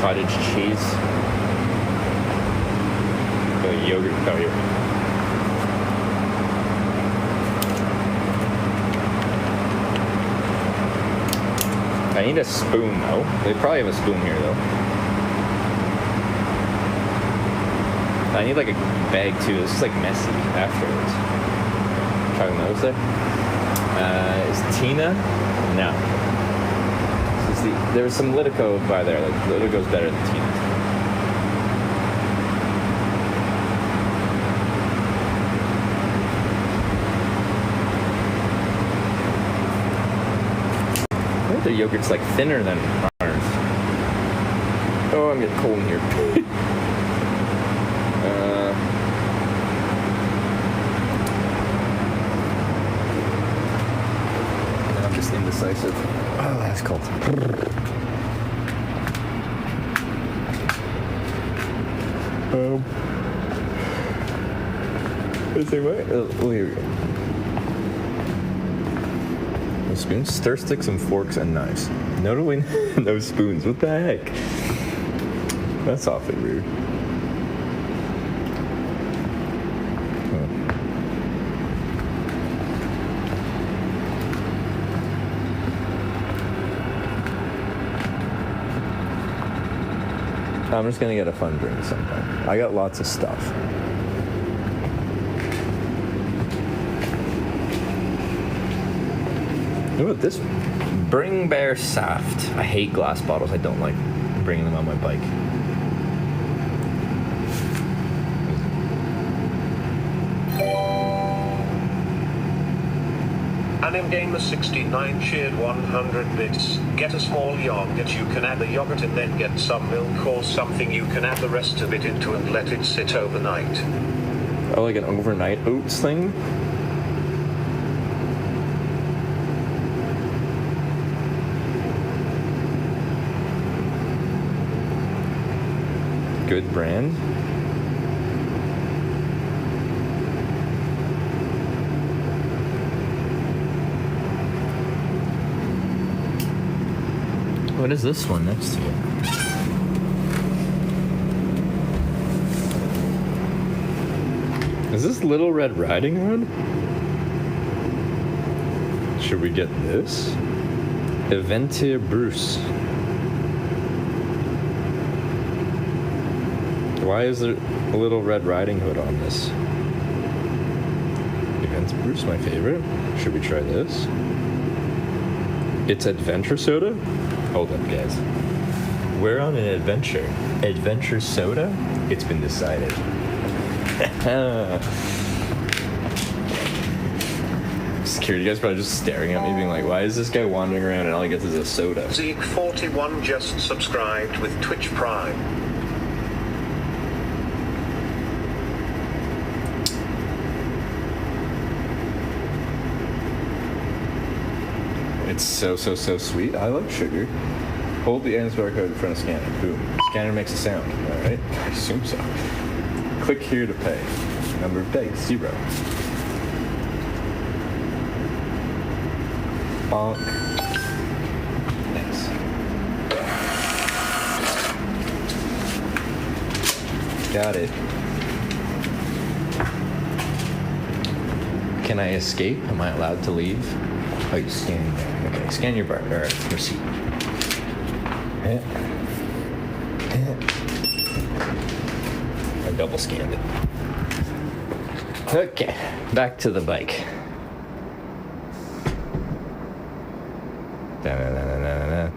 Cottage cheese. Yogurt powder. I need a spoon though. They probably have a spoon here though. I need like a bag too. This is like messy afterwards. Try the nose there. Is Tina? No. There was some Litico by there. Like Litico's better than Tina. The yogurt's like thinner than ours. Oh, I'm getting cold in here. I'm just indecisive. Oh, that's cold. Is there what? Oh, here we go. No spoons, stir sticks, and forks and knives. Notably, no spoons. What the heck? That's awfully rude. I'm just gonna get a fun drink sometime. I got lots of stuff. What about this? Bring Bear Saft. I hate glass bottles. I don't like bringing them on my bike. AnimGamer69 cheered 100 bits. Get a small yogurt, you can add the yogurt and then get some milk or something you can add the rest of it into and let it sit overnight. Oh, like an overnight oats thing? Good brand. What is this one next to it? Is this Little Red Riding Hood? Should we get this? Eventir Bruce. Why is there a Little Red Riding Hood on this? Eventir Bruce, my favorite. Should we try this? It's adventure soda? Hold up, guys. We're on an adventure. Adventure soda? It's been decided. Security guys probably just staring at me being like, why is this guy wandering around and all he gets is a soda? Zeke41 just subscribed with Twitch Prime. It's so sweet. I like sugar. Hold the answer barcode in front of scanner. Boom. Scanner makes a sound. Alright? I assume so. Click here to pay. Number of days, 0. Bonk. Thanks. Got it. Can I escape? Am I allowed to leave? Oh, you're scanning there. Okay, scan your bar or receipt. I double scanned it. Okay, back to the bike. Da-da-da-da-da-da.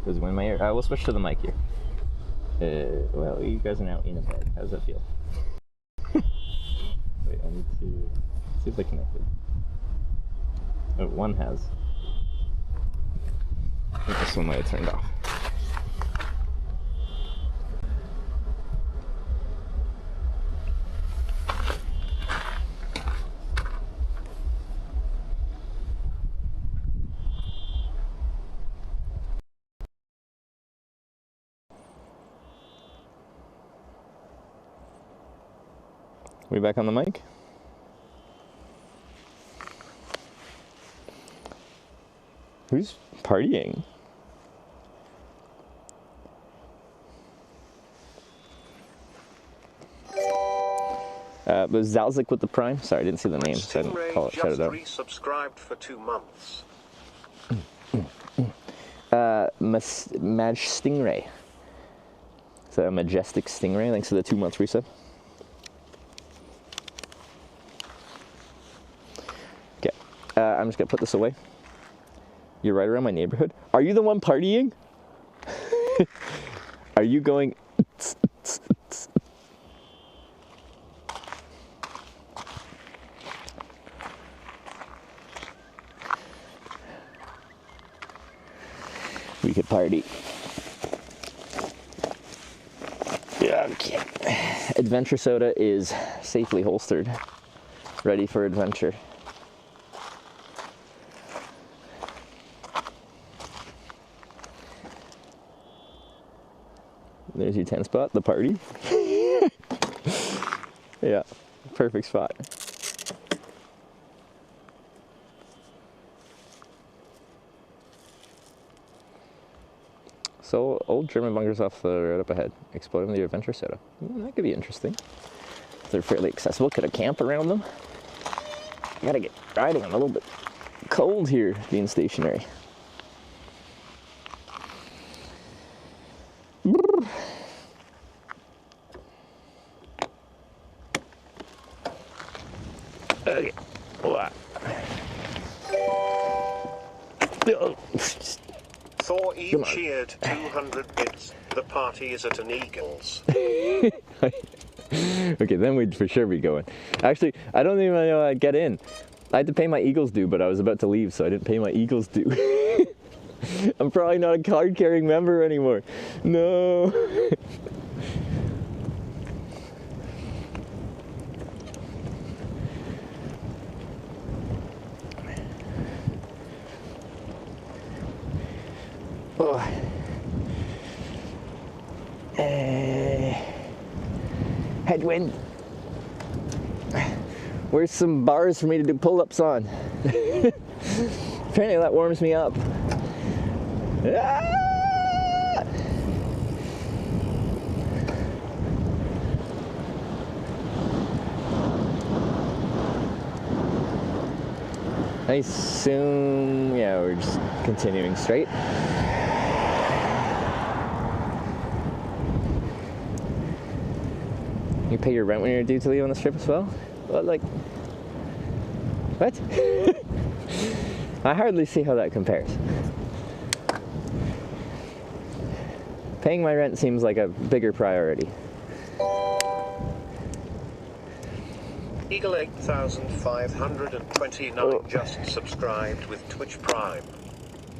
Does it win my ear? We'll switch to the mic here. Well, you guys are now in a bed. How does that feel? Wait, I need to see if they're connected. Oh, one has. I think this one might have turned off. We back on the mic? Who's partying? Was Zalzik with the Prime? Sorry, I didn't see the name, so I didn't call it, shout it out. Resubscribed for 2 months. Maj Stingray. So a majestic Stingray, thanks for the 2 months resub. Okay, I'm just gonna put this away. You're right around my neighborhood. Are you the one partying? Are you going? We could party. Yeah, okay. Adventure soda is safely holstered, ready for adventure. There's your 10 spot, the party. Yeah, perfect spot. So, old German bunkers off the road up ahead, exploring the adventure soda. That could be interesting. They're fairly accessible, could have camp around them. Gotta get riding, I'm a little bit cold here, being stationary. Okay. Thor E cheered 200 bits. The party is at an Eagles. Okay, then we'd for sure be going. Actually, I don't even know I'd get in. I had to pay my Eagles due, but I was about to leave, so I didn't pay my Eagles due. I'm probably not a card-carrying member anymore. No. Oh. Headwind. Where's some bars for me to do pull-ups on? Apparently that warms me up. Ah! I assume, yeah, we're just continuing straight. You pay your rent when you're due to leave on this trip as well? Well, like, what? I hardly see how that compares. Paying my rent seems like a bigger priority. Eagle 8529 just subscribed with Twitch Prime.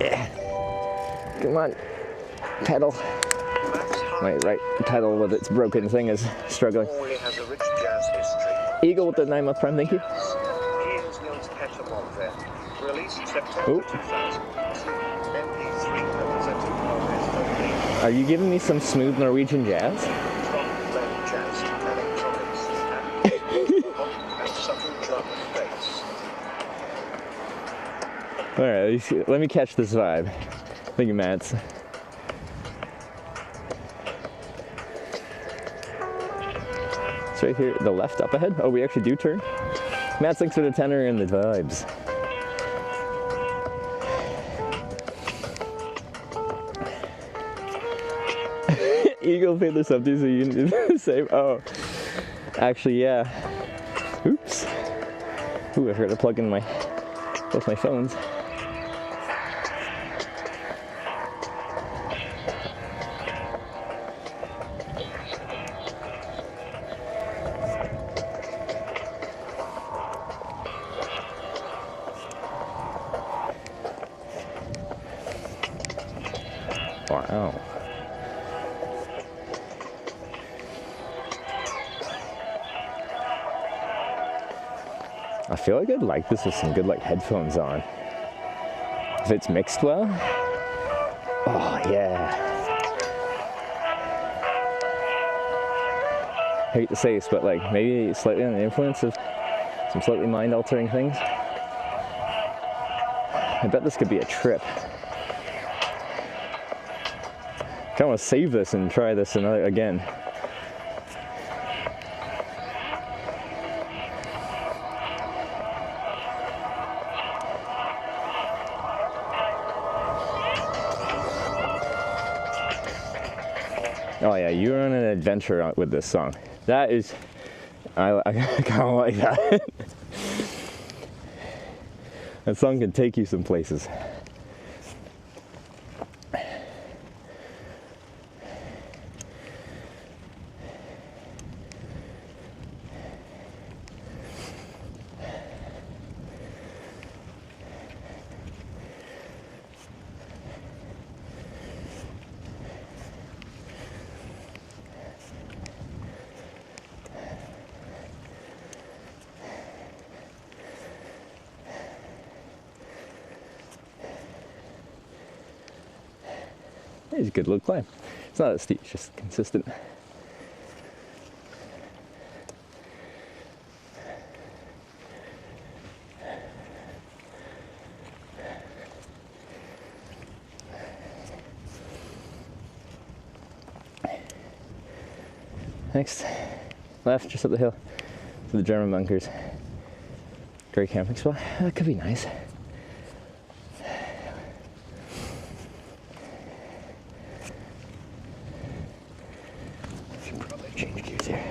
Yeah. Come on, pedal. My right pedal with its broken thing is struggling. Norway has a rich jazz history. Eagle with the 9-month Prime, thank you. Here's Nils Pettermonte, released September 2000. MP3 representing Norway's only Are you giving me some smooth Norwegian jazz? rock-led jazz, electronics, and pop and subtle drum and bass. Alright, let me catch this vibe. Thank you, Matt. It's right here, the left up ahead. Oh, we actually do turn. Matt, thanks for the tenor and the vibes. Eagle paid this up to so you can do the same. Oh, actually, yeah. Oops. Ooh, I forgot to plug in both my phones. Wow. I feel like I'd like this with some good like headphones on. If it's mixed well. Oh yeah. I hate to say this, but like maybe slightly under the influence of some slightly mind-altering things. I bet this could be a trip. I kind of want to save this and try this again. Oh yeah, you're on an adventure with this song. That is, I kind of like that. That song can take you some places. It's a good little climb. It's not that steep, it's just consistent. Next, left, just up the hill to the German bunkers. Great camping spot. That could be nice. Should probably change gears here.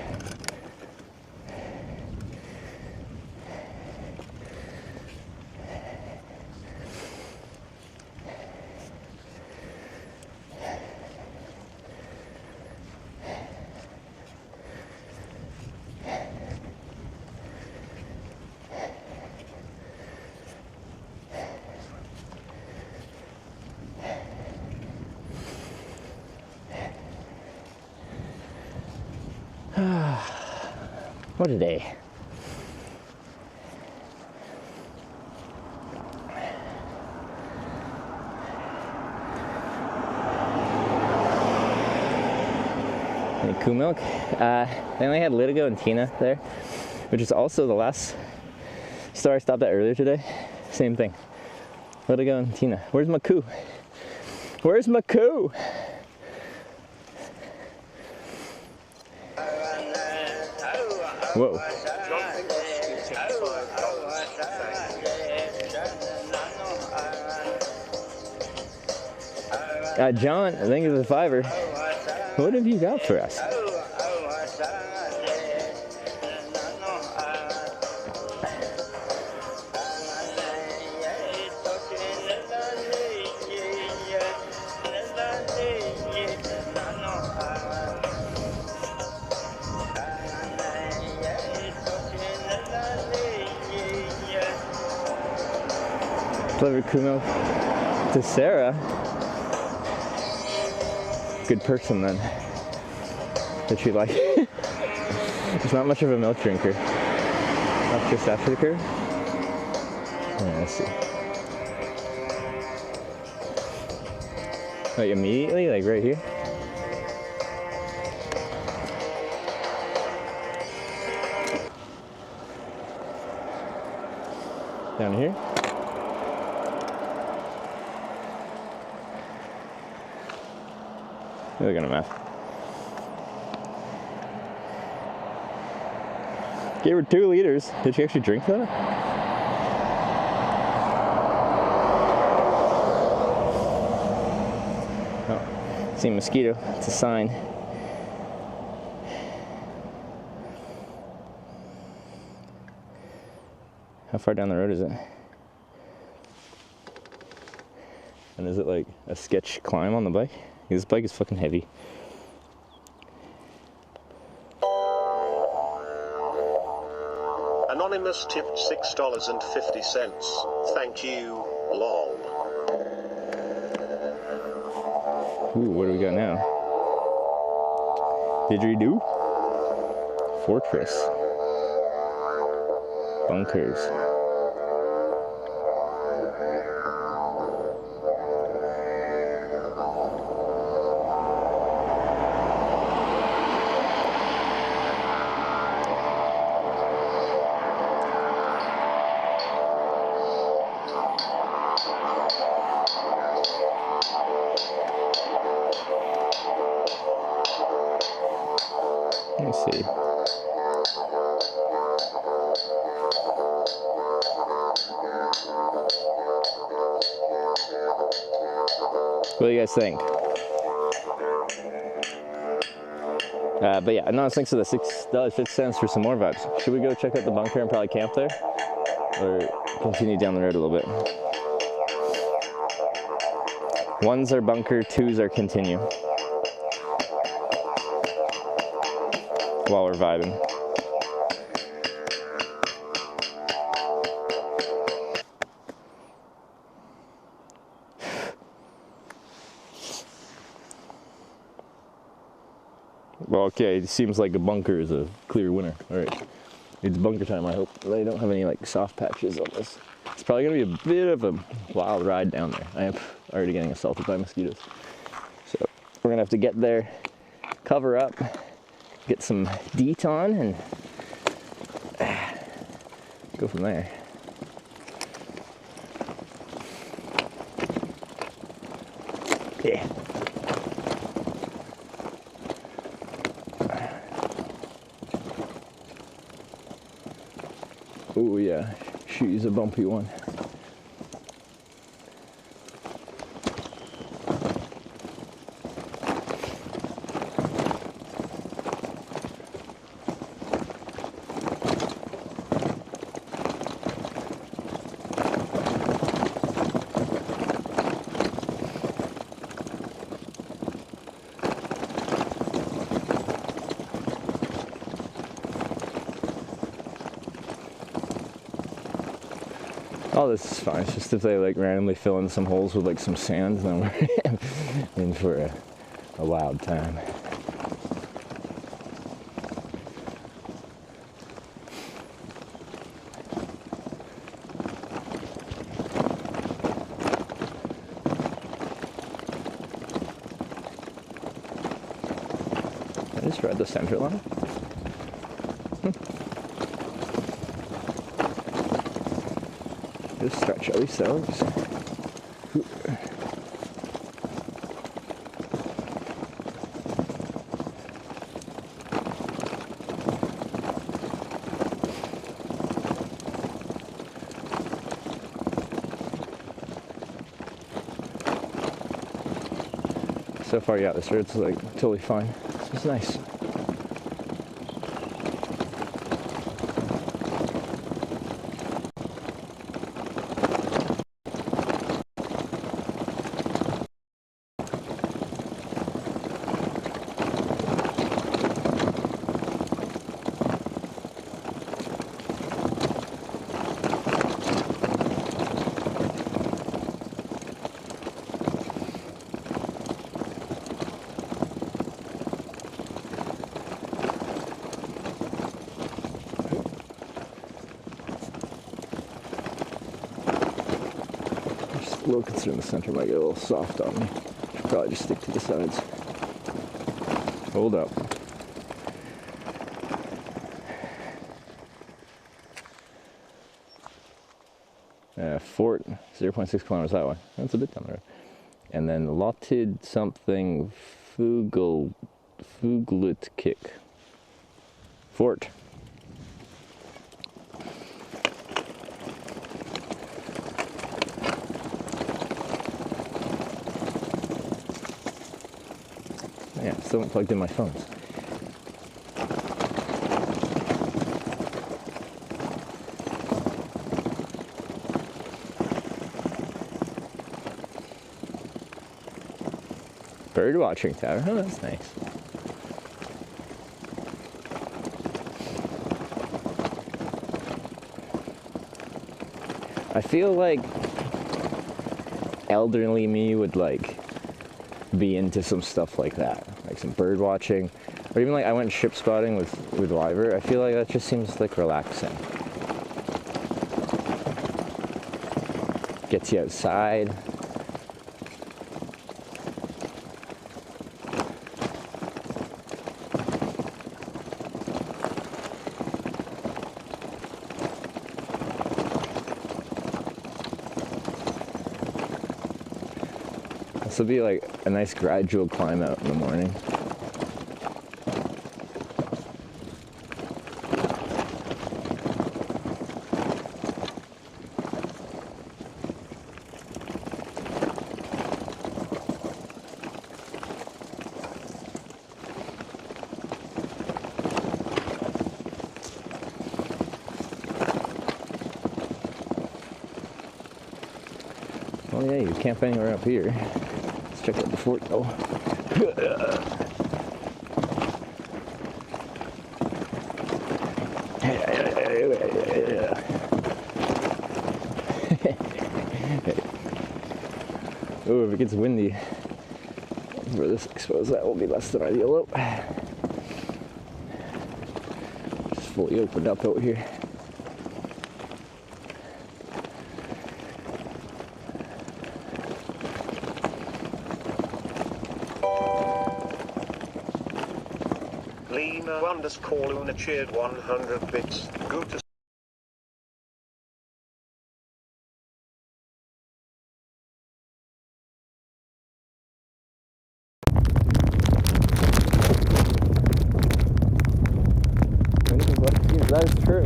What a day. Any Kuh milk? They only had Litigo and Tina there, which is also the last store I stopped at earlier today. Same thing. Litigo and Tina. Where's my Kuh? Where's my Kuh? Whoa. John, I think it's a $5. What have you got for us? Delivered Kuh milk to Sarah. Good person then. Did she like it? She's not much of a milk drinker. Up just after the curve. Yeah, let's see. Like immediately, like right here. Down here. Look at a mess. Gave her 2 liters. Did she actually drink that? Oh, see a mosquito. It's a sign. How far down the road is it? And is it like a sketch climb on the bike? This bike is fucking heavy. Anonymous tipped $6.50. Thank you, lol. Ooh, what do we got now? Didgeridoo? Fortress. Bunkers. Let me see. What do you guys think? But yeah, no, thanks for the $6.50 for some more vibes. Should we go check out the bunker and probably camp there? Or continue down the road a little bit? One's our bunker, two's our continue. While we're vibing. Well, okay, it seems like a bunker is a clear winner. All right, it's bunker time. I hope they don't have any like soft patches on this. It's probably gonna be a bit of a wild ride down there. I am already getting assaulted by mosquitoes. So we're gonna have to get there, cover up, get some DEET on, and go from there. Yeah. Oh yeah, she's a bumpy one. All this is fine. It's just if they like randomly fill in some holes with like some sand, then we're in for a wild time. I just read the center line. Just stretch out yourselves. So far, yeah, this road's like totally fine. This is nice. A little concerned the center might get a little soft on me. Should probably just stick to the sides. Hold up. Fort, 0.6 kilometers that way. That's a bit down the road. And then Lotted something Fuglut kick. Fort. Yeah, still haven't plugged in my phones. Bird watching tower. Oh, that's nice. I feel like elderly me would like be into some stuff like that, like some bird watching, or even like I went ship spotting with Wyver. I feel like that just seems like relaxing. Gets you outside. This will be like a nice gradual climb out in the morning. Oh yeah, you camp anywhere up here. Let's check out the fort though. Oh, if it gets windy for this exposed, that will be less than ideal. Just fully opened up out here. Lena_Luna cheered 100 bits. Good to That is true.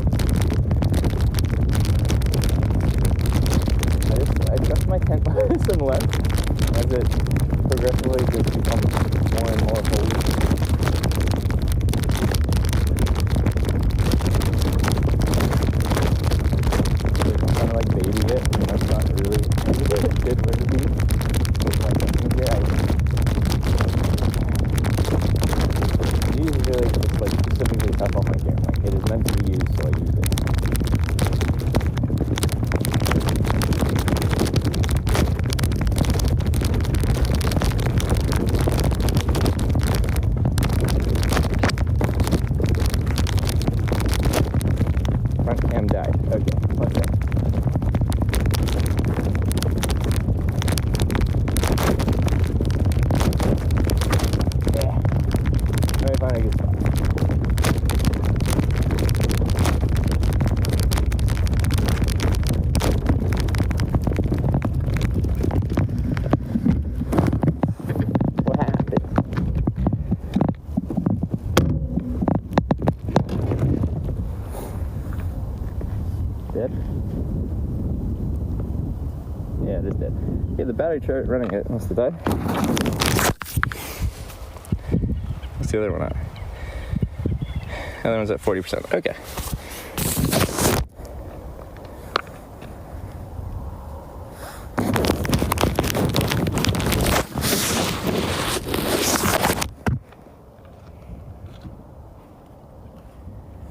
I adjust my tent less and less as it progressively just becomes more and more holy. Kind of like baby it, and that's not really a good way to be with my camping gear. I usually just like specifically tuck off my gear. Like it is meant to be used, so I use it. Front cam died. Okay, one second. Yeah. Let me find a good spot. What happened? Dead? Yeah, it is dead. Yeah, the battery chart running it must have died. What's the other one at? The other one's at 40%. Okay.